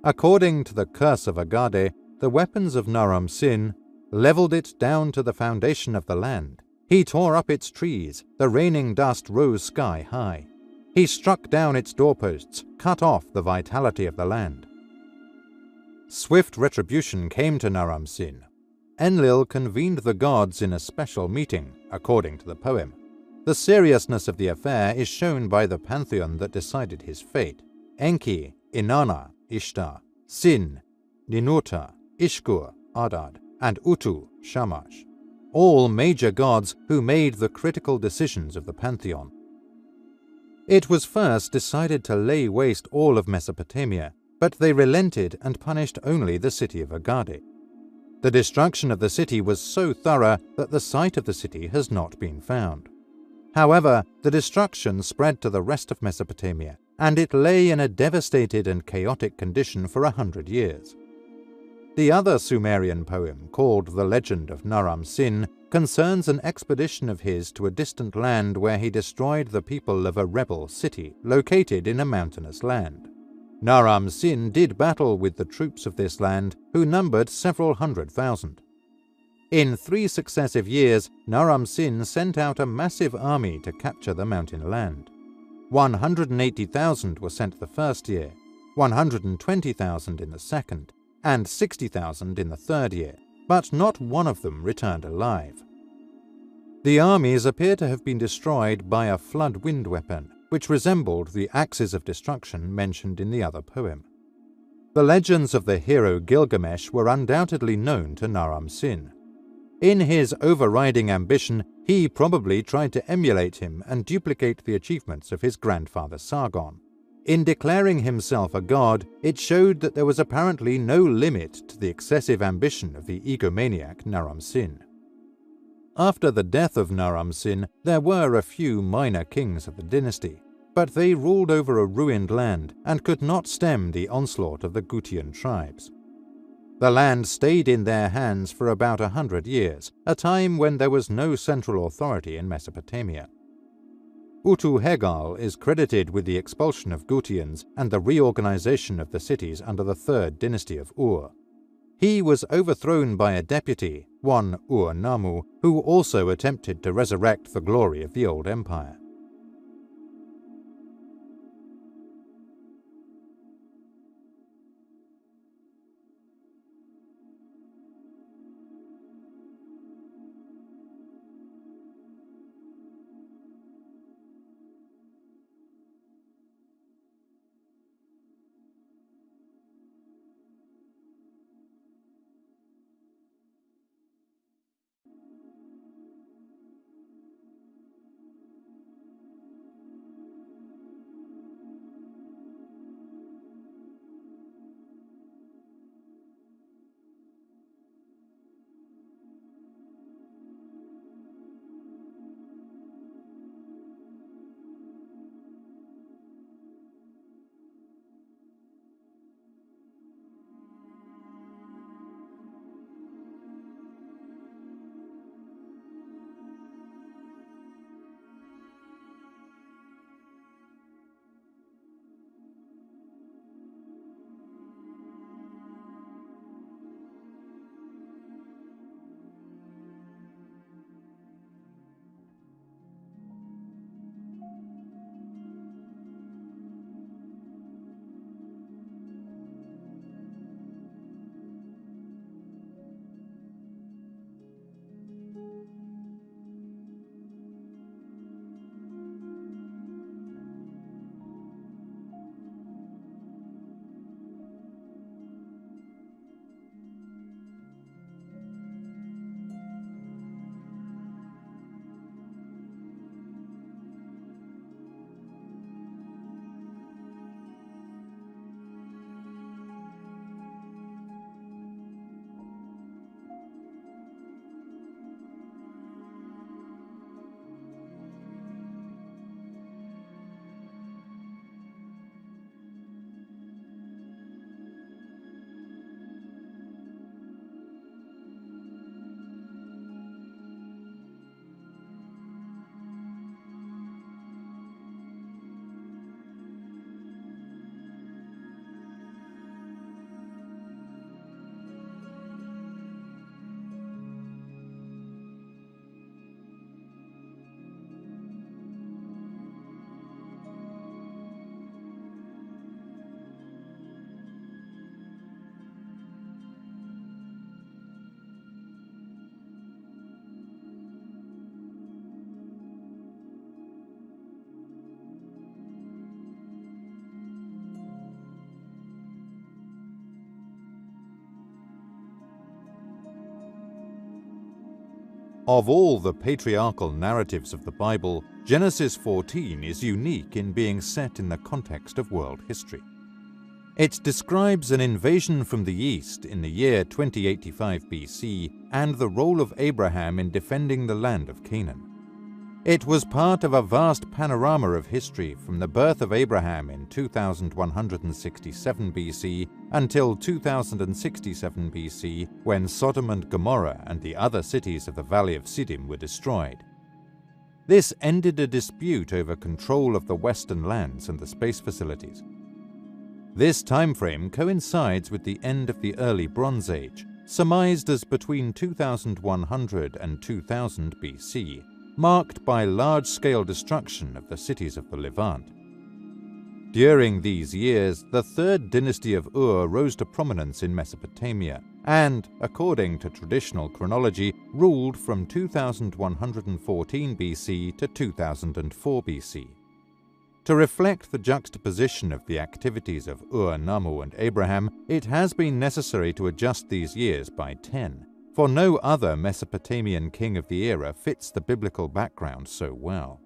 According to the Curse of Agade, the weapons of Naram-Sin leveled it down to the foundation of the land. He tore up its trees, the raining dust rose sky high. He struck down its doorposts, cut off the vitality of the land. Swift retribution came to Naram-Sin. Enlil convened the gods in a special meeting, according to the poem. The seriousness of the affair is shown by the pantheon that decided his fate. Enki, Inanna, Ishtar, Sin, Ninurta, Ishkur, Adad, and Utu, Shamash. All major gods who made the critical decisions of the pantheon. It was first decided to lay waste all of Mesopotamia, but they relented and punished only the city of Agade. The destruction of the city was so thorough that the site of the city has not been found. However, the destruction spread to the rest of Mesopotamia, and it lay in a devastated and chaotic condition for 100 years. The other Sumerian poem, called The Legend of Naram-Sin, concerns an expedition of his to a distant land where he destroyed the people of a rebel city located in a mountainous land. Naram-Sin did battle with the troops of this land, who numbered several 100,000. In 3 successive years, Naram-Sin sent out a massive army to capture the mountain land. 180,000 were sent the first year, 120,000 in the second, and 60,000 in the third year, but not one of them returned alive. The armies appear to have been destroyed by a flood wind weapon, which resembled the axes of destruction mentioned in the other poem. The legends of the hero Gilgamesh were undoubtedly known to Naram-Sin. In his overriding ambition, he probably tried to emulate him and duplicate the achievements of his grandfather Sargon. In declaring himself a god, it showed that there was apparently no limit to the excessive ambition of the egomaniac Naram-Sin. After the death of Naram-Sin, there were a few minor kings of the dynasty, but they ruled over a ruined land and could not stem the onslaught of the Gutian tribes. The land stayed in their hands for about 100 years, a time when there was no central authority in Mesopotamia. Utu-Hegal is credited with the expulsion of Gutians and the reorganization of the cities under the third dynasty of Ur. He was overthrown by a deputy, one Ur-Nammu, who also attempted to resurrect the glory of the old empire. Of all the patriarchal narratives of the Bible, Genesis 14 is unique in being set in the context of world history. It describes an invasion from the east in the year 2085 BC and the role of Abraham in defending the land of Canaan. It was part of a vast panorama of history from the birth of Abraham in 2167 BC until 2067 BC, when Sodom and Gomorrah and the other cities of the Valley of Siddim were destroyed. This ended a dispute over control of the western lands and the space facilities. This timeframe coincides with the end of the early Bronze Age, surmised as between 2100 and 2000 BC, marked by large-scale destruction of the cities of the Levant. During these years, the third dynasty of Ur rose to prominence in Mesopotamia and, according to traditional chronology, ruled from 2114 BC to 2004 BC. To reflect the juxtaposition of the activities of Ur-Nammu and Abraham, it has been necessary to adjust these years by 10, for no other Mesopotamian king of the era fits the biblical background so well.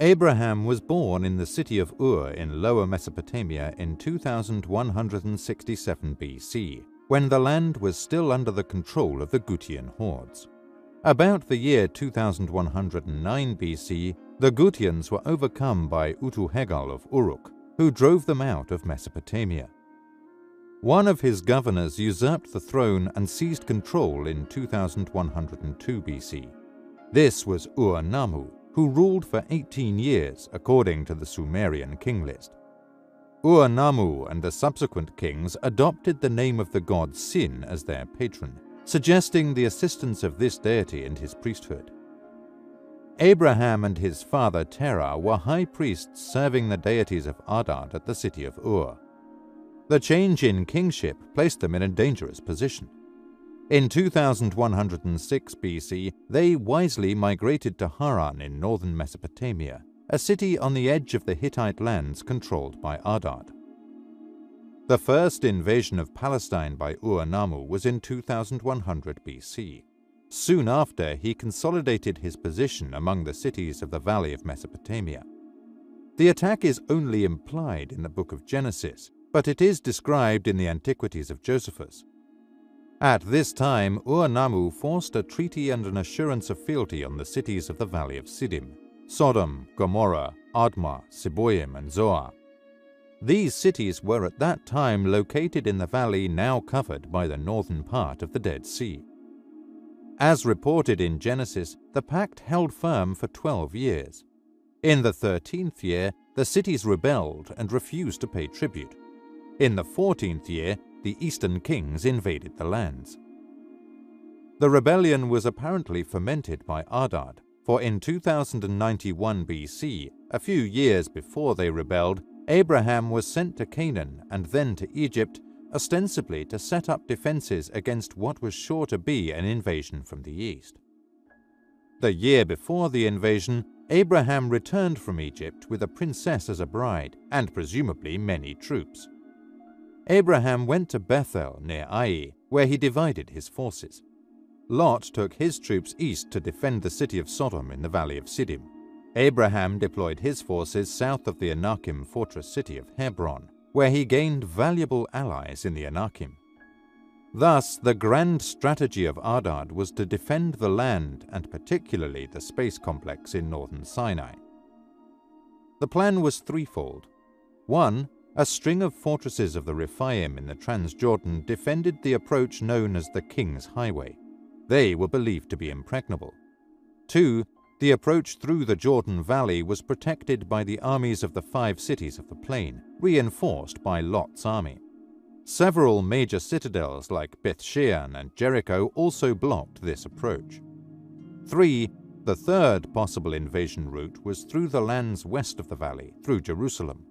Abraham was born in the city of Ur in Lower Mesopotamia in 2167 BC, when the land was still under the control of the Gutian hordes. About the year 2109 BC, the Gutians were overcome by Utu-Hegal of Uruk, who drove them out of Mesopotamia. One of his governors usurped the throne and seized control in 2102 BC. This was Ur-Nammu, who ruled for 18 years according to the Sumerian king list. Ur-Nammu and the subsequent kings adopted the name of the god Sin as their patron, suggesting the assistance of this deity in his priesthood. Abraham and his father Terah were high priests serving the deities of Adad at the city of Ur. The change in kingship placed them in a dangerous position. In 2106 BC, they wisely migrated to Haran in northern Mesopotamia, a city on the edge of the Hittite lands controlled by Adad. The first invasion of Palestine by Ur-Nammu was in 2100 BC. Soon after, he consolidated his position among the cities of the Valley of Mesopotamia. The attack is only implied in the book of Genesis, but it is described in the Antiquities of Josephus. At this time, Ur-Nammu forced a treaty and an assurance of fealty on the cities of the Valley of Siddim: Sodom, Gomorrah, Admah, Seboim, and Zoar. These cities were at that time located in the valley now covered by the northern part of the Dead Sea. As reported in Genesis, the pact held firm for 12 years. In the 13th year, the cities rebelled and refused to pay tribute. In the 14th year, the eastern kings invaded the lands. The rebellion was apparently fomented by Adad, for in 2091 BC, a few years before they rebelled, Abraham was sent to Canaan and then to Egypt, ostensibly to set up defenses against what was sure to be an invasion from the east. The year before the invasion, Abraham returned from Egypt with a princess as a bride and presumably many troops. Abraham went to Bethel near Ai, where he divided his forces. Lot took his troops east to defend the city of Sodom in the Valley of Siddim. Abraham deployed his forces south of the Anakim fortress city of Hebron, where he gained valuable allies in the Anakim. Thus, the grand strategy of Adad was to defend the land and particularly the space complex in northern Sinai. The plan was threefold. 1. A string of fortresses of the Rephaim in the Transjordan defended the approach known as the King's Highway. They were believed to be impregnable. 2. The approach through the Jordan Valley was protected by the armies of the 5 cities of the plain, reinforced by Lot's army. Several major citadels like Beth Shean and Jericho also blocked this approach. 3. The third possible invasion route was through the lands west of the valley, through Jerusalem.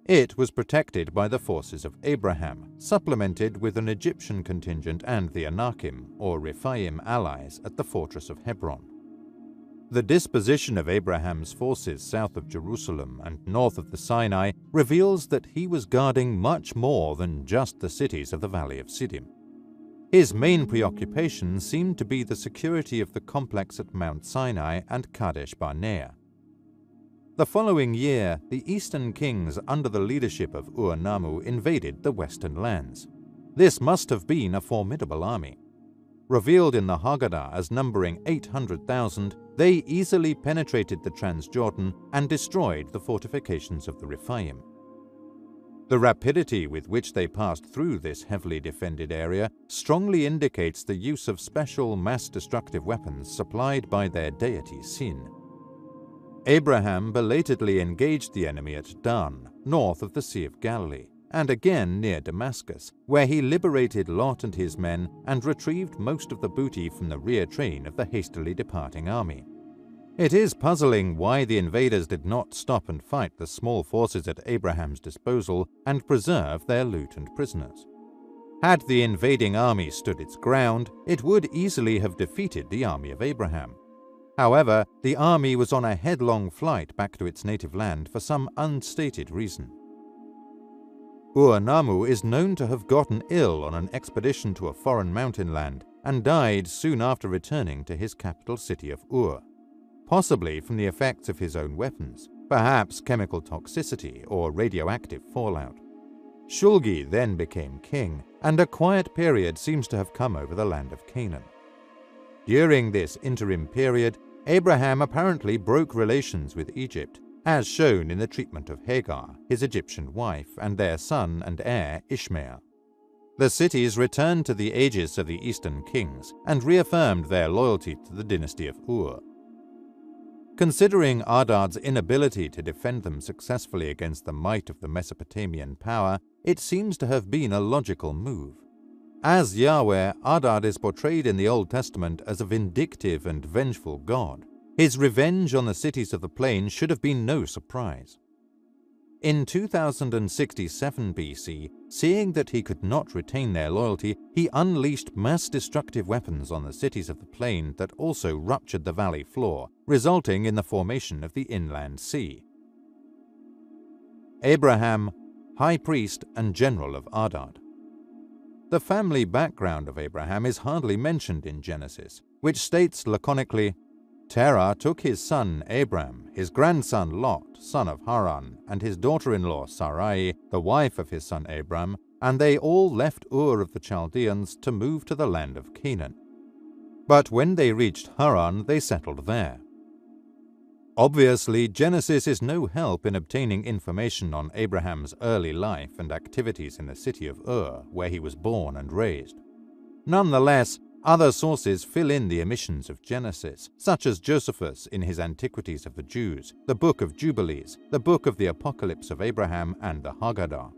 It was protected by the forces of Abraham, supplemented with an Egyptian contingent and the Anakim, or Rephaim allies, at the fortress of Hebron. The disposition of Abraham's forces south of Jerusalem and north of the Sinai reveals that he was guarding much more than just the cities of the Valley of Siddim. His main preoccupation seemed to be the security of the complex at Mount Sinai and Kadesh Barnea. The following year, the eastern kings under the leadership of Ur-Nammu invaded the western lands. This must have been a formidable army. Revealed in the Haggadah as numbering 800,000, they easily penetrated the Transjordan and destroyed the fortifications of the Rephaim. The rapidity with which they passed through this heavily defended area strongly indicates the use of special mass-destructive weapons supplied by their deity Sin. Abraham belatedly engaged the enemy at Dan, north of the Sea of Galilee, and again near Damascus, where he liberated Lot and his men and retrieved most of the booty from the rear train of the hastily departing army. It is puzzling why the invaders did not stop and fight the small forces at Abraham's disposal and preserve their loot and prisoners. Had the invading army stood its ground, it would easily have defeated the army of Abraham. However, the army was on a headlong flight back to its native land for some unstated reason. Ur-Nammu is known to have gotten ill on an expedition to a foreign mountain land and died soon after returning to his capital city of Ur, possibly from the effects of his own weapons, perhaps chemical toxicity or radioactive fallout. Shulgi then became king, and a quiet period seems to have come over the land of Canaan. During this interim period, Abraham apparently broke relations with Egypt, as shown in the treatment of Hagar, his Egyptian wife, and their son and heir Ishmael. The cities returned to the aegis of the eastern kings and reaffirmed their loyalty to the dynasty of Ur. Considering Ardad's inability to defend them successfully against the might of the Mesopotamian power, it seems to have been a logical move. As Yahweh, Ardad is portrayed in the Old Testament as a vindictive and vengeful god. His revenge on the cities of the plain should have been no surprise. In 2067 BC, seeing that he could not retain their loyalty, he unleashed mass destructive weapons on the cities of the plain that also ruptured the valley floor, resulting in the formation of the inland sea. Abraham, high priest and general of Ardad. The family background of Abraham is hardly mentioned in Genesis, which states laconically, Terah took his son Abram, his grandson Lot, son of Haran, and his daughter-in-law Sarai, the wife of his son Abram, and they all left Ur of the Chaldeans to move to the land of Canaan. But when they reached Haran, they settled there. Obviously, Genesis is no help in obtaining information on Abraham's early life and activities in the city of Ur, where he was born and raised. Nonetheless, other sources fill in the omissions of Genesis, such as Josephus in his Antiquities of the Jews, the Book of Jubilees, the Book of the Apocalypse of Abraham, and the Haggadah.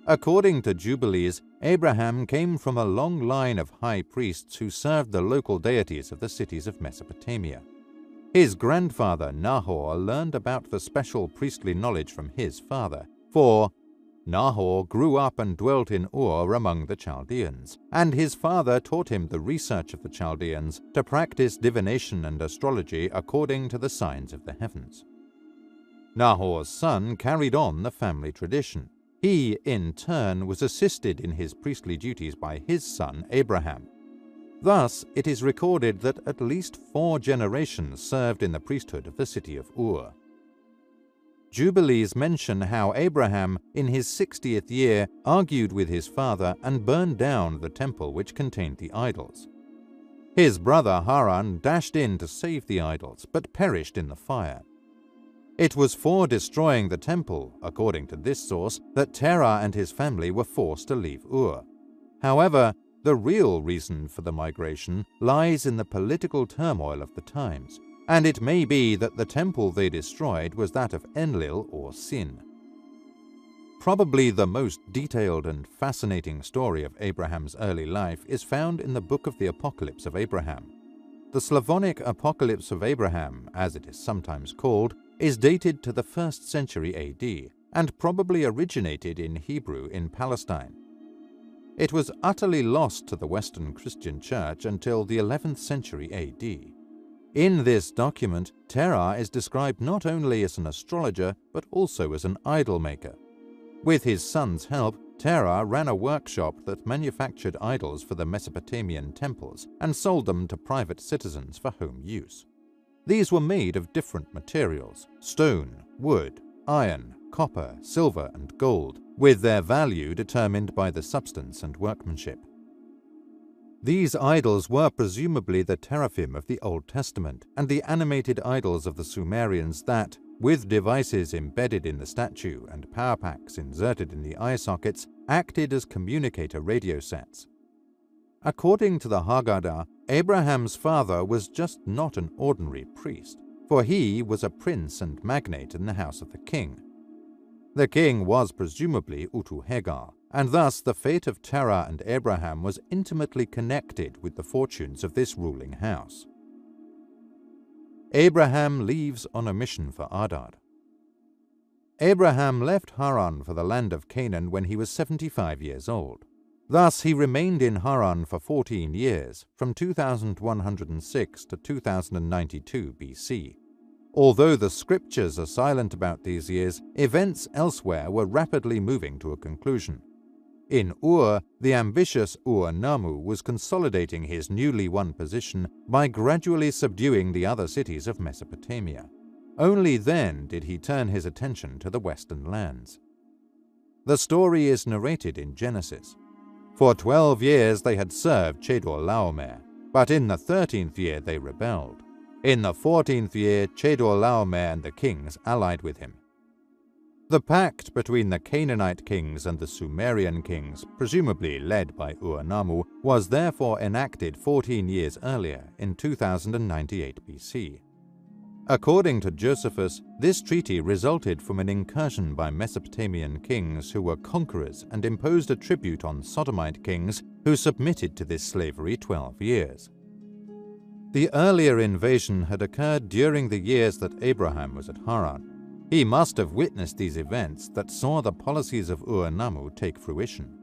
According to Jubilees, Abraham came from a long line of high priests who served the local deities of the cities of Mesopotamia. His grandfather Nahor learned about the special priestly knowledge from his father, for Nahor grew up and dwelt in Ur among the Chaldeans, and his father taught him the research of the Chaldeans to practice divination and astrology according to the signs of the heavens. Nahor's son carried on the family tradition. He, in turn, was assisted in his priestly duties by his son Abraham. Thus, it is recorded that at least 4 generations served in the priesthood of the city of Ur. Jubilees mention how Abraham, in his 60th year, argued with his father and burned down the temple which contained the idols. His brother Haran dashed in to save the idols, but perished in the fire. It was for destroying the temple, according to this source, that Terah and his family were forced to leave Ur. However, the real reason for the migration lies in the political turmoil of the times, and it may be that the temple they destroyed was that of Enlil or Sin. Probably the most detailed and fascinating story of Abraham's early life is found in the Book of the Apocalypse of Abraham. The Slavonic Apocalypse of Abraham, as it is sometimes called, is dated to the 1st century AD and probably originated in Hebrew in Palestine. It was utterly lost to the Western Christian Church until the 11th century AD. In this document, Terah is described not only as an astrologer, but also as an idol maker. With his son's help, Terah ran a workshop that manufactured idols for the Mesopotamian temples and sold them to private citizens for home use. These were made of different materials: stone, wood, iron, copper, silver, and gold, with their value determined by the substance and workmanship. These idols were presumably the teraphim of the Old Testament and the animated idols of the Sumerians that, with devices embedded in the statue and power packs inserted in the eye sockets, acted as communicator radio sets. According to the Haggadah, Abraham's father was just not an ordinary priest, for he was a prince and magnate in the house of the king. The king was presumably Utu Hagar, and thus the fate of Terah and Abraham was intimately connected with the fortunes of this ruling house. Abraham leaves on a mission for Ardad. Abraham left Haran for the land of Canaan when he was 75 years old. Thus he remained in Haran for 14 years, from 2106 to 2092 BC. Although the scriptures are silent about these years, events elsewhere were rapidly moving to a conclusion. In Ur, the ambitious Ur-Nammu was consolidating his newly won position by gradually subduing the other cities of Mesopotamia. Only then did he turn his attention to the western lands. The story is narrated in Genesis. For 12 years they had served Chedorlaomer, but in the 13th year they rebelled. In the 14th year, Chedorlaomer and the kings allied with him. The pact between the Canaanite kings and the Sumerian kings, presumably led by Ur-Nammu, was therefore enacted 14 years earlier, in 2098 BC. According to Josephus, this treaty resulted from an incursion by Mesopotamian kings who were conquerors and imposed a tribute on Sodomite kings who submitted to this slavery 12 years. The earlier invasion had occurred during the years that Abraham was at Haran. He must have witnessed these events that saw the policies of Ur-Nammu take fruition.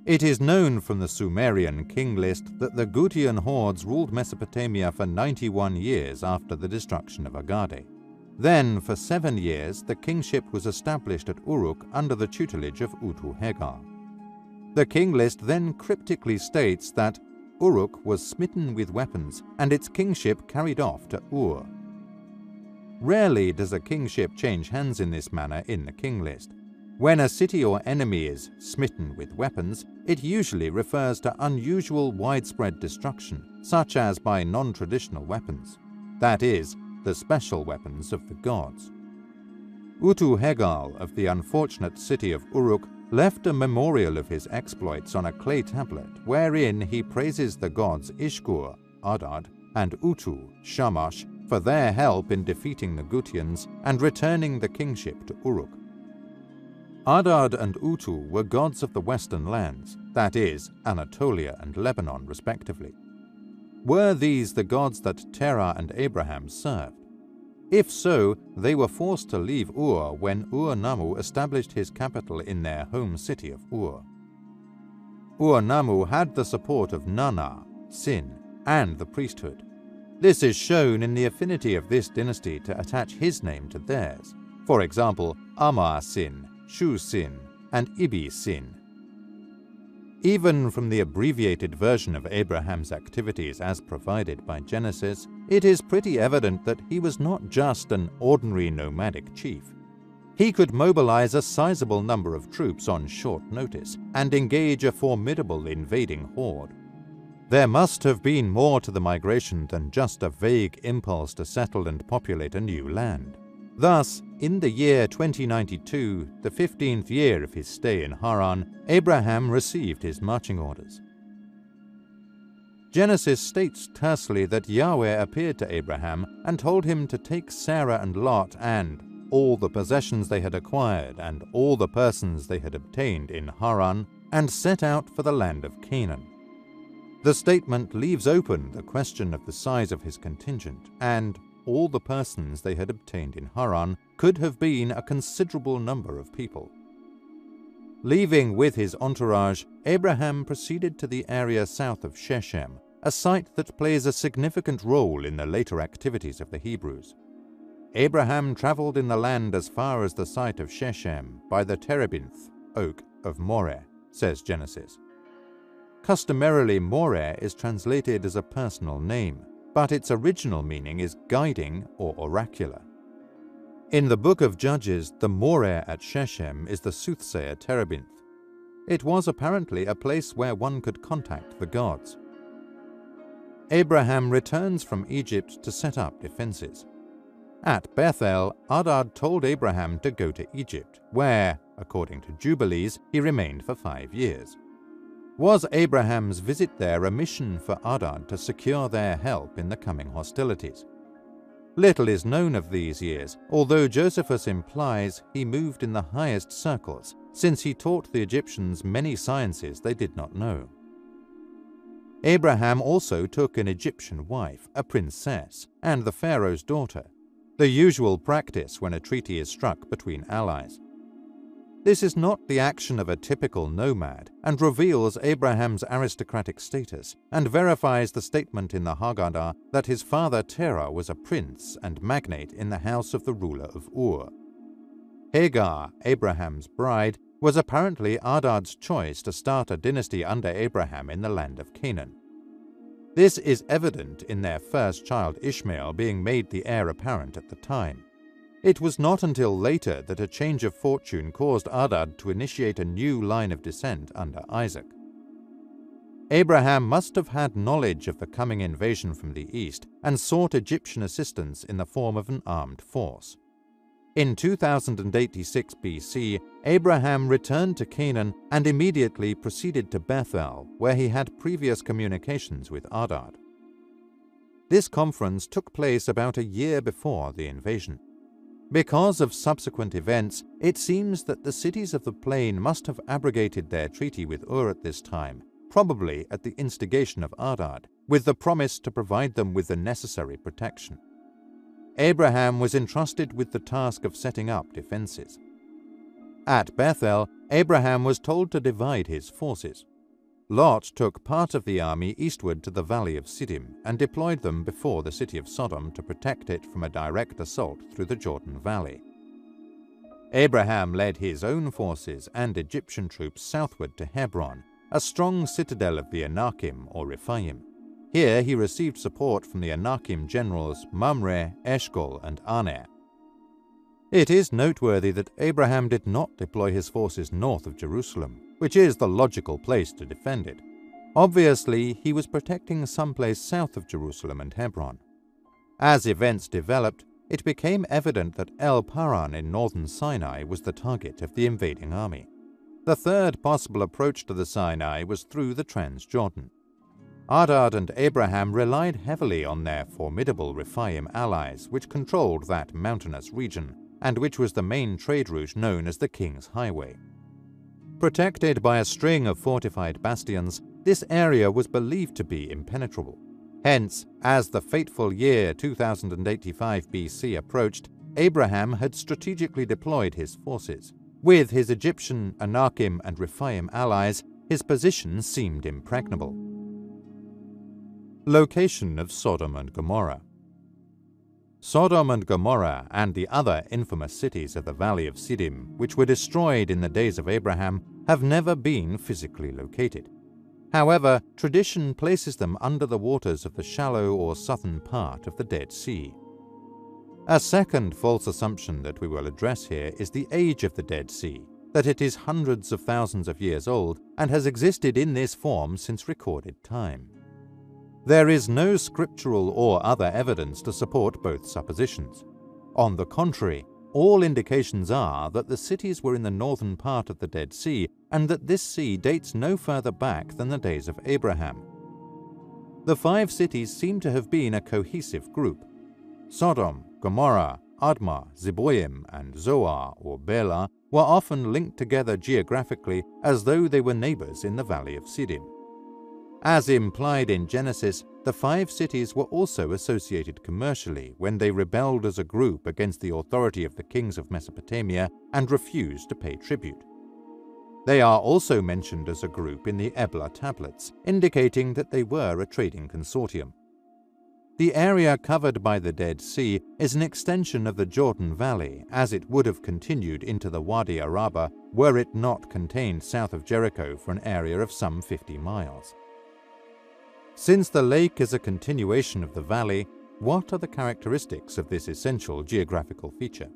It is known from the Sumerian king list that the Gutian hordes ruled Mesopotamia for 91 years after the destruction of Agade. Then, for 7 years, the kingship was established at Uruk under the tutelage of Utu-Hegal. The king list then cryptically states that Uruk was smitten with weapons and its kingship carried off to Ur. Rarely does a kingship change hands in this manner in the king list. When a city or enemy is smitten with weapons, it usually refers to unusual widespread destruction, such as by non-traditional weapons. That is, the special weapons of the gods. Utu-Hegal of the unfortunate city of Uruk left a memorial of his exploits on a clay tablet, wherein he praises the gods Ishkur, Adad, and Utu, Shamash, for their help in defeating the Gutians and returning the kingship to Uruk. Adad and Utu were gods of the western lands, that is, Anatolia and Lebanon respectively. Were these the gods that Terah and Abraham served? If so, they were forced to leave Ur when Ur-Nammu established his capital in their home city of Ur. Ur-Nammu had the support of Nana, Sin, and the priesthood. This is shown in the affinity of this dynasty to attach his name to theirs. For example, Amar-Sin, Shu-Sin, and Ibi-Sin. Even from the abbreviated version of Abraham's activities as provided by Genesis, it is pretty evident that he was not just an ordinary nomadic chief. He could mobilize a sizable number of troops on short notice and engage a formidable invading horde. There must have been more to the migration than just a vague impulse to settle and populate a new land. Thus, in the year 2092, the 15th year of his stay in Haran, Abraham received his marching orders. Genesis states tersely that Yahweh appeared to Abraham and told him to take Sarah and Lot and all the possessions they had acquired and all the persons they had obtained in Haran and set out for the land of Canaan. The statement leaves open the question of the size of his contingent, and all the persons they had obtained in Haran could have been a considerable number of people. Leaving with his entourage, Abraham proceeded to the area south of Shechem, a site that plays a significant role in the later activities of the Hebrews. Abraham traveled in the land as far as the site of Shechem by the terebinth, oak of Moreh, says Genesis. Customarily, Moreh is translated as a personal name, but its original meaning is guiding or oracular. In the book of Judges, the Moreh at Shechem is the soothsayer terebinth. It was apparently a place where one could contact the gods. Abraham returns from Egypt to set up defenses. At Bethel, Adad told Abraham to go to Egypt, where, according to Jubilees, he remained for 5 years. Was Abraham's visit there a mission for Adad to secure their help in the coming hostilities? Little is known of these years, although Josephus implies he moved in the highest circles, since he taught the Egyptians many sciences they did not know. Abraham also took an Egyptian wife, a princess, and the pharaoh's daughter, the usual practice when a treaty is struck between allies. This is not the action of a typical nomad and reveals Abraham's aristocratic status and verifies the statement in the Haggadah that his father Terah was a prince and magnate in the house of the ruler of Ur. Hagar, Abraham's bride, was apparently Adad's choice to start a dynasty under Abraham in the land of Canaan. This is evident in their first child Ishmael being made the heir apparent at the time. It was not until later that a change of fortune caused Adad to initiate a new line of descent under Isaac. Abraham must have had knowledge of the coming invasion from the east and sought Egyptian assistance in the form of an armed force. In 2086 BC, Abraham returned to Canaan and immediately proceeded to Bethel, where he had previous communications with Adad. This conference took place about a year before the invasion. Because of subsequent events, it seems that the cities of the plain must have abrogated their treaty with Ur at this time, probably at the instigation of Ardad, with the promise to provide them with the necessary protection. Abraham was entrusted with the task of setting up defenses. At Bethel, Abraham was told to divide his forces. Lot took part of the army eastward to the valley of Siddim and deployed them before the city of Sodom to protect it from a direct assault through the Jordan Valley. Abraham led his own forces and Egyptian troops southward to Hebron, a strong citadel of the Anakim or Rephaim. Here he received support from the Anakim generals Mamre, Eshcol, and Aner. It is noteworthy that Abraham did not deploy his forces north of Jerusalem, which is the logical place to defend it. Obviously, he was protecting someplace south of Jerusalem and Hebron. As events developed, it became evident that El Paran in northern Sinai was the target of the invading army. The third possible approach to the Sinai was through the Transjordan. Ardad and Abraham relied heavily on their formidable Rephaim allies, which controlled that mountainous region, and which was the main trade route known as the King's Highway. Protected by a string of fortified bastions, this area was believed to be impenetrable. Hence, as the fateful year 2085 BC approached, Abraham had strategically deployed his forces. With his Egyptian, Anakim, and Rephaim allies, his position seemed impregnable. Location of Sodom and Gomorrah. Sodom and Gomorrah and the other infamous cities of the Valley of Siddim, which were destroyed in the days of Abraham, have never been physically located. However, tradition places them under the waters of the shallow or southern part of the Dead Sea. A second false assumption that we will address here is the age of the Dead Sea, that it is hundreds of thousands of years old and has existed in this form since recorded time. There is no scriptural or other evidence to support both suppositions. On the contrary, all indications are that the cities were in the northern part of the Dead Sea and that this sea dates no further back than the days of Abraham. The 5 cities seem to have been a cohesive group. Sodom, Gomorrah, Admah, Zeboim, and Zoar or Bela were often linked together geographically as though they were neighbors in the Valley of Siddim. As implied in Genesis, the 5 cities were also associated commercially when they rebelled as a group against the authority of the kings of Mesopotamia and refused to pay tribute. They are also mentioned as a group in the Ebla tablets, indicating that they were a trading consortium. The area covered by the Dead Sea is an extension of the Jordan Valley, as it would have continued into the Wadi Araba were it not contained south of Jericho for an area of some 50 miles. Since the lake is a continuation of the valley, what are the characteristics of this essential geographical feature?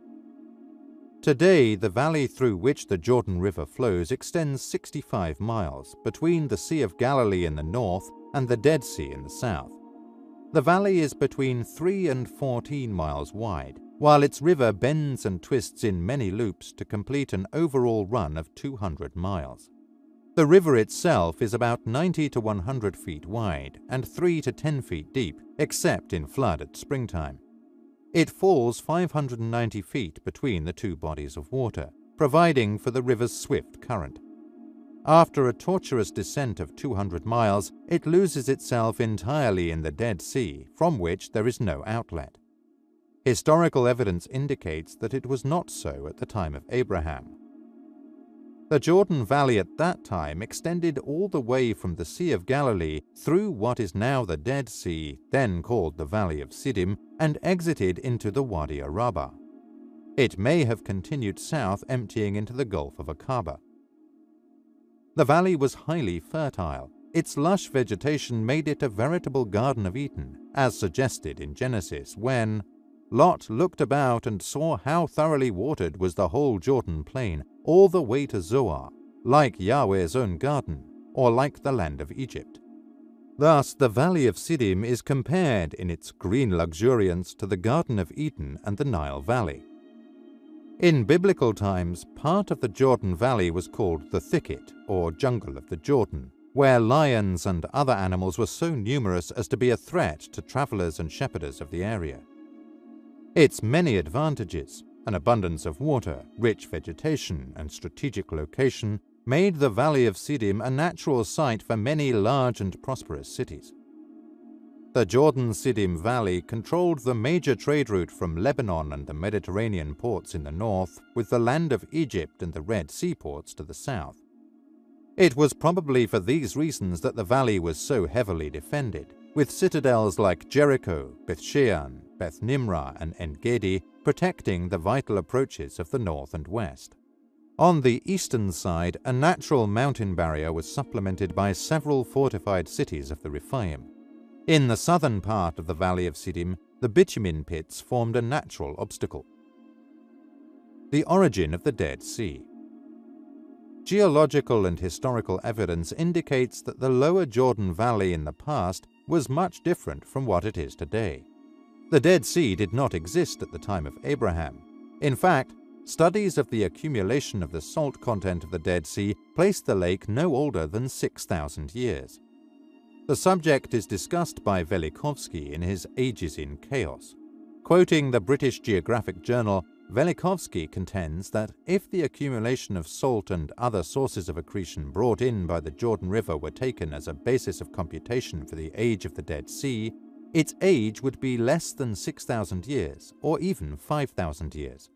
Today, the valley through which the Jordan River flows extends 65 miles between the Sea of Galilee in the north and the Dead Sea in the south. The valley is between 3 and 14 miles wide, while its river bends and twists in many loops to complete an overall run of 200 miles. The river itself is about 90 to 100 feet wide and 3 to 10 feet deep, except in flood at springtime. It falls 590 feet between the 2 bodies of water, providing for the river's swift current. After a tortuous descent of 200 miles, it loses itself entirely in the Dead Sea, from which there is no outlet. Historical evidence indicates that it was not so at the time of Abraham. The Jordan Valley at that time extended all the way from the Sea of Galilee through what is now the Dead Sea, then called the Valley of Siddim, and exited into the Wadi Araba. It may have continued south, emptying into the Gulf of Aqaba. The valley was highly fertile. Its lush vegetation made it a veritable Garden of Eden, as suggested in Genesis when Lot looked about and saw how thoroughly watered was the whole Jordan plain, all the way to Zoar, like Yahweh's own garden, or like the land of Egypt. Thus, the Valley of Siddim is compared in its green luxuriance to the Garden of Eden and the Nile Valley. In biblical times, part of the Jordan Valley was called the Thicket, or Jungle of the Jordan, where lions and other animals were so numerous as to be a threat to travelers and shepherders of the area. Its many advantages, an abundance of water, rich vegetation, and strategic location, made the Valley of Siddim a natural site for many large and prosperous cities. The Jordan-Siddim Valley controlled the major trade route from Lebanon and the Mediterranean ports in the north, with the land of Egypt and the Red Sea ports to the south. It was probably for these reasons that the valley was so heavily defended, with citadels like Jericho, Beth-shean, Beth-nimrah, and En-gedi protecting the vital approaches of the north and west. On the eastern side, a natural mountain barrier was supplemented by several fortified cities of the Rephaim. In the southern part of the Valley of Siddim, the bitumen pits formed a natural obstacle. The origin of the Dead Sea. Geological and historical evidence indicates that the lower Jordan Valley in the past was much different from what it is today. The Dead Sea did not exist at the time of Abraham. In fact, studies of the accumulation of the salt content of the Dead Sea place the lake no older than 6,000 years. The subject is discussed by Velikovsky in his Ages in Chaos. Quoting the British Geographic Journal, Velikovsky contends that if the accumulation of salt and other sources of accretion brought in by the Jordan River were taken as a basis of computation for the age of the Dead Sea, its age would be less than 6,000 years, or even 5,000 years.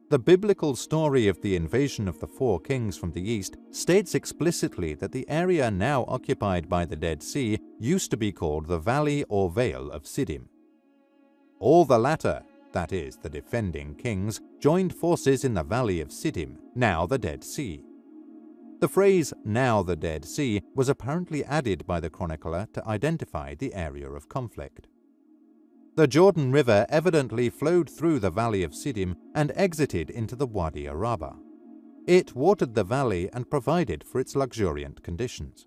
The biblical story of the invasion of the four kings from the east states explicitly that the area now occupied by the Dead Sea used to be called the Valley or Vale of Siddim. All the latter, that is, the defending kings, joined forces in the Valley of Siddim, now the Dead Sea. The phrase, now the Dead Sea, was apparently added by the chronicler to identify the area of conflict. The Jordan River evidently flowed through the Valley of Siddim and exited into the Wadi Araba. It watered the valley and provided for its luxuriant conditions.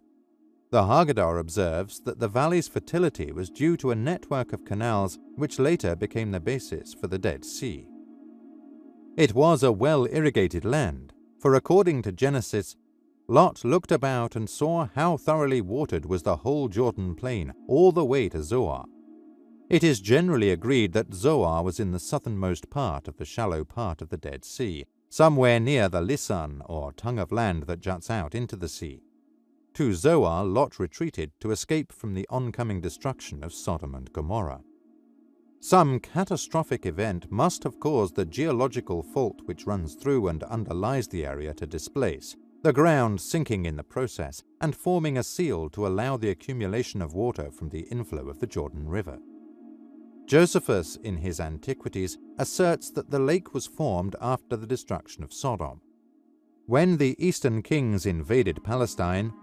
The Haggadah observes that the valley's fertility was due to a network of canals which later became the basis for the Dead Sea. It was a well-irrigated land, for according to Genesis, Lot looked about and saw how thoroughly watered was the whole Jordan plain all the way to Zoar. It is generally agreed that Zoar was in the southernmost part of the shallow part of the Dead Sea, somewhere near the Lisan or tongue of land that juts out into the sea. To Zoar Lot retreated to escape from the oncoming destruction of Sodom and Gomorrah. Some catastrophic event must have caused the geological fault which runs through and underlies the area to displace, the ground sinking in the process and forming a seal to allow the accumulation of water from the inflow of the Jordan River. Josephus, in his Antiquities, asserts that the lake was formed after the destruction of Sodom. When the eastern kings invaded Palestine,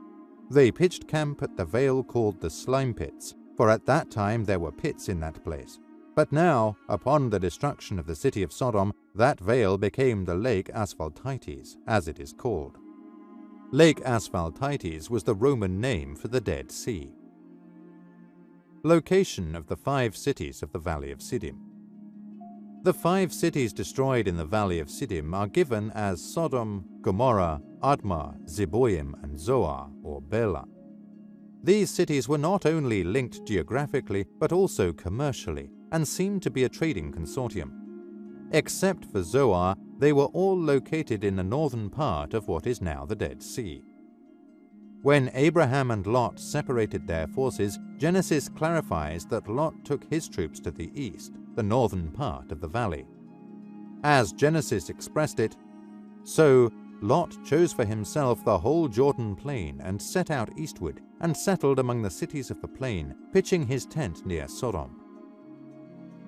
they pitched camp at the vale called the Slime Pits, for at that time there were pits in that place. But now, upon the destruction of the city of Sodom, that vale became the Lake Asphaltites, as it is called. Lake Asphaltites was the Roman name for the Dead Sea. Location of the 5 cities of the Valley of Siddim. The 5 cities destroyed in the Valley of Siddim are given as Sodom, Gomorrah, Admah, Zeboim, and Zoar, or Bela. These cities were not only linked geographically, but also commercially, and seemed to be a trading consortium. Except for Zoar, they were all located in the northern part of what is now the Dead Sea. When Abraham and Lot separated their forces, Genesis clarifies that Lot took his troops to the east, the northern part of the valley. As Genesis expressed it, so Lot chose for himself the whole Jordan plain and set out eastward and settled among the cities of the plain, pitching his tent near Sodom.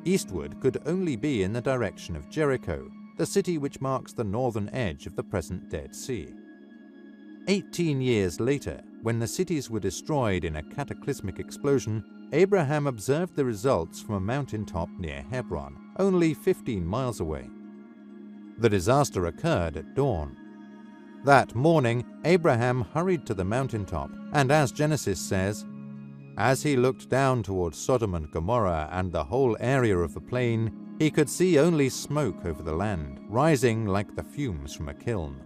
Eastward could only be in the direction of Jericho, the city which marks the northern edge of the present Dead Sea. 18 years later, when the cities were destroyed in a cataclysmic explosion, Abraham observed the results from a mountaintop near Hebron, only 15 miles away. The disaster occurred at dawn. That morning, Abraham hurried to the mountaintop, and as Genesis says, as he looked down towards Sodom and Gomorrah and the whole area of the plain, he could see only smoke over the land, rising like the fumes from a kiln.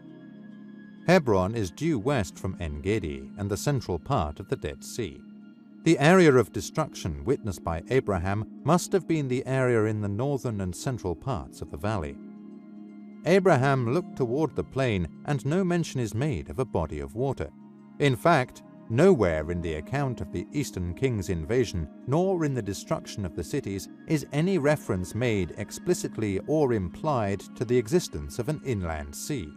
Hebron is due west from En-Gedi and the central part of the Dead Sea. The area of destruction witnessed by Abraham must have been the area in the northern and central parts of the valley. Abraham looked toward the plain, and no mention is made of a body of water. In fact, nowhere in the account of the Eastern King's invasion, nor in the destruction of the cities, is any reference made explicitly or implied to the existence of an inland sea.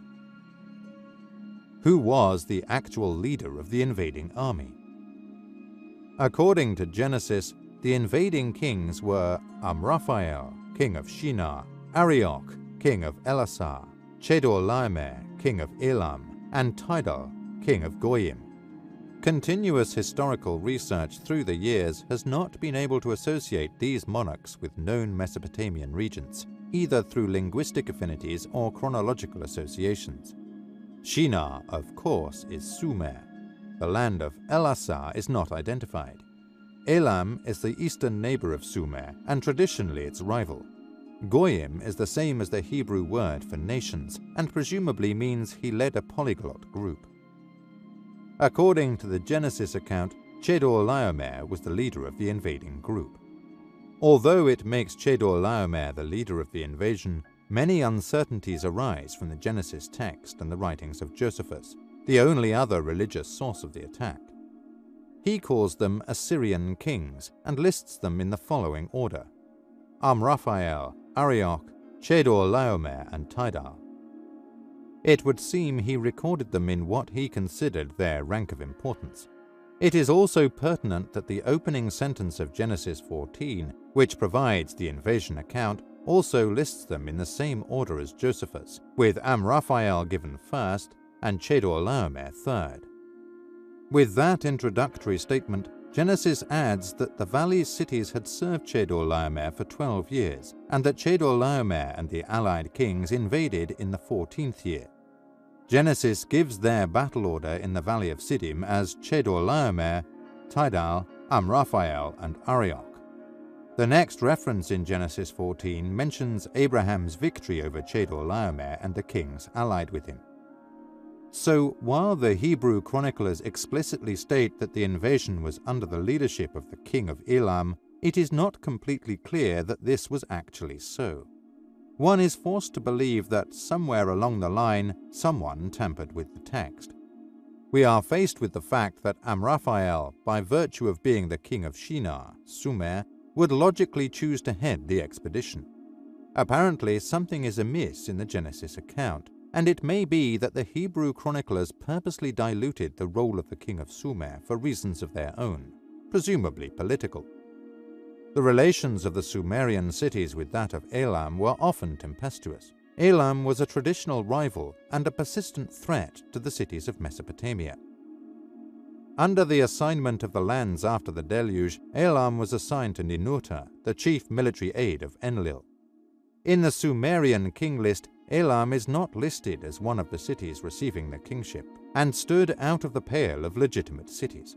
Who was the actual leader of the invading army? According to Genesis, the invading kings were Amraphel, king of Shinar, Arioch, king of Elasar, Chedorlaomer, king of Elam, and Tidal, king of Goyim. Continuous historical research through the years has not been able to associate these monarchs with known Mesopotamian regions, either through linguistic affinities or chronological associations. Shinar, of course, is Sumer. The land of Elasar is not identified. Elam is the eastern neighbor of Sumer and traditionally its rival. Goyim is the same as the Hebrew word for nations and presumably means he led a polyglot group. According to the Genesis account, Chedorlaomer was the leader of the invading group. Although it makes Chedorlaomer the leader of the invasion, many uncertainties arise from the Genesis text and the writings of Josephus, the only other religious source of the attack. He calls them Assyrian kings and lists them in the following order: Amraphel, Arioch, Chedorlaomer, and Tidal. It would seem he recorded them in what he considered their rank of importance. It is also pertinent that the opening sentence of Genesis 14, which provides the invasion account, also lists them in the same order as Josephus, with Amraphel given first and Chedorlaomer third. With that introductory statement, Genesis adds that the valley's cities had served Chedorlaomer for 12 years, and that Chedorlaomer and the allied kings invaded in the 14th year. Genesis gives their battle order in the valley of Siddim as Chedorlaomer, Tidal, Amraphel, and Arioch. The next reference in Genesis 14 mentions Abraham's victory over Chedorlaomer and the kings allied with him. So, while the Hebrew chroniclers explicitly state that the invasion was under the leadership of the king of Elam, it is not completely clear that this was actually so. One is forced to believe that somewhere along the line, someone tampered with the text. We are faced with the fact that Amraphel, by virtue of being the king of Shinar, Sumer, would logically choose to head the expedition. Apparently, something is amiss in the Genesis account, and it may be that the Hebrew chroniclers purposely diluted the role of the king of Sumer for reasons of their own, presumably political. The relations of the Sumerian cities with that of Elam were often tempestuous. Elam was a traditional rival and a persistent threat to the cities of Mesopotamia. Under the assignment of the lands after the deluge, Elam was assigned to Ninurta, the chief military aide of Enlil. In the Sumerian king list, Elam is not listed as one of the cities receiving the kingship, and stood out of the pale of legitimate cities.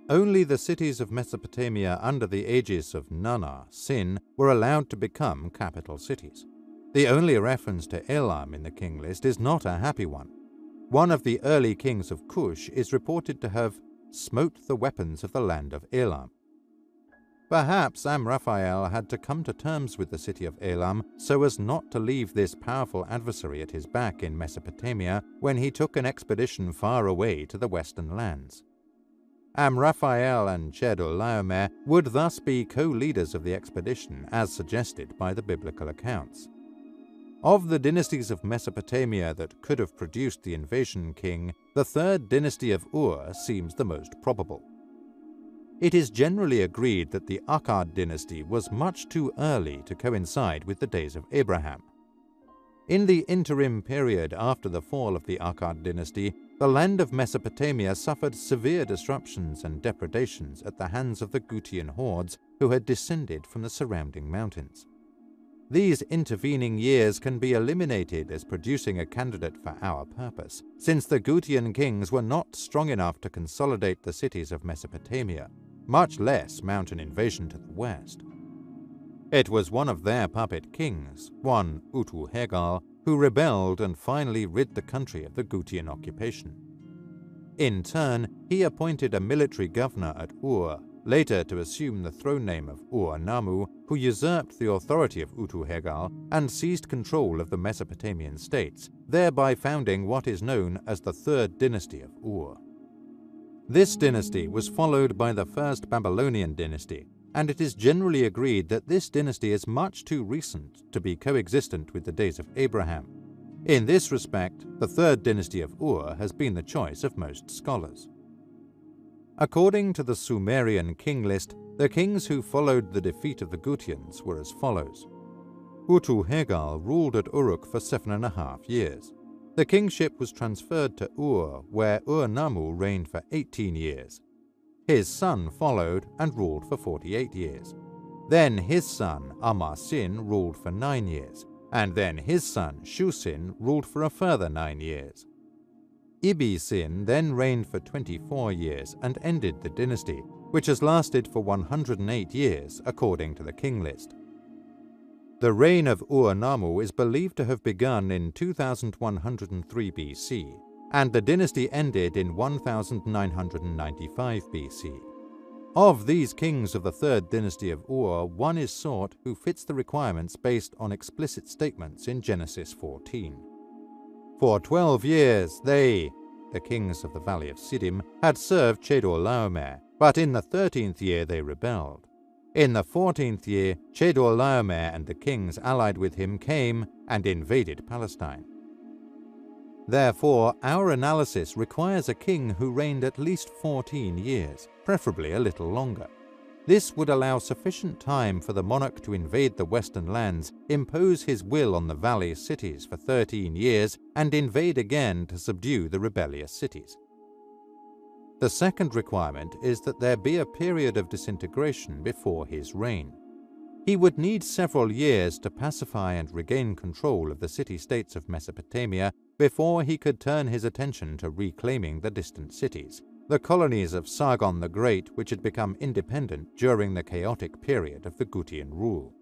Only the cities of Mesopotamia under the aegis of Nana, Sin, were allowed to become capital cities. The only reference to Elam in the king list is not a happy one. One of the early kings of Cush is reported to have smote the weapons of the land of Elam. Perhaps Amraphel had to come to terms with the city of Elam so as not to leave this powerful adversary at his back in Mesopotamia when he took an expedition far away to the western lands. Amraphel and Chedorlaomer would thus be co-leaders of the expedition as suggested by the biblical accounts. Of the dynasties of Mesopotamia that could have produced the invasion king, the third dynasty of Ur seems the most probable. It is generally agreed that the Akkad dynasty was much too early to coincide with the days of Abraham. In the interim period after the fall of the Akkad dynasty, the land of Mesopotamia suffered severe disruptions and depredations at the hands of the Gutian hordes who had descended from the surrounding mountains. These intervening years can be eliminated as producing a candidate for our purpose, since the Gutian kings were not strong enough to consolidate the cities of Mesopotamia, much less mount an invasion to the west. It was one of their puppet kings, one Utu-Hegal, who rebelled and finally rid the country of the Gutian occupation. In turn, he appointed a military governor at Ur, later to assume the throne name of Ur-Nammu, who usurped the authority of Utu-Hegal and seized control of the Mesopotamian states, thereby founding what is known as the Third Dynasty of Ur. This dynasty was followed by the First Babylonian dynasty, and it is generally agreed that this dynasty is much too recent to be coexistent with the days of Abraham. In this respect, the Third Dynasty of Ur has been the choice of most scholars. According to the Sumerian king list, the kings who followed the defeat of the Gutians were as follows. Utu-Hegal ruled at Uruk for 7.5 years. The kingship was transferred to Ur, where Ur-Nammu reigned for 18 years. His son followed and ruled for 48 years. Then his son, Amar-Sin, ruled for 9 years, and then his son, Shu-Sin, ruled for a further 9 years. Ibi-Sin then reigned for 24 years and ended the dynasty, which has lasted for 108 years according to the king list. The reign of Ur-Nammu is believed to have begun in 2103 BC, and the dynasty ended in 1995 BC. Of these kings of the Third Dynasty of Ur, one is sought who fits the requirements based on explicit statements in Genesis 14. For 12 years they, the kings of the Valley of Siddim, had served Chedorlaomer, but in the 13th year they rebelled. In the 14th year, Chedorlaomer and the kings allied with him came and invaded Palestine. Therefore, our analysis requires a king who reigned at least 14 years, preferably a little longer. This would allow sufficient time for the monarch to invade the western lands, impose his will on the valley cities for 13 years, and invade again to subdue the rebellious cities. The second requirement is that there be a period of disintegration before his reign. He would need several years to pacify and regain control of the city-states of Mesopotamia before he could turn his attention to reclaiming the distant cities, the colonies of Sargon the Great, which had become independent during the chaotic period of the Gutian rule.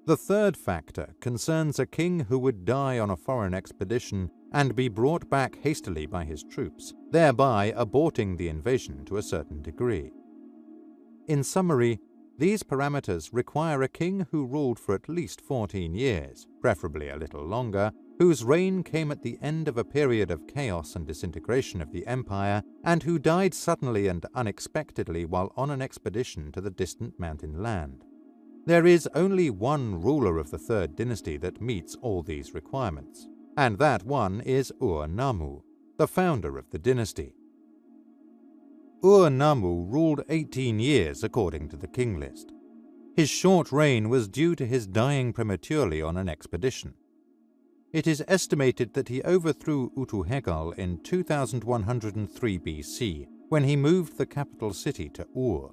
The third factor concerns a king who would die on a foreign expedition and be brought back hastily by his troops, thereby aborting the invasion to a certain degree. In summary, these parameters require a king who ruled for at least 14 years, preferably a little longer, whose reign came at the end of a period of chaos and disintegration of the empire, and who died suddenly and unexpectedly while on an expedition to the distant mountain land. There is only one ruler of the Third Dynasty that meets all these requirements, and that one is Ur-Nammu, the founder of the dynasty. Ur-Nammu ruled 18 years according to the king list. His short reign was due to his dying prematurely on an expedition. It is estimated that he overthrew Utu-Hegal in 2103 BC, when he moved the capital city to Ur.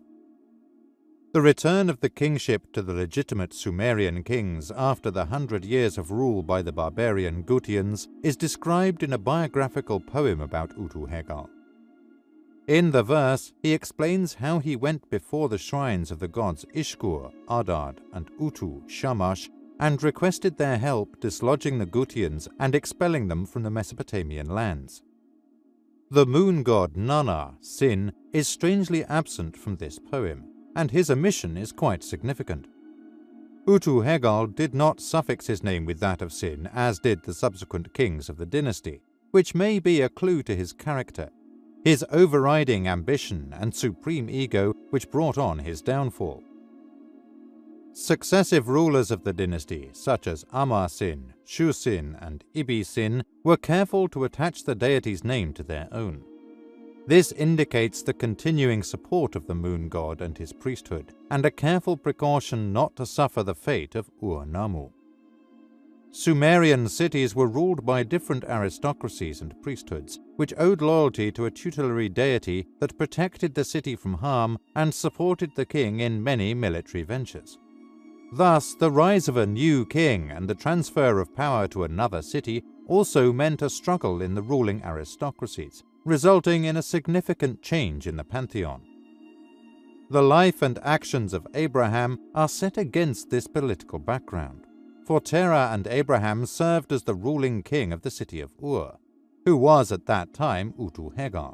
The return of the kingship to the legitimate Sumerian kings after the 100 years of rule by the barbarian Gutians is described in a biographical poem about Utu-Hegal. In the verse, he explains how he went before the shrines of the gods Ishkur, Adad, and Utu, Shamash, and requested their help dislodging the Gutians and expelling them from the Mesopotamian lands. The moon god Nanna, Sin, is strangely absent from this poem, and his omission is quite significant. Utu-Hegal did not suffix his name with that of Sin, as did the subsequent kings of the dynasty, which may be a clue to his character, his overriding ambition and supreme ego which brought on his downfall. Successive rulers of the dynasty, such as Amar-Sin, Shu-Sin, and Ibi-Sin, were careful to attach the deity's name to their own. This indicates the continuing support of the moon god and his priesthood, and a careful precaution not to suffer the fate of Ur-Nammu. Sumerian cities were ruled by different aristocracies and priesthoods, which owed loyalty to a tutelary deity that protected the city from harm and supported the king in many military ventures. Thus, the rise of a new king and the transfer of power to another city also meant a struggle in the ruling aristocracies, resulting in a significant change in the pantheon. The life and actions of Abraham are set against this political background. for Terah and Abraham served as the ruling king of the city of Ur, who was at that time Utu-Hegar.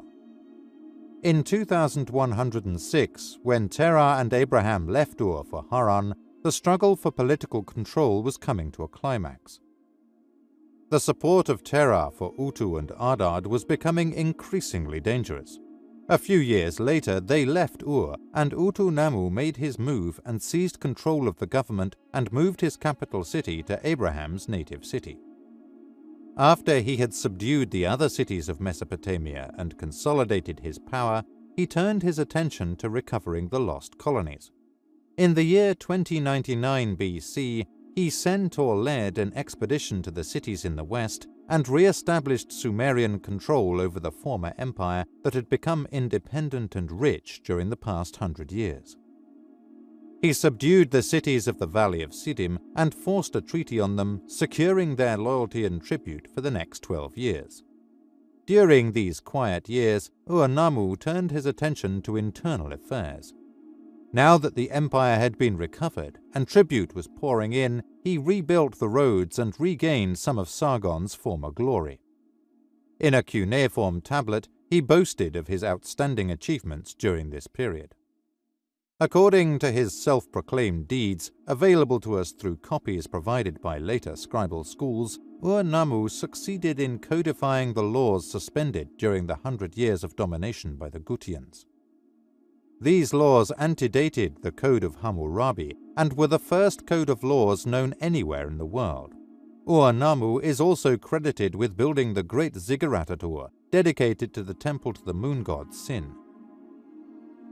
In 2106, when Terah and Abraham left Ur for Haran, the struggle for political control was coming to a climax. The support of Terah for Utu and Ardad was becoming increasingly dangerous. A few years later, they left Ur, and Utu-Nammu made his move and seized control of the government and moved his capital city to Abraham's native city. After he had subdued the other cities of Mesopotamia and consolidated his power, he turned his attention to recovering the lost colonies. In the year 2099 BC, he sent or led an expedition to the cities in the west and re-established Sumerian control over the former empire that had become independent and rich during the past 100 years. He subdued the cities of the Valley of Siddim and forced a treaty on them, securing their loyalty and tribute for the next 12 years. During these quiet years, Ur-Nammu turned his attention to internal affairs. Now that the empire had been recovered and tribute was pouring in, he rebuilt the roads and regained some of Sargon's former glory. In a cuneiform tablet, he boasted of his outstanding achievements during this period. According to his self-proclaimed deeds, available to us through copies provided by later scribal schools, Ur-Nammu succeeded in codifying the laws suspended during the 100 years of domination by the Gutians. These laws antedated the Code of Hammurabi and were the first code of laws known anywhere in the world. Ur-Nammu is also credited with building the great ziggurat at Ur, dedicated to the temple to the moon god Sin.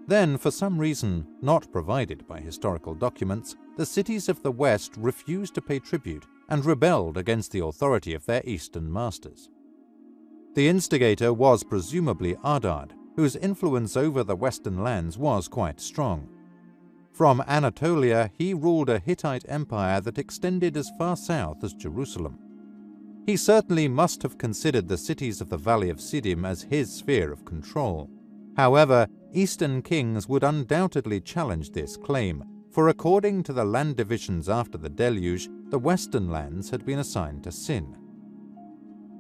Then, for some reason not provided by historical documents, the cities of the West refused to pay tribute and rebelled against the authority of their eastern masters. The instigator was presumably Ardad, whose influence over the western lands was quite strong. From Anatolia, he ruled a Hittite empire that extended as far south as Jerusalem. He certainly must have considered the cities of the Valley of Siddim as his sphere of control. However, Eastern kings would undoubtedly challenge this claim, for according to the land divisions after the Deluge, the western lands had been assigned to Sin.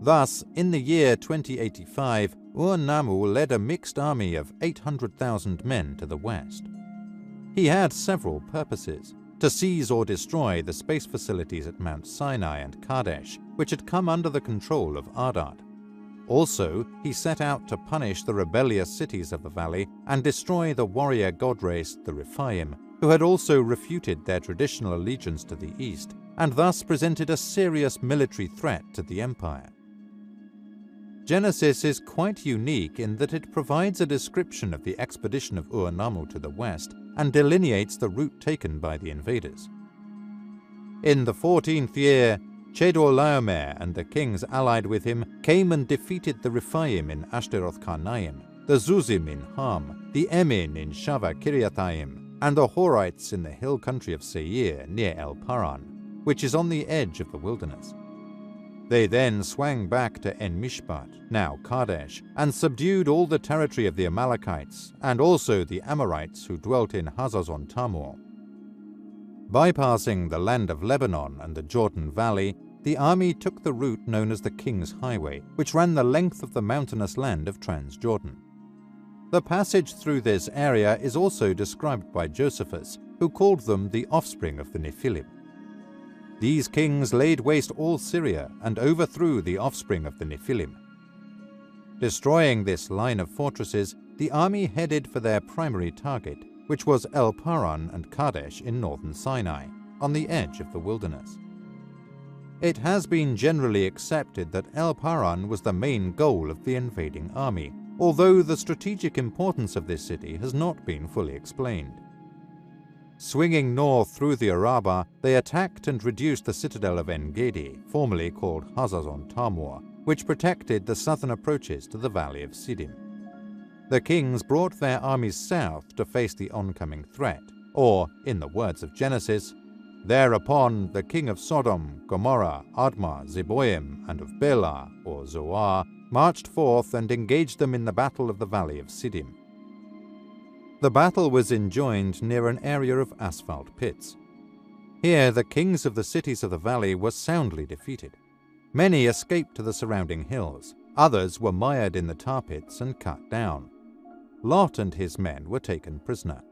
Thus, in the year 2085, Ur-Nammu led a mixed army of 800,000 men to the west. He had several purposes: to seize or destroy the space facilities at Mount Sinai and Kadesh, which had come under the control of Ardad. Also, he set out to punish the rebellious cities of the valley and destroy the warrior god race, the Rephaim, who had also refuted their traditional allegiance to the east, and thus presented a serious military threat to the empire. Genesis is quite unique in that it provides a description of the expedition of Ur-Nammu to the west and delineates the route taken by the invaders. In the 14th year, Chedorlaomer and the kings allied with him came and defeated the Rephaim in Ashtaroth-Karnaim, the Zuzim in Ham, the Emin in Shava-Kiriathaim, and the Horites in the hill country of Seir near El Paran, which is on the edge of the wilderness. They then swang back to En-Mishpat, now Kadesh, and subdued all the territory of the Amalekites and also the Amorites who dwelt in Hazazon-Tamar. Bypassing the land of Lebanon and the Jordan Valley, the army took the route known as the King's Highway, which ran the length of the mountainous land of Transjordan. The passage through this area is also described by Josephus, who called them the offspring of the Nephilim. These kings laid waste all Syria and overthrew the offspring of the Nephilim. Destroying this line of fortresses, the army headed for their primary target, which was El Paran and Kadesh in northern Sinai, on the edge of the wilderness. It has been generally accepted that El Paran was the main goal of the invading army, although the strategic importance of this city has not been fully explained. Swinging north through the Araba, they attacked and reduced the citadel of En-Gedi, formerly called Hazazon-Tamar, which protected the southern approaches to the Valley of Siddim. The kings brought their armies south to face the oncoming threat, or, in the words of Genesis, "Thereupon the king of Sodom, Gomorrah, Admah, Zeboim, and of Bela, or Zoar, marched forth and engaged them in the battle of the Valley of Siddim." The battle was enjoined near an area of asphalt pits. Here the kings of the cities of the valley were soundly defeated. Many escaped to the surrounding hills, others were mired in the tar pits and cut down. Lot and his men were taken prisoner.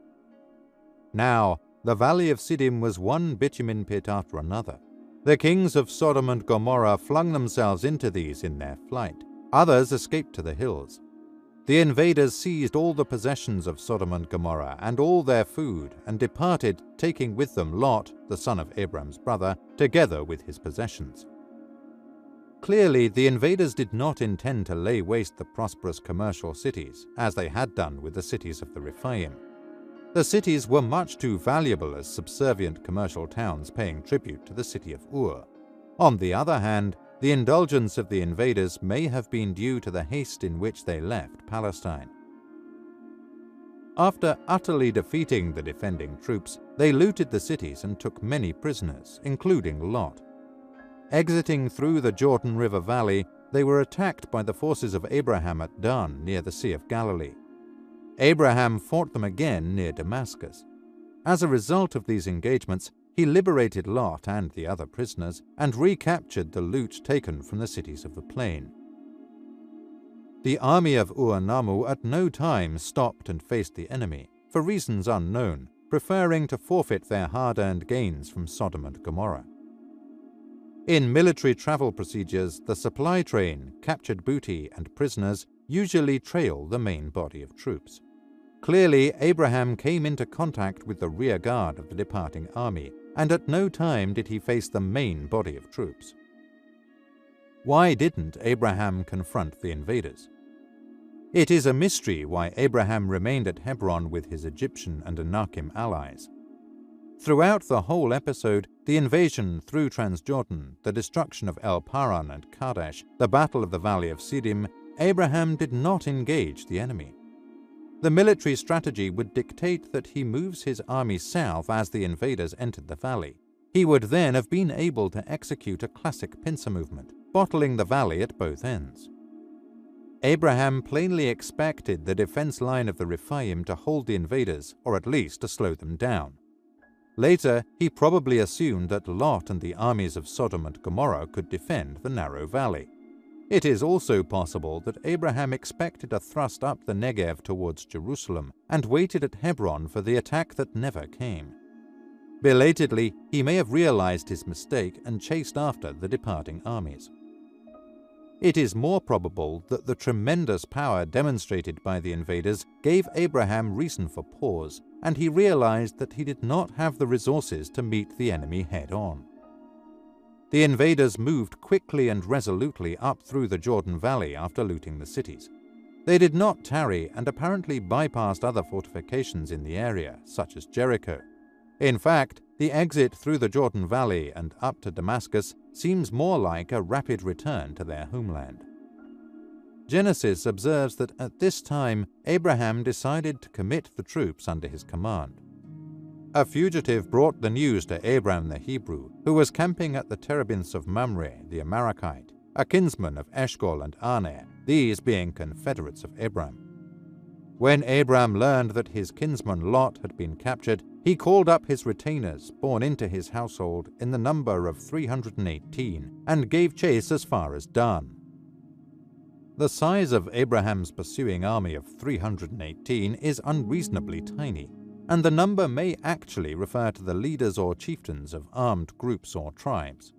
Now, the valley of Siddim was one bitumen pit after another. The kings of Sodom and Gomorrah flung themselves into these in their flight. Others escaped to the hills. The invaders seized all the possessions of Sodom and Gomorrah and all their food and departed, taking with them Lot, the son of Abram's brother, together with his possessions. Clearly, the invaders did not intend to lay waste the prosperous commercial cities, as they had done with the cities of the Rephaim. The cities were much too valuable as subservient commercial towns paying tribute to the city of Ur. On the other hand, the indulgence of the invaders may have been due to the haste in which they left Palestine. After utterly defeating the defending troops, they looted the cities and took many prisoners, including Lot. Exiting through the Jordan River Valley, they were attacked by the forces of Abraham at Dan near the Sea of Galilee. Abraham fought them again near Damascus. As a result of these engagements, he liberated Lot and the other prisoners and recaptured the loot taken from the cities of the plain. The army of Ur-Nammu at no time stopped and faced the enemy, for reasons unknown, preferring to forfeit their hard-earned gains from Sodom and Gomorrah. In military travel procedures, the supply train, captured booty, and prisoners usually trail the main body of troops. Clearly, Abraham came into contact with the rear guard of the departing army, and at no time did he face the main body of troops. Why didn't Abraham confront the invaders? It is a mystery why Abraham remained at Hebron with his Egyptian and Anakim allies. Throughout the whole episode, the invasion through Transjordan, the destruction of El Paran and Kadesh, the battle of the Valley of Siddim, Abraham did not engage the enemy. The military strategy would dictate that he moves his army south as the invaders entered the valley. He would then have been able to execute a classic pincer movement, bottling the valley at both ends. Abraham plainly expected the defense line of the Rephaim to hold the invaders, or at least to slow them down. Later, he probably assumed that Lot and the armies of Sodom and Gomorrah could defend the narrow valley. It is also possible that Abraham expected a thrust up the Negev towards Jerusalem and waited at Hebron for the attack that never came. Belatedly, he may have realized his mistake and chased after the departing armies. It is more probable that the tremendous power demonstrated by the invaders gave Abraham reason for pause, and he realized that he did not have the resources to meet the enemy head-on. The invaders moved quickly and resolutely up through the Jordan Valley after looting the cities. They did not tarry and apparently bypassed other fortifications in the area, such as Jericho. In fact, the exit through the Jordan Valley and up to Damascus seems more like a rapid return to their homeland. Genesis observes that at this time, Abraham decided to commit the troops under his command. A fugitive brought the news to Abram the Hebrew, who was camping at the terebinths of Mamre, the Amalekite, a kinsman of Eshcol and Aner, these being confederates of Abram. When Abram learned that his kinsman Lot had been captured, he called up his retainers, born into his household, in the number of 318, and gave chase as far as Dan. The size of Abraham's pursuing army of 318 is unreasonably tiny, and the number may actually refer to the leaders or chieftains of armed groups or tribes.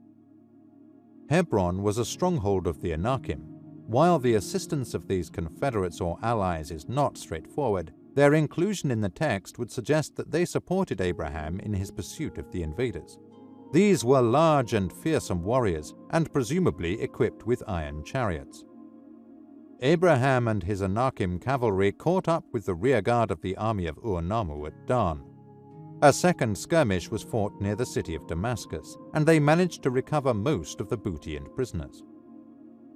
Hebron was a stronghold of the Anakim. While the assistance of these confederates or allies is not straightforward, their inclusion in the text would suggest that they supported Abraham in his pursuit of the invaders. These were large and fearsome warriors, and presumably equipped with iron chariots. Abraham and his Anakim cavalry caught up with the rearguard of the army of Ur-Nammu at Dan. A second skirmish was fought near the city of Damascus, and they managed to recover most of the booty and prisoners.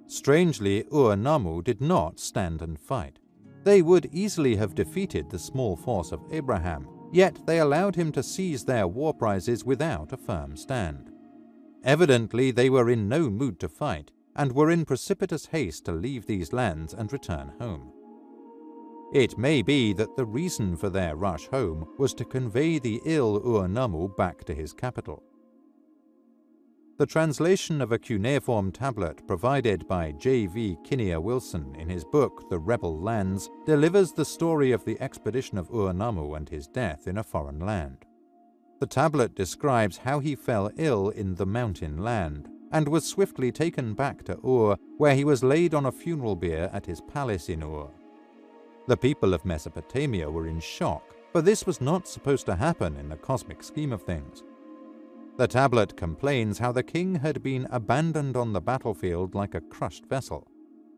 Strangely, Ur-Nammu did not stand and fight. They would easily have defeated the small force of Abraham, yet they allowed him to seize their war prizes without a firm stand. Evidently, they were in no mood to fight, and were in precipitous haste to leave these lands and return home. It may be that the reason for their rush home was to convey the ill Ur-Nammu back to his capital. The translation of a cuneiform tablet provided by J.V. Kinnear Wilson in his book The Rebel Lands delivers the story of the expedition of Ur-Nammu and his death in a foreign land. The tablet describes how he fell ill in the mountain land and was swiftly taken back to Ur, where he was laid on a funeral bier at his palace in Ur. The people of Mesopotamia were in shock, for this was not supposed to happen in the cosmic scheme of things. The tablet complains how the king had been abandoned on the battlefield like a crushed vessel.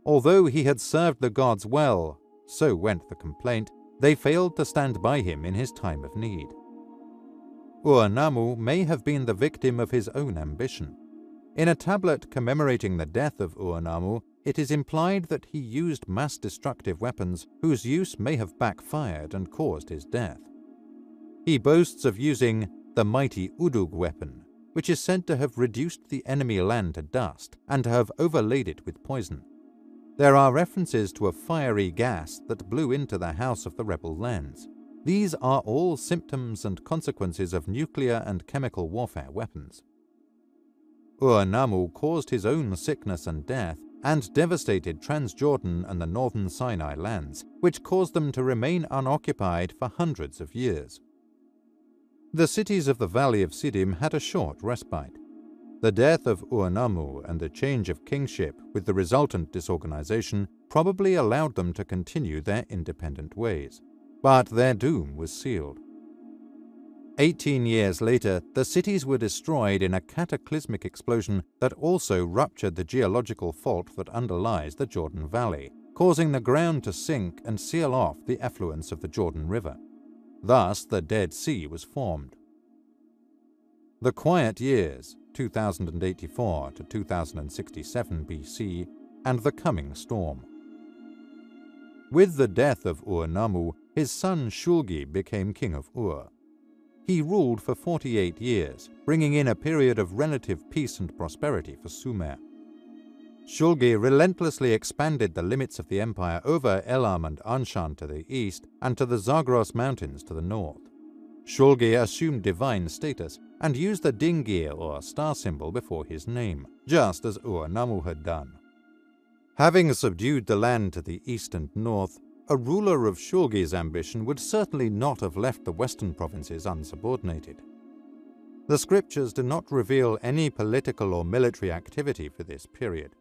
Although he had served the gods well, so went the complaint, they failed to stand by him in his time of need. Ur-Nammu may have been the victim of his own ambition. In a tablet commemorating the death of Ur-Nammu, it is implied that he used mass-destructive weapons whose use may have backfired and caused his death. He boasts of using the mighty Udug weapon, which is said to have reduced the enemy land to dust and to have overlaid it with poison. There are references to a fiery gas that blew into the house of the rebel lands. These are all symptoms and consequences of nuclear and chemical warfare weapons. Ur-Nammu caused his own sickness and death and devastated Transjordan and the northern Sinai lands, which caused them to remain unoccupied for hundreds of years. The cities of the Valley of Siddim had a short respite. The death of Ur-Nammu and the change of kingship with the resultant disorganization probably allowed them to continue their independent ways. But their doom was sealed. 18 years later, the cities were destroyed in a cataclysmic explosion that also ruptured the geological fault that underlies the Jordan Valley, causing the ground to sink and seal off the effluence of the Jordan River. Thus, the Dead Sea was formed. The Quiet Years, 2084 to 2067 BC, and the Coming Storm. With the death of Ur-Nammu, his son Shulgi became king of Ur. He ruled for 48 years, bringing in a period of relative peace and prosperity for Sumer. Shulgi relentlessly expanded the limits of the empire over Elam and Anshan to the east and to the Zagros Mountains to the north. Shulgi assumed divine status and used the dingir or star symbol before his name, just as Ur-Nammu had done. Having subdued the land to the east and north, a ruler of Shulgi's ambition would certainly not have left the western provinces unsubordinated. The scriptures do not reveal any political or military activity for this period.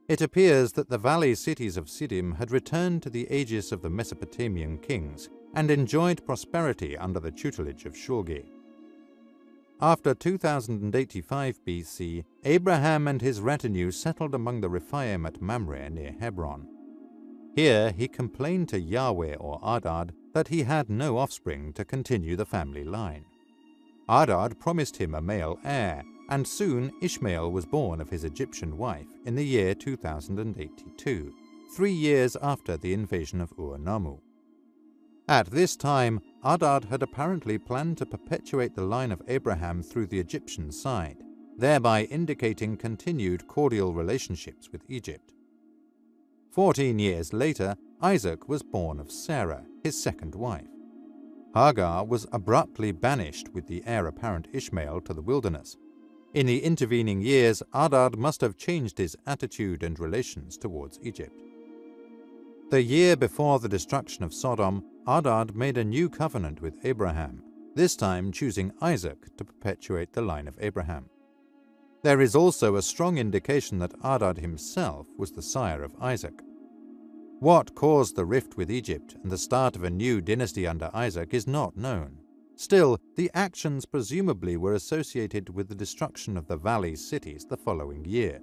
It appears that the valley cities of Siddim had returned to the aegis of the Mesopotamian kings and enjoyed prosperity under the tutelage of Shulgi. After 2085 BC, Abraham and his retinue settled among the Rephaim at Mamre near Hebron. Here he complained to Yahweh or Adad that he had no offspring to continue the family line. Adad promised him a male heir, and soon Ishmael was born of his Egyptian wife in the year 2082, 3 years after the invasion of Ur-Nammu. At this time, Adad had apparently planned to perpetuate the line of Abraham through the Egyptian side, thereby indicating continued cordial relationships with Egypt. 14 years later, Isaac was born of Sarah, his second wife. Hagar was abruptly banished with the heir apparent Ishmael to the wilderness. In the intervening years, Adad must have changed his attitude and relations towards Egypt. The year before the destruction of Sodom, Adad made a new covenant with Abraham, this time choosing Isaac to perpetuate the line of Abraham. There is also a strong indication that Adad himself was the sire of Isaac. What caused the rift with Egypt and the start of a new dynasty under Isaac is not known. Still, the actions presumably were associated with the destruction of the valley cities the following year.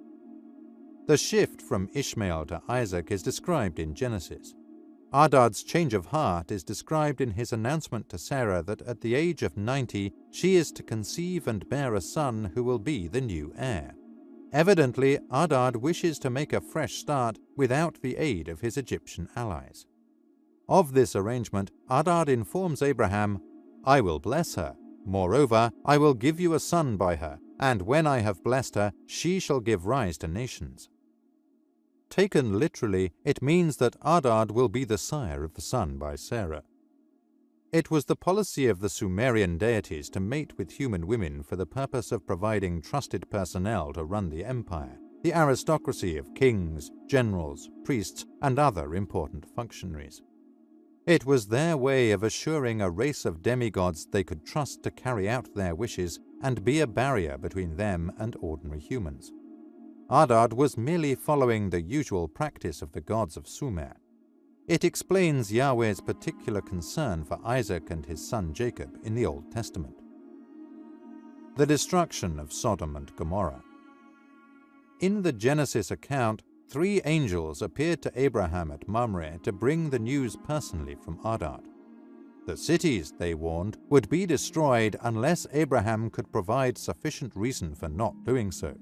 The shift from Ishmael to Isaac is described in Genesis. Adad's change of heart is described in his announcement to Sarah that at the age of 90, she is to conceive and bear a son who will be the new heir. Evidently, Adad wishes to make a fresh start without the aid of his Egyptian allies. Of this arrangement, Adad informs Abraham, "I will bless her. Moreover, I will give you a son by her, and when I have blessed her, she shall give rise to nations." Taken literally, it means that Adad will be the sire of the son by Sarah. It was the policy of the Sumerian deities to mate with human women for the purpose of providing trusted personnel to run the empire, the aristocracy of kings, generals, priests, and other important functionaries. It was their way of assuring a race of demigods they could trust to carry out their wishes and be a barrier between them and ordinary humans. Adad was merely following the usual practice of the gods of Sumer. It explains Yahweh's particular concern for Isaac and his son Jacob in the Old Testament. The destruction of Sodom and Gomorrah. In the Genesis account, 3 angels appeared to Abraham at Mamre to bring the news personally from Adad. The cities, they warned, would be destroyed unless Abraham could provide sufficient reason for not doing so.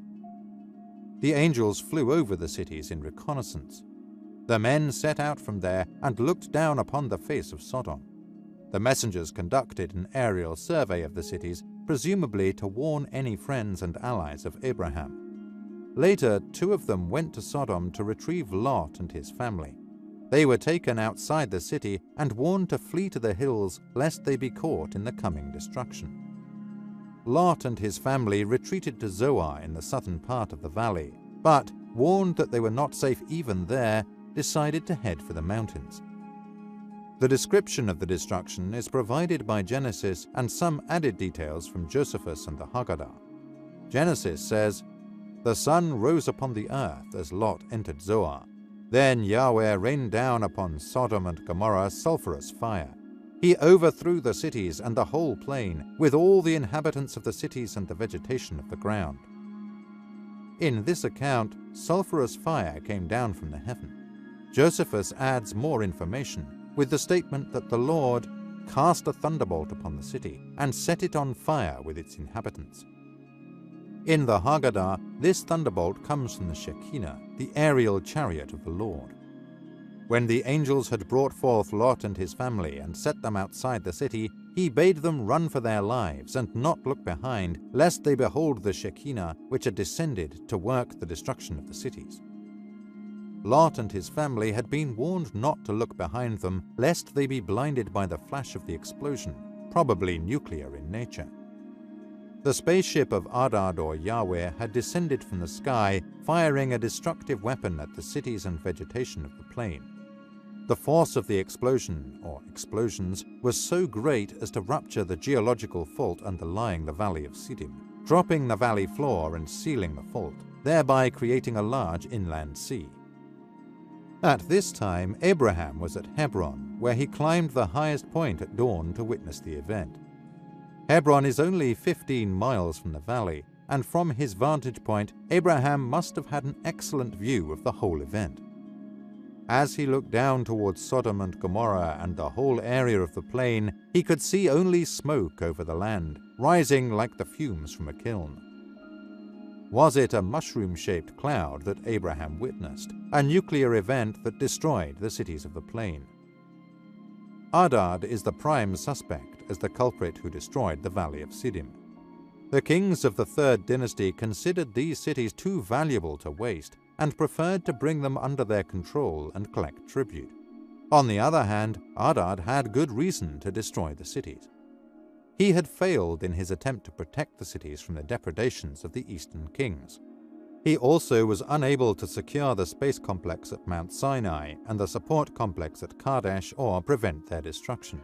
The angels flew over the cities in reconnaissance. The men set out from there and looked down upon the face of Sodom. The messengers conducted an aerial survey of the cities, presumably to warn any friends and allies of Abraham. Later, 2 of them went to Sodom to retrieve Lot and his family. They were taken outside the city and warned to flee to the hills lest they be caught in the coming destruction. Lot and his family retreated to Zoar in the southern part of the valley, but, warned that they were not safe even there, decided to head for the mountains. The description of the destruction is provided by Genesis and some added details from Josephus and the Haggadah. Genesis says, "The sun rose upon the earth as Lot entered Zoar. Then Yahweh rained down upon Sodom and Gomorrah sulphurous fire. He overthrew the cities and the whole plain, with all the inhabitants of the cities and the vegetation of the ground." In this account, sulphurous fire came down from the heaven. Josephus adds more information, with the statement that the Lord cast a thunderbolt upon the city and set it on fire with its inhabitants. In the Haggadah, this thunderbolt comes from the Shekinah, the aerial chariot of the Lord. When the angels had brought forth Lot and his family and set them outside the city, he bade them run for their lives and not look behind, lest they behold the Shekinah which had descended to work the destruction of the cities. Lot and his family had been warned not to look behind them, lest they be blinded by the flash of the explosion, probably nuclear in nature. The spaceship of Adad or Yahweh had descended from the sky, firing a destructive weapon at the cities and vegetation of the plain. The force of the explosion, or explosions, was so great as to rupture the geological fault underlying the valley of Siddim, dropping the valley floor and sealing the fault, thereby creating a large inland sea. At this time, Abraham was at Hebron, where he climbed the highest point at dawn to witness the event. Hebron is only 15 miles from the valley, and from his vantage point, Abraham must have had an excellent view of the whole event. As he looked down towards Sodom and Gomorrah and the whole area of the plain, he could see only smoke over the land, rising like the fumes from a kiln. Was it a mushroom-shaped cloud that Abraham witnessed, a nuclear event that destroyed the cities of the plain? Adad is the prime suspect as the culprit who destroyed the valley of Siddim. The kings of the 3rd dynasty considered these cities too valuable to waste and preferred to bring them under their control and collect tribute. On the other hand, Adad had good reason to destroy the cities. He had failed in his attempt to protect the cities from the depredations of the Eastern kings. He also was unable to secure the space complex at Mount Sinai and the support complex at Kadesh or prevent their destruction.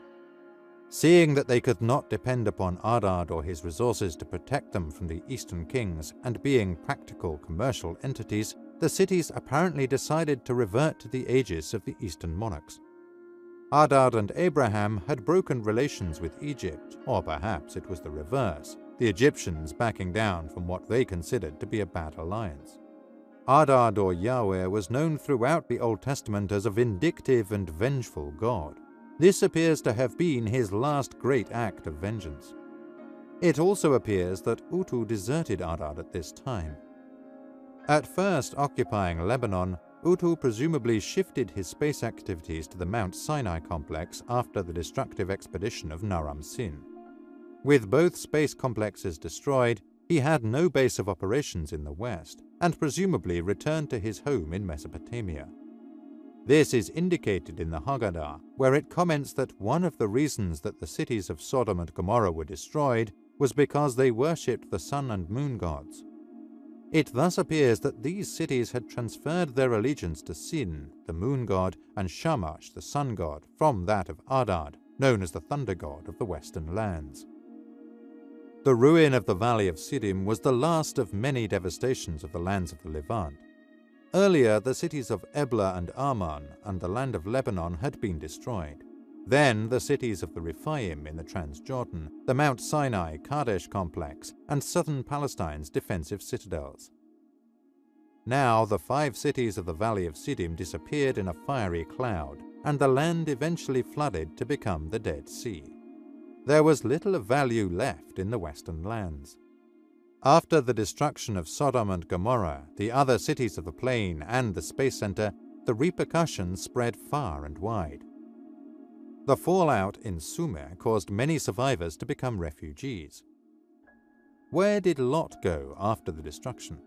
Seeing that they could not depend upon Adad or his resources to protect them from the Eastern kings, and being practical commercial entities, the cities apparently decided to revert to the aegis of the Eastern monarchs. Adad and Abraham had broken relations with Egypt, or perhaps it was the reverse, the Egyptians backing down from what they considered to be a bad alliance. Adad or Yahweh was known throughout the Old Testament as a vindictive and vengeful god. This appears to have been his last great act of vengeance. It also appears that Utu deserted Adad at this time. At first occupying Lebanon, Utu presumably shifted his space activities to the Mount Sinai complex after the destructive expedition of Naram Sin. With both space complexes destroyed, he had no base of operations in the west and presumably returned to his home in Mesopotamia. This is indicated in the Haggadah, where it comments that one of the reasons that the cities of Sodom and Gomorrah were destroyed was because they worshipped the sun and moon gods. It thus appears that these cities had transferred their allegiance to Sin, the moon god, and Shamash, the sun god, from that of Adad, known as the thunder god of the western lands. The ruin of the valley of Siddim was the last of many devastations of the lands of the Levant. Earlier, the cities of Ebla and Ammon and the land of Lebanon had been destroyed. Then the cities of the Rephaim in the Transjordan, the Mount Sinai Kadesh Complex, and southern Palestine's defensive citadels. Now the 5 cities of the valley of Siddim disappeared in a fiery cloud, and the land eventually flooded to become the Dead Sea. There was little of value left in the western lands. After the destruction of Sodom and Gomorrah, the other cities of the plain, and the Space Center, the repercussions spread far and wide. The fallout in Sumer caused many survivors to become refugees. Where did Lot go after the destruction?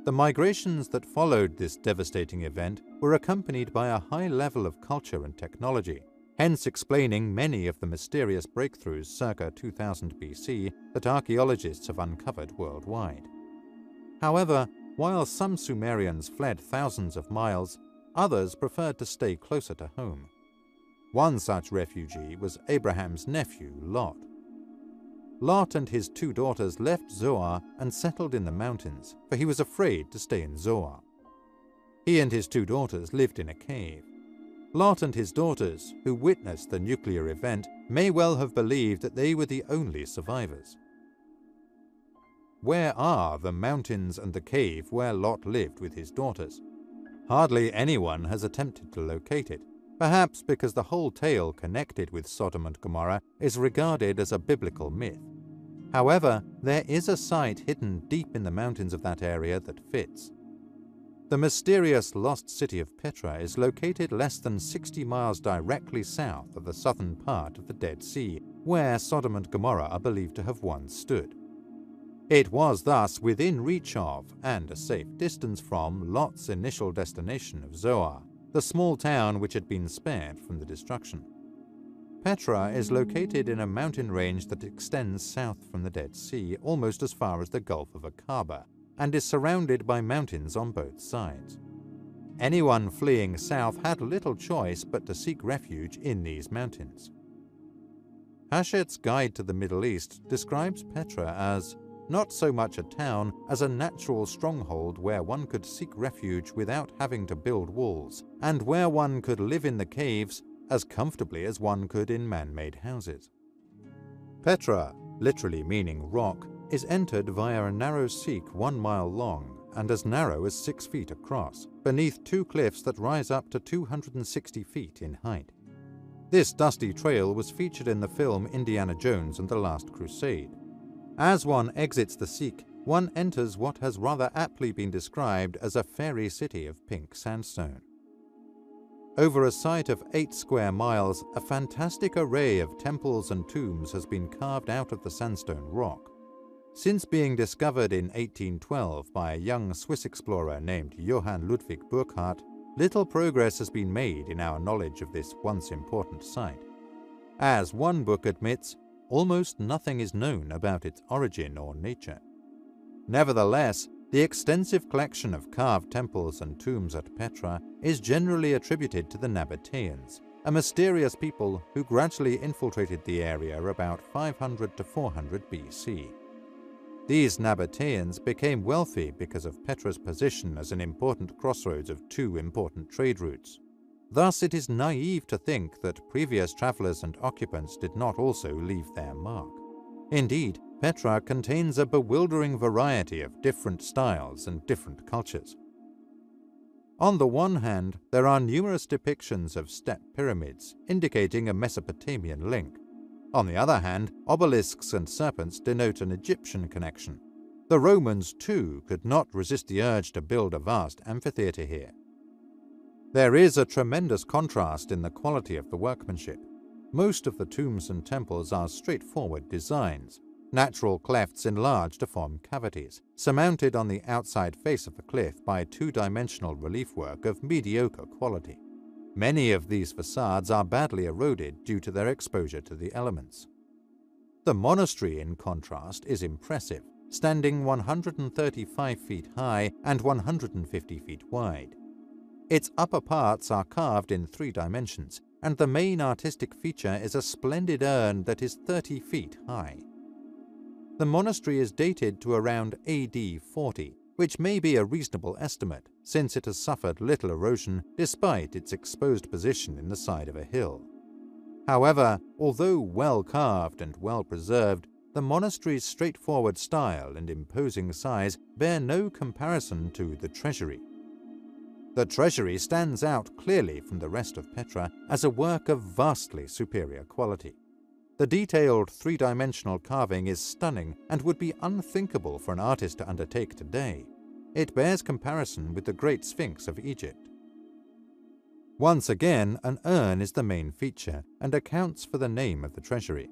The migrations that followed this devastating event were accompanied by a high level of culture and technology, hence explaining many of the mysterious breakthroughs circa 2000 BC that archaeologists have uncovered worldwide. However, while some Sumerians fled thousands of miles, others preferred to stay closer to home. One such refugee was Abraham's nephew, Lot. Lot and his 2 daughters left Zoar and settled in the mountains, for he was afraid to stay in Zoar. He and his 2 daughters lived in a cave. Lot and his daughters, who witnessed the nuclear event, may well have believed that they were the only survivors. Where are the mountains and the cave where Lot lived with his daughters? Hardly anyone has attempted to locate it, perhaps because the whole tale connected with Sodom and Gomorrah is regarded as a biblical myth. However, there is a site hidden deep in the mountains of that area that fits. The mysterious lost city of Petra is located less than 60 miles directly south of the southern part of the Dead Sea, where Sodom and Gomorrah are believed to have once stood. It was thus within reach of, and a safe distance from, Lot's initial destination of Zoar, the small town which had been spared from the destruction. Petra is located in a mountain range that extends south from the Dead Sea almost as far as the Gulf of Aqaba, and is surrounded by mountains on both sides. Anyone fleeing south had little choice but to seek refuge in these mountains. Hachette's Guide to the Middle East describes Petra as not so much a town as a natural stronghold where one could seek refuge without having to build walls, and where one could live in the caves as comfortably as one could in man-made houses. Petra, literally meaning rock, is entered via a narrow seek 1 mile long and as narrow as 6 feet across, beneath 2 cliffs that rise up to 260 feet in height. This dusty trail was featured in the film Indiana Jones and the Last Crusade. As one exits the Seek, one enters what has rather aptly been described as a fairy city of pink sandstone. Over a site of 8 square miles, a fantastic array of temples and tombs has been carved out of the sandstone rock. Since being discovered in 1812 by a young Swiss explorer named Johann Ludwig Burckhardt, little progress has been made in our knowledge of this once important site. As one book admits, almost nothing is known about its origin or nature. Nevertheless, the extensive collection of carved temples and tombs at Petra is generally attributed to the Nabateans, a mysterious people who gradually infiltrated the area about 500 to 400 BC. These Nabateans became wealthy because of Petra's position as an important crossroads of 2 important trade routes. Thus, it is naive to think that previous travelers and occupants did not also leave their mark. Indeed, Petra contains a bewildering variety of different styles and different cultures. On the one hand, there are numerous depictions of step pyramids, indicating a Mesopotamian link. On the other hand, obelisks and serpents denote an Egyptian connection. The Romans, too, could not resist the urge to build a vast amphitheater here. There is a tremendous contrast in the quality of the workmanship. Most of the tombs and temples are straightforward designs. natural clefts enlarged to form cavities, surmounted on the outside face of the cliff by two-dimensional relief work of mediocre quality. Many of these facades are badly eroded due to their exposure to the elements. The monastery, in contrast, is impressive, standing 135 feet high and 150 feet wide. Its upper parts are carved in 3 dimensions, and the main artistic feature is a splendid urn that is 30 feet high. The monastery is dated to around AD 40, which may be a reasonable estimate, since it has suffered little erosion despite its exposed position in the side of a hill. However, although well carved and well preserved, the monastery's straightforward style and imposing size bear no comparison to the treasury. The treasury stands out clearly from the rest of Petra as a work of vastly superior quality. The detailed 3-dimensional carving is stunning and would be unthinkable for an artist to undertake today. It bears comparison with the Great Sphinx of Egypt. Once again, an urn is the main feature and accounts for the name of the treasury.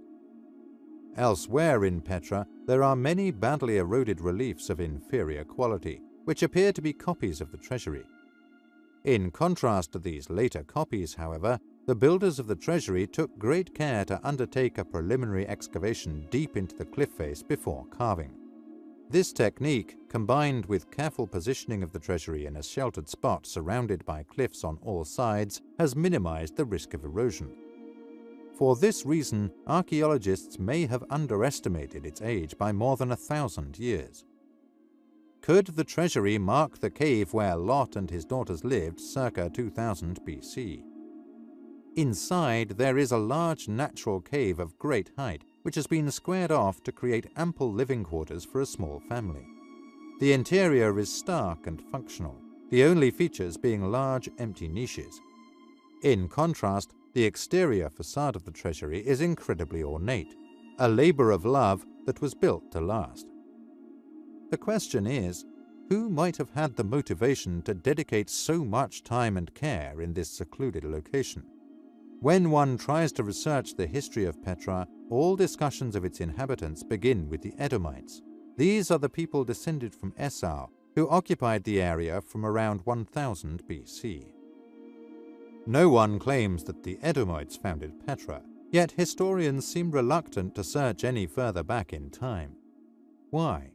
Elsewhere in Petra, there are many badly eroded reliefs of inferior quality, which appear to be copies of the treasury. In contrast to these later copies, however, the builders of the treasury took great care to undertake a preliminary excavation deep into the cliff face before carving. This technique, combined with careful positioning of the treasury in a sheltered spot surrounded by cliffs on all sides, has minimized the risk of erosion. For this reason, archaeologists may have underestimated its age by more than 1,000 years. Could the treasury mark the cave where Lot and his daughters lived circa 2000 BC? Inside, there is a large natural cave of great height, which has been squared off to create ample living quarters for a small family. The interior is stark and functional, the only features being large empty niches. In contrast, the exterior facade of the treasury is incredibly ornate, a labor of love that was built to last. The question is, who might have had the motivation to dedicate so much time and care in this secluded location? When one tries to research the history of Petra, all discussions of its inhabitants begin with the Edomites. These are the people descended from Esau, who occupied the area from around 1000 BC. No one claims that the Edomites founded Petra, yet historians seem reluctant to search any further back in time. Why?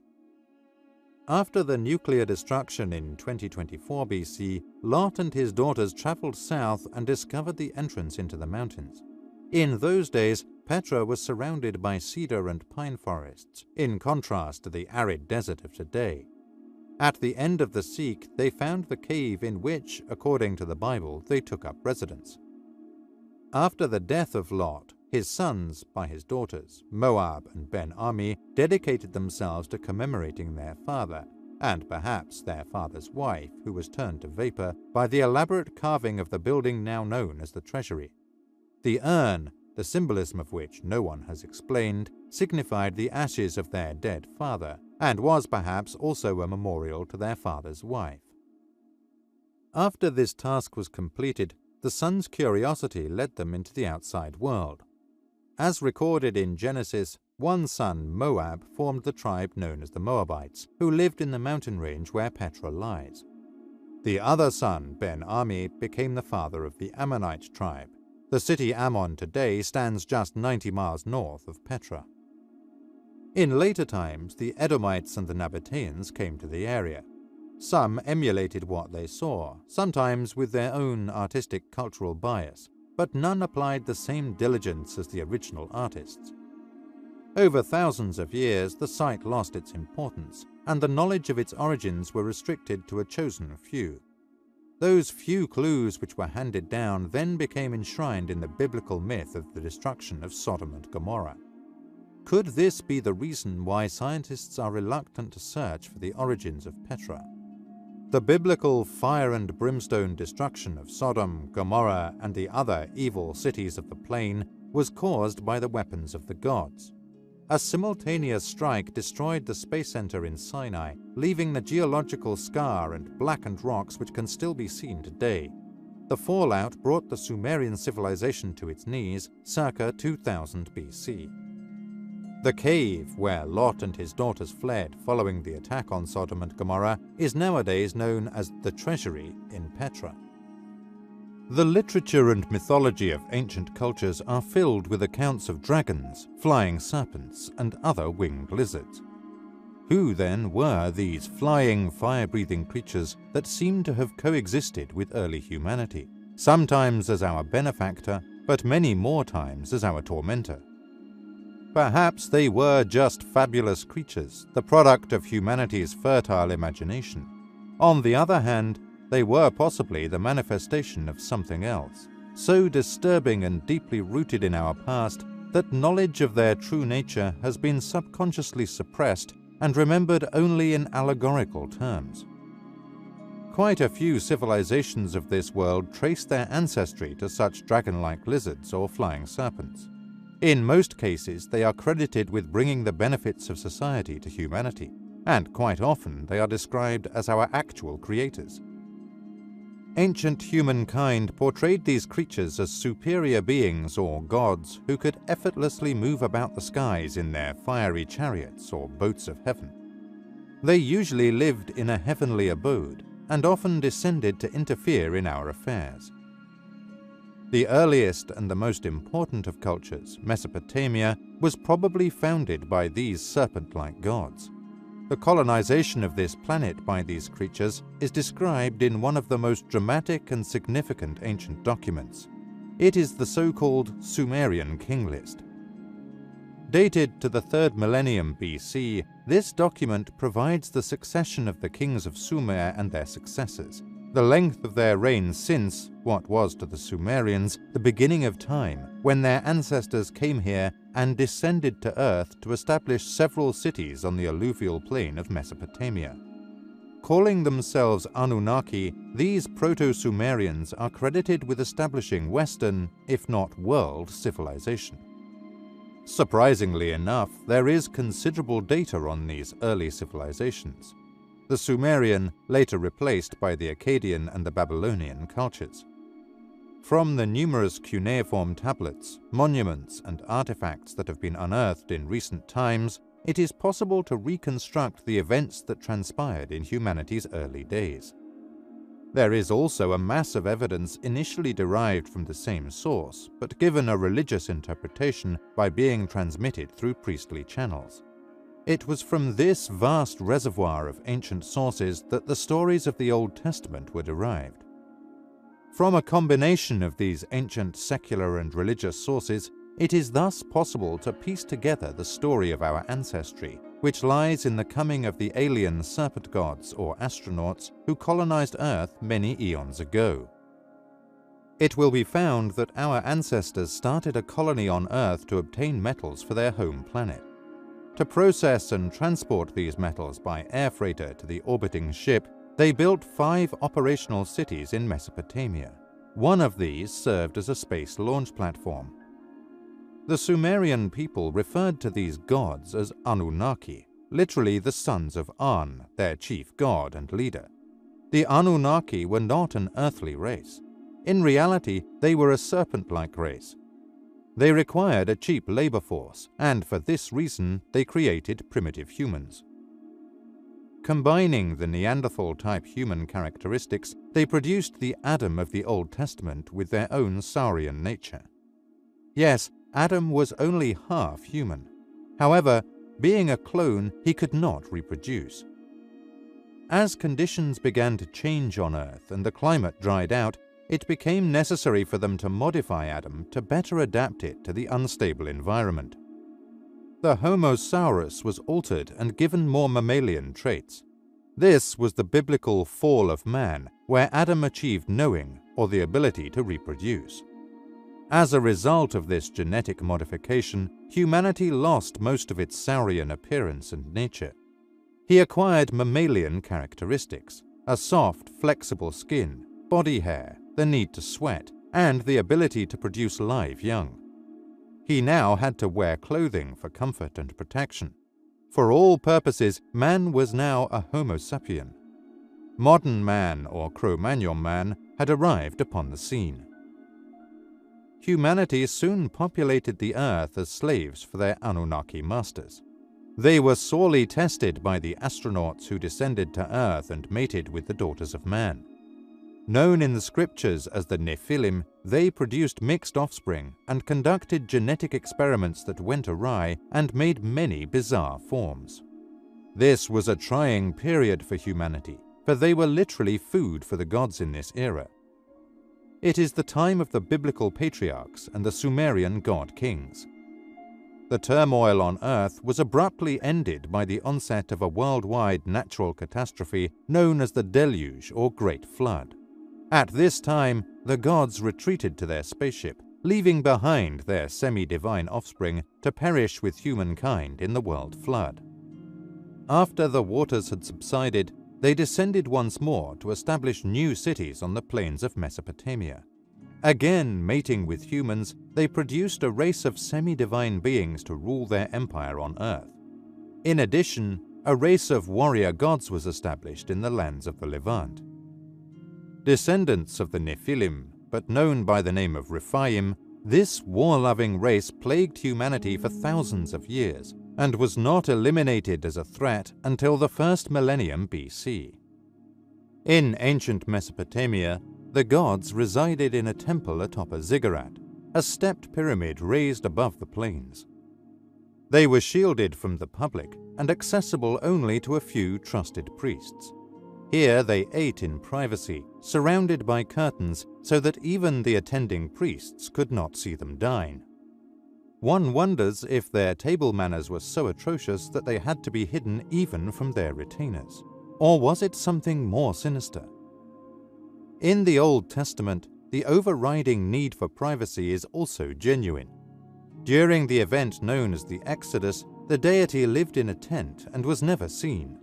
After the nuclear destruction in 2024 BC, Lot and his daughters traveled south and discovered the entrance into the mountains. In those days, Petra was surrounded by cedar and pine forests, in contrast to the arid desert of today. At the end of the Seek, they found the cave in which, according to the Bible, they took up residence. After the death of Lot, his sons, by his daughters, Moab and Ben-Ami, dedicated themselves to commemorating their father, and perhaps their father's wife, who was turned to vapor, by the elaborate carving of the building now known as the treasury. The urn, the symbolism of which no one has explained, signified the ashes of their dead father, and was perhaps also a memorial to their father's wife. After this task was completed, the sons' curiosity led them into the outside world. As recorded in Genesis, one son, Moab, formed the tribe known as the Moabites, who lived in the mountain range where Petra lies. The other son, Ben-Ami, became the father of the Ammonite tribe. The city Ammon today stands just 90 miles north of Petra. In later times, the Edomites and the Nabateans came to the area. Some emulated what they saw, sometimes with their own artistic cultural bias, but none applied the same diligence as the original artists. Over thousands of years, the site lost its importance, and the knowledge of its origins were restricted to a chosen few. Those few clues which were handed down then became enshrined in the biblical myth of the destruction of Sodom and Gomorrah. Could this be the reason why scientists are reluctant to search for the origins of Petra? The biblical fire and brimstone destruction of Sodom, Gomorrah, and the other evil cities of the plain was caused by the weapons of the gods. A simultaneous strike destroyed the space center in Sinai, leaving the geological scar and blackened rocks which can still be seen today. The fallout brought the Sumerian civilization to its knees circa 2000 BC. The cave where Lot and his daughters fled following the attack on Sodom and Gomorrah is nowadays known as the Treasury in Petra. The literature and mythology of ancient cultures are filled with accounts of dragons, flying serpents, and other winged lizards. Who then were these flying, fire-breathing creatures that seem to have coexisted with early humanity, sometimes as our benefactor, but many more times as our tormentor? Perhaps they were just fabulous creatures, the product of humanity's fertile imagination. On the other hand, they were possibly the manifestation of something else, so disturbing and deeply rooted in our past that knowledge of their true nature has been subconsciously suppressed and remembered only in allegorical terms. Quite a few civilizations of this world trace their ancestry to such dragon-like lizards or flying serpents. In most cases, they are credited with bringing the benefits of society to humanity, and quite often they are described as our actual creators. Ancient humankind portrayed these creatures as superior beings or gods who could effortlessly move about the skies in their fiery chariots or boats of heaven. They usually lived in a heavenly abode and often descended to interfere in our affairs. The earliest and the most important of cultures, Mesopotamia, was probably founded by these serpent-like gods. The colonization of this planet by these creatures is described in one of the most dramatic and significant ancient documents. It is the so-called Sumerian king list. Dated to the 3rd millennium BC, this document provides the succession of the kings of Sumer and their successors, the length of their reign since what was to the Sumerians the beginning of time, when their ancestors came here and descended to earth to establish several cities on the alluvial plain of Mesopotamia. Calling themselves Anunnaki, these Proto-Sumerians are credited with establishing Western, if not world, civilization. Surprisingly enough, there is considerable data on these early civilizations. The Sumerian, later replaced by the Akkadian and the Babylonian cultures. From the numerous cuneiform tablets, monuments, and artifacts that have been unearthed in recent times, it is possible to reconstruct the events that transpired in humanity's early days. There is also a mass of evidence initially derived from the same source, but given a religious interpretation by being transmitted through priestly channels. It was from this vast reservoir of ancient sources that the stories of the Old Testament were derived. From a combination of these ancient secular and religious sources, it is thus possible to piece together the story of our ancestry, which lies in the coming of the alien Serpent Gods or astronauts who colonized Earth many eons ago. It will be found that our ancestors started a colony on Earth to obtain metals for their home planet. To process and transport these metals by air freighter to the orbiting ship, they built 5 operational cities in Mesopotamia. One of these served as a space launch platform. The Sumerian people referred to these gods as Anunnaki, literally the sons of An, their chief god and leader. The Anunnaki were not an earthly race. In reality, they were a serpent-like race. They required a cheap labor force, and for this reason they created primitive humans. Combining the Neanderthal-type human characteristics, they produced the Adam of the Old Testament with their own saurian nature. Yes, Adam was only half human. However, being a clone, he could not reproduce. As conditions began to change on Earth and the climate dried out, it became necessary for them to modify Adam to better adapt it to the unstable environment. The Homo saurus was altered and given more mammalian traits. This was the biblical fall of man, where Adam achieved knowing, or the ability to reproduce. As a result of this genetic modification, humanity lost most of its saurian appearance and nature. He acquired mammalian characteristics, a soft, flexible skin, body hair, the need to sweat, and the ability to produce live young. He now had to wear clothing for comfort and protection. For all purposes, man was now a Homo sapien. Modern man, or Cro-Magnon man, had arrived upon the scene. humanity soon populated the earth as slaves for their Anunnaki masters. They were sorely tested by the astronauts who descended to earth and mated with the daughters of man. Known in the scriptures as the Nephilim, they produced mixed offspring and conducted genetic experiments that went awry and made many bizarre forms. This was a trying period for humanity, for they were literally food for the gods in this era. It is the time of the biblical patriarchs and the Sumerian god kings. The turmoil on Earth was abruptly ended by the onset of a worldwide natural catastrophe known as the Deluge or Great Flood. At this time, the gods retreated to their spaceship, leaving behind their semi-divine offspring to perish with humankind in the world flood. After the waters had subsided, they descended once more to establish new cities on the plains of Mesopotamia. Again mating with humans, they produced a race of semi-divine beings to rule their empire on Earth. In addition, a race of warrior gods was established in the lands of the Levant. Descendants of the Nephilim, but known by the name of Rephaim, this war-loving race plagued humanity for thousands of years and was not eliminated as a threat until the first millennium BC. In ancient Mesopotamia, the gods resided in a temple atop a ziggurat, a stepped pyramid raised above the plains. They were shielded from the public and accessible only to a few trusted priests. Here they ate in privacy, surrounded by curtains so that even the attending priests could not see them dine. One wonders if their table manners were so atrocious that they had to be hidden even from their retainers. Or was it something more sinister? In the Old Testament, the overriding need for privacy is also genuine. During the event known as the Exodus, the deity lived in a tent and was never seen.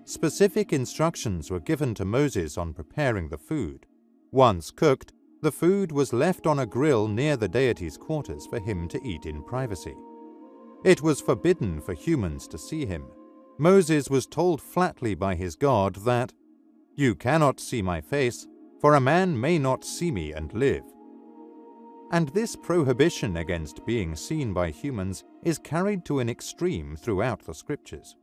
Specific instructions were given to Moses on preparing the food. Once cooked, the food was left on a grill near the deity's quarters for him to eat in privacy. It was forbidden for humans to see him. Moses was told flatly by his God that, "You cannot see my face, for a man may not see me and live." And this prohibition against being seen by humans is carried to an extreme throughout the scriptures.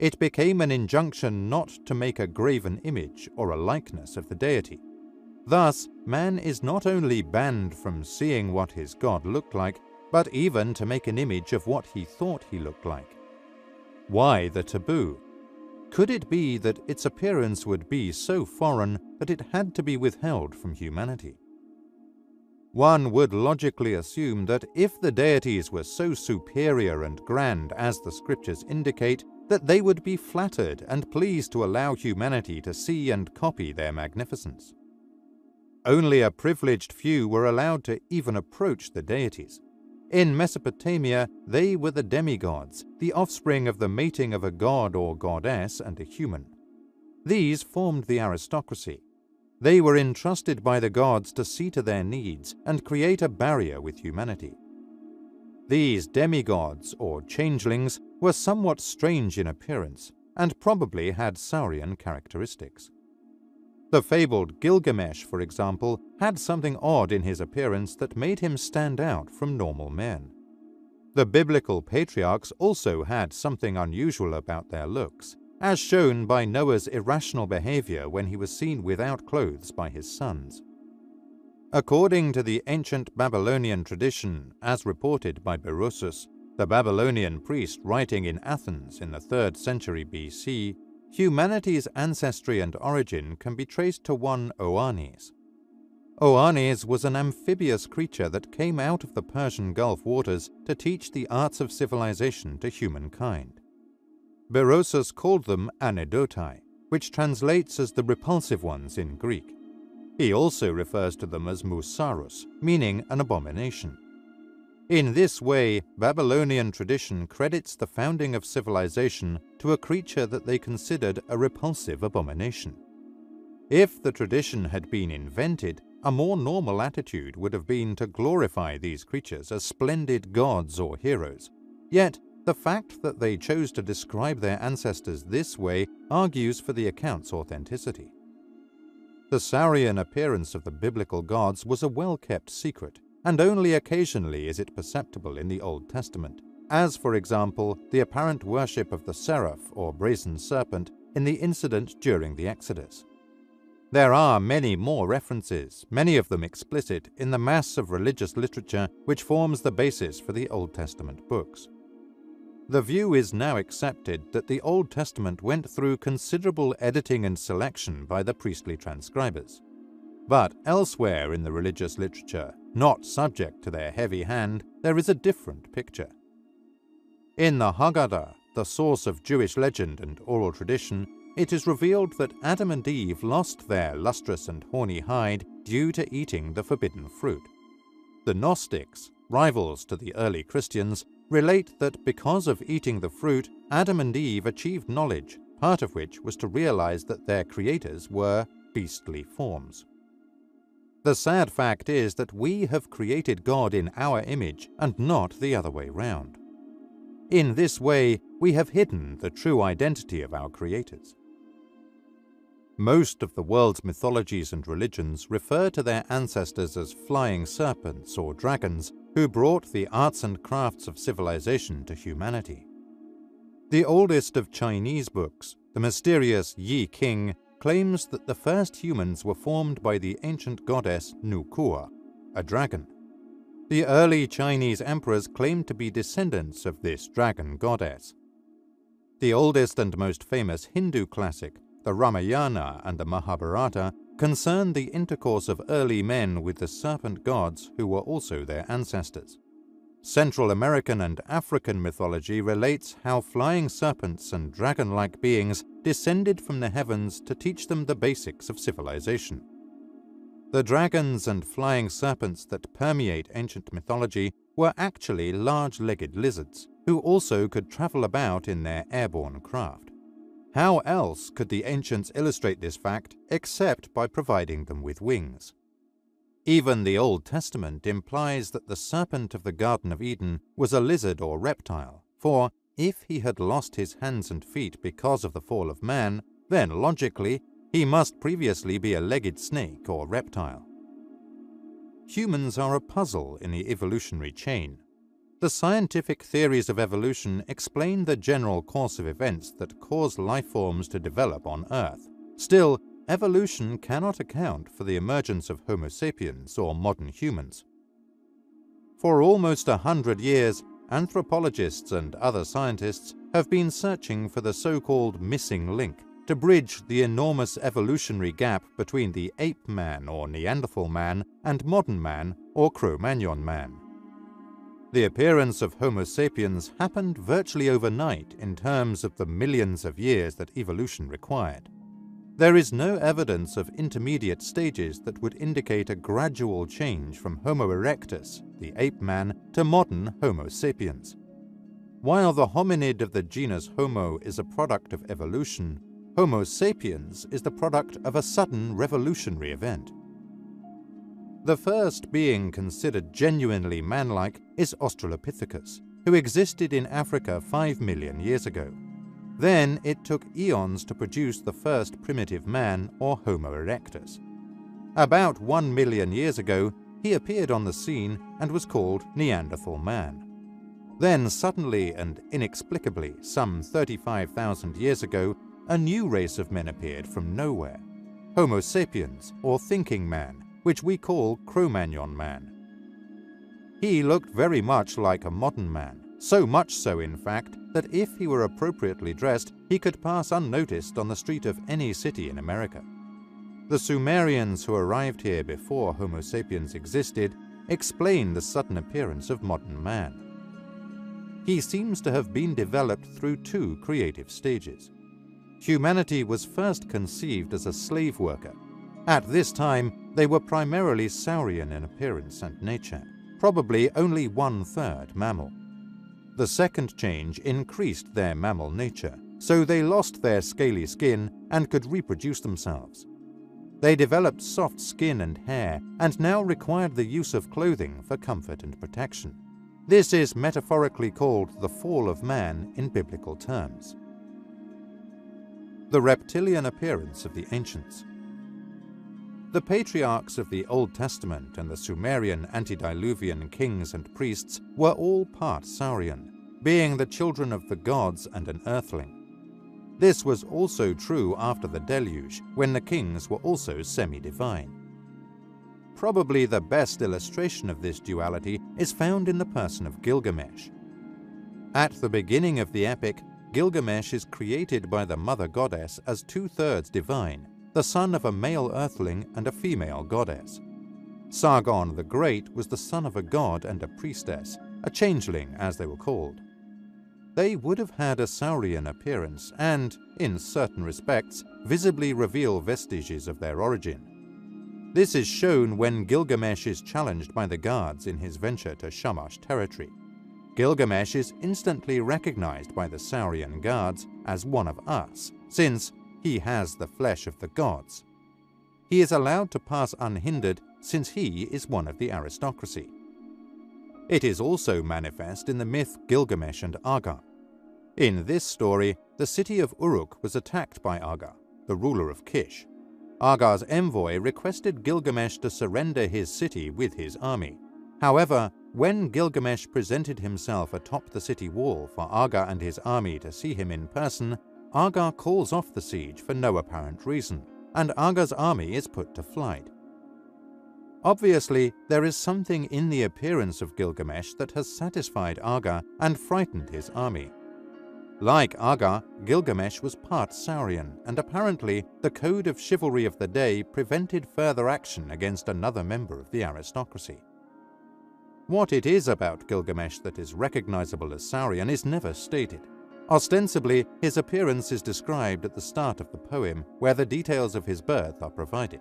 It became an injunction not to make a graven image or a likeness of the deity. Thus, man is not only banned from seeing what his god looked like, but even to make an image of what he thought he looked like. Why the taboo? Could it be that its appearance would be so foreign that it had to be withheld from humanity? One would logically assume that if the deities were so superior and grand as the scriptures indicate, that they would be flattered and pleased to allow humanity to see and copy their magnificence. Only a privileged few were allowed to even approach the deities. In Mesopotamia, they were the demigods, the offspring of the mating of a god or goddess and a human. These formed the aristocracy. They were entrusted by the gods to see to their needs and create a barrier with humanity. These demigods, or changelings, were somewhat strange in appearance and probably had saurian characteristics. The fabled Gilgamesh, for example, had something odd in his appearance that made him stand out from normal men. The biblical patriarchs also had something unusual about their looks, as shown by Noah's irrational behavior when he was seen without clothes by his sons. According to the ancient Babylonian tradition, as reported by Berosus, the Babylonian priest writing in Athens in the 3rd century BC, humanity's ancestry and origin can be traced to one Oannes. Oannes was an amphibious creature that came out of the Persian Gulf waters to teach the arts of civilization to humankind. Berosus called them anedotai, which translates as the repulsive ones in Greek. He also refers to them as Musarus, meaning an abomination. In this way, Babylonian tradition credits the founding of civilization to a creature that they considered a repulsive abomination. If the tradition had been invented, a more normal attitude would have been to glorify these creatures as splendid gods or heroes. Yet, the fact that they chose to describe their ancestors this way argues for the account's authenticity. The saurian appearance of the biblical gods was a well-kept secret, and only occasionally is it perceptible in the Old Testament, as for example the apparent worship of the seraph or brazen serpent in the incident during the Exodus. There are many more references, many of them explicit, in the mass of religious literature which forms the basis for the Old Testament books. The view is now accepted that the Old Testament went through considerable editing and selection by the priestly transcribers. But elsewhere in the religious literature, not subject to their heavy hand, there is a different picture. In the Haggadah, the source of Jewish legend and oral tradition, it is revealed that Adam and Eve lost their lustrous and horny hide due to eating the forbidden fruit. The Gnostics, rivals to the early Christians, relate that because of eating the fruit, Adam and Eve achieved knowledge, part of which was to realize that their creators were beastly forms. The sad fact is that we have created God in our image and not the other way round. In this way, we have hidden the true identity of our creators. Most of the world's mythologies and religions refer to their ancestors as flying serpents or dragons who brought the arts and crafts of civilization to humanity. The oldest of Chinese books, the mysterious Yi King, claims that the first humans were formed by the ancient goddess Nukua, a dragon. The early Chinese emperors claimed to be descendants of this dragon goddess. The oldest and most famous Hindu classic, the Ramayana and the Mahabharata, concern the intercourse of early men with the serpent gods who were also their ancestors. Central American and African mythology relates how flying serpents and dragon-like beings descended from the heavens to teach them the basics of civilization. The dragons and flying serpents that permeate ancient mythology were actually large-legged lizards, who also could travel about in their airborne craft. How else could the ancients illustrate this fact except by providing them with wings? Even the Old Testament implies that the serpent of the Garden of Eden was a lizard or reptile, for if he had lost his hands and feet because of the fall of man, then logically he must previously be a legged snake or reptile. Humans are a puzzle in the evolutionary chain. The scientific theories of evolution explain the general course of events that cause life forms to develop on Earth. Still, evolution cannot account for the emergence of Homo sapiens or modern humans. For almost 100 years, anthropologists and other scientists have been searching for the so-called missing link to bridge the enormous evolutionary gap between the ape man or Neanderthal man and modern man or Cro-Magnon man. The appearance of Homo sapiens happened virtually overnight in terms of the millions of years that evolution required. There is no evidence of intermediate stages that would indicate a gradual change from Homo erectus, the ape man, to modern Homo sapiens. While the hominid of the genus Homo is a product of evolution, Homo sapiens is the product of a sudden revolutionary event. The first being considered genuinely manlike is Australopithecus, who existed in Africa 5 million years ago. Then it took eons to produce the first primitive man, or Homo erectus. About 1 million years ago, he appeared on the scene and was called Neanderthal man. Then suddenly and inexplicably, some 35,000 years ago, a new race of men appeared from nowhere, Homo sapiens, or thinking man, which we call Cro-Magnon man. He looked very much like a modern man, so much so in fact that if he were appropriately dressed, he could pass unnoticed on the street of any city in America. The Sumerians who arrived here before Homo sapiens existed explain the sudden appearance of modern man. He seems to have been developed through 2 creative stages. Humanity was first conceived as a slave worker. At this time, they were primarily saurian in appearance and nature, probably only 1/3 mammal. The second change increased their mammal nature, so they lost their scaly skin and could reproduce themselves. They developed soft skin and hair and now required the use of clothing for comfort and protection. This is metaphorically called the fall of man in biblical terms. The reptilian appearance of the ancients. The patriarchs of the Old Testament and the Sumerian antediluvian kings and priests were all part Saurian, being the children of the gods and an earthling. This was also true after the Deluge, when the kings were also semi-divine. Probably the best illustration of this duality is found in the person of Gilgamesh. At the beginning of the epic, Gilgamesh is created by the mother goddess as two-thirds divine, the son of a male earthling and a female goddess. Sargon the Great was the son of a god and a priestess, a changeling as they were called. They would have had a Saurian appearance and, in certain respects, visibly reveal vestiges of their origin. This is shown when Gilgamesh is challenged by the guards in his venture to Shamash territory. Gilgamesh is instantly recognized by the Saurian guards as one of us, since he has the flesh of the gods. He is allowed to pass unhindered since he is one of the aristocracy. It is also manifest in the myth Gilgamesh and Aga. In this story, the city of Uruk was attacked by Aga, the ruler of Kish. Aga's envoy requested Gilgamesh to surrender his city with his army. However, when Gilgamesh presented himself atop the city wall for Aga and his army to see him in person, Aga calls off the siege for no apparent reason, and Aga's army is put to flight. Obviously, there is something in the appearance of Gilgamesh that has satisfied Aga and frightened his army. Like Aga, Gilgamesh was part Saurian, and apparently the code of chivalry of the day prevented further action against another member of the aristocracy. What it is about Gilgamesh that is recognizable as Saurian is never stated. Ostensibly, his appearance is described at the start of the poem, where the details of his birth are provided.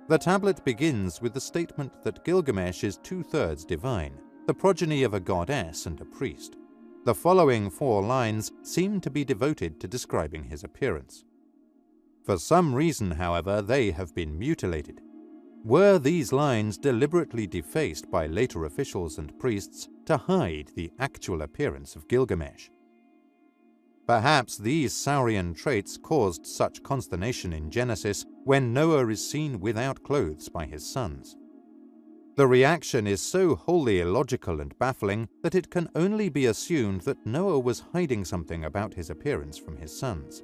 The tablet begins with the statement that Gilgamesh is two-thirds divine, the progeny of a goddess and a priest. The following 4 lines seem to be devoted to describing his appearance. For some reason, however, they have been mutilated. Were these lines deliberately defaced by later officials and priests to hide the actual appearance of Gilgamesh? Perhaps these Saurian traits caused such consternation in Genesis when Noah is seen without clothes by his sons. The reaction is so wholly illogical and baffling that it can only be assumed that Noah was hiding something about his appearance from his sons.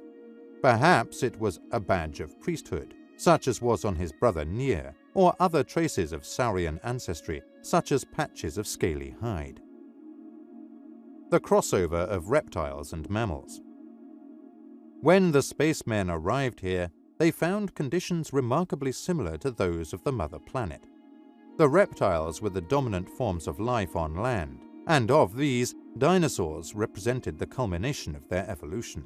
Perhaps it was a badge of priesthood, such as was on his brother Ner, or other traces of Saurian ancestry, such as patches of scaly hide. The crossover of reptiles and mammals. When the spacemen arrived here, they found conditions remarkably similar to those of the mother planet. The reptiles were the dominant forms of life on land, and of these, dinosaurs represented the culmination of their evolution.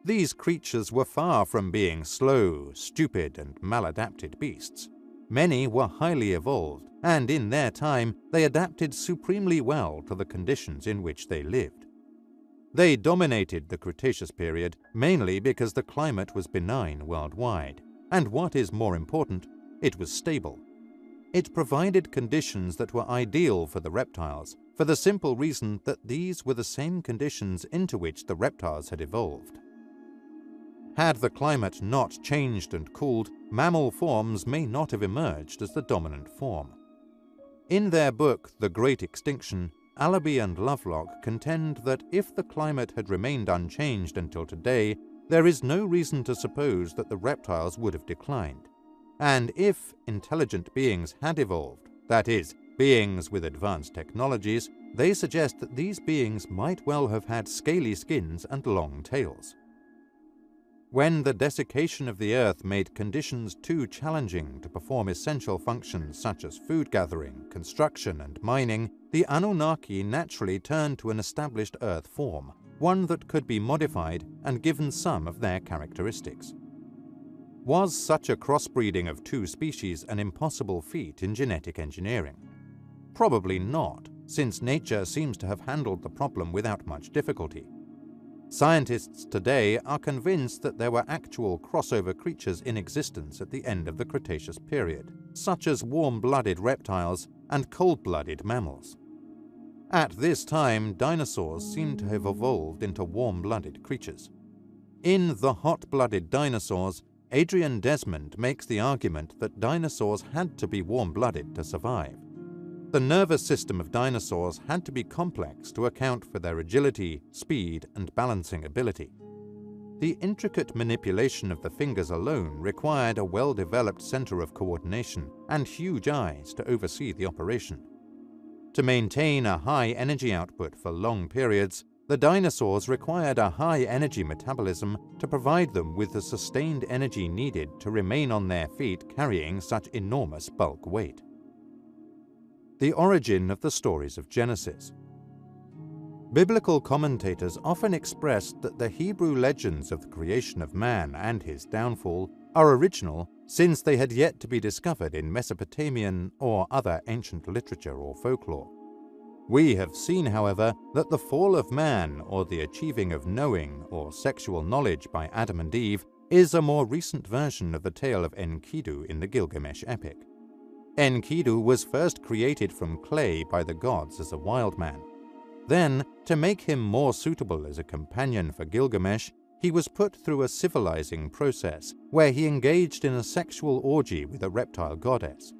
These creatures were far from being slow, stupid, and maladapted beasts. Many were highly evolved, and in their time they adapted supremely well to the conditions in which they lived. They dominated the Cretaceous period mainly because the climate was benign worldwide, and what is more important, it was stable. It provided conditions that were ideal for the reptiles, for the simple reason that these were the same conditions into which the reptiles had evolved. Had the climate not changed and cooled, mammal forms may not have emerged as the dominant form. In their book, The Great Extinction, Allaby and Lovelock contend that if the climate had remained unchanged until today, there is no reason to suppose that the reptiles would have declined. And if intelligent beings had evolved, that is, beings with advanced technologies, they suggest that these beings might well have had scaly skins and long tails. When the desiccation of the earth made conditions too challenging to perform essential functions such as food gathering, construction, and mining, the Anunnaki naturally turned to an established earth form, one that could be modified and given some of their characteristics. Was such a crossbreeding of 2 species an impossible feat in genetic engineering? Probably not, since nature seems to have handled the problem without much difficulty. Scientists today are convinced that there were actual crossover creatures in existence at the end of the Cretaceous period, such as warm-blooded reptiles and cold-blooded mammals. At this time, dinosaurs seem to have evolved into warm-blooded creatures. In the hot-blooded dinosaurs, Adrian Desmond makes the argument that dinosaurs had to be warm-blooded to survive. The nervous system of dinosaurs had to be complex to account for their agility, speed, and balancing ability. The intricate manipulation of the fingers alone required a well-developed center of coordination and huge eyes to oversee the operation. To maintain a high energy output for long periods, the dinosaurs required a high energy metabolism to provide them with the sustained energy needed to remain on their feet carrying such enormous bulk weight. The origin of the stories of Genesis. Biblical commentators often expressed that the Hebrew legends of the creation of man and his downfall are original since they had yet to be discovered in Mesopotamian or other ancient literature or folklore. We have seen, however, that the fall of man, or the achieving of knowing or sexual knowledge by Adam and Eve, is a more recent version of the tale of Enkidu in the Gilgamesh epic. Enkidu was first created from clay by the gods as a wild man. Then, to make him more suitable as a companion for Gilgamesh, he was put through a civilizing process where he engaged in a sexual orgy with a reptile goddess.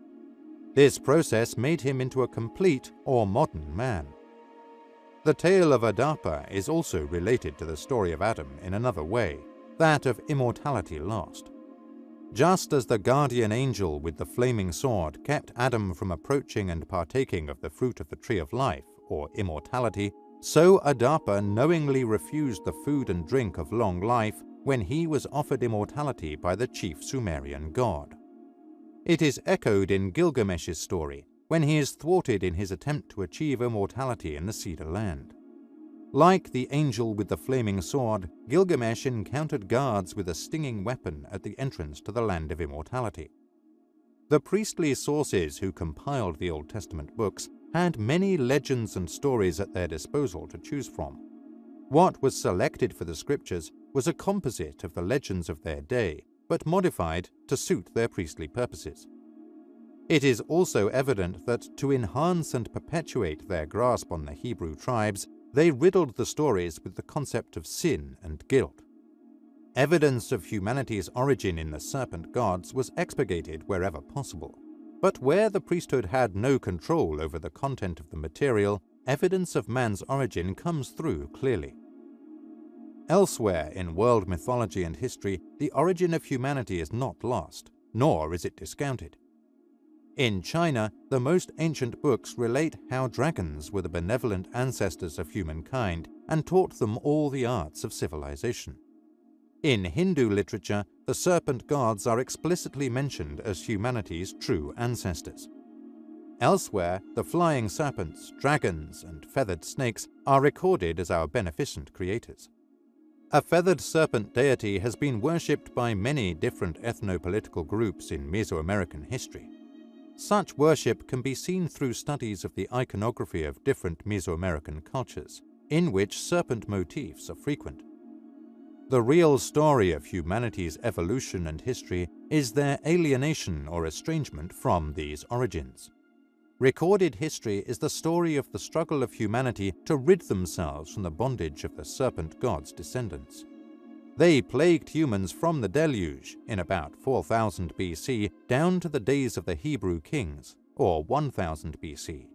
This process made him into a complete or modern man. The tale of Adapa is also related to the story of Adam in another way, that of immortality lost. Just as the guardian angel with the flaming sword kept Adam from approaching and partaking of the fruit of the tree of life, or immortality, so Adapa knowingly refused the food and drink of long life when he was offered immortality by the chief Sumerian god. It is echoed in Gilgamesh's story when he is thwarted in his attempt to achieve immortality in the Cedar Land. Like the angel with the flaming sword, Gilgamesh encountered guards with a stinging weapon at the entrance to the land of immortality. The priestly sources who compiled the Old Testament books had many legends and stories at their disposal to choose from. What was selected for the scriptures was a composite of the legends of their day, but modified to suit their priestly purposes. It is also evident that to enhance and perpetuate their grasp on the Hebrew tribes, they riddled the stories with the concept of sin and guilt. Evidence of humanity's origin in the Serpent Gods was expurgated wherever possible, but where the priesthood had no control over the content of the material, evidence of man's origin comes through clearly. Elsewhere in world mythology and history, the origin of humanity is not lost, nor is it discounted. In China, the most ancient books relate how dragons were the benevolent ancestors of humankind and taught them all the arts of civilization. In Hindu literature, the serpent gods are explicitly mentioned as humanity's true ancestors. Elsewhere, the flying serpents, dragons, and feathered snakes are recorded as our beneficent creators. A feathered serpent deity has been worshipped by many different ethno-political groups in Mesoamerican history. Such worship can be seen through studies of the iconography of different Mesoamerican cultures, in which serpent motifs are frequent. The real story of humanity's evolution and history is their alienation or estrangement from these origins. Recorded history is the story of the struggle of humanity to rid themselves from the bondage of the serpent gods' descendants. They plagued humans from the Deluge in about 4000 BC down to the days of the Hebrew kings, or 1000 BC.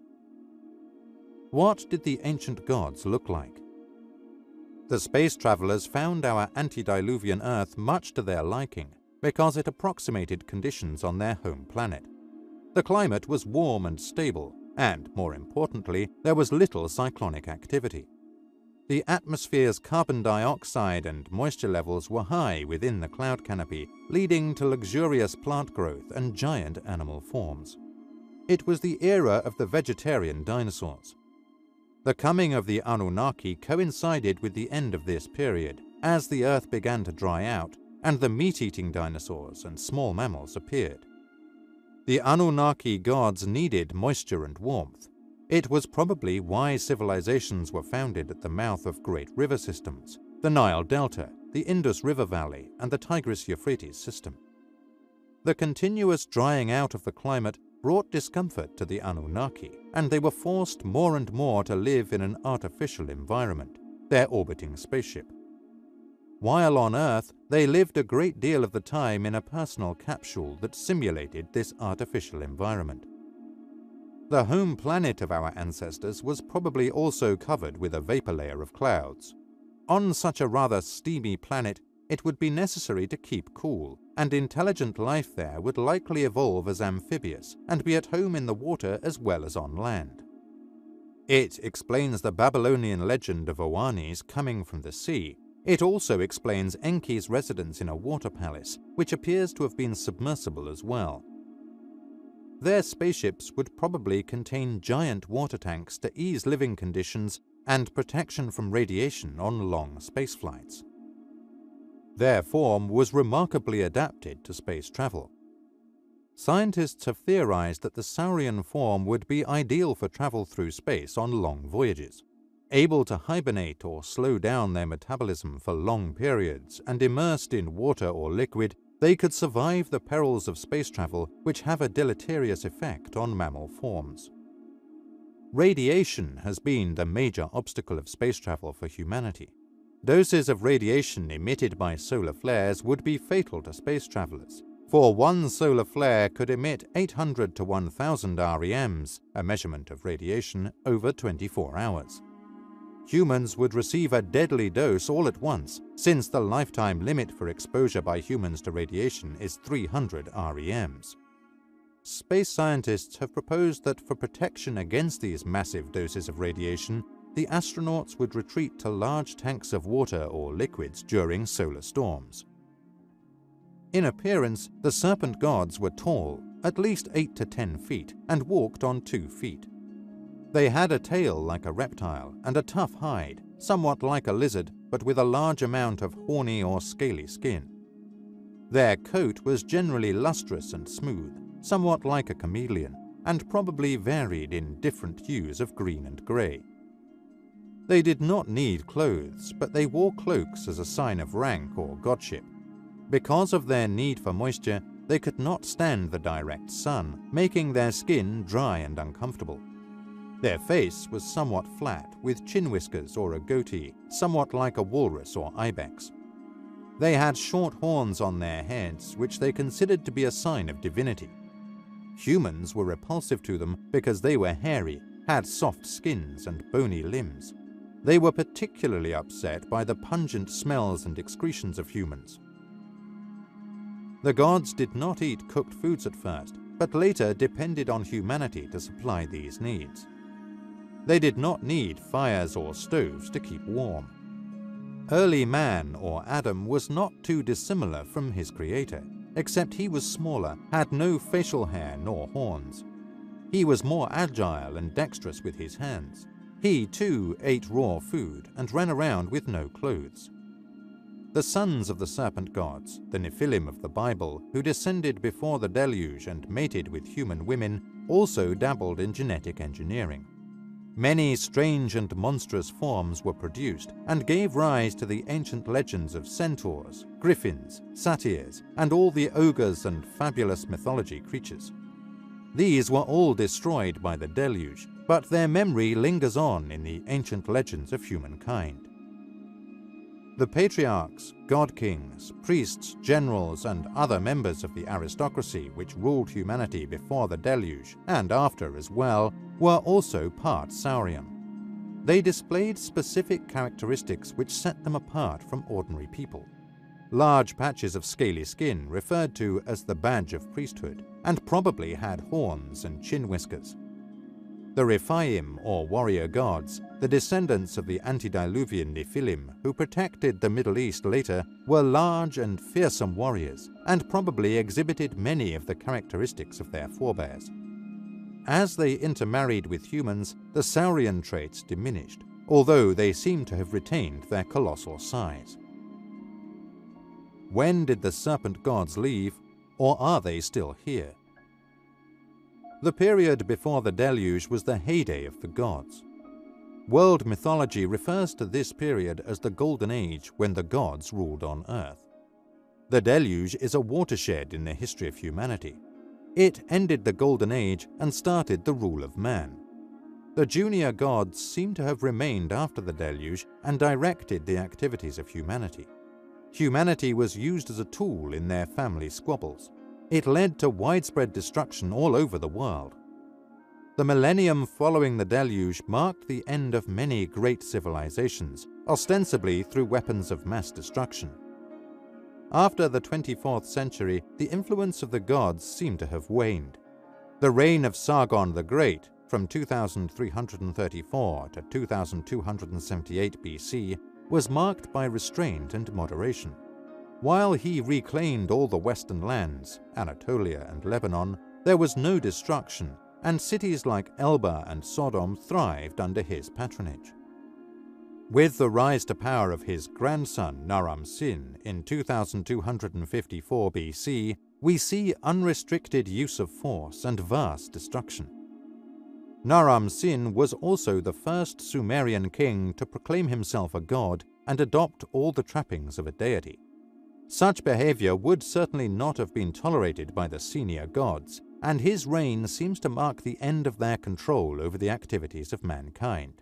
What did the ancient gods look like? The space travelers found our antediluvian Earth much to their liking because it approximated conditions on their home planet. The climate was warm and stable, and, more importantly, there was little cyclonic activity. The atmosphere's carbon dioxide and moisture levels were high within the cloud canopy, leading to luxurious plant growth and giant animal forms. It was the era of the vegetarian dinosaurs. The coming of the Anunnaki coincided with the end of this period, as the Earth began to dry out, and the meat-eating dinosaurs and small mammals appeared. The Anunnaki gods needed moisture and warmth. It was probably why civilizations were founded at the mouth of great river systems, the Nile Delta, the Indus River Valley, and the Tigris-Euphrates system. The continuous drying out of the climate brought discomfort to the Anunnaki, and they were forced more and more to live in an artificial environment, their orbiting spaceship. While on Earth, they lived a great deal of the time in a personal capsule that simulated this artificial environment. The home planet of our ancestors was probably also covered with a vapor layer of clouds. On such a rather steamy planet, it would be necessary to keep cool, and intelligent life there would likely evolve as amphibious and be at home in the water as well as on land. It explains the Babylonian legend of Oannes coming from the sea. It also explains Enki's residence in a water palace, which appears to have been submersible as well. Their spaceships would probably contain giant water tanks to ease living conditions and protection from radiation on long space flights. Their form was remarkably adapted to space travel. Scientists have theorized that the saurian form would be ideal for travel through space on long voyages. Able to hibernate or slow down their metabolism for long periods and immersed in water or liquid, they could survive the perils of space travel, which have a deleterious effect on mammal forms. Radiation has been the major obstacle of space travel for humanity. Doses of radiation emitted by solar flares would be fatal to space travelers, for one solar flare could emit 800 to 1000 REMs, a measurement of radiation, over 24 hours. Humans would receive a deadly dose all at once, since the lifetime limit for exposure by humans to radiation is 300 REMs. Space scientists have proposed that for protection against these massive doses of radiation, the astronauts would retreat to large tanks of water or liquids during solar storms. In appearance, the Serpent Gods were tall, at least 8 to 10 feet, and walked on 2 feet. They had a tail like a reptile and a tough hide, somewhat like a lizard, but with a large amount of horny or scaly skin. Their coat was generally lustrous and smooth, somewhat like a chameleon, and probably varied in different hues of green and grey. They did not need clothes, but they wore cloaks as a sign of rank or godship. Because of their need for moisture, they could not stand the direct sun, making their skin dry and uncomfortable. Their face was somewhat flat, with chin whiskers or a goatee, somewhat like a walrus or ibex. They had short horns on their heads, which they considered to be a sign of divinity. Humans were repulsive to them because they were hairy, had soft skins and bony limbs. They were particularly upset by the pungent smells and excretions of humans. The gods did not eat cooked foods at first, but later depended on humanity to supply these needs. They did not need fires or stoves to keep warm. Early man, or Adam, was not too dissimilar from his creator, except he was smaller, had no facial hair nor horns. He was more agile and dexterous with his hands. He, too, ate raw food and ran around with no clothes. The sons of the Serpent Gods, the Nephilim of the Bible, who descended before the Deluge and mated with human women, also dabbled in genetic engineering. Many strange and monstrous forms were produced and gave rise to the ancient legends of centaurs, griffins, satyrs, and all the ogres and fabulous mythology creatures. These were all destroyed by the Deluge, but their memory lingers on in the ancient legends of humankind. The patriarchs, god-kings, priests, generals, and other members of the aristocracy which ruled humanity before the Deluge, and after as well, were also part Saurian. They displayed specific characteristics which set them apart from ordinary people. Large patches of scaly skin referred to as the badge of priesthood, and probably had horns and chin whiskers. The Rephaim, or warrior gods, the descendants of the antediluvian Nephilim who protected the Middle East later, were large and fearsome warriors, and probably exhibited many of the characteristics of their forebears. As they intermarried with humans, the saurian traits diminished, although they seem to have retained their colossal size. When did the Serpent Gods leave, or are they still here? The period before the Deluge was the heyday of the gods. World mythology refers to this period as the Golden Age when the gods ruled on Earth. The Deluge is a watershed in the history of humanity. It ended the Golden Age and started the rule of man. The junior gods seem to have remained after the Deluge and directed the activities of humanity. Humanity was used as a tool in their family squabbles. It led to widespread destruction all over the world. The millennium following the deluge marked the end of many great civilizations, ostensibly through weapons of mass destruction. After the 24th century, the influence of the gods seemed to have waned. The reign of Sargon the Great, from 2334 to 2278 BC, was marked by restraint and moderation. While he reclaimed all the western lands, Anatolia and Lebanon, there was no destruction, and cities like Elba and Sodom thrived under his patronage. With the rise to power of his grandson Naram-Sin in 2254 BC, we see unrestricted use of force and vast destruction. Naram-Sin was also the first Sumerian king to proclaim himself a god and adopt all the trappings of a deity. Such behavior would certainly not have been tolerated by the senior gods, and his reign seems to mark the end of their control over the activities of mankind.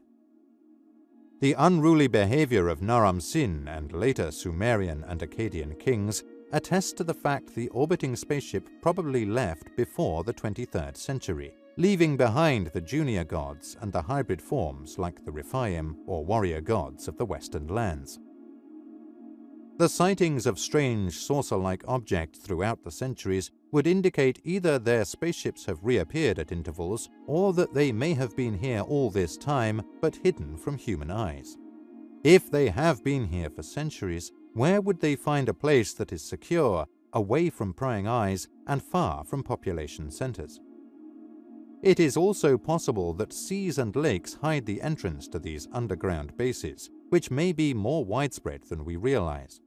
The unruly behavior of Naram-Sin and later Sumerian and Akkadian kings attests to the fact the orbiting spaceship probably left before the 23rd century, leaving behind the junior gods and the hybrid forms like the Rephaim or warrior gods of the western lands. The sightings of strange saucer-like objects throughout the centuries would indicate either their spaceships have reappeared at intervals or that they may have been here all this time but hidden from human eyes. If they have been here for centuries, where would they find a place that is secure, away from prying eyes and far from population centers? It is also possible that seas and lakes hide the entrance to these underground bases, which may be more widespread than we realize.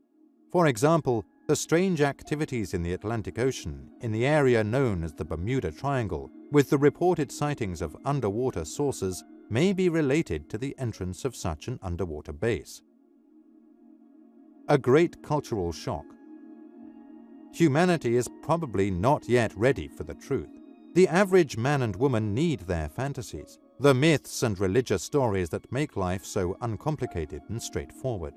For example, the strange activities in the Atlantic Ocean, in the area known as the Bermuda Triangle, with the reported sightings of underwater saucers, may be related to the entrance of such an underwater base. A great cultural shock. Humanity is probably not yet ready for the truth. The average man and woman need their fantasies, the myths and religious stories that make life so uncomplicated and straightforward.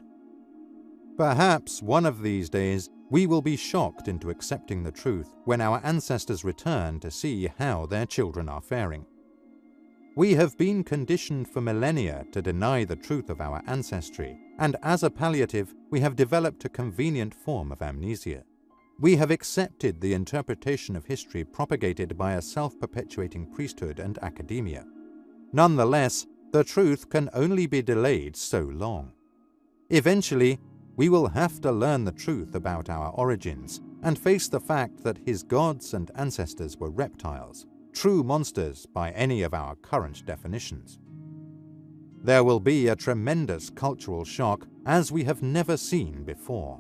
Perhaps one of these days we will be shocked into accepting the truth when our ancestors return to see how their children are faring. We have been conditioned for millennia to deny the truth of our ancestry, and as a palliative, we have developed a convenient form of amnesia. We have accepted the interpretation of history propagated by a self-perpetuating priesthood and academia. Nonetheless, the truth can only be delayed so long. Eventually, we will have to learn the truth about our origins and face the fact that his gods and ancestors were reptiles, true monsters by any of our current definitions. There will be a tremendous cultural shock as we have never seen before.